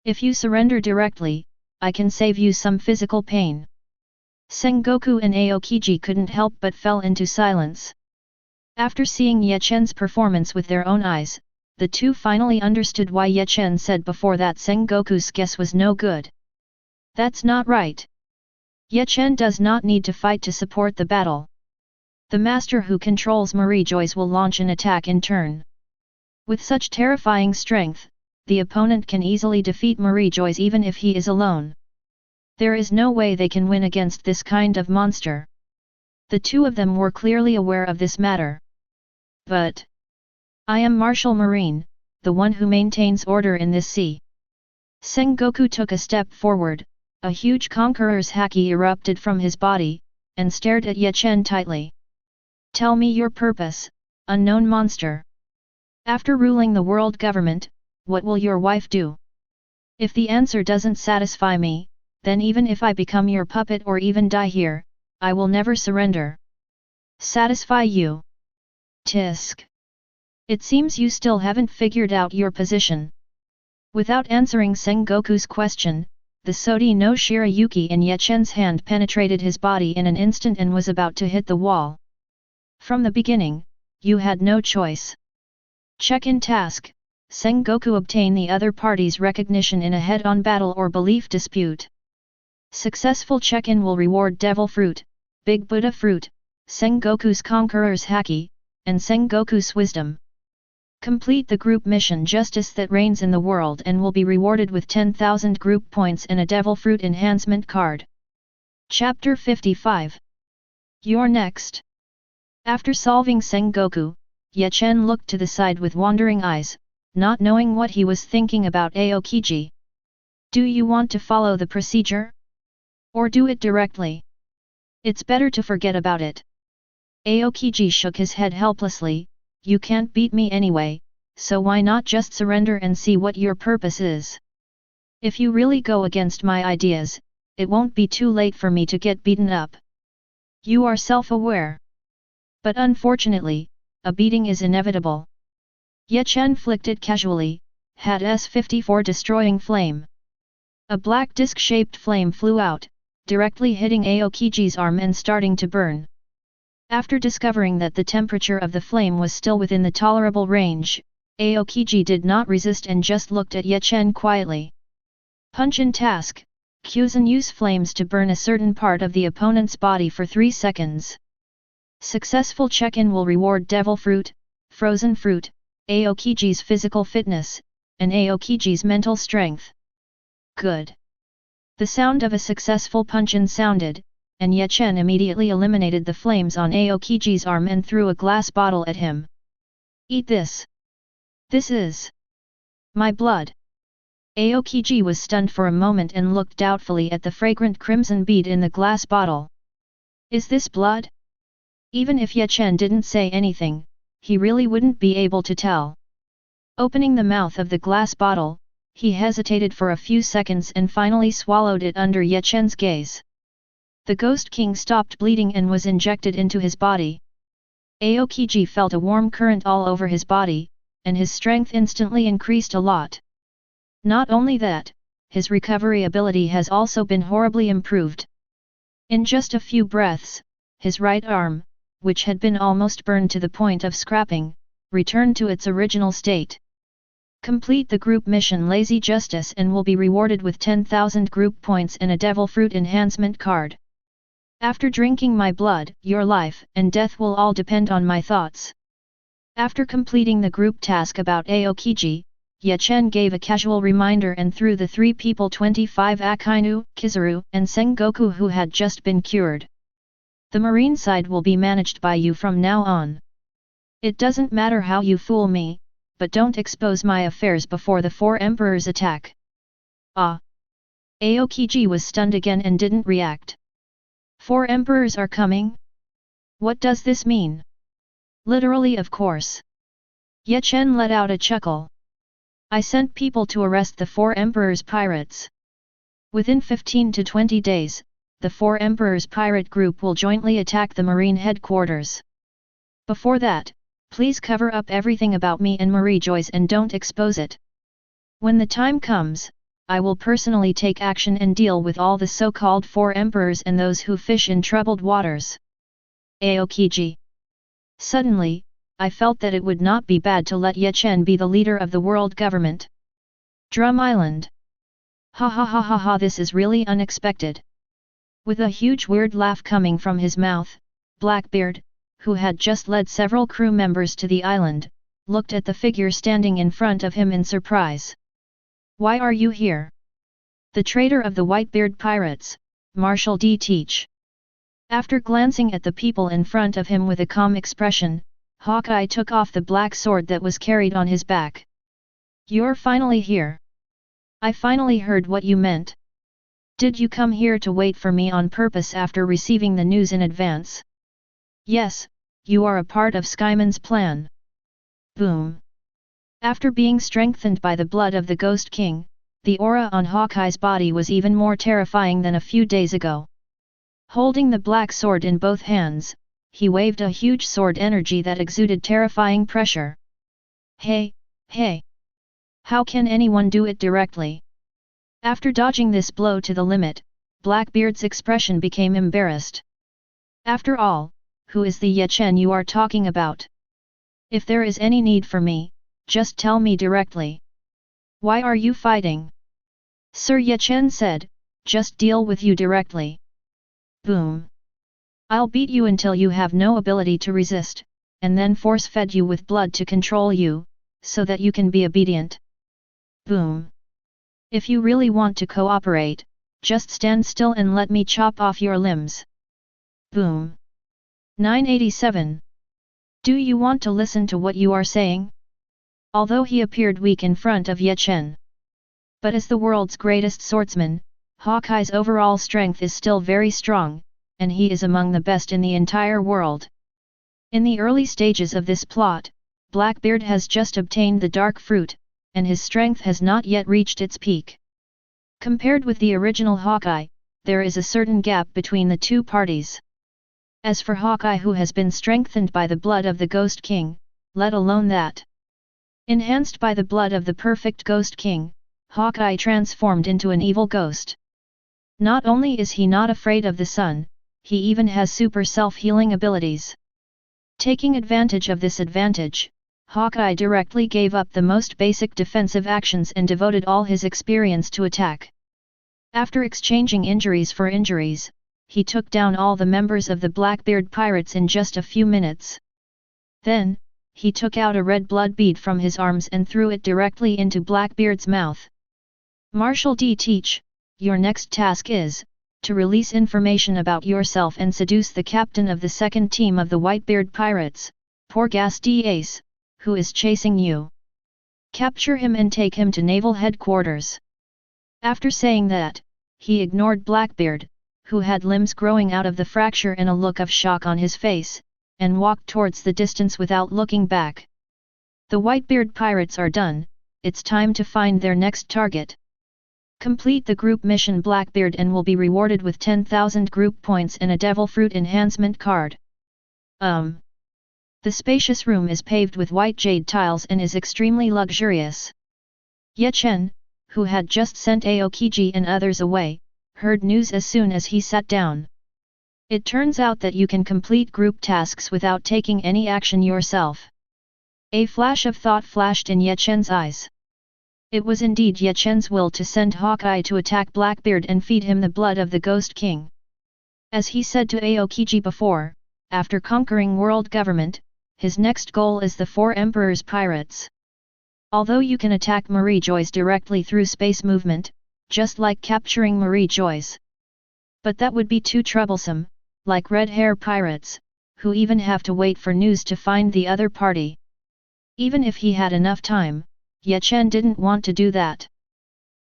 If you surrender directly, I can save you some physical pain. Sengoku and Aokiji couldn't help but fell into silence. After seeing Ye Chen's performance with their own eyes, the two finally understood why Ye Chen said before that Sengoku's guess was no good. That's not right. Ye Chen does not need to fight to support the battle. The master who controls Marijoi's will launch an attack in turn. With such terrifying strength, the opponent can easily defeat Marijoi's even if he is alone. There is no way they can win against this kind of monster. The two of them were clearly aware of this matter. But I am Martial Marine, the one who maintains order in this sea. Sengoku took a step forward. A huge conqueror's haki erupted from his body, and stared at Ye Chen tightly. Tell me your purpose, unknown monster. After ruling the world government, what will your wife do? If the answer doesn't satisfy me, then even if I become your puppet or even die here, I will never surrender. Satisfy you? Tisk. It seems you still haven't figured out your position. Without answering Sengoku's question, the Sodi no Shirayuki in Ye Chen's hand penetrated his body in an instant and was about to hit the wall. From the beginning, you had no choice. Check-in task, Sengoku obtain the other party's recognition in a head-on battle or belief dispute. Successful check-in will reward Devil Fruit, Big Buddha Fruit, Sengoku's Conqueror's Haki, and Sengoku's Wisdom. Complete the group mission Justice that reigns in the world and will be rewarded with 10,000 group points and a Devil Fruit enhancement card. Chapter 55. You're next. After solving Sengoku, Ye Chen looked to the side with wandering eyes, not knowing what he was thinking about Aokiji. Do you want to follow the procedure? Or do it directly? It's better to forget about it. Aokiji shook his head helplessly. You can't beat me anyway, so why not just surrender and see what your purpose is? If you really go against my ideas, it won't be too late for me to get beaten up. You are self-aware. But unfortunately, a beating is inevitable. Ye Chen flicked it casually, had S54 destroying flame. A black disc-shaped flame flew out, directly hitting Aokiji's arm and starting to burn. After discovering that the temperature of the flame was still within the tolerable range, Aokiji did not resist and just looked at Ye Chen quietly. Punch in task, Kyuzan use flames to burn a certain part of the opponent's body for 3 seconds. Successful check-in will reward devil fruit, frozen fruit, Aokiji's physical fitness, and Aokiji's mental strength. Good. The sound of a successful punch-in sounded, and Ye Chen immediately eliminated the flames on Aokiji's arm and threw a glass bottle at him. Eat this. This is my blood. Aokiji was stunned for a moment and looked doubtfully at the fragrant crimson bead in the glass bottle. Is this blood? Even if Ye Chen didn't say anything, he really wouldn't be able to tell. Opening the mouth of the glass bottle, he hesitated for a few seconds and finally swallowed it under Ye Chen's gaze. The Ghost King stopped bleeding and was injected into his body. Aokiji felt a warm current all over his body, and his strength instantly increased a lot. Not only that, his recovery ability has also been horribly improved. In just a few breaths, his right arm, which had been almost burned to the point of scrapping, returned to its original state. Complete the group mission Lazy Justice and will be rewarded with 10,000 group points and a Devil Fruit enhancement card. After drinking my blood, your life and death will all depend on my thoughts. After completing the group task about Aokiji, Ye Chen gave a casual reminder and threw the 3 people 25 Akainu, Kizaru, and Sengoku who had just been cured. The marine side will be managed by you from now on. It doesn't matter how you fool me, but don't expose my affairs before the 4 emperors attack. Ah! Aokiji was stunned again and didn't react. 4 emperors are coming? What does this mean? Literally, of course. Ye Chen let out a chuckle. I sent people to arrest the 4 emperors' pirates. Within 15 to 20 days, the 4 emperors' pirate group will jointly attack the marine headquarters. Before that, please cover up everything about me and Marie Joyce and don't expose it. When the time comes, I will personally take action and deal with all the so-called 4 emperors and those who fish in troubled waters. Aokiji. Suddenly, I felt that it would not be bad to let Ye Chen be the leader of the world government. Drum Island. Ha ha ha ha ha, this is really unexpected. With a huge weird laugh coming from his mouth, Blackbeard, who had just led several crew members to the island, looked at the figure standing in front of him in surprise. Why are you here? The traitor of the Whitebeard pirates, Marshal D. Teach. After glancing at the people in front of him with a calm expression, Hawkeye took off the black sword that was carried on his back. You're finally here. I finally heard what you meant. Did you come here to wait for me on purpose after receiving the news in advance? Yes, you are a part of Skyman's plan. Boom. After being strengthened by the blood of the Ghost King, the aura on Hawkeye's body was even more terrifying than a few days ago. Holding the black sword in both hands, he waved a huge sword energy that exuded terrifying pressure. Hey, hey! How can anyone do it directly? After dodging this blow to the limit, Blackbeard's expression became embarrassed. After all, who is the Ye Chen you are talking about? If there is any need for me, just tell me directly. Why are you fighting? Sir Ye Chen said, just deal with you directly. Boom. I'll beat you until you have no ability to resist, and then force-fed you with blood to control you, so that you can be obedient. Boom. If you really want to cooperate, just stand still and let me chop off your limbs. Boom. 987. Do you want to listen to what you are saying? Although he appeared weak in front of Ye Chen. But as the world's greatest swordsman, Hawkeye's overall strength is still very strong, and he is among the best in the entire world. In the early stages of this plot, Blackbeard has just obtained the dark fruit, and his strength has not yet reached its peak. Compared with the original Hawkeye, there is a certain gap between the two parties. As for Hawkeye, who has been strengthened by the blood of the Ghost King, let alone that enhanced by the blood of the perfect Ghost King, Hawkeye transformed into an evil ghost. Not only is he not afraid of the sun, he even has super self-healing abilities. Taking advantage of this advantage, Hawkeye directly gave up the most basic defensive actions and devoted all his experience to attack. After exchanging injuries for injuries, he took down all the members of the Blackbeard pirates in just a few minutes. Then, he took out a red blood bead from his arms and threw it directly into Blackbeard's mouth. Marshal D. Teach, your next task is to release information about yourself and seduce the captain of the second team of the Whitebeard pirates, Porgas D. Ace, who is chasing you. Capture him and take him to naval headquarters. After saying that, he ignored Blackbeard, who had limbs growing out of the fracture and a look of shock on his face, and walked towards the distance without looking back. The Whitebeard pirates are done, it's time to find their next target. Complete the group mission Blackbeard and will be rewarded with 10,000 group points and a Devil Fruit enhancement card. The spacious room is paved with white jade tiles and is extremely luxurious. Ye Chen, who had just sent Aokiji and others away, heard news as soon as he sat down. It turns out that you can complete group tasks without taking any action yourself. A flash of thought flashed in Ye Chen's eyes. It was indeed Ye Chen's will to send Hawkeye to attack Blackbeard and feed him the blood of the Ghost King. As he said to Aokiji before, after conquering world government, his next goal is the Four Emperors Pirates. Although you can attack Marie Joyce directly through space movement, just like capturing Marie Joyce. But that would be too troublesome, like Red Hair Pirates, who even have to wait for news to find the other party. Even if he had enough time, Ye Chen didn't want to do that.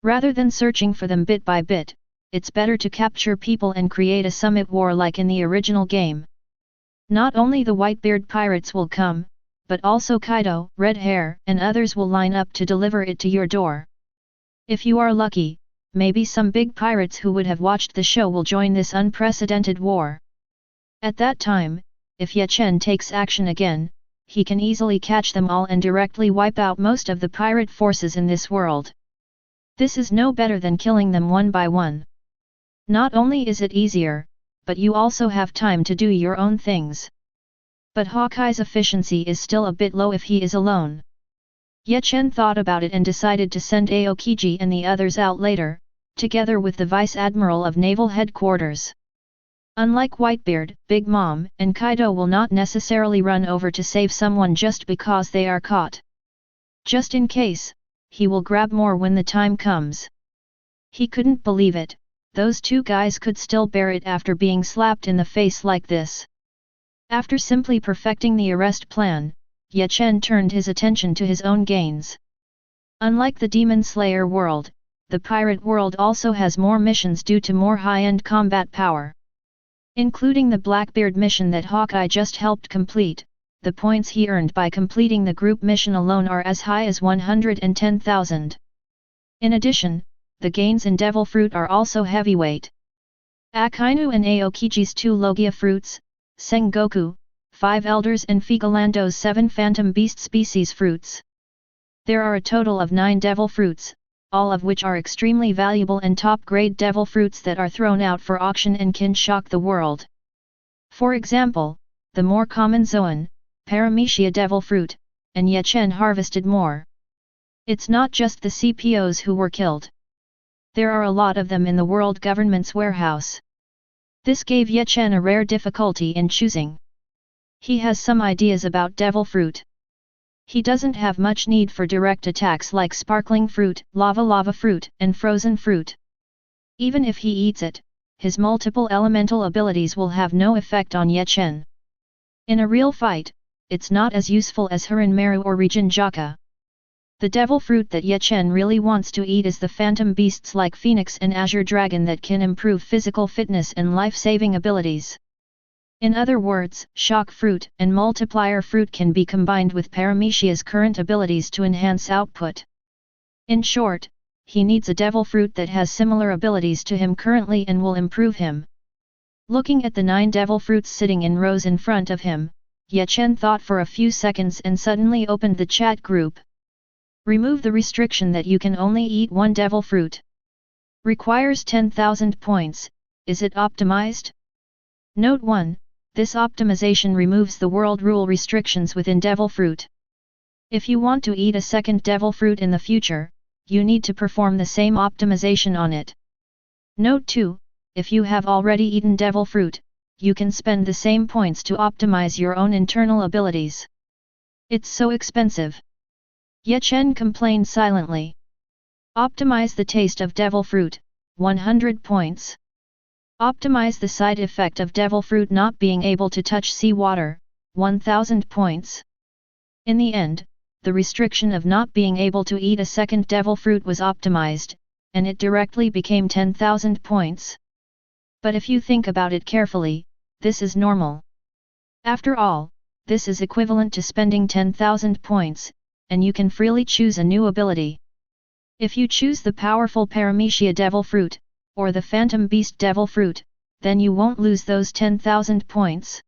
Rather than searching for them bit by bit, it's better to capture people and create a summit war like in the original game. Not only the Whitebeard pirates will come, but also Kaido, Red Hair, and others will line up to deliver it to your door. If you are lucky, maybe some big pirates who would have watched the show will join this unprecedented war. At that time, if Ye Chen takes action again, he can easily catch them all and directly wipe out most of the pirate forces in this world. This is no better than killing them one by one. Not only is it easier, but you also have time to do your own things. But Hawkeye's efficiency is still a bit low if he is alone. Ye Chen thought about it and decided to send Aokiji and the others out later, together with the Vice Admiral of Naval Headquarters. Unlike Whitebeard, Big Mom and Kaido will not necessarily run over to save someone just because they are caught. Just in case, he will grab more when the time comes. He couldn't believe it, those two guys could still bear it after being slapped in the face like this. After simply perfecting the arrest plan, Ye Chen turned his attention to his own gains. Unlike the Demon Slayer world, the pirate world also has more missions due to more high-end combat power. Including the Blackbeard mission that Hawkeye just helped complete, the points he earned by completing the group mission alone are as high as 110,000. In addition, the gains in Devil Fruit are also heavyweight. Akainu and Aokiji's 2 Logia fruits, Sengoku, 5 Elders and Figalando's 7 Phantom Beast species fruits. There are a total of 9 Devil Fruits, all of which are extremely valuable and top-grade devil fruits that are thrown out for auction and can shock the world. For example, the more common Zoan, Paramecia devil fruit, and Ye Chen harvested more. It's not just the CPOs who were killed. There are a lot of them in the world government's warehouse. This gave Ye Chen a rare difficulty in choosing. He has some ideas about devil fruit. He doesn't have much need for direct attacks like sparkling fruit, lava fruit, and frozen fruit. Even if he eats it, his multiple elemental abilities will have no effect on Ye Chen. In a real fight, it's not as useful as Haranmaru or Regenjaka. The devil fruit that Ye Chen really wants to eat is the phantom beasts like Phoenix and Azure Dragon that can improve physical fitness and life-saving abilities. In other words, shock fruit and multiplier fruit can be combined with Paramecia's current abilities to enhance output. In short, he needs a devil fruit that has similar abilities to him currently and will improve him. Looking at the 9 devil fruits sitting in rows in front of him, Ye Chen thought for a few seconds and suddenly opened the chat group. Remove the restriction that you can only eat 1 devil fruit. Requires 10,000 points, is it optimized? Note 1, this optimization removes the world rule restrictions within devil fruit. If you want to eat a second devil fruit in the future, you need to perform the same optimization on it. Note 2, if you have already eaten devil fruit, you can spend the same points to optimize your own internal abilities. It's so expensive. Ye Chen complained silently. Optimize the taste of devil fruit, 100 points. Optimize the side effect of devil fruit not being able to touch seawater, 1000 points. In the end, the restriction of not being able to eat a second devil fruit was optimized, and it directly became 10,000 points. But if you think about it carefully, this is normal. After all, this is equivalent to spending 10,000 points, and you can freely choose a new ability. If you choose the powerful Paramecia Devil Fruit, or the Phantom Beast Devil Fruit, then you won't lose those 10,000 points.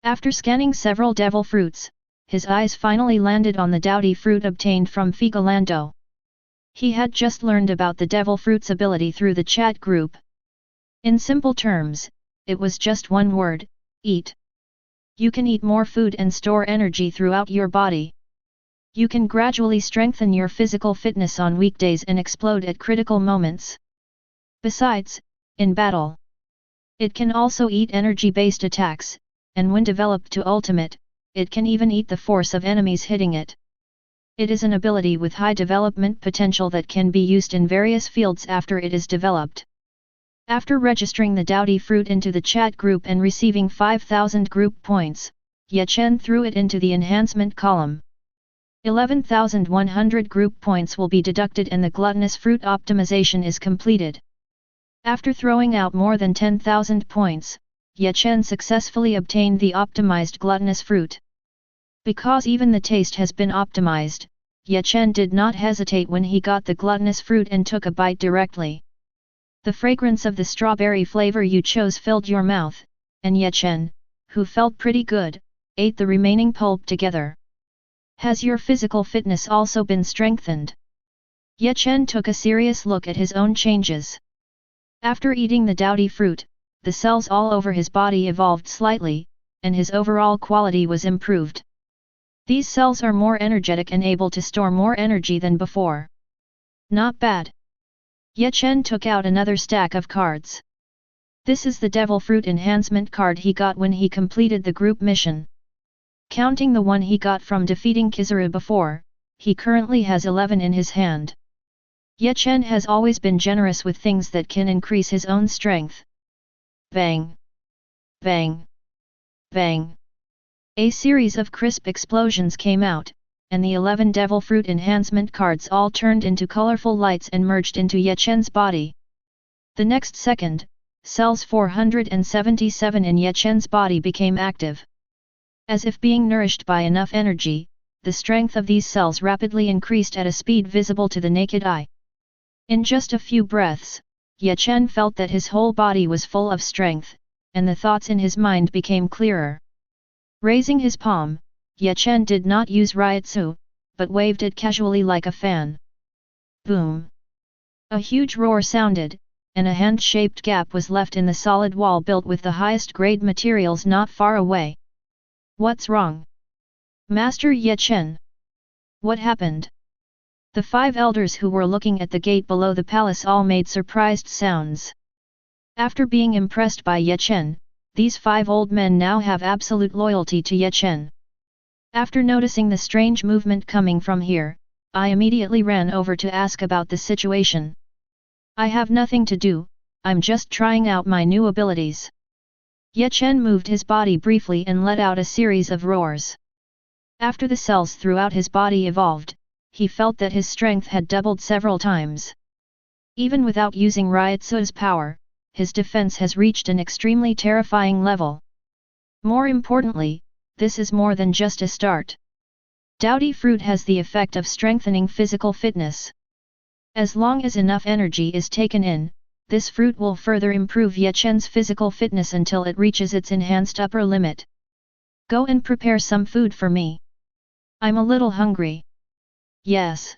After scanning several devil fruits, his eyes finally landed on the Doughty fruit obtained from Figolando. He had just learned about the devil fruit's ability through the chat group. In simple terms, it was just one word: eat. You can eat more food and store energy throughout your body. You can gradually strengthen your physical fitness on weekdays and explode at critical moments. Besides, in battle, it can also eat energy-based attacks, and when developed to ultimate, it can even eat the force of enemies hitting it. It is an ability with high development potential that can be used in various fields after it is developed. After registering the Doughty fruit into the chat group and receiving 5,000 group points, Ye Chen threw it into the enhancement column. 11,100 group points will be deducted and the gluttonous fruit optimization is completed. After throwing out more than 10,000 points, Ye Chen successfully obtained the optimized gluttonous fruit. Because even the taste has been optimized, Ye Chen did not hesitate when he got the gluttonous fruit and took a bite directly. The fragrance of the strawberry flavor you chose filled your mouth, and Ye Chen, who felt pretty good, ate the remaining pulp together. Has your physical fitness also been strengthened? Ye Chen took a serious look at his own changes. After eating the Doughty fruit, the cells all over his body evolved slightly, and his overall quality was improved. These cells are more energetic and able to store more energy than before. Not bad. Ye Chen took out another stack of cards. This is the Devil Fruit Enhancement card he got when he completed the group mission. Counting the one he got from defeating Kizaru before, he currently has 11 in his hand. Ye Chen has always been generous with things that can increase his own strength. Bang! Bang! Bang! A series of crisp explosions came out, and the 11 Devil Fruit Enhancement cards all turned into colorful lights and merged into Ye Chen's body. The next second, cells 477 in Ye Chen's body became active. As if being nourished by enough energy, the strength of these cells rapidly increased at a speed visible to the naked eye. In just a few breaths, Ye Chen felt that his whole body was full of strength, and the thoughts in his mind became clearer. Raising his palm, Ye Chen did not use Ryutsu, but waved it casually like a fan. Boom! A huge roar sounded, and a hand-shaped gap was left in the solid wall built with the highest grade materials not far away. What's wrong? Master Ye Chen? What happened? The 5 elders who were looking at the gate below the palace all made surprised sounds. After being impressed by Ye Chen, these 5 old men now have absolute loyalty to Ye Chen. After noticing the strange movement coming from here, I immediately ran over to ask about the situation. I have nothing to do, I'm just trying out my new abilities. Ye Chen moved his body briefly and let out a series of roars. After the cells throughout his body evolved, he felt that his strength had doubled several times. Even without using Ryutsu's power, his defense has reached an extremely terrifying level. More importantly, this is more than just a start. Doughty fruit has the effect of strengthening physical fitness. As long as enough energy is taken in, this fruit will further improve Ye Chen's physical fitness until it reaches its enhanced upper limit. Go and prepare some food for me. I'm a little hungry. Yes.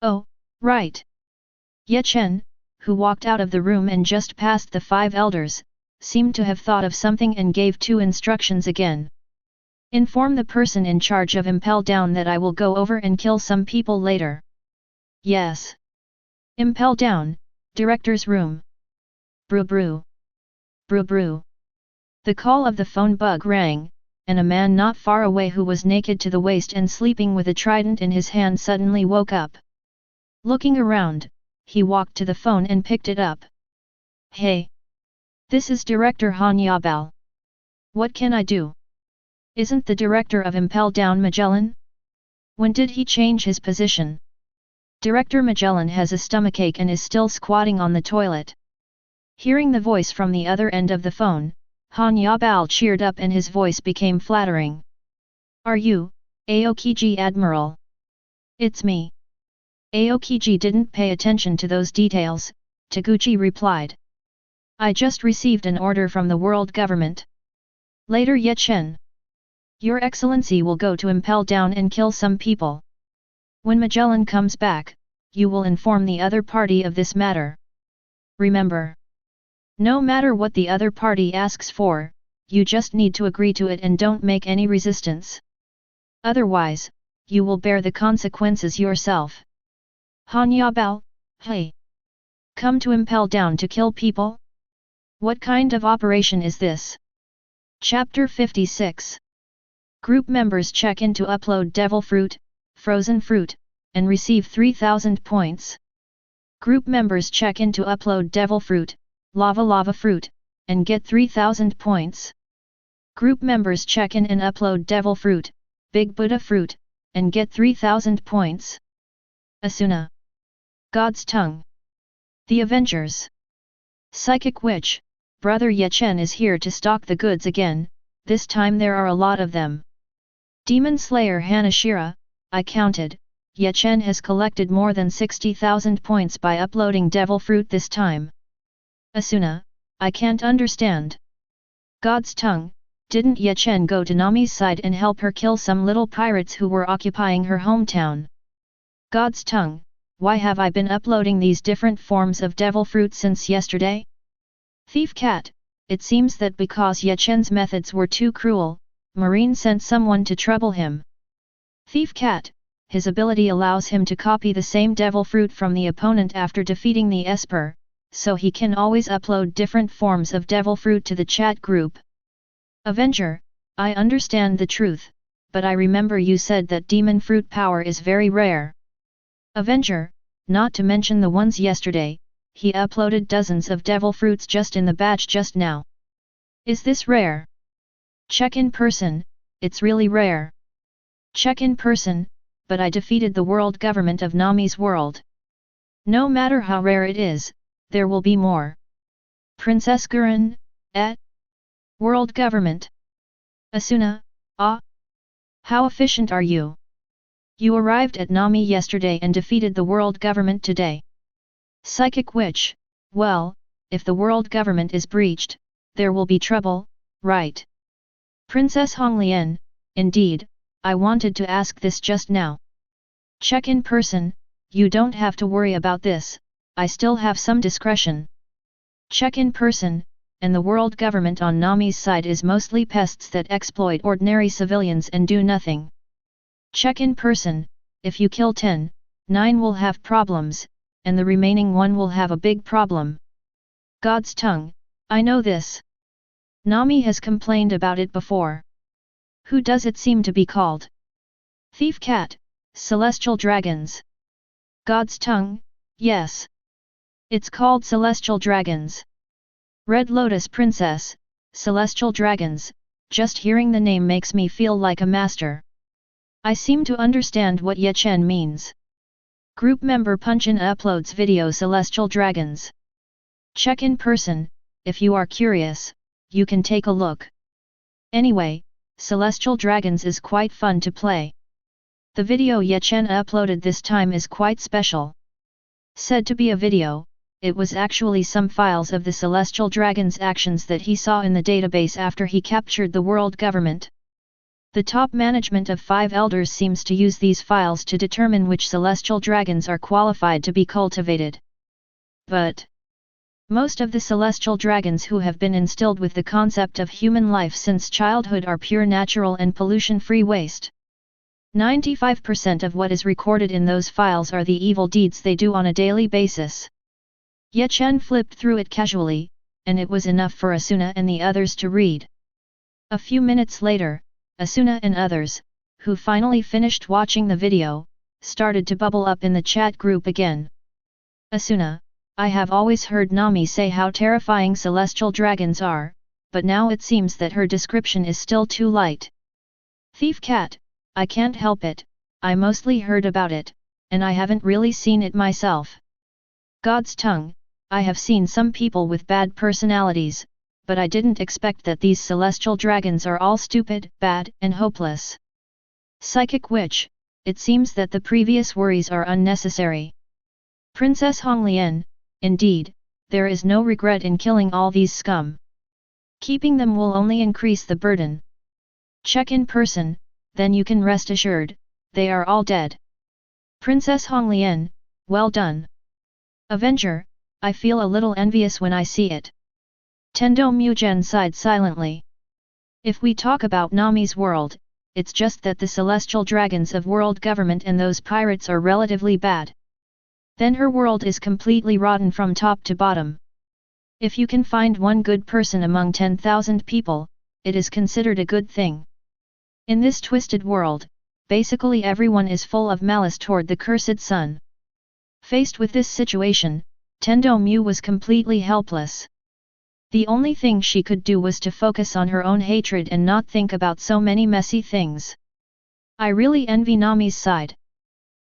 Oh, right. Ye Chen, who walked out of the room and just passed the 5 elders, seemed to have thought of something and gave 2 instructions again. Inform the person in charge of Impel Down that I will go over and kill some people later. Yes. Impel Down, Director's room. Brew brew. Brew brew. The call of the phone bug rang, and a man not far away who was naked to the waist and sleeping with a trident in his hand suddenly woke up. Looking around, he walked to the phone and picked it up. Hey! This is Director Han Yabao. What can I do? Isn't the director of Impel Down Magellan? When did he change his position? Director Magellan has a stomachache and is still squatting on the toilet. Hearing the voice from the other end of the phone, Han Yabao cheered up and his voice became flattering. Are you, Aokiji Admiral? It's me. Aokiji didn't pay attention to those details, Taguchi replied. I just received an order from the world government. Later Ye Chen. Your Excellency will go to Impel Down and kill some people. When Magellan comes back, you will inform the other party of this matter. Remember. No matter what the other party asks for, you just need to agree to it and don't make any resistance. Otherwise, you will bear the consequences yourself. Han Yabao, hey! Come to Impel Down to kill people? What kind of operation is this? Chapter 56. Group members check in to upload Devil Fruit, Frozen Fruit, and receive 3000 points. Group members check in to upload Devil Fruit, Lava Fruit, and get 3000 points. Group members check in and upload Devil Fruit, Big Buddha Fruit, and get 3000 points. Asuna. God's Tongue. The Avengers. Psychic Witch, Brother Ye Chen is here to stock the goods again, this time there are a lot of them. Demon Slayer Hanashira, I counted, Ye Chen has collected more than 60,000 points by uploading Devil Fruit this time. Asuna, I can't understand. God's Tongue, didn't Ye Chen go to Nami's side and help her kill some little pirates who were occupying her hometown? God's Tongue, why have I been uploading these different forms of Devil Fruit since yesterday? Thief Cat, it seems that because Ye Chen's methods were too cruel, Marine sent someone to trouble him. Thief Cat, his ability allows him to copy the same Devil Fruit from the opponent after defeating the Esper, so he can always upload different forms of Devil Fruit to the chat group. Avenger, I understand the truth, but I remember you said that Demon Fruit power is very rare. Avenger, not to mention the ones yesterday, he uploaded dozens of Devil Fruits just in the batch just now. Is this rare? Check in person, it's really rare. Check in person, but I defeated the world government of Nami's world. No matter how rare it is, there will be more. Princess Gurren, World government. Asuna, how efficient are you? You arrived at Nami yesterday and defeated the world government today. Psychic Witch, well, if the world government is breached, there will be trouble, right? Princess Honglien, indeed, I wanted to ask this just now. Check in person, you don't have to worry about this, I still have some discretion. Check in person, and the world government on Nami's side is mostly pests that exploit ordinary civilians and do nothing. Check in person, if you kill 10, 9 will have problems, and the remaining 1 will have a big problem. God's Tongue, I know this. Nami has complained about it before. Who does it seem to be called? Thief Cat, Celestial Dragons. God's Tongue, yes. It's called Celestial Dragons. Red Lotus Princess, Celestial Dragons, just hearing the name makes me feel like a master. I seem to understand what Ye Chen means. Group member Punchin uploads video Celestial Dragons. Check in person, if you are curious, you can take a look. Anyway, Celestial Dragons is quite fun to play. The video Ye Chen uploaded this time is quite special. Said to be a video, it was actually some files of the Celestial Dragon's actions that he saw in the database after he captured the world government. The top management of 5 elders seems to use these files to determine which Celestial Dragons are qualified to be cultivated. But most of the Celestial Dragons who have been instilled with the concept of human life since childhood are pure natural and pollution-free waste. 95% of what is recorded in those files are the evil deeds they do on a daily basis. Ye Chen flipped through it casually, and it was enough for Asuna and the others to read. A few minutes later, Asuna and others, who finally finished watching the video, started to bubble up in the chat group again. Asuna, I have always heard Nami say how terrifying Celestial Dragons are, but now it seems that her description is still too light. Thief Cat, I can't help it, I mostly heard about it, and I haven't really seen it myself. God's tongue, I have seen some people with bad personalities, but I didn't expect that these Celestial Dragons are all stupid, bad, and hopeless. Psychic Witch, it seems that the previous worries are unnecessary. Princess Honglian, indeed, there is no regret in killing all these scum. Keeping them will only increase the burden. Check in person, then you can rest assured, they are all dead. Princess Honglian, well done. Avenger, I feel a little envious when I see it. Tendo Muzan sighed silently. If we talk about Nami's world, it's just that the Celestial Dragons of world government and those pirates are relatively bad. Then her world is completely rotten from top to bottom. If you can find one good person among 10,000 people, it is considered a good thing. In this twisted world, basically everyone is full of malice toward the cursed sun. Faced with this situation, Tendo Mu was completely helpless. The only thing she could do was to focus on her own hatred and not think about so many messy things. I really envy Nami's side.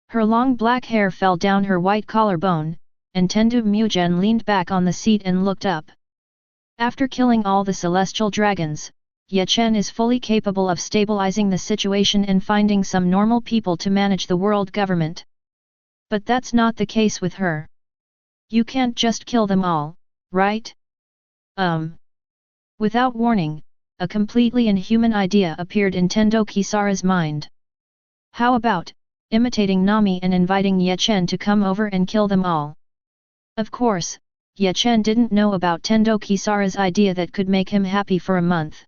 Her long black hair fell down her white collarbone, and Tendo Muzan leaned back on the seat and looked up. After killing all the Celestial Dragons, Ye Chen is fully capable of stabilizing the situation and finding some normal people to manage the world government. But that's not the case with her. You can't just kill them all, right? Without warning, a completely inhuman idea appeared in Tendo Kisara's mind. How about imitating Nami and inviting Ye Chen to come over and kill them all? Of course, Ye Chen didn't know about Tendo Kisara's idea that could make him happy for a month.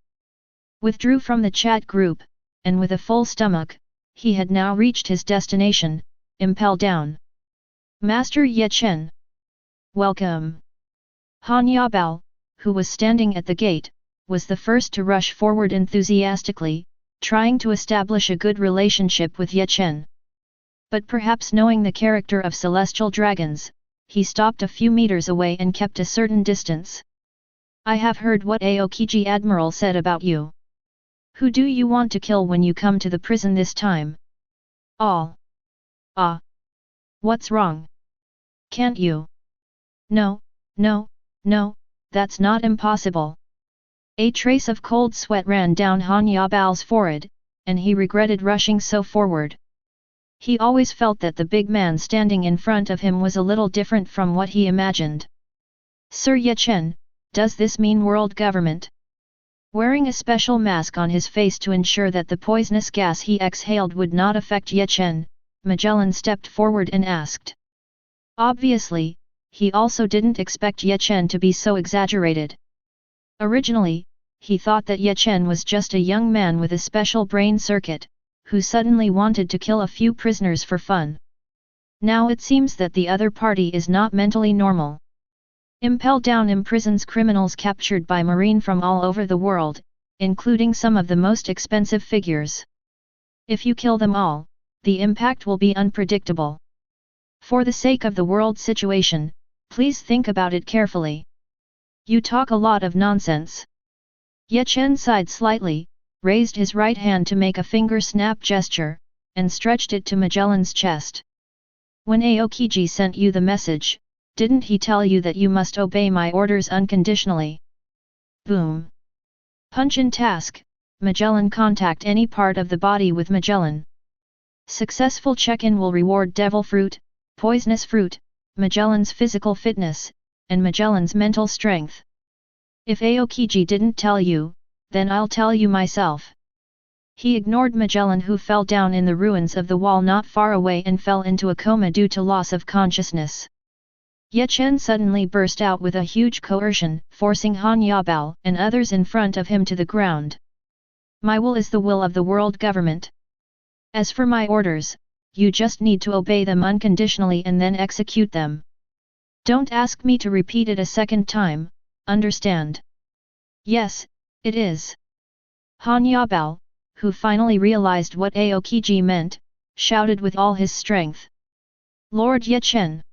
Withdrew from the chat group, and with a full stomach, he had now reached his destination, Impel Down. Master Ye Chen. Welcome. Han Yabao, who was standing at the gate, was the first to rush forward enthusiastically, trying to establish a good relationship with Ye Chen. But perhaps knowing the character of Celestial Dragons, he stopped a few meters away and kept a certain distance. I have heard what Aokiji Admiral said about you. Who do you want to kill when you come to the prison this time? All. Ah. What's wrong? Can't you? No, that's not impossible. A trace of cold sweat ran down Han Yabao's forehead, and he regretted rushing so forward. He always felt that the big man standing in front of him was a little different from what he imagined. Sir Ye Chen, does this mean world government? Wearing a special mask on his face to ensure that the poisonous gas he exhaled would not affect Ye Chen, Magellan stepped forward and asked. Obviously, he also didn't expect Ye Chen to be so exaggerated. Originally, he thought that Ye Chen was just a young man with a special brain circuit, who suddenly wanted to kill a few prisoners for fun. Now it seems that the other party is not mentally normal. Impel Down imprisons criminals captured by Marine from all over the world, including some of the most expensive figures. If you kill them all, the impact will be unpredictable. For the sake of the world situation, please think about it carefully. You talk a lot of nonsense. Ye Chen sighed slightly, raised his right hand to make a finger snap gesture, and stretched it to Magellan's chest. When Aokiji sent you the message, didn't he tell you that you must obey my orders unconditionally? Boom. Punch in task, Magellan contact any part of the body with Magellan. Successful check-in will reward Devil Fruit, Poisonous Fruit, Magellan's physical fitness, and Magellan's mental strength. If Aokiji didn't tell you, then I'll tell you myself. He ignored Magellan, who fell down in the ruins of the wall not far away and fell into a coma due to loss of consciousness. Ye Chen suddenly burst out with a huge coercion, forcing Han Yabao and others in front of him to the ground. My will is the will of the world government. As for my orders, you just need to obey them unconditionally and then execute them. Don't ask me to repeat it a second time, understand? Yes, it is. Han Yabao, who finally realized what Aokiji meant, shouted with all his strength. Lord Ye Chen!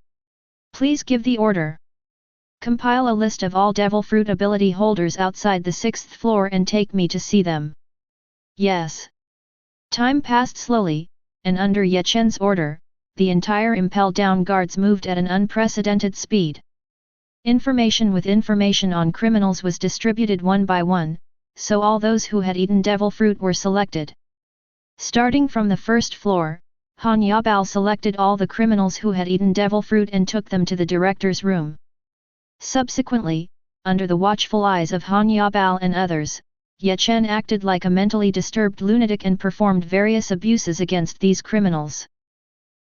Please give the order. Compile a list of all Devil Fruit ability holders outside the 6th floor and take me to see them. Yes. Time passed slowly, and under Ye Chen's order, the entire Impel Down guards moved at an unprecedented speed. Information on criminals was distributed one by one, so all those who had eaten devil fruit were selected. Starting from the 1st floor, Han Yabao selected all the criminals who had eaten devil fruit and took them to the director's room. Subsequently, under the watchful eyes of Han Yabao and others, Ye Chen acted like a mentally disturbed lunatic and performed various abuses against these criminals.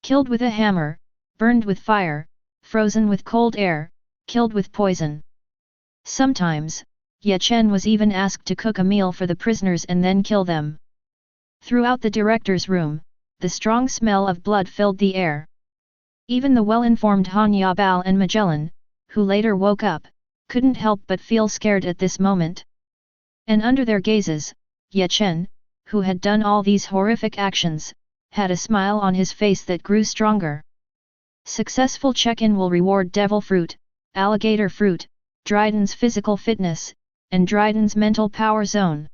Killed with a hammer, burned with fire, frozen with cold air, killed with poison. Sometimes, Ye Chen was even asked to cook a meal for the prisoners and then kill them. Throughout the director's room, the strong smell of blood filled the air. Even the well-informed Han Yabao and Magellan, who later woke up, couldn't help but feel scared at this moment. And under their gazes, Ye Chen, who had done all these horrific actions, had a smile on his face that grew stronger. Successful check-in will reward Devil Fruit, Alligator Fruit, Dryden's physical fitness, and Dryden's mental power zone.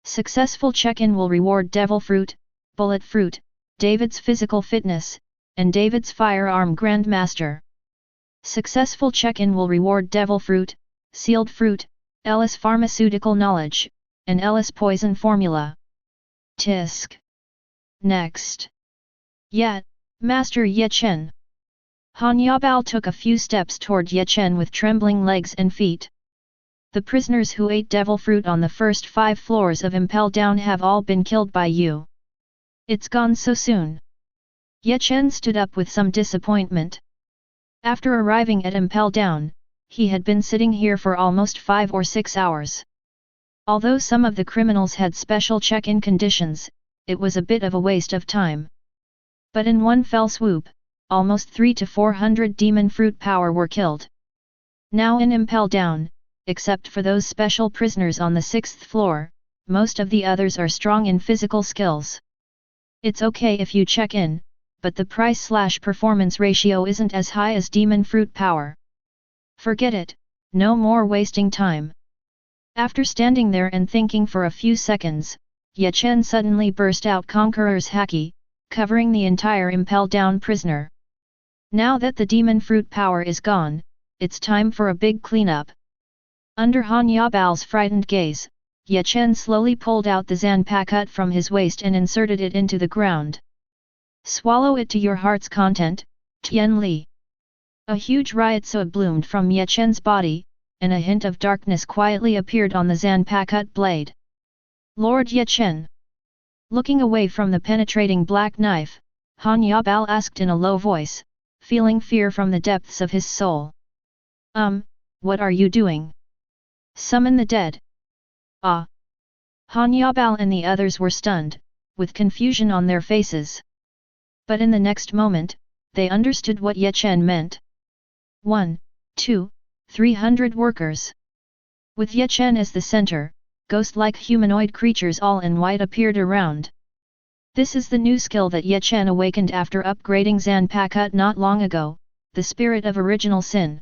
Successful check-in will reward Devil Fruit, Bullet Fruit, David's physical fitness, and David's firearm Grandmaster. Successful check-in will reward Devil Fruit, Sealed Fruit, Ellis Pharmaceutical Knowledge, and Ellis Poison Formula. Tisk. Next. Yet, Master Ye Chen. Han Yabao took a few steps toward Ye Chen with trembling legs and feet. The prisoners who ate devil fruit on the first 5 floors of Impel Down have all been killed by you. It's gone so soon. Ye Chen stood up with some disappointment. After arriving at Impel Down, he had been sitting here for almost 5 or 6 hours. Although some of the criminals had special check-in conditions, it was a bit of a waste of time. But in one fell swoop, almost 300 to 400 demon fruit power were killed. Now in Impel Down, except for those special prisoners on the 6th floor, most of the others are strong in physical skills. It's okay if you check in, but the price/performance ratio isn't as high as demon fruit power. Forget it, no more wasting time. After standing there and thinking for a few seconds, Ye Chen suddenly burst out Conqueror's Haki, covering the entire Impel Down prisoner. Now that the demon fruit power is gone, it's time for a big cleanup. Under Han Yabao's frightened gaze, Ye Chen slowly pulled out the Zanpakutte from his waist and inserted it into the ground. Swallow it to your heart's content, Tian Li. A huge ryotsu bloomed from Ye Chen's body, and a hint of darkness quietly appeared on the Zanpakutte blade. Lord Ye Chen. Looking away from the penetrating black knife, Han Yabao asked in a low voice, feeling fear from the depths of his soul. What are you doing? Summon the dead. Ah! Han Yabao and the others were stunned, with confusion on their faces. But in the next moment, they understood what Ye Chen meant. 1, 2, 300 workers. With Ye Chen as the center, ghost-like humanoid creatures all in white appeared around. This is the new skill that Ye Chen awakened after upgrading Zanpakutte not long ago, the spirit of original sin.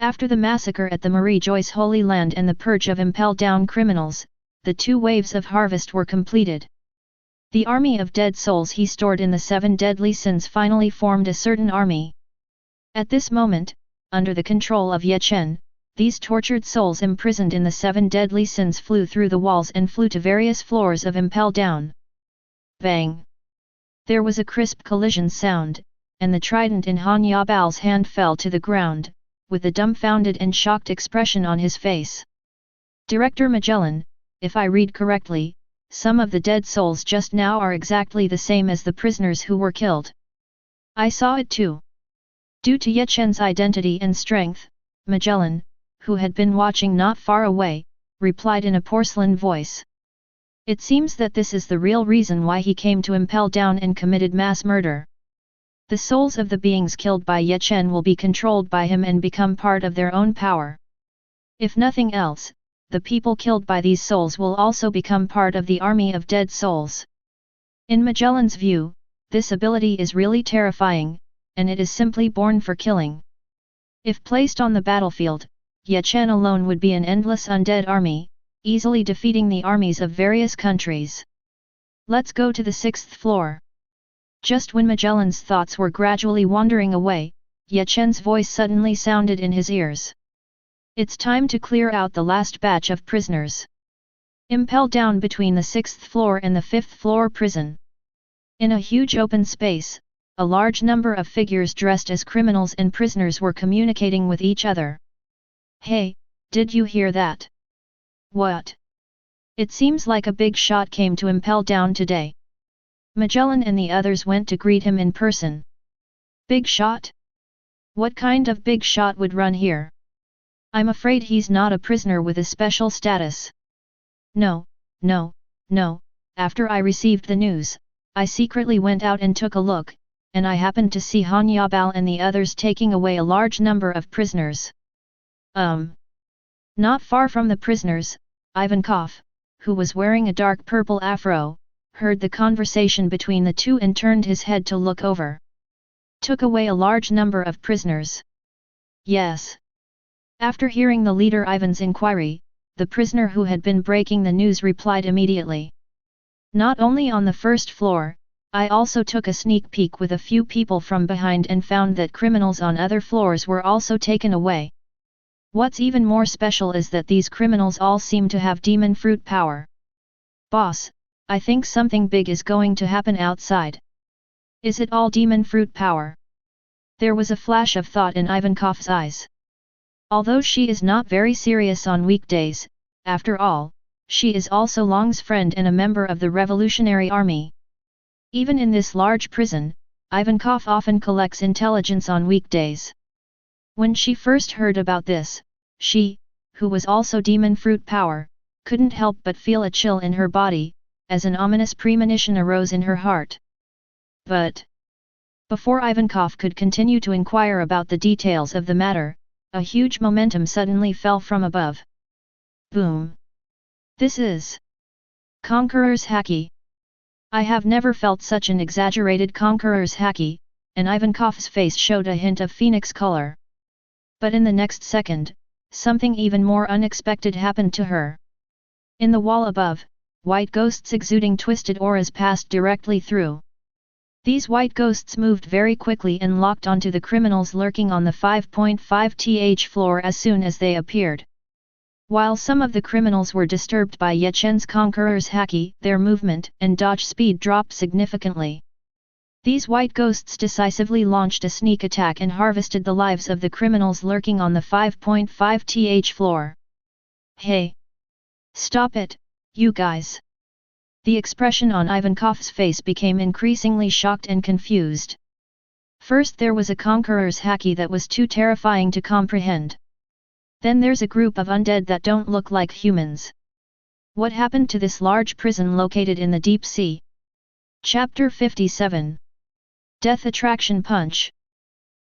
After the massacre at the Marie Joyce Holy Land and the purge of Impel Down criminals, the 2 waves of harvest were completed. The army of dead souls he stored in the 7 deadly sins finally formed a certain army. At this moment, under the control of Ye Chen, these tortured souls imprisoned in the 7 deadly sins flew through the walls and flew to various floors of Impel Down. Bang! There was a crisp collision sound, and the trident in Han Yabal's hand fell to the ground, with a dumbfounded and shocked expression on his face. Director Magellan, if I read correctly, some of the dead souls just now are exactly the same as the prisoners who were killed. I saw it too. Due to Ye Chen's identity and strength, Magellan, who had been watching not far away, replied in a porcelain voice. It seems that this is the real reason why he came to Impel Down and committed mass murder. The souls of the beings killed by Ye Chen will be controlled by him and become part of their own power. If nothing else, the people killed by these souls will also become part of the army of dead souls. In Magellan's view, this ability is really terrifying, and it is simply born for killing. If placed on the battlefield, Ye Chen alone would be an endless undead army, easily defeating the armies of various countries. Let's go to the 6th floor. Just when Magellan's thoughts were gradually wandering away, Ye Chen's voice suddenly sounded in his ears. It's time to clear out the last batch of prisoners. Impel Down between the 6th floor and the 5th floor prison. In a huge open space, a large number of figures dressed as criminals and prisoners were communicating with each other. Hey, did you hear that? What? It seems like a big shot came to Impel Down today. Magellan and the others went to greet him in person. Big shot? What kind of big shot would run here? I'm afraid he's not a prisoner with a special status. No, after I received the news, I secretly went out and took a look, and I happened to see Han Yabao and the others taking away a large number of prisoners. Not far from the prisoners, Ivankov, who was wearing a dark purple afro, heard the conversation between the two and turned his head to look over. Took away a large number of prisoners. Yes. After hearing the leader Ivan's inquiry, the prisoner who had been breaking the news replied immediately. Not only on the 1st floor, I also took a sneak peek with a few people from behind and found that criminals on other floors were also taken away. What's even more special is that these criminals all seem to have demon fruit power. Boss, I think something big is going to happen outside. Is it all demon fruit power? There was a flash of thought in Ivankov's eyes. Although she is not very serious on weekdays, after all, she is also Long's friend and a member of the Revolutionary Army. Even in this large prison, Ivankov often collects intelligence on weekdays. When she first heard about this, she, who was also demon fruit power, couldn't help but feel a chill in her body, as an ominous premonition arose in her heart. But before Ivankov could continue to inquire about the details of the matter, a huge momentum suddenly fell from above. Boom! This is Conqueror's Haki. I have never felt such an exaggerated Conqueror's Haki, and Ivankov's face showed a hint of phoenix color. But in the next second, something even more unexpected happened to her. In the wall above, white ghosts exuding twisted auras passed directly through. These white ghosts moved very quickly and locked onto the criminals lurking on the 5.5th floor as soon as they appeared. While some of the criminals were disturbed by Ye Chen's Conqueror's Haki, their movement and dodge speed dropped significantly. These white ghosts decisively launched a sneak attack and harvested the lives of the criminals lurking on the 5.5th floor. Hey! Stop it, you guys! The expression on Ivankov's face became increasingly shocked and confused. First there was a Conqueror's Haki that was too terrifying to comprehend. Then there's a group of undead that don't look like humans. What happened to this large prison located in the deep sea? Chapter 57. Death Attraction Punch.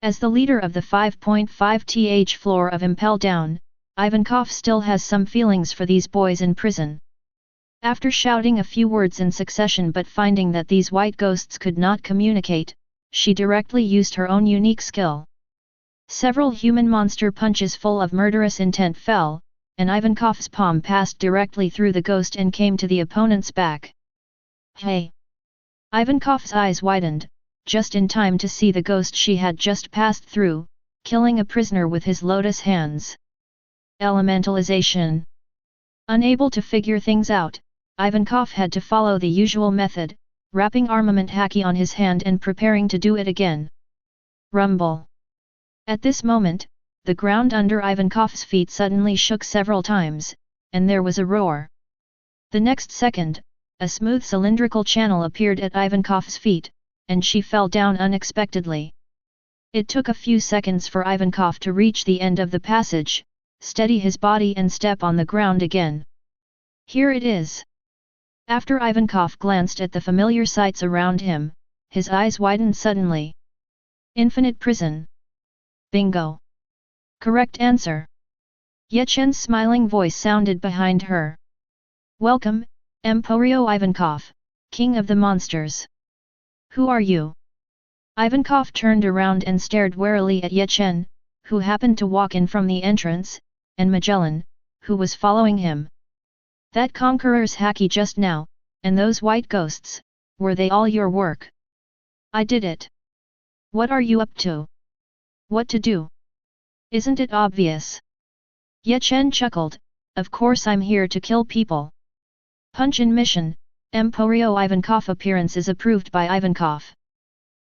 As the leader of the 5.5th floor of Impel Down, Ivankov still has some feelings for these boys in prison. After shouting a few words in succession but finding that these white ghosts could not communicate, she directly used her own unique skill. Several human monster punches full of murderous intent fell, and Ivankov's palm passed directly through the ghost and came to the opponent's back. Hey! Ivankov's eyes widened, just in time to see the ghost she had just passed through, killing a prisoner with his lotus hands. Elementalization. Unable to figure things out, Ivankov had to follow the usual method, wrapping armament haki on his hand and preparing to do it again. Rumble. At this moment, the ground under Ivankov's feet suddenly shook several times, and there was a roar. The next second, a smooth cylindrical channel appeared at Ivankov's feet, and she fell down unexpectedly. It took a few seconds for Ivankov to reach the end of the passage, steady his body and step on the ground again. Here it is. After Ivankov glanced at the familiar sights around him, his eyes widened suddenly. Infinite prison. Bingo. Correct answer. Ye Chen's smiling voice sounded behind her. Welcome, Emporio Ivankov, King of the Monsters. Who are you? Ivankov turned around and stared warily at Ye Chen, who happened to walk in from the entrance, and Magellan, who was following him. That conqueror's haki just now, and those white ghosts, were they all your work? I did it. What are you up to? What to do? Isn't it obvious? Ye Chen chuckled, of course I'm here to kill people. Punch-in mission, Emporio Ivankov appearance is approved by Ivankov.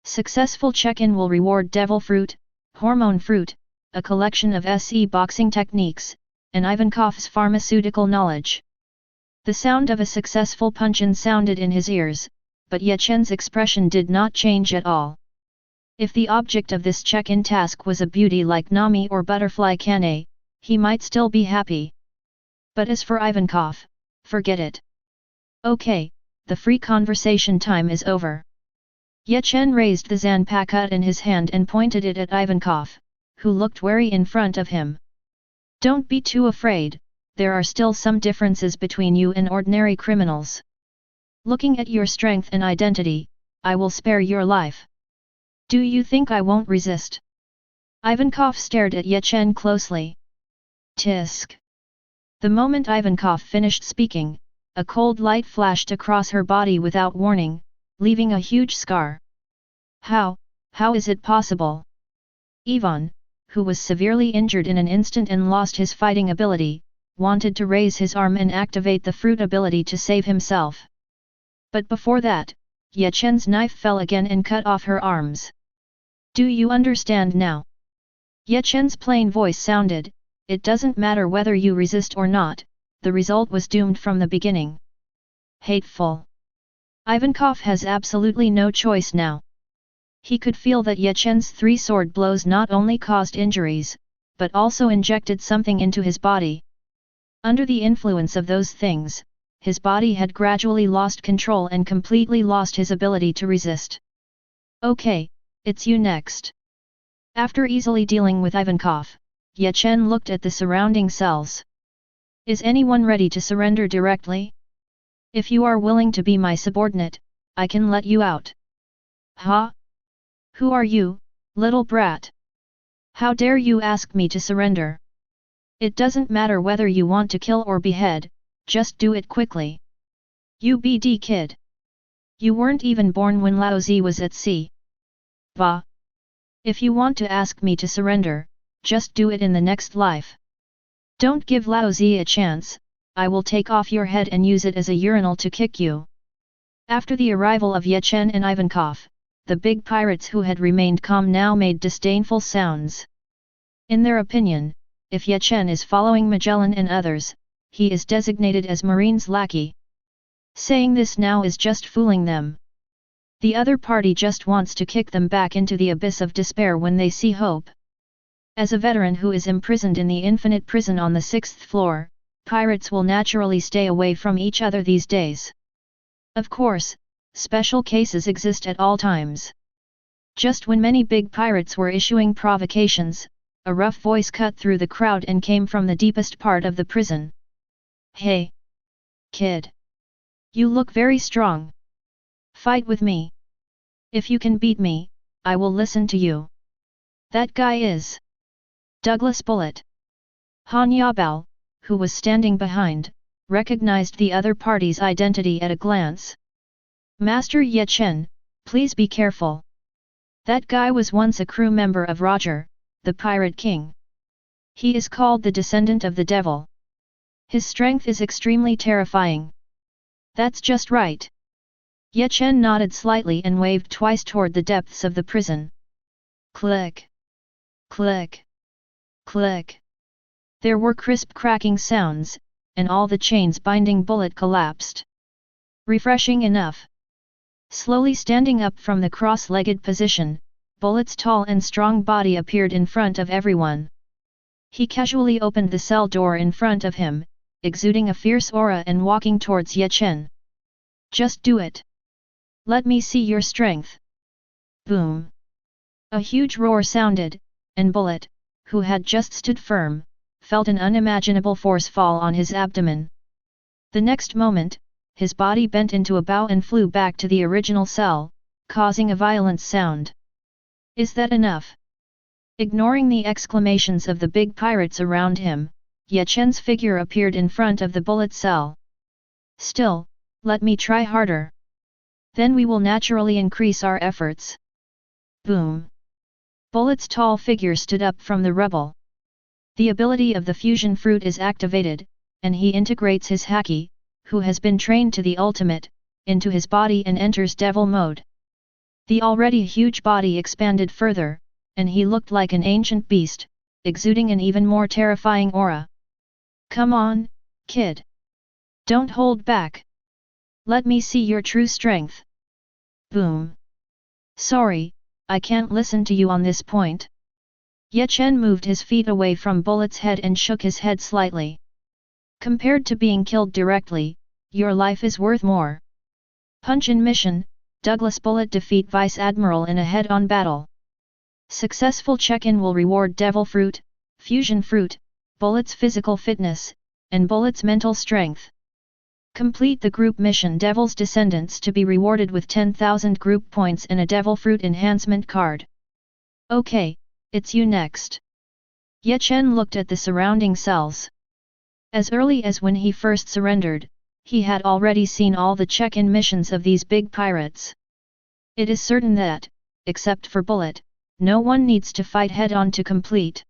Successful check-in will reward Devil Fruit, Hormone Fruit, a collection of SE boxing techniques, and Ivankov's pharmaceutical knowledge. The sound of a successful punch-in sounded in his ears, but Ye Chen's expression did not change at all. If the object of this check-in task was a beauty like Nami or butterfly Kanae, he might still be happy. But as for Ivankov, forget it. Okay, the free conversation time is over. Ye Chen raised the Zanpakuta in his hand and pointed it at Ivankov, who looked wary in front of him. Don't be too afraid, there are still some differences between you and ordinary criminals. Looking at your strength and identity, I will spare your life. Do you think I won't resist? Ivankov stared at Ye Chen closely. Tisk. The moment Ivankov finished speaking, a cold light flashed across her body without warning, leaving a huge scar. How is it possible? Ivan, who was severely injured in an instant and lost his fighting ability, wanted to raise his arm and activate the fruit ability to save himself. But before that, Ye Chen's knife fell again and cut off her arms. Do you understand now? Ye Chen's plain voice sounded, it doesn't matter whether you resist or not, the result was doomed from the beginning. Hateful. Ivankov has absolutely no choice now. He could feel that Ye Chen's 3 sword blows not only caused injuries, but also injected something into his body. Under the influence of those things, his body had gradually lost control and completely lost his ability to resist. Okay, it's you next. After easily dealing with Ivankov, Ye Chen looked at the surrounding cells. Is anyone ready to surrender directly? If you are willing to be my subordinate, I can let you out. Huh? Who are you, little brat? How dare you ask me to surrender? It doesn't matter whether you want to kill or behead, just do it quickly. You BD kid. You weren't even born when Lao Zi was at sea. Bah. If you want to ask me to surrender, just do it in the next life. Don't give Lao Zi a chance, I will take off your head and use it as a urinal to kick you. After the arrival of Ye Chen and Ivankov, the big pirates who had remained calm now made disdainful sounds. In their opinion, if Ye Chen is following Magellan and others, he is designated as Marine's lackey. Saying this now is just fooling them. The other party just wants to kick them back into the abyss of despair when they see hope. As a veteran who is imprisoned in the infinite prison on the 6th floor, pirates will naturally stay away from each other these days. Of course, special cases exist at all times. Just when many big pirates were issuing provocations, a rough voice cut through the crowd and came from the deepest part of the prison. Hey! Kid! You look very strong. Fight with me. If you can beat me, I will listen to you. That guy is Douglas Bullet. Han Yabao, who was standing behind, recognized the other party's identity at a glance. Master Ye Chen, please be careful. That guy was once a crew member of Roger, the Pirate King. He is called the descendant of the devil. His strength is extremely terrifying. That's just right. Ye Chen nodded slightly and waved twice toward the depths of the prison. Click. Click. Click. There were crisp cracking sounds, and all the chains binding Bullet collapsed. Refreshing enough. Slowly standing up from the cross-legged position, Bullet's tall and strong body appeared in front of everyone. He casually opened the cell door in front of him, exuding a fierce aura and walking towards Ye Chen. Just do it. Let me see your strength. Boom. A huge roar sounded, and Bullet, who had just stood firm, felt an unimaginable force fall on his abdomen. The next moment, his body bent into a bow and flew back to the original cell, causing a violent sound. Is that enough? Ignoring the exclamations of the big pirates around him, Ye Chen's figure appeared in front of the Bullet cell. Still, let me try harder. Then we will naturally increase our efforts. Boom. Bullet's tall figure stood up from the rubble. The ability of the fusion fruit is activated, and he integrates his haki, who has been trained to the ultimate, into his body and enters devil mode. The already huge body expanded further, and he looked like an ancient beast, exuding an even more terrifying aura. Come on, kid. Don't hold back. Let me see your true strength. Boom. Sorry, I can't listen to you on this point. Ye Chen moved his feet away from Bullet's head and shook his head slightly. Compared to being killed directly, your life is worth more. Punch-in mission, Douglas Bullet defeat Vice Admiral in a head-on battle. Successful check-in will reward Devil Fruit, Fusion Fruit, Bullet's physical fitness, and Bullet's mental strength. Complete the group mission Devil's Descendants to be rewarded with 10,000 group points and a Devil Fruit enhancement card. Okay, it's you next. Ye Chen looked at the surrounding cells. As early as when he first surrendered, he had already seen all the check-in missions of these big pirates. It is certain that, except for Bullet, no one needs to fight head-on to complete.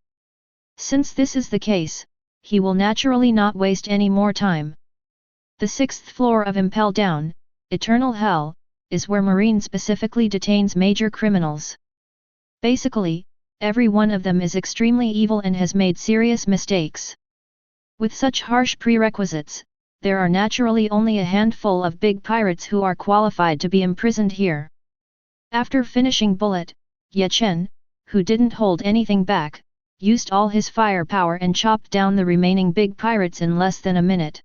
Since this is the case, he will naturally not waste any more time. The 6th floor of Impel Down, Eternal Hell, is where Marine specifically detains major criminals. Basically, every one of them is extremely evil and has made serious mistakes. With such harsh prerequisites, there are naturally only a handful of big pirates who are qualified to be imprisoned here. After finishing Bullet, Ye Chen, who didn't hold anything back, used all his firepower and chopped down the remaining big pirates in less than a minute.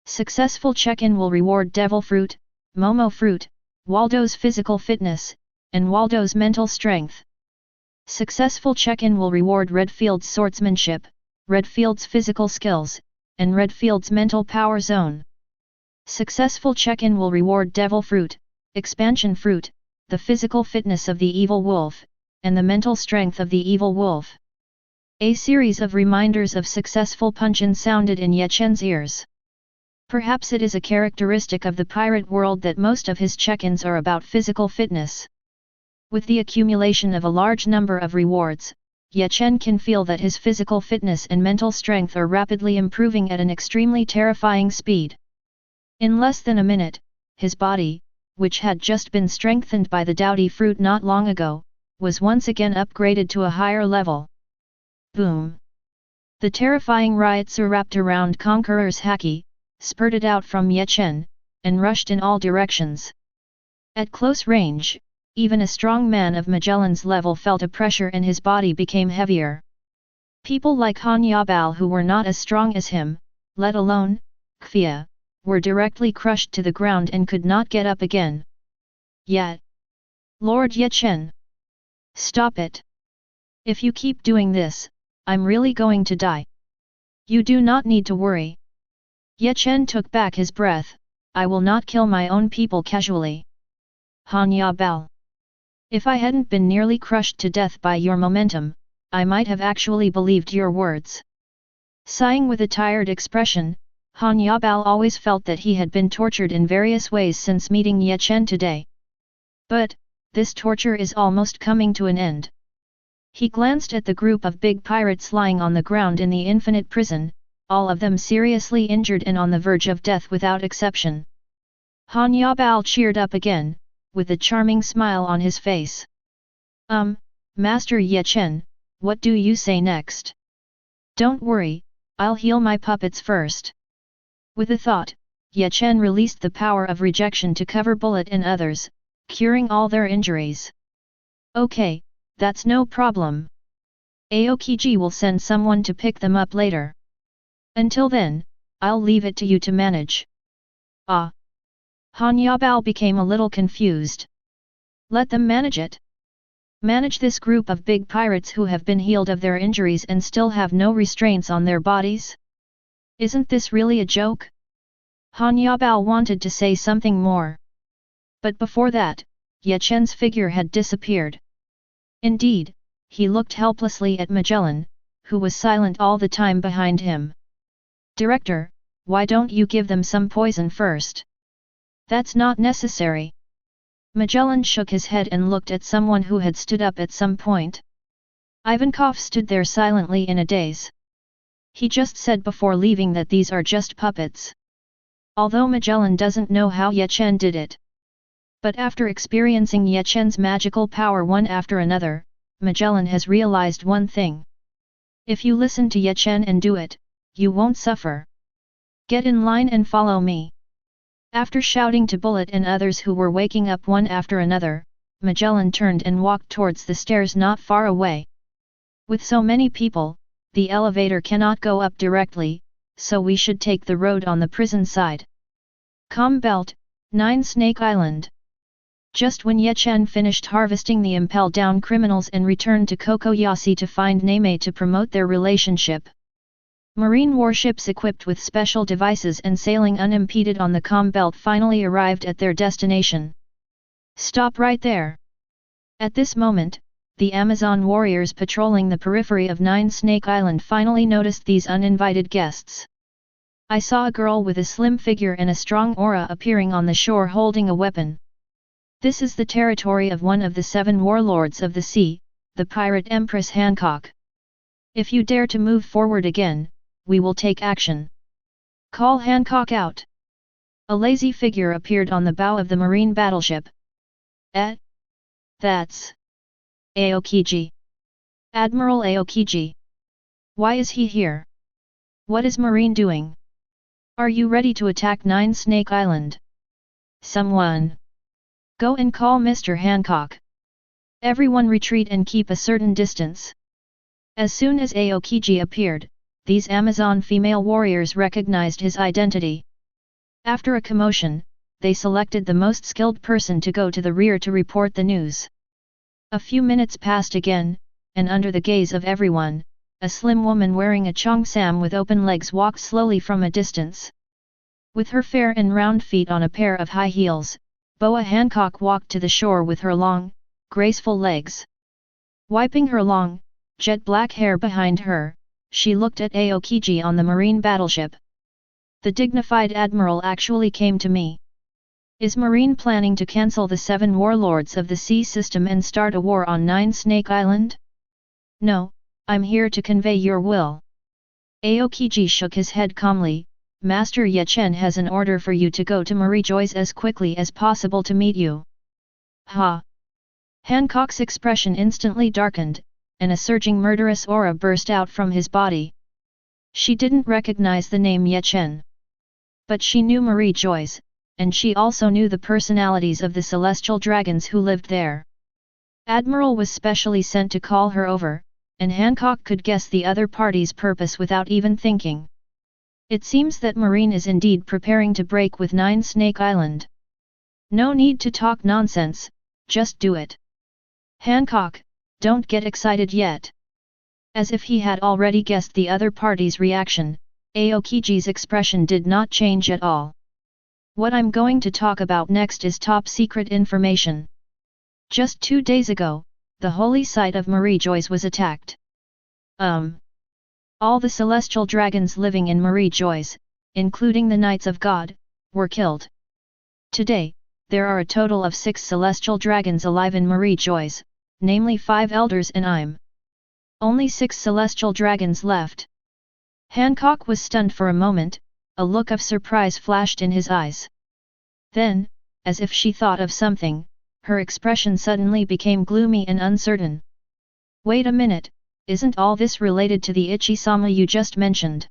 Successful check-in will reward Devil Fruit, Momo Fruit, Waldo's physical fitness, and Waldo's mental strength. Successful check-in will reward Redfield's swordsmanship, Redfield's physical skills, and Redfield's mental power zone. Successful check-in will reward Devil Fruit, Expansion Fruit, the physical fitness of the Evil Wolf, and the mental strength of the Evil Wolf. A series of reminders of successful punch-in sounded in Ye Chen's ears. Perhaps it is a characteristic of the pirate world that most of his check-ins are about physical fitness. With the accumulation of a large number of rewards, Ye Chen can feel that his physical fitness and mental strength are rapidly improving at an extremely terrifying speed. In less than a minute, his body, which had just been strengthened by the Dowdy Fruit not long ago, was once again upgraded to a higher level. Boom! The terrifying riots wrapped around Conqueror's haki, spurted out from Ye Chen, and rushed in all directions. At close range, even a strong man of Magellan's level felt a pressure and his body became heavier. People like Han Yabao who were not as strong as him, let alone Xia, were directly crushed to the ground and could not get up again. Yet, Lord Ye Chen! Stop it! If you keep doing this, I'm really going to die. You do not need to worry. Ye Chen took back his breath, I will not kill my own people casually. Han Yabao. If I hadn't been nearly crushed to death by your momentum, I might have actually believed your words. Sighing with a tired expression, Han Yabao always felt that he had been tortured in various ways since meeting Ye Chen today. But, this torture is almost coming to an end. He glanced at the group of big pirates lying on the ground in the infinite prison, all of them seriously injured and on the verge of death without exception. Han Yabao cheered up again, with a charming smile on his face. Master Ye Chen, what do you say next? Don't worry, I'll heal my puppets first. With a thought, Ye Chen released the power of rejection to cover Bullet and others, curing all their injuries. Okay, that's no problem. Aokiji will send someone to pick them up later. Until then, I'll leave it to you to manage. Ah. Han Yabao became a little confused. Let them manage it. Manage this group of big pirates who have been healed of their injuries and still have no restraints on their bodies? Isn't this really a joke? Han Yabao wanted to say something more. But before that, Ye Chen's figure had disappeared. Indeed, he looked helplessly at Magellan, who was silent all the time behind him. Director, why don't you give them some poison first? That's not necessary. Magellan shook his head and looked at someone who had stood up at some point. Ivankov stood there silently in a daze. He just said before leaving that these are just puppets. Although Magellan doesn't know how Ye Chen did it. But after experiencing Ye Chen's magical power one after another, Magellan has realized one thing. If you listen to Ye Chen and do it, you won't suffer. Get in line and follow me. After shouting to Bullet and others who were waking up one after another, Magellan turned and walked towards the stairs not far away. With so many people, the elevator cannot go up directly, so we should take the road on the prison side. Com Belt, 9 Snake Island. Just when Ye Chen finished harvesting the impelled-down criminals and returned to Kokoyashi to find Neme to promote their relationship. Marine warships equipped with special devices and sailing unimpeded on the Com Belt finally arrived at their destination. Stop right there. At this moment, the Amazon warriors patrolling the periphery of 9 Snake Island finally noticed these uninvited guests. I saw a girl with a slim figure and a strong aura appearing on the shore holding a weapon. This is the territory of one of the 7 warlords of the sea, the pirate Empress Hancock. If you dare to move forward again, we will take action. Call Hancock out. A lazy figure appeared on the bow of the marine battleship. That's Aokiji. Admiral Aokiji. Why is he here? What is Marine doing? Are you ready to attack 9 Snake Island? Someone. Go and call Mr. Hancock. Everyone retreat and keep a certain distance. As soon as Aokiji appeared, these Amazon female warriors recognized his identity. After a commotion, they selected the most skilled person to go to the rear to report the news. A few minutes passed again, and under the gaze of everyone, a slim woman wearing a cheongsam with open legs walked slowly from a distance. With her fair and round feet on a pair of high heels, Boa Hancock walked to the shore with her long, graceful legs. Wiping her long, jet black hair behind her, she looked at Aokiji on the marine battleship. The dignified admiral actually came to me. Is Marine planning to cancel the 7 warlords of the sea system and start a war on 9 Snake Island? No, I'm here to convey your will. Aokiji shook his head calmly. Master Ye Chen has an order for you to go to Marie Joyce as quickly as possible to meet you. Ha! Hancock's expression instantly darkened, and a surging murderous aura burst out from his body. She didn't recognize the name Ye Chen. But she knew Marie Joyce, and she also knew the personalities of the celestial dragons who lived there. Admiral was specially sent to call her over, and Hancock could guess the other party's purpose without even thinking. It seems that Marine is indeed preparing to break with 9 Snake Island. No need to talk nonsense, just do it. Hancock, don't get excited yet. As if he had already guessed the other party's reaction, Aokiji's expression did not change at all. What I'm going to talk about next is top secret information. Just 2 days ago, the holy site of Marie Joyce was attacked. All the celestial dragons living in Marie Joyce, including the Knights of God, were killed. Today, there are a total of 6 celestial dragons alive in Marie Joyce, namely 5 elders and I'm. Only 6 celestial dragons left. Hancock was stunned for a moment, a look of surprise flashed in his eyes. Then, as if she thought of something, her expression suddenly became gloomy and uncertain. Wait a minute, isn't all this related to the Ichi-sama you just mentioned?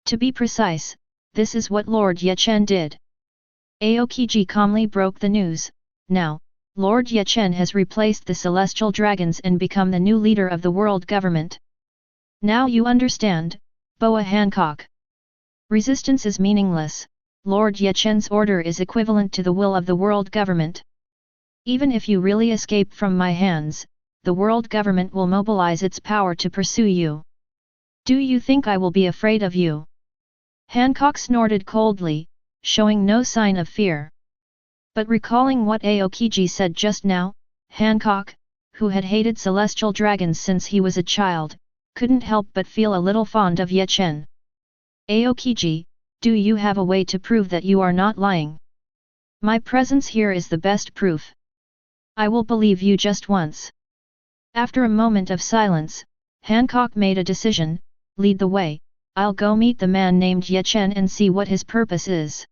To be precise, this is what Lord Ye Chen did. Aokiji calmly broke the news. Now, Lord Ye Chen has replaced the celestial dragons and become the new leader of the world government. Now you understand, Boa Hancock. Resistance is meaningless. Lord Ye Chen's order is equivalent to the will of the world government. Even if you really escape from my hands, the world government will mobilize its power to pursue you. Do you think I will be afraid of you? Hancock snorted coldly, showing no sign of fear. But recalling what Aokiji said just now, Hancock, who had hated celestial dragons since he was a child, couldn't help but feel a little fond of Ye Chen. Aokiji, do you have a way to prove that you are not lying? My presence here is the best proof. I will believe you just once. After a moment of silence, Hancock made a decision. Lead the way, I'll go meet the man named Ye Chen and see what his purpose is.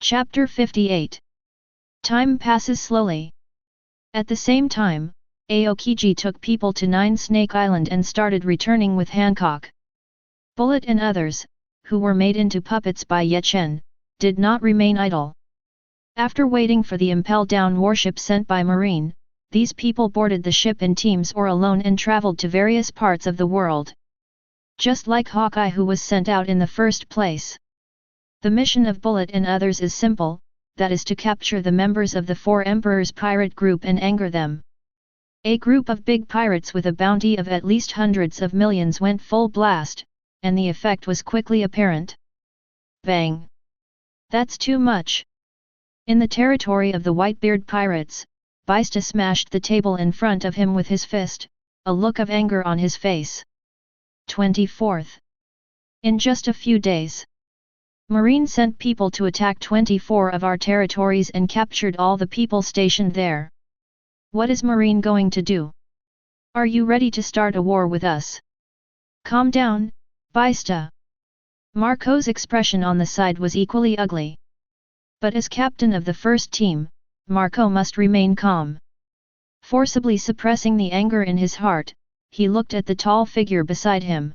Chapter 58. Time passes slowly. At the same time, Aokiji took people to 9 Snake Island and started returning with Hancock. Bullet and others, who were made into puppets by Ye Chen, did not remain idle. After waiting for the impel-down warship sent by Marine, these people boarded the ship in teams or alone and traveled to various parts of the world. Just like Hawkeye, who was sent out in the first place. The mission of Bullet and others is simple, that is to capture the members of the 4 Emperors pirate group and anger them. A group of big pirates with a bounty of at least hundreds of millions went full blast, and the effect was quickly apparent. Bang! That's too much. In the territory of the Whitebeard pirates, Baista smashed the table in front of him with his fist, a look of anger on his face. 24th. In just a few days, Marine sent people to attack 24 of our territories and captured all the people stationed there. What is Marine going to do? Are you ready to start a war with us? Calm down, Baista. Marco's expression on the side was equally ugly. But as captain of the first team, Marco must remain calm. Forcibly suppressing the anger in his heart, he looked at the tall figure beside him.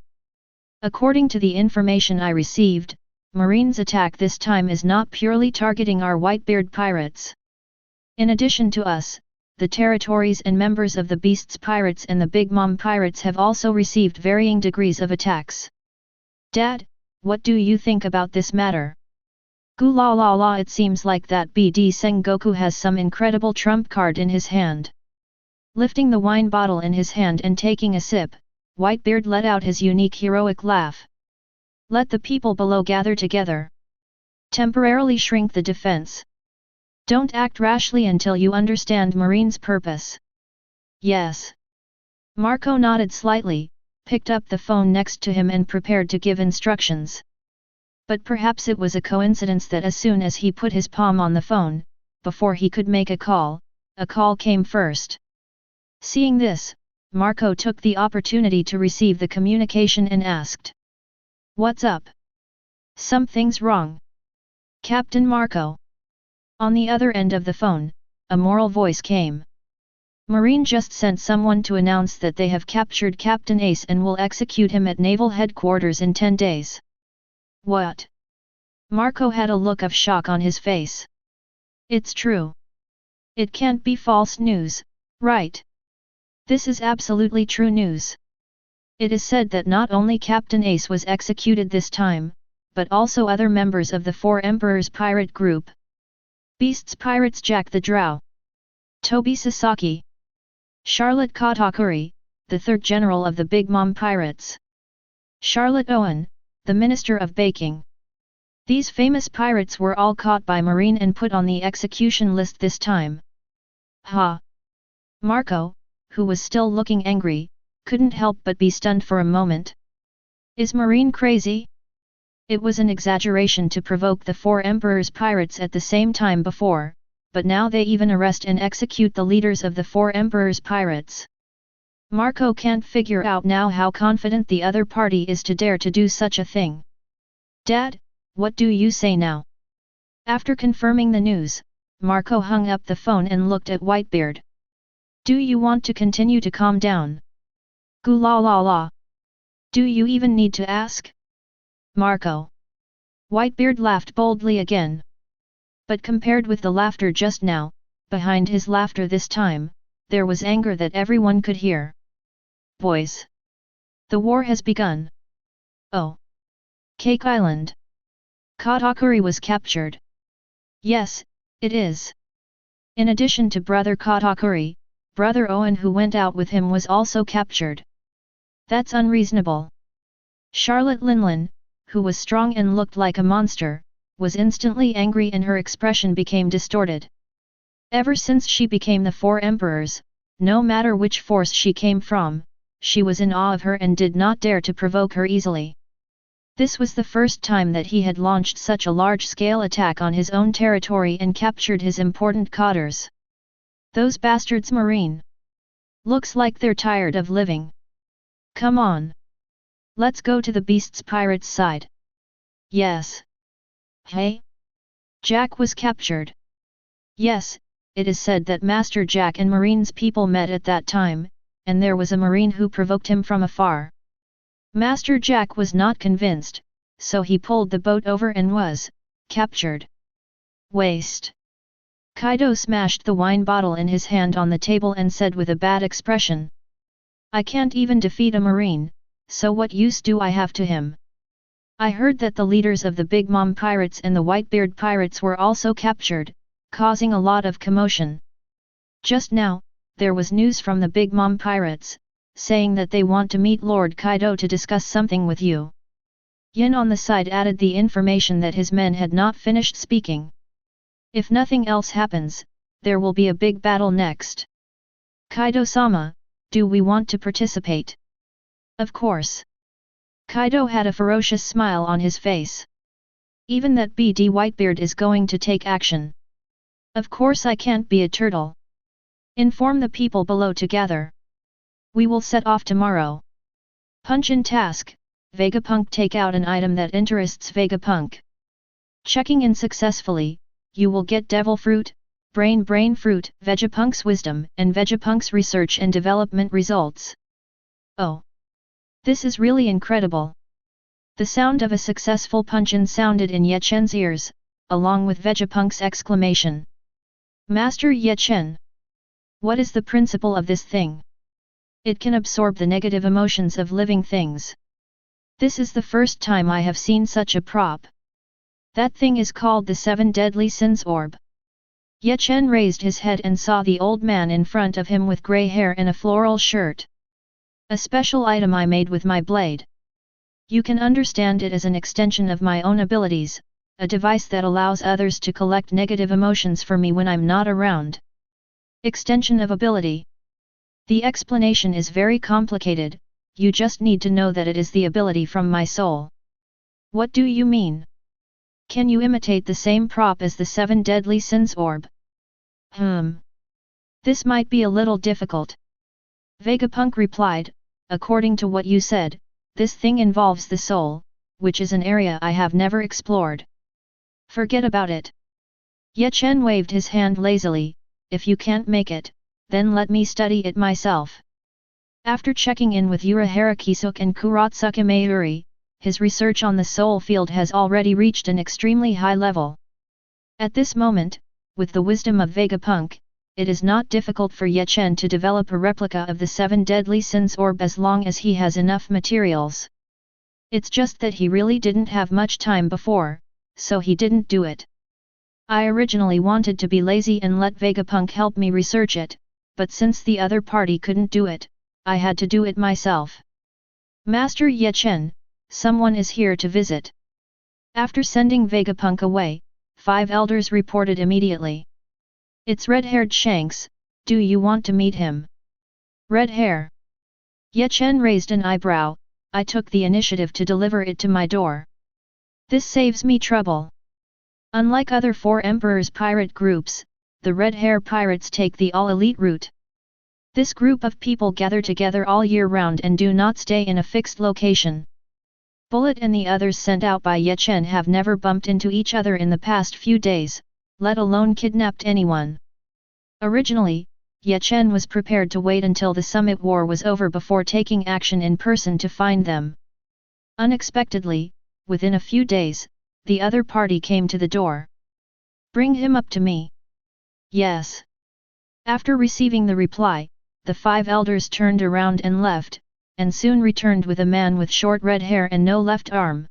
According to the information I received, Marine's attack this time is not purely targeting our Whitebeard pirates. In addition to us, the territories and members of the Beasts pirates and the Big Mom pirates have also received varying degrees of attacks. Dad, what do you think about this matter? Gu la la la, it seems like that BD Sengoku has some incredible trump card in his hand. Lifting the wine bottle in his hand and taking a sip, Whitebeard let out his unique heroic laugh. Let the people below gather together. Temporarily shrink the defense. Don't act rashly until you understand Marine's purpose. Yes. Marco nodded slightly, picked up the phone next to him and prepared to give instructions. But perhaps it was a coincidence that as soon as he put his palm on the phone, before he could make a call came first. Seeing this, Marco took the opportunity to receive the communication and asked. What's up? Something's wrong. Captain Marco. On the other end of the phone, a moral voice came. Marine just sent someone to announce that they have captured Captain Ace and will execute him at naval headquarters in 10 days. What? Marco had a look of shock on his face. It's true. It can't be false news, right? This is absolutely true news. It is said that not only Captain Ace was executed this time, but also other members of the 4 Emperors pirate group. Beasts pirates Jack the Drow, Toby Sasaki, Charlotte Katakuri, the 3rd general of the Big Mom pirates, Charlotte Owen, the Minister of Baking. These famous pirates were all caught by Marine and put on the execution list this time. Ha! Marco, who was still looking angry, couldn't help but be stunned for a moment. Is Marine crazy? It was an exaggeration to provoke the 4 Emperors pirates at the same time before, but now they even arrest and execute the leaders of the 4 Emperors pirates. Marco can't figure out now how confident the other party is to dare to do such a thing. Dad, what do you say now? After confirming the news, Marco hung up the phone and looked at Whitebeard. Do you want to continue to calm down? Gu la la la. Do you even need to ask? Marco. Whitebeard laughed boldly again. But compared with the laughter just now, behind his laughter this time, there was anger that everyone could hear. Boys. The war has begun. Oh. Cake Island. Katakuri was captured. Yes, it is. In addition to brother Katakuri, brother Owen who went out with him was also captured. That's unreasonable. Charlotte Linlin, who was strong and looked like a monster, was instantly angry and her expression became distorted. Ever since she became the four emperors, no matter which force she came from, she was in awe of her and did not dare to provoke her easily. This was the first time that he had launched such a large-scale attack on his own territory and captured his important cotters. Those bastards marine. Looks like they're tired of living. Come on. Let's go to the beast's pirates' side. Yes. Hey? Jack was captured. Yes, it is said that Master Jack and Marine's people met at that time, and there was a marine who provoked him from afar. Master Jack was not convinced, so he pulled the boat over and was captured. Waste. Kaido smashed the wine bottle in his hand on the table and said with a bad expression. I can't even defeat a marine, so what use do I have to him? I heard that the leaders of the Big Mom pirates and the Whitebeard pirates were also captured, causing a lot of commotion. Just now, there was news from the Big Mom pirates, saying that they want to meet Lord Kaido to discuss something with you. Yin on the side added the information that his men had not finished speaking. If nothing else happens, there will be a big battle next. Kaido-sama, do we want to participate? Of course. Kaido had a ferocious smile on his face. Even that BD Whitebeard is going to take action. Of course I can't be a turtle. Inform the people below to gather. We will set off tomorrow. Punch in task, Vegapunk take out an item that interests Vegapunk. Checking in successfully, you will get Devil Fruit, Brain Fruit, Vegapunk's Wisdom and Vegapunk's Research and Development results. Oh! This is really incredible. The sound of a successful punch-in sounded in Ye Chen's ears, along with Vegapunk's exclamation. Master Ye Chen! What is the principle of this thing? It can absorb the negative emotions of living things. This is the first time I have seen such a prop. That thing is called the Seven Deadly Sins Orb. Ye Chen raised his head and saw the old man in front of him with grey hair and a floral shirt. A special item I made with my blade. You can understand it as an extension of my own abilities, a device that allows others to collect negative emotions for me when I'm not around. Extension of ability. The explanation is very complicated, you just need to know that it is the ability from my soul. What do you mean? Can you imitate the same prop as the Seven Deadly Sins Orb? This might be a little difficult. Vegapunk replied, according to what you said, this thing involves the soul, which is an area I have never explored. Forget about it. Ye Chen waved his hand lazily, if you can't make it, then let me study it myself. After checking in with Urahara Kisuk and Kuratsuka Mayuri, his research on the soul field has already reached an extremely high level. At this moment, with the wisdom of Vegapunk, it is not difficult for Ye Chen to develop a replica of the Seven Deadly Sins Orb as long as he has enough materials. It's just that he really didn't have much time before, so he didn't do it. I originally wanted to be lazy and let Vegapunk help me research it, but since the other party couldn't do it, I had to do it myself. Master Ye Chen, someone is here to visit. After sending Vegapunk away, 5 elders reported immediately. It's red-haired Shanks, do you want to meet him? Red hair. Ye Chen raised an eyebrow, I took the initiative to deliver it to my door. This saves me trouble. Unlike other 4 Emperors pirate groups, the red hair pirates take the all-elite route. This group of people gather together all year round and do not stay in a fixed location. Bullet and the others sent out by Ye Chen have never bumped into each other in the past few days, let alone kidnapped anyone. Originally, Ye Chen was prepared to wait until the summit war was over before taking action in person to find them. Unexpectedly, within a few days, the other party came to the door. Bring him up to me. Yes. After receiving the reply, the 5 elders turned around and left, and soon returned with a man with short red hair and no left arm.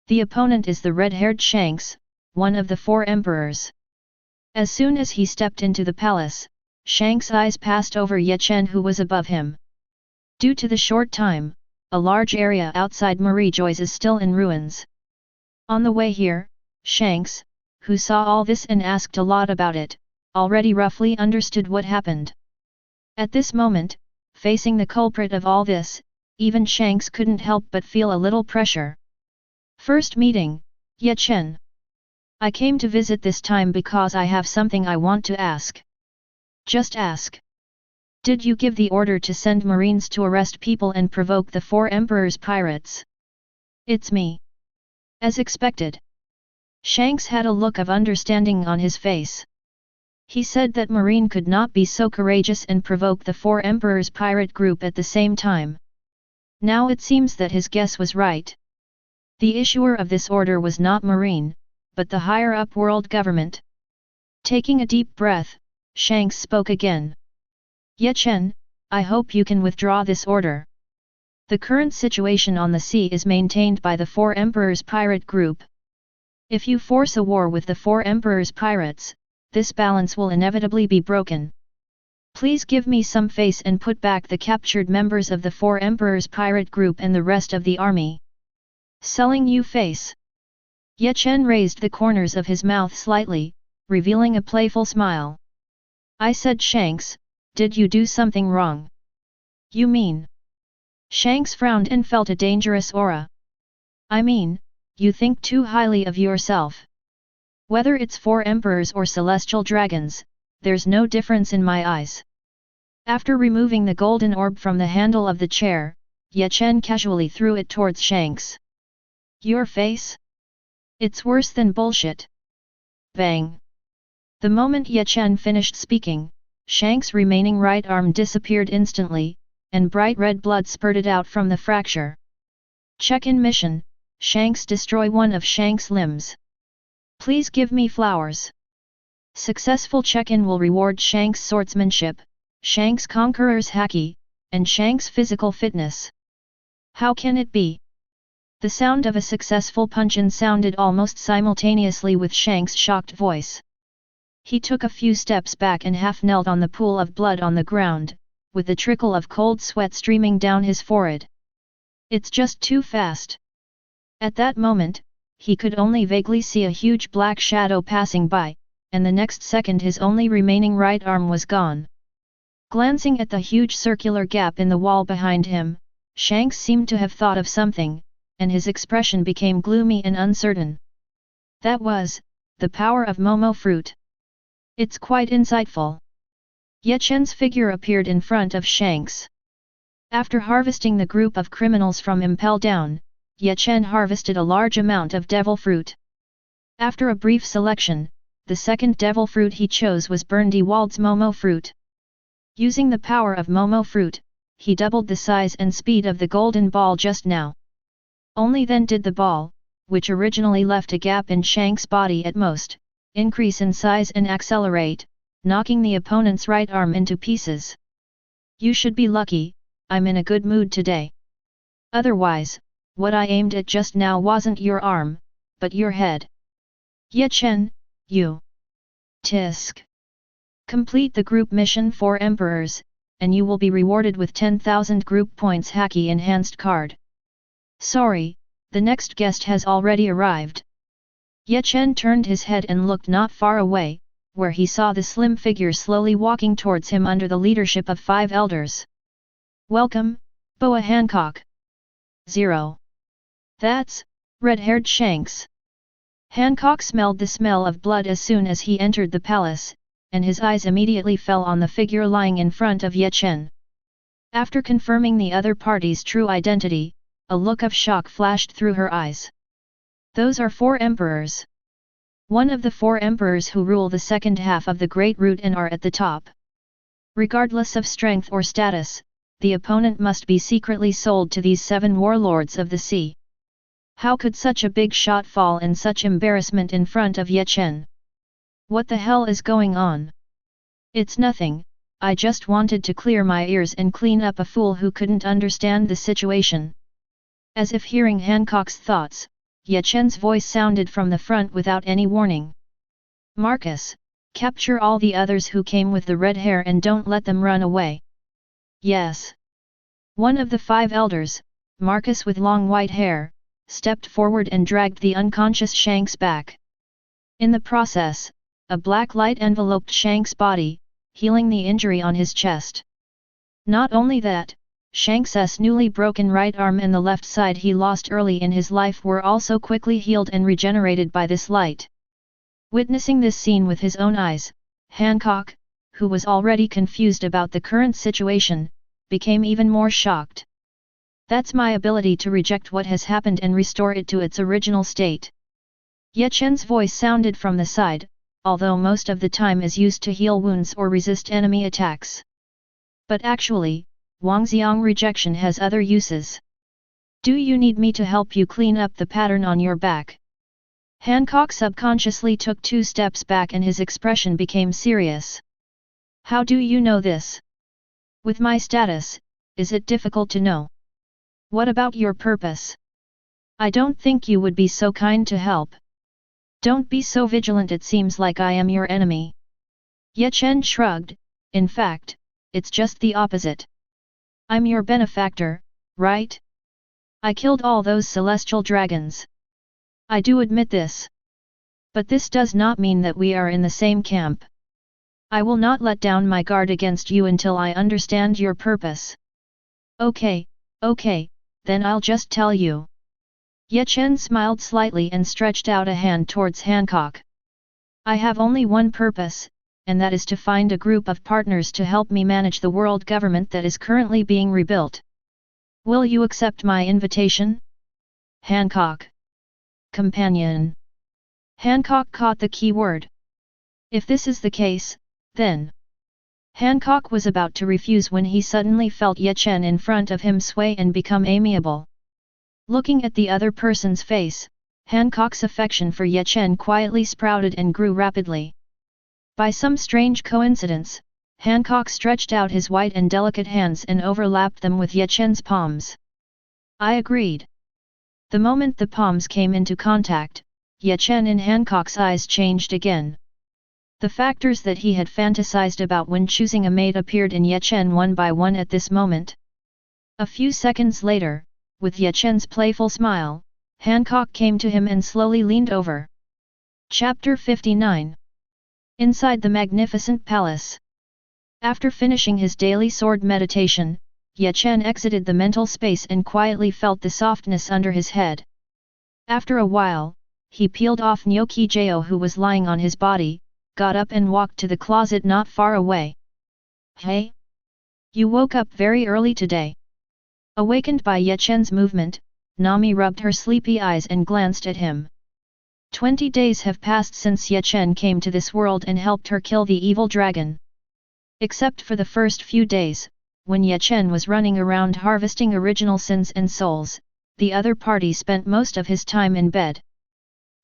The opponent is the red-haired Shanks, one of the 4 emperors. As soon as he stepped into the palace, Shanks' eyes passed over Ye Chen who was above him. Due to the short time, a large area outside Marie Joy's is still in ruins. On the way here, Shanks, who saw all this and asked a lot about it, already roughly understood what happened. At this moment, facing the culprit of all this, even Shanks couldn't help but feel a little pressure. First meeting, Ye Chen. I came to visit this time because I have something I want to ask. Just ask. Did you give the order to send marines to arrest people and provoke the 4 emperors' pirates? It's me. As expected. Shanks had a look of understanding on his face. He said that Marine could not be so courageous and provoke the 4 emperors' pirate group at the same time. Now it seems that his guess was right. The issuer of this order was not Marine, but the higher-up world government. Taking a deep breath, Shanks spoke again. Ye Chen, I hope you can withdraw this order. The current situation on the sea is maintained by the 4 emperors' pirate group. If you force a war with the 4 emperors' pirates, this balance will inevitably be broken. Please give me some face and put back the captured members of the 4 emperors' pirate group and the rest of the army. Selling you face. Ye Chen raised the corners of his mouth slightly, revealing a playful smile. I said Shanks, did you do something wrong? You mean? Shanks frowned and felt a dangerous aura. I mean, you think too highly of yourself. Whether it's 4 emperors or celestial dragons, there's no difference in my eyes. After removing the golden orb from the handle of the chair, Ye Chen casually threw it towards Shanks. Your face? It's worse than bullshit. Bang! The moment Ye Chen finished speaking, Shanks' remaining right arm disappeared instantly, and bright red blood spurted out from the fracture. Check-in mission, Shanks destroy one of Shanks' limbs. Please give me flowers. Successful check-in will reward Shanks' swordsmanship, Shanks' conqueror's haki, and Shanks' physical fitness. How can it be? The sound of a successful punch-in sounded almost simultaneously with Shanks' shocked voice. He took a few steps back and half-knelt on the pool of blood on the ground, with a trickle of cold sweat streaming down his forehead. It's just too fast. At that moment, he could only vaguely see a huge black shadow passing by, and the next second his only remaining right arm was gone. Glancing at the huge circular gap in the wall behind him, Shanks seemed to have thought of something, and his expression became gloomy and uncertain. That was, the power of Momo fruit. It's quite insightful. Ye Chen's figure appeared in front of Shanks. After harvesting the group of criminals from Impel Down, Ye Chen harvested a large amount of devil fruit. After a brief selection, the second devil fruit he chose was Burndy Wald's Momo fruit. Using the power of Momo fruit, he doubled the size and speed of the golden ball just now. Only then did the ball, which originally left a gap in Shanks' body at most, increase in size and accelerate, knocking the opponent's right arm into pieces. You should be lucky, I'm in a good mood today. Otherwise, what I aimed at just now wasn't your arm, but your head. Ye Chen, you. Tisk. Complete the group mission for Emperors, and you will be rewarded with 10,000 group points Haki enhanced card. Sorry, the next guest has already arrived. Ye Chen turned his head and looked not far away, where he saw the slim figure slowly walking towards him under the leadership of 5 elders. Welcome, Boa Hancock. 0. That's, red-haired Shanks. Hancock smelled the smell of blood as soon as he entered the palace, and his eyes immediately fell on the figure lying in front of Ye Chen. After confirming the other party's true identity, a look of shock flashed through her eyes. Those are 4 emperors. One of the 4 emperors who rule the second half of the Great Root and are at the top. Regardless of strength or status, the opponent must be secretly sold to these 7 warlords of the sea. How could such a big shot fall in such embarrassment in front of Ye Chen? What the hell is going on? It's nothing, I just wanted to clear my ears and clean up a fool who couldn't understand the situation. As if hearing Hancock's thoughts, Ye Chen's voice sounded from the front without any warning. Marcus, capture all the others who came with the red hair and don't let them run away. Yes. One of the 5 elders, Marcus with long white hair, stepped forward and dragged the unconscious Shanks back. In the process, a black light enveloped Shanks' body, healing the injury on his chest. Not only that, Shanks' newly broken right arm and the left side he lost early in his life were also quickly healed and regenerated by this light. Witnessing this scene with his own eyes, Hancock, who was already confused about the current situation, became even more shocked. That's my ability to reject what has happened and restore it to its original state. Ye Chen's voice sounded from the side, although most of the time is used to heal wounds or resist enemy attacks. But actually, Wangxiang rejection has other uses. Do you need me to help you clean up the pattern on your back? Hancock subconsciously took 2 steps back and his expression became serious. How do you know this? With my status, is it difficult to know? What about your purpose? I don't think you would be so kind to help. Don't be so vigilant, it seems like I am your enemy. Ye Chen shrugged, in fact, it's just the opposite. I'm your benefactor, right? I killed all those celestial dragons. I do admit this. But this does not mean that we are in the same camp. I will not let down my guard against you until I understand your purpose. Okay, then I'll just tell you. Ye Chen smiled slightly and stretched out a hand towards Hancock. I have only one purpose, and that is to find a group of partners to help me manage the world government that is currently being rebuilt. Will you accept my invitation? Hancock. Companion. Hancock caught the key word. If this is the case, then. Hancock was about to refuse when he suddenly felt Ye Chen in front of him sway and become amiable. Looking at the other person's face, Hancock's affection for Ye Chen quietly sprouted and grew rapidly. By some strange coincidence, Hancock stretched out his white and delicate hands and overlapped them with Ye Chen's palms. I agreed. The moment the palms came into contact, Ye Chen in Hancock's eyes changed again. The factors that he had fantasized about when choosing a mate appeared in Ye Chen one by one at this moment. A few seconds later, with Ye Chen's playful smile, Hancock came to him and slowly leaned over. Chapter 59. Inside the magnificent palace. After finishing his daily sword meditation, Ye Chen exited the mental space and quietly felt the softness under his head. After a while, he peeled off Gnocchi Jao who was lying on his body, got up and walked to the closet not far away. Hey? You woke up very early today. Awakened by Ye Chen's movement, Nami rubbed her sleepy eyes and glanced at him. 20 days have passed since Ye Chen came to this world and helped her kill the evil dragon. Except for the first few days, when Ye Chen was running around harvesting original sins and souls, the other party spent most of his time in bed.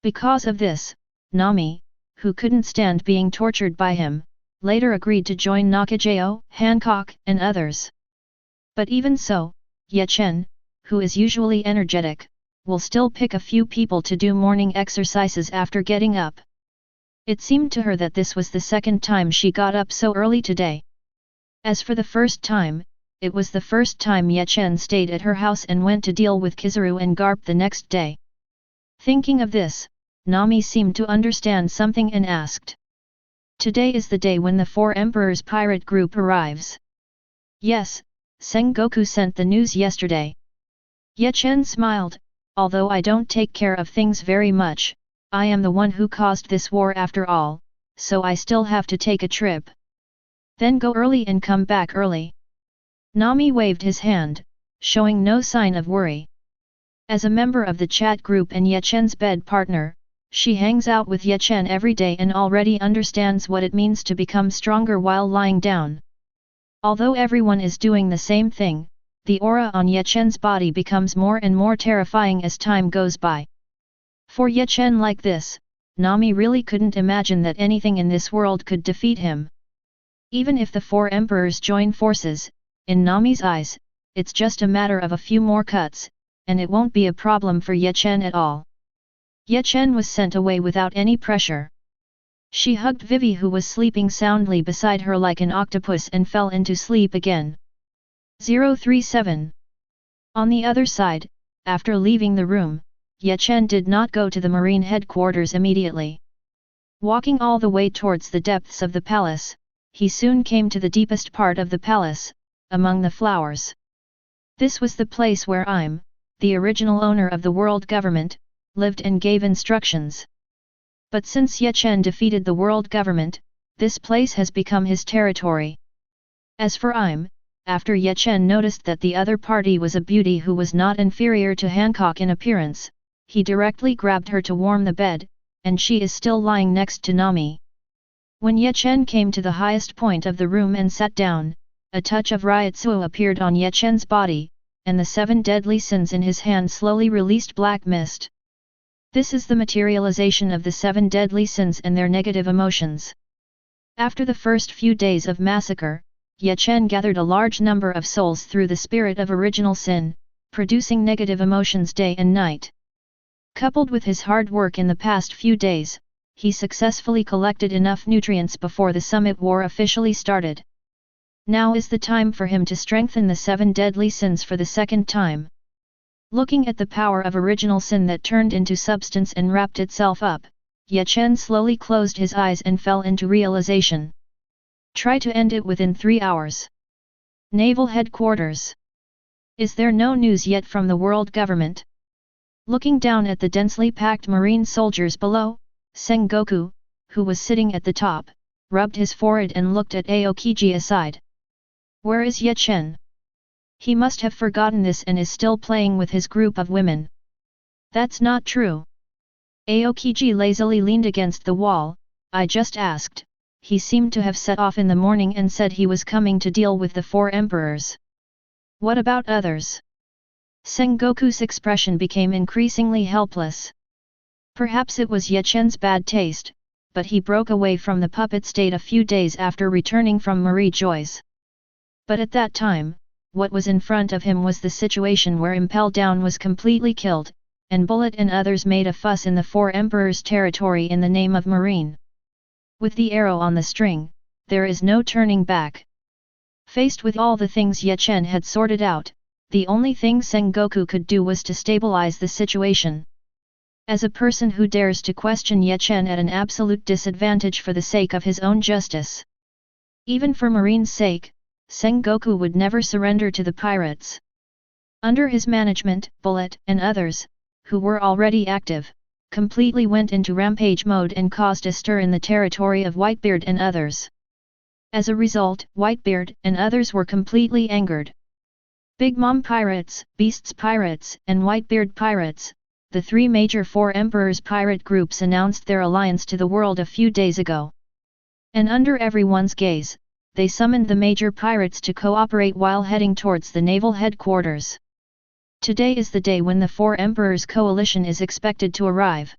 Because of this, Nami, who couldn't stand being tortured by him, later agreed to join Nakajao, Hancock, and others. But even so, Ye Chen, who is usually energetic, will still pick a few people to do morning exercises after getting up. It seemed to her that this was the second time she got up so early today. As for the first time, it was the first time Ye Chen stayed at her house and went to deal with Kizaru and Garp the next day. Thinking of this, Nami seemed to understand something and asked. Today is the day when the 4 Emperors pirate group arrives. Yes, Sengoku sent the news yesterday. Ye Chen smiled, although I don't take care of things very much, I am the one who caused this war after all, so I still have to take a trip. Then go early and come back early. Nami waved his hand, showing no sign of worry. As a member of the chat group and Ye Chen's bed partner, she hangs out with Ye Chen every day and already understands what it means to become stronger while lying down. Although everyone is doing the same thing, the aura on Ye Chen's body becomes more and more terrifying as time goes by. For Ye Chen like this, Nami really couldn't imagine that anything in this world could defeat him. Even if the four emperors join forces, in Nami's eyes, it's just a matter of a few more cuts, and it won't be a problem for Ye Chen at all. Ye Chen was sent away without any pressure. She hugged Vivi who was sleeping soundly beside her like an octopus and fell into sleep again. 037. On the other side, after leaving the room, Ye Chen did not go to the marine headquarters immediately. Walking all the way towards the depths of the palace, he soon came to the deepest part of the palace, among the flowers. This was the place where the original owner of the world government, lived and gave instructions. But since Ye Chen defeated the world government, this place has become his territory. As for after Ye Chen noticed that the other party was a beauty who was not inferior to Hancock in appearance, he directly grabbed her to warm the bed, and she is still lying next to Nami. When Ye Chen came to the highest point of the room and sat down, a touch of Ryotsuo appeared on Ye Chen's body, and the 7 deadly sins in his hand slowly released black mist. This is the materialization of the 7 deadly sins and their negative emotions. After the first few days of massacre, Ye Chen gathered a large number of souls through the spirit of original sin, producing negative emotions day and night. Coupled with his hard work in the past few days, he successfully collected enough nutrients before the summit war officially started. Now is the time for him to strengthen the 7 deadly sins for the second time. Looking at the power of original sin that turned into substance and wrapped itself up, Ye Chen slowly closed his eyes and fell into realization. Try to end it within 3 hours. Naval Headquarters. Is there no news yet from the world government? Looking down at the densely packed marine soldiers below, Sengoku, who was sitting at the top, rubbed his forehead and looked at Aokiji aside. Where is Ye Chen? He must have forgotten this and is still playing with his group of women. That's not true. Aokiji lazily leaned against the wall. I just asked. He seemed to have set off in the morning and said he was coming to deal with the 4 emperors. What about others? Sengoku's expression became increasingly helpless. Perhaps it was Ye Chen's bad taste, but he broke away from the puppet state a few days after returning from Marie Joy's. But at that time, what was in front of him was the situation where Impel Down was completely killed, and Bullet and others made a fuss in the 4 emperors' territory in the name of Marine. With the arrow on the string, there is no turning back. Faced with all the things Ye Chen had sorted out, the only thing Sengoku could do was to stabilize the situation. As a person who dares to question Ye Chen at an absolute disadvantage for the sake of his own justice. Even for Marine's sake, Sengoku would never surrender to the pirates. Under his management, Bullet and others, who were already active, completely went into rampage mode and caused a stir in the territory of Whitebeard and others. As a result, Whitebeard and others were completely angered. Big Mom Pirates, Beasts Pirates, and Whitebeard Pirates, the 3 major 4 emperors pirate groups announced their alliance to the world a few days ago. And under everyone's gaze, they summoned the major pirates to cooperate while heading towards the naval headquarters. Today is the day when the 4 emperors coalition is expected to arrive.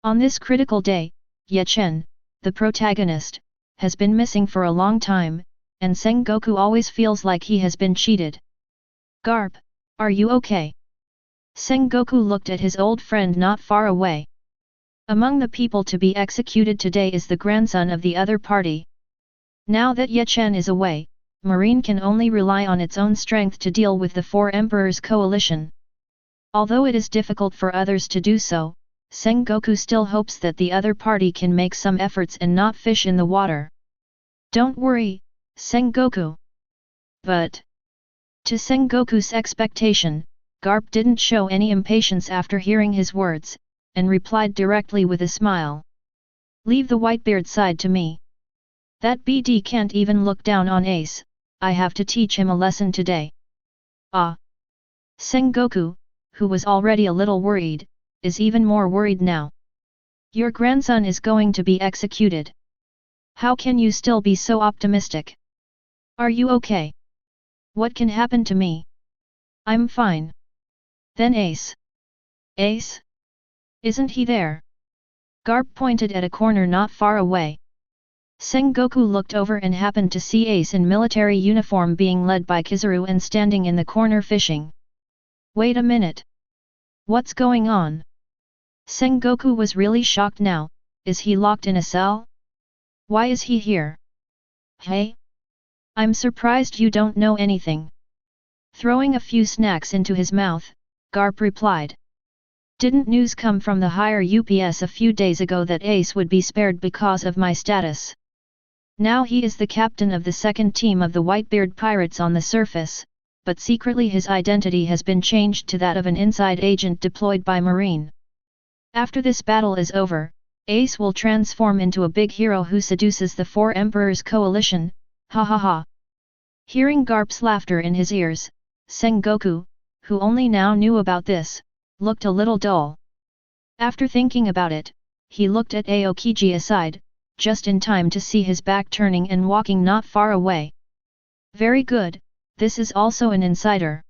On this critical day, Ye Chen, the protagonist, has been missing for a long time, and Sengoku always feels like he has been cheated. Garp, are you okay? Sengoku looked at his old friend not far away. Among the people to be executed today is the grandson of the other party. Now that Ye Chen is away, Marine can only rely on its own strength to deal with the 4 emperors coalition. Although it is difficult for others to do so, Sengoku still hopes that the other party can make some efforts and not fish in the water. Don't worry, Sengoku. But to Sengoku's expectation, Garp didn't show any impatience after hearing his words, and replied directly with a smile. Leave the Whitebeard side to me. That BD can't even look down on Ace, I have to teach him a lesson today. Ah! Sengoku, who was already a little worried, is even more worried now. Your grandson is going to be executed. How can you still be so optimistic? Are you okay? What can happen to me? I'm fine. Then Ace. Ace? Isn't he there? Garp pointed at a corner not far away. Sengoku looked over and happened to see Ace in military uniform being led by Kizaru and standing in the corner fishing. Wait a minute. What's going on? Sengoku was really shocked now. Is he locked in a cell? Why is he here? Hey? I'm surprised you don't know anything. Throwing a few snacks into his mouth, Garp replied. Didn't news come from the higher UPS a few days ago that Ace would be spared because of my status? Now he is the captain of the second team of the Whitebeard Pirates on the surface, but secretly his identity has been changed to that of an inside agent deployed by Marine. After this battle is over, Ace will transform into a big hero who seduces the Four Emperors Coalition, ha ha ha. Hearing Garp's laughter in his ears, Sengoku, who only now knew about this, looked a little dull. After thinking about it, he looked at Aokiji aside, just in time to see his back turning and walking not far away. Very good, this is also an insider.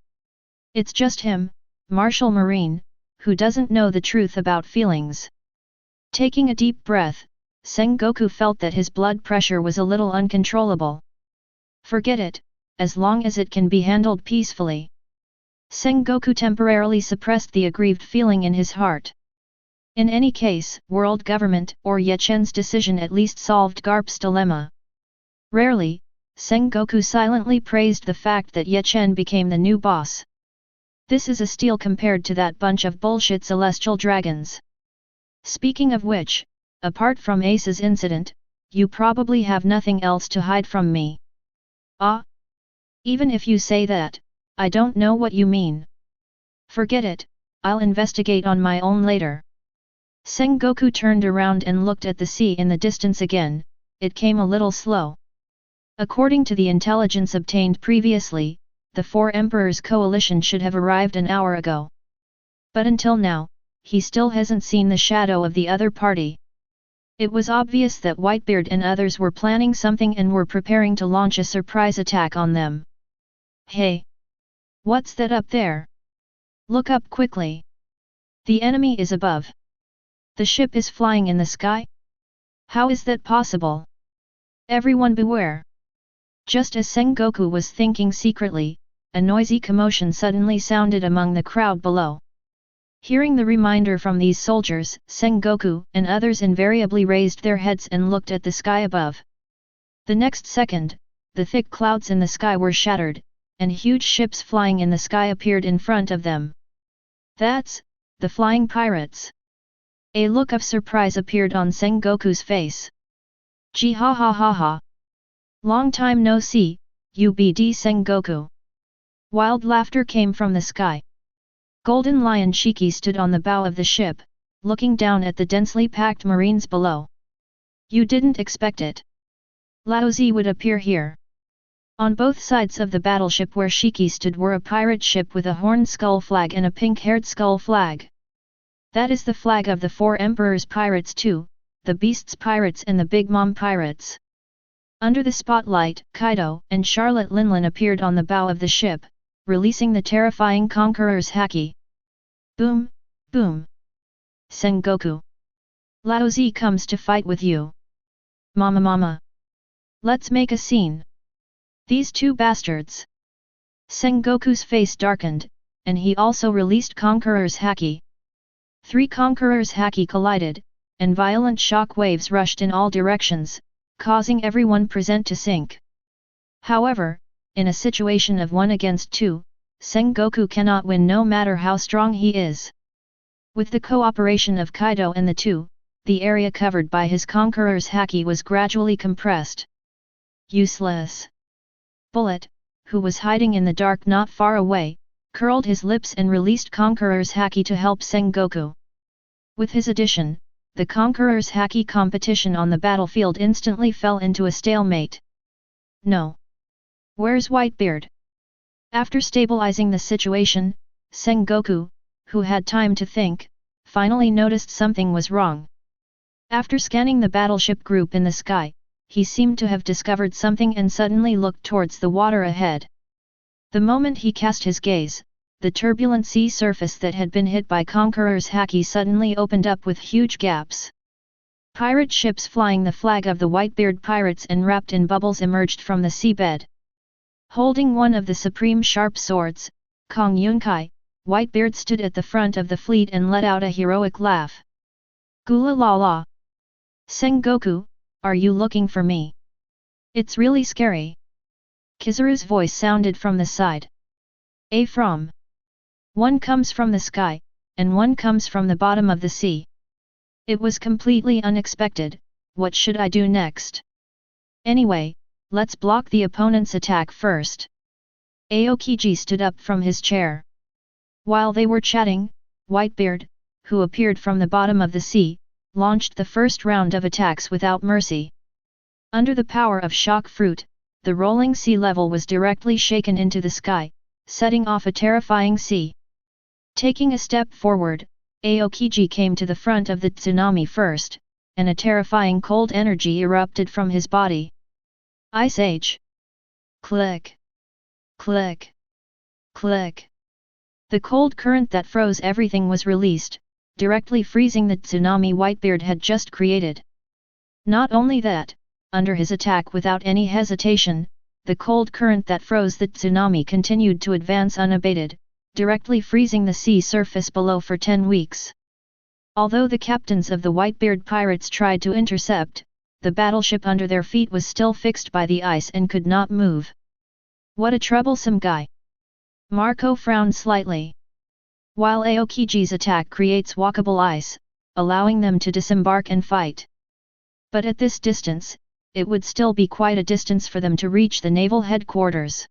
It's just him, Marshal Marine, who doesn't know the truth about feelings. Taking a deep breath, Sengoku felt that his blood pressure was a little uncontrollable. Forget it, as long as it can be handled peacefully. Sengoku temporarily suppressed the aggrieved feeling in his heart. In any case, world government or Ye Chen's decision at least solved Garp's dilemma. Rarely, Sengoku silently praised the fact that Ye Chen became the new boss. This is a steal compared to that bunch of bullshit celestial dragons. Speaking of which, apart from Ace's incident, you probably have nothing else to hide from me. Ah? Even if you say that, I don't know what you mean. Forget it, I'll investigate on my own later. Sengoku turned around and looked at the sea in the distance again, it came a little slow. According to the intelligence obtained previously, the Four Emperors Coalition should have arrived an hour ago. But until now, he still hasn't seen the shadow of the other party. It was obvious that Whitebeard and others were planning something and were preparing to launch a surprise attack on them. Hey! What's that up there? Look up quickly. The enemy is above. The ship is flying in the sky? How is that possible? Everyone beware! Just as Sengoku was thinking secretly, a noisy commotion suddenly sounded among the crowd below. Hearing the reminder from these soldiers, Sengoku and others invariably raised their heads and looked at the sky above. The next second, the thick clouds in the sky were shattered, and huge ships flying in the sky appeared in front of them. That's the flying pirates! A look of surprise appeared on Sengoku's face. Gee ha ha ha ha! Long time no see, UBD Sengoku! Wild laughter came from the sky. Golden Lion Shiki stood on the bow of the ship, looking down at the densely packed marines below. You didn't expect it. Laozi would appear here. On both sides of the battleship where Shiki stood were a pirate ship with a horned skull flag and a pink-haired skull flag. That is the flag of the Four Emperors Pirates too, the Beasts Pirates and the Big Mom Pirates. Under the spotlight, Kaido and Charlotte Linlin appeared on the bow of the ship, releasing the terrifying Conqueror's haki. Boom, boom. Sengoku. Laozi comes to fight with you. Mama mama. Let's make a scene. These two bastards. Sengoku's face darkened, and he also released Conqueror's haki. Three Conqueror's haki collided, and violent shock waves rushed in all directions, causing everyone present to sink. However, in a situation of 1 against 2, Sengoku cannot win no matter how strong he is. With the cooperation of Kaido and the two, the area covered by his Conqueror's haki was gradually compressed. Useless! Bullet, who was hiding in the dark not far away, curled his lips and released Conqueror's haki to help Sengoku. With his addition, the conqueror's haki competition on the battlefield instantly fell into a stalemate. No. Where's Whitebeard? After stabilizing the situation, Sengoku, who had time to think, finally noticed something was wrong. After scanning the battleship group in the sky, he seemed to have discovered something and suddenly looked towards the water ahead. The moment he cast his gaze, the turbulent sea surface that had been hit by Conqueror's haki suddenly opened up with huge gaps. Pirate ships flying the flag of the Whitebeard pirates and wrapped in bubbles emerged from the seabed. Holding one of the supreme sharp swords, Kong Yunkai, Whitebeard stood at the front of the fleet and let out a heroic laugh. Gula la la! Sengoku, are you looking for me? It's really scary. Kizaru's voice sounded from the side. From. One comes from the sky, and one comes from the bottom of the sea. It was completely unexpected. What should I do next? Anyway, let's block the opponent's attack first. Aokiji stood up from his chair. While they were chatting, Whitebeard, who appeared from the bottom of the sea, launched the first round of attacks without mercy. Under the power of shock fruit, the rolling sea level was directly shaken into the sky, setting off a terrifying sea. Taking a step forward, Aokiji came to the front of the tsunami first, and a terrifying cold energy erupted from his body. Ice Age! Click! Click! Click! The cold current that froze everything was released, directly freezing the tsunami Whitebeard had just created. Not only that, under his attack without any hesitation, the cold current that froze the tsunami continued to advance unabated, directly freezing the sea surface below for 10 weeks. Although the captains of the Whitebeard pirates tried to intercept, the battleship under their feet was still fixed by the ice and could not move. What a troublesome guy! Marco frowned slightly. While Aokiji's attack creates walkable ice, allowing them to disembark and fight. But at this distance, it would still be quite a distance for them to reach the naval headquarters.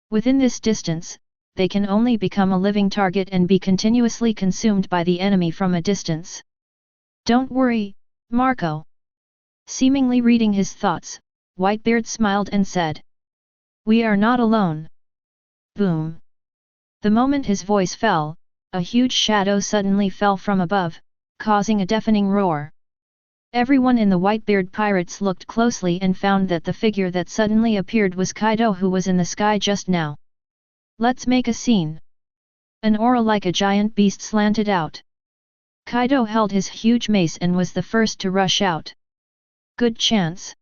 Within this distance, they can only become a living target and be continuously consumed by the enemy from a distance. Don't worry, Marco. Seemingly reading his thoughts, Whitebeard smiled and said. We are not alone. Boom. The moment his voice fell, a huge shadow suddenly fell from above, causing a deafening roar. Everyone in the Whitebeard pirates looked closely and found that the figure that suddenly appeared was Kaido, who was in the sky just now. Let's make a scene. An aura like a giant beast slanted out. Kaido held his huge mace and was the first to rush out. Good chance.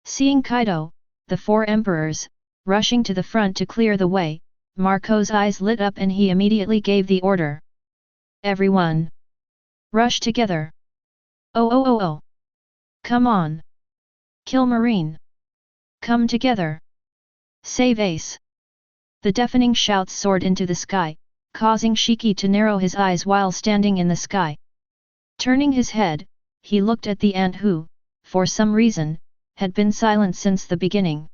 Seeing Kaido, the 4 emperors, rushing to the front to clear the way, Marco's eyes lit up and he immediately gave the order. Everyone! Rush together! Oh! Come on! Kill Marine! Come together! Save Ace! The deafening shouts soared into the sky, causing Shiki to narrow his eyes while standing in the sky. Turning his head, he looked at the ant who, for some reason, had been silent since the beginning.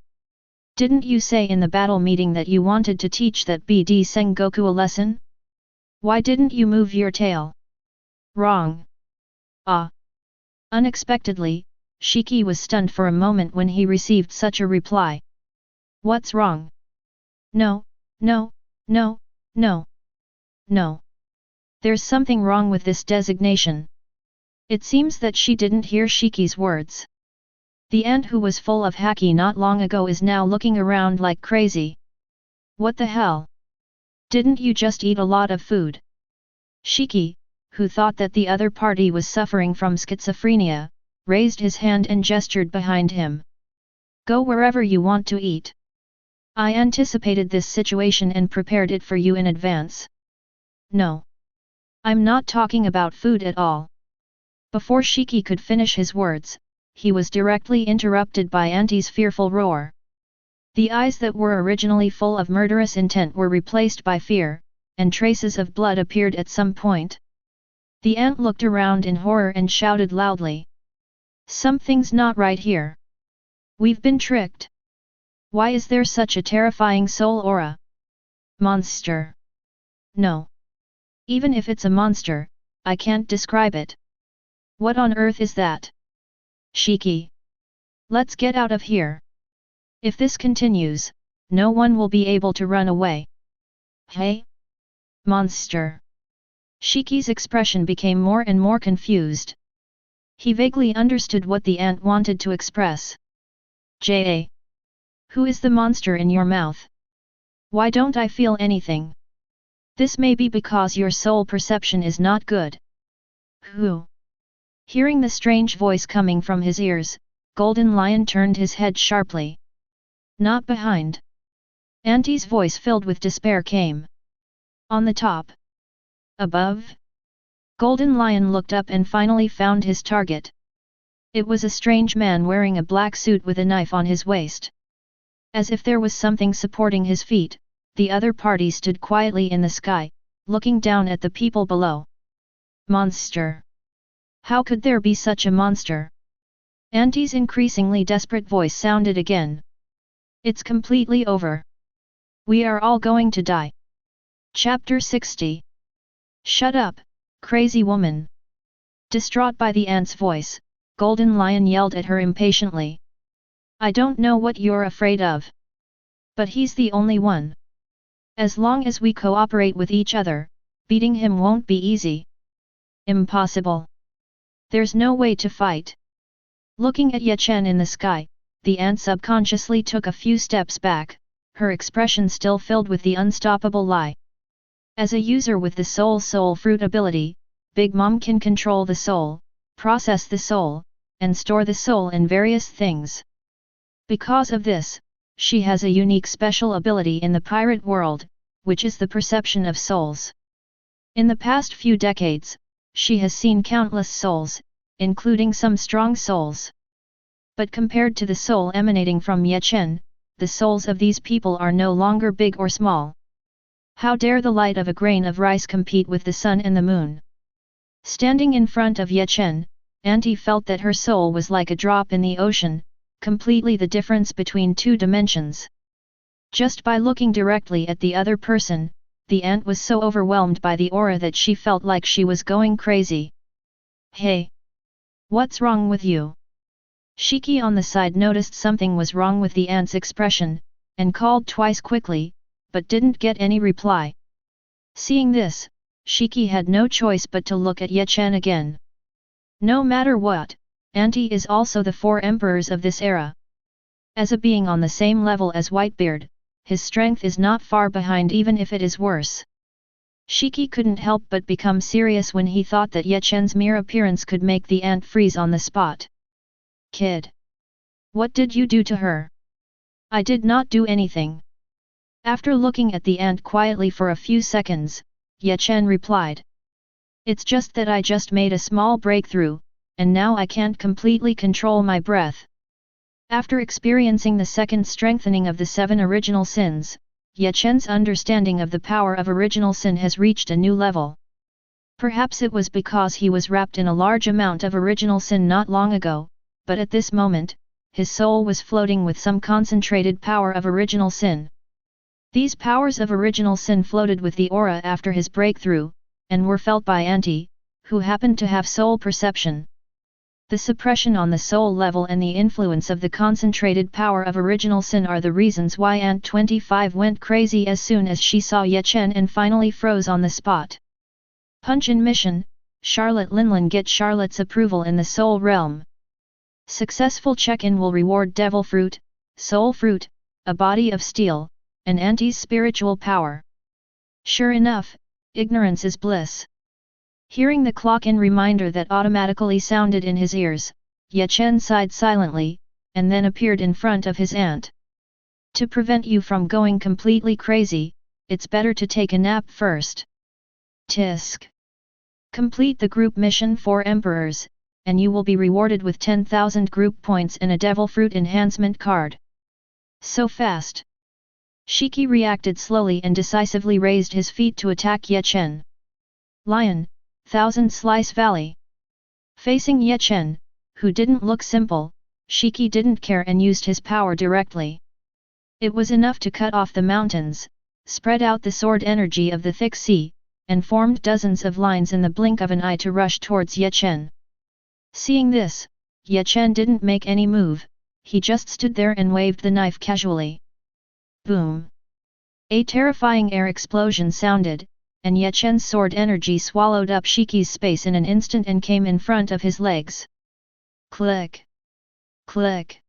Didn't you say in the battle meeting that you wanted to teach that BD Sengoku a lesson? Why didn't you move your tail? Wrong. Ah. Unexpectedly, Shiki was stunned for a moment when he received such a reply. What's wrong? No. There's something wrong with this designation. It seems that she didn't hear Shiki's words. The ant who was full of haki not long ago is now looking around like crazy. What the hell? Didn't you just eat a lot of food? Shiki, who thought that the other party was suffering from schizophrenia, raised his hand and gestured behind him. Go wherever you want to eat. I anticipated this situation and prepared it for you in advance. No. I'm not talking about food at all. Before Shiki could finish his words, he was directly interrupted by Auntie's fearful roar. The eyes that were originally full of murderous intent were replaced by fear, and traces of blood appeared at some point. The ant looked around in horror and shouted loudly. Something's not right here. We've been tricked. Why is there such a terrifying soul aura? Monster. No. Even if it's a monster, I can't describe it. What on earth is that? Shiki. Let's get out of here. If this continues, no one will be able to run away. Hey? Monster. Shiki's expression became more and more confused. He vaguely understood what the ant wanted to express. J.A. Who is the monster in your mouth? Why don't I feel anything? This may be because your soul perception is not good. Who? Hearing the strange voice coming from his ears, Golden Lion turned his head sharply. Not behind. Auntie's voice filled with despair came. On the top. Above? Golden Lion looked up and finally found his target. It was a strange man wearing a black suit with a knife on his waist. As if there was something supporting his feet, the other party stood quietly in the sky, looking down at the people below. Monster! How could there be such a monster? Auntie's increasingly desperate voice sounded again. It's completely over. We are all going to die. Chapter 60. Shut up, crazy woman. Distraught by the ant's voice, Golden Lion yelled at her impatiently. I don't know what you're afraid of. But he's the only one. As long as we cooperate with each other, beating him won't be easy. Impossible. There's no way to fight. Looking at Ye Chen in the sky, the ant subconsciously took a few steps back, her expression still filled with the unstoppable lie. As a user with the soul fruit ability, Big Mom can control the soul, process the soul, and store the soul in various things. Because of this, she has a unique special ability in the pirate world, which is the perception of souls. In the past few decades, she has seen countless souls, including some strong souls. But compared to the soul emanating from Ye Chen, the souls of these people are no longer big or small. How dare the light of a grain of rice compete with the sun and the moon? Standing in front of Ye Chen, Auntie felt that her soul was like a drop in the ocean, completely the difference between two dimensions. Just by looking directly at the other person, the ant was so overwhelmed by the aura that she felt like she was going crazy. Hey! What's wrong with you? Shiki on the side noticed something was wrong with the ant's expression, and called twice quickly, but didn't get any reply. Seeing this, Shiki had no choice but to look at Ye Chen again. No matter what, Auntie is also the four emperors of this era. As a being on the same level as Whitebeard, his strength is not far behind even if it is worse. Shiki couldn't help but become serious when he thought that Ye Chen's mere appearance could make the ant freeze on the spot. Kid! What did you do to her? I did not do anything. After looking at the ant quietly for a few seconds, Ye Chen replied. It's just that I just made a small breakthrough, and now I can't completely control my breath. After experiencing the second strengthening of the 7 original sins, Ye Chen's understanding of the power of original sin has reached a new level. Perhaps it was because he was wrapped in a large amount of original sin not long ago, but at this moment, his soul was floating with some concentrated power of original sin. These powers of original sin floated with the aura after his breakthrough, and were felt by Auntie, who happened to have soul perception. The suppression on the soul level and the influence of the concentrated power of original sin are the reasons why Aunt 25 went crazy as soon as she saw Ye Chen and finally froze on the spot. Punch-in mission, Charlotte Linlin get Charlotte's approval in the soul realm. Successful check-in will reward Devil Fruit, Soul Fruit, a body of steel, and Auntie's spiritual power. Sure enough, ignorance is bliss. Hearing the clock-in reminder that automatically sounded in his ears, Ye Chen sighed silently, and then appeared in front of his aunt. To prevent you from going completely crazy, it's better to take a nap first. Tisk. Complete the group mission 4 Emperors, and you will be rewarded with 10,000 group points and a Devil Fruit enhancement card. So fast. Shiki reacted slowly and decisively raised his feet to attack Ye Chen. Lion, Thousand Slice Valley. Facing Ye Chen, who didn't look simple, Shiki didn't care and used his power directly. It was enough to cut off the mountains, spread out the sword energy of the thick sea, and formed dozens of lines in the blink of an eye to rush towards Ye Chen. Seeing this, Ye Chen didn't make any move, he just stood there and waved the knife casually. Boom! A terrifying air explosion sounded, and Ye Chen's sword energy swallowed up Shiki's space in an instant and came in front of his legs. Click! Click!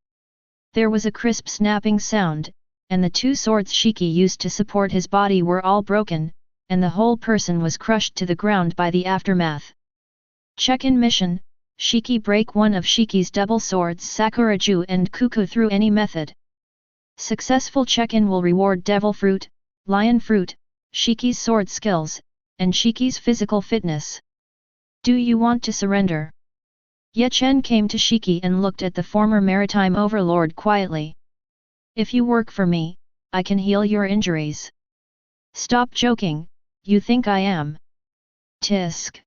There was a crisp snapping sound, and the two swords Shiki used to support his body were all broken, and the whole person was crushed to the ground by the aftermath. Check-in mission, Shiki break one of Shiki's double swords Sakuraju and Kuku through any method. Successful check-in will reward Devil Fruit, Lion Fruit, Shiki's sword skills, and Shiki's physical fitness. Do you want to surrender? Ye Chen came to Shiki and looked at the former maritime overlord quietly. If you work for me, I can heal your injuries. Stop joking, you think I am? Tisk.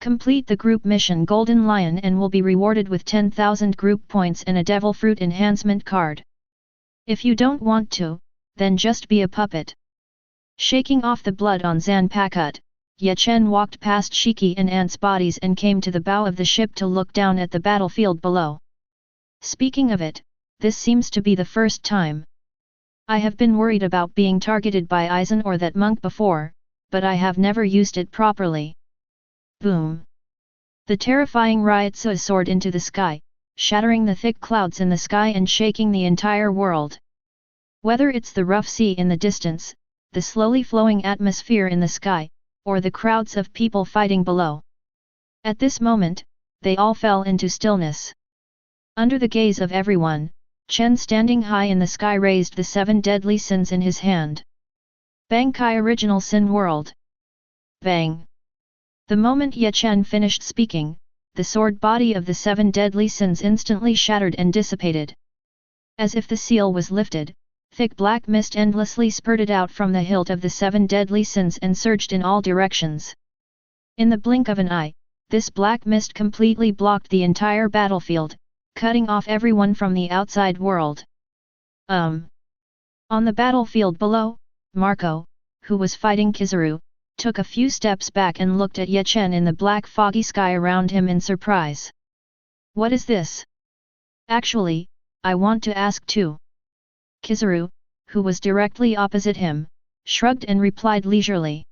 Complete the group mission Golden Lion and will be rewarded with 10,000 group points and a Devil Fruit enhancement card. If you don't want to, then just be a puppet. Shaking off the blood on Zanpakut, Ye Chen walked past Shiki and Ant's bodies and came to the bow of the ship to look down at the battlefield below. Speaking of it, this seems to be the first time. I have been worried about being targeted by Aizen or that monk before, but I have never used it properly. Boom! The terrifying Ryutsu soared into the sky, shattering the thick clouds in the sky and shaking the entire world. Whether it's the rough sea in the distance, the slowly flowing atmosphere in the sky, or the crowds of people fighting below. At this moment, they all fell into stillness. Under the gaze of everyone, Chen standing high in the sky raised the 7 deadly sins in his hand. Bankai Original Sin World. Bang! The moment Ye Chen finished speaking, the sword body of the 7 deadly sins instantly shattered and dissipated. As if the seal was lifted, thick black mist endlessly spurted out from the hilt of the 7 deadly sins and surged in all directions. In the blink of an eye, this black mist completely blocked the entire battlefield, cutting off everyone from the outside world. On the battlefield below, Marco, who was fighting Kizaru, took a few steps back and looked at Ye Chen in the black foggy sky around him in surprise. What is this? Actually, I want to ask too. Kizaru, who was directly opposite him, shrugged and replied leisurely.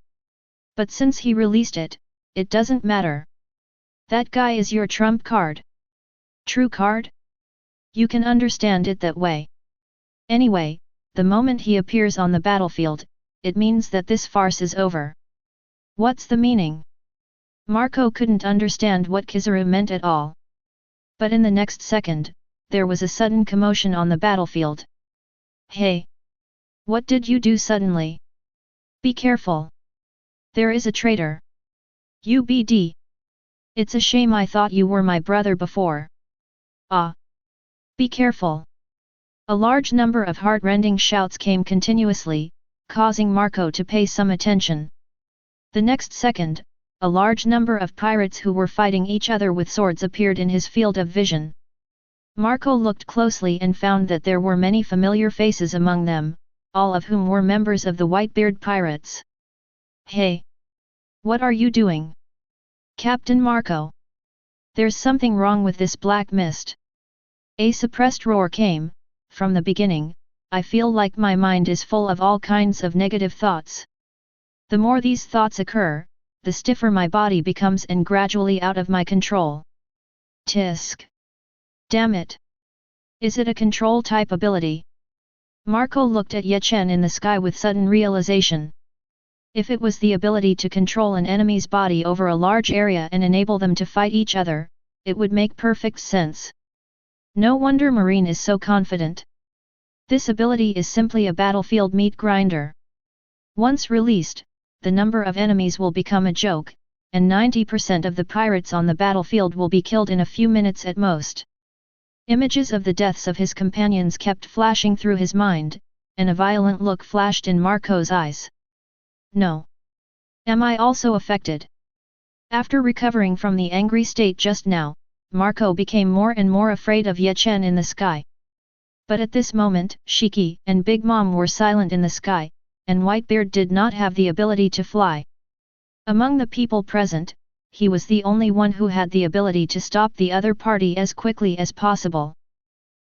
But since he released it, it doesn't matter. That guy is your trump card. True card? You can understand it that way. Anyway, the moment he appears on the battlefield, it means that this farce is over. What's the meaning? Marco couldn't understand what Kizaru meant at all. But in the next second, there was a sudden commotion on the battlefield. Hey! What did you do suddenly? Be careful! There is a traitor! UBD! It's a shame I thought you were my brother before. Ah! Be careful! A large number of heart-rending shouts came continuously, causing Marco to pay some attention. The next second, a large number of pirates who were fighting each other with swords appeared in his field of vision. Marco looked closely and found that there were many familiar faces among them, all of whom were members of the Whitebeard pirates. Hey! What are you doing? Captain Marco! There's something wrong with this black mist. A suppressed roar came. From the beginning, I feel like my mind is full of all kinds of negative thoughts. The more these thoughts occur, the stiffer my body becomes and gradually out of my control. Tisk! Damn it! Is it a control-type ability? Marco looked at Ye Chen in the sky with sudden realization. If it was the ability to control an enemy's body over a large area and enable them to fight each other, it would make perfect sense. No wonder Marine is so confident. This ability is simply a battlefield meat grinder. Once released, the number of enemies will become a joke, and 90% of the pirates on the battlefield will be killed in a few minutes at most. Images of the deaths of his companions kept flashing through his mind, and a violent look flashed in Marco's eyes. No. Am I also affected? After recovering from the angry state just now, Marco became more and more afraid of Ye Chen in the sky. But at this moment, Shiki and Big Mom were silent in the sky, and Whitebeard did not have the ability to fly. Among the people present, he was the only one who had the ability to stop the other party as quickly as possible.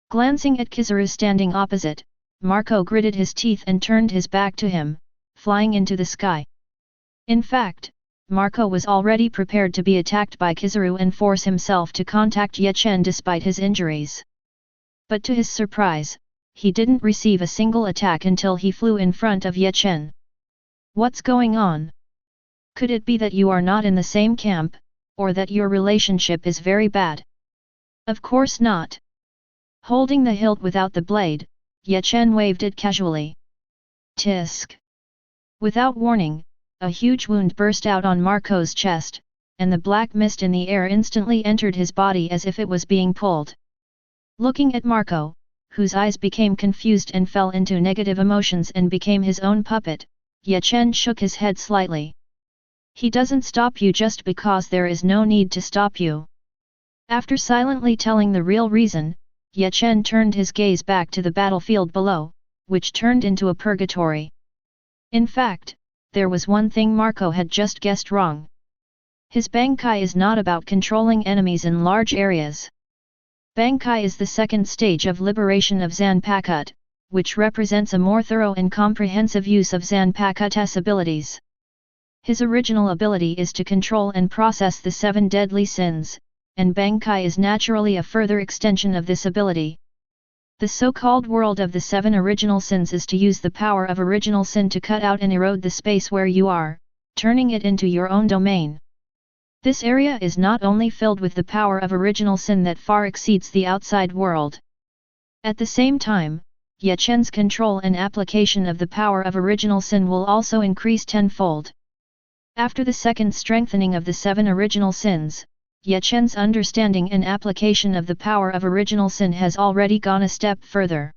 Glancing at Kizaru standing opposite, Marco gritted his teeth and turned his back to him, flying into the sky. In fact, Marco was already prepared to be attacked by Kizaru and force himself to contact Ye Chen despite his injuries. But to his surprise, he didn't receive a single attack until he flew in front of Ye Chen. What's going on? Could it be that you are not in the same camp, or that your relationship is very bad? Of course not. Holding the hilt without the blade, Ye Chen waved it casually. Tisk. Without warning, a huge wound burst out on Marco's chest, and the black mist in the air instantly entered his body as if it was being pulled. Looking at Marco, whose eyes became confused and fell into negative emotions and became his own puppet, Ye Chen shook his head slightly. He doesn't stop you just because there is no need to stop you. After silently telling the real reason, Ye Chen turned his gaze back to the battlefield below, which turned into a purgatory. In fact, there was one thing Marco had just guessed wrong. His Bankai is not about controlling enemies in large areas. Bankai is the second stage of liberation of Zanpakuto, which represents a more thorough and comprehensive use of Zanpakuto's abilities. His original ability is to control and process the 7 deadly sins, and Bankai is naturally a further extension of this ability. The so-called world of the 7 original sins is to use the power of original sin to cut out and erode the space where you are, turning it into your own domain. This area is not only filled with the power of original sin that far exceeds the outside world. At the same time, Ye Chen's control and application of the power of original sin will also increase tenfold. After the second strengthening of the 7 original sins, Ye Chen's understanding and application of the power of original sin has already gone a step further.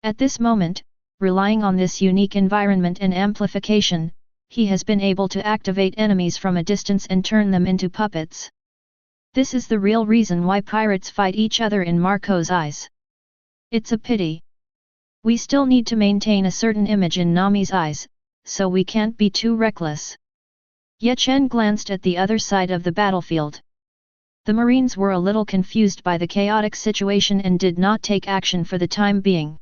At this moment, relying on this unique environment and amplification, he has been able to activate enemies from a distance and turn them into puppets. This is the real reason why pirates fight each other in Marco's eyes. It's a pity. We still need to maintain a certain image in Nami's eyes, so we can't be too reckless. Ye Chen glanced at the other side of the battlefield. The Marines were a little confused by the chaotic situation and did not take action for the time being.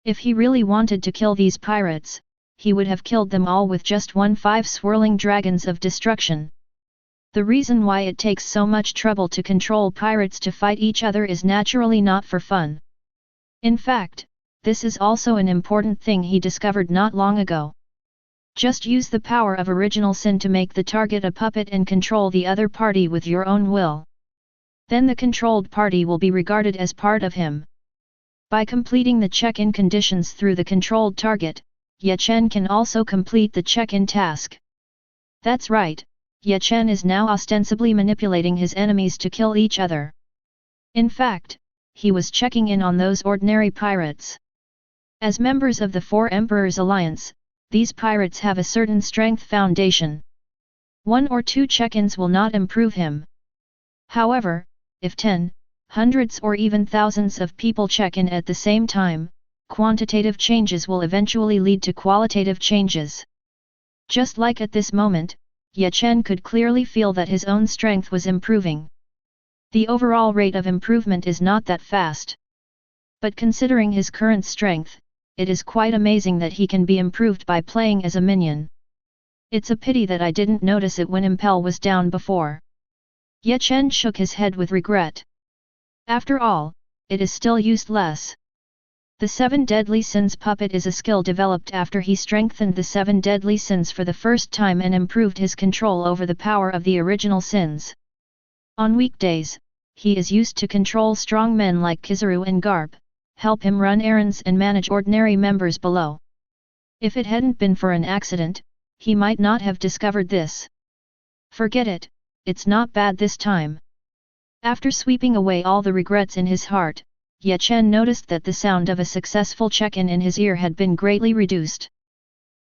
If he really wanted to kill these pirates, he would have killed them all with just 5 swirling dragons of destruction. The reason why it takes so much trouble to control pirates to fight each other is naturally not for fun. In fact, this is also an important thing he discovered not long ago. Just use the power of original sin to make the target a puppet and control the other party with your own will. Then the controlled party will be regarded as part of him. By completing the check-in conditions through the controlled target, Ye Chen can also complete the check-in task. That's right, Ye Chen is now ostensibly manipulating his enemies to kill each other. In fact, he was checking in on those ordinary pirates. As members of the 4 Emperors Alliance, these pirates have a certain strength foundation. 1 or 2 check-ins will not improve him. However, if 10, hundreds or even thousands of people check in at the same time, quantitative changes will eventually lead to qualitative changes. Just like at this moment, Ye Chen could clearly feel that his own strength was improving. The overall rate of improvement is not that fast. But considering his current strength, it is quite amazing that he can be improved by playing as a minion. It's a pity that I didn't notice it when Impel was down before. Ye Chen shook his head with regret. After all, it is still useless. The 7 Deadly Sins puppet is a skill developed after he strengthened the 7 Deadly Sins for the first time and improved his control over the power of the original sins. On weekdays, he is used to control strong men like Kizaru and Garp, help him run errands and manage ordinary members below. If it hadn't been for an accident, he might not have discovered this. Forget it, it's not bad this time. After sweeping away all the regrets in his heart, Ye Chen noticed that the sound of a successful check-in in his ear had been greatly reduced.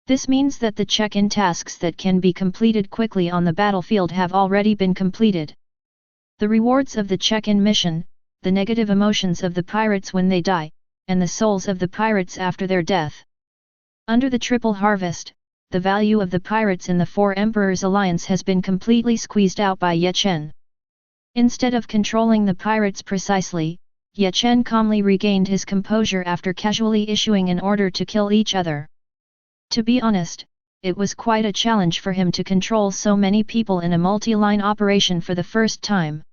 This means that the check-in tasks that can be completed quickly on the battlefield have already been completed. The rewards of the check-in mission, the negative emotions of the pirates when they die, and the souls of the pirates after their death. Under the triple harvest, the value of the pirates in the Four Emperors Alliance has been completely squeezed out by Ye Chen. Instead of controlling the pirates precisely, Ye Chen calmly regained his composure after casually issuing an order to kill each other. To be honest, it was quite a challenge for him to control so many people in a multi-line operation for the first time.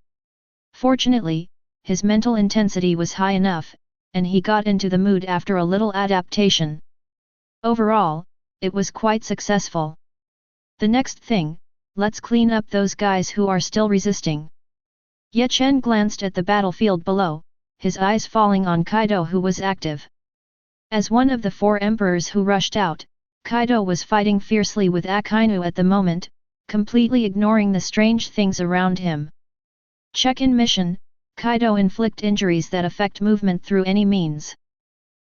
Fortunately, his mental intensity was high enough, and he got into the mood after a little adaptation. Overall, it was quite successful. The next thing, let's clean up those guys who are still resisting. Ye Chen glanced at the battlefield below, his eyes falling on Kaido, who was active. As one of the four emperors who rushed out, Kaido was fighting fiercely with Akainu at the moment, completely ignoring the strange things around him. Check-in mission: Kaido inflict injuries that affect movement through any means.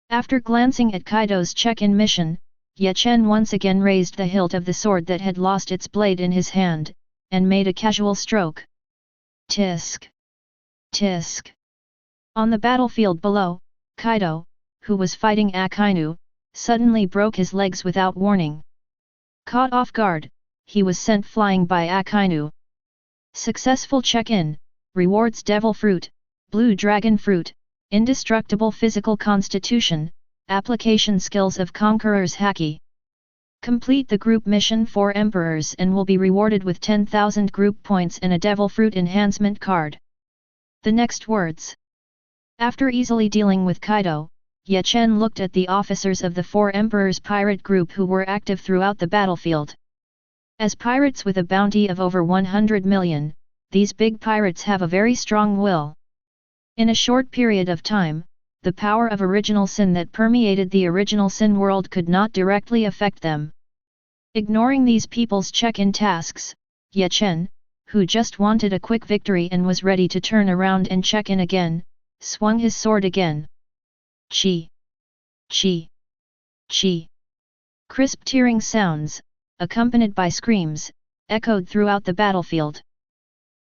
After glancing at Kaido's check-in mission, Ye Chen once again raised the hilt of the sword that had lost its blade in his hand, and made a casual stroke. Tisk! Tisk! On the battlefield below, Kaido, who was fighting Akainu, suddenly broke his legs without warning. Caught off guard, he was sent flying by Akainu. Successful check-in, rewards Devil Fruit, Blue Dragon Fruit, Indestructible Physical Constitution, Application Skills of Conqueror's Haki. Complete the group mission for Emperors and will be rewarded with 10,000 group points and a Devil Fruit enhancement card. The next words. After easily dealing with Kaido, Ye Chen looked at the officers of the Four Emperors pirate group who were active throughout the battlefield. As pirates with a bounty of over 100 million, these big pirates have a very strong will. In a short period of time, the power of original sin that permeated the original sin world could not directly affect them. Ignoring these people's check-in tasks, Ye Chen, who just wanted a quick victory and was ready to turn around and check in again, swung his sword again. Chi! Chi! Chi! Crisp tearing sounds, accompanied by screams, echoed throughout the battlefield.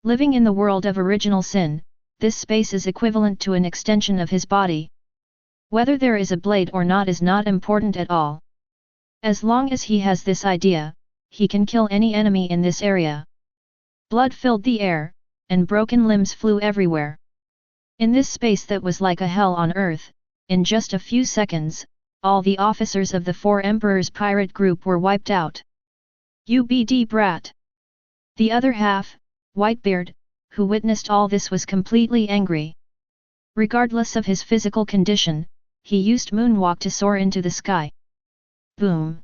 Living in the world of original sin, this space is equivalent to an extension of his body. Whether there is a blade or not is not important at all. As long as he has this idea, he can kill any enemy in this area. Blood filled the air, and broken limbs flew everywhere. In this space that was like a hell on earth, in just a few seconds, all the officers of the Four Emperors pirate group were wiped out. UBD brat! The other half, Whitebeard, who witnessed all this, was completely angry. Regardless of his physical condition, he used Moonwalk to soar into the sky. Boom!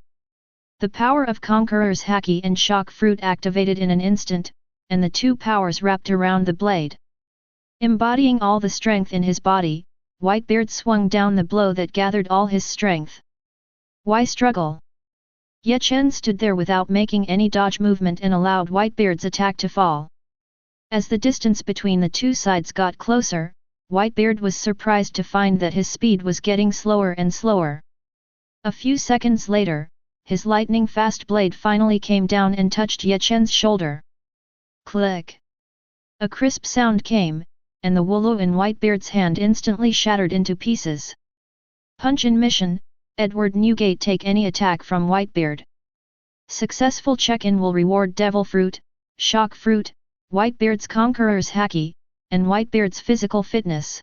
The power of Conqueror's Haki and Shock Fruit activated in an instant, and the two powers wrapped around the blade. Embodying all the strength in his body, Whitebeard swung down the blow that gathered all his strength. Why struggle? Ye Chen stood there without making any dodge movement and allowed Whitebeard's attack to fall. As the distance between the two sides got closer, Whitebeard was surprised to find that his speed was getting slower and slower. A few seconds later, his lightning-fast blade finally came down and touched Ye Chen's shoulder. Click! A crisp sound came, and the wooloo in Whitebeard's hand instantly shattered into pieces. Punch-in mission: Edward Newgate, take any attack from Whitebeard. Successful check-in will reward Devil Fruit, Shock Fruit, Whitebeard's Conqueror's Haki, and Whitebeard's physical fitness.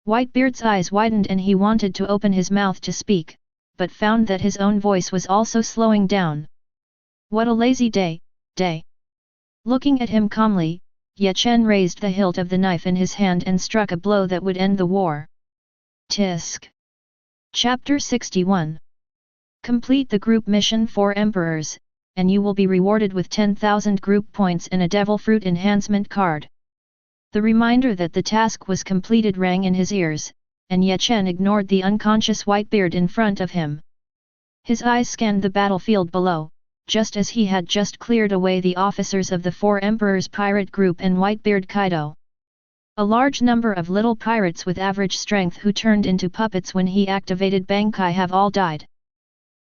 Whitebeard's eyes widened and he wanted to open his mouth to speak, but found that his own voice was also slowing down. What a lazy day! Looking at him calmly, Ye Chen raised the hilt of the knife in his hand and struck a blow that would end the war. Tisk! Chapter 61. Complete the group mission for Emperors, and you will be rewarded with 10,000 group points and a Devil Fruit enhancement card. The reminder that the task was completed rang in his ears, and Ye Chen ignored the unconscious Whitebeard in front of him. His eyes scanned the battlefield below, just as he had just cleared away the officers of the Four Emperors pirate group and Whitebeard Kaido. A large number of little pirates with average strength who turned into puppets when he activated Bankai have all died.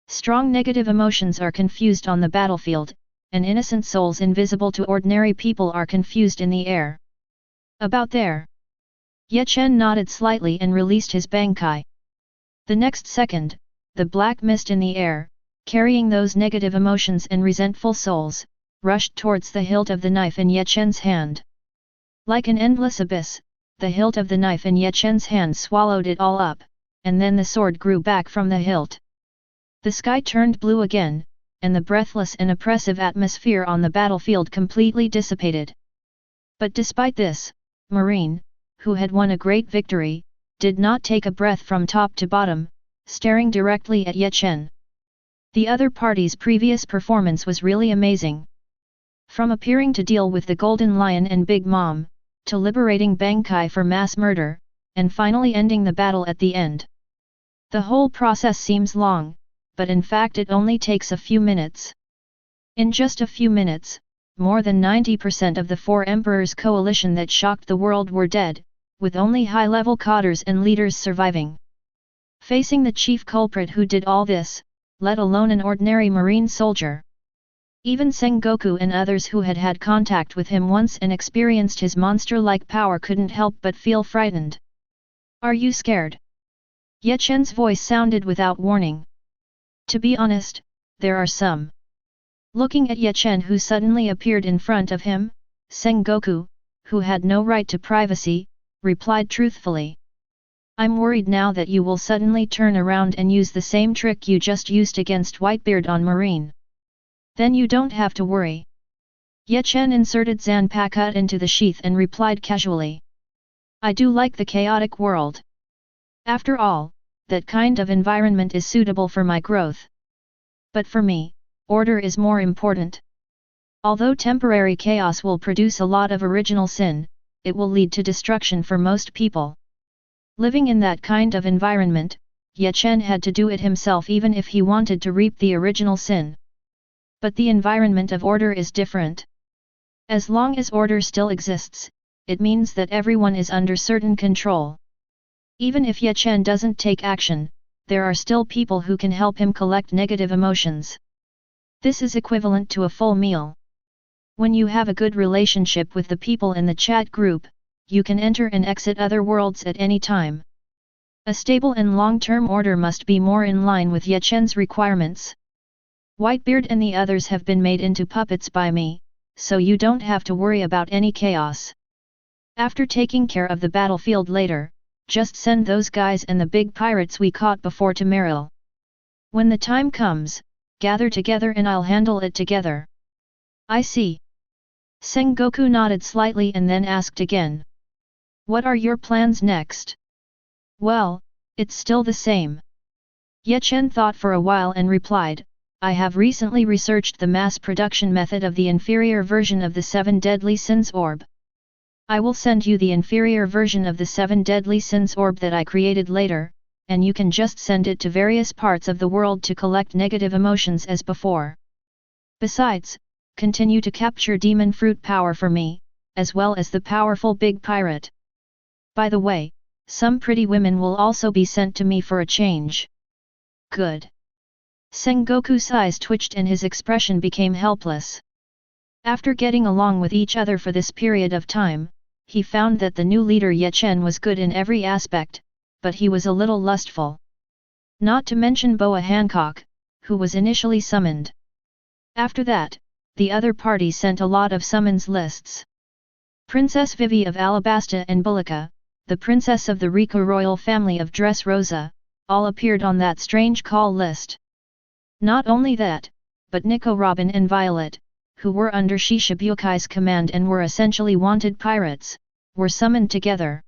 Strong negative emotions are confused on the battlefield, and innocent souls invisible to ordinary people are confused in the air. About there. Ye Chen nodded slightly and released his Bankai. The next second, the black mist in the air, carrying those negative emotions and resentful souls, rushed towards the hilt of the knife in Ye Chen's hand. Like an endless abyss, the hilt of the knife in Ye Chen's hand swallowed it all up, and then the sword grew back from the hilt. The sky turned blue again, and the breathless and oppressive atmosphere on the battlefield completely dissipated. But despite this, Marine, who had won a great victory, did not take a breath from top to bottom, staring directly at Ye Chen. The other party's previous performance was really amazing. From appearing to deal with the Golden Lion and Big Mom, to liberating Bankai for mass murder, and finally ending the battle at the end. The whole process seems long, but in fact it only takes a few minutes. In just a few minutes, more than 90% of the four emperors' coalition that shocked the world were dead, with only high-level cadres and leaders surviving. Facing the chief culprit who did all this, let alone an ordinary marine soldier. Even Sengoku and others who had had contact with him once and experienced his monster-like power couldn't help but feel frightened. "Are you scared?" Ye Chen's voice sounded without warning. "To be honest, there are some." Looking at Ye Chen who suddenly appeared in front of him, Sengoku, who had no right to privacy, replied truthfully. "I'm worried now that you will suddenly turn around and use the same trick you just used against Whitebeard on Marine. Then you don't have to worry." Ye Chen inserted Zanpakuto into the sheath and replied casually. "I do like the chaotic world. After all, that kind of environment is suitable for my growth. But for me, order is more important. Although temporary chaos will produce a lot of original sin, it will lead to destruction for most people." Living in that kind of environment, Ye Chen had to do it himself even if he wanted to reap the original sin. But the environment of order is different. As long as order still exists, it means that everyone is under certain control. Even if Ye Chen doesn't take action, there are still people who can help him collect negative emotions. This is equivalent to a full meal. When you have a good relationship with the people in the chat group, you can enter and exit other worlds at any time. A stable and long-term order must be more in line with Ye Chen's requirements. Whitebeard and the others have been made into puppets by me, so you don't have to worry about any chaos. After taking care of the battlefield later, just send those guys and the big pirates we caught before to Meryl. When the time comes, gather together and I'll handle it together." "I see." Sengoku nodded slightly and then asked again. "What are your plans next?" "Well, it's still the same." Ye Chen thought for a while and replied, "I have recently researched the mass production method of the inferior version of the 7 Deadly Sins Orb. I will send you the inferior version of the 7 Deadly Sins Orb that I created later, and you can just send it to various parts of the world to collect negative emotions as before. Besides, continue to capture demon fruit power for me, as well as the powerful big pirate. By the way, some pretty women will also be sent to me for a change." "Good." Sengoku's eyes twitched and his expression became helpless. After getting along with each other for this period of time, he found that the new leader Ye Chen was good in every aspect, but he was a little lustful. Not to mention Boa Hancock, who was initially summoned. After that, the other party sent a lot of summons lists. Princess Vivi of Alabasta and Bullica, the princess of the Rika royal family of Dressrosa, all appeared on that strange call list. Not only that, but Nico Robin and Violet, who were under Shishibuki's command and were essentially wanted pirates, were summoned together.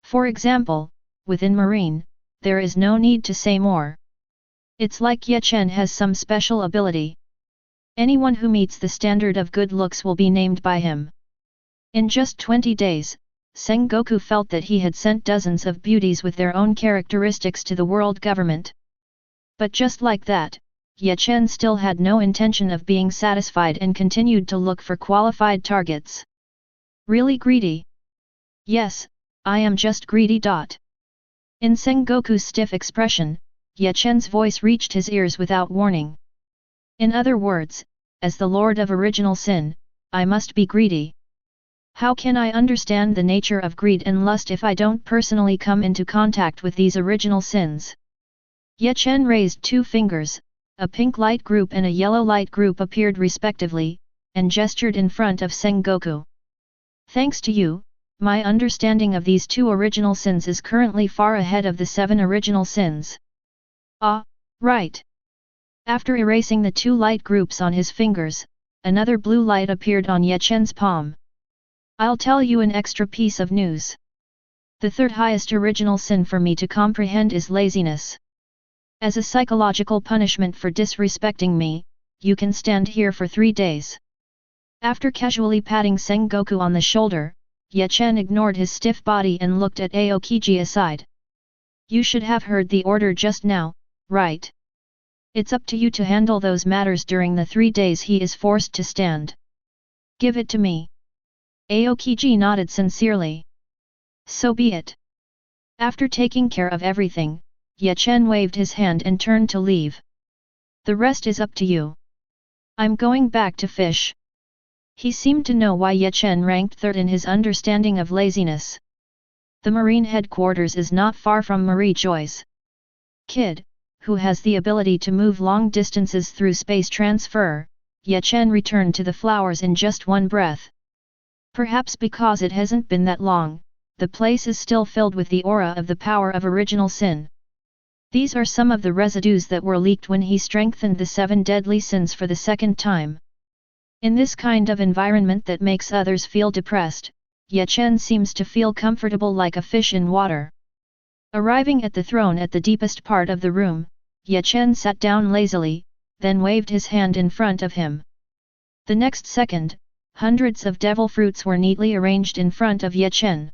For example, within Marine, there is no need to say more. It's like Ye Chen has some special ability. Anyone who meets the standard of good looks will be named by him. In just 20 days, Sengoku felt that he had sent dozens of beauties with their own characteristics to the world government. But just like that, Ye Chen still had no intention of being satisfied and continued to look for qualified targets. "Really greedy?" "Yes, I am just greedy." In Sengoku's stiff expression, Ye Chen's voice reached his ears without warning. "In other words, as the Lord of Original Sin, I must be greedy. How can I understand the nature of greed and lust if I don't personally come into contact with these original sins?" Ye Chen raised 2 fingers, a pink light group and a yellow light group appeared respectively, and gestured in front of Sengoku. Thanks to you, my understanding of these 2 original sins is currently far ahead of the 7 original sins. Ah, right. After erasing the 2 light groups on his fingers, another blue light appeared on Ye Chen's palm. I'll tell you an extra piece of news. The 3rd highest original sin for me to comprehend is laziness. As a psychological punishment for disrespecting me, you can stand here for 3 days. After casually patting Sengoku on the shoulder, Ye Chen ignored his stiff body and looked at Aokiji aside. You should have heard the order just now, right? It's up to you to handle those matters during the 3 days he is forced to stand. Give it to me. Aokiji nodded sincerely. So be it. After taking care of everything, Ye Chen waved his hand and turned to leave. The rest is up to you. I'm going back to fish. He seemed to know why Ye Chen ranked 3rd in his understanding of laziness. The marine headquarters is not far from Marie Joy's kid, who has the ability to move long distances through space transfer. Ye Chen returned to the flowers in just one breath. Perhaps because it hasn't been that long, the place is still filled with the aura of the power of original sin. These are some of the residues that were leaked when he strengthened the 7 deadly sins for the 2nd time. In this kind of environment that makes others feel depressed, Ye Chen seems to feel comfortable like a fish in water. Arriving at the throne at the deepest part of the room, Ye Chen sat down lazily, then waved his hand in front of him. The next second, hundreds of devil fruits were neatly arranged in front of Ye Chen.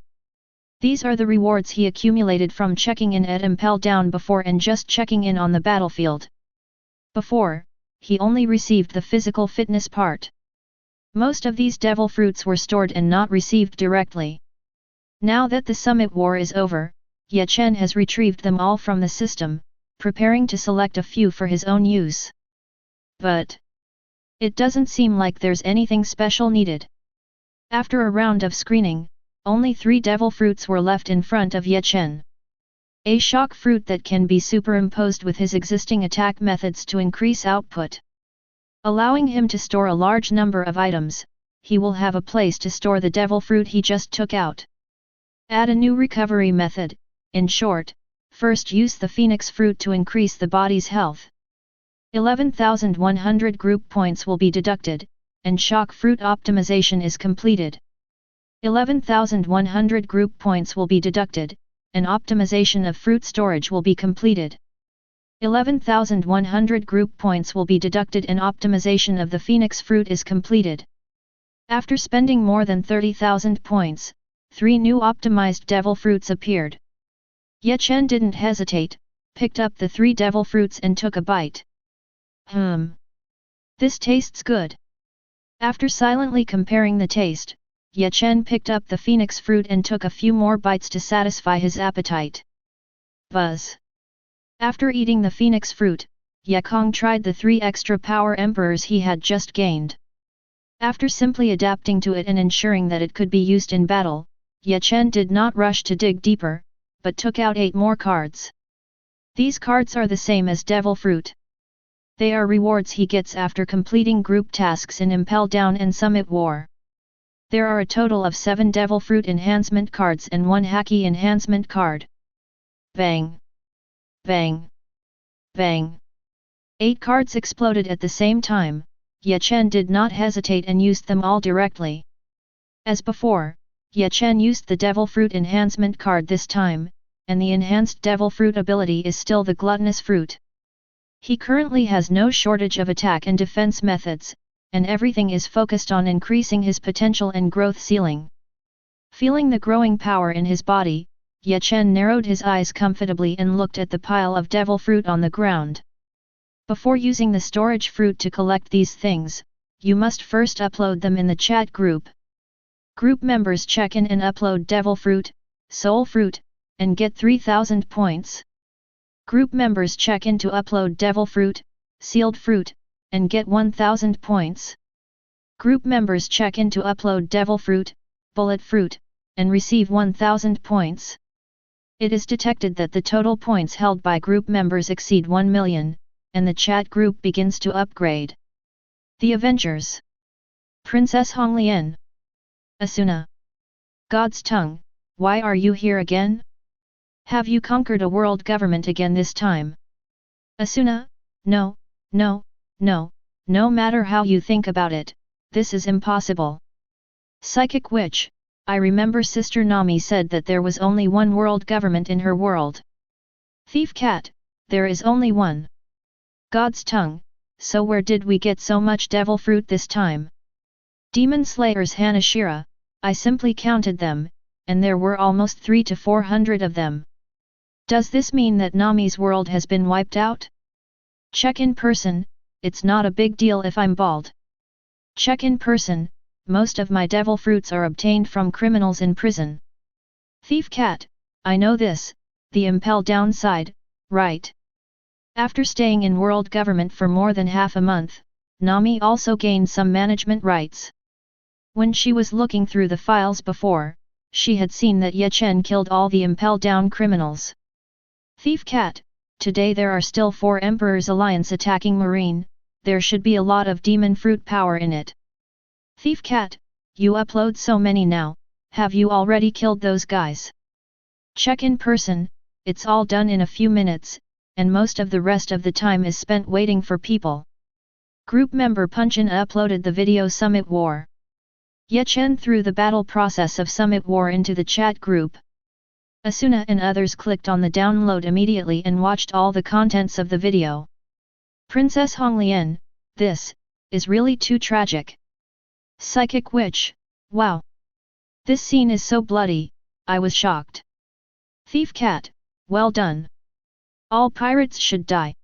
These are the rewards he accumulated from checking in at Impel Down before and just checking in on the battlefield. Before, he only received the physical fitness part. Most of these devil fruits were stored and not received directly. Now that the summit war is over, Ye Chen has retrieved them all from the system, preparing to select a few for his own use. But it doesn't seem like there's anything special needed. After a round of screening, only 3 devil fruits were left in front of Ye Chen. A shock fruit that can be superimposed with his existing attack methods to increase output. Allowing him to store a large number of items, he will have a place to store the devil fruit he just took out. Add a new recovery method, in short, first use the phoenix fruit to increase the body's health. 11,100 group points will be deducted, and shock fruit optimization is completed. 11,100 group points will be deducted, and optimization of fruit storage will be completed. 11,100 group points will be deducted and optimization of the phoenix fruit is completed. After spending more than 30,000 points, 3 new optimized devil fruits appeared. Ye Chen didn't hesitate, picked up the 3 devil fruits and took a bite. This tastes good. After silently comparing the taste, Ye Chen picked up the phoenix fruit and took a few more bites to satisfy his appetite. Buzz. After eating the phoenix fruit, Ye Kong tried the 3 extra power emperors he had just gained. After simply adapting to it and ensuring that it could be used in battle, Ye Chen did not rush to dig deeper, but took out 8 more cards. These cards are the same as devil fruit. They are rewards he gets after completing group tasks in Impel Down and Summit War. There are a total of 7 devil fruit enhancement cards and 1 haki enhancement card. Bang! Bang! Bang! 8 cards exploded at the same time. Ye Chen did not hesitate and used them all directly. As before, Ye Chen used the devil fruit enhancement card this time, and the enhanced devil fruit ability is still the gluttonous fruit. He currently has no shortage of attack and defense methods, and everything is focused on increasing his potential and growth ceiling. Feeling the growing power in his body, Ye Chen narrowed his eyes comfortably and looked at the pile of devil fruit on the ground. Before using the storage fruit to collect these things, you must first upload them in the chat group. Group members check in and upload devil fruit, soul fruit, and get 3,000 points. Group members check in to upload devil fruit, sealed fruit, and get 1,000 points. Group members check in to upload devil fruit, bullet fruit, and receive 1,000 points. It is detected that the total points held by group members exceed 1 million, and the chat group begins to upgrade. The Avengers. Princess Honglian. Asuna. God's tongue, why are you here again? Have you conquered a world government again this time? Asuna, no, no, no, no matter how you think about it, this is impossible. Psychic Witch, I remember Sister Nami said that there was only one world government in her world. Thief Cat, there is only one. God's tongue, so where did we get so much devil fruit this time? Demon Slayers Hanashira, I simply counted them, and there were almost 300 to 400 of them. Does this mean that Nami's world has been wiped out? Check in person, it's not a big deal if I'm bald. Check in person, most of my devil fruits are obtained from criminals in prison. Thief Cat, I know this, the impel downside, right? After staying in world government for more than half a month, Nami also gained some management rights. When she was looking through the files before, she had seen that Ye Chen killed all the impel down criminals. Thief Cat, today there are still 4 Emperor's Alliance attacking Marine, there should be a lot of demon fruit power in it. Thief Cat, you upload so many now, have you already killed those guys? Check in person, it's all done in a few minutes, and most of the rest of the time is spent waiting for people. Group member Punchin uploaded the video Summit War. Ye Chen threw the battle process of Summit War into the chat group. Asuna and others clicked on the download immediately and watched all the contents of the video. Princess Honglian, this is really too tragic. Psychic Witch, wow. This scene is so bloody, I was shocked. Thief Cat, well done. All pirates should die.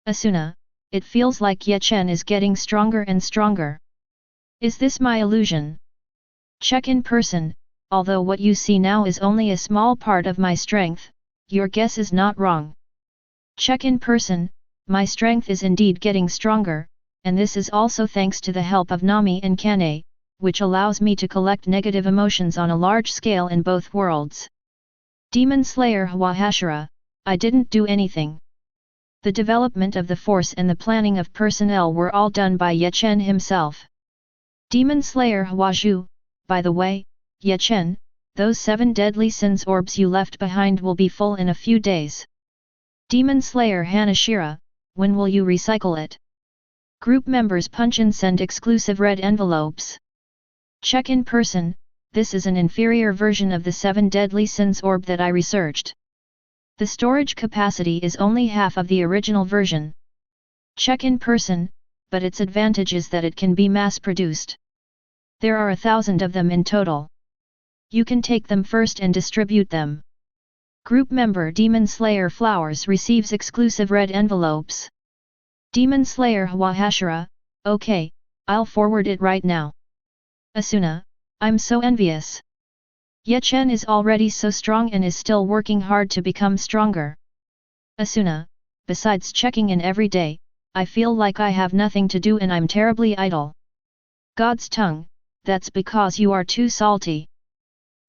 Asuna, it feels like Ye Chen is getting stronger and stronger. Is this my illusion? Check in person, although what you see now is only a small part of my strength, your guess is not wrong. Check in person, my strength is indeed getting stronger, and this is also thanks to the help of Nami and Kanae, which allows me to collect negative emotions on a large scale in both worlds. Demon Slayer Hwahashira, I didn't do anything. The development of the force and the planning of personnel were all done by Ye Chen himself. Demon Slayer Hwaju, by the way, Ye Chen, those 7 deadly sins orbs you left behind will be full in a few days. Demon Slayer Hanashira, when will you recycle it? Group members punch and send exclusive red envelopes. Check in person, this is an inferior version of the 7 deadly sins orb that I researched. The storage capacity is only half of the original version. Check in person, but its advantage is that it can be mass-produced. There are 1,000 of them in total. You can take them first and distribute them. Group member Demon Slayer Flowers receives exclusive red envelopes. Demon Slayer Hwahashira, okay, I'll forward it right now. Asuna, I'm so envious. Ye Chen is already so strong and is still working hard to become stronger. Asuna, besides checking in every day, I feel like I have nothing to do and I'm terribly idle. God's tongue, that's because you are too salty.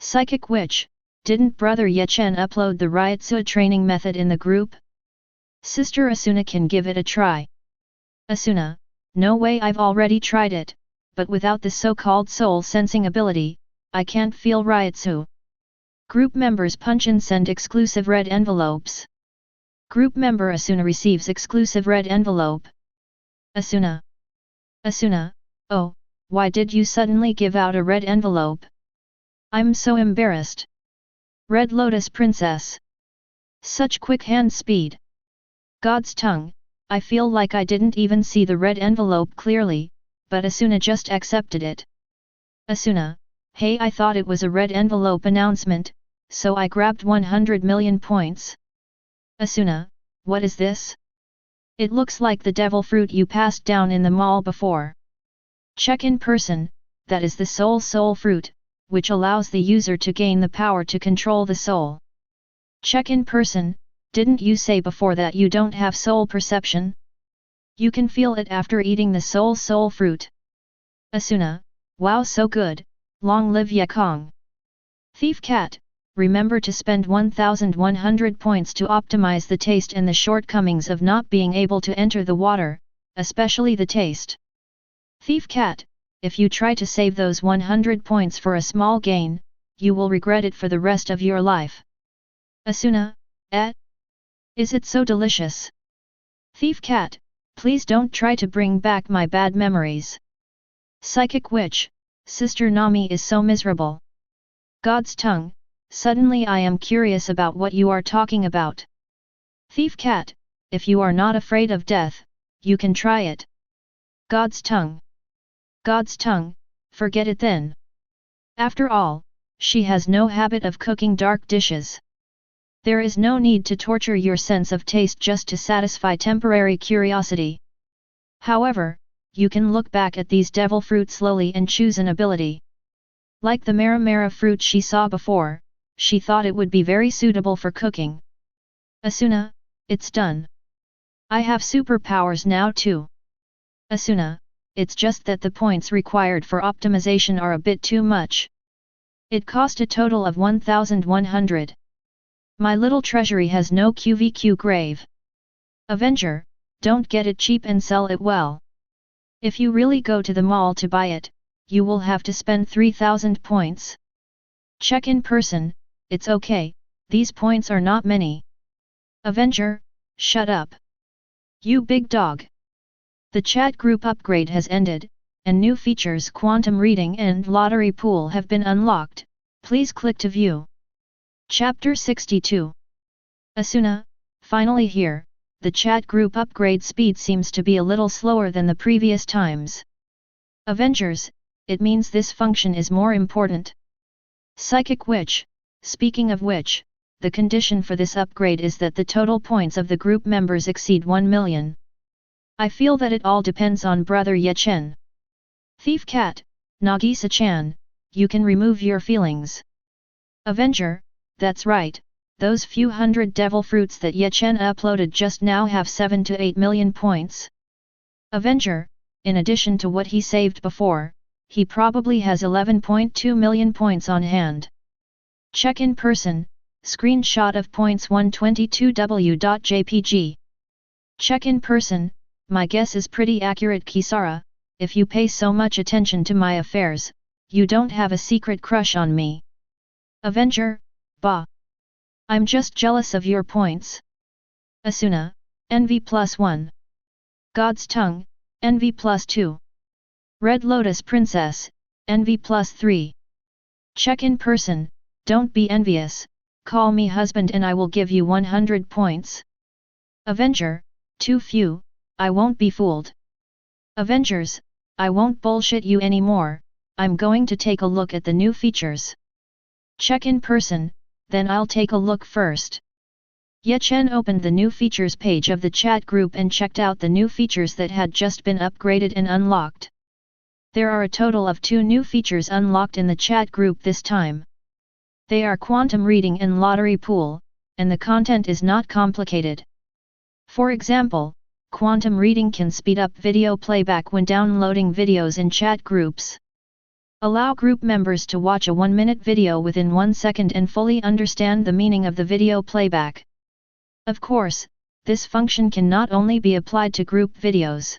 Psychic Witch, didn't brother Ye Chen upload the Ryutsu training method in the group? Sister Asuna can give it a try. Asuna, no way, I've already tried it, but without the so-called soul sensing ability, I can't feel Ryutsu. Group members punch and send exclusive red envelopes. Group member Asuna receives exclusive red envelope. Asuna. Asuna, oh, why did you suddenly give out a red envelope? I'm so embarrassed. Red Lotus Princess. Such quick hand speed. God's tongue, I feel like I didn't even see the red envelope clearly, but Asuna just accepted it. Asuna, hey, I thought it was a red envelope announcement, so I grabbed 100 million points. Asuna, what is this? It looks like the devil fruit you passed down in the mall before. Check in person, that is the soul fruit, which allows the user to gain the power to control the soul. Check in person, didn't you say before that you don't have soul perception? You can feel it after eating the soul fruit. Asuna, wow, so good, long live Ye Kong. Thief Cat, remember to spend 1100 points to optimize the taste and the shortcomings of not being able to enter the water, especially the taste. Thief Cat, if you try to save those 100 points for a small gain, you will regret it for the rest of your life. Asuna, is it so delicious? Thief Cat, please don't try to bring back my bad memories. Psychic Witch, Sister Nami is so miserable. God's tongue, suddenly I am curious about what you are talking about. Thief Cat, if you are not afraid of death, you can try it. God's tongue. God's tongue, forget it then. After all, she has no habit of cooking dark dishes. There is no need to torture your sense of taste just to satisfy temporary curiosity. However, you can look back at these devil fruit slowly and choose an ability. Like the Mara fruit she saw before, she thought it would be very suitable for cooking. Asuna, it's done. I have superpowers now too. Asuna, it's just that the points required for optimization are a bit too much. It cost a total of 1100. My little treasury has no QVQ grave. Avenger, don't get it cheap and sell it well. If you really go to the mall to buy it, you will have to spend 3000 points. Check in person, it's okay, these points are not many. Avenger, shut up. You big dog. The chat group upgrade has ended, and new features Quantum Reading and Lottery Pool have been unlocked. Please click to view. Chapter 62. Asuna, finally here, the chat group upgrade speed seems to be a little slower than the previous times. Avengers, it means this function is more important. Psychic Witch, speaking of which, the condition for this upgrade is that the total points of the group members exceed 1 million. I feel that it all depends on brother Ye Chen. Thief Cat, Nagisa-chan, you can remove your feelings. Avenger, that's right, those few hundred devil fruits that Ye Chen uploaded just now have 7 to 8 million points. Avenger, in addition to what he saved before, he probably has 11.2 million points on hand. Check in person, screenshot of points 122w.jpg. Check in person, my guess is pretty accurate Kisara, if you pay so much attention to my affairs, you don't have a secret crush on me. Avenger, bah. I'm just jealous of your points. Asuna, envy +1. God's tongue, envy +2. Red Lotus Princess, envy +3. Check in person, don't be envious, call me husband and I will give you 100 points. Avenger, too few, I won't be fooled. Avengers, I won't bullshit you anymore, I'm going to take a look at the new features. Check in person, then I'll take a look first. Ye Chen opened the new features page of the chat group and checked out the new features that had just been upgraded and unlocked. There are a total of 2 new features unlocked in the chat group this time. They are Quantum Reading and Lottery Pool, and the content is not complicated. For example, Quantum Reading can speed up video playback when downloading videos in chat groups. Allow group members to watch a 1-minute video within 1 second and fully understand the meaning of the video playback. Of course, this function can not only be applied to group videos.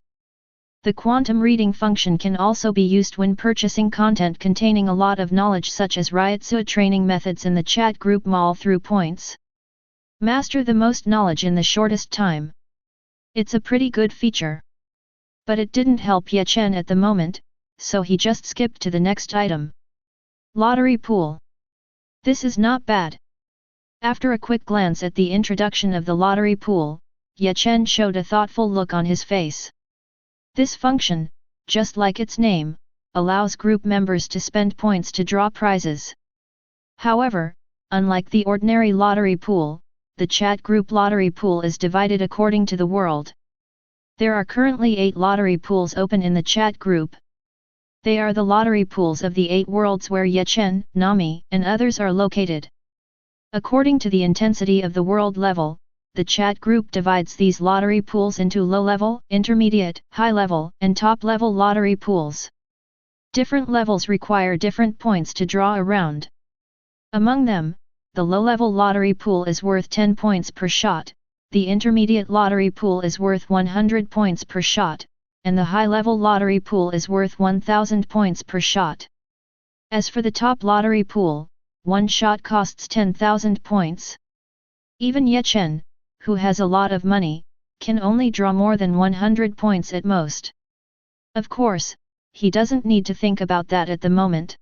The Quantum Reading function can also be used when purchasing content containing a lot of knowledge such as Ryotsu training methods in the chat group mall through points. Master the most knowledge in the shortest time. It's a pretty good feature. But it didn't help Ye Chen at the moment, so he just skipped to the next item. Lottery Pool. This is not bad. After a quick glance at the introduction of the lottery pool, Ye Chen showed a thoughtful look on his face. This function, just like its name, allows group members to spend points to draw prizes. However, unlike the ordinary lottery pool, the chat group lottery pool is divided according to the world. There are currently 8 lottery pools open in the chat group. They are the lottery pools of the 8 worlds where Ye Chen, Nami, and others are located. According to the intensity of the world level, the chat group divides these lottery pools into low-level, intermediate, high-level, and top-level lottery pools. Different levels require different points to draw around. Among them, the low-level lottery pool is worth 10 points per shot, the intermediate lottery pool is worth 100 points per shot, and the high-level lottery pool is worth 1000 points per shot. As for the top lottery pool, one shot costs 10,000 points. Even Ye Chen, who has a lot of money, can only draw more than 100 points at most. Of course, he doesn't need to think about that at the moment.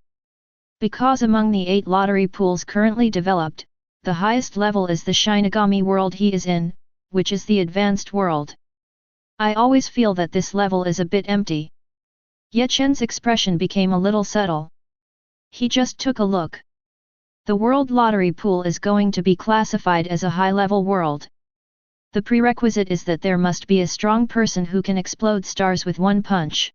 Because among the 8 lottery pools currently developed, the highest level is the Shinigami world he is in, which is the advanced world. I always feel that this level is a bit empty. Ye Chen's expression became a little subtle. He just took a look. The world lottery pool is going to be classified as a high-level world. The prerequisite is that there must be a strong person who can explode stars with one punch.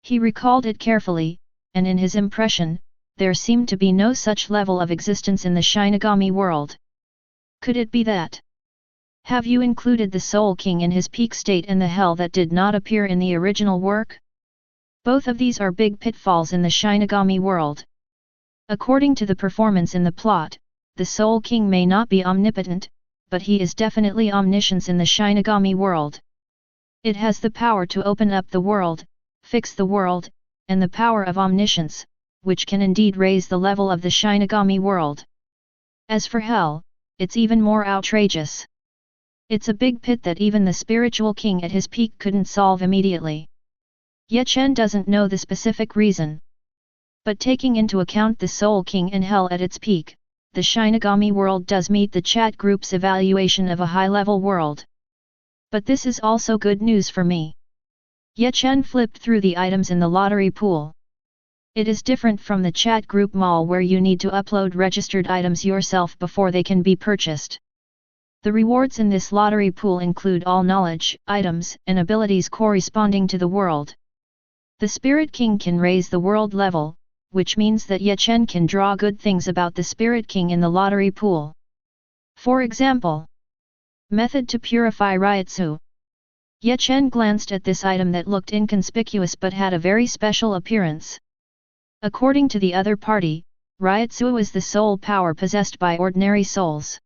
He recalled it carefully, and in his impression, there seemed to be no such level of existence in the Shinigami world. Could it be that? Have you included the Soul King in his peak state and the hell that did not appear in the original work? Both of these are big pitfalls in the Shinigami world. According to the performance in the plot, the Soul King may not be omnipotent, but he is definitely omniscience in the Shinigami world. It has the power to open up the world, fix the world, and the power of omniscience, which can indeed raise the level of the Shinigami world. As for hell, it's even more outrageous. It's a big pit that even the spiritual king at his peak couldn't solve immediately. Ye Chen doesn't know the specific reason. But taking into account the Soul King and Hell at its peak, the Shinigami world does meet the chat group's evaluation of a high-level world. But this is also good news for me. Ye Chen flipped through the items in the lottery pool. It is different from the chat group mall where you need to upload registered items yourself before they can be purchased. The rewards in this lottery pool include all knowledge, items, and abilities corresponding to the world. The Spirit King can raise the world level, which means that Ye Chen can draw good things about the Spirit King in the lottery pool. For example, method to purify Ryotsu. Ye Chen glanced at this item that looked inconspicuous but had a very special appearance. According to the other party, Ryotsu is the soul power possessed by ordinary souls.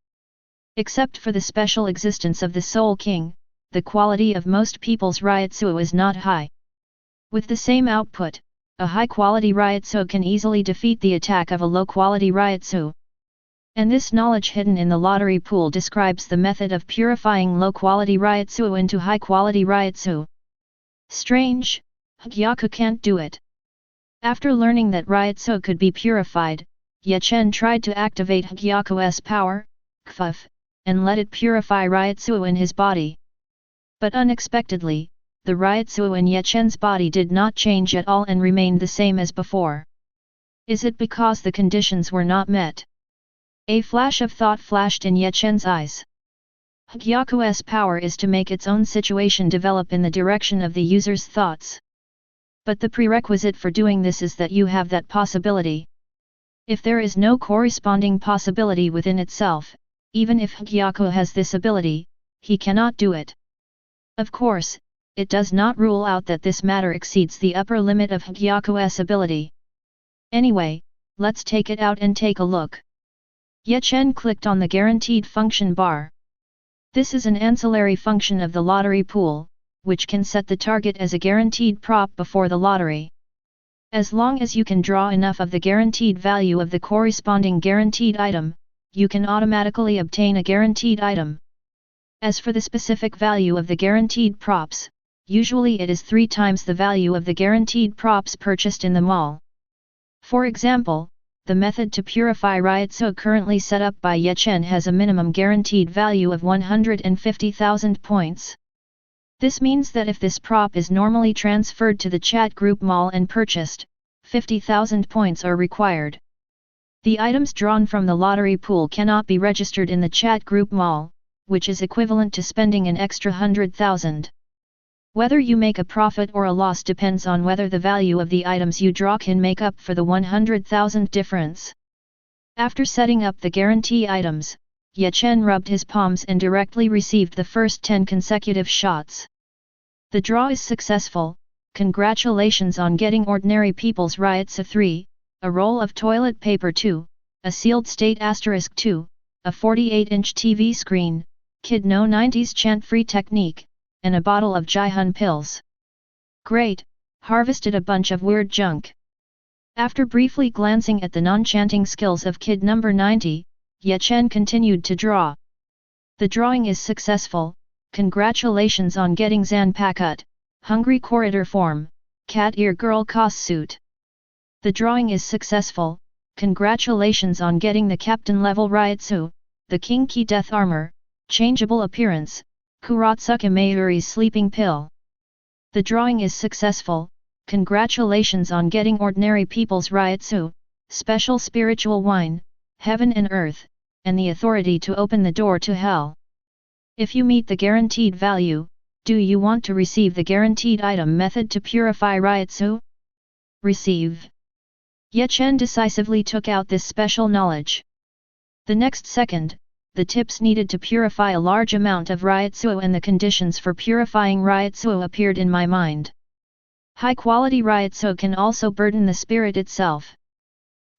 Except for the special existence of the Soul King, the quality of most people's Ryotsu is not high. With the same output, a high-quality Ryotsu can easily defeat the attack of a low-quality Ryotsu. And this knowledge hidden in the lottery pool describes the method of purifying low-quality Ryotsu into high-quality Ryotsu. Strange, Hogyoku can't do it. After learning that Ryotsu could be purified, Ye Chen tried to activate Hogyoku's power, Kfuf, and let it purify Ryotsu in his body. But unexpectedly, the Ryotsu in Ye Chen's body did not change at all and remained the same as before. Is it because the conditions were not met? A flash of thought flashed in Ye Chen's eyes. Hogyoku's power is to make its own situation develop in the direction of the user's thoughts. But the prerequisite for doing this is that you have that possibility. If there is no corresponding possibility within itself, even if Hogyoku has this ability, he cannot do it. Of course, it does not rule out that this matter exceeds the upper limit of Hogyoku's ability. Anyway, let's take it out and take a look. Ye Chen clicked on the guaranteed function bar. This is an ancillary function of the lottery pool, which can set the target as a guaranteed prop before the lottery. As long as you can draw enough of the guaranteed value of the corresponding guaranteed item, you can automatically obtain a guaranteed item. As for the specific value of the guaranteed props, usually it is 3 times the value of the guaranteed props purchased in the mall. For example, the method to purify Ryotsu currently set up by Ye Chen has a minimum guaranteed value of 150,000 points. This means that if this prop is normally transferred to the chat group mall and purchased, 50,000 points are required. The items drawn from the lottery pool cannot be registered in the chat group mall, which is equivalent to spending an extra 100,000. Whether you make a profit or a loss depends on whether the value of the items you draw can make up for the 100,000 difference. After setting up the guarantee items, Ye Chen rubbed his palms and directly received the first 10 consecutive shots. The draw is successful. Congratulations on getting ordinary people's Ryotsu 3, a roll of toilet paper 2, a sealed state *2, a 48-inch TV screen, Kid No 90s chant-free technique, and a bottle of Jihun pills. Great, harvested a bunch of weird junk. After briefly glancing at the non-chanting skills of Kid number 90, Ye Chen continued to draw. The drawing is successful, congratulations on getting Zanpakut, Hungry Corridor form, Cat Ear Girl Cos suit. The drawing is successful, congratulations on getting the Captain level Ryutsu, the King Ki Death Armor, Changeable Appearance, Kuratsuka Mayuri's Sleeping Pill. The drawing is successful, congratulations on getting Ordinary People's Ryutsu, Special Spiritual Wine, Heaven and Earth, and the authority to open the door to Hell. If you meet the guaranteed value, do you want to receive the guaranteed item method to purify Ryutsu? Receive. Ye Chen decisively took out this special knowledge. The next second, the tips needed to purify a large amount of Ryutsu and the conditions for purifying Ryutsu appeared in my mind. High-quality Ryutsu can also burden the spirit itself.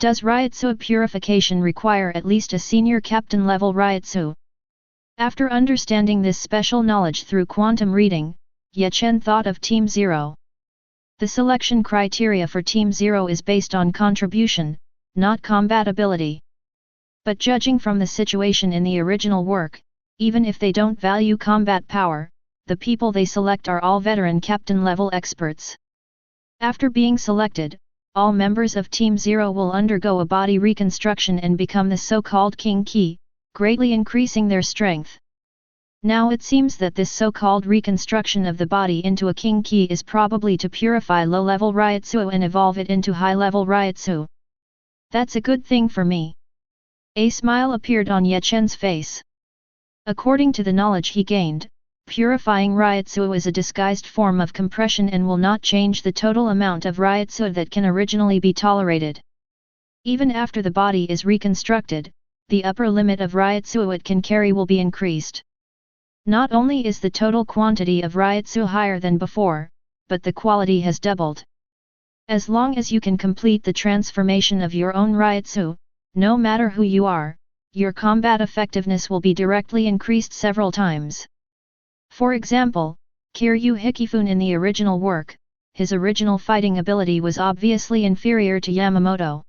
Does Ryutsu purification require at least a senior captain level Ryutsu? After understanding this special knowledge through quantum reading, Ye Chen thought of Team 0. The selection criteria for Team 0 is based on contribution, not compatibility. But judging from the situation in the original work, even if they don't value combat power, the people they select are all veteran captain level experts. After being selected, all members of Team 0 will undergo a body reconstruction and become the so-called King Ki, greatly increasing their strength. Now it seems that this so-called reconstruction of the body into a King Ki is probably to purify low-level Ryutsu and evolve it into high-level Ryutsu. That's a good thing for me. A smile appeared on Ye Chen's face. According to the knowledge he gained, purifying Ryutsu is a disguised form of compression and will not change the total amount of Ryutsu that can originally be tolerated. Even after the body is reconstructed, the upper limit of Ryutsu it can carry will be increased. Not only is the total quantity of Ryutsu higher than before, but the quality has doubled. As long as you can complete the transformation of your own Ryutsu, no matter who you are, your combat effectiveness will be directly increased several times. For example, Kiryu Hikifune in the original work, his original fighting ability was obviously inferior to Yamamoto.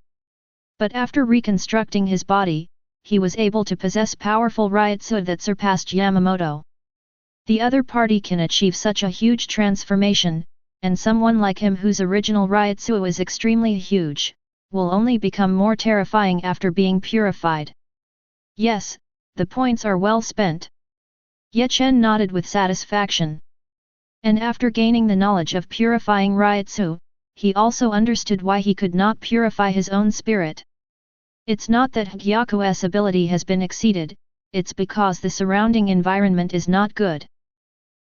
But after reconstructing his body, he was able to possess powerful Ryutsu that surpassed Yamamoto. The other party can achieve such a huge transformation, and someone like him whose original Ryutsu is extremely huge, will only become more terrifying after being purified. Yes, the points are well spent. Ye Chen nodded with satisfaction. And after gaining the knowledge of purifying Ryutsu, he also understood why he could not purify his own spirit. It's not that Hogyoku's ability has been exceeded, it's because the surrounding environment is not good.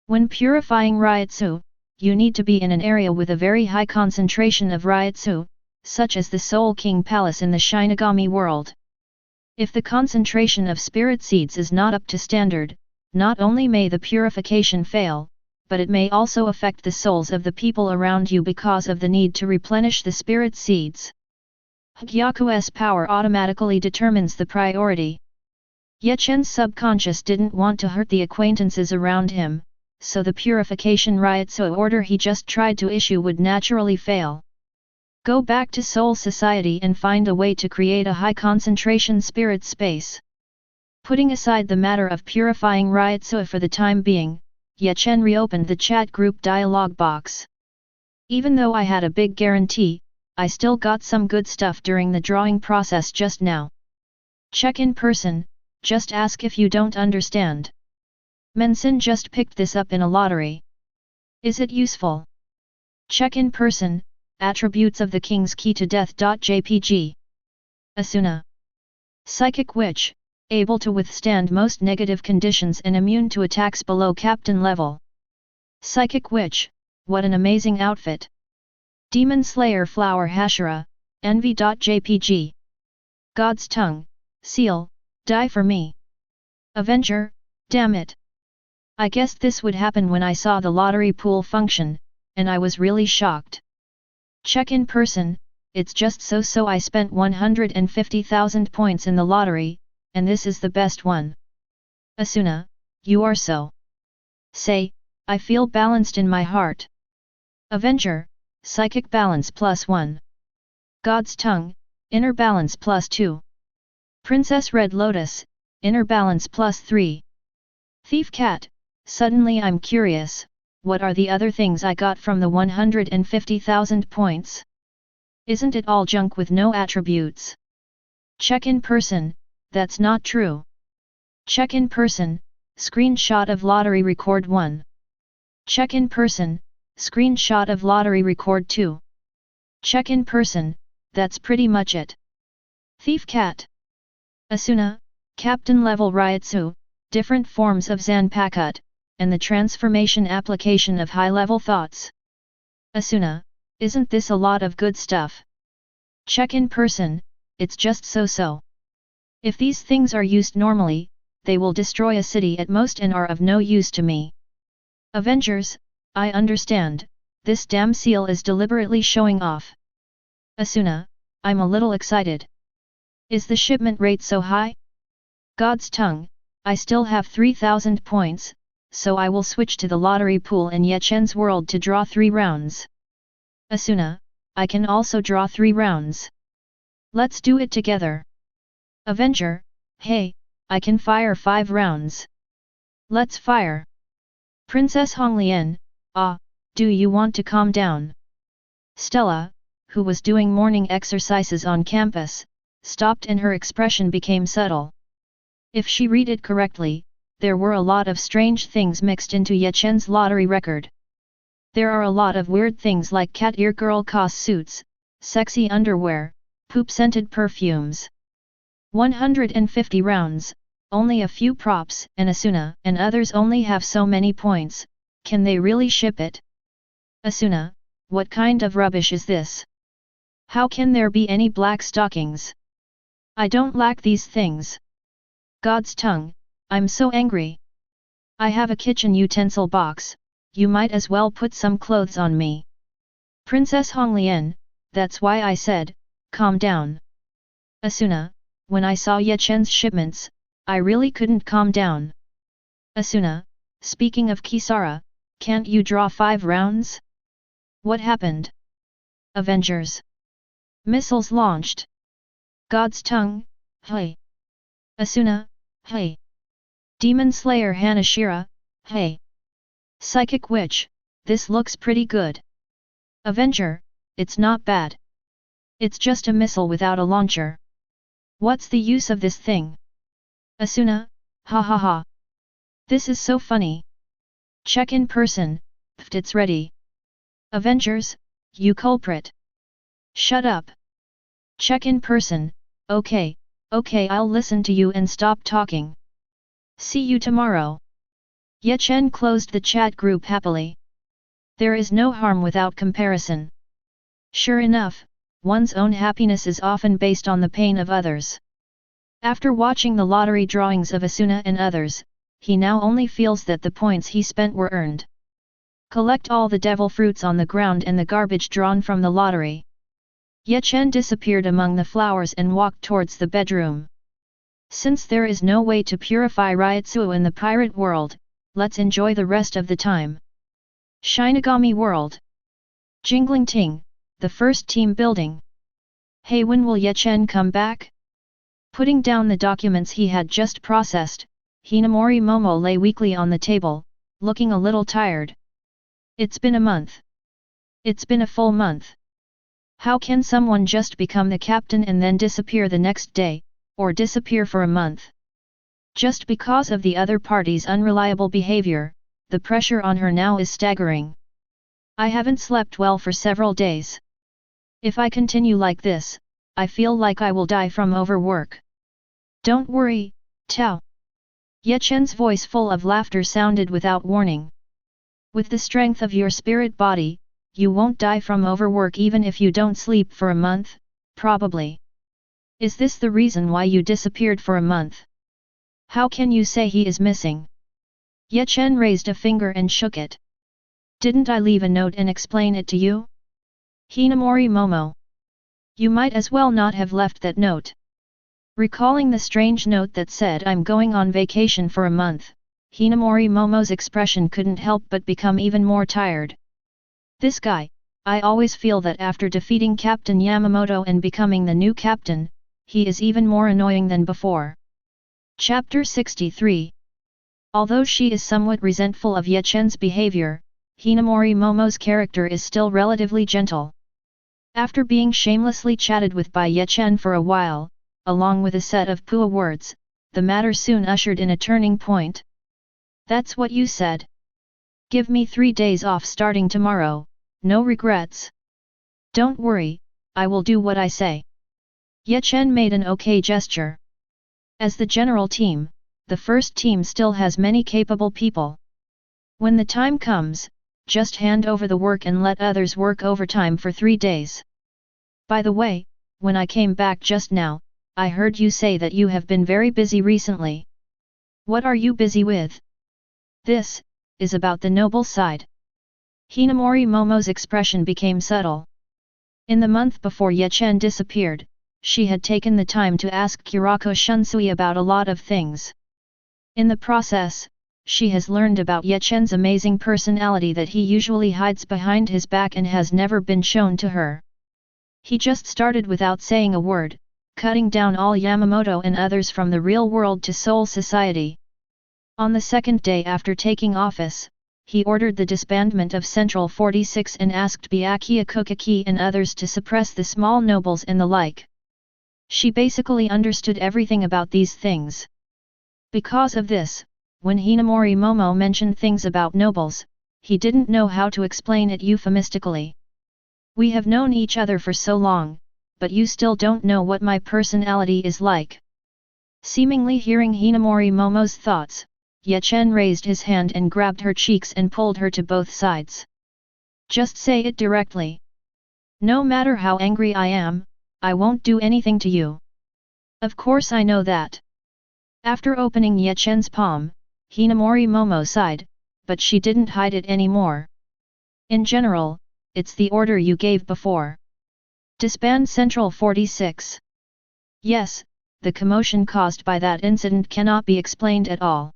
When purifying Ryutsu, you need to be in an area with a very high concentration of Ryutsu, such as the Soul King Palace in the Shinigami world. If the concentration of spirit seeds is not up to standard, not only may the purification fail, but it may also affect the souls of the people around you because of the need to replenish the spirit seeds. Hogyoku's power automatically determines the priority. Ye Chen's subconscious didn't want to hurt the acquaintances around him, so the purification Ryutsu order he just tried to issue would naturally fail. Go back to Soul Society and find a way to create a high-concentration spirit space. Putting aside the matter of purifying Ryutsu for the time being, Ye Chen reopened the chat group dialog box. Even though I had a big guarantee, I still got some good stuff during the drawing process just now. Check in person, just ask if you don't understand. Mensin just picked this up in a lottery. Is it useful? Check in person, attributes of the King's Key to Death.jpg. Asuna. Psychic Witch, able to withstand most negative conditions and immune to attacks below captain level. Psychic Witch, what an amazing outfit. Demon Slayer Flower Hashira, Envy.jpg. God's Tongue, Seal, die for me. Avenger, damn it. I guessed this would happen when I saw the lottery pool function, and I was really shocked. Check in person, it's just so I spent 150,000 points in the lottery, and this is the best one. Asuna, you are so. Say, I feel balanced in my heart. Avenger, psychic balance +1. God's tongue, inner balance +2. Princess Red Lotus, inner balance +3. Thief Cat, suddenly I'm curious, what are the other things I got from the 150,000 points? Isn't it all junk with no attributes? Check in person, that's not true. Check in person, screenshot of lottery record 1. Check in person, screenshot of lottery record 2. Check in person, that's pretty much it. Thief Cat. Asuna, Captain level Ryutsu, different forms of Zanpakuto, and the transformation application of high-level thoughts. Asuna, isn't this a lot of good stuff? Check in person, it's just so. If these things are used normally, they will destroy a city at most and are of no use to me. Avengers, I understand, this damn seal is deliberately showing off. Asuna, I'm a little excited. Is the shipment rate so high? God's tongue, I still have 3,000 points, so I will switch to the lottery pool in Ye Chen's world to draw 3 rounds. Asuna, I can also draw 3 rounds. Let's do it together. Avenger, hey, I can fire 5 rounds. Let's fire. Princess Honglian, do you want to calm down? Stella, who was doing morning exercises on campus, stopped and her expression became subtle. If she read it correctly, there were a lot of strange things mixed into Ye Chen's lottery record. There are a lot of weird things like cat ear girl cost suits, sexy underwear, poop-scented perfumes. 150 rounds, only a few props, and Asuna and others only have so many points, can they really ship it? Asuna, what kind of rubbish is this? How can there be any black stockings? I don't lack these things. God's tongue, I'm so angry. I have a kitchen utensil box, you might as well put some clothes on me. Princess Honglian, that's why I said, calm down. Asuna, when I saw Ye Chen's shipments, I really couldn't calm down. Asuna, speaking of Kisara, can't you draw 5 rounds? What happened? Avengers. Missiles launched. God's tongue, hey. Asuna, hey. Demon Slayer Hanashira, hey. Psychic Witch, this looks pretty good. Avenger, it's not bad. It's just a missile without a launcher. What's the use of this thing? Asuna, ha ha ha. This is so funny. Check in person, it's ready. Avengers, you culprit. Shut up. Check in person, okay, I'll listen to you and stop talking. See you tomorrow. Ye Chen closed the chat group happily. There is no harm without comparison. Sure enough, one's own happiness is often based on the pain of others. After watching the lottery drawings of Asuna and others, he now only feels that the points he spent were earned. Collect all the devil fruits on the ground and the garbage drawn from the lottery. Ye Chen disappeared among the flowers and walked towards the bedroom. Since there is no way to purify Ryutsu in the pirate world, let's enjoy the rest of the time. Shinigami World. Jingling Ting, the first team building. Hey, when will Ye Chen come back? Putting down the documents he had just processed, Hinamori Momo lay weakly on the table, looking a little tired. It's been a month. It's been a full month. How can someone just become the captain and then disappear the next day, or disappear for a month? Just because of the other party's unreliable behavior, the pressure on her now is staggering. I haven't slept well for several days. If I continue like this, I feel like I will die from overwork. Don't worry, Tao. Ye Chen's voice full of laughter sounded without warning. With the strength of your spirit body, you won't die from overwork even if you don't sleep for a month, probably. Is this the reason why you disappeared for a month? How can you say he is missing? Ye Chen raised a finger and shook it. Didn't I leave a note and explain it to you? Hinamori Momo. You might as well not have left that note. Recalling the strange note that said I'm going on vacation for a month, Hinamori Momo's expression couldn't help but become even more tired. This guy, I always feel that after defeating Captain Yamamoto and becoming the new captain, he is even more annoying than before. Chapter 63. Although she is somewhat resentful of Ye Chen's behavior, Hinamori Momo's character is still relatively gentle. After being shamelessly chatted with by Ye Chen for a while, along with a set of Pua words, the matter soon ushered in a turning point. That's what you said. Give me 3 days off starting tomorrow, no regrets. Don't worry, I will do what I say. Ye Chen made an okay gesture. As the general team, the first team still has many capable people. When the time comes, just hand over the work and let others work overtime for 3 days. By the way, when I came back just now, I heard you say that you have been very busy recently. What are you busy with? This is about the noble side. Hinamori Momo's expression became subtle. In the month before Ye Chen disappeared, she had taken the time to ask Kurako Shunsui about a lot of things. In the process, she has learned about Ye Chen's amazing personality that he usually hides behind his back and has never been shown to her. He just started without saying a word, cutting down all Yamamoto and others from the real world to Soul Society. On the second day after taking office, he ordered the disbandment of Central 46 and asked Byakuya Kokaki and others to suppress the small nobles and the like. She basically understood everything about these things. Because of this, when Hinamori Momo mentioned things about nobles, he didn't know how to explain it euphemistically. We have known each other for so long, but you still don't know what my personality is like. Seemingly hearing Hinamori Momo's thoughts, Ye Chen raised his hand and grabbed her cheeks and pulled her to both sides. Just say it directly. No matter how angry I am, I won't do anything to you. Of course I know that. After opening Ye Chen's palm, Hinamori Momo sighed, but she didn't hide it anymore. In general, it's the order you gave before. Disband Central 46. Yes, the commotion caused by that incident cannot be explained at all.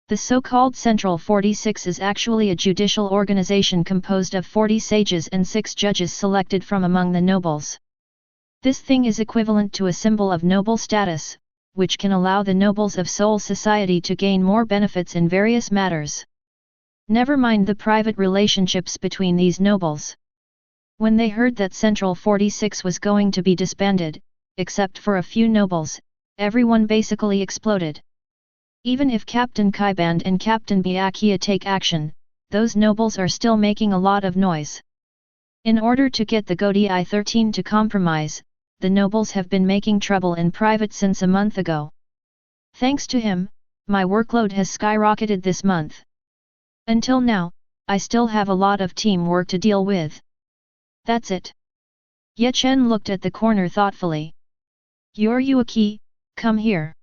The so-called Central 46 is actually a judicial organization composed of 40 sages and 6 judges selected from among the nobles. This thing is equivalent to a symbol of noble status, which can allow the nobles of Soul Society to gain more benefits in various matters. Never mind the private relationships between these nobles. When they heard that Central 46 was going to be disbanded, except for a few nobles, everyone basically exploded. Even if Captain Kaiband and Captain Byakuya take action, those nobles are still making a lot of noise. In order to get the Godi I-13 to compromise, the nobles have been making trouble in private since a month ago. Thanks to him, my workload has skyrocketed this month. Until now, I still have a lot of team work to deal with. That's it. Ye Chen looked at the corner thoughtfully. Yoryuki, come here.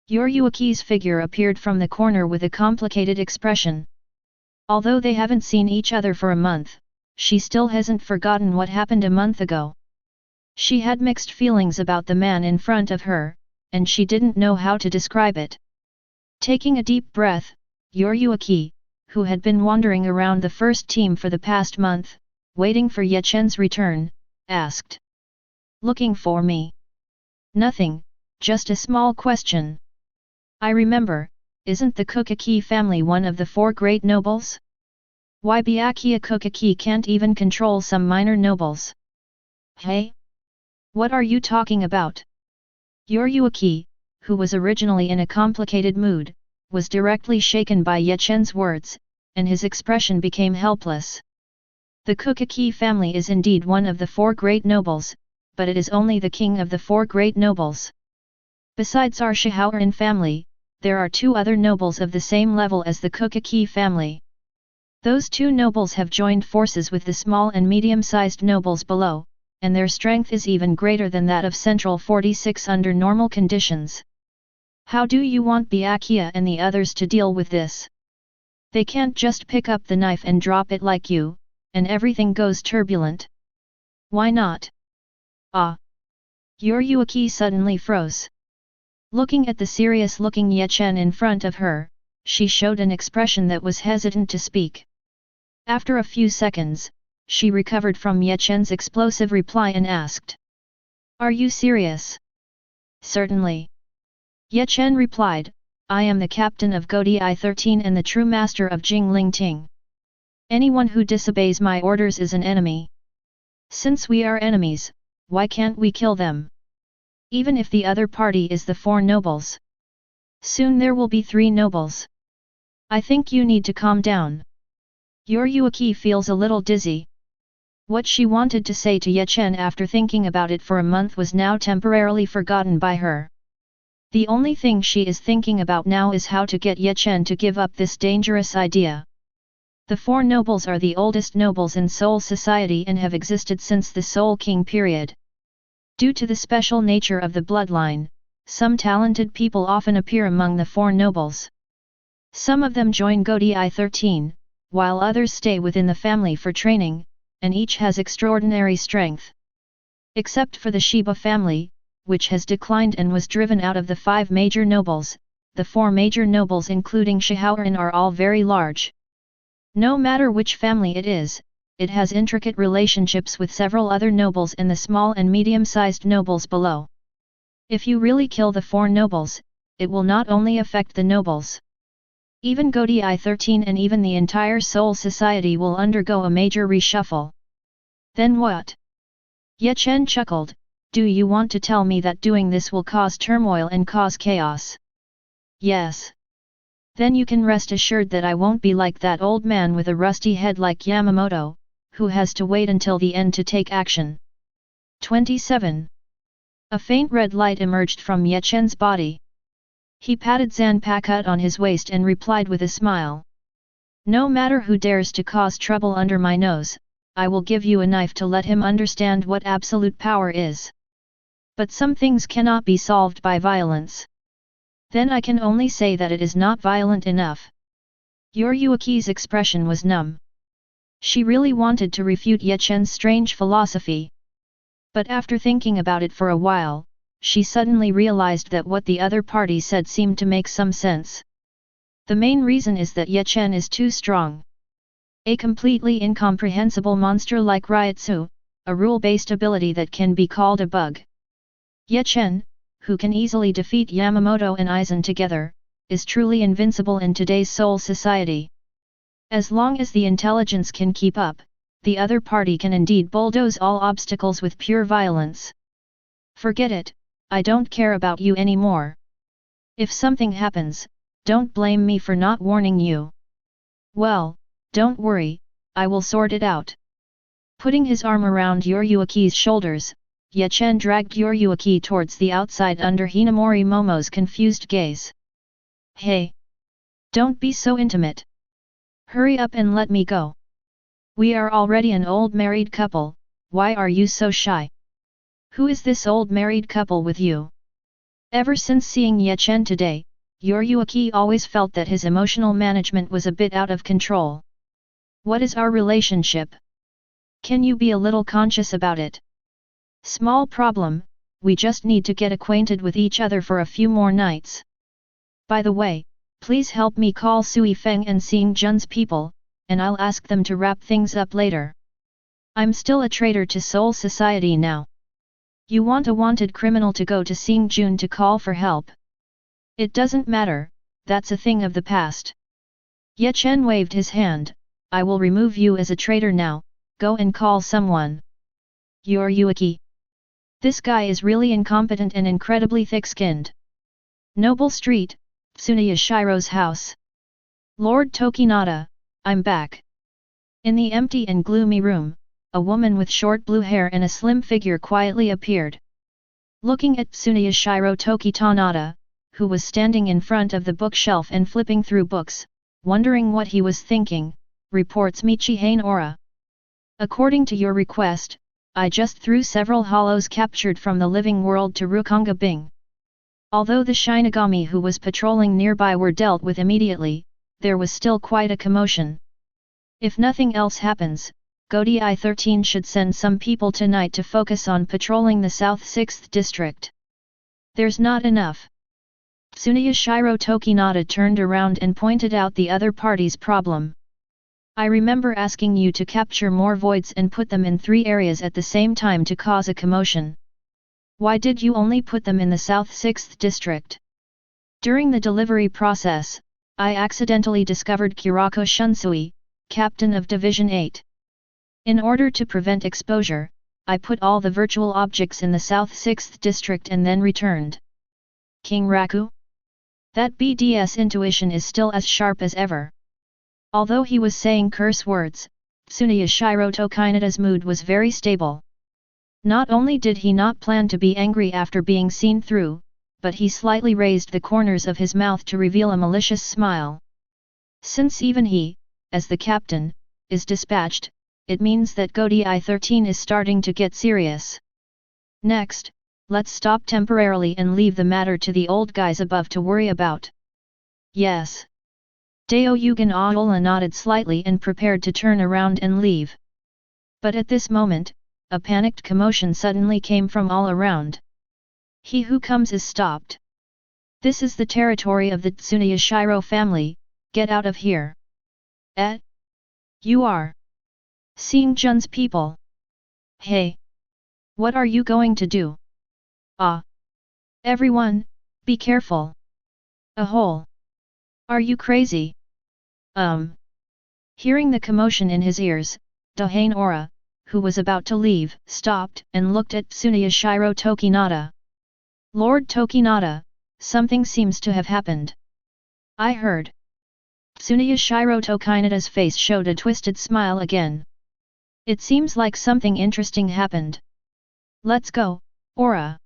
Yoryuki's figure appeared from the corner with a complicated expression. Although they haven't seen each other for a month, she still hasn't forgotten what happened a month ago. She had mixed feelings about the man in front of her, and she didn't know how to describe it. Taking a deep breath, Yoryuki, who had been wandering around the first team for the past month, waiting for Ye Chen's return, asked. Looking for me? Nothing, just a small question. I remember, isn't the Kokaki family one of the 4 great nobles? Why Byakuya Kokaki can't even control some minor nobles? Hey? What are you talking about? Yoryuki, who was originally in a complicated mood, was directly shaken by Ye Chen's words, and his expression became helpless. The Kokaki family is indeed one of the 4 great nobles, but it is only the king of the 4 great nobles. Besides our Shihaoran family, there are 2 other nobles of the same level as the Kokaki family. Those 2 nobles have joined forces with the small and medium-sized nobles below, and their strength is even greater than that of Central 46 under normal conditions. How do you want Byakuya and the others to deal with this? They can't just pick up the knife and drop it like you, and everything goes turbulent. Why not? Ah! Yuki suddenly froze. Looking at the serious-looking Ye Chen in front of her, she showed an expression that was hesitant to speak. After a few seconds, she recovered from Ye Chen's explosive reply and asked. Are you serious? Certainly. Ye Chen replied, I am the captain of Godi 13 and the true master of Jingling Ting. Anyone who disobeys my orders is an enemy. Since we are enemies, why can't we kill them? Even if the other party is the 4 nobles. Soon there will be 3 nobles. I think you need to calm down. Yuki feels a little dizzy. What she wanted to say to Ye Chen after thinking about it for a month was now temporarily forgotten by her. The only thing she is thinking about now is how to get Ye Chen to give up this dangerous idea. The 4 nobles are the oldest nobles in Soul Society and have existed since the Soul King period. Due to the special nature of the bloodline, some talented people often appear among the 4 nobles. Some of them join Godi 13, while others stay within the family for training, and each has extraordinary strength. Except for the Shiba family, which has declined and was driven out of the 5 major nobles, the 4 major nobles including Shihaoran are all very large. No matter which family it is, it has intricate relationships with several other nobles and the small and medium-sized nobles below. If you really kill the 4 nobles, it will not only affect the nobles. Even Godi 13 and even the entire Soul Society will undergo a major reshuffle. Then what? Ye Chen chuckled, do you want to tell me that doing this will cause turmoil and cause chaos? Yes. Then you can rest assured that I won't be like that old man with a rusty head like Yamamoto, who has to wait until the end to take action. 27. A faint red light emerged from Ye Chen's body. He patted Zanpakut on his waist and replied with a smile. No matter who dares to cause trouble under my nose, I will give you a knife to let him understand what absolute power is. But some things cannot be solved by violence. Then I can only say that it is not violent enough. Yuki's expression was numb. She really wanted to refute Ye Chen's strange philosophy. But after thinking about it for a while, she suddenly realized that what the other party said seemed to make some sense. The main reason is that Ye Chen is too strong. A completely incomprehensible monster like Ryutsu, a rule-based ability that can be called a bug. Ye Chen, who can easily defeat Yamamoto and Aizen together, is truly invincible in today's Soul Society. As long as the intelligence can keep up, the other party can indeed bulldoze all obstacles with pure violence. Forget it, I don't care about you anymore. If something happens, don't blame me for not warning you. Well, don't worry, I will sort it out. Putting his arm around Yuki's shoulders, Ye Chen dragged Yuki towards the outside under Hinamori Momo's confused gaze. Hey! Don't be so intimate. Hurry up and let me go. We are already an old married couple, why are you so shy? Who is this old married couple with you? Ever since seeing Ye Chen today, Yuki always felt that his emotional management was a bit out of control. What is our relationship? Can you be a little conscious about it? Small problem, we just need to get acquainted with each other for a few more nights. By the way, please help me call Sui Feng and Xing Jun's people, and I'll ask them to wrap things up later. I'm still a traitor to Soul Society now. You want a wanted criminal to go to Xing Jun to call for help? It doesn't matter, that's a thing of the past. Ye Chen waved his hand, I will remove you as a traitor now, go and call someone. Yuki. This guy is really incompetent and incredibly thick-skinned. Noble Street, Tsunoya Shiro's house. Lord Tokinata, I'm back. In the empty and gloomy room, a woman with short blue hair and a slim figure quietly appeared. Looking at Tsunoya Shiro Tokitanada, who was standing in front of the bookshelf and flipping through books, wondering what he was thinking, reports Michihane Ora. According to your request, I just threw several hollows captured from the living world to Rukonga Bing. Although the Shinigami who was patrolling nearby were dealt with immediately, there was still quite a commotion. If nothing else happens, Godi 13 should send some people tonight to focus on patrolling the South 6th District. There's not enough. Tsuneyashiro Tokinata turned around and pointed out the other party's problem. I remember asking you to capture more voids and put them in 3 areas at the same time to cause a commotion. Why did you only put them in the South 6th District? During the delivery process, I accidentally discovered Kurako Shunsui, captain of Division 8. In order to prevent exposure, I put all the virtual objects in the South 6th District and then returned. King Raku? That BDS intuition is still as sharp as ever. Although he was saying curse words, Tsuneyashiro Tokinata's mood was very stable. Not only did he not plan to be angry after being seen through, but he slightly raised the corners of his mouth to reveal a malicious smile. Since even he, as the captain, is dispatched, it means that Godi 13 is starting to get serious. Next, let's stop temporarily and leave the matter to the old guys above to worry about. Yes. Daoyugan Aola nodded slightly and prepared to turn around and leave. But at this moment, a panicked commotion suddenly came from all around. He who comes is stopped. This is the territory of the Tsuneyashiro family, get out of here. You are seeing Jun's people. Hey! What are you going to do? Everyone, be careful. A hole. Are you crazy? Hearing the commotion in his ears, Dahane Ora, who was about to leave, stopped and looked at Tsuneyashiro Tokinata. Lord Tokinata, something seems to have happened. I heard. Tsuneyashiro Tokinata's face showed a twisted smile again. It seems like something interesting happened. Let's go, Ora.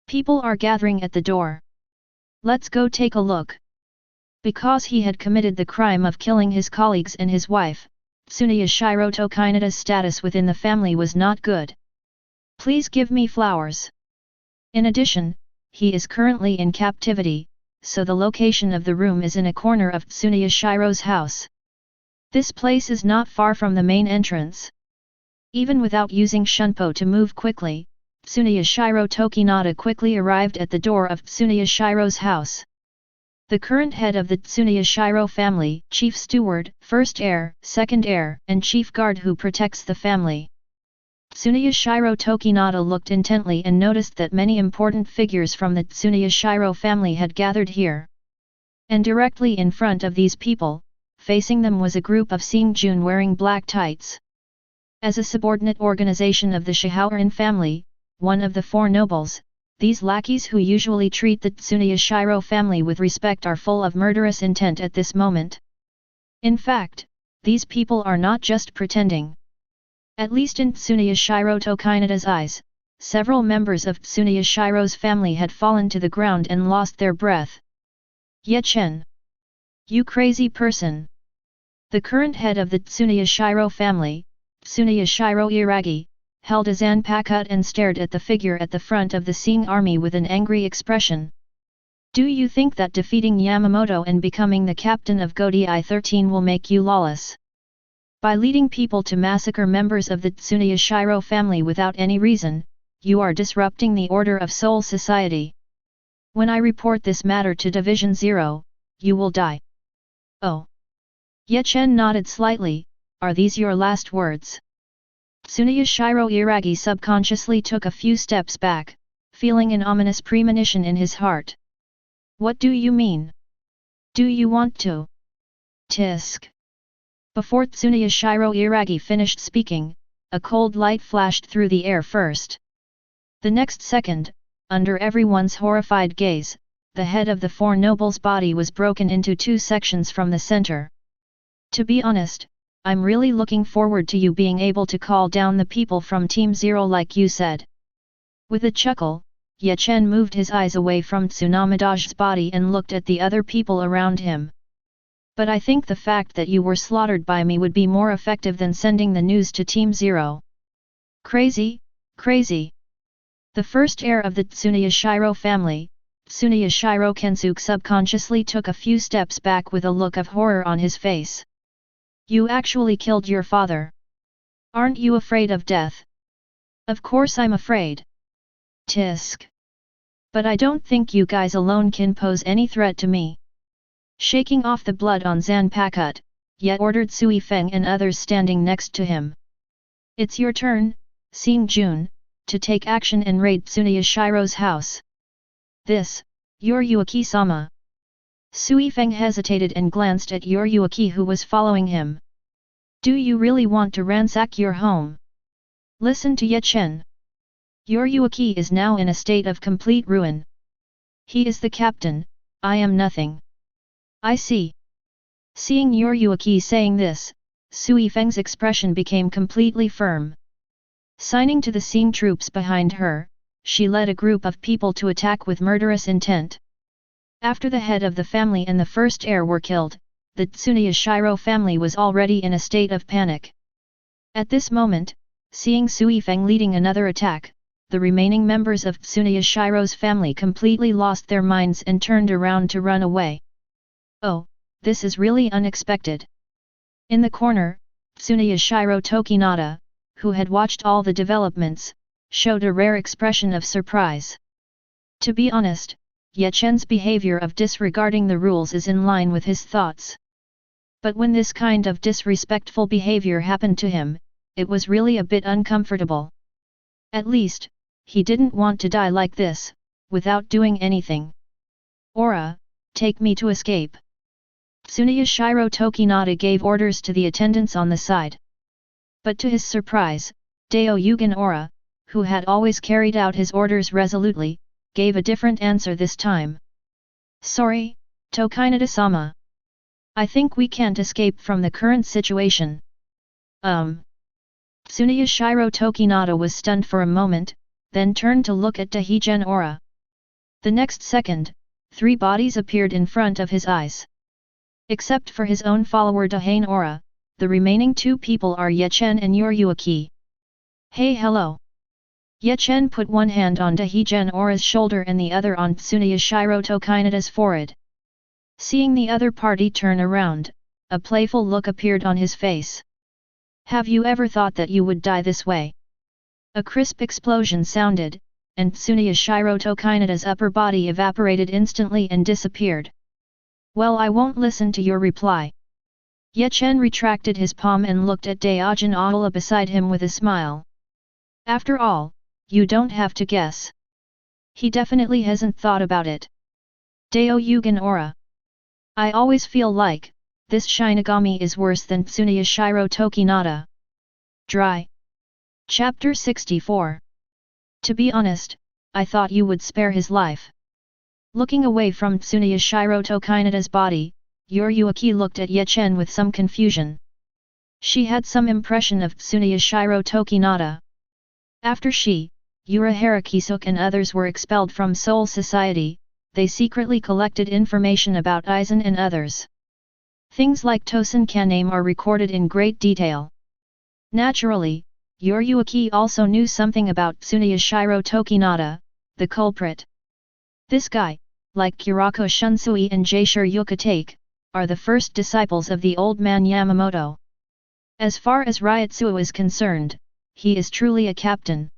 People are gathering at the door. Let's go take a look. Because he had committed the crime of killing his colleagues and his wife, Tsuneyashiro Tokinata's status within the family was not good. Please give me flowers. In addition, he is currently in captivity, so the location of the room is in a corner of Tsuneyashiro's house. This place is not far from the main entrance. Even without using Shunpo to move quickly, Tsuneyashiro Tokinata quickly arrived at the door of Tsuneyashiro's house. The current head of the Tsuneyashiro family, chief steward, first heir, second heir, and chief guard who protects the family. Tsuneyashiro Tokinata looked intently and noticed that many important figures from the Tsuneyashiro family had gathered here. And directly in front of these people, facing them was a group of Seongjun wearing black tights. As a subordinate organization of the Shihaoran family, one of the 4 nobles, these lackeys who usually treat the Tsuneyashiro family with respect are full of murderous intent at this moment. In fact, these people are not just pretending. At least in Tsuneyashiro Tokinata's eyes, several members of Tsuneyashiro's family had fallen to the ground and lost their breath. Ye Chen! You crazy person! The current head of the Tsuneyashiro family, Tsuneyashiro Iragi, held a zanpakut and stared at the figure at the front of the Seong army with an angry expression. Do you think that defeating Yamamoto and becoming the captain of Godi 13 will make you lawless? By leading people to massacre members of the Tsuneyashiro family without any reason, you are disrupting the order of Seoul society. When I report this matter to Division 0, you will die. Oh! Ye Chen nodded slightly. Are these your last words? Tsuneyashiro Iragi subconsciously took a few steps back, feeling an ominous premonition in his heart. What do you mean? Do you want to? Tisk. Before Tsuneyashiro Iragi finished speaking, a cold light flashed through the air first. The next second, under everyone's horrified gaze, the head of the 4 nobles' body was broken into 2 sections from the center. To be honest, I'm really looking forward to you being able to call down the people from Team 0 like you said. With a chuckle, Ye Chen moved his eyes away from Tsunamida's body and looked at the other people around him. But I think the fact that you were slaughtered by me would be more effective than sending the news to Team 0. Crazy, crazy. The first heir of the Tsuneyashiro family, Tsuneyashiro Kensuke subconsciously took a few steps back with a look of horror on his face. You actually killed your father. Aren't you afraid of death? Of course I'm afraid. Tisk. But I don't think you guys alone can pose any threat to me. Shaking off the blood on Zanpakuto, Ye ordered Sui Feng and others standing next to him. It's your turn, Xing Jun, to take action and raid Tsunoya Shiro's house. This, Yuaki-sama. Sui Feng hesitated and glanced at Yuaki who was following him. Do you really want to ransack your home? Listen to Ye Chen. Yuaki is now in a state of complete ruin. He is the captain, I am nothing. I see. Seeing Yuaki saying this, Sui Feng's expression became completely firm. Signing to the Xing troops behind her, she led a group of people to attack with murderous intent. After the head of the family and the first heir were killed, the Tsunoya Shiro family was already in a state of panic. At this moment, seeing Sui Feng leading another attack, the remaining members of Tsunoya Shiro's family completely lost their minds and turned around to run away. Oh, this is really unexpected. In the corner, Tsunoya Shiro Tokinata, who had watched all the developments, showed a rare expression of surprise. To be honest, Ye Chen's behavior of disregarding the rules is in line with his thoughts. But when this kind of disrespectful behavior happened to him, it was really a bit uncomfortable. At least, he didn't want to die like this, without doing anything. Aura, take me to escape. Tsunoya Shiro Tokinata gave orders to the attendants on the side. But to his surprise, Dao Yugen Aura, who had always carried out his orders resolutely, gave a different answer this time. Sorry, Tokinata-sama. I think we can't escape from the current situation. Tsunoya Shiro Tokinata was stunned for a moment, then turned to look at Dahigen Aura. The next second, 3 bodies appeared in front of his eyes. Except for his own follower Dahain Aura, the remaining 2 people are Ye Chen and Yuaki. Hey hello! Ye Chen put one hand on Dahigen Aura's shoulder and the other on Tsunoya Shiro Tokinata's forehead. Seeing the other party turn around, a playful look appeared on his face. Have you ever thought that you would die this way? A crisp explosion sounded, and Tsunoya Shiro Tokinata's upper body evaporated instantly and disappeared. Well, I won't listen to your reply. Ye Chen retracted his palm and looked at Daijin Aula beside him with a smile. After all, you don't have to guess. He definitely hasn't thought about it. Dao Yugen Aura. I always feel like, this Shinigami is worse than Tsunoya Shiro Tokinata. Dry. Chapter 64. To be honest, I thought you would spare his life. Looking away from Tsunoya Shiro Tokinata's body, Yuaki looked at Ye Chen with some confusion. She had some impression of Tsunoya Shiro Tokinata. After she, Urahara Kisuk and others were expelled from Soul Society, they secretly collected information about Aizen and others. Things like Tosen Kanae are recorded in great detail. Naturally, Yuaki also knew something about Tsunoya Shiro Tokinata, the culprit. This guy, like Kurako Shunsui and Jaishur Yukatake, are the first disciples of the old man Yamamoto. As far as Ryotsuo is concerned, he is truly a captain.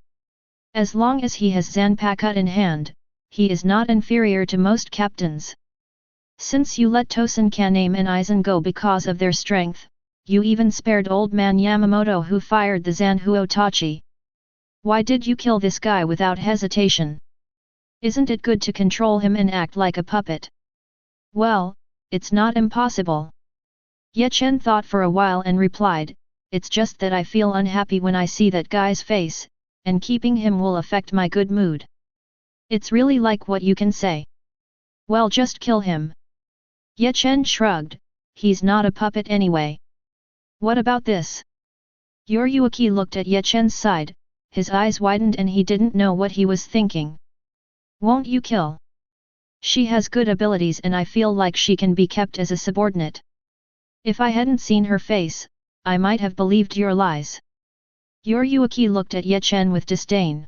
As long as he has Zanpakuto in hand, he is not inferior to most captains. Since you let Tosen Kanae and Aizen go because of their strength, you even spared old man Yamamoto who fired the Zanhuo Tachi. Why did you kill this guy without hesitation? Isn't it good to control him and act like a puppet? Well, it's not impossible. Ye Chen thought for a while and replied, it's just that I feel unhappy when I see that guy's face, and keeping him will affect my good mood. It's really like what you can say. Well, just kill him. Ye Chen shrugged, he's not a puppet anyway. What about this? Yuaki looked at Ye Chen's side, his eyes widened and he didn't know what he was thinking. Won't you kill? She has good abilities and I feel like she can be kept as a subordinate. If I hadn't seen her face, I might have believed your lies. Yuaki looked at Ye Chen with disdain.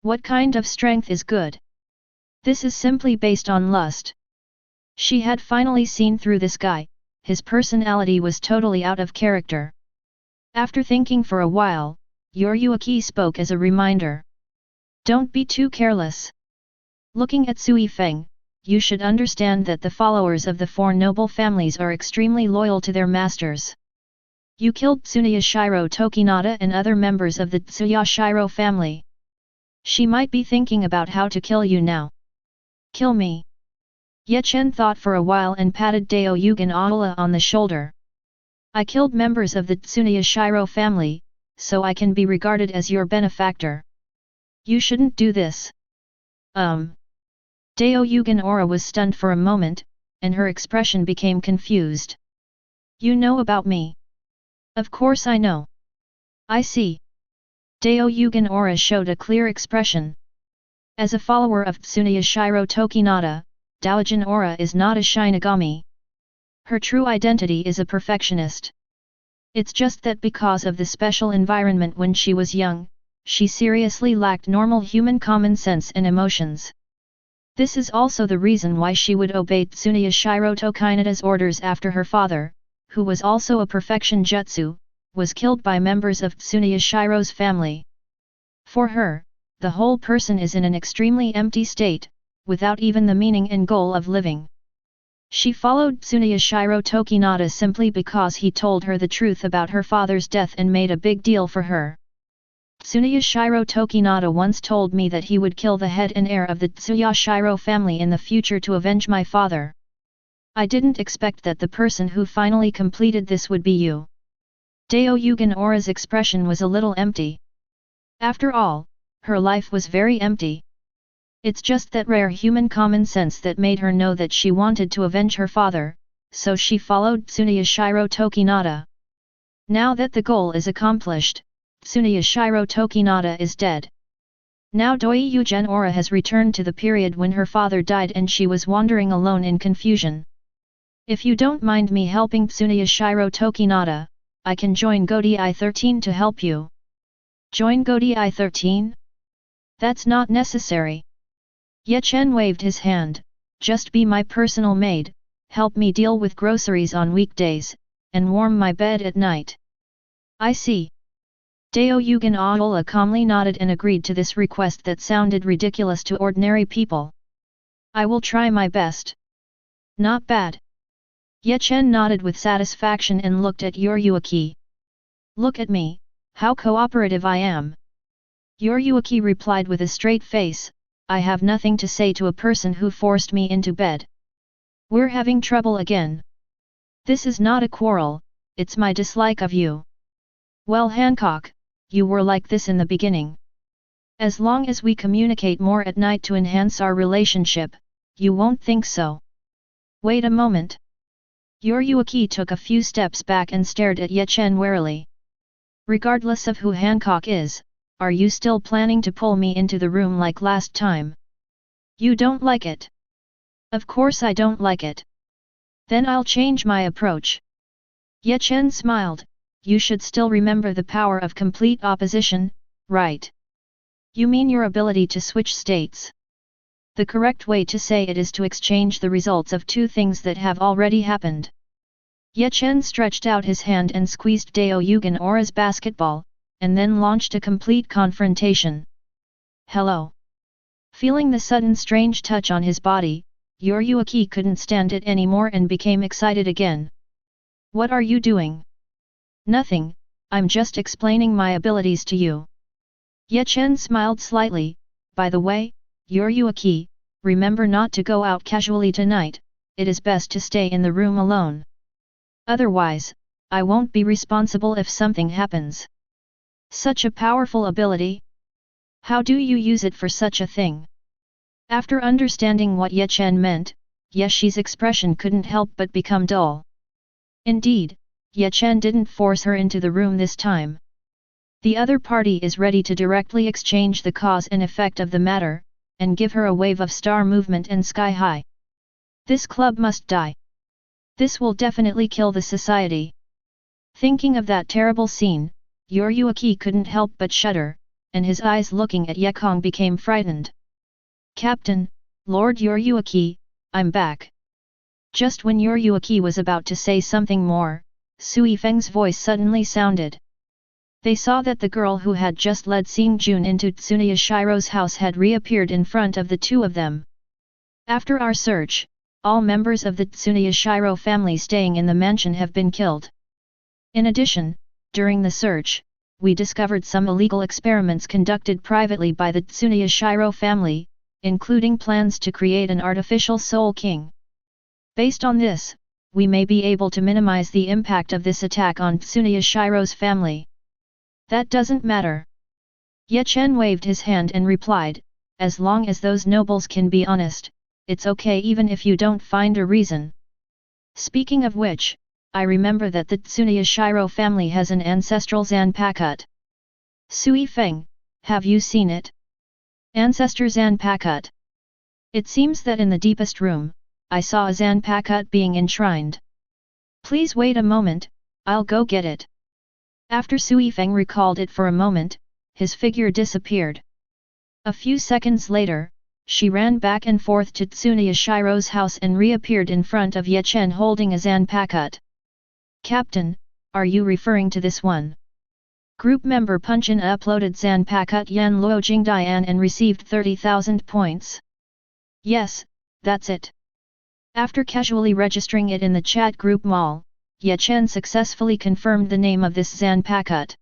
What kind of strength is good? This is simply based on lust. She had finally seen through this guy, his personality was totally out of character. After thinking for a while, Yoryuki spoke as a reminder. Don't be too careless. Looking at Sui Feng, you should understand that the followers of the four noble families are extremely loyal to their masters. You killed Tsuneyashiro Tokinata and other members of the Tsuyashiro family. She might be thinking about how to kill you now. Kill me. Ye Chen thought for a while and patted Dao Yugen Aola on the shoulder. I killed members of the Tsuneyashiro family, so I can be regarded as your benefactor. You shouldn't do this. Dao Yugen Aura was stunned for a moment, and her expression became confused. You know about me? Of course I know. I see. Dao Yugen Aura showed a clear expression. As a follower of Tsuneyashiro Tokinata, Daojin Aura is not a Shinigami. Her true identity is a perfectionist. It's just that because of the special environment when she was young, she seriously lacked normal human common sense and emotions. This is also the reason why she would obey Tsuneyashiro Tokinata's orders after her father, who was also a perfection jutsu, was killed by members of Tsuneyashiro's family. For her, the whole person is in an extremely empty state, without even the meaning and goal of living. She followed Tsuneyashiro Tokinata simply because he told her the truth about her father's death and made a big deal for her. Tsuneyashiro Tokinata once told me that he would kill the head and heir of the Tsuyashiro family in the future to avenge my father. I didn't expect that the person who finally completed this would be you. Dao Yugen Aura's expression was a little empty. After all, her life was very empty. It's just that rare human common sense that made her know that she wanted to avenge her father, so she followed Tsuneyashiro Tokinata. Now that the goal is accomplished, Tsuneyashiro Tokinata is dead. Now Doi Yugen Aura has returned to the period when her father died and she was wandering alone in confusion. If you don't mind me helping Tsuneyashiro Tokinata, I can join Godi I-13 to help you. Join Godi I-13? That's not necessary. Ye Chen waved his hand, just be my personal maid, help me deal with groceries on weekdays, and warm my bed at night. I see. Dao Yugen Aola calmly nodded and agreed to this request that sounded ridiculous to ordinary people. I will try my best. Not bad. Ye Chen nodded with satisfaction and looked at Yoryuki. Look at me, how cooperative I am. Yoryuki replied with a straight face, I have nothing to say to a person who forced me into bed. We're having trouble again. This is not a quarrel, it's my dislike of you. Well, Hancock, you were like this in the beginning. As long as we communicate more at night to enhance our relationship, you won't think so. Wait a moment. Yoryuki took a few steps back and stared at Ye Chen warily. Regardless of who Hancock is, are you still planning to pull me into the room like last time? You don't like it? Of course I don't like it. Then I'll change my approach. Ye Chen smiled, you should still remember the power of complete opposition, right? You mean your ability to switch states. The correct way to say it is to exchange the results of two things that have already happened. Ye Chen stretched out his hand and squeezed Dao Yugen Aura's basketball, and then launched a complete confrontation. Hello. Feeling the sudden strange touch on his body, Yoryuki couldn't stand it anymore and became excited again. What are you doing? Nothing, I'm just explaining my abilities to you. Ye Chen smiled slightly, by the way, Yoryuki, remember not to go out casually tonight, it is best to stay in the room alone. Otherwise, I won't be responsible if something happens. Such a powerful ability? How do you use it for such a thing? After understanding what Ye Chen meant, Yeshi's expression couldn't help but become dull. Indeed, Ye Chen didn't force her into the room this time. The other party is ready to directly exchange the cause and effect of the matter, and give her a wave of star movement and sky high. This club must die. This will definitely kill the society. Thinking of that terrible scene, Yoryuki couldn't help but shudder, and his eyes looking at Ye Kong became frightened. Captain, Lord Yoryuki, I'm back. Just when Yoryuki was about to say something more, Sui Feng's voice suddenly sounded. They saw that the girl who had just led Seeing Jun into Tsunoya Shiro's house had reappeared in front of the two of them. After our search, all members of the Tsunoya Shiro family staying in the mansion have been killed. In addition, during the search, we discovered some illegal experiments conducted privately by the Tsunoya Shiro family, including plans to create an artificial Soul King. Based on this, we may be able to minimize the impact of this attack on Tsunoya Shiro's family. That doesn't matter. Ye Chen waved his hand and replied, as long as those nobles can be honest, it's okay even if you don't find a reason. Speaking of which, I remember that the Tsunoya Shiro family has an ancestral Zanpakut. Sui Feng, have you seen it? Ancestor Zanpakut. It seems that in the deepest room, I saw a Zanpakut being enshrined. Please wait a moment, I'll go get it. After Sui Feng recalled it for a moment, his figure disappeared. A few seconds later, she ran back and forth to Tsunoya Shiro's house and reappeared in front of Ye Chen holding a Zanpakut. Captain, are you referring to this one? Group member Punchin uploaded Zanpakut Yan Luo Jingdian and received 30,000 points. Yes, that's it. After casually registering it in the chat group Mall, Ye Chen successfully confirmed the name of this Zanpakut.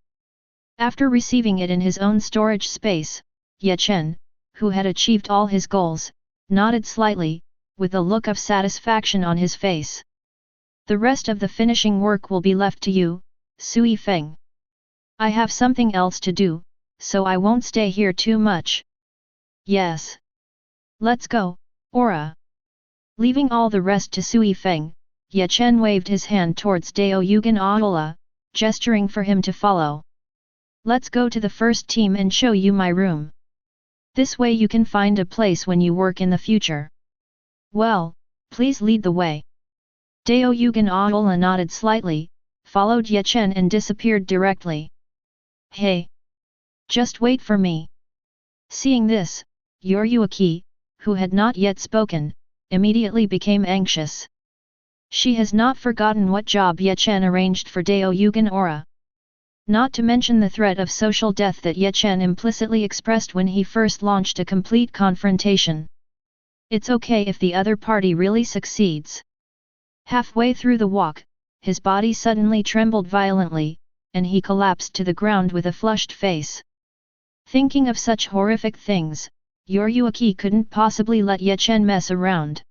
After receiving it in his own storage space, Ye Chen, who had achieved all his goals, nodded slightly, with a look of satisfaction on his face. The rest of the finishing work will be left to you, Sui Feng. I have something else to do, so I won't stay here too much. Yes. Let's go, Aura. Leaving all the rest to Sui Feng, Ye Chen waved his hand towards Dao Yugen Aola, gesturing for him to follow. Let's go to the first team and show you my room. This way you can find a place when you work in the future. Well, please lead the way. Dao Yugen Aola nodded slightly, followed Ye Chen and disappeared directly. Hey! Just wait for me. Seeing this, Yoryuaki, who had not yet spoken, immediately became anxious. She has not forgotten what job Ye Chen arranged for Dao Yugen Aura. Not to mention the threat of social death that Ye Chen implicitly expressed when he first launched a complete confrontation. It's okay if the other party really succeeds. Halfway through the walk, his body suddenly trembled violently, and he collapsed to the ground with a flushed face. Thinking of such horrific things, Yoryuaki couldn't possibly let Ye Chen mess around.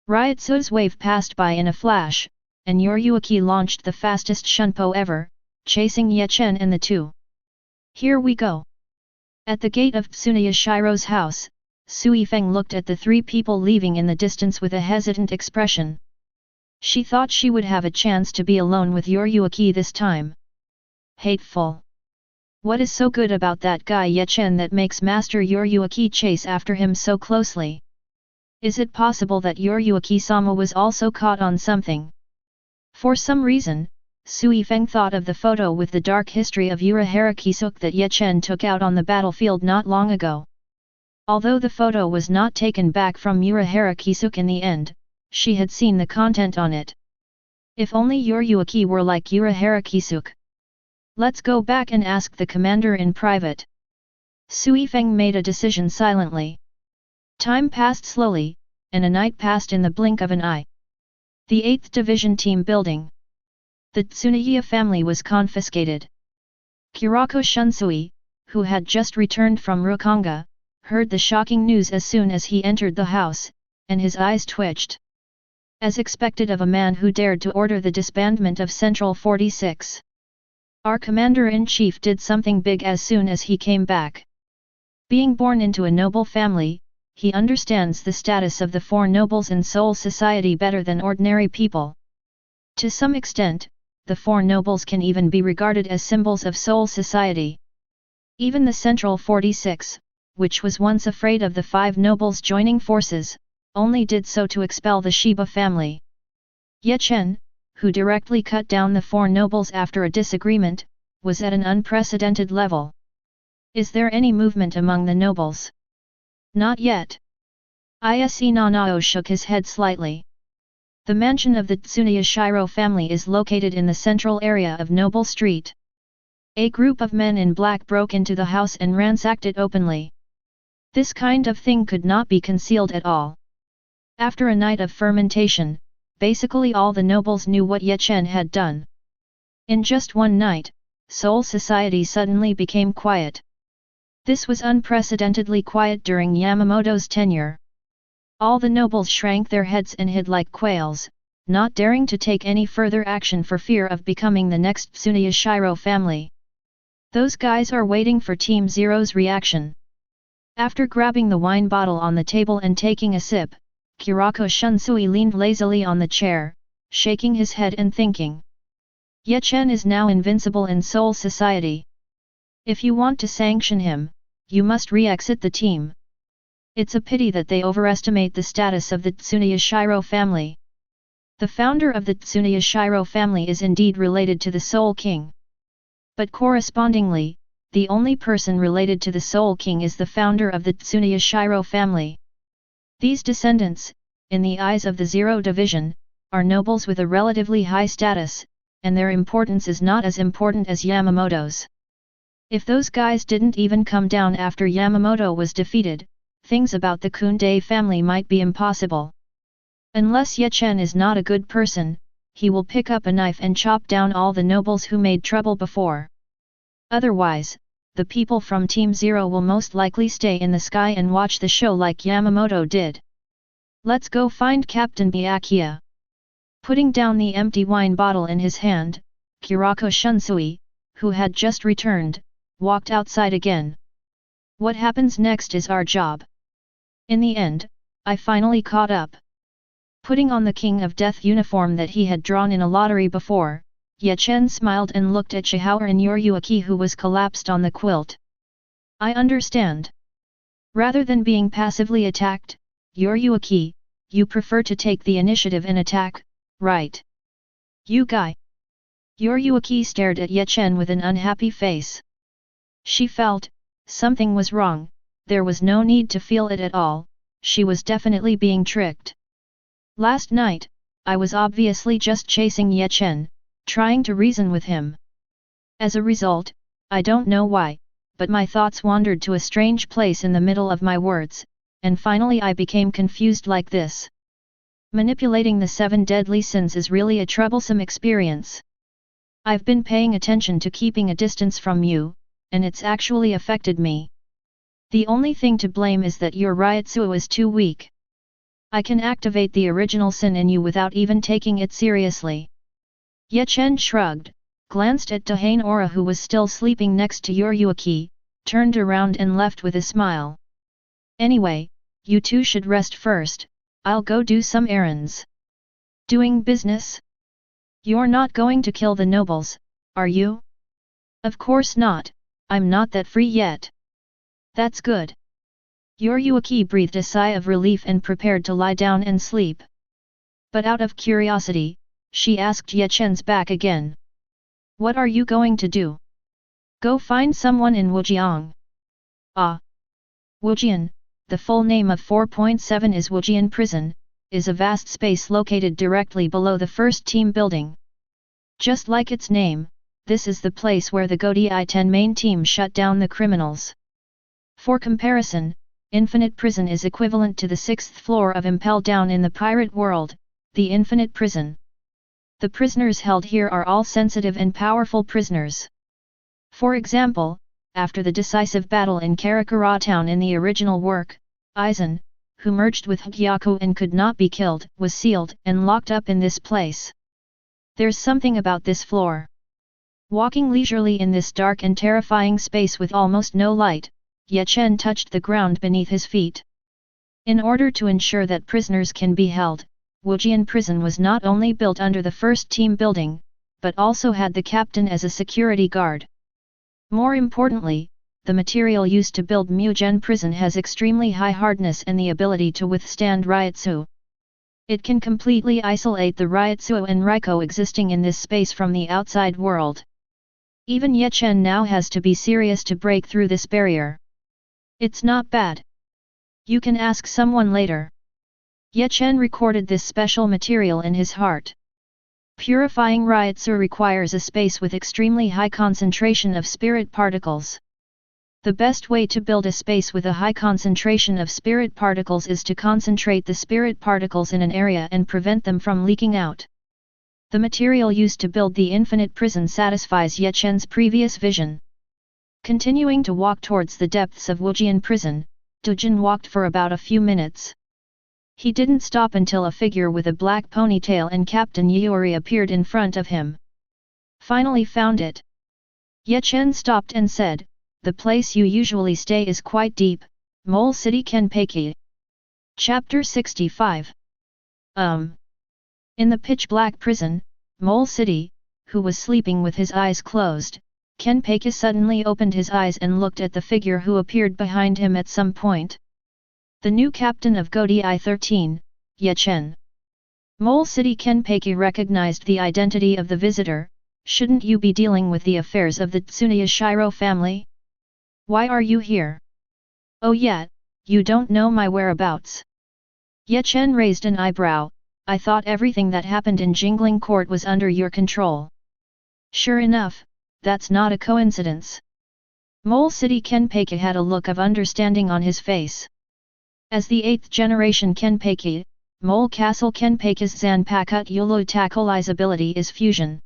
Ryotsu's wave passed by in a flash, and Yoryuaki launched the fastest shunpo ever, chasing Ye Chen and the two. Here we go. At the gate of Tsunoya Shiro's house, Sui Feng looked at the three people leaving in the distance with a hesitant expression. She thought she would have a chance to be alone with Yoryuaki this time. Hateful. What is so good about that guy Ye Chen that makes Master Yoryuaki chase after him so closely? Is it possible that Yoryuaki-sama was also caught on something? For some reason, Sui Feng thought of the photo with the dark history of Urahara Kisuk that Ye Chen took out on the battlefield not long ago. Although the photo was not taken back from Urahara Kisuk in the end, she had seen the content on it. If only Yoryuaki were like Urahara Kisuk. Let's go back and ask the commander in private. Sui Feng made a decision silently. Time passed slowly, and a night passed in the blink of an eye. The 8th Division Team Building. The Tsunoya family was confiscated. Kurako Shunsui, who had just returned from Rukonga, heard the shocking news as soon as he entered the house, and his eyes twitched. As expected of a man who dared to order the disbandment of Central 46. Our commander-in-chief did something big as soon as he came back. Being born into a noble family, he understands the status of the four nobles in Seoul society better than ordinary people. To some extent, the four nobles can even be regarded as symbols of Seoul society. Even the Central 46, which was once afraid of the five nobles joining forces, only did so to expel the Shiba family. Ye Chen, who directly cut down the four nobles after a disagreement, was at an unprecedented level. Is there any movement among the nobles? Not yet. Ise Nanao shook his head slightly. The mansion of the Tsunoya Shiro family is located in the central area of Noble Street. A group of men in black broke into the house and ransacked it openly. This kind of thing could not be concealed at all. After a night of fermentation, basically all the nobles knew what Ye Chen had done. In just one night, Seoul society suddenly became quiet. This was unprecedentedly quiet during Yamamoto's tenure. All the nobles shrank their heads and hid like quails, not daring to take any further action for fear of becoming the next Tsuneyashiro family. Those guys are waiting for Team Zero's reaction. After grabbing the wine bottle on the table and taking a sip, Kurako Shunsui leaned lazily on the chair, shaking his head and thinking. Ye Chen is now invincible in Seoul society. If you want to sanction him, you must re-exit the team. It's a pity that they overestimate the status of the Tsuneyashiro family. The founder of the Tsuneyashiro family is indeed related to the Seoul King. But correspondingly, the only person related to the Seoul King is the founder of the Tsuneyashiro family. These descendants, in the eyes of the Zero Division, are nobles with a relatively high status, and their importance is not as important as Yamamoto's. If those guys didn't even come down after Yamamoto was defeated, things about the Kunde family might be impossible. Unless Ye Chen is not a good person, he will pick up a knife and chop down all the nobles who made trouble before. Otherwise, the people from Team Zero will most likely stay in the sky and watch the show like Yamamoto did. Let's go find Captain Byakuya. Putting down the empty wine bottle in his hand, Kurako Shunsui, who had just returned, walked outside again. What happens next is our job. In the end, I finally caught up. Putting on the King of Death uniform that he had drawn in a lottery before, Ye Chen smiled and looked at Shihao and Yoryuki who was collapsed on the quilt. I understand. Rather than being passively attacked, Yoryuki, you prefer to take the initiative and attack, right? You guy. Yoryuki stared at Ye Chen with an unhappy face. She felt, something was wrong, there was no need to feel it at all, she was definitely being tricked. Last night, I was obviously just chasing Ye Chen, trying to reason with him. As a result, I don't know why, but my thoughts wandered to a strange place in the middle of my words, and finally I became confused like this. Manipulating the 7 deadly sins is really a troublesome experience. I've been paying attention to keeping a distance from you, and it's actually affected me. The only thing to blame is that your Ryutsu is too weak. I can activate the original sin in you without even taking it seriously. Ye Chen shrugged, glanced at Dahane Aura who was still sleeping next to Yoryuki, turned around and left with a smile. Anyway, you two should rest first, I'll go do some errands. Doing business? You're not going to kill the nobles, are you? Of course not, I'm not that free yet. That's good. Yoryuki breathed a sigh of relief and prepared to lie down and sleep. But out of curiosity, she asked Ye Chen's back again. What are you going to do? Go find someone in Wujiang. Ah. Wujian, the full name of 4.7 is Wujian Prison, is a vast space located directly below the first team building. Just like its name, this is the place where the Godai 10 main team shut down the criminals. For comparison, Infinite Prison is equivalent to the 6th floor of Impel Down in the pirate world, the Infinite Prison. The prisoners held here are all sensitive and powerful prisoners. For example, after the decisive battle in Karakura town in the original work, Aizen, who merged with Hōgyoku and could not be killed, was sealed and locked up in this place. There's something about this floor. Walking leisurely in this dark and terrifying space with almost no light, Ye Chen touched the ground beneath his feet. In order to ensure that prisoners can be held, Wujian Prison was not only built under the first team building, but also had the captain as a security guard. More importantly, the material used to build Muzan Prison has extremely high hardness and the ability to withstand Ryutsu. It can completely isolate the Ryutsu and Raiko existing in this space from the outside world. Even Ye Chen now has to be serious to break through this barrier. It's not bad. You can ask someone later. Ye Chen recorded this special material in his heart. Purifying Ryotsu requires a space with extremely high concentration of spirit particles. The best way to build a space with a high concentration of spirit particles is to concentrate the spirit particles in an area and prevent them from leaking out. The material used to build the infinite prison satisfies Ye Chen's previous vision. Continuing to walk towards the depths of Wujian prison, Dojin walked for about a few minutes. He didn't stop until a figure with a black ponytail and Captain Yuri appeared in front of him. Finally found it. Ye Chen stopped and said, "The place you usually stay is quite deep, Mole City Kenpeki." Chapter 65. In the pitch-black prison, Mole City, who was sleeping with his eyes closed, Kenpeki suddenly opened his eyes and looked at the figure who appeared behind him at some point. The new captain of Godi I-13, Ye Chen. Mole City Kenpeki recognized the identity of the visitor. "Shouldn't you be dealing with the affairs of the Tsuneyashiro family? Why are you here? Oh yeah, you don't know my whereabouts." Ye Chen raised an eyebrow. "I thought everything that happened in Jingling Court was under your control." "Sure enough, that's not a coincidence." Mole City Kenpeki had a look of understanding on his face. As the 8th generation Kenpeki, Mole Castle Kenpeki's Zanpakut Yulu Takolai's ability is fusion.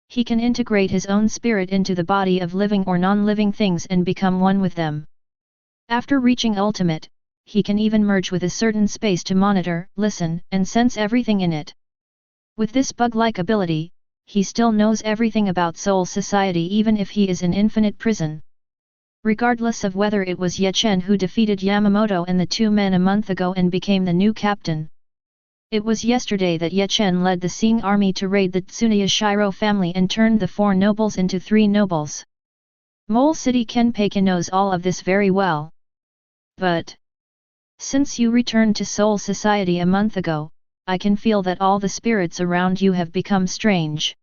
He can integrate his own spirit into the body of living or non-living things and become one with them. After reaching ultimate, he can even merge with a certain space to monitor, listen, and sense everything in it. With this bug-like ability, he still knows everything about Soul Society even if he is in infinite prison. Regardless of whether it was Ye Chen who defeated Yamamoto and the two men a month ago and became the new captain. It was yesterday that Ye Chen led the Sing army to raid the Tsuneyashiro family and turned the 4 nobles into 3 nobles. Mole City Kenpeki knows all of this very well. But since you returned to Soul Society a month ago, I can feel that all the spirits around you have become strange.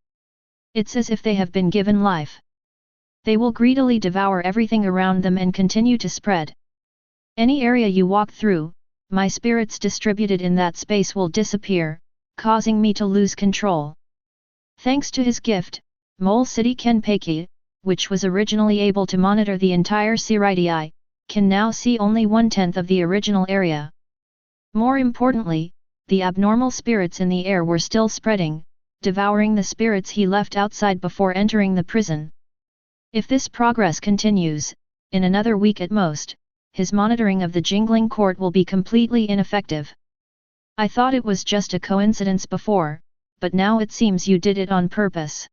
It's as if they have been given life. They will greedily devour everything around them and continue to spread. Any area you walk through, my spirits distributed in that space will disappear, causing me to lose control." Thanks to his gift, Mole City Kenpeki, which was originally able to monitor the entire Siritii, can now see only 1/10 of the original area. More importantly, the abnormal spirits in the air were still spreading, devouring the spirits he left outside before entering the prison. If this progress continues, in another week at most, his monitoring of the Jingling Court will be completely ineffective. "I thought it was just a coincidence before, but now it seems you did it on purpose."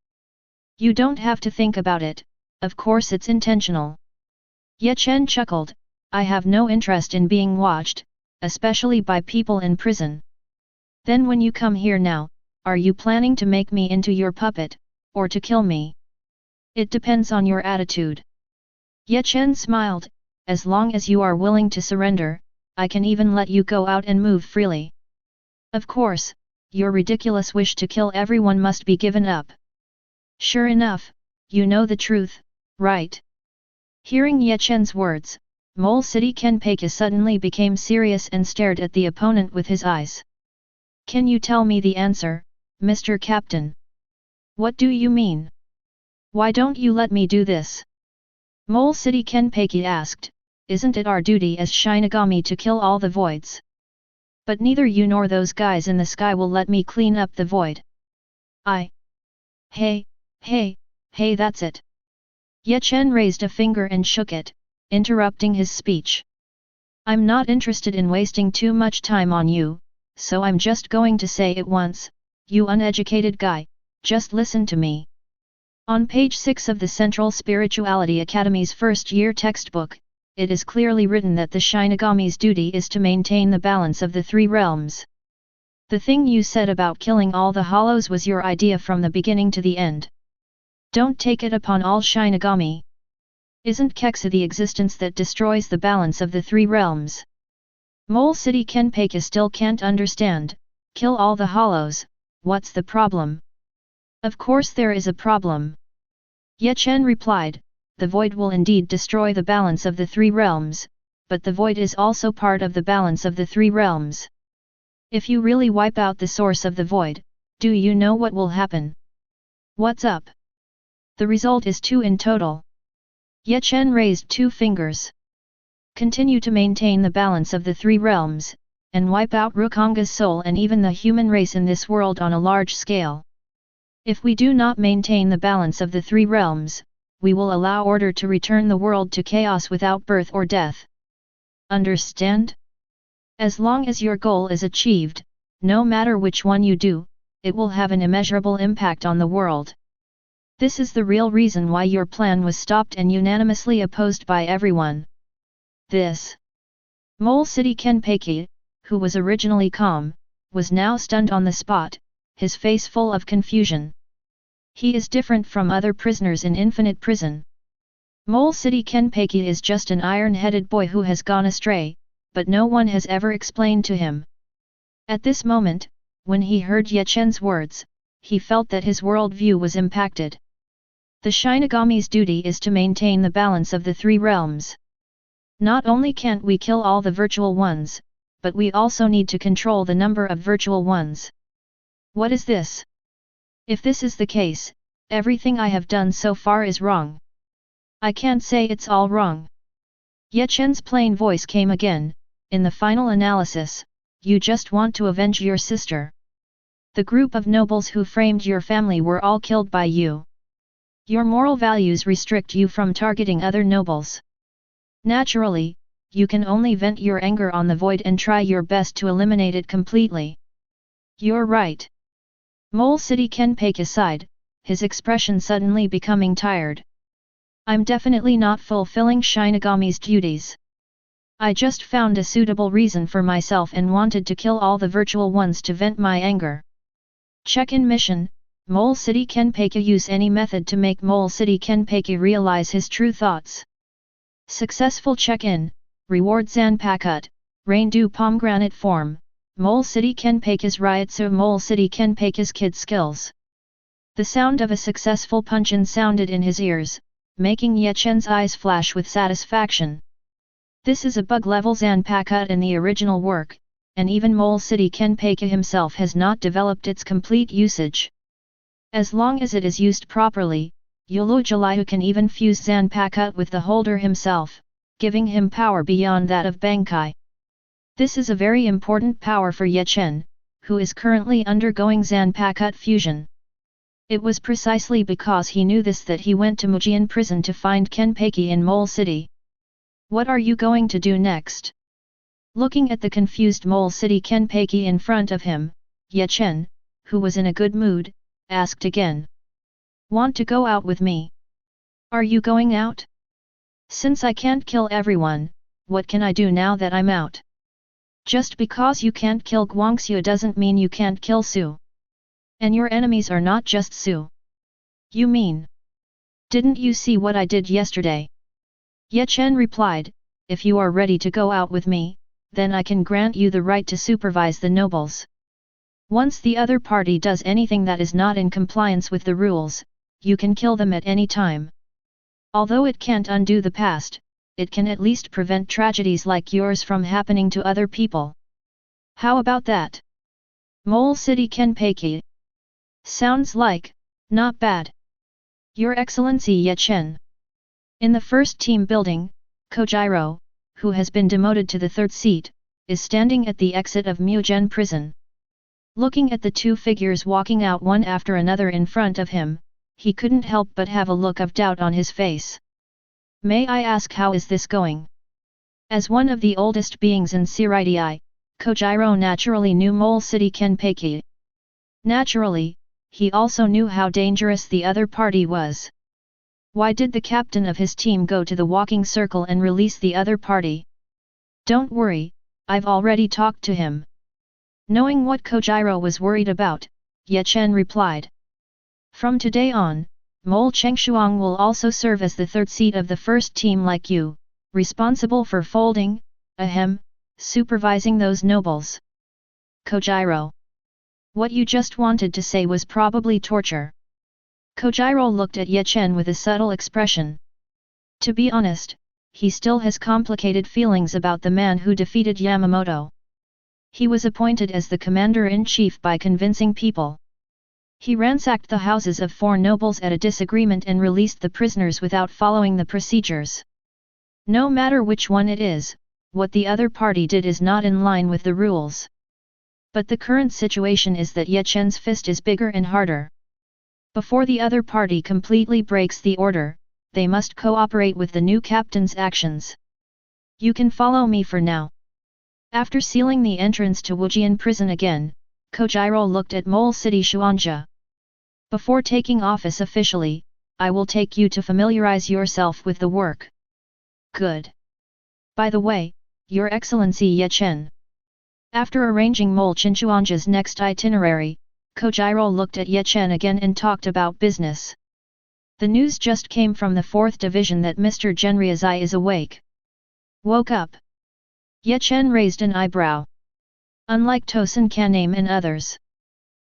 "You don't have to think about it, of course it's intentional." Ye Chen chuckled, "I have no interest in being watched, especially by people in prison." "Then when you come here now, are you planning to make me into your puppet, or to kill me?" "It depends on your attitude." Ye Chen smiled, "As long as you are willing to surrender, I can even let you go out and move freely." "Of course, your ridiculous wish to kill everyone must be given up." "Sure enough, you know the truth, right?" Hearing Ye Chen's words, Mole City Kenpeki suddenly became serious and stared at the opponent with his eyes. "Can you tell me the answer, Mr. Captain?" "What do you mean? Why don't you let me do this?" Mole City Kenpeki asked, "Isn't it our duty as Shinigami to kill all the voids? But neither you nor those guys in the sky will let me clean up the void." Hey, that's it." Ye Chen raised a finger and shook it, interrupting his speech. "I'm not interested in wasting too much time on you, so I'm just going to say it once, you uneducated guy, just listen to me." On page 6 of the Central Spirituality Academy's first-year textbook, it is clearly written that the Shinigami's duty is to maintain the balance of the 3 realms. The thing you said about killing all the hollows was your idea from the beginning to the end. Don't take it upon all Shinigami. Isn't Keksa the existence that destroys the balance of the 3 realms? Mole City Kenpeki still can't understand. Kill all the hollows, what's the problem? Of course there is a problem. Ye Chen replied, "The void will indeed destroy the balance of the 3 realms, but the void is also part of the balance of the 3 realms. If you really wipe out the source of the void, Do you know what will happen? What's up? The result is 2 in total. Ye Chen raised 2 fingers. Continue to maintain the balance of the 3 realms, and wipe out Rukanga's soul and even the human race in this world on a large scale. If we do not maintain the balance of the 3 realms, we will allow order to return the world to chaos without birth or death. Understand? As long as your goal is achieved, no matter which one you do, it will have an immeasurable impact on the world. This is the real reason why your plan was stopped and unanimously opposed by everyone. This Mole City Kenpeki, who was originally calm, was now stunned on the spot, his face full of confusion. He is different from other prisoners in Infinite Prison. Mole City Kenpeki is just an iron-headed boy who has gone astray, but no one has ever explained to him. At this moment, when he heard Ye Chen's words, he felt that his worldview was impacted. The Shinigami's duty is to maintain the balance of the 3 realms. Not only can't we kill all the virtual ones, but we also need to control the number of virtual ones. What is this? If this is the case, everything I have done so far is wrong. I can't say it's all wrong. Ye Chen's plain voice came again. In the final analysis, you just want to avenge your sister. The group of nobles who framed your family were all killed by you. Your moral values restrict you from targeting other nobles. Naturally, you can only vent your anger on the void and try your best to eliminate it completely. You're right. Mole City Kenpeki sighed, his expression suddenly becoming tired. I'm definitely not fulfilling Shinigami's duties. I just found a suitable reason for myself and wanted to kill all the virtual ones to vent my anger. Check-in mission. Mole City Kenpeki use any method to make Mole City Kenpeki realize his true thoughts. Successful check-in, reward Zanpakut, Rain-Dew Pomegranate form, Mole City Kenpeki's Ryotsu Mole City Kenpeki's kid skills. The sound of a successful punch-in sounded in his ears, making Ye Chen's eyes flash with satisfaction. This is a bug-level Zanpakut in the original work, and even Mole City Kenpeki himself has not developed its complete usage. As long as it is used properly, Yulu can even fuse Zanpakut with the holder himself, giving him power beyond that of Bankai. This is a very important power for Ye Chen, who is currently undergoing Zanpakut fusion. It was precisely because he knew this that he went to Muzan prison to find Kenpeki in Mole City. What are you going to do next? Looking at the confused Mole City Kenpeki in front of him, Ye Chen, who was in a good mood, asked again. Want to go out with me? Are you going out? Since I can't kill everyone, what can I do now that I'm out? Just because you can't kill Guangxue doesn't mean you can't kill Su. And your enemies are not just Su. You mean? Didn't you see what I did yesterday? Ye Chen replied, if you are ready to go out with me, then I can grant you the right to supervise the nobles. Once the other party does anything that is not in compliance with the rules, you can kill them at any time. Although it can't undo the past, it can at least prevent tragedies like yours from happening to other people. How about that? Mole City Kenpeki. Sounds like, not bad. Your Excellency Ye Chen. In the first team building, Kojiro, who has been demoted to the 3rd seat, is standing at the exit of Muzan prison. Looking at the 2 figures walking out one after another in front of him, he couldn't help but have a look of doubt on his face. May I ask how is this going? As one of the oldest beings in Siritii, Kojiro naturally knew Mole City Kenpeki. Naturally, he also knew how dangerous the other party was. Why did the captain of his team go to the walking circle and release the other party? Don't worry, I've already talked to him. Knowing what Kojiro was worried about, Ye Chen replied. From today on, Mole Chengshuang will also serve as the 3rd seat of the first team like you, responsible for folding, supervising those nobles. Kojiro. What you just wanted to say was probably torture. Kojiro looked at Ye Chen with a subtle expression. To be honest, he still has complicated feelings about the man who defeated Yamamoto. He was appointed as the commander-in-chief by convincing people. He ransacked the houses of 4 nobles at a disagreement and released the prisoners without following the procedures. No matter which one it is, what the other party did is not in line with the rules. But the current situation is that Ye Chen's fist is bigger and harder. Before the other party completely breaks the order, they must cooperate with the new captain's actions. You can follow me for now. After sealing the entrance to Wujian prison again, Kojiro looked at Mole City Xuanja. Before taking office officially, I will take you to familiarize yourself with the work. Good. By the way, Your Excellency Ye Chen. After arranging Mole Chinchuanja's next itinerary, Kojiro looked at Ye Chen again and talked about business. The news just came from the 4th Division that Mr. Genryazai is awake. Woke up. Ye Chen raised an eyebrow. Unlike Tosen Kanae and others.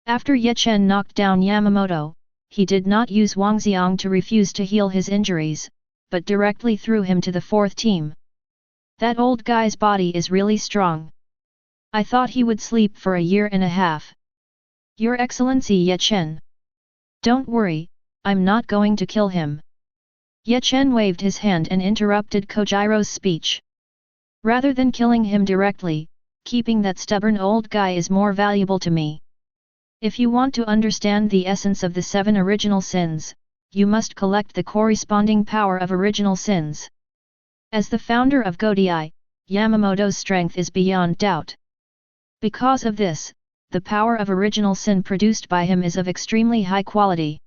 After Ye Chen knocked down Yamamoto, he did not use Wangxiang to refuse to heal his injuries, but directly threw him to the 4th team. That old guy's body is really strong. I thought he would sleep for a year and a half. Your Excellency Ye Chen. Don't worry, I'm not going to kill him. Ye Chen waved his hand and interrupted Kojiro's speech. Rather than killing him directly, keeping that stubborn old guy is more valuable to me. If you want to understand the essence of the 7 original sins, you must collect the corresponding power of original sins. As the founder of Godai, Yamamoto's strength is beyond doubt. Because of this, the power of original sin produced by him is of extremely high quality.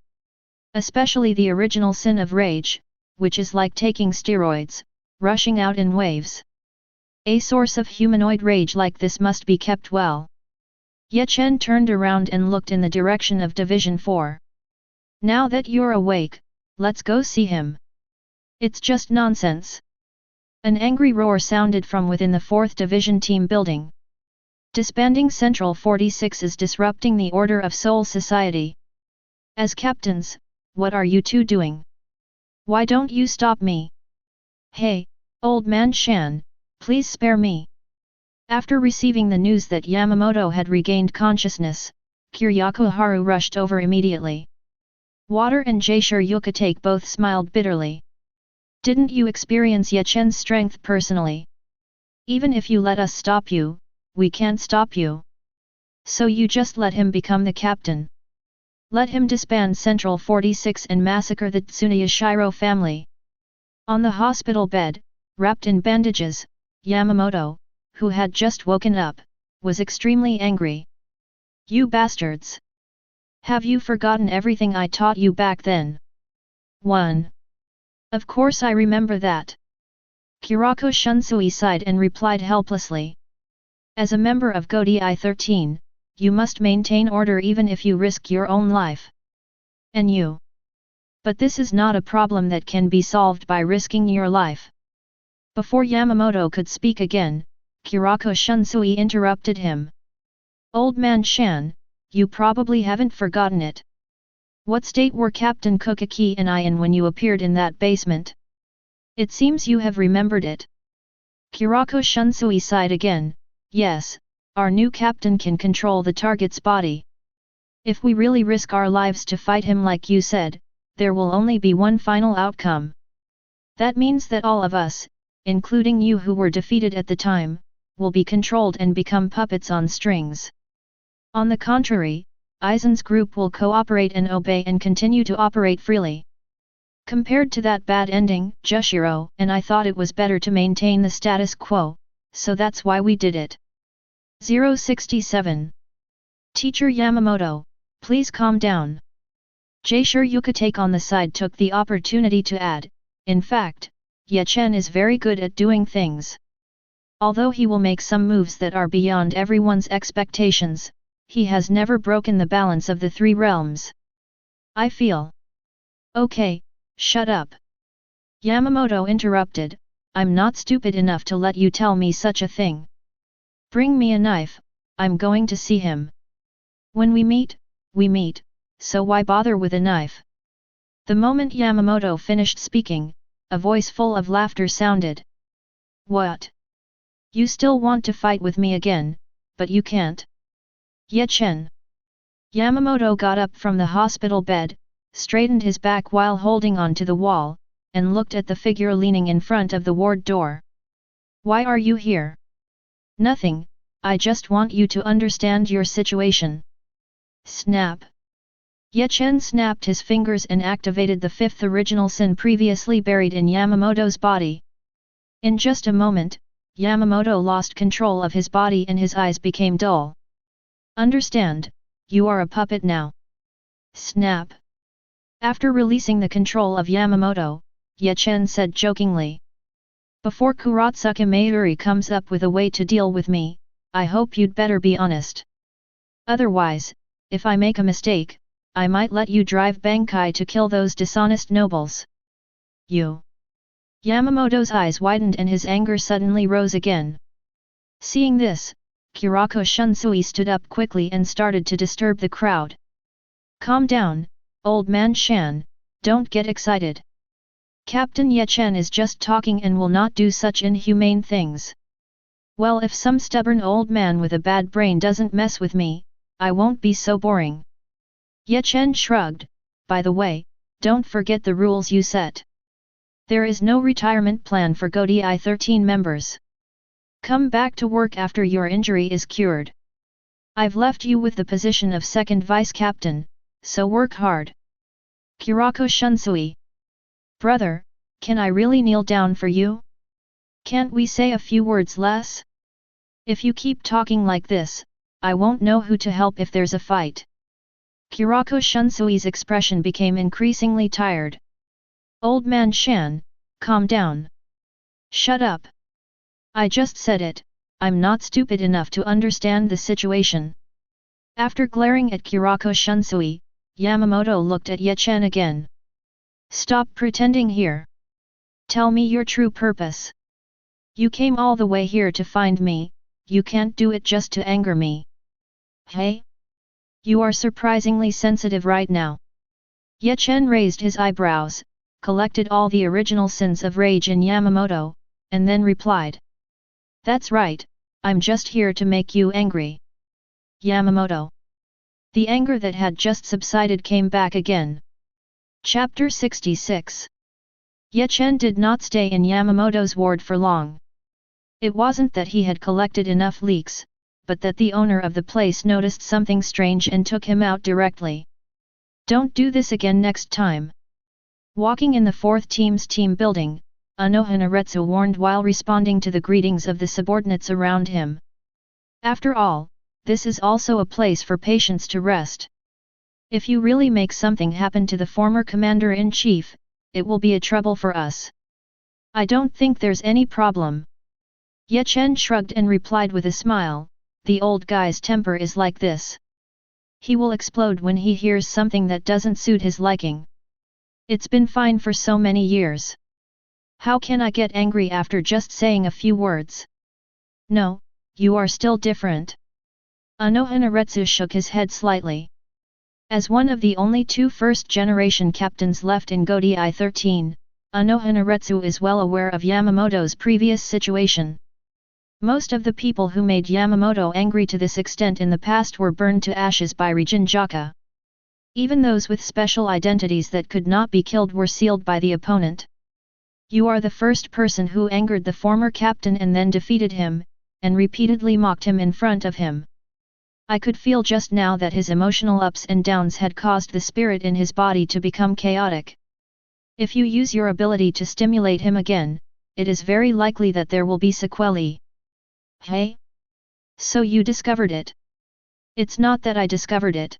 Especially the original sin of rage, which is like taking steroids, rushing out in waves. A source of humanoid rage like this must be kept well. Ye Chen turned around and looked in the direction of Division 4. Now that you're awake, let's go see him. It's just nonsense. An angry roar sounded from within the 4th Division team building. Disbanding Central 46 is disrupting the order of Soul Society. As captains, what are you two doing? Why don't you stop me? Hey, old man Shan, please spare me. After receiving the news that Yamamoto had regained consciousness, Kyoku Haru rushed over immediately. Water and Jaishur Yukatake both smiled bitterly. Didn't you experience Ye Chen's strength personally? Even if you let us stop you, we can't stop you. So you just let him become the captain. Let him disband Central 46 and massacre the Tsuneyashiro family. On the hospital bed, wrapped in bandages, Yamamoto, who had just woken up, was extremely angry. You bastards! Have you forgotten everything I taught you back then? 1. Of course I remember that. Kurako Shunsui sighed and replied helplessly. As a member of Godai 13, you must maintain order even if you risk your own life. And you? But this is not a problem that can be solved by risking your life. Before Yamamoto could speak again, Kurako Shunsui interrupted him. Old man Shan, you probably haven't forgotten it. What state were Captain Kokaki and I in when you appeared in that basement? It seems you have remembered it. Kurako Shunsui sighed again. Yes, our new captain can control the target's body. If we really risk our lives to fight him like you said, there will only be one final outcome. That means that all of us, including you who were defeated at the time, will be controlled and become puppets on strings. On the contrary, Aizen's group will cooperate and obey and continue to operate freely. Compared to that bad ending, Jushiro and I thought it was better to maintain the status quo, so that's why we did it. 067. Teacher Yamamoto, please calm down. Jaishur Yukatake on the side took the opportunity to add, in fact, Ye Chen is very good at doing things. Although he will make some moves that are beyond everyone's expectations, he has never broken the balance of the 3 realms. I feel. Okay, shut up. Yamamoto interrupted, I'm not stupid enough to let you tell me such a thing. Bring me a knife, I'm going to see him. When we meet, so why bother with a knife? The moment Yamamoto finished speaking, a voice full of laughter sounded. What? You still want to fight with me again, but you can't. Ye Chen. Yamamoto got up from the hospital bed, straightened his back while holding on to the wall, and looked at the figure leaning in front of the ward door. Why are you here? Nothing, I just want you to understand your situation. Snap. Ye Chen snapped his fingers and activated the fifth original sin previously buried in Yamamoto's body. In just a moment, Yamamoto lost control of his body and his eyes became dull. Understand, you are a puppet now. Snap. After releasing the control of Yamamoto, Ye Chen said jokingly. Before Kuratsuka Mayuri comes up with a way to deal with me, I hope you'd better be honest. Otherwise, if I make a mistake, I might let you drive Bankai to kill those dishonest nobles. You. Yamamoto's eyes widened and his anger suddenly rose again. Seeing this, Kurako Shunsui stood up quickly and started to disturb the crowd. Calm down, old man Shan, don't get excited. Captain Ye Chen is just talking and will not do such inhumane things. Well, if some stubborn old man with a bad brain doesn't mess with me, I won't be so boring. Ye Chen shrugged, by the way, don't forget the rules you set. There is no retirement plan for GODI 13 members. Come back to work after your injury is cured. I've left you with the position of second vice-captain, so work hard. Kurako Shunsui. Brother, can I really kneel down for you? Can't we say a few words less? If you keep talking like this, I won't know who to help if there's a fight. Kurako Shunsui's expression became increasingly tired. Old man Shan, calm down. Shut up. I just said it, I'm not stupid enough to understand the situation. After glaring at Kurako Shunsui, Yamamoto looked at Ye Chen again. Stop pretending here. Tell me your true purpose. You came all the way here to find me, you can't do it just to anger me. Hey? You are surprisingly sensitive right now. Ye Chen raised his eyebrows, collected all the original sins of rage in Yamamoto, and then replied. That's right, I'm just here to make you angry. Yamamoto. The anger that had just subsided came back again. Chapter 66. Ye Chen did not stay in Yamamoto's ward for long. It wasn't that he had collected enough leaks, but that the owner of the place noticed something strange and took him out directly. Don't do this again next time. Walking in the fourth team's team building, Anohanaretsu warned while responding to the greetings of the subordinates around him. After all, this is also a place for patients to rest. If you really make something happen to the former commander-in-chief, it will be a trouble for us. I don't think there's any problem. Ye Chen shrugged and replied with a smile, the old guy's temper is like this. He will explode when he hears something that doesn't suit his liking. It's been fine for so many years. How can I get angry after just saying a few words? No, you are still different. Anohanaretsu shook his head slightly. As one of the only two first-generation captains left in GODI 13, Anohanaretsu is well aware of Yamamoto's previous situation. Most of the people who made Yamamoto angry to this extent in the past were burned to ashes by Rijinjaka. Even those with special identities that could not be killed were sealed by the opponent. You are the first person who angered the former captain and then defeated him, and repeatedly mocked him in front of him. I could feel just now that his emotional ups and downs had caused the spirit in his body to become chaotic. If you use your ability to stimulate him again, it is very likely that there will be sequelae. Hey? So you discovered it? It's not that I discovered it.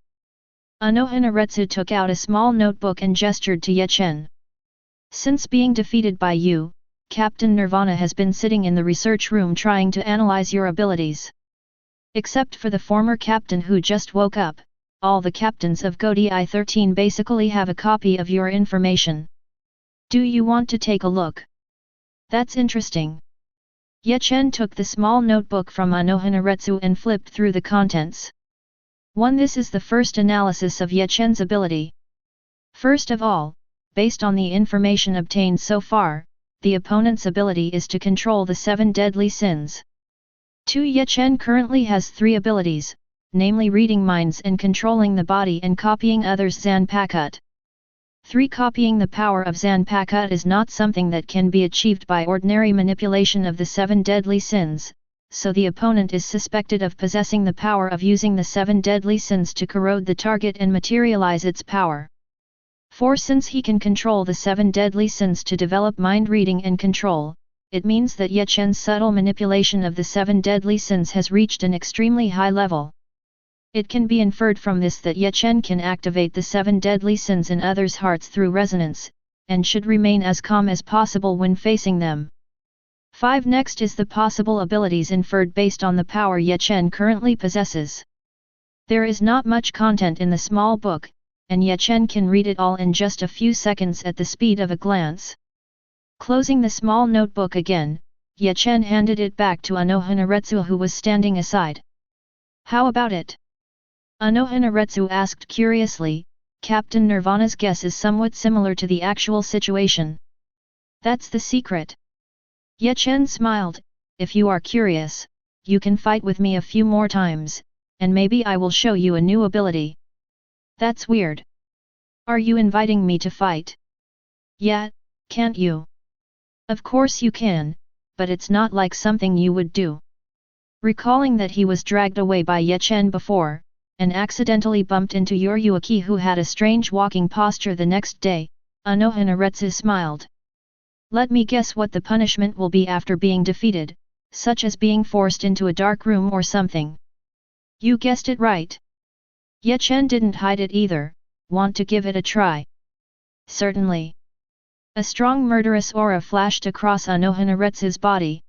Anohanaretsu took out a small notebook and gestured to Ye Chen. Since being defeated by you, Captain Nirvana has been sitting in the research room trying to analyze your abilities. Except for the former captain who just woke up, all the captains of GODI 13 basically have a copy of your information. Do you want to take a look? That's interesting. Ye Chen took the small notebook from Anohanaretsu and flipped through the contents. 1. This is the first analysis of Ye Chen's ability. First of all, based on the information obtained so far, the opponent's ability is to control the 7 deadly sins. 2. Ye Chen currently has 3 abilities, namely reading minds and controlling the body and copying others' Zanpakuto. 3. Copying the power of Zanpakuto is not something that can be achieved by ordinary manipulation of the 7 deadly sins, so the opponent is suspected of possessing the power of using the 7 deadly sins to corrode the target and materialize its power. 4. Since he can control the 7 deadly sins to develop mind reading and control, it means that Ye Chen's subtle manipulation of the 7 deadly sins has reached an extremely high level. It can be inferred from this that Ye Chen can activate the 7 deadly sins in others' hearts through resonance, and should remain as calm as possible when facing them. 5. Next is the possible abilities inferred based on the power Ye Chen currently possesses. There is not much content in the small book, and Ye Chen can read it all in just a few seconds at the speed of a glance. Closing the small notebook again, Ye Chen handed it back to Anohanaretsu, who was standing aside. "How about it?" Anohanaretsu asked curiously. Captain Nirvana's guess is somewhat similar to the actual situation. "That's the secret." Ye Chen smiled. "If you are curious, you can fight with me a few more times, and maybe I will show you a new ability." "That's weird. Are you inviting me to fight?" "Yeah, can't you?" "Of course you can, but it's not like something you would do." Recalling that he was dragged away by Ye Chen before, and accidentally bumped into Yuki, who had a strange walking posture the next day, Anohanaretsu smiled. "Let me guess what the punishment will be after being defeated, such as being forced into a dark room or something." "You guessed it right." Ye Chen didn't hide it either. "Want to give it a try?" "Certainly." A strong murderous aura flashed across Anohanaretsu's body.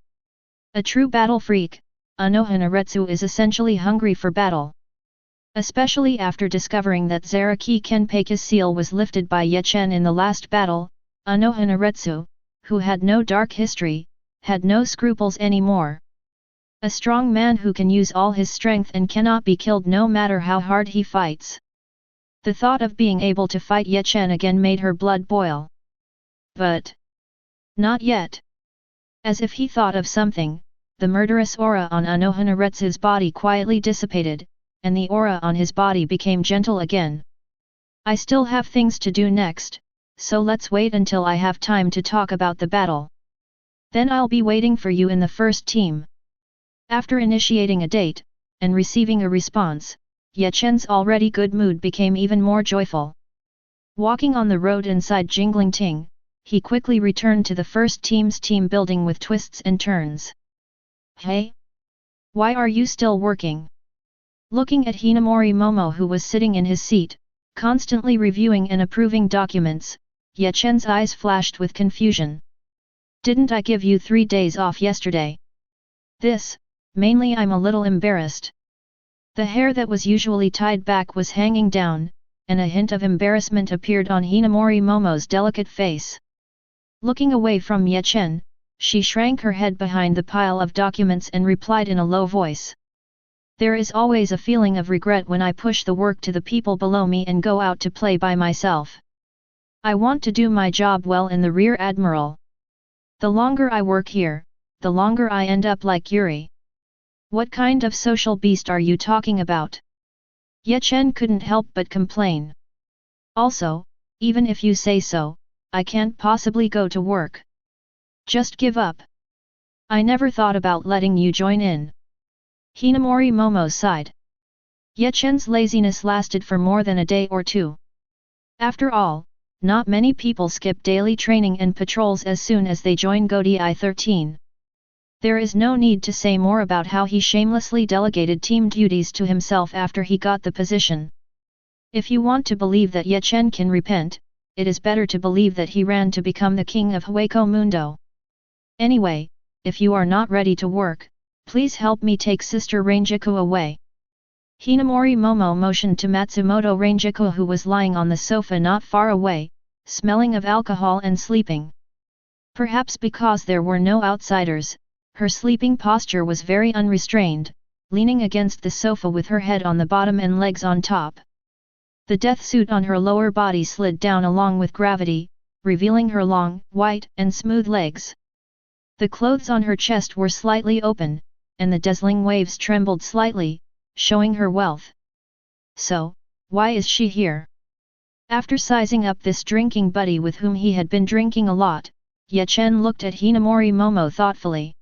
A true battle freak, Anohanaretsu is essentially hungry for battle. Especially after discovering that Zaraki Kenpei's seal was lifted by Ye Chen in the last battle, Anohanaretsu, who had no dark history, had no scruples anymore. A strong man who can use all his strength and cannot be killed no matter how hard he fights. The thought of being able to fight Ye Chen again made her blood boil. But not yet. As if he thought of something, the murderous aura on Anohanaretsu's body quietly dissipated, and the aura on his body became gentle again. "I still have things to do next, so let's wait until I have time to talk about the battle. Then I'll be waiting for you in the first team." After initiating a date, and receiving a response, Ye Chen's already good mood became even more joyful. Walking on the road inside Jinglingting, he quickly returned to the first team's team building with twists and turns. "Hey? Why are you still working?" Looking at Hinamori Momo, who was sitting in his seat, constantly reviewing and approving documents, Ye Chen's eyes flashed with confusion. "Didn't I give you 3 days off yesterday?" Mainly I'm a little embarrassed." The hair that was usually tied back was hanging down, and a hint of embarrassment appeared on Hinamori Momo's delicate face. Looking away from Ye Chen, she shrank her head behind the pile of documents and replied in a low voice. "There is always a feeling of regret when I push the work to the people below me and go out to play by myself. I want to do my job well in the Rear Admiral. The longer I work here, the longer I end up like Yuri." "What kind of social beast are you talking about?" Ye Chen couldn't help but complain. "Also, even if you say so, I can't possibly go to work. Just give up. I never thought about letting you join in." Hinamori Momo sighed. Ye Chen's laziness lasted for more than a day or two. After all, not many people skip daily training and patrols as soon as they join Godi I-13. There is no need to say more about how he shamelessly delegated team duties to himself after he got the position. If you want to believe that Ye Chen can repent, it is better to believe that he ran to become the king of Hueco Mundo. Anyway, if you are not ready to work, please help me take Sister Rangiku away. Hinamori Momo motioned to Matsumoto Rangiku, who was lying on the sofa not far away, smelling of alcohol and sleeping. Perhaps because there were no outsiders, her sleeping posture was very unrestrained, leaning against the sofa with her head on the bottom and legs on top. The death suit on her lower body slid down along with gravity, revealing her long, white and smooth legs. The clothes on her chest were slightly open, and the dazzling waves trembled slightly, showing her wealth. So, why is she here? After sizing up this drinking buddy with whom he had been drinking a lot, Ye Chen looked at Hinamori Momo thoughtfully.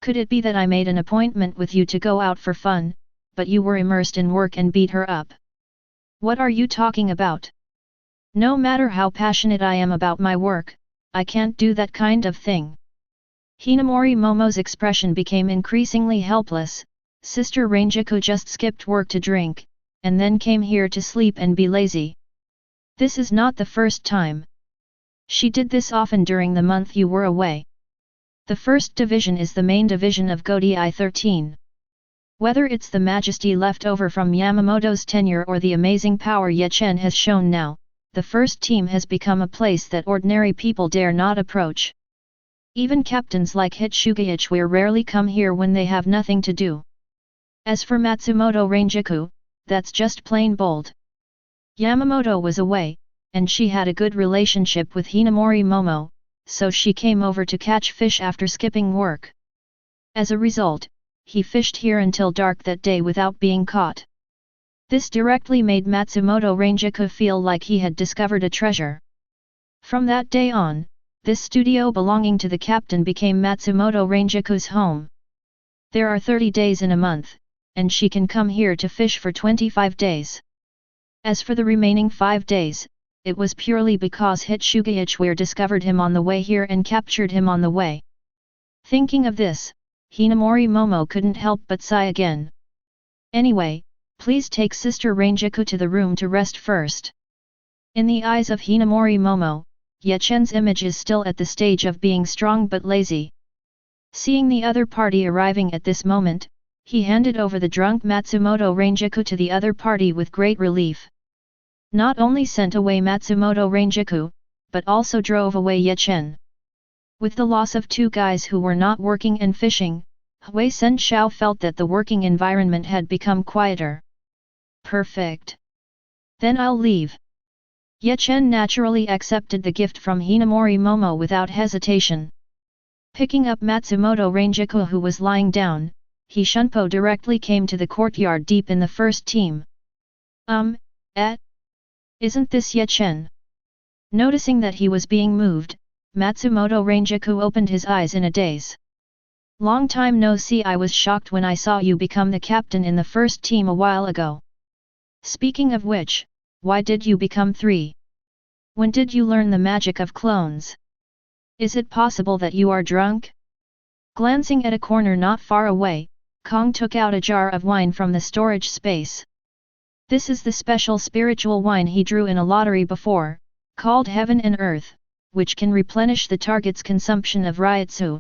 Could it be that I made an appointment with you to go out for fun, but you were immersed in work and beat her up? What are you talking about? No matter how passionate I am about my work, I can't do that kind of thing. Hinamori Momo's expression became increasingly helpless. Sister Ranjaku just skipped work to drink, and then came here to sleep and be lazy. This is not the first time. She did this often during the month you were away. The first division is the main division of Godi 13. Whether it's the majesty left over from Yamamoto's tenure or the amazing power Ye Chen has shown now, the first team has become a place that ordinary people dare not approach. Even captains like Hitsugaichware rarely come here when they have nothing to do. As for Matsumoto Ranjaku, that's just plain bold. Yamamoto was away, and she had a good relationship with Hinamori Momo, so she came over to catch fish after skipping work. As a result, he fished here until dark that day without being caught. This directly made Matsumoto Ranjaku feel like he had discovered a treasure. From that day on, this studio belonging to the captain became Matsumoto Ranjaku's home. There are 30 days in a month, and she can come here to fish for 25 days. As for the remaining 5 days, it was purely because Hitsugaichware discovered him on the way here and captured him on the way. Thinking of this, Hinamori Momo couldn't help but sigh again. Anyway, please take Sister Ranjaku to the room to rest first. In the eyes of Hinamori Momo, Ye Chen's image is still at the stage of being strong but lazy. Seeing the other party arriving at this moment, he handed over the drunk Matsumoto Ranjaku to the other party with great relief. Not only sent away Matsumoto Ranjaku, but also drove away Ye Chen. With the loss of 2 guys who were not working and fishing, Hui Sen Xiao felt that the working environment had become quieter. Perfect. Then I'll leave. Ye Chen naturally accepted the gift from Hinamori Momo without hesitation. Picking up Matsumoto Ranjaku who was lying down, he Shunpo directly came to the courtyard deep in the first team. Isn't this Ye Chen? Noticing that he was being moved, Matsumoto Ranjaku opened his eyes in a daze. Long time no see. I was shocked when I saw you become the captain in the first team a while ago. Speaking of which, why did you become 3? When did you learn the magic of clones? Is it possible that you are drunk? Glancing at a corner not far away, Kong took out a jar of wine from the storage space. This is the special spiritual wine he drew in a lottery before, called Heaven and Earth, which can replenish the target's consumption of Ryotsu.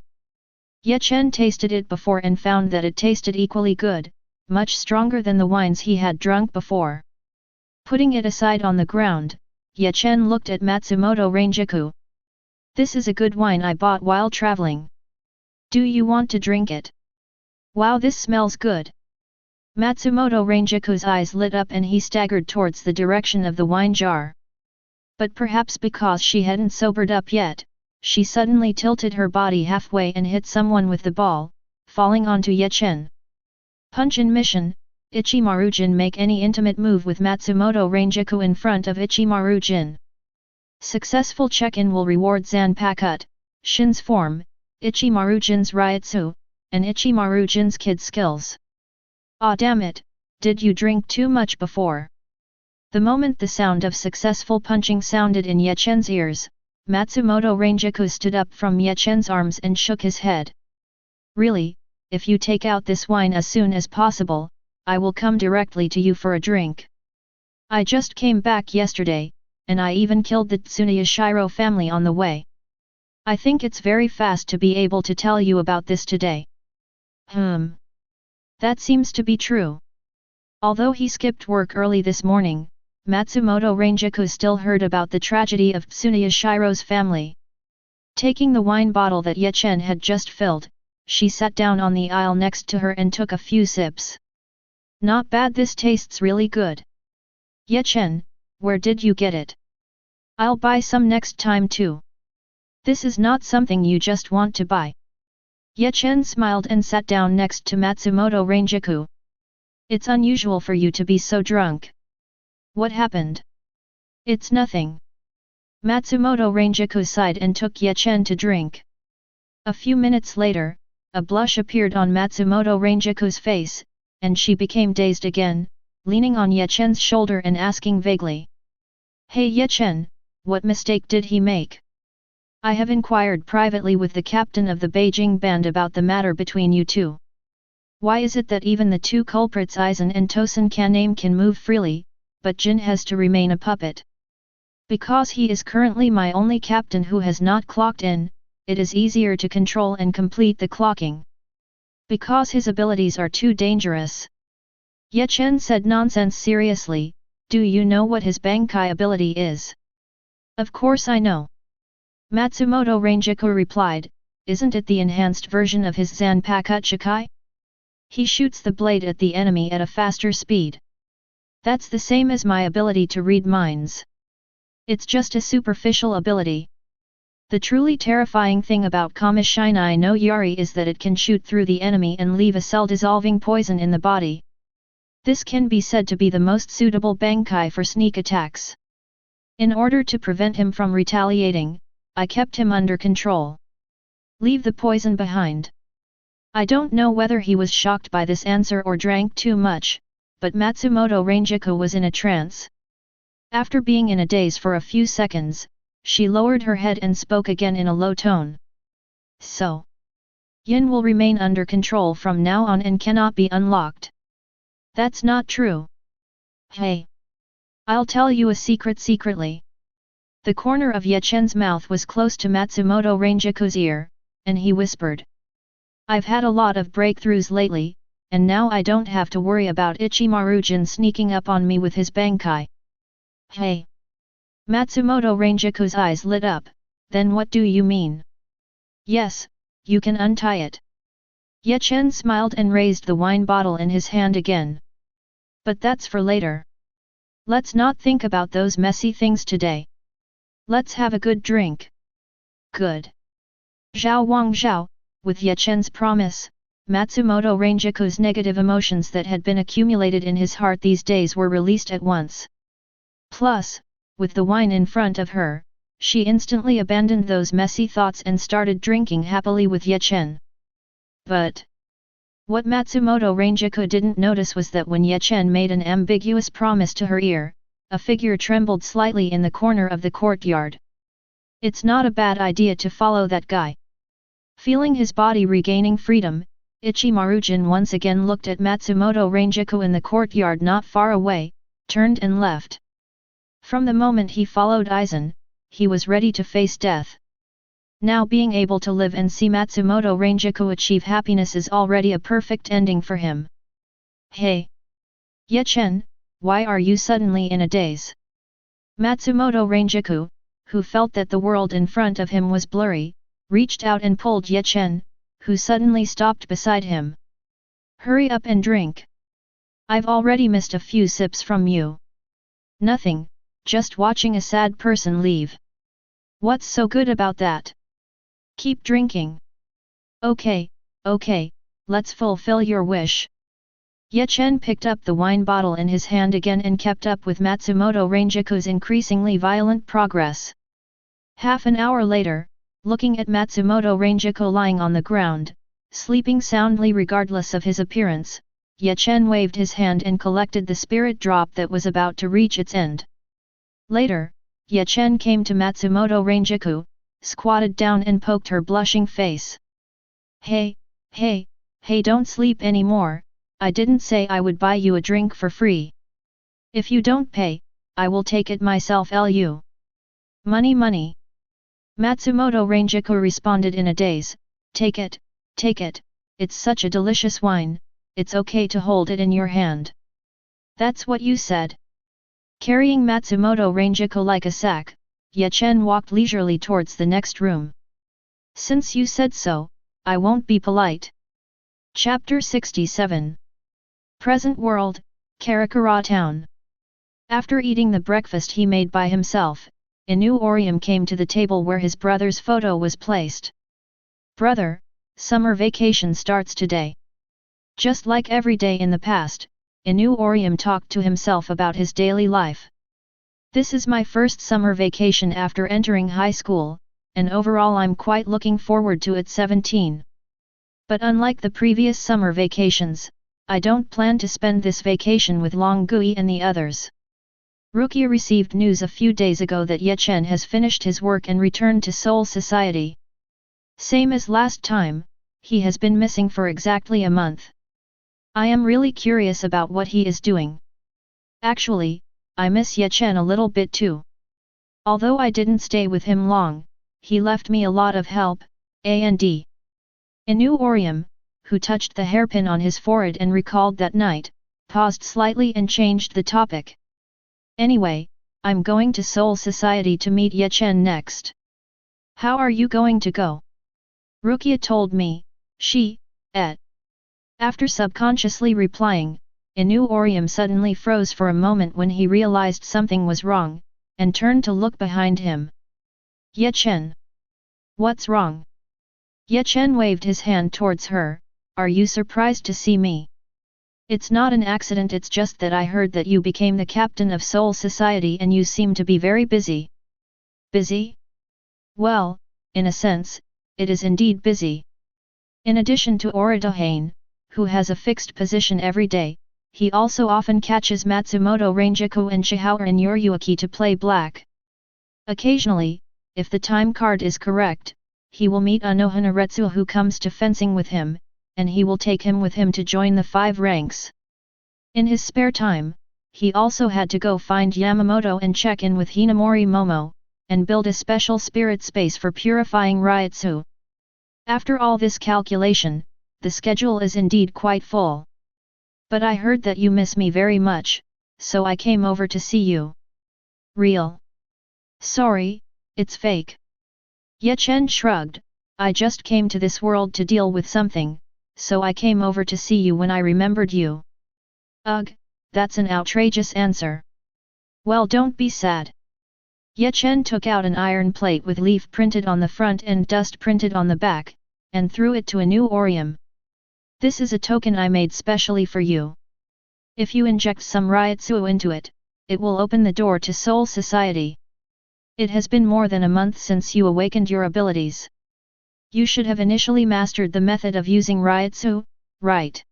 Ye Chen tasted it before and found that it tasted equally good, much stronger than the wines he had drunk before. Putting it aside on the ground, Ye Chen looked at Matsumoto Ranjaku. This is a good wine I bought while traveling. Do you want to drink it? Wow, this smells good. Matsumoto Ranjaku's eyes lit up and he staggered towards the direction of the wine jar. But perhaps because she hadn't sobered up yet, she suddenly tilted her body halfway and hit someone with the ball, falling onto Ye Chen. Punch in mission, Ichimaru-jin. Make any intimate move with Matsumoto Ranjaku in front of Ichimaru-jin. Successful check-in will reward Zanpakuto, Shin's form, Ichimaru-jin's Ryotsu, and Ichimaru-jin's kid skills. Aw damn it, did you drink too much before? The moment the sound of successful punching sounded in Ye Chen's ears, Matsumoto Ranjaku stood up from Ye Chen's arms and shook his head. Really, if you take out this wine as soon as possible, I will come directly to you for a drink. I just came back yesterday, and I even killed the Tsuneyashiro family on the way. I think it's very fast to be able to tell you about this today. That seems to be true. Although he skipped work early this morning, Matsumoto Ranjaku still heard about the tragedy of Tsuneyashiro's family. Taking the wine bottle that Ye Chen had just filled, she sat down on the aisle next to her and took a few sips. Not bad, this tastes really good. Ye Chen, where did you get it? I'll buy some next time too. This is not something you just want to buy. Ye Chen smiled and sat down next to Matsumoto Ranjaku. It's unusual for you to be so drunk. What happened? It's nothing. Matsumoto Ranjaku sighed and took Ye Chen to drink. A few minutes later, a blush appeared on Matsumoto Ranjaku's face, and she became dazed again, leaning on Ye Chen's shoulder and asking vaguely. Hey Ye Chen, what mistake did he make? I have inquired privately with the captain of the Beijing band about the matter between you two. Why is it that even the two culprits Aizen and Tosen Kanae can move freely, but Jin has to remain a puppet? Because he is currently my only captain who has not clocked in, it is easier to control and complete the clocking. Because his abilities are too dangerous. Ye Chen said nonsense seriously, do you know what his Bankai ability is? Of course I know. Matsumoto Ranjaku replied, isn't it the enhanced version of his Zanpakuchikai? He shoots the blade at the enemy at a faster speed. That's the same as my ability to read minds. It's just a superficial ability. The truly terrifying thing about Kamishini no Yari is that it can shoot through the enemy and leave a cell-dissolving poison in the body. This can be said to be the most suitable Bankai for sneak attacks. In order to prevent him from retaliating, I kept him under control. Leave the poison behind. I don't know whether he was shocked by this answer or drank too much, but Matsumoto Ranjaku was in a trance. After being in a daze for a few seconds, she lowered her head and spoke again in a low tone. So, Yin will remain under control from now on and cannot be unlocked. That's not true. Hey! I'll tell you a secret secretly. The corner of Ye Chen's mouth was close to Matsumoto Ranjaku's ear, and he whispered. I've had a lot of breakthroughs lately, and now I don't have to worry about Ichimaru-jin sneaking up on me with his Bankai. Hey! Matsumoto Ranjaku's eyes lit up, then what do you mean? Yes, you can untie it. Ye Chen smiled and raised the wine bottle in his hand again. But that's for later. Let's not think about those messy things today. Let's have a good drink. Good. Zhao Wang Zhao, with Ye Chen's promise, Matsumoto Ranjaku's negative emotions that had been accumulated in his heart these days were released at once. Plus, with the wine in front of her, she instantly abandoned those messy thoughts and started drinking happily with Ye Chen. But what Matsumoto Ranjaku didn't notice was that when Ye Chen made an ambiguous promise to her ear, a figure trembled slightly in the corner of the courtyard. It's not a bad idea to follow that guy. Feeling his body regaining freedom, Ichimaru-jin once again looked at Matsumoto Ranjaku in the courtyard not far away, turned and left. From the moment he followed Aizen, he was ready to face death. Now being able to live and see Matsumoto Ranjaku achieve happiness is already a perfect ending for him. Hey! Ye Chen, why are you suddenly in a daze? Matsumoto Ranjaku, who felt that the world in front of him was blurry, reached out and pulled Ye Chen, who suddenly stopped beside him. Hurry up and drink. I've already missed a few sips from you. Nothing, just watching a sad person leave. What's so good about that? Keep drinking. Okay, let's fulfill your wish. Ye Chen picked up the wine bottle in his hand again and kept up with Matsumoto Ranjaku's increasingly violent progress. Half an hour later, looking at Matsumoto Ranjaku lying on the ground, sleeping soundly regardless of his appearance, Ye Chen waved his hand and collected the spirit drop that was about to reach its end. Later, Ye Chen came to Matsumoto Ranjaku, squatted down and poked her blushing face. Hey, don't sleep anymore, I didn't say I would buy you a drink for free. If you don't pay, I will take it myself. Lu. Money. Matsumoto Ranjaku responded in a daze, take it, it's such a delicious wine, it's okay to hold it in your hand. That's what you said. Carrying Matsumoto Ranjaku like a sack, Ye Chen walked leisurely towards the next room. Since you said so, I won't be polite. Chapter 67. Present World, Karakura Town. After eating the breakfast he made by himself, Inu Orium came to the table where his brother's photo was placed. Brother, summer vacation starts today. Just like every day in the past, Inu Orium talked to himself about his daily life. This is my first summer vacation after entering high school, and overall I'm quite looking forward to it. 17. But unlike the previous summer vacations, I don't plan to spend this vacation with Long Gui and the others. Rukia received news a few days ago that Ye Chen has finished his work and returned to Seoul Society. Same as last time, he has been missing for exactly a month. I am really curious about what he is doing. Actually, I miss Ye Chen a little bit too. Although I didn't stay with him long, he left me a lot of help, and Inu Orium, who touched the hairpin on his forehead and recalled that night, paused slightly and changed the topic. Anyway, I'm going to Seoul Society to meet Ye Chen next. How are you going to go? Rukia told me, After subconsciously replying, Inu Orium suddenly froze for a moment when he realized something was wrong, and turned to look behind him. Ye Chen. What's wrong? Ye Chen waved his hand towards her. Are you surprised to see me? It's not an accident, it's just that I heard that you became the captain of Seoul Society and you seem to be very busy. Busy? Well, in a sense, it is indeed busy. In addition to Oridahane, who has a fixed position every day, he also often catches Matsumoto Ranjaku and Shihour and Yoryuki to play black. Occasionally, if the time card is correct, he will meet Anohanaretsu who comes to fencing with him, and he will take him with him to join the 5 ranks. In his spare time, he also had to go find Yamamoto and check in with Hinamori Momo, and build a special spirit space for purifying Ryutsu. After all this calculation, the schedule is indeed quite full. But I heard that you miss me very much, so I came over to see you. Real? Sorry, it's fake. Ye Chen shrugged. I just came to this world to deal with something, so I came over to see you when I remembered you. Ugh, that's an outrageous answer. Well, don't be sad. Ye Chen took out an iron plate with leaf printed on the front and dust printed on the back, and threw it to Inu Orium. This is a token I made specially for you. If you inject some Ryutsu into it, it will open the door to Seoul Society. It has been more than a month since you awakened your abilities. You should have initially mastered the method of using Ryutsu, right?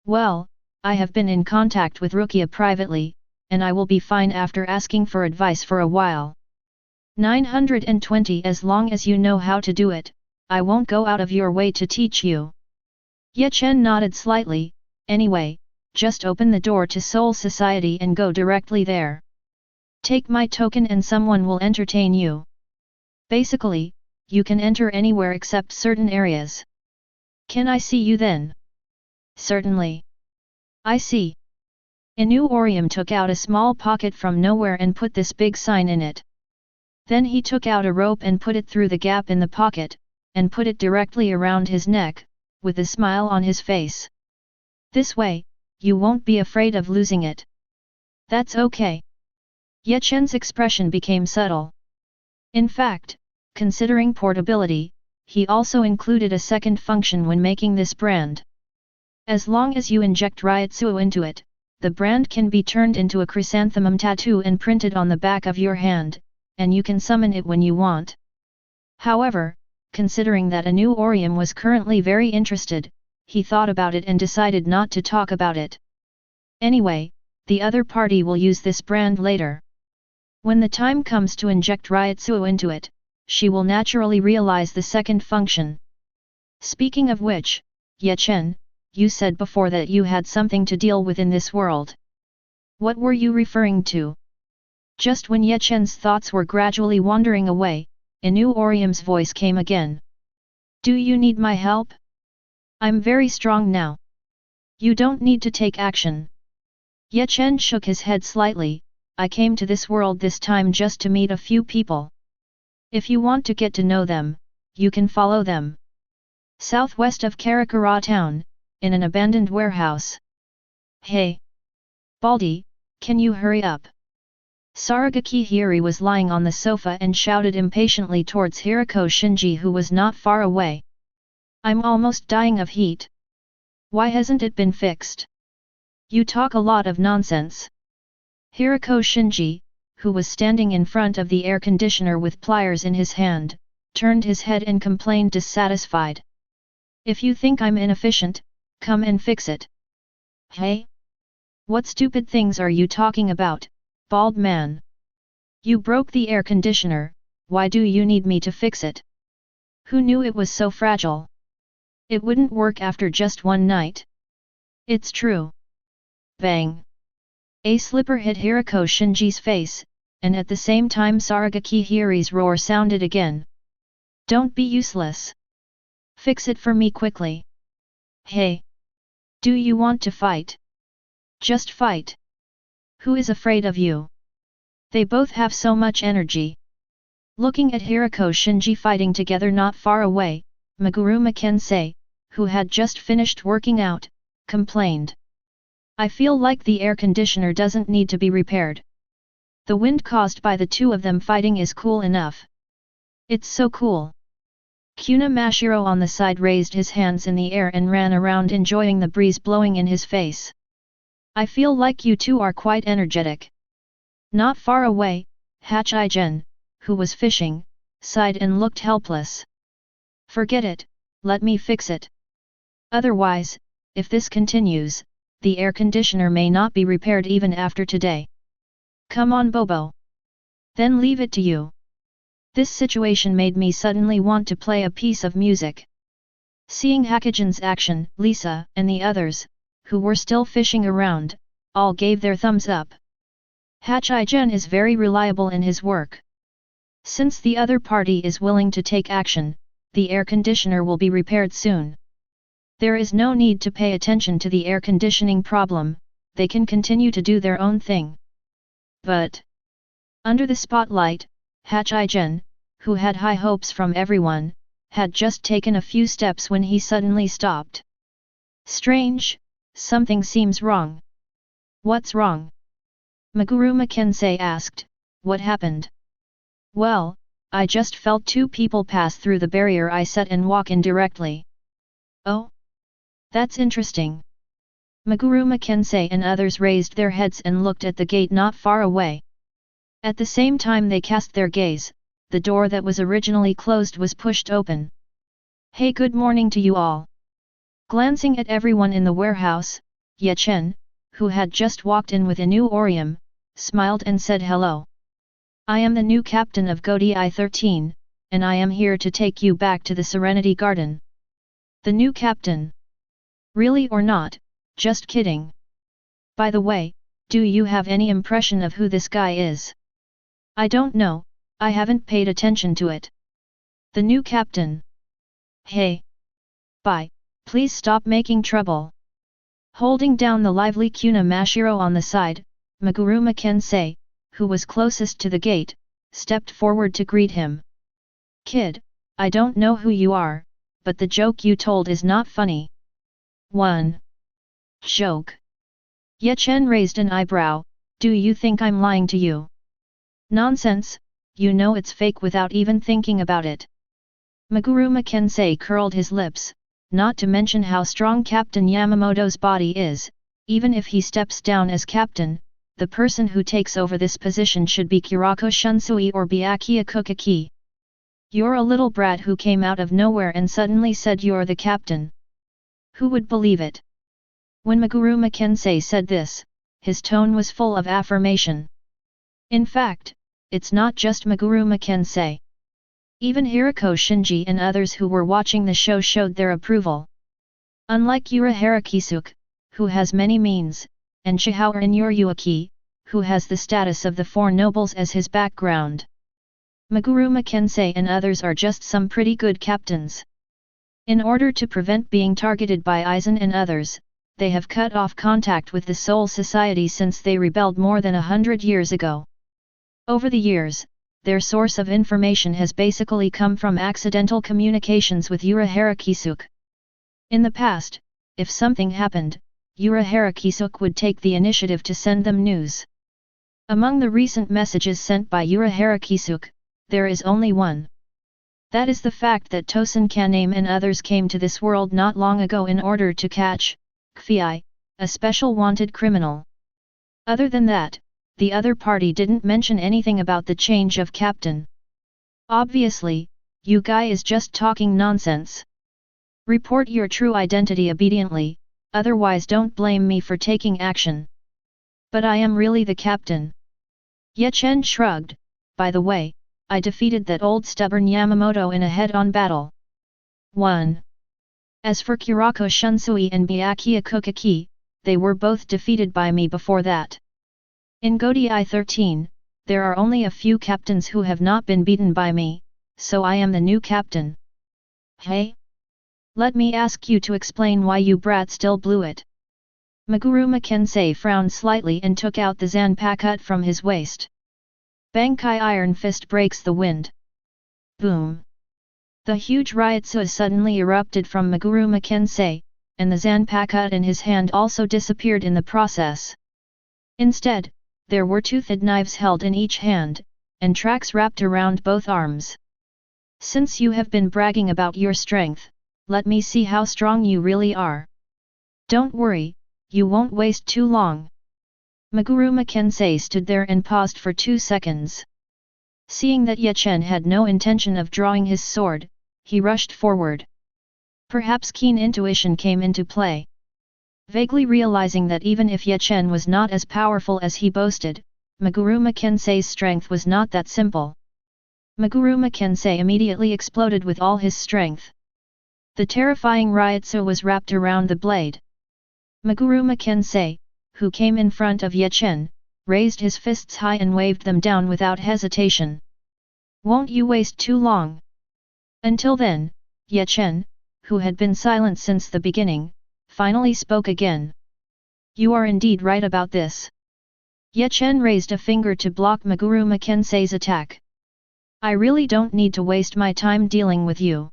Well, I have been in contact with Rukia privately, and I will be fine after asking for advice for a while. 920 As long as you know how to do it, I won't go out of your way to teach you. Ye Chen nodded slightly. Anyway, just open the door to Seoul Society and go directly there. Take my token and someone will entertain you. Basically, you can enter anywhere except certain areas. Can I see you then? Certainly. I see. Inu Orium took out a small pocket from nowhere and put this big sign in it. Then he took out a rope and put it through the gap in the pocket, and put it directly around his neck, with a smile on his face. This way, you won't be afraid of losing it. That's okay. Ye Chen's expression became subtle. In fact, considering portability, he also included a second function when making this brand. As long as you inject Ryutsu into it, the brand can be turned into a chrysanthemum tattoo and printed on the back of your hand, and you can summon it when you want. However, considering that Inu Orium was currently very interested, he thought about it and decided not to talk about it. Anyway, the other party will use this brand later. When the time comes to inject Ryutsu into it, she will naturally realize the second function. Speaking of which, Ye Chen, you said before that you had something to deal with in this world. What were you referring to? Just when Ye Chen's thoughts were gradually wandering away, Inu Orium's voice came again. Do you need my help? I'm very strong now. You don't need to take action. Ye Chen shook his head slightly. I came to this world this time just to meet a few people. If you want to get to know them, you can follow them. Southwest of Karakura town, in an abandoned warehouse. Hey! Baldy, can you hurry up? Saragaki Hiri was lying on the sofa and shouted impatiently towards Hirako Shinji who was not far away. I'm almost dying of heat. Why hasn't it been fixed? You talk a lot of nonsense. Hirako Shinji, who was standing in front of the air conditioner with pliers in his hand, turned his head and complained dissatisfied. If you think I'm inefficient, come and fix it. Hey? What stupid things are you talking about, bald man? You broke the air conditioner, why do you need me to fix it? Who knew it was so fragile? It wouldn't work after just one night. It's true. Bang! A slipper hit Hirako Shinji's face, and at the same time Saragaki Hiri's roar sounded again. Don't be useless. Fix it for me quickly. Hey! Do you want to fight? Just fight. Who is afraid of you? They both have so much energy. Looking at Hirako Shinji fighting together not far away, Meguruma Kensei, who had just finished working out, complained. I feel like the air conditioner doesn't need to be repaired. The wind caused by the two of them fighting is cool enough. It's so cool. Kuna Mashiro on the side raised his hands in the air and ran around enjoying the breeze blowing in his face. I feel like you two are quite energetic. Not far away, Aizen, who was fishing, sighed and looked helpless. Forget it, let me fix it. Otherwise, if this continues, the air conditioner may not be repaired even after today. Come on Bobo. Then leave it to you. This situation made me suddenly want to play a piece of music. Seeing Hakujen's action, Lisa and the others, who were still fishing around, all gave their thumbs up. Aizen is very reliable in his work. Since the other party is willing to take action, the air conditioner will be repaired soon. There is no need to pay attention to the air conditioning problem, they can continue to do their own thing. But under the spotlight, Aizen, who had high hopes from everyone, had just taken a few steps when he suddenly stopped. Strange, something seems wrong. What's wrong? Meguruma Kensei asked, what happened? Well, I just felt two people pass through the barrier I set and walk in directly. Oh? That's interesting. Meguruma Kensei and others raised their heads and looked at the gate not far away. At the same time they cast their gaze, the door that was originally closed was pushed open. Hey, good morning to you all. Glancing at everyone in the warehouse, Ye Chen, who had just walked in with a new Orium, smiled and said hello. I am the new captain of Godi I-13, and I am here to take you back to the Serenity Garden. The new captain? Really or not, just kidding. By the way, do you have any impression of who this guy is? I don't know, I haven't paid attention to it. The new captain. Hey! Bye, please stop making trouble. Holding down the lively Kuna Mashiro on the side, Meguruma Kensei, who was closest to the gate, stepped forward to greet him. Kid, I don't know who you are, but the joke you told is not funny. 1. Joke. Ye Chen raised an eyebrow, do you think I'm lying to you? Nonsense, you know it's fake without even thinking about it. Meguruma Kensei curled his lips, not to mention how strong Captain Yamamoto's body is, even if he steps down as captain, the person who takes over this position should be Kurako Shunsui or Byakuya Kukaki. You're a little brat who came out of nowhere and suddenly said you're the captain. Who would believe it? When Meguruma Kensei said this, his tone was full of affirmation. In fact, it's not just Meguruma Kensei. Even Hirako Shinji and others who were watching the show showed their approval. Unlike Urahara Kisuke, who has many means, and Chihaoran Yuryuaki, who has the status of the Four Nobles as his background. Meguruma Kensei and others are just some pretty good captains. In order to prevent being targeted by Aizen and others, they have cut off contact with the Soul Society since they rebelled more than 100 years ago. Over the years, their source of information has basically come from accidental communications with Urahara Kisuke. In the past, if something happened, Urahara Kisuke would take the initiative to send them news. Among the recent messages sent by Urahara Kisuke, there is only one. That is the fact that Tosen Kanae and others came to this world not long ago in order to catch, Kfei, a special wanted criminal. Other than that, the other party didn't mention anything about the change of captain. Obviously, you guy is just talking nonsense. Report your true identity obediently, otherwise don't blame me for taking action. But I am really the captain. Ye Chen shrugged. By the way, I defeated that old stubborn Yamamoto in a head-on battle. 1. As for Kurako Shunsui and Byakuya Kokaki, they were both defeated by me before that. In Godi I-13, there are only a few captains who have not been beaten by me, so I am the new captain. Hey? Let me ask you to explain why you brat still blew it. Meguruma Kensei frowned slightly and took out the Zanpakuto from his waist. Bankai Iron Fist breaks the wind. Boom! The huge Ryutsu suddenly erupted from Meguruma Kensei, and the Zanpakuto in his hand also disappeared in the process. Instead, there were toothed knives held in each hand, and tracks wrapped around both arms. Since you have been bragging about your strength, let me see how strong you really are. Don't worry, you won't waste too long. Meguruma Kensei stood there and paused for 2 seconds. Seeing that Ye Chen had no intention of drawing his sword, he rushed forward. Perhaps keen intuition came into play. Vaguely realizing that even if Ye Chen was not as powerful as he boasted, Meguruma Kensei's strength was not that simple. Meguruma Kensei immediately exploded with all his strength. The terrifying Ryutsu was wrapped around the blade. Meguruma Kensei, who came in front of Ye Chen, raised his fists high and waved them down without hesitation. Won't you waste too long? Until then, Ye Chen, who had been silent since the beginning, finally spoke again. You are indeed right about this. Ye Chen raised a finger to block Meguruma Kensei's attack. I really don't need to waste my time dealing with you.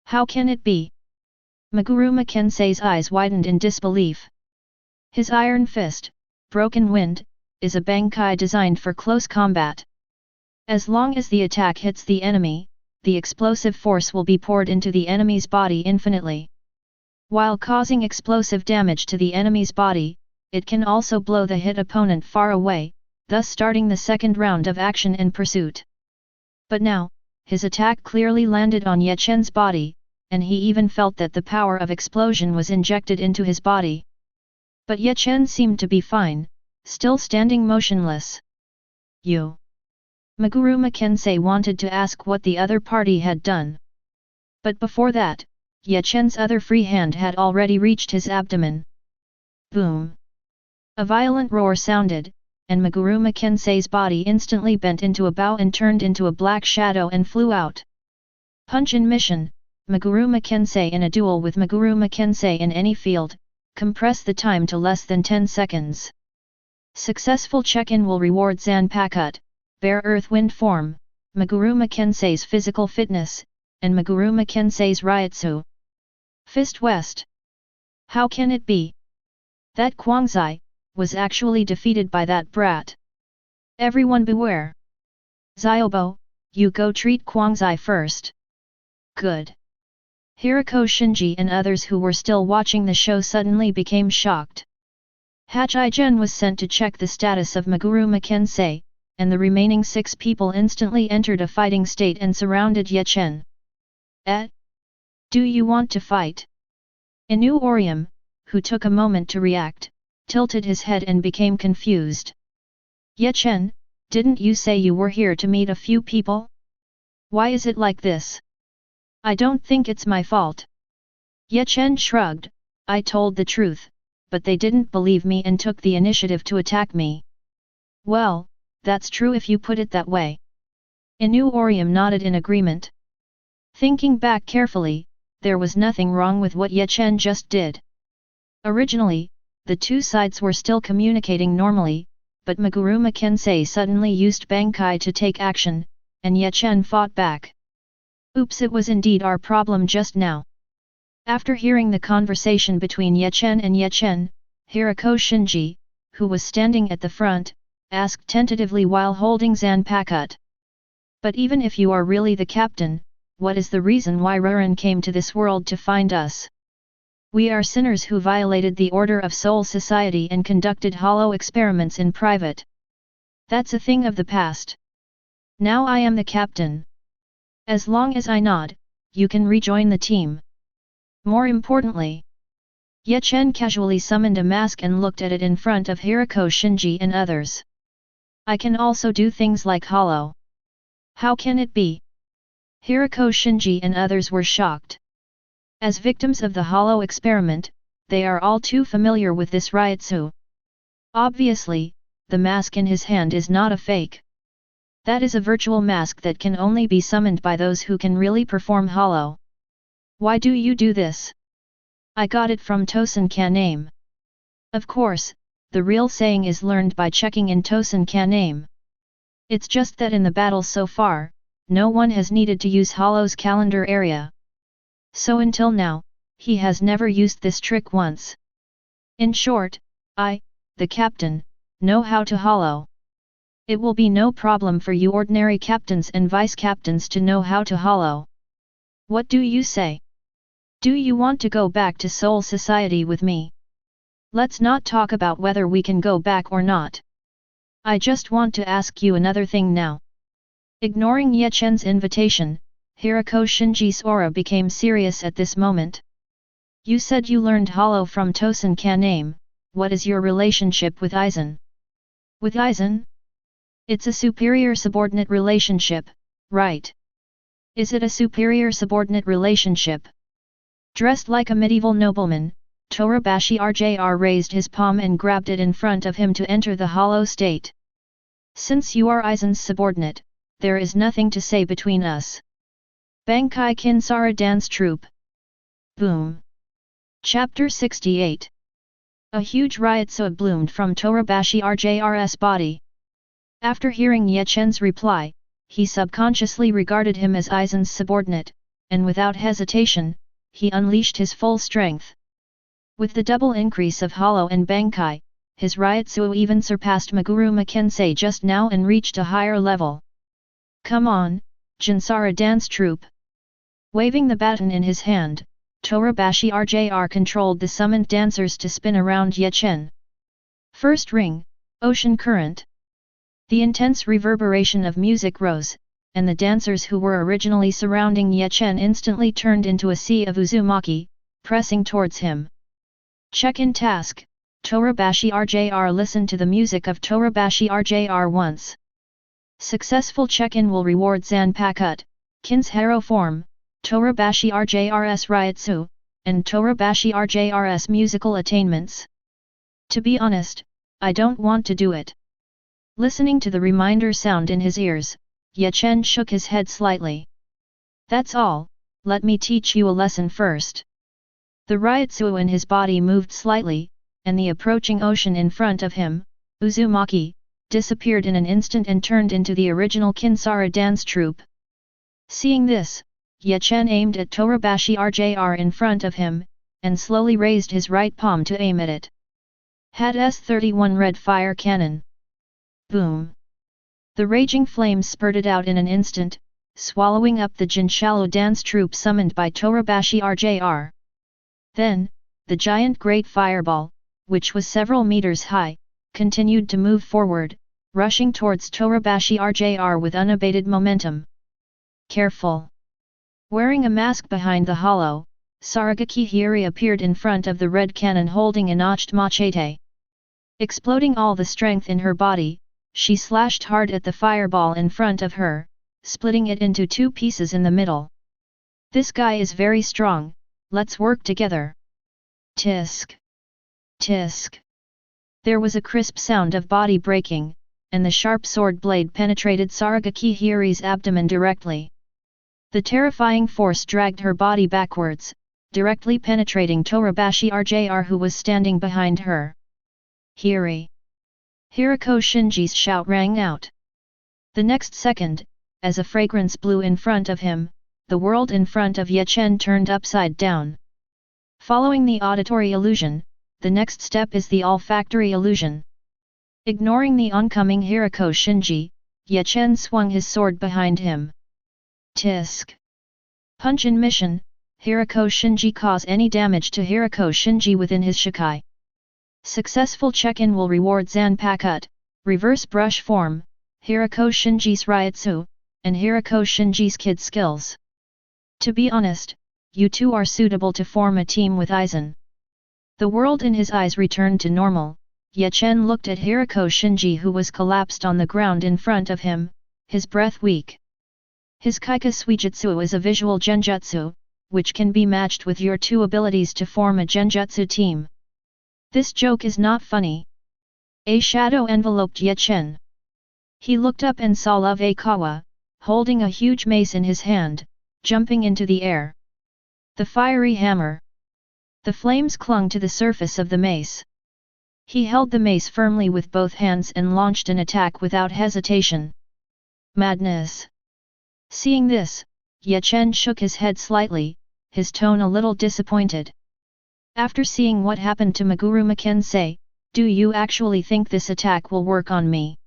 How can it be? Meguruma Kensei's eyes widened in disbelief. His iron fist, Broken Wind, is a bankai designed for close combat. As long as the attack hits the enemy, the explosive force will be poured into the enemy's body infinitely. While causing explosive damage to the enemy's body, it can also blow the hit opponent far away, thus starting the second round of action and pursuit. But now, his attack clearly landed on Ye Chen's body, and he even felt that the power of explosion was injected into his body. But Ye Chen seemed to be fine, still standing motionless. You. Meguruma Kensei wanted to ask what the other party had done. But before that, Ye Chen's other free hand had already reached his abdomen. Boom! A violent roar sounded, and Meguruma Kensei's body instantly bent into a bow and turned into a black shadow and flew out. Punch in mission, Meguruma Kensei in a duel with Meguruma Kensei in any field, compress the time to less than 10 seconds. Successful check-in will reward Zanpakuto, Bare Earth Wind Form, Meguruma Kensei's physical fitness, and Meguruma Kensei's Ryutsu. Fist West. How can it be? That Quangzai was actually defeated by that brat. Everyone beware. Zyobo, you go treat Quangzai first. Good. Hirako Shinji and others who were still watching the show suddenly became shocked. Aizen was sent to check the status of Meguruma Kensei, and the remaining 6 people instantly entered a fighting state and surrounded Ye Chen. Do you want to fight? Inu Orium, who took a moment to react, tilted his head and became confused. Ye Chen, didn't you say you were here to meet a few people? Why is it like this? I don't think it's my fault. Ye Chen shrugged, I told the truth, but they didn't believe me and took the initiative to attack me. Well, that's true if you put it that way. Inu Orium nodded in agreement. Thinking back carefully, there was nothing wrong with what Ye Chen just did. Originally, the two sides were still communicating normally, but Meguruma Kensei suddenly used Bankai to take action, and Ye Chen fought back. Oops, it was indeed our problem just now. After hearing the conversation between Ye Chen and Ye Chen, Hirako Shinji, who was standing at the front, asked tentatively while holding Zanpakuto. But even if you are really the captain, what is the reason why Rurin came to this world to find us? We are sinners who violated the order of Soul Society and conducted hollow experiments in private. That's a thing of the past. Now I am the captain. As long as I nod, you can rejoin the team. More importantly, Ye Chen casually summoned a mask and looked at it in front of Hirako Shinji and others. I can also do things like hollow. How can it be? Hirako Shinji and others were shocked. As victims of the hollow experiment, they are all too familiar with this Ryutsu. Obviously, the mask in his hand is not a fake. That is a virtual mask that can only be summoned by those who can really perform hollow. Why do you do this? I got it from Tosen Kanae. Of course, the real saying is learned by checking in Tosen Kanae. It's just that in the battle so far, no one has needed to use hollow's calendar area. So until now, he has never used this trick once. In short, I, the captain, know how to hollow. It will be no problem for you ordinary captains and vice-captains to know how to hollow. What do you say? Do you want to go back to Soul Society with me? Let's not talk about whether we can go back or not. I just want to ask you another thing now. Ignoring Ye Chen's invitation, Hirako Shinji's aura became serious at this moment. You said you learned hollow from Tosen Kanae. What is your relationship with Aizen? With Aizen? It's a superior-subordinate relationship, right? Is it a superior-subordinate relationship? Dressed like a medieval nobleman, Torabashi RJR raised his palm and grabbed it in front of him to enter the hollow state. Since you are Aizen's subordinate, there is nothing to say between us. Bankai Kinsara Dance Troupe. Boom. Chapter 68. A huge Ryutsu bloomed from Torabashi RJR's body. After hearing Ye Chen's reply, he subconsciously regarded him as Aizen's subordinate, and without hesitation, he unleashed his full strength. With the double increase of hollow and Bankai, his Ryutsu even surpassed Meguru Makensei just now and reached a higher level. Come on, Jinsara Dance Troupe. Waving the baton in his hand, Torabashi RJR controlled the summoned dancers to spin around Ye Chen. First ring, Ocean Current. The intense reverberation of music rose, and the dancers who were originally surrounding Ye Chen instantly turned into a sea of uzumaki, pressing towards him. Check-in task, Torabashi RJR. Listen to the music of Torabashi RJR once. Successful check-in will reward Zanpakut, Kin's Hero form, Torabashi RJR's Ryutsu, and Torabashi RJR's musical attainments. To be honest, I don't want to do it. Listening to the reminder sound in his ears, Ye Chen shook his head slightly. That's all, let me teach you a lesson first. The Ryutsu in his body moved slightly, and the approaching ocean in front of him, Uzumaki, disappeared in an instant and turned into the original Kinsara dance troupe. Seeing this, Ye Chen aimed at Torabashi RJR in front of him, and slowly raised his right palm to aim at it. Had S-31 red fire cannon. Boom! The raging flames spurted out in an instant, swallowing up the Jinshallow dance troupe summoned by Torabashi RJR. Then, the giant great fireball, which was several meters high, continued to move forward, rushing towards Torabashi RJR with unabated momentum. Careful! Wearing a mask behind the hollow, Saragaki Hiri appeared in front of the red cannon holding a notched machete. Exploding all the strength in her body, she slashed hard at the fireball in front of her, splitting it into two pieces in the middle. This guy is very strong, let's work together. Tisk! Tisk! There was a crisp sound of body breaking, and the sharp sword blade penetrated Saragaki Hiri's abdomen directly. The terrifying force dragged her body backwards, directly penetrating Torabashi RJR who was standing behind her. Hiri! Hirako Shinji's shout rang out. The next second, as a fragrance blew in front of him, the world in front of Ye Chen turned upside down. Following the auditory illusion, the next step is the olfactory illusion. Ignoring the oncoming Hirako Shinji, Ye Chen swung his sword behind him. Tisk! Punch in mission, Hirako Shinji cause any damage to Hirako Shinji within his Shikai. Successful check-in will reward Zanpakuto, reverse brush form, Hirako Shinji's Ryutsu, and Hirako Shinji's kid skills. To be honest, you two are suitable to form a team with Aizen. The world in his eyes returned to normal. Ye Chen looked at Hirako Shinji who was collapsed on the ground in front of him, his breath weak. His Kaika Suijutsu is a visual genjutsu, which can be matched with your two abilities to form a genjutsu team. This joke is not funny. A shadow enveloped Ye Chen. He looked up and saw Love Aikawa, holding a huge mace in his hand, jumping into the air. The fiery hammer. The flames clung to the surface of the mace. He held the mace firmly with both hands and launched an attack without hesitation. Madness! Seeing this, Ye Chen shook his head slightly, his tone a little disappointed. After seeing what happened to Meguro Makensei, do you actually think this attack will work on me?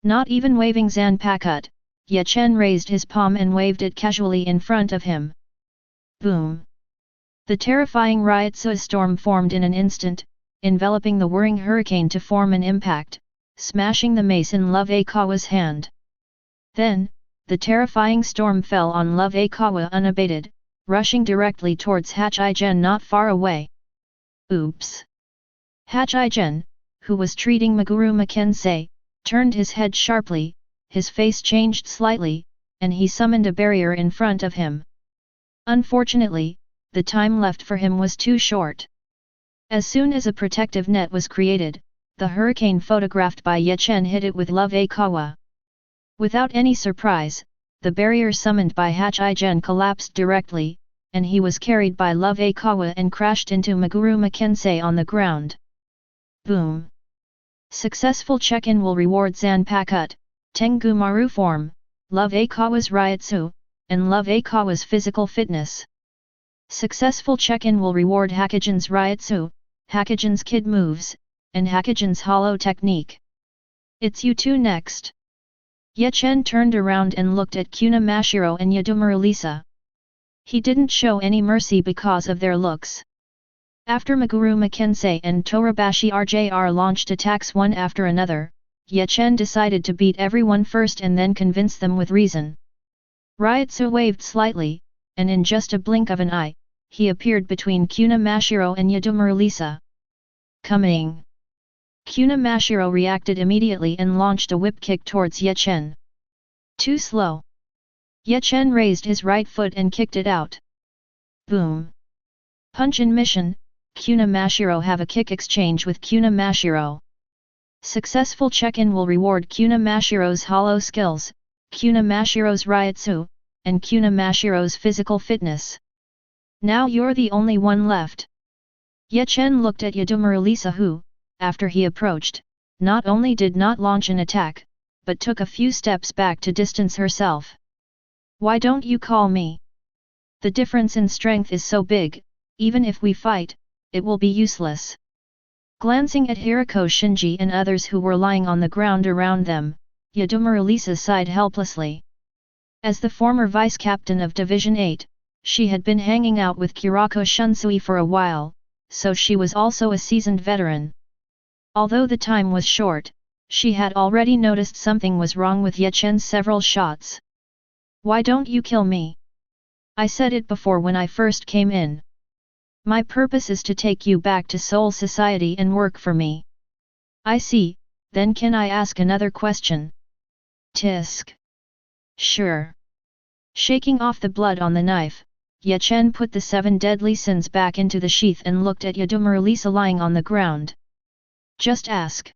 Not even waving Zanpakuto, Ye Chen raised his palm and waved it casually in front of him. Boom! The terrifying Ryutsu storm formed in an instant, enveloping the whirring hurricane to form an impact, smashing the mace in Love Aikawa's hand. Then, the terrifying storm fell on Love Aikawa unabated, rushing directly towards Aizen not far away. Oops! Aizen, who was treating Meguro Makensei, turned his head sharply, his face changed slightly, and he summoned a barrier in front of him. Unfortunately, the time left for him was too short. As soon as a protective net was created, the hurricane photographed by Ye Chen hit it with Love Aikawa. Without any surprise, the barrier summoned by Aizen collapsed directly, and he was carried by Love Aikawa and crashed into Meguro Makensei on the ground. Boom! Successful check-in will reward Zanpakuto, Tengu Maru form, Love Aikawa's Ryutsu, and Love Aikawa's physical fitness. Successful check-in will reward Hakugen's Ryutsu, Hakugen's kid moves, and Hakugen's hollow technique. It's you two next. Ye Chen turned around and looked at Kuna Mashiro and Yadumura Lisa. He didn't show any mercy because of their looks. After Meguro Makensei and Torabashi RJR launched attacks one after another, Ye Chen decided to beat everyone first and then convince them with reason. Ryutsu waved slightly, and in just a blink of an eye, he appeared between Kuna Mashiro and Yadumura Lisa. Coming! Kuna Mashiro reacted immediately and launched a whip kick towards Ye Chen. Too slow. Ye Chen raised his right foot and kicked it out. Boom! Punch in mission, Kuna Mashiro have a kick exchange with Kuna Mashiro. Successful check-in will reward Kuna Mashiro's hollow skills, Kuna Mashiro's Ryutsu, and Kuna Mashiro's physical fitness. Now you're the only one left. Ye Chen looked at Yadumura Lisa who, after he approached, not only did not launch an attack, but took a few steps back to distance herself. Why don't you call me? The difference in strength is so big, even if we fight, it will be useless. Glancing at Hirako Shinji and others who were lying on the ground around them, Yadumura Lisa sighed helplessly. As the former vice-captain of Division 8, she had been hanging out with Kurako Shunsui for a while, so she was also a seasoned veteran. Although the time was short, she had already noticed something was wrong with Ye Chen's several shots. Why don't you kill me? I said it before when I first came in. My purpose is to take you back to Soul Society and work for me. I see, then can I ask another question? Tisk. Sure. Shaking off the blood on the knife, Ye Chen put the 7 deadly sins back into the sheath and looked at Yadumura Lisa lying on the ground. Just ask.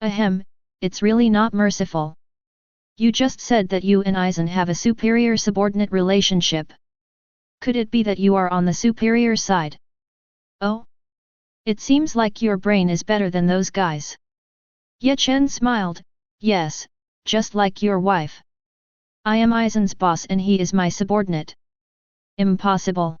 Ahem, it's really not merciful. You just said that you and Aizen have a superior-subordinate relationship. Could it be that you are on the superior side? Oh? It seems like your brain is better than those guys. Ye Chen smiled, yes, just like your wife. I am Aizen's boss and he is my subordinate. Impossible.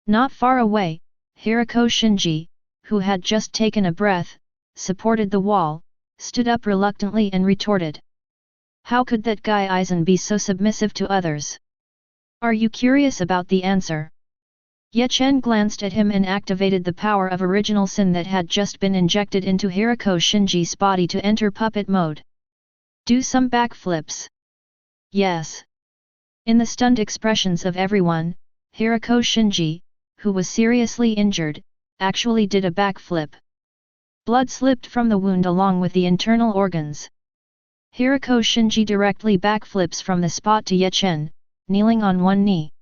Not far away, Hirako Shinji, who had just taken a breath, supported the wall, stood up reluctantly and retorted. How could that guy Aizen be so submissive to others? Are you curious about the answer? Ye Chen glanced at him and activated the power of original sin that had just been injected into Hirako Shinji's body to enter puppet mode. Do some backflips. Yes. In the stunned expressions of everyone, Hirako Shinji, who was seriously injured, actually did a backflip. Blood slipped from the wound along with the internal organs. Hirako Shinji directly backflips from the spot to Ye Chen, kneeling on one knee.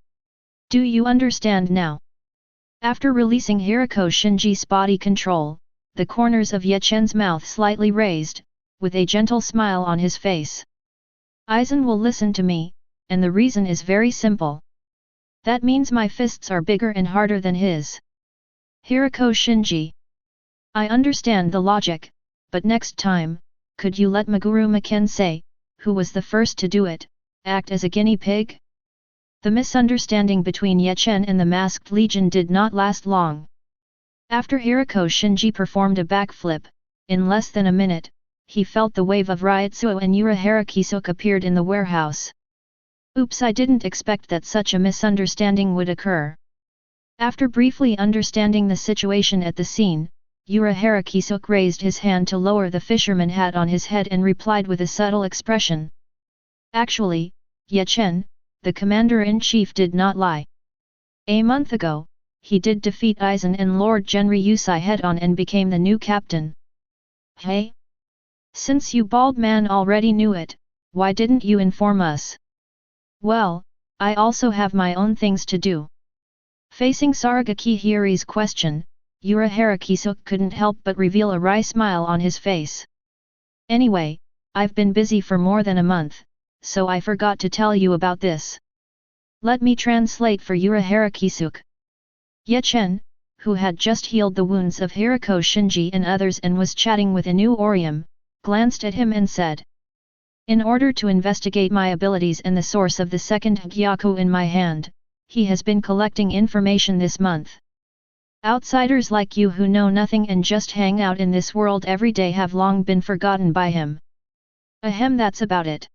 Do you understand now? After releasing Hirako Shinji's body control, the corners of Ye Chen's mouth slightly raised, with a gentle smile on his face. Aizen will listen to me, and the reason is very simple. That means my fists are bigger and harder than his. Hirako Shinji. I understand the logic, but next time, could you let Meguru Makensei, who was the first to do it, act as a guinea pig? The misunderstanding between Ye Chen and the masked legion did not last long. After Hirako Shinji performed a backflip, in less than a minute, he felt the wave of Ryutsuo and Urahara Kisuk appeared in the warehouse. Oops, I didn't expect that such a misunderstanding would occur. After briefly understanding the situation at the scene, Urahara Kisuk raised his hand to lower the fisherman hat on his head and replied with a subtle expression. Actually, Ye Chen, the commander-in-chief did not lie. A month ago, he did defeat Aizen and Lord Genri Yusai head-on and became the new captain. Hey? Since you bald man already knew it, why didn't you inform us? Well, I also have my own things to do. Facing Saragaki Hiri's question, Urahara Kisuk couldn't help but reveal a wry smile on his face. Anyway, I've been busy for more than a month, so I forgot to tell you about this. Let me translate for Urahara Kisuk. Ye Chen, who had just healed the wounds of Hirako Shinji and others and was chatting with Inu Orium, glanced at him and said. In order to investigate my abilities and the source of the second Hogyoku in my hand, he has been collecting information this month. Outsiders like you who know nothing and just hang out in this world every day have long been forgotten by him. Ahem, that's about it.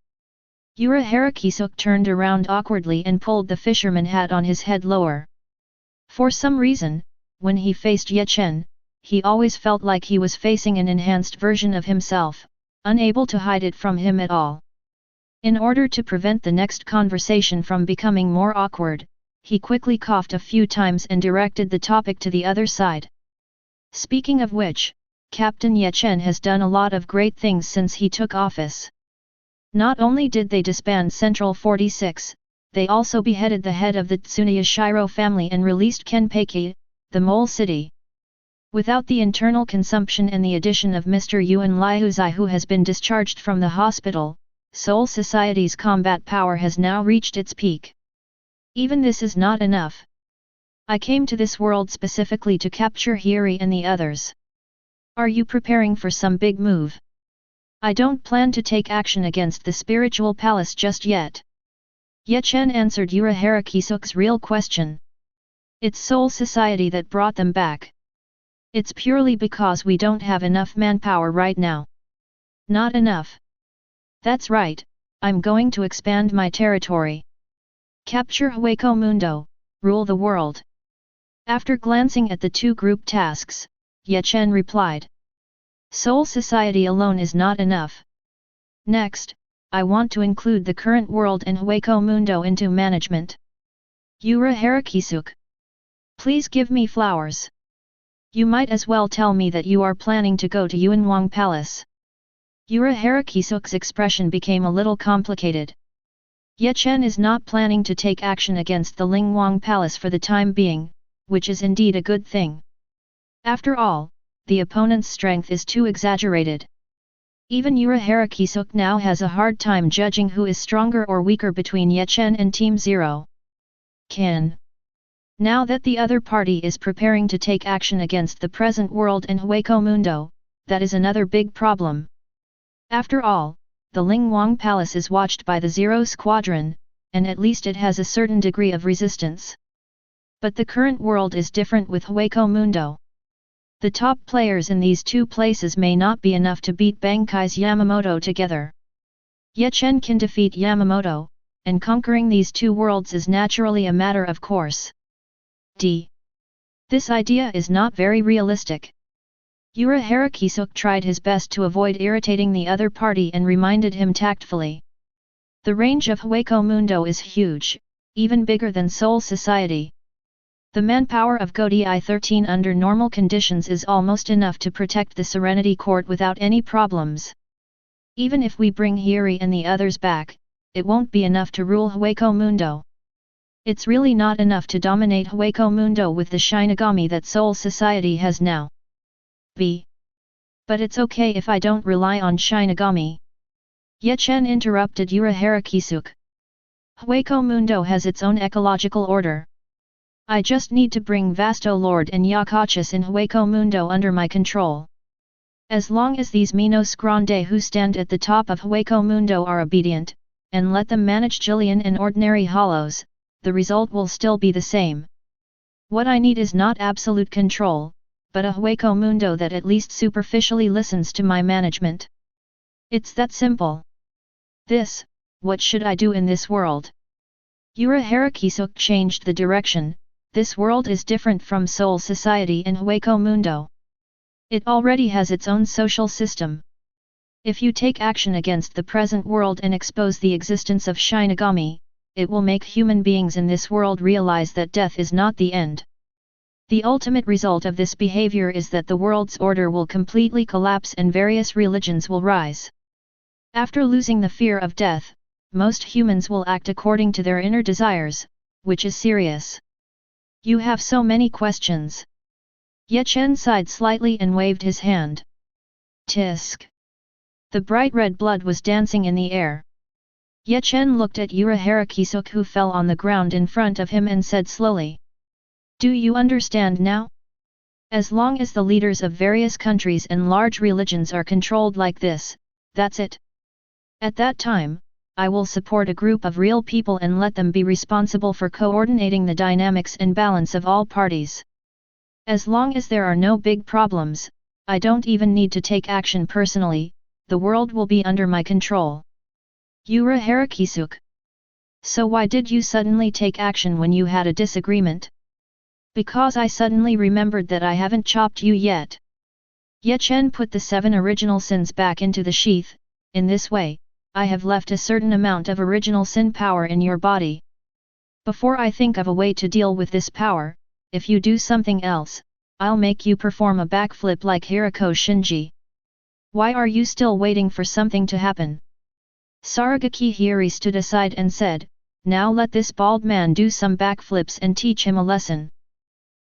Urahara Kisuk turned around awkwardly and pulled the fisherman hat on his head lower. For some reason, when he faced Ye Chen, he always felt like he was facing an enhanced version of himself, unable to hide it from him at all. In order to prevent the next conversation from becoming more awkward, he quickly coughed a few times and directed the topic to the other side. Speaking of which, Captain Ye Chen has done a lot of great things since he took office. Not only did they disband Central 46, they also beheaded the head of the Tsuneyashiro family and released Kenpeki, the Mole City. Without the internal consumption and the addition of Mr. Yuan Liuzai who has been discharged from the hospital, Soul Society's combat power has now reached its peak. Even this is not enough. I came to this world specifically to capture Hiri and the others. Are you preparing for some big move? I don't plan to take action against the spiritual palace just yet. Ye Chen answered Urahara Kisuk's real question. It's Soul Society that brought them back. It's purely because we don't have enough manpower right now. Not enough. That's right, I'm going to expand my territory. Capture Hueco Mundo, rule the world. After glancing at the two group tasks, Ye Chen replied. Soul Society alone is not enough. Next, I want to include the current world and Hueco Mundo into management. Urahara Kisuk. Please give me flowers. You might as well tell me that you are planning to go to Yuanwang Palace. Urahara Kisuk's expression became a little complicated. Ye Chen is not planning to take action against the Lingwang Palace for the time being, which is indeed a good thing. After all, the opponent's strength is too exaggerated. Even Urahara Kisuk now has a hard time judging who is stronger or weaker between Ye Chen and Team Zero. Now that the other party is preparing to take action against the present world and Hueco Mundo, that is another big problem. After all, the Lingwang Palace is watched by the Zero Squadron, and at least it has a certain degree of resistance. But the current world is different with Hueco Mundo. The top players in these two places may not be enough to beat Bankai's Yamamoto together. Ye Chen can defeat Yamamoto, and conquering these two worlds is naturally a matter of course. D. This idea is not very realistic. Urahara Kisuk tried his best to avoid irritating the other party and reminded him tactfully. The range of Hueco Mundo is huge, even bigger than Soul Society. The manpower of Godi I-13 under normal conditions is almost enough to protect the Serenity Court without any problems. Even if we bring Hiri and the others back, it won't be enough to rule Hueco Mundo. It's really not enough to dominate Hueco Mundo with the Shinigami that Soul Society has now. B. But it's okay if I don't rely on Shinigami. Ye Chen interrupted Urahara Kisuk. Hueco Mundo has its own ecological order. I just need to bring Vasto Lord and Yakachis in Hueco Mundo under my control. As long as these Minos Grande who stand at the top of Hueco Mundo are obedient, and let them manage Jillian and ordinary hollows, the result will still be the same. What I need is not absolute control, but a Hueco Mundo that at least superficially listens to my management. It's that simple. What should I do in this world? Urahara Kisuk changed the direction. This world is different from Soul Society and Hueco Mundo. It already has its own social system. If you take action against the present world and expose the existence of Shinigami, it will make human beings in this world realize that death is not the end. The ultimate result of this behavior is that the world's order will completely collapse and various religions will rise. After losing the fear of death, most humans will act according to their inner desires, which is serious. You have so many questions. Ye Chen sighed slightly and waved his hand. Tisk. The bright red blood was dancing in the air. Ye Chen looked at Urahara Kisuk who fell on the ground in front of him and said slowly. Do you understand now? As long as the leaders of various countries and large religions are controlled like this, that's it. At that time, I will support a group of real people and let them be responsible for coordinating the dynamics and balance of all parties. As long as there are no big problems, I don't even need to take action personally, the world will be under my control. Urahara Kisuk. So why did you suddenly take action when you had a disagreement? Because I suddenly remembered that I haven't chopped you yet. Ye Chen put the 7 original sins back into the sheath. In this way, I have left a certain amount of original sin power in your body. Before I think of a way to deal with this power, if you do something else, I'll make you perform a backflip like Hirako Shinji. Why are you still waiting for something to happen? Saragaki Hiri stood aside and said, now let this bald man do some backflips and teach him a lesson.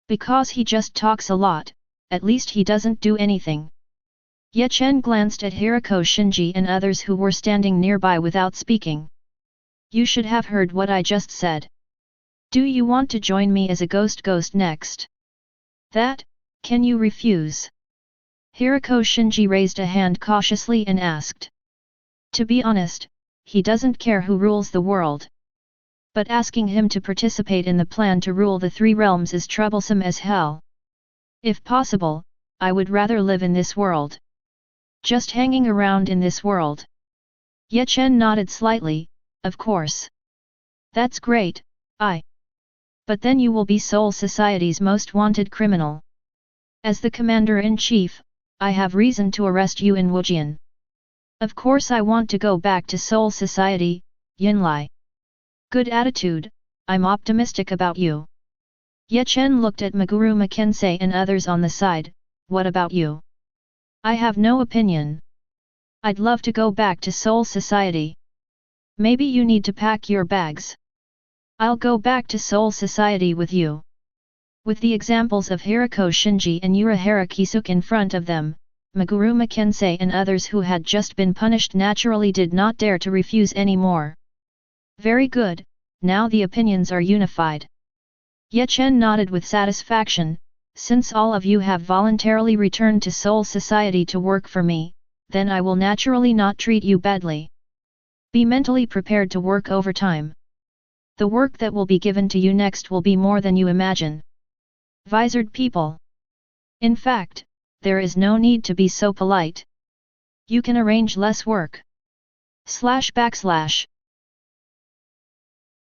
Because he just talks a lot, at least he doesn't do anything. Ye Chen glanced at Hirako Shinji and others who were standing nearby without speaking. You should have heard what I just said. Do you want to join me as a ghost next? Can you refuse? Hirako Shinji raised a hand cautiously and asked. To be honest, he doesn't care who rules the world. But asking him to participate in the plan to rule the 3 realms is troublesome as hell. If possible, I would rather live in this world. Just hanging around in this world. Ye Chen nodded slightly, of course. That's great, But then you will be Soul Society's most wanted criminal. As the Commander-in-Chief, I have reason to arrest you in Wujian. Of course I want to go back to Soul Society, Yinlai. Good attitude, I'm optimistic about you. Ye Chen looked at Meguru Mackenzie and others on the side, what about you? I have no opinion. I'd love to go back to Soul Society. Maybe you need to pack your bags. I'll go back to Soul Society with you. With the examples of Hirako Shinji and Urahara Kisuk in front of them, Meguru Mackenzie and others who had just been punished naturally did not dare to refuse any more. Very good, now the opinions are unified. Ye Chen nodded with satisfaction, since all of you have voluntarily returned to Soul Society to work for me, then I will naturally not treat you badly. Be mentally prepared to work overtime. The work that will be given to you next will be more than you imagine. Visored people. In fact, there is no need to be so polite. You can arrange less work. //